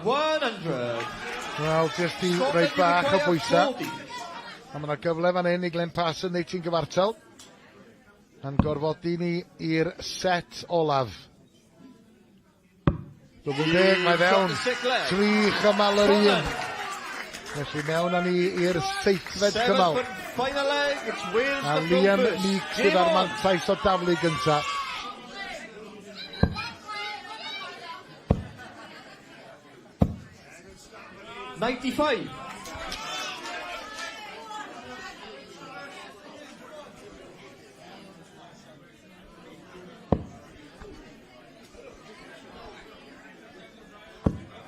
100. Wel, jyst i roi bach o bwysau. A mae yna gyfle fan hyn i Glenn Passon neu ti'n gyfartal. A'n gorfodi ni i'r set olaf. Double 10, mae fewn. 3 chymal yr un. Felly mewn â ni i'r 7fed cymal. A Liam Meek sydd ar mantais o daflu gynta. $95.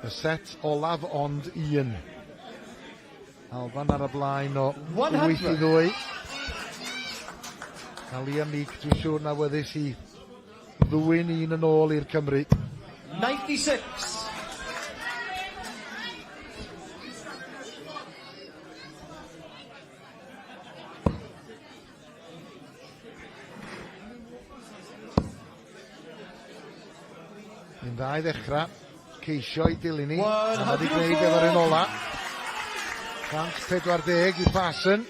Y set olaf ond 1. Alban ar y blaen o 8-2. A Liam Meek, dwi'n siŵr na weddys i ddwyn 1 yn ôl i'r Cymru. 96. Un dda i ddechrau. Ceisio i dilyn ni. A mae wedi gwneud efo'r un ola. 140 i Passon.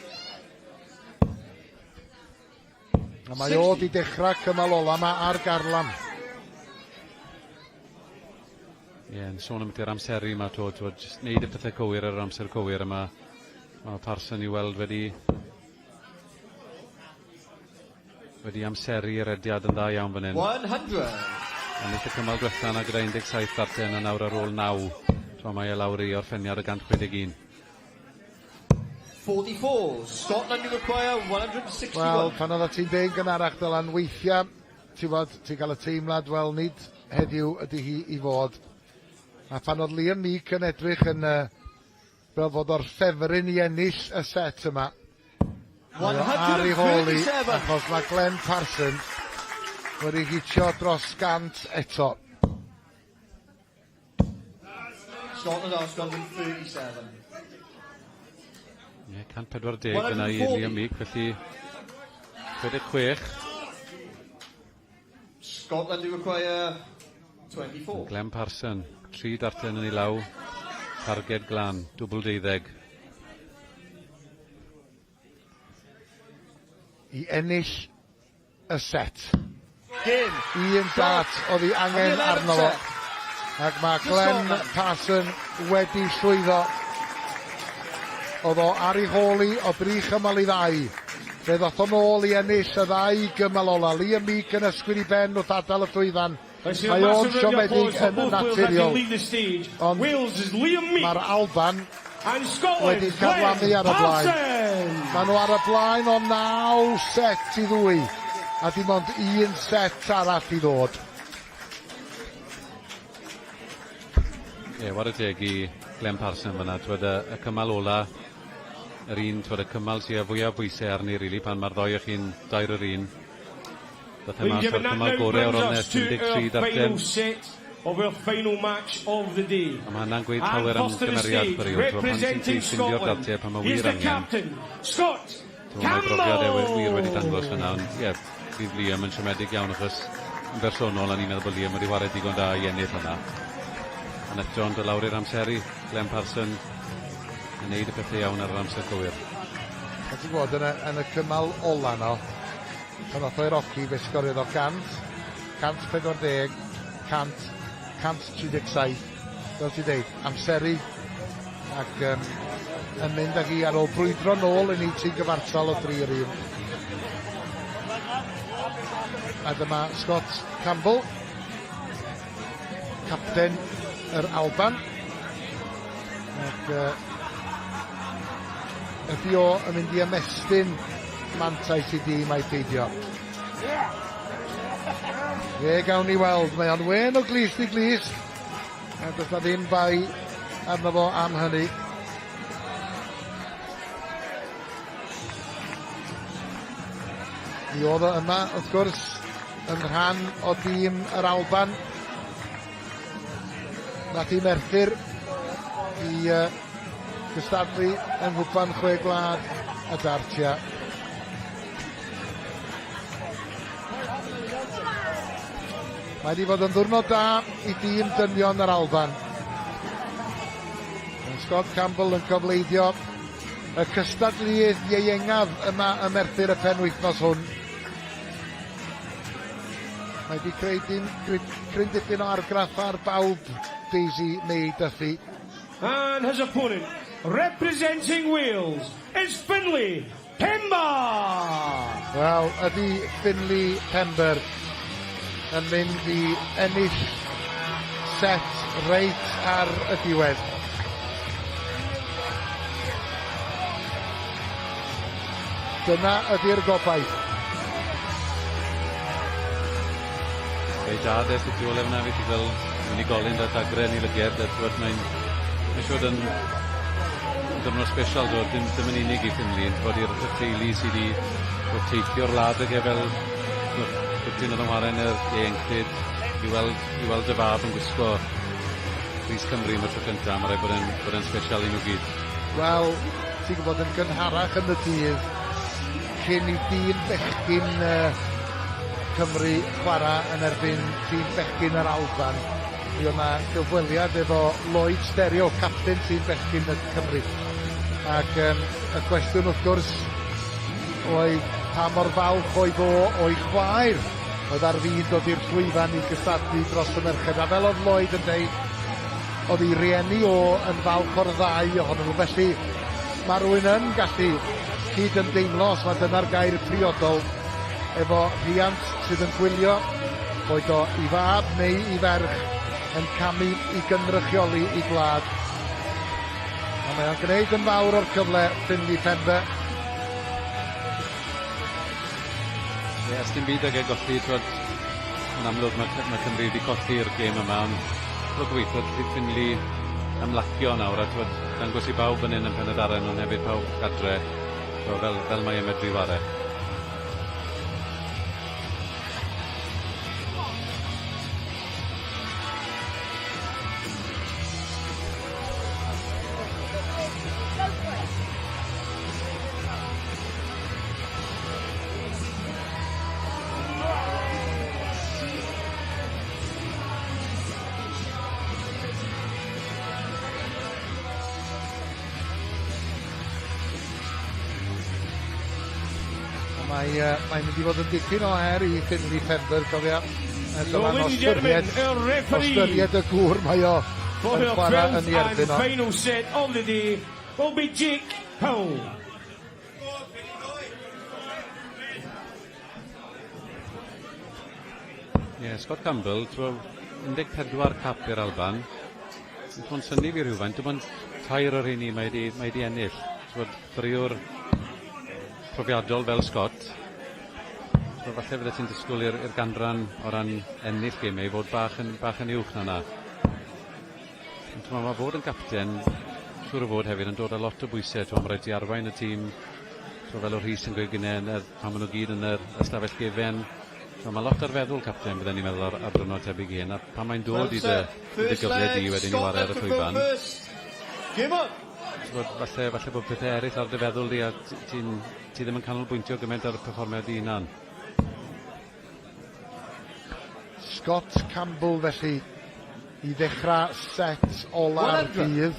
A mae o di dechrau cymal ola yma ar garlam. Ie, yn sôn am ydy'r amseru yma, jyst neud y pethau cywir ar yr amser cywir yma. Mae Passon i weld wedi amseru yr ediad yn dda iawn fan hyn. 100. Ennill y cymal diwetha yna gyda 17 Dartiau a nawr ar ôl 9. Mae e lawr i orffeniad y 161. 44. Scotland who require 161. Wel, pan oedd y tîm Bane gynharach dylan weithiau, ti'n cael y teimlad, wel, nid heddiw ydy hi i fod. A pan oedd Liam Meek yn edrych yn fel fod o'r ffefryn i ennill y set yma. Mae o ar ei holi, achos mae Glenn Passon wedi hitio dros 100 eto. Scotland are Scotland 37. Ie, 140 yna i Liam Meek, felly 26. Scotland who require 24. Glenn Passon, 3 Dartiau yn ei law, targed glan, dwbl 12. I ennill y set. Un dart oedd hi angen arno fo. Ac mae Glenn Passon wedi llwyddo. Oedd o ar ei holi o 3 chymal i 2. Fe ddoth o'n ôl i ennill y 2 gymal ola. Liam Meek yn ysgwyd i ben wrth adael y llwyfan. Mae o'n siomedig yn naturiol. Ond mae'r Alban wedi cyflanu ar y blaen. Mae nhw ar y blaen o 9 set i 2. A dim ond 1 set arall i ddod. Ie, war y deg i Glenn Passon fyna. Y cymal ola, yr un, y cymal sy'n fwyaf bwysau arni, rili, pan mae'r ddoi o'ch chi'n 2 yr 1. Dath e mas o'r cymal gorau o'r onest, 13 Dartiau. Of our final match of the day. A mae hynna'n gweud llawer am gymeriad gwiriwr. Representing Scotland, he's the captain, Scott Campbell! Mae brofiad wir wedi dangos fyna, ond ie, bydd Liam yn siomedig iawn achos yn bersonol a ni'n meddwl bod Liam wedi wared digon da i ennill hwnna. Yn eto ond y lawr i'r amseru, Glenn Passon yn neud y pethau iawn ar yr amser cywir. A ti'n gwybod, yn y cymal ola no, Pan oedd o'r oci fe sgoriodd o 100, 140, 100, 137, fel ti dweud, amseru, ac yn mynd ag i ar ôl brwydro nôl yn ei tîm gyfartal o 3-1. A dyma Scott Campbell, capten yr Alban, ac ydi o yn mynd i ymestyn mantais i dîm a'i peidio. Gawn ni weld, mae o'n wen o glist i glist, a does na ddim bai arno fo am hynny. Mi oedd o yma, wrth gwrs, yn rhan o dîm yr Alban. Nath i Merthyr i gystadlu yn Hwpan Chwe Gwlad a Dartiau. Mae wedi fod yn ddiwrnod da i dîm dynion yr Alban. Scott Campbell yn cyfleidio y cystadluedd ieuengaf yma ym Merthyr y penwythnos hwn. Mae wedi creu dipyn o argraff ar bawb, Daisy May Duffy. And his opponent, representing Wales, is Finlay Pember! Wel, ydy Finlay Pember yn mynd i ennill set reit ar y diwedd. Dyna ydy'r gobaith. Ei dades y tu ôl efna fi ti fel unigolyn da dagren i lygiad a dwi'n mae'n siwr yn dymor special ddim yn unig i Finlay bod i'r teulu sydd wedi teithio'r lad ag fel dwi'n yn ymwaren yr ieuenctid i weld y fab yn gwisgo Rhys Cymru yn y tro cyntaf, mae rhaid bod yn special i nhw gyd. Wel, ti'n gwybod yn gynharach yn y dydd cyn i dyn bechgyn Cymru chwarae yn erbyn tîm bechgyn yr Alban. Mi o'na gyfweliad efo Lloyd Stereo, capten tîm bechgyn y Cymru. Ac y cwestiwn wrth gwrs oedd pa mor falch oedd o o'i chwaer oedd ar fyd dod i'r llwyfan i gystadlu dros y merched. A fel oedd Lloyd yn deud, oedd ei rieni o yn falch o'r ddau ohonyn nhw. Felly mae rhywun yn gallu hyd yn deimlo, os mae dyna'r gair priodol, efo rhiant sydd yn gwylio, boed o i fab neu i ferch yn camu i gynrychioli i gwlad. A mae o'n gwneud yn fawr o'r cyfle Finlay Pember. Ie, os dim byd ag e golli, yn amlwg mae Cymru wedi colli'r gêm yma, ond gobeithio Finlay ymlacio nawr, a dangos i bawb yn un yn Penydaren, ond hefyd pawb gadre, fel mae medru ware. Mae'n mynd i fod yn dipyn o her i Finlay Pember, cofia. Dyma'n ostyried y gŵr mae o yn chwarae yn ei erbyn o. Final set of the day will be Jake Powell. Scott Campbell, 14 cap i'r Alban. Dwi'n syni fi rhywfaint, dwi'n tair o'r hynny mae di ennill. Brywr profiadol fel Scott. Falle fydde ti'n disgwyl i'r ganran o ran ennill gemau fod bach yn uwch na. Mae fod yn capten, siŵr o fod hefyd yn dod â lot o bwysau. Mae rhaid i arwain y tîm, fel o'r Rhys yn gweud gynnau, pan maen nhw gyd yn yr ystafell gefen. Mae lot ar feddwl capten, byddwn ni'n meddwl ar drwnod tebyg i hyn. A pan mae'n dod i dy gyfle di wedyn i wario ar y llwyfan. Falle bod pethau eraill ar dy feddwl di, a ti ddim yn canolbwyntio gymaint ar y perfformiad i hunan. Scott Campbell felly i ddechrau set ola'r dydd.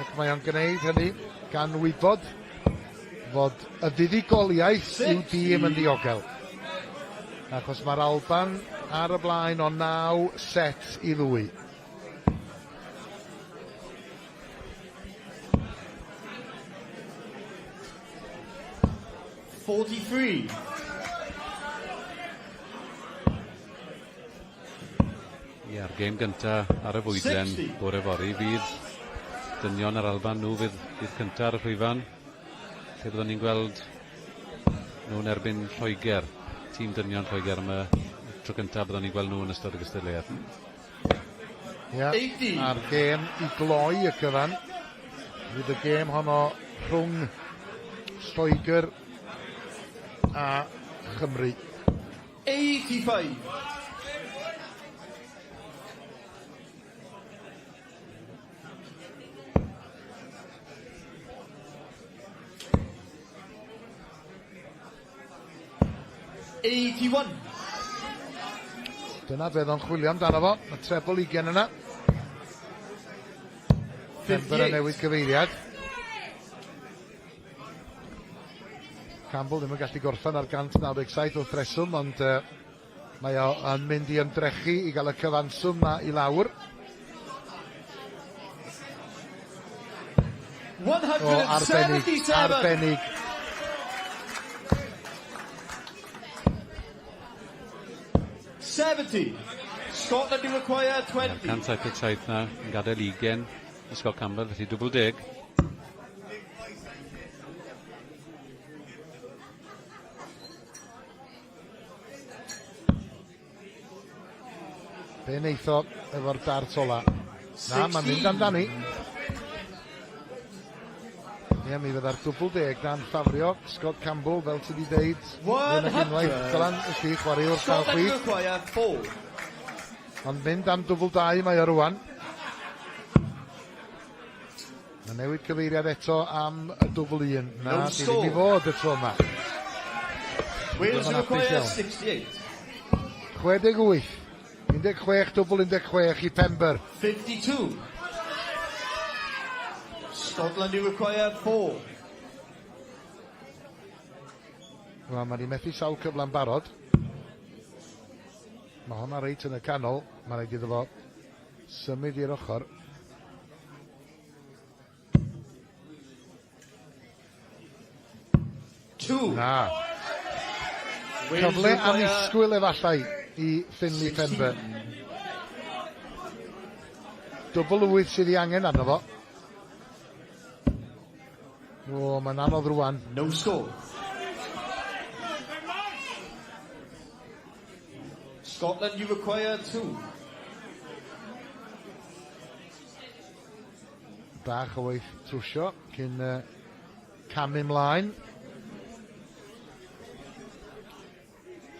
Ac mae o'n gwneud hynny gan wybod fod y fuddugoliaeth i'w dîm yn ddiogel. Achos mae'r Alban ar y blaen o 9-2. 43. A'r gêm gynta ar y fwydlen bore fori fydd dynion yr Alban nhw fydd cynta ar y llwyfan, lle byddwn ni'n gweld nhw'n erbyn Lloegr, tîm dynion Lloegr am y tro gynta byddwn ni'n gweld nhw yn ystod y gystadleuaeth. A'r gêm i gloi y cyfan fydd y gêm honno rhwng Lloegr a Chymru. 85. Dyna beth o'n chwilio amdano fo, y trebl 20 yna. Denver yn newid cyfeiriad. Campbell ddim yn gallu gorffen ar 197 wrth reswm, ond mae o yn mynd i ymdrechu i gael y cyfanswm na i lawr. Arbennig. Scotland do require 20. 177 na yn gadael 20 i Scott Campbell, felly dwbl 10. Be neitho efo'r dart ola? Na, mae'n mynd amdani. Mi fydda'r dwbl 10 na'n ffafrio Scott Campbell, fel ti wedi deud. Yn y gynwaith, dylan y chi, chwaraewr cael chwith. Ond mynd am dwbl 2 mae o rwan. Mae newid cyfeiriad eto am y dwbl 1. Na, di ddim i fod y tro yma. Wales require 68. 68. 16, dwbl 16 i Pember. 52. Scotland do require 4. Wel, mae ni methu sawl cyfla'n barod. Mae hwnna reit yn y canol. Mae rhaid iddo fo symud i'r ochr. Na. Cyfle annisgwyl efallai i Finley Pember. Dwbl 8 sydd i angen arno fo. O, mae'n anodd rwan. No score. Scotland, you require 2. Bach o weith trwsio cyn camu mlaen.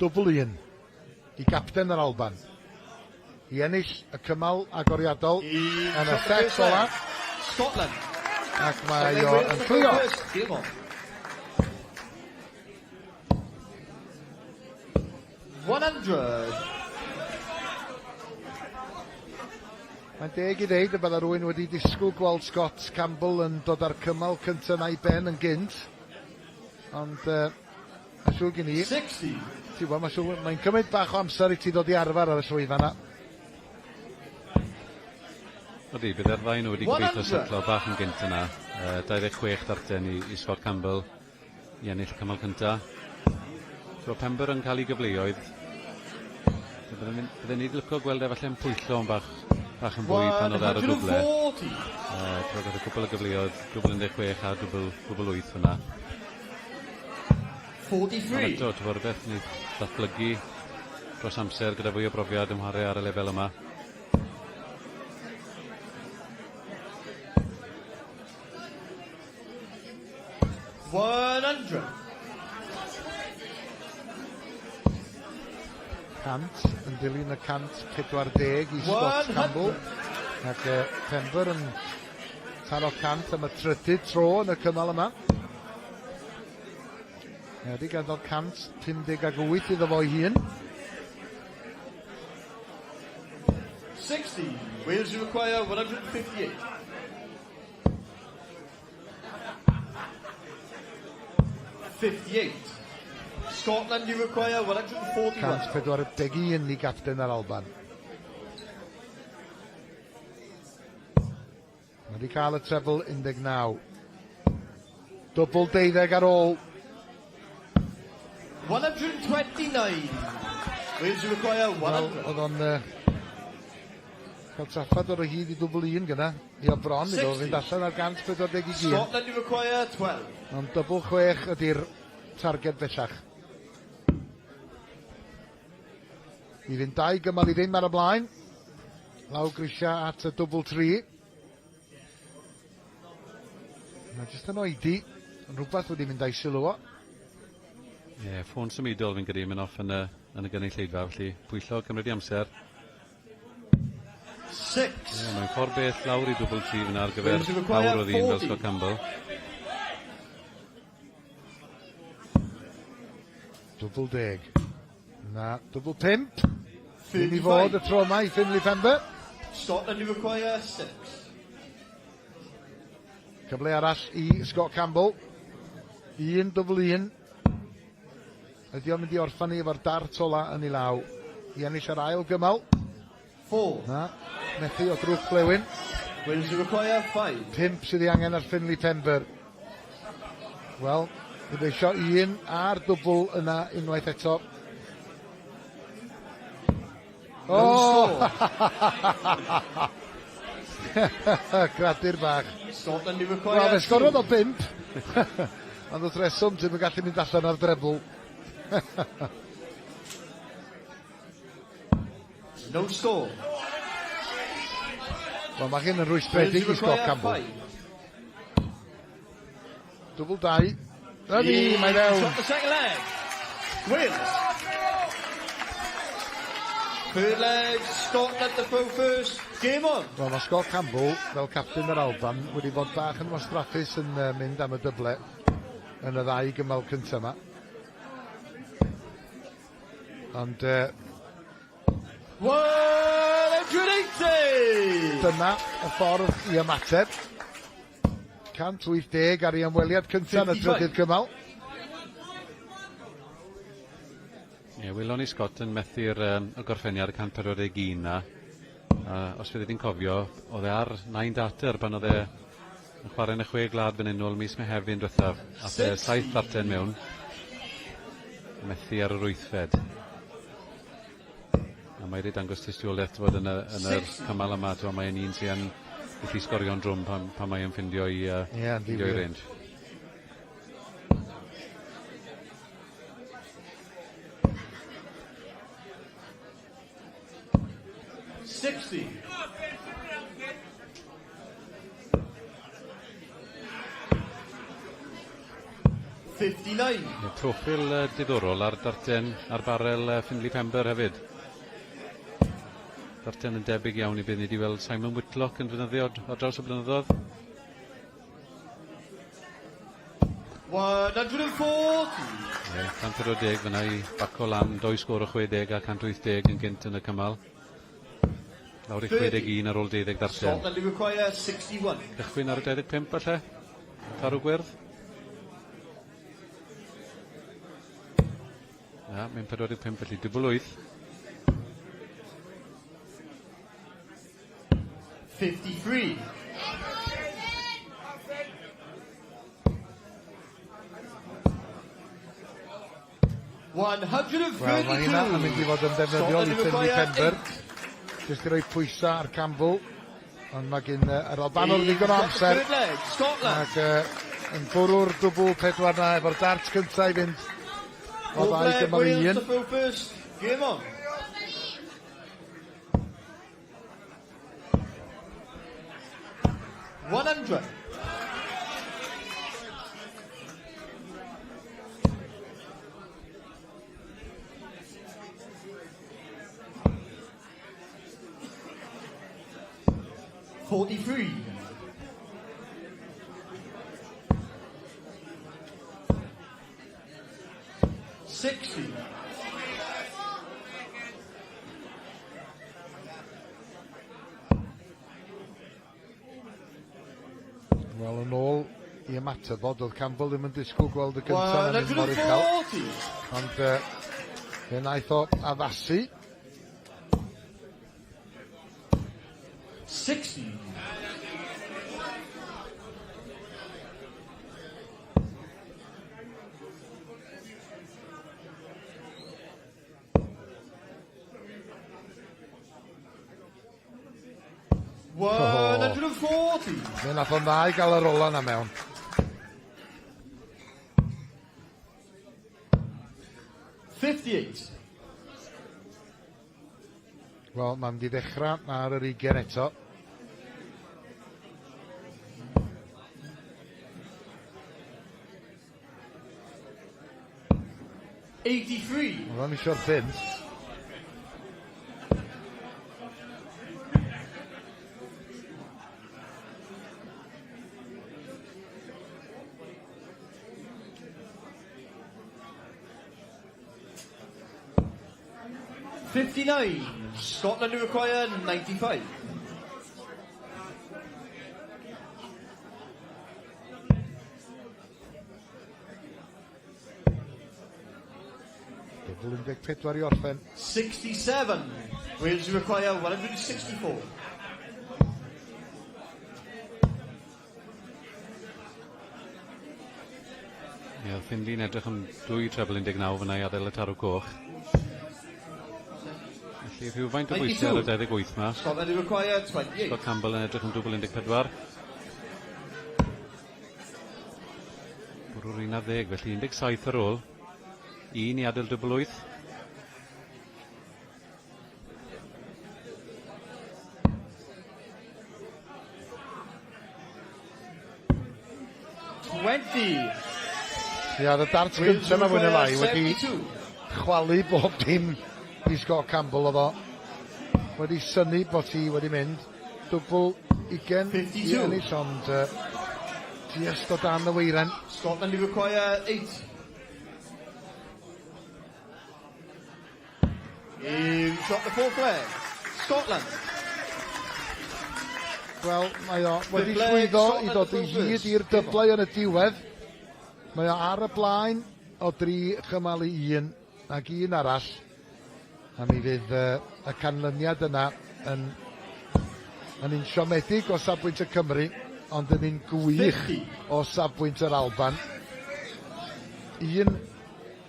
Dwbl 1 i gapten yr Alban. I ennill y cymal agoriadol yn y set ola. Scotland. Ac mae o yn llwyddo. Mae'n deg i ddeud y bydda rhywun wedi disgwyl gweld Scott Campbell yn dod ar cymal cyntaf na i ben yn gynt. Ond mae'n siŵr gen i. Mae'n cymryd bach o amser i ti ddod i arfer ar y llwyfan yna. Ydy, bydd e'r ddau nhw wedi gobeithio setlo bach yn gynt yna. 26 darten i Scott Campbell i ennill cymal cynta. So Pember yn cael ei gyfleoedd. Byddwn ni'n licio gweld efallai'n pwyllo yn bach yn fwy pan oedd ar y dwble. Tro gath y cwbl o gyfleoedd, dwbl 16 a dwbl 8 hwnna. 43. Eto, ti'n fawr beth ni ddatblygu dros amser gyda fwy o brofiad ymharu ar y lefel yma. Cant yn dilyn y 140 i Scott Campbell. Ac Pember yn taro 100 am y trydydd tro yn y cymal yma. Wedi gadael 158 iddo fo'i hun. 60. Wales require 158. 58. Scotland, you require 141. 141 i gapten yr Alban. Mae wedi cael y treble 19. Double 12 ar ôl. 129. Wales, you require 100. Oedd o'n cael traffad o'r hyd i double 1 gyda. I o bron, iddo fynd allan ar 141. Scotland, you require 12. Ond double 6 ydy'r targed bellach. I fynd 2 gymal i ddim ar y blaen. Law grisia at y double 3. Mae jyst yn oedi. Rhywbeth wedi mynd a'i sylw o. Ie, ffôn symudol fi'n gyda mynd off yn y gynulleidfa, felly pwyllo cymryd i amser. 6. Mae'n ffordd beth lawr i double 3 fyna ar gyfer awr o ddyn fel Scott Campbell. Double 10. Na, double 5. Ddim i fod y tro yma i Finley Pember. Scotland, you require 6. Cyfle arall i Scott Campbell. 1 double 1. Ydy o'n mynd i orffan i efo'r dart ola yn ei law. I ennill yr ail gymal. 4. Na, methu o drwch blewyn. Wales, you require 5. 5 sydd i angen ar Finley Pember. Wel, bydd eisio 1 a'r dwbl yna unwaith eto. Gradur bach. Scotland, you require 2. Wel, fe sgorodd o 5. Ond wrth reswm, ti'n mynd gallu mynd allan ar drebl. No score. Wel, mae hyn yn rwystredig i Scott Campbell. Double 2. Ydy, mae fewn. Shot the second leg. Wales. Third leg, Scotland to throw first. Game on. Wel, mae Scott Campbell, fel captain yr Alban, wedi bod bach yn wastraffus yn mynd am y dyble yn y 2 gymal cyntaf yma. Ond 180! Dyna y ffordd i ymateb. 180 ar ei ymweliad cyntaf yn y trydydd gymal. Ie, welon ni Scott yn methu'r gorffeniad 141 na. Os fydd i'n cofio, oedd e ar 9 dater pan oedd e yn chwarae yn y 6 glad fan unol mis Mehefin diwethaf. A 7 darten mewn. Methu ar yr 8fed. A mae wedi dangos tystiolaeth fod yn yr cymal yma, mae'n un sy'n gallu sgorio'n drwm pan mae'n ffindio i range. Proffil diddorol ar darten ar barel Finley Pember hefyd. Darten yn debyg iawn i beth ni wedi weld Simon Whitlock yn fynyddio o draws y blynyddoedd. 140! 140 fyna i baco lan 2 sgôr o 60 a 180 yn gynt yn y cymal. Lawr i 61 ar ôl 12 darten. Scotland require 61. Cychwyn ar y 25 falle. Tarw gwyrdd. Na, mae'n 45 felly, dwbl 8. 53. Wel, mae hynna yn mynd i fod yn defnyddiol i Finley Pember. Jyst i roi pwysau ar Campbell. Ond mae gen yr Albanol ddigon o amser. Ac yn bwrw'r dwbl 4 na efo'r dart cyntaf i fynd o 2 gymal 1. Game on. $100. $43. $60. Wel, yn ôl i ymatebod. Oedd Campbell ddim yn disgwyl gweld y gyntaf yn mynd mor uchel. Ond fe naeth o addasu. 60. Fe nath o'n dda i gael yr ola na mewn. Wel, mae'n di ddechrau ar yr 20 eto. Wel, o'n eisiau'r pint. Scotland to require 95. Double 14 i orffen. 67. Wales to require 164. Ie, Findli'n edrych am 2 treble 19 fyna i adael y tarw coch. Felly rhywfaint o bwysau ar y 28 ma. Scotland to require 28. Scott Campbell yn edrych am double 14. Bwrw'r 11, felly 17 ar ôl. 1 i adael double 8. Ia, y dart gyntaf yma fwy neu lai wedi chwalu bob dim i Scott Campbell o ddo. Wedi syni bod hi wedi mynd. Double 20 i ennill, ond just o dan y weiren. Scotland to require 8. Shot the fourth leg. Scotland. Wel, mae o wedi llwyddo i ddod i hyd i'r dyblau yn y diwedd. Mae o ar y blaen o 3 chymal i 1 ac 1 arall. A mi fydd y canlyniad yna yn un siomedig o safbwynt y Cymru, ond yn un gwych o safbwynt yr Alban. 1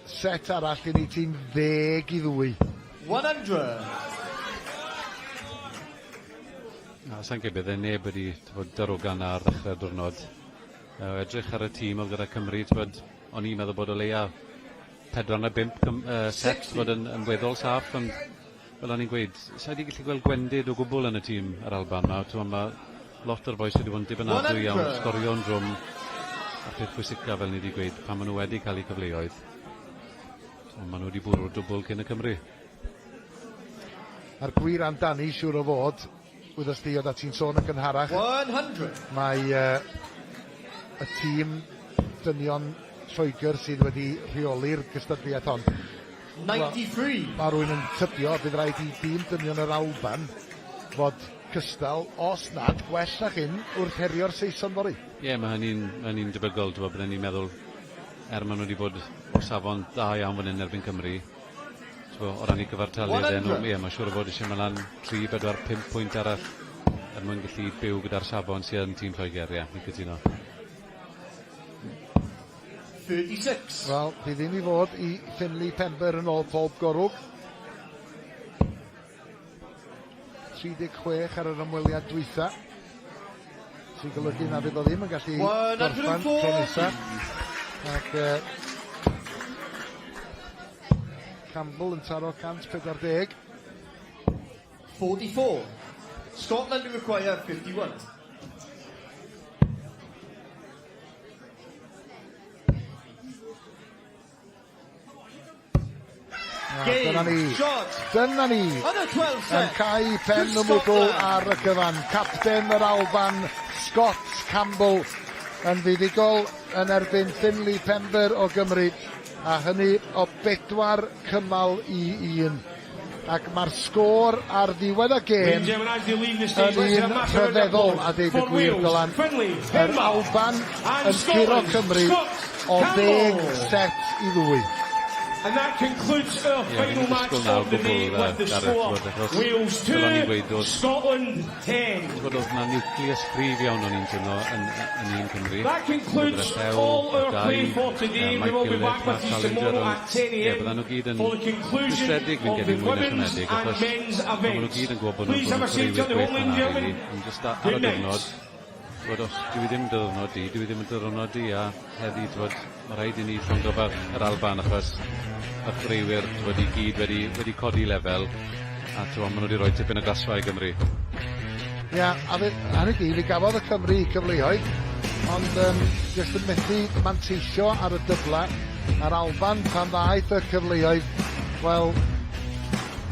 set arall i ni tîm 10 i 2. 100. Sa'n gwybod, bydde neb wedi darogan ar ddechrau'r diwrnod. Edrych ar y tîm oedd gyda Cymru, o'n i'n meddwl bod o leia 4 na 5 set fod yn weddol saff, ond fel o'n i'n gweud, sa'i wedi gallu gweld gwendid o gwbl yn y tîm yr Alban ma. Mae lot o'r boes wedi bod yn dibynadwy iawn, sgorio'n drwm, a peth pwysica fel ni wedi gweud, pan maen nhw wedi cael eu cyfleoedd. Maen nhw wedi bwrw'r dwbl cyn y Cymru. A'r gwir amdani, siŵr o fod, wyddos di oedd a ti'n sôn yn gynharach. 100. Mae y tîm dynion Lloegr sydd wedi rheoli'r gystadleuaeth hon. 93. Mae rwy'n yn tybio, bydd rhaid i dîm dynion yr Alban fod cystal, os nad gwell na hyn, wrth herio'r Saeson fori. Ie, mae hynny'n debygol, byddwn ni'n meddwl, maen nhw wedi bod o safon da iawn fan hyn erbyn Cymru. O ran i gyfartaliad enw, mae siŵr o fod eisiau mynd lan 3, 4, 5 pwynt arall er mwyn gallu byw gyda'r safon sydd yn tîm Lloegr, ni'n cytuno. 36. Wel, bydd ddim i fod i Finley Pember yn ôl pob gorwg. 36 ar yr ymweliad dwytha. Sy'n golygu na fydd o ddim yn gallu gorffan tro nesaf. Ac Campbell yn taro 140. 44. Scotland to require 51. Dyna ni. Yn cael pen y mwgl ar y cyfan. Capten yr Alban, Scott Campbell, yn fuddigol yn erbyn Finley Pember o Gymru. A hynny o 4 cymal i 1. ac mae'r sgôr ar ddiwedd y gêm yn un rhyfeddol a deud y gwir Dylan. Yr Alban yn curo Cymru o 10 set i 2. And that concludes our final match of the day with the score. Wales 2, Scotland 10. Oedd yna nucleus cryf iawn o'n i'n tynno yn un Cymru. That concludes all our play for today. We will be back with you tomorrow at 10 a.m. for the conclusion of the women's and men's events. Please have a seat at the home and gentlemen. Good night. Os dwi ddim yn diwrnod i a heddi, mae rhaid i ni llond o'r yr Alban achos y chwaraewyr i gyd wedi codi lefel a maen nhw wedi rhoi tipyn o glasfa i Gymru. Ia, a hynny fi gafodd y Cymru cyfleoedd, ond jyst yn methu manteisio ar y dybla. A'r Alban pan ddaeth y cyfleoedd, wel,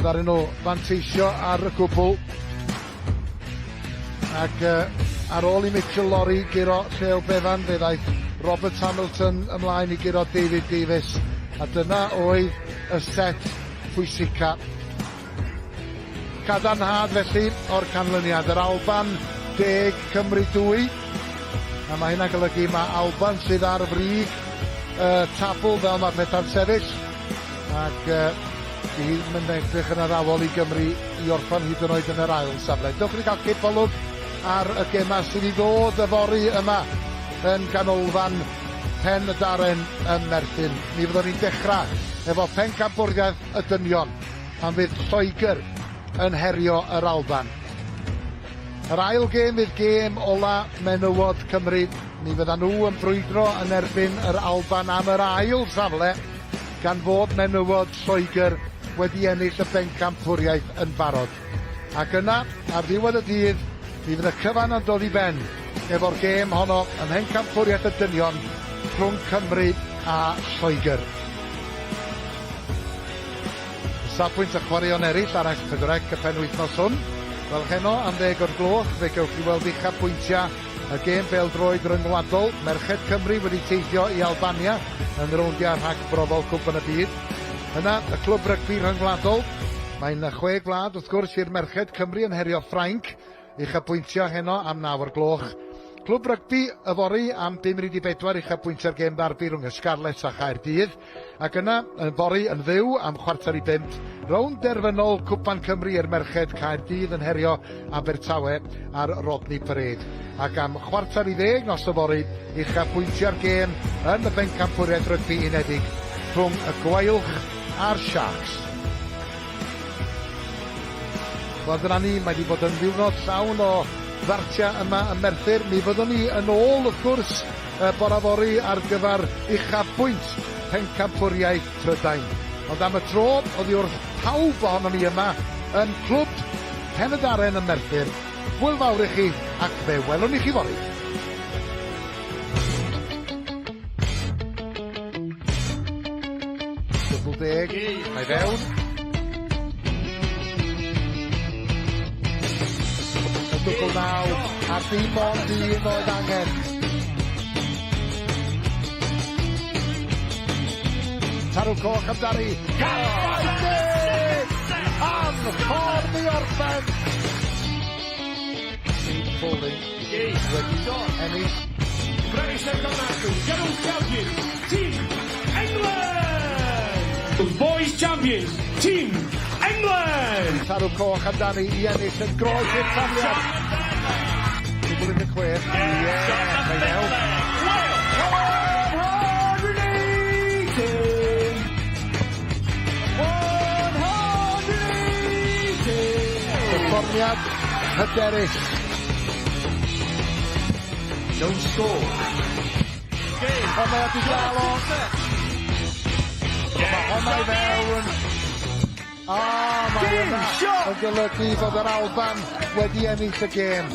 ddaru nhw manteisio ar y cwbl. Ac ar ôl i Mitchell Lorry giro Sylwebaeth, fe ddaeth Robert Hamilton ymlaen i giro David Davies, a dyna oedd y set pwysica. Cadarnhad felly o'r canlyniad, yr Alban 10, Cymru 2, a mae hynna'n golygu mae Alban sydd ar y brig tabl fel mae pethau'n sefyll, ac ddim yn edrych yn addawol i Gymru i orffan hyd yn oed yn yr ail safle. Dewch chi gael cipolwg ar y gemau sydd i ddod y fori yma yn ganolfan Pendarren yn Merthin. Mi fyddwn ni'n dechrau efo Pencampwriaeth y dynion, pan fydd Lloegr yn herio yr Alban. Yr ail gêm fydd gêm ola menywod Cymru. Mi fyddan nhw yn brwydro yn erbyn yr Alban am yr ail safle, gan fod menywod Lloegr wedi ennill y Bencampwriaeth yn barod. Ac yna, ar ddiwedd y dydd, mi fydd y cyfan yn dod i ben efo'r gêm honno ym Pencampwriaeth y dynion rhwng Cymru a Lloegr. Safbwynt y chwaraeon eraill ar S4C y penwythnos hwn. Fel heno am 10 o'r gloch, fe gewch chi weld uchafbwyntiau y gêm bêl-droed ryngwladol. Merched Cymru wedi teithio i Albania yn rowndiau rhagbrofol Cwpan y Byd. Yna, y clwb rygbi ryngwladol. Mae'n 6 gwlad wrth gwrs i'r Merched Cymru yn herio Ffrainc. Uchafbwyntio heno am 9 o'r gloch. Clwb rygbi y fori am 5:04 uchafbwyntio'r gêm ddarbi rhwng y Scarlets a Chaerdydd. Ac yna, y fori yn fyw am 4:45. Rownd derfynol Cwpan Cymru i'r Merched, Caerdydd yn herio Abertawe ar Rodney Parade. Ac am 9:45 nos y fori, uchafbwyntio'r gêm yn y Bencampwriaeth rygbi unedig rhwng y Gwaelch a'r Sharks. Wel dyna ni, mae wedi bod yn ddiwrnod llawn o ddartia yma yn Merthyr. Mi fyddwn ni yn ôl wrth gwrs bore fori ar gyfer uchafbwynt Pencampwriaeth Prydain. Ond am y tro, oddi wrth pawb ohono ni yma yn clwb Pendarren yn Merthyr. Hwyl fawr i chi ac fe welwn i chi fori. Dwbl 10, mae fewn. Dwbl 9, a dim ond un oedd angen. Tarw coch amdani. Gafaethig! Am ffordd i orffen! Falling. Wedi ennill. British International General Champion, Team England! The Boys Champions, Team England! Tarw coch amdani i ennill yn groes i'r tafliad. Dwbl 16. Mae newl. Perfformiad hyderus. Don't score. Ond mae wedi gael o. Mae honna i fewn. Mae hwnna yn golygu fod yr Alban wedi ennill y gêm.